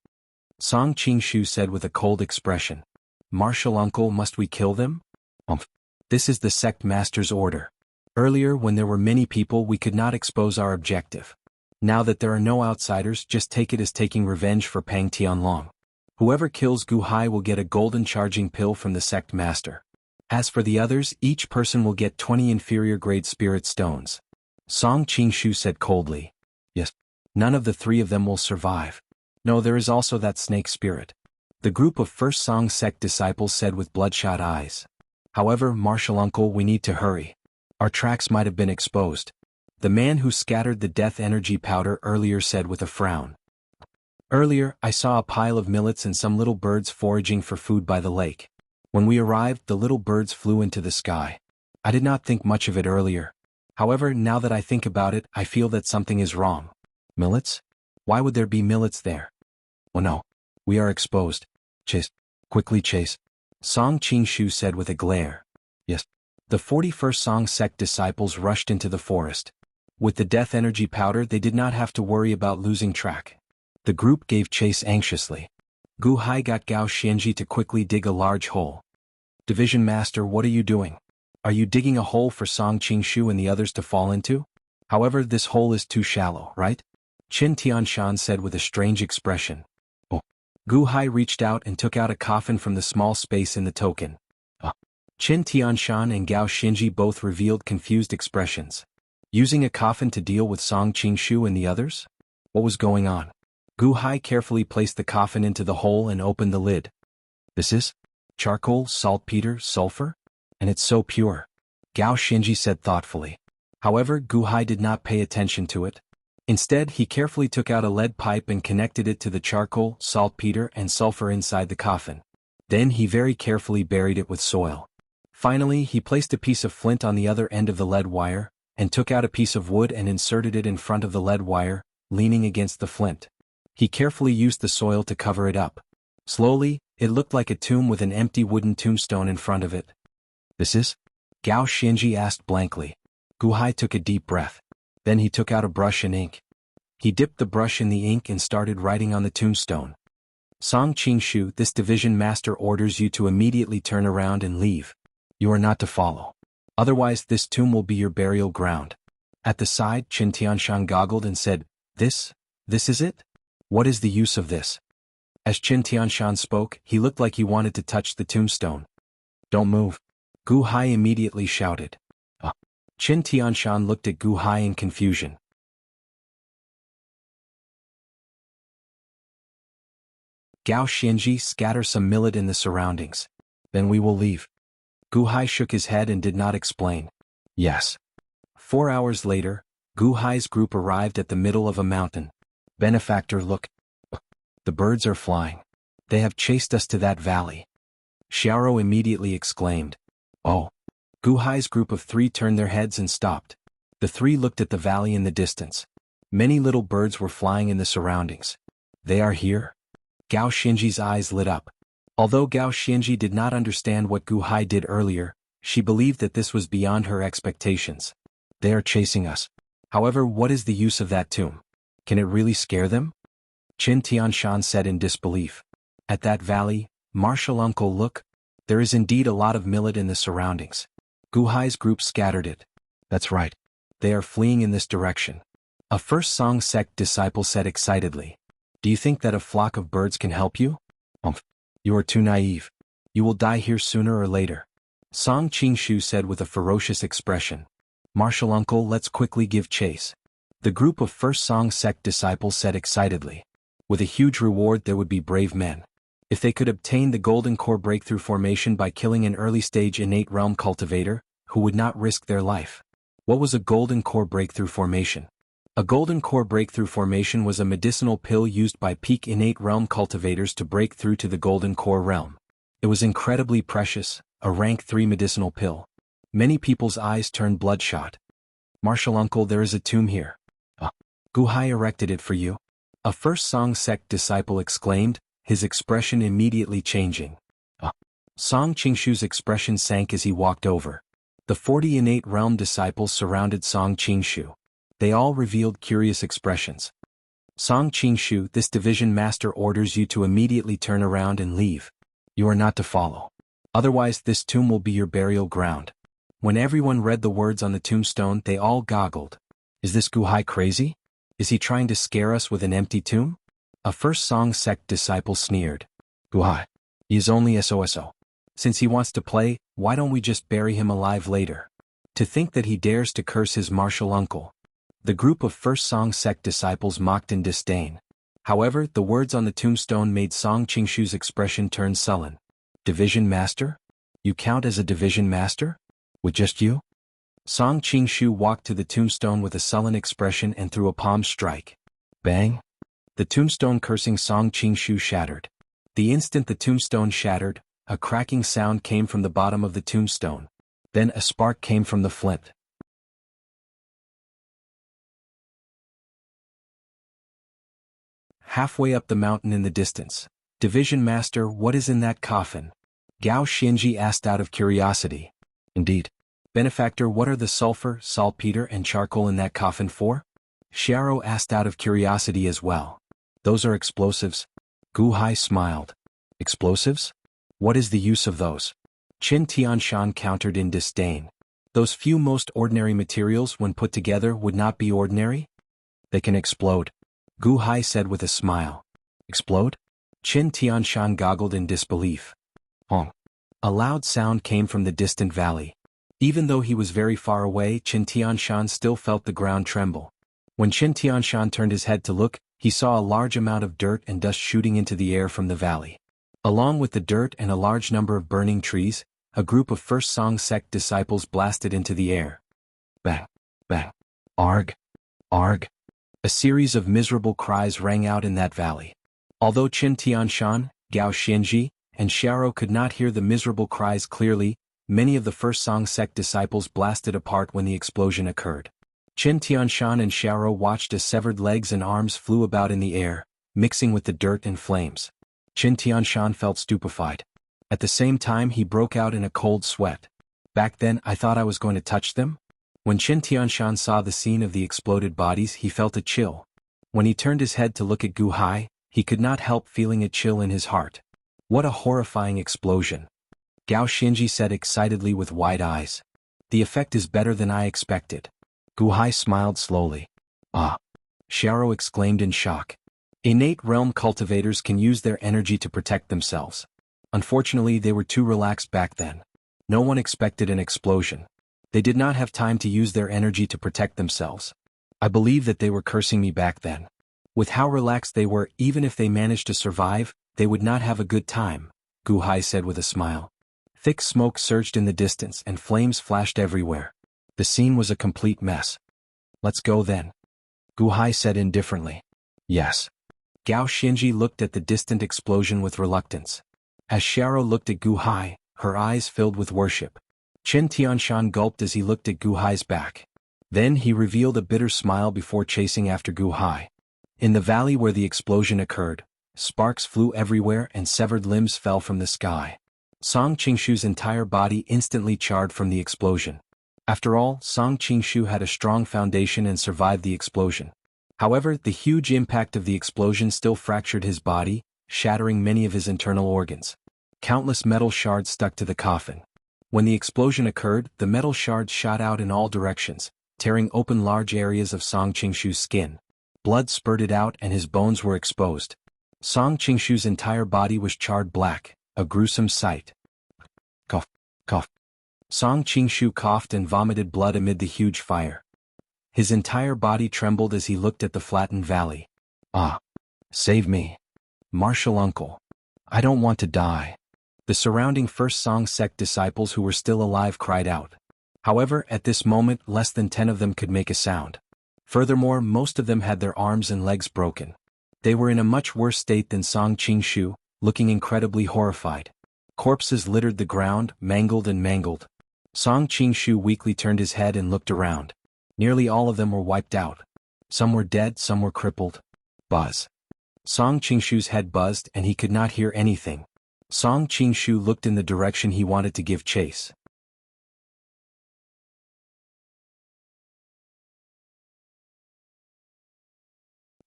Song Qingshu said with a cold expression. Martial Uncle, must we kill them? Humph! This is the sect master's order. Earlier, when there were many people, we could not expose our objective. Now that there are no outsiders, just take it as taking revenge for Pang Tianlong. Whoever kills Gu Hai will get a golden charging pill from the sect master. As for the others, each person will get 20 inferior grade spirit stones. Song Qingshu said coldly. Yes. None of the 3 of them will survive. No, there is also that snake spirit. The group of first Song sect disciples said with bloodshot eyes. However, Martial Uncle, we need to hurry. Our tracks might have been exposed. The man who scattered the death energy powder earlier said with a frown. Earlier, I saw a pile of millets and some little birds foraging for food by the lake. When we arrived, the little birds flew into the sky. I did not think much of it earlier. However, now that I think about it, I feel that something is wrong. Millets? Why would there be millets there? Oh no. We are exposed. Chase. Quickly chase. Song Qingshu said with a glare. Yes. The 41st Song sect disciples rushed into the forest. With the death energy powder, they did not have to worry about losing track. The group gave chase anxiously. Gu Hai got Gao Xianji to quickly dig a large hole. Division Master, what are you doing? Are you digging a hole for Song Qingshu and the others to fall into? However, this hole is too shallow, right? Qin Tianshan said with a strange expression. Oh. Gu Hai reached out and took out a coffin from the small space in the token. Qin Tianshan and Gao Xianji both revealed confused expressions. Using a coffin to deal with Song Qingshu and the others? What was going on? Gu Hai carefully placed the coffin into the hole and opened the lid. This is? Charcoal, saltpeter, sulfur? And it's so pure. Gao Xianji said thoughtfully. However, Gu Hai did not pay attention to it. Instead, he carefully took out a lead pipe and connected it to the charcoal, saltpeter, and sulfur inside the coffin. Then he very carefully buried it with soil. Finally, he placed a piece of flint on the other end of the lead wire, and took out a piece of wood and inserted it in front of the lead wire, leaning against the flint. He carefully used the soil to cover it up. Slowly, it looked like a tomb with an empty wooden tombstone in front of it. This is? Gao Xianji asked blankly. Gu Hai took a deep breath. Then he took out a brush and ink. He dipped the brush in the ink and started writing on the tombstone. Song Qingshu, this division master orders you to immediately turn around and leave. You are not to follow. Otherwise this tomb will be your burial ground. At the side, Qin Tianshan goggled and said, This is it? What is the use of this? As Qin Tianshan spoke, he looked like he wanted to touch the tombstone. Don't move. Gu Hai immediately shouted. Qin Tianshan looked at Gu Hai in confusion. Gao Xianji, scatter some millet in the surroundings. Then we will leave. Gu Hai shook his head and did not explain. Yes. 4 hours later, Gu Hai's group arrived at the middle of a mountain. Benefactor, look. The birds are flying. They have chased us to that valley. Xiaoro immediately exclaimed. Oh. Gu Hai's group of 3 turned their heads and stopped. The 3 looked at the valley in the distance. Many little birds were flying in the surroundings. They are here? Gao Xianji's eyes lit up. Although Gao Xianji did not understand what Gu Hai did earlier, she believed that this was beyond her expectations. They are chasing us. However, what is the use of that tomb? Can it really scare them? Qin Tianshan said in disbelief. At that valley, martial uncle, look. There is indeed a lot of millet in the surroundings. Gu Hai's group scattered it. That's right. They are fleeing in this direction. A first Song sect disciple said excitedly. Do you think that a flock of birds can help you? You are too naive. You will die here sooner or later. Song Qingshu said with a ferocious expression. Martial uncle, let's quickly give chase. The group of first Song sect disciples said excitedly. With a huge reward there would be brave men. If they could obtain the Golden Core Breakthrough Formation by killing an early-stage innate realm cultivator, who would not risk their life. What was a Golden Core Breakthrough Formation? A Golden Core Breakthrough Formation was a medicinal pill used by peak innate realm cultivators to break through to the Golden Core realm. It was incredibly precious, a rank 3 medicinal pill. Many people's eyes turned bloodshot. Martial uncle, there is a tomb here. Gu Hai erected it for you. A first Song sect disciple exclaimed, his expression immediately changing. Song Qingshu's expression sank as he walked over. The 40 innate realm disciples surrounded Song Qingshu. They all revealed curious expressions. Song Qingshu, this division master orders you to immediately turn around and leave. You are not to follow. Otherwise this tomb will be your burial ground. When everyone read the words on the tombstone, they all goggled. Is this Gu Hai crazy? Is he trying to scare us with an empty tomb? A first Song sect disciple sneered. Gu Hai. He is only SOSO. Since he wants to play, why don't we just bury him alive later? To think that he dares to curse his martial uncle. The group of first Song sect disciples mocked in disdain. However, the words on the tombstone made Song Qingshu's expression turn sullen. Division master? You count as a division master? With just you? Song Qingshu walked to the tombstone with a sullen expression and threw a palm strike. Bang! The tombstone cursing Song Qingshu shattered. The instant the tombstone shattered, a cracking sound came from the bottom of the tombstone. Then a spark came from the flint. Halfway up the mountain in the distance. Division Master, what is in that coffin? Gao Xianji asked out of curiosity. Indeed. Benefactor, what are the sulfur, saltpeter and charcoal in that coffin for? Xiao asked out of curiosity as well. Those are explosives. Gu Hai smiled. Explosives? What is the use of those? Qin Tianshan countered in disdain. Those few most ordinary materials when put together would not be ordinary? They can explode. Gu Hai said with a smile. Explode? Qin Tianshan goggled in disbelief. Honk. A loud sound came from the distant valley. Even though he was very far away, Qin Tianshan still felt the ground tremble. When Qin Tianshan turned his head to look, he saw a large amount of dirt and dust shooting into the air from the valley. Along with the dirt and a large number of burning trees, a group of First Song sect disciples blasted into the air. Bang! Bang! Arg! Arg! A series of miserable cries rang out in that valley. Although Qin Tianshan, Gao Xianji, and Xiao could not hear the miserable cries clearly, many of the First Song sect disciples blasted apart when the explosion occurred. Qin Tianshan and Xiao watched as severed legs and arms flew about in the air, mixing with the dirt and flames. Qin Tianshan felt stupefied. At the same time he broke out in a cold sweat. Back then I thought I was going to touch them? When Qin Tianshan saw the scene of the exploded bodies he felt a chill. When he turned his head to look at Gu Hai, he could not help feeling a chill in his heart. What a horrifying explosion! Gao Xinji said excitedly with wide eyes. The effect is better than I expected. Gu Hai smiled slowly. Ah! Xiao exclaimed in shock. Innate realm cultivators can use their energy to protect themselves. Unfortunately they were too relaxed back then. No one expected an explosion. They did not have time to use their energy to protect themselves. I believe that they were cursing me back then. With how relaxed they were, even if they managed to survive, they would not have a good time, Gu Hai said with a smile. Thick smoke surged in the distance and flames flashed everywhere. The scene was a complete mess. Let's go then. Gu Hai said indifferently. Yes. Gao Xinji looked at the distant explosion with reluctance. As Xiao looked at Gu Hai, her eyes filled with worship. Qin Tianshan gulped as he looked at Gu Hai's back. Then he revealed a bitter smile before chasing after Gu Hai. In the valley where the explosion occurred, sparks flew everywhere and severed limbs fell from the sky. Song Qingshu's entire body instantly charred from the explosion. After all, Song Qingshu had a strong foundation and survived the explosion. However, the huge impact of the explosion still fractured his body, shattering many of his internal organs. Countless metal shards stuck to the coffin. When the explosion occurred, the metal shards shot out in all directions, tearing open large areas of Song Qingshu's skin. Blood spurted out and his bones were exposed. Song Qingshu's entire body was charred black, a gruesome sight. Cough, cough. Song Qingshu coughed and vomited blood amid the huge fire. His entire body trembled as he looked at the flattened valley. Ah! Save me. Martial uncle. I don't want to die. The surrounding First Song sect disciples who were still alive cried out. However, at this moment less than 10 of them could make a sound. Furthermore, most of them had their arms and legs broken. They were in a much worse state than Song Qingshu, looking incredibly horrified. Corpses littered the ground, mangled and mangled. Song Qingshu weakly turned his head and looked around. Nearly all of them were wiped out. Some were dead, some were crippled. Buzz. Song Qingshu's head buzzed and he could not hear anything. Song Qingshu looked in the direction he wanted to give chase.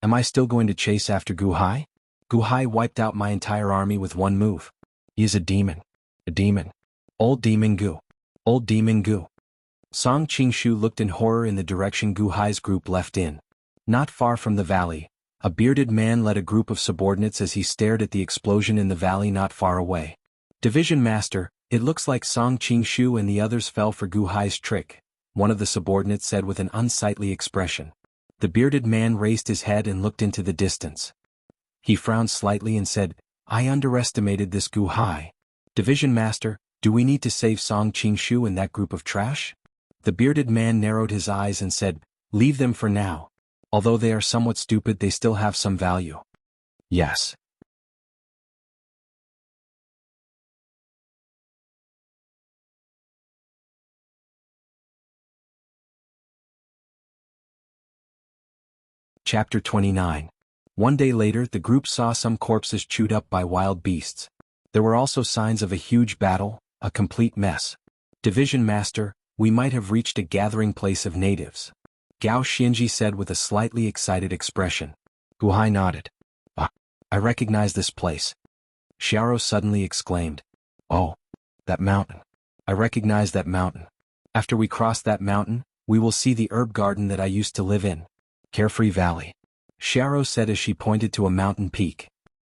Am I still going to chase after Gu Hai? Gu Hai wiped out my entire army with one move. He is a demon. A demon. Old Demon Gu. Old Demon Gu. Song Qingshu looked in horror in the direction Gu Hai's group left in. Not far from the valley, a bearded man led a group of subordinates as he stared at the explosion in the valley not far away. Division Master, it looks like Song Qingshu and the others fell for Gu Hai's trick, one of the subordinates said with an unsightly expression. The bearded man raised his head and looked into the distance. He frowned slightly and said, I underestimated this Gu Hai. Division Master, do we need to save Song Qingshu and that group of trash? The bearded man narrowed his eyes and said, leave them for now. Although they are somewhat stupid, they still have some value. Yes. Chapter 29. One day later, the group saw some corpses chewed up by wild beasts. There were also signs of a huge battle, a complete mess. Division Master, we might have reached a gathering place of natives. Gao Xinji said with a slightly excited expression. Gu Hai nodded. Ah, I recognize this place. Xiao suddenly exclaimed. Oh, that mountain. I recognize that mountain. After we cross that mountain, we will see the herb garden that I used to live in. Carefree Valley. Xiao said as she pointed to a mountain peak.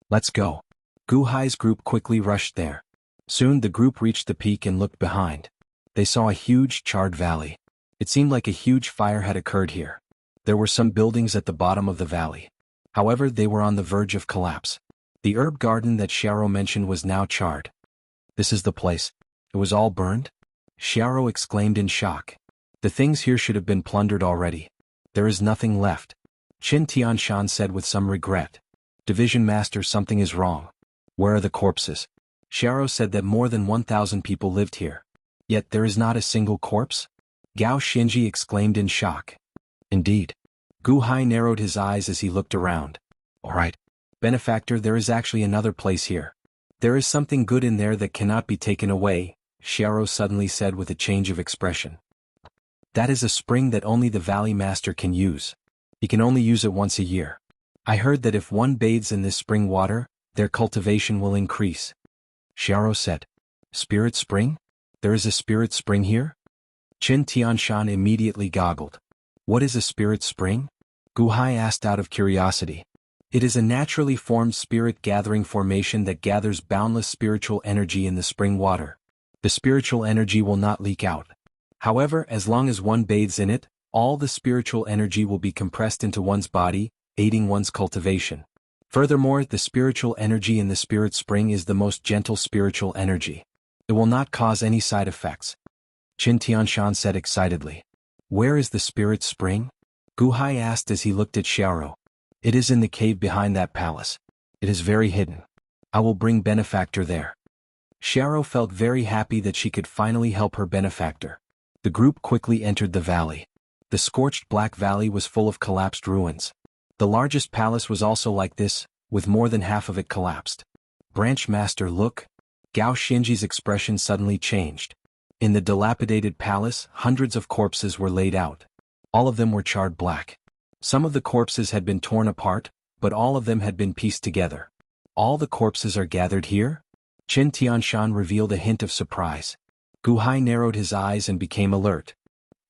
Let's go. Gu Hai's group quickly rushed there. Soon the group reached the peak and looked behind. They saw a huge charred valley. It seemed like a huge fire had occurred here. There were some buildings at the bottom of the valley. However, they were on the verge of collapse. The herb garden that Xiao mentioned was now charred. This is the place. It was all burned? Xiao exclaimed in shock. The things here should have been plundered already. There is nothing left. Qin Tianshan said with some regret. Division Master, something is wrong. Where are the corpses? Xiao said that more than 1,000 people lived here. Yet there is not a single corpse? Gao Xinji exclaimed in shock. Indeed. Gu Hai narrowed his eyes as he looked around. All right. Benefactor, there is actually another place here. There is something good in there that cannot be taken away, Xiao suddenly said with a change of expression. That is a spring that only the Valley Master can use. He can only use it once a year. I heard that if one bathes in this spring water, their cultivation will increase. Xiao said. Spirit spring? There is a spirit spring here? Qin Tianshan immediately goggled. What is a spirit spring? Gu Hai asked out of curiosity. It is a naturally formed spirit-gathering formation that gathers boundless spiritual energy in the spring water. The spiritual energy will not leak out. However, as long as one bathes in it, all the spiritual energy will be compressed into one's body, aiding one's cultivation. Furthermore, the spiritual energy in the spirit spring is the most gentle spiritual energy. It will not cause any side effects. Qin Tianshan said excitedly. Where is the spirit spring? Gu Hai asked as he looked at Xiao. It is in the cave behind that palace. It is very hidden. I will bring benefactor there. Xiao felt very happy that she could finally help her benefactor. The group quickly entered the valley. The scorched black valley was full of collapsed ruins. The largest palace was also like this, with more than half of it collapsed. Branch Master, look. Gao Xinji's expression suddenly changed. In the dilapidated palace, hundreds of corpses were laid out. All of them were charred black. Some of the corpses had been torn apart, but all of them had been pieced together. All the corpses are gathered here? Qin Tianshan revealed a hint of surprise. Gu Hai narrowed his eyes and became alert.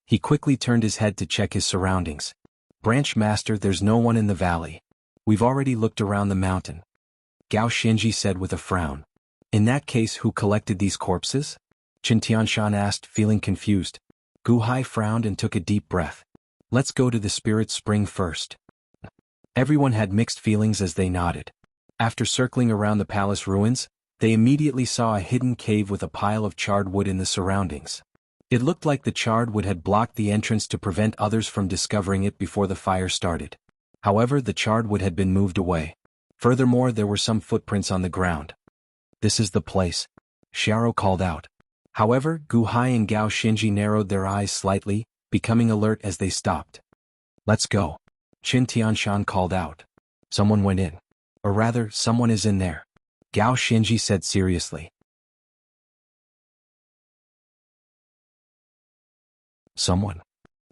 He quickly turned his head to check his surroundings. Branch Master, there's no one in the valley. We've already looked around the mountain. Gao Xinji said with a frown. In that case, who collected these corpses? Qin Tianshan asked, feeling confused. Gu Hai frowned and took a deep breath. Let's go to the spirit spring first. Everyone had mixed feelings as they nodded. After circling around the palace ruins, they immediately saw a hidden cave with a pile of charred wood in the surroundings. It looked like the charred wood had blocked the entrance to prevent others from discovering it before the fire started. However, the charred wood had been moved away. Furthermore, there were some footprints on the ground. This is the place. Xiao called out. However, Gu Hai and Gao Xinji narrowed their eyes slightly, becoming alert as they stopped. Let's go. Qin Tianshan called out. Someone went in. Or rather, someone is in there. Gao Xinji said seriously. Someone.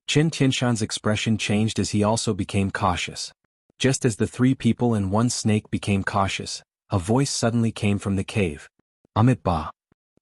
Qin Tianshan's expression changed as he also became cautious. Just as the three people and one snake became cautious, a voice suddenly came from the cave. Amit Ba.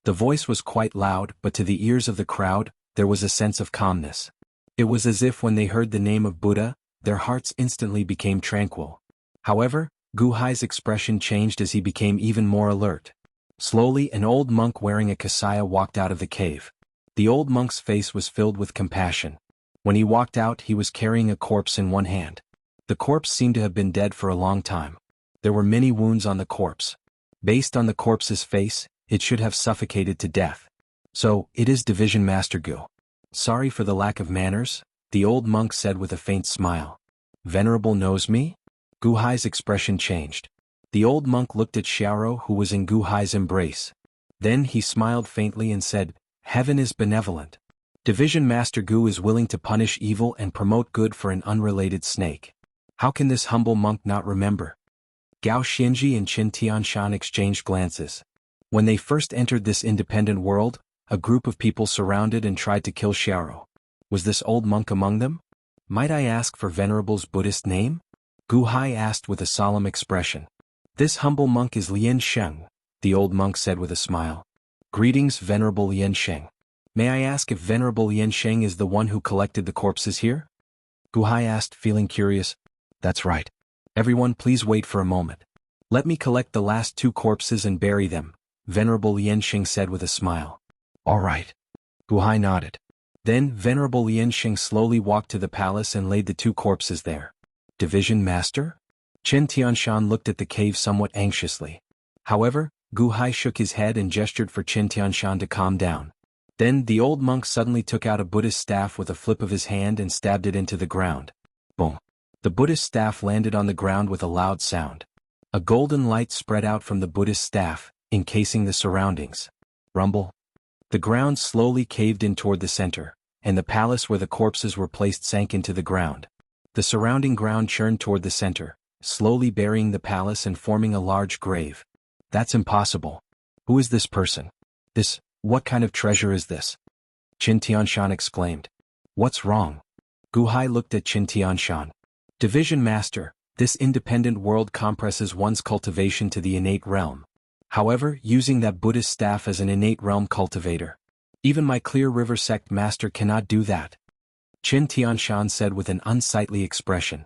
The voice was quite loud, but to the ears of the crowd, there was a sense of calmness. It was as if when they heard the name of Buddha, their hearts instantly became tranquil. However, Gu Hai's expression changed as he became even more alert. Slowly, an old monk wearing a kasaya walked out of the cave. The old monk's face was filled with compassion. When he walked out, he was carrying a corpse in one hand. The corpse seemed to have been dead for a long time. There were many wounds on the corpse. Based on the corpse's face, it should have suffocated to death. So, it is Division Master Gu. Sorry for the lack of manners, the old monk said with a faint smile. Venerable knows me? Gu Hai's expression changed. The old monk looked at Xiao, who was in Gu Hai's embrace. Then he smiled faintly and said, Heaven is benevolent. Division Master Gu is willing to punish evil and promote good for an unrelated snake. How can this humble monk not remember? Gao Xinji and Qin Tianshan exchanged glances. When they first entered this independent world, a group of people surrounded and tried to kill Xiao. Was this old monk among them? Might I ask for Venerable's Buddhist name? Gu Hai asked with a solemn expression. This humble monk is Lian Sheng, the old monk said with a smile. Greetings, Venerable Lian Sheng. May I ask if Venerable Lian Sheng is the one who collected the corpses here? Gu Hai asked, feeling curious. That's right. Everyone please wait for a moment. Let me collect the last 2 corpses and bury them, Venerable Lian Sheng said with a smile. All right. Gu Hai nodded. Then Venerable Lian Sheng slowly walked to the palace and laid the 2 corpses there. Division Master? Chen Tianshan looked at the cave somewhat anxiously. However, Gu Hai shook his head and gestured for Chen Tianshan to calm down. Then the old monk suddenly took out a Buddhist staff with a flip of his hand and stabbed it into the ground. Boom. The Buddhist staff landed on the ground with a loud sound. A golden light spread out from the Buddhist staff, encasing the surroundings. Rumble. The ground slowly caved in toward the center, and the palace where the corpses were placed sank into the ground. The surrounding ground churned toward the center, slowly burying the palace and forming a large grave. That's impossible. Who is this person? What kind of treasure is this? Qin Tianshan exclaimed. What's wrong? Gu Hai looked at Qin Tianshan. Division Master, this independent world compresses one's cultivation to the innate realm. However, using that Buddhist staff as an innate realm cultivator. Even my Clear River Sect Master cannot do that. Qin Tianshan said with an unsightly expression.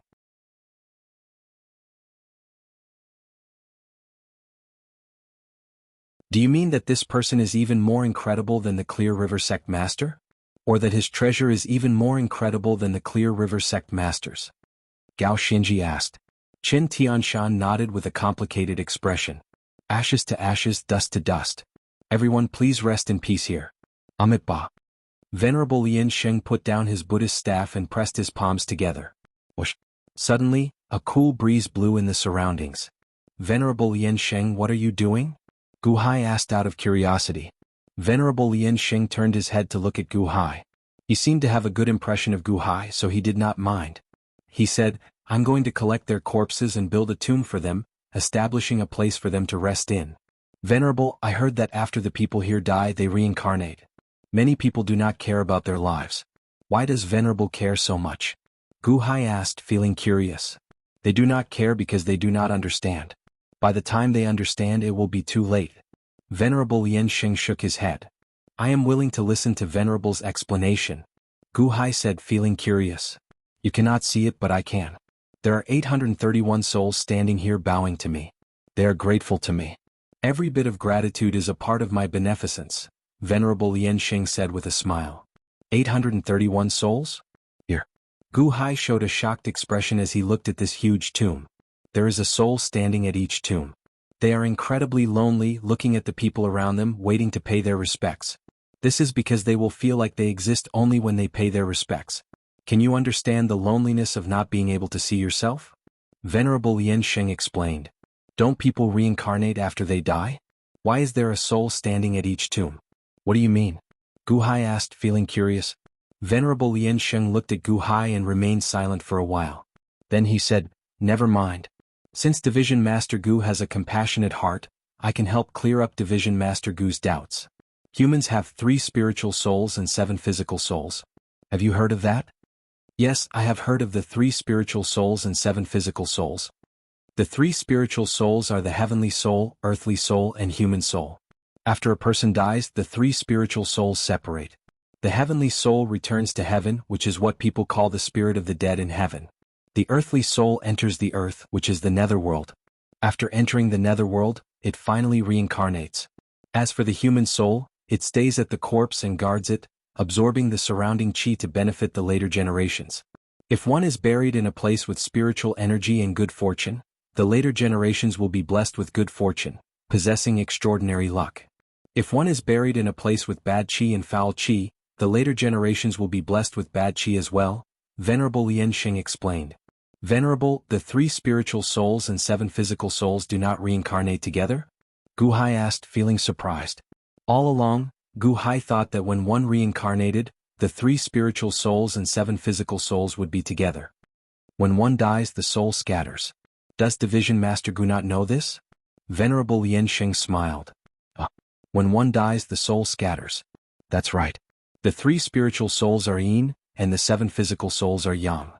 Do you mean that this person is even more incredible than the Clear River Sect Master? Or that his treasure is even more incredible than the Clear River Sect Masters? Gao Xinji asked. Qin Tianshan nodded with a complicated expression. Ashes to ashes, dust to dust. Everyone please rest in peace here. Amit Ba. Venerable Lian Sheng put down his Buddhist staff and pressed his palms together. Whoosh. Suddenly, a cool breeze blew in the surroundings. Venerable Lian Sheng, what are you doing? Gu Hai asked out of curiosity. Venerable Lian Sheng turned his head to look at Gu Hai. He seemed to have a good impression of Gu Hai, so he did not mind. He said, I'm going to collect their corpses and build a tomb for them, establishing a place for them to rest in. Venerable, I heard that after the people here die they reincarnate. Many people do not care about their lives. Why does Venerable care so much? Gu Hai asked, feeling curious. They do not care because they do not understand. By the time they understand it will be too late. Venerable Lian Sheng shook his head. I am willing to listen to Venerable's explanation. Gu Hai said, feeling curious. You cannot see it but I can. There are 831 souls standing here bowing to me. They are grateful to me. Every bit of gratitude is a part of my beneficence, Venerable Lian Sheng said with a smile. 831 souls? Here. Gu Hai showed a shocked expression as he looked at this huge tomb. There is a soul standing at each tomb. They are incredibly lonely, looking at the people around them, waiting to pay their respects. This is because they will feel like they exist only when they pay their respects. Can you understand the loneliness of not being able to see yourself? Venerable Lian Sheng explained. Don't people reincarnate after they die? Why is there a soul standing at each tomb? What do you mean? Gu Hai asked, feeling curious. Venerable Lian Sheng looked at Gu Hai and remained silent for a while. Then he said, never mind. Since Division Master Gu has a compassionate heart, I can help clear up Division Master Gu's doubts. Humans have 3 spiritual souls and 7 physical souls. Have you heard of that? Yes, I have heard of the 3 spiritual souls and 7 physical souls. The 3 spiritual souls are the heavenly soul, earthly soul, and human soul. After a person dies, the 3 spiritual souls separate. The heavenly soul returns to heaven, which is what people call the spirit of the dead in heaven. The earthly soul enters the earth, which is the netherworld. After entering the netherworld, it finally reincarnates. As for the human soul, it stays at the corpse and guards it, absorbing the surrounding chi to benefit the later generations. If one is buried in a place with spiritual energy and good fortune, the later generations will be blessed with good fortune, possessing extraordinary luck. If one is buried in a place with bad chi and foul chi, the later generations will be blessed with bad chi as well, Venerable Lian Sheng explained. Venerable, the 3 spiritual souls and 7 physical souls do not reincarnate together? Gu Hai asked, feeling surprised. All along, Gu Hai thought that when one reincarnated, the 3 spiritual souls and 7 physical souls would be together. When one dies, the soul scatters. Does Division Master Gu not know this? Venerable Lian Sheng smiled. When one dies, the soul scatters. That's right. The 3 spiritual souls are yin, and the 7 physical souls are yang.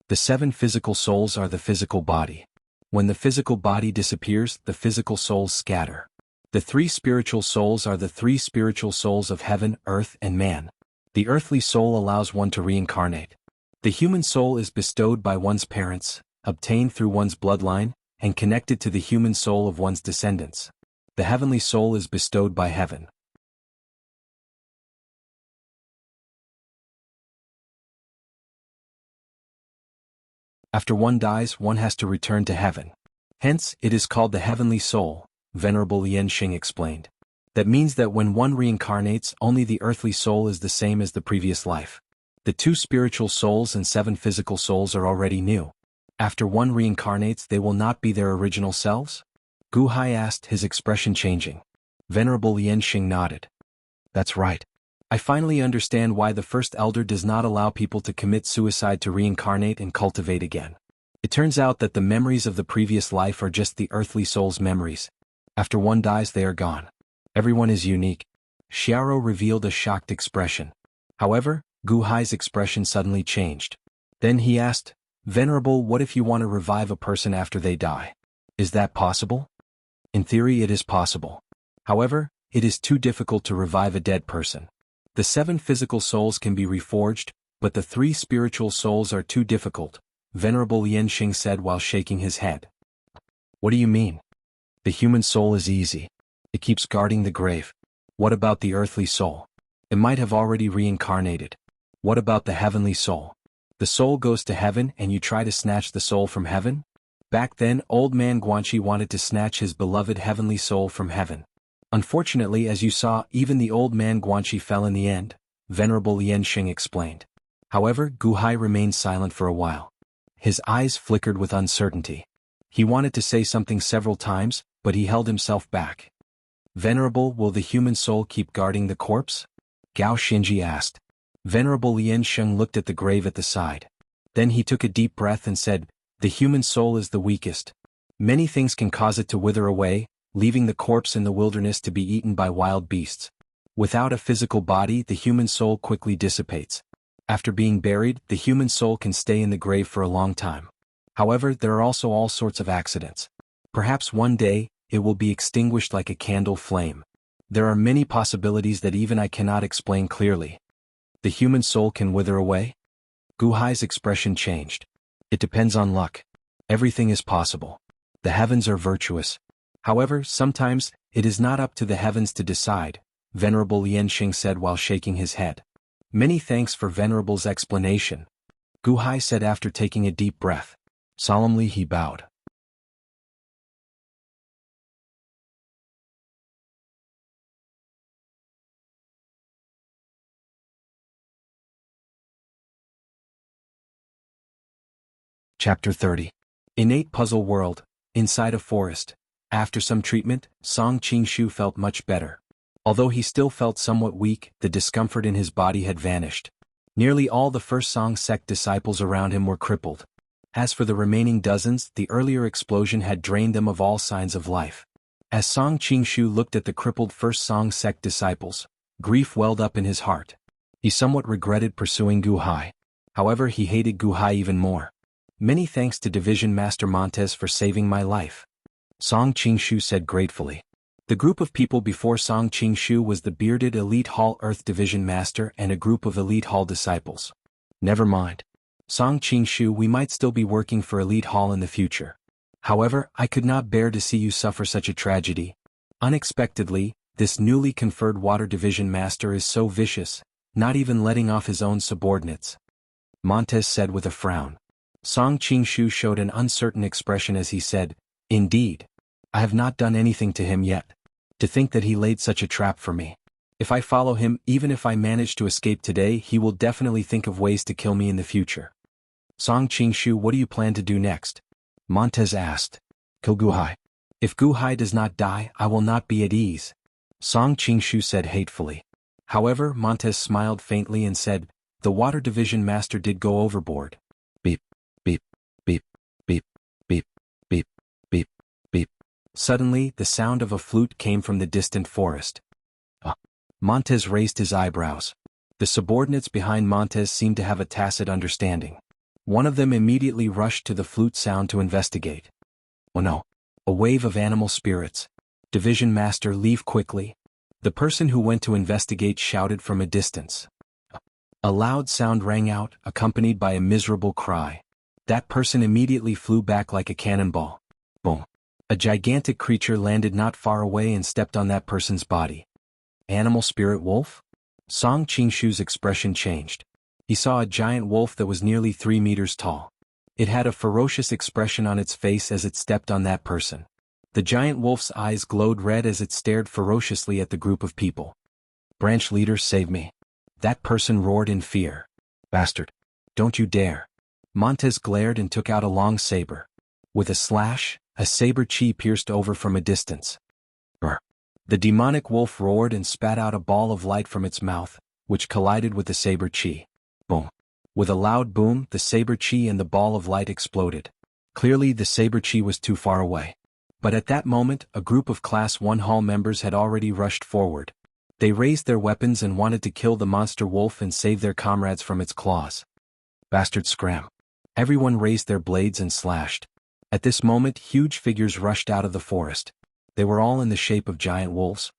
The 7 physical souls are the physical body. When the physical body disappears, the physical souls scatter. The 3 spiritual souls are the 3 spiritual souls of heaven, earth, and man. The earthly soul allows one to reincarnate. The human soul is bestowed by one's parents, obtained through one's bloodline, and connected to the human soul of one's descendants. The heavenly soul is bestowed by heaven. After one dies, one has to return to heaven. Hence, it is called the heavenly soul, Venerable Yan Xing explained. That means that when one reincarnates, only the earthly soul is the same as the previous life. The 2 spiritual souls and 7 physical souls are already new. After one reincarnates, they will not be their original selves? Gu Hai asked, his expression changing. Venerable Yan Xing nodded. That's right. I finally understand why the first elder does not allow people to commit suicide to reincarnate and cultivate again. It turns out that the memories of the previous life are just the earthly soul's memories. After one dies, they are gone. Everyone is unique. Xiao revealed a shocked expression. However, Gu Hai's expression suddenly changed. Then he asked, Venerable, what if you want to revive a person after they die? Is that possible? In theory, it is possible. However, it is too difficult to revive a dead person. The 7 physical souls can be reforged, but the 3 spiritual souls are too difficult, Venerable Yan Xing said while shaking his head. What do you mean? The human soul is easy. It keeps guarding the grave. What about the earthly soul? It might have already reincarnated. What about the heavenly soul? The soul goes to heaven and you try to snatch the soul from heaven? Back then, old man Guanxi wanted to snatch his beloved heavenly soul from heaven. Unfortunately, as you saw, even the old man Guanxi fell in the end, Venerable Yan Xing explained. However, Gu Hai remained silent for a while. His eyes flickered with uncertainty. He wanted to say something several times, but he held himself back. Venerable, will the human soul keep guarding the corpse? Gao Xinji asked. Venerable Yan Xing looked at the grave at the side. Then he took a deep breath and said, the human soul is the weakest. Many things can cause it to wither away, leaving the corpse in the wilderness to be eaten by wild beasts. Without a physical body, the human soul quickly dissipates. After being buried, the human soul can stay in the grave for a long time. However, there are also all sorts of accidents. Perhaps one day, it will be extinguished like a candle flame. There are many possibilities that even I cannot explain clearly. The human soul can wither away? Gu Hai's expression changed. It depends on luck. Everything is possible. The heavens are virtuous. However, sometimes, it is not up to the heavens to decide, Venerable Yan Xing said while shaking his head. Many thanks for Venerable's explanation, Gu Hai said after taking a deep breath. Solemnly he bowed. Chapter 30. Innate Puzzle World, inside a forest. After some treatment, Song Qingshu felt much better. Although he still felt somewhat weak, the discomfort in his body had vanished. Nearly all the first Song sect disciples around him were crippled. As for the remaining dozens, the earlier explosion had drained them of all signs of life. As Song Qingshu looked at the crippled first Song sect disciples, grief welled up in his heart. He somewhat regretted pursuing Gu Hai. However, he hated Gu Hai even more. Many thanks to Division Master Montes for saving my life, Song Qingshu said gratefully. The group of people before Song Qingshu was the bearded Elite Hall Earth Division Master and a group of Elite Hall disciples. Never mind. Song Qingshu, we might still be working for Elite Hall in the future. However, I could not bear to see you suffer such a tragedy. Unexpectedly, this newly conferred Water Division Master is so vicious, not even letting off his own subordinates, Montes said with a frown. Song Qingshu showed an uncertain expression as he said, Indeed. I have not done anything to him yet. To think that he laid such a trap for me. If I follow him, even if I manage to escape today, he will definitely think of ways to kill me in the future. Song Qingshu, what do you plan to do next? Montes asked. Kill Gu Hai. If Gu Hai does not die, I will not be at ease, Song Qingshu said hatefully. However, Montes smiled faintly and said, the Water Division Master did go overboard. Beep, beep, beep, beep, beep, beep, beep, beep. Suddenly, the sound of a flute came from the distant forest. Montez raised his eyebrows. The subordinates behind Montez seemed to have a tacit understanding. One of them immediately rushed to the flute sound to investigate. Oh no! A wave of animal spirits. Division Master, leave quickly. The person who went to investigate shouted from a distance. A loud sound rang out, accompanied by a miserable cry. That person immediately flew back like a cannonball. Boom! A gigantic creature landed not far away and stepped on that person's body. Animal spirit wolf? Song Qingshu's expression changed. He saw a giant wolf that was nearly 3 meters tall. It had a ferocious expression on its face as it stepped on that person. The giant wolf's eyes glowed red as it stared ferociously at the group of people. Branch leader, save me. That person roared in fear. Bastard! Don't you dare! Montez glared and took out a long saber. With a slash, a saber chi pierced over from a distance. Brr! The demonic wolf roared and spat out a ball of light from its mouth, which collided with the saber chi. Boom! With a loud boom, the saber chi and the ball of light exploded. Clearly the saber chi was too far away. But at that moment, a group of Class 1 Hall members had already rushed forward. They raised their weapons and wanted to kill the monster wolf and save their comrades from its claws. Bastard scram! Everyone raised their blades and slashed. At this moment, huge figures rushed out of the forest. They were all in the shape of giant wolves.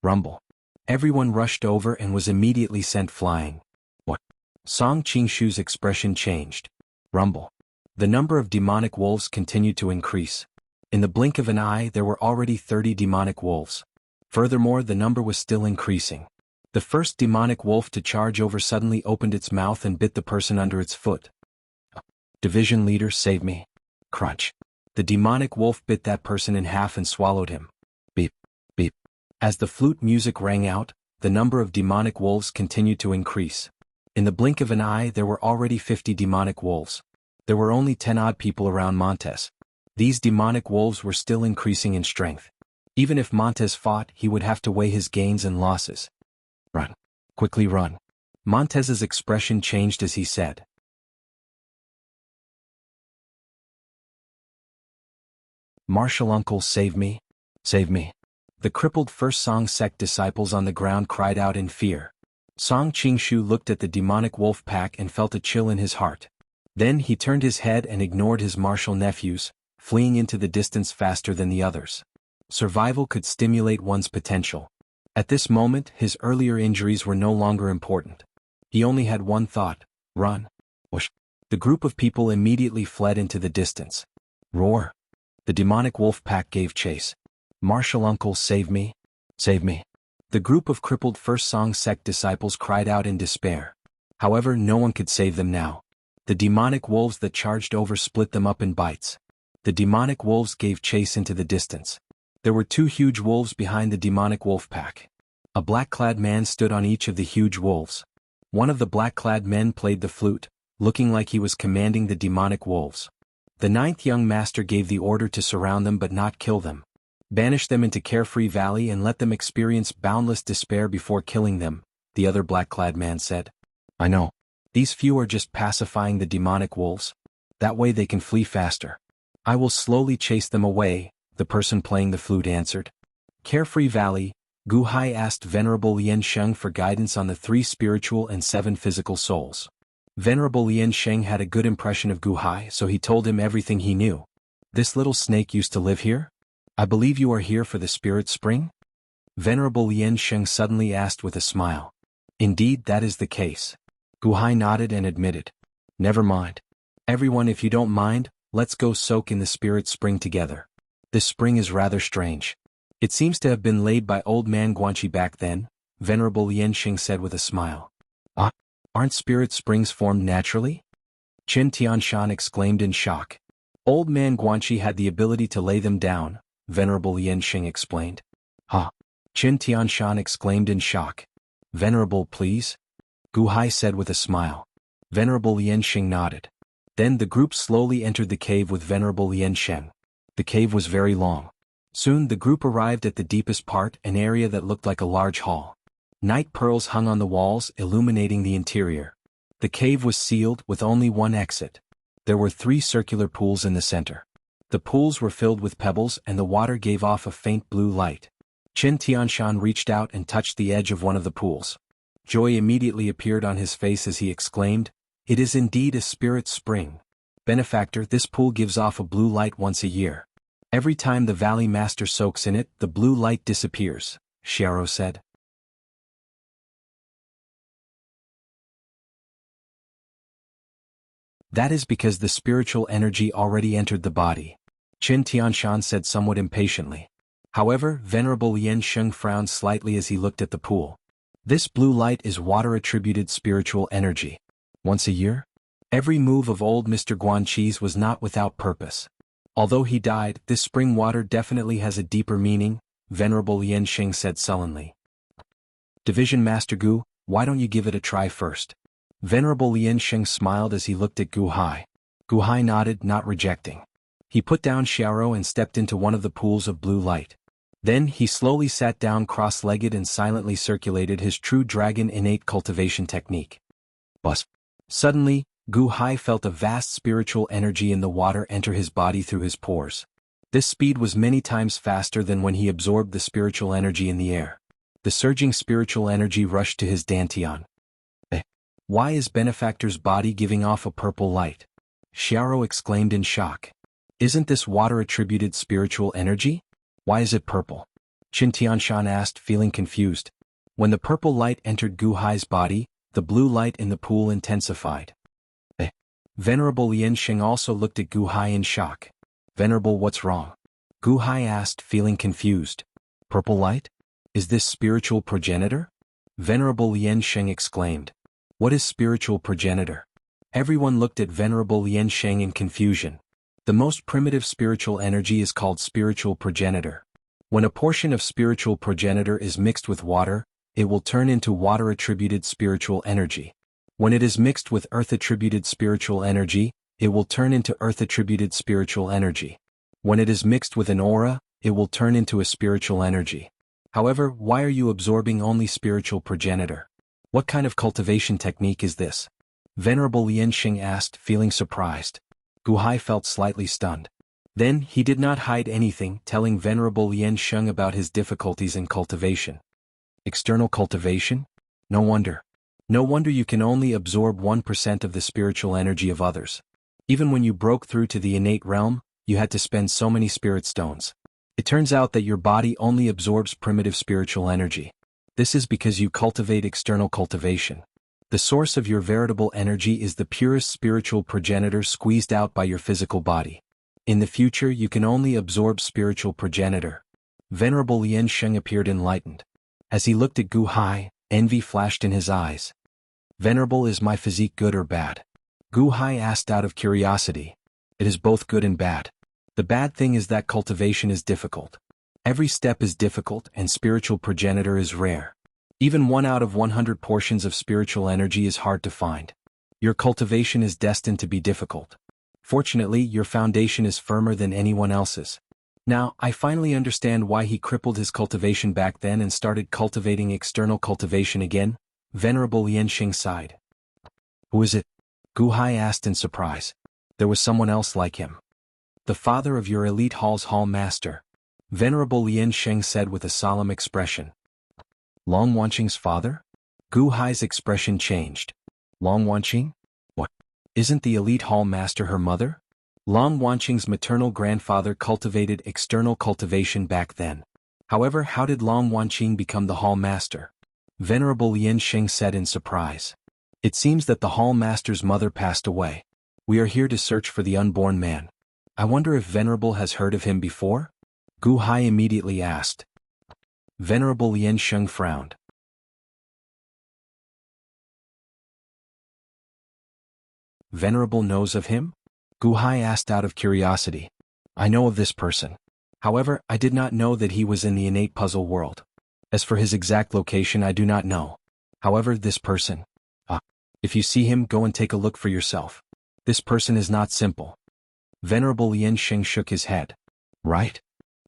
Rumble! Everyone rushed over and was immediately sent flying. What? Song Qingshu's expression changed. Rumble! The number of demonic wolves continued to increase. In the blink of an eye, there were already 30 demonic wolves. Furthermore, the number was still increasing. The first demonic wolf to charge over suddenly opened its mouth and bit the person under its foot. Division leader, save me. Crunch! The demonic wolf bit that person in half and swallowed him. Beep! Beep! As the flute music rang out, the number of demonic wolves continued to increase. In the blink of an eye, there were already 50 demonic wolves. There were only 10 odd people around Montez. These demonic wolves were still increasing in strength. Even if Montez fought, he would have to weigh his gains and losses. Run! Quickly run! Montez's expression changed as he said. Martial uncle, save me! Save me! The crippled First Song sect disciples on the ground cried out in fear. Song Qingshu looked at the demonic wolf pack and felt a chill in his heart. Then he turned his head and ignored his martial nephews, fleeing into the distance faster than the others. Survival could stimulate one's potential. At this moment, his earlier injuries were no longer important. He only had one thought: run. Whoosh! The group of people immediately fled into the distance. Roar! The demonic wolf pack gave chase. Martial uncle, save me! Save me! The group of crippled First Song sect disciples cried out in despair. However, no one could save them now. The demonic wolves that charged over split them up in bites. The demonic wolves gave chase into the distance. There were 2 huge wolves behind the demonic wolf pack. A black-clad man stood on each of the huge wolves. One of the black-clad men played the flute, looking like he was commanding the demonic wolves. The 9th young master gave the order to surround them but not kill them. Banish them into Carefree Valley and let them experience boundless despair before killing them, the other black-clad man said. I know. These few are just pacifying the demonic wolves. That way they can flee faster. I will slowly chase them away, the person playing the flute answered. Carefree Valley, Gu Hai asked Venerable Lien Sheng for guidance on the 3 spiritual and 7 physical souls. Venerable Lien Sheng had a good impression of Gu Hai, so he told him everything he knew. This little snake used to live here? I believe you are here for the spirit spring? Venerable Lien Sheng suddenly asked with a smile. Indeed, that is the case. Gu Hai nodded and admitted. Never mind. Everyone, if you don't mind, let's go soak in the spirit spring together. This spring is rather strange. It seems to have been laid by old man Guanxi back then, Venerable Lien Sheng said with a smile. Ah, aren't spirit springs formed naturally? Qin Tianshan exclaimed in shock. Old man Guanxi had the ability to lay them down, Venerable Lien Sheng explained. Ha! Qin Tianshan exclaimed in shock. Venerable, please? Gu Hai said with a smile. Venerable Lien Sheng nodded. Then the group slowly entered the cave with Venerable Lien Sheng. The cave was very long. Soon the group arrived at the deepest part, an area that looked like a large hall. Night pearls hung on the walls, illuminating the interior. The cave was sealed, with only one exit. There were 3 circular pools in the center. The pools were filled with pebbles and the water gave off a faint blue light. Qin Tianshan reached out and touched the edge of one of the pools. Joy immediately appeared on his face as he exclaimed, "It is indeed a spirit spring. Benefactor, this pool gives off a blue light once a year. Every time the Valley Master soaks in it, the blue light disappears," Xiao said. "That is because the spiritual energy already entered the body," Qin Tianshan said somewhat impatiently. However, Venerable Yan Sheng frowned slightly as he looked at the pool. "This blue light is water-attributed spiritual energy. Once a year? Every move of old Mr. Guanqi's was not without purpose. Although he died, this spring water definitely has a deeper meaning," Venerable Yan Sheng said sullenly. "Division Master Gu, why don't you give it a try first?" Venerable Yan Sheng smiled as he looked at Gu Hai. Gu Hai nodded, not rejecting. He put down Xiao and stepped into one of the pools of blue light. Then he slowly sat down cross-legged and silently circulated his true dragon innate cultivation technique. Buzz. Suddenly, Gu Hai felt a vast spiritual energy in the water enter his body through his pores. This speed was many times faster than when he absorbed the spiritual energy in the air. The surging spiritual energy rushed to his dantian. "Why is Benefactor's body giving off a purple light?" Xiao exclaimed in shock. "Isn't this water-attributed spiritual energy? Why is it purple?" Qin Tianshan asked, feeling confused. When the purple light entered Gu Hai's body, the blue light in the pool intensified. Venerable Yan Sheng also looked at Gu Hai in shock. "Venerable, what's wrong?" Gu Hai asked, feeling confused. "Purple light? Is this spiritual progenitor?" Venerable Yan Sheng exclaimed. "What is spiritual progenitor?" Everyone looked at Venerable Yan Sheng in confusion. The most primitive spiritual energy is called spiritual progenitor. When a portion of spiritual progenitor is mixed with water, it will turn into water-attributed spiritual energy. When it is mixed with earth-attributed spiritual energy, it will turn into earth-attributed spiritual energy. When it is mixed with an aura, it will turn into a spiritual energy. However, why are you absorbing only spiritual progenitor? What kind of cultivation technique is this? Venerable Yan Sheng asked, feeling surprised. Gu Hai felt slightly stunned. Then he did not hide anything, telling Venerable Yan Sheng about his difficulties in cultivation. External cultivation? No wonder. No wonder you can only absorb 1% of the spiritual energy of others. Even when you broke through to the innate realm, you had to spend so many spirit stones. It turns out that your body only absorbs primitive spiritual energy. This is because you cultivate external cultivation. The source of your veritable energy is the purest spiritual progenitor squeezed out by your physical body. In the future you can only absorb spiritual progenitor. Venerable Yan Sheng appeared enlightened. As he looked at Gu Hai, envy flashed in his eyes. "Venerable, is my physique good or bad?" Gu Hai asked out of curiosity. "It is both good and bad. The bad thing is that cultivation is difficult. Every step is difficult and spiritual progenitor is rare. Even 1 out of 100 portions of spiritual energy is hard to find. Your cultivation is destined to be difficult. Fortunately, your foundation is firmer than anyone else's. Now, I finally understand why he crippled his cultivation back then and started cultivating external cultivation again," Venerable Yan Sheng sighed. "Who is it?" Gu Hai asked in surprise. There was someone else like him. "The father of your elite hall's hall master," Venerable Yan Sheng said with a solemn expression. "Long Wanqing's father?" Gu Hai's expression changed. "Long Wanqing? What? Isn't the elite hall master her mother?" Long Wanqing's maternal grandfather cultivated external cultivation back then. However, how did Long Wanqing become the hall master? Venerable Yan Sheng said in surprise. "It seems that the hall master's mother passed away. We are here to search for the unborn man. I wonder if Venerable has heard of him before?" Gu Hai immediately asked. Venerable Yan Sheng frowned. "Venerable knows of him?" Gu Hai asked out of curiosity. "I know of this person. However, I did not know that he was in the innate puzzle world. As for his exact location, I do not know. However, this person... if you see him, go and take a look for yourself. This person is not simple." Venerable Yan Sheng shook his head. "Right?"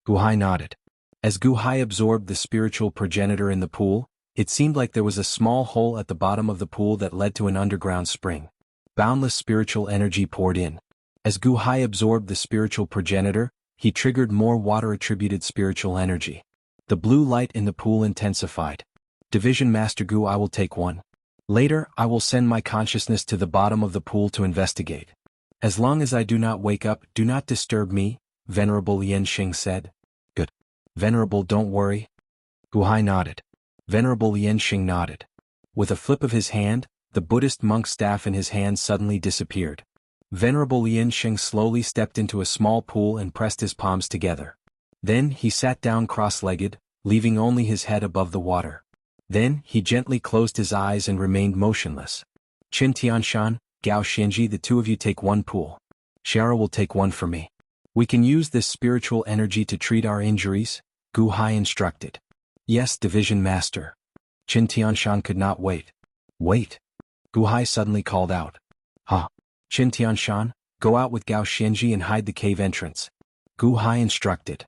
Gu Hai nodded. As Gu Hai absorbed the spiritual progenitor in the pool, it seemed like there was a small hole at the bottom of the pool that led to an underground spring. Boundless spiritual energy poured in. As Gu Hai absorbed the spiritual progenitor, he triggered more water-attributed spiritual energy. The blue light in the pool intensified. Division Master Gu, I will take one. Later, I will send my consciousness to the bottom of the pool to investigate. As long as I do not wake up, do not disturb me, Venerable Lianxing said. Good. Venerable, don't worry. Gu Hai nodded. Venerable Lianxing nodded. With a flip of his hand, the Buddhist monk's staff in his hand suddenly disappeared. Venerable Lianxing slowly stepped into a small pool and pressed his palms together. Then he sat down cross-legged, leaving only his head above the water. Then he gently closed his eyes and remained motionless. Qin Tianshan, Gao Xianji, the two of you take one pool. Xiara will take one for me. We can use this spiritual energy to treat our injuries, Gu Hai instructed. Yes, Division Master. Qin Tianshan could not wait. Wait. Gu Hai suddenly called out. Ha. Qin Tianshan, go out with Gao Xianji and hide the cave entrance. Gu Hai instructed.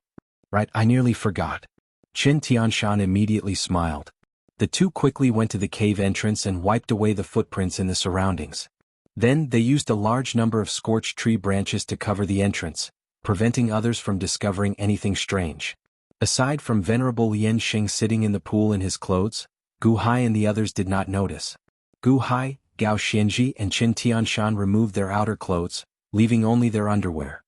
Right, I nearly forgot. Qin Tianshan immediately smiled. The two quickly went to the cave entrance and wiped away the footprints in the surroundings. Then they used a large number of scorched tree branches to cover the entrance, preventing others from discovering anything strange. Aside from Venerable Lianxing sitting in the pool in his clothes, Gu Hai and the others did not notice. Gu Hai, Gao Xianji and Qin Tianshan removed their outer clothes, leaving only their underwear.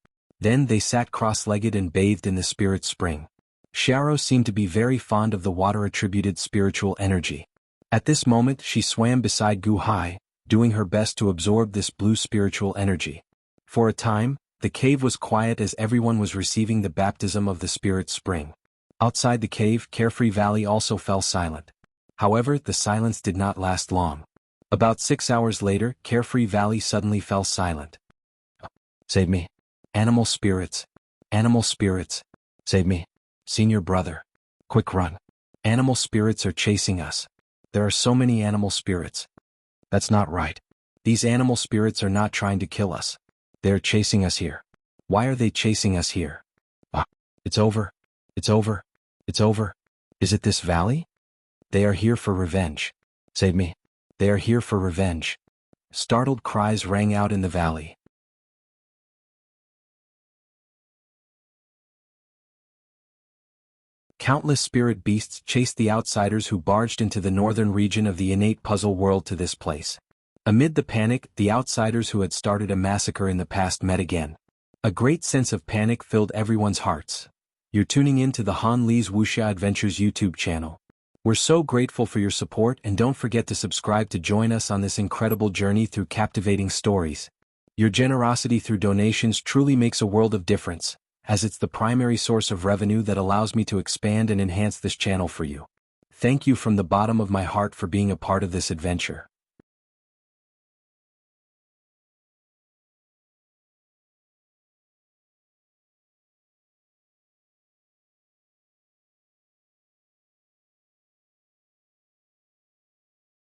Then they sat cross-legged and bathed in the spirit spring. Xiao seemed to be very fond of the water-attributed spiritual energy. At this moment she swam beside Gu Hai, doing her best to absorb this blue spiritual energy. For a time, the cave was quiet as everyone was receiving the baptism of the spirit spring. Outside the cave, Carefree Valley also fell silent. However, the silence did not last long. About 6 hours later, Carefree Valley suddenly fell silent. Save me. Animal spirits. Animal spirits. Save me. Senior brother. Quick run. Animal spirits are chasing us. There are so many animal spirits. That's not right. These animal spirits are not trying to kill us. They are chasing us here. Why are they chasing us here? Ah, it's over. It's over. It's over. Is it this valley? They are here for revenge. Save me. They are here for revenge. Startled cries rang out in the valley. Countless spirit beasts chased the outsiders who barged into the northern region of the innate puzzle world to this place. Amid the panic, the outsiders who had started a massacre in the past met again. A great sense of panic filled everyone's hearts. You're tuning in to the Han Li's Wuxia Adventures YouTube channel. We're so grateful for your support, and don't forget to subscribe to join us on this incredible journey through captivating stories. Your generosity through donations truly makes a world of difference, as it's the primary source of revenue that allows me to expand and enhance this channel for you. Thank you from the bottom of my heart for being a part of this adventure.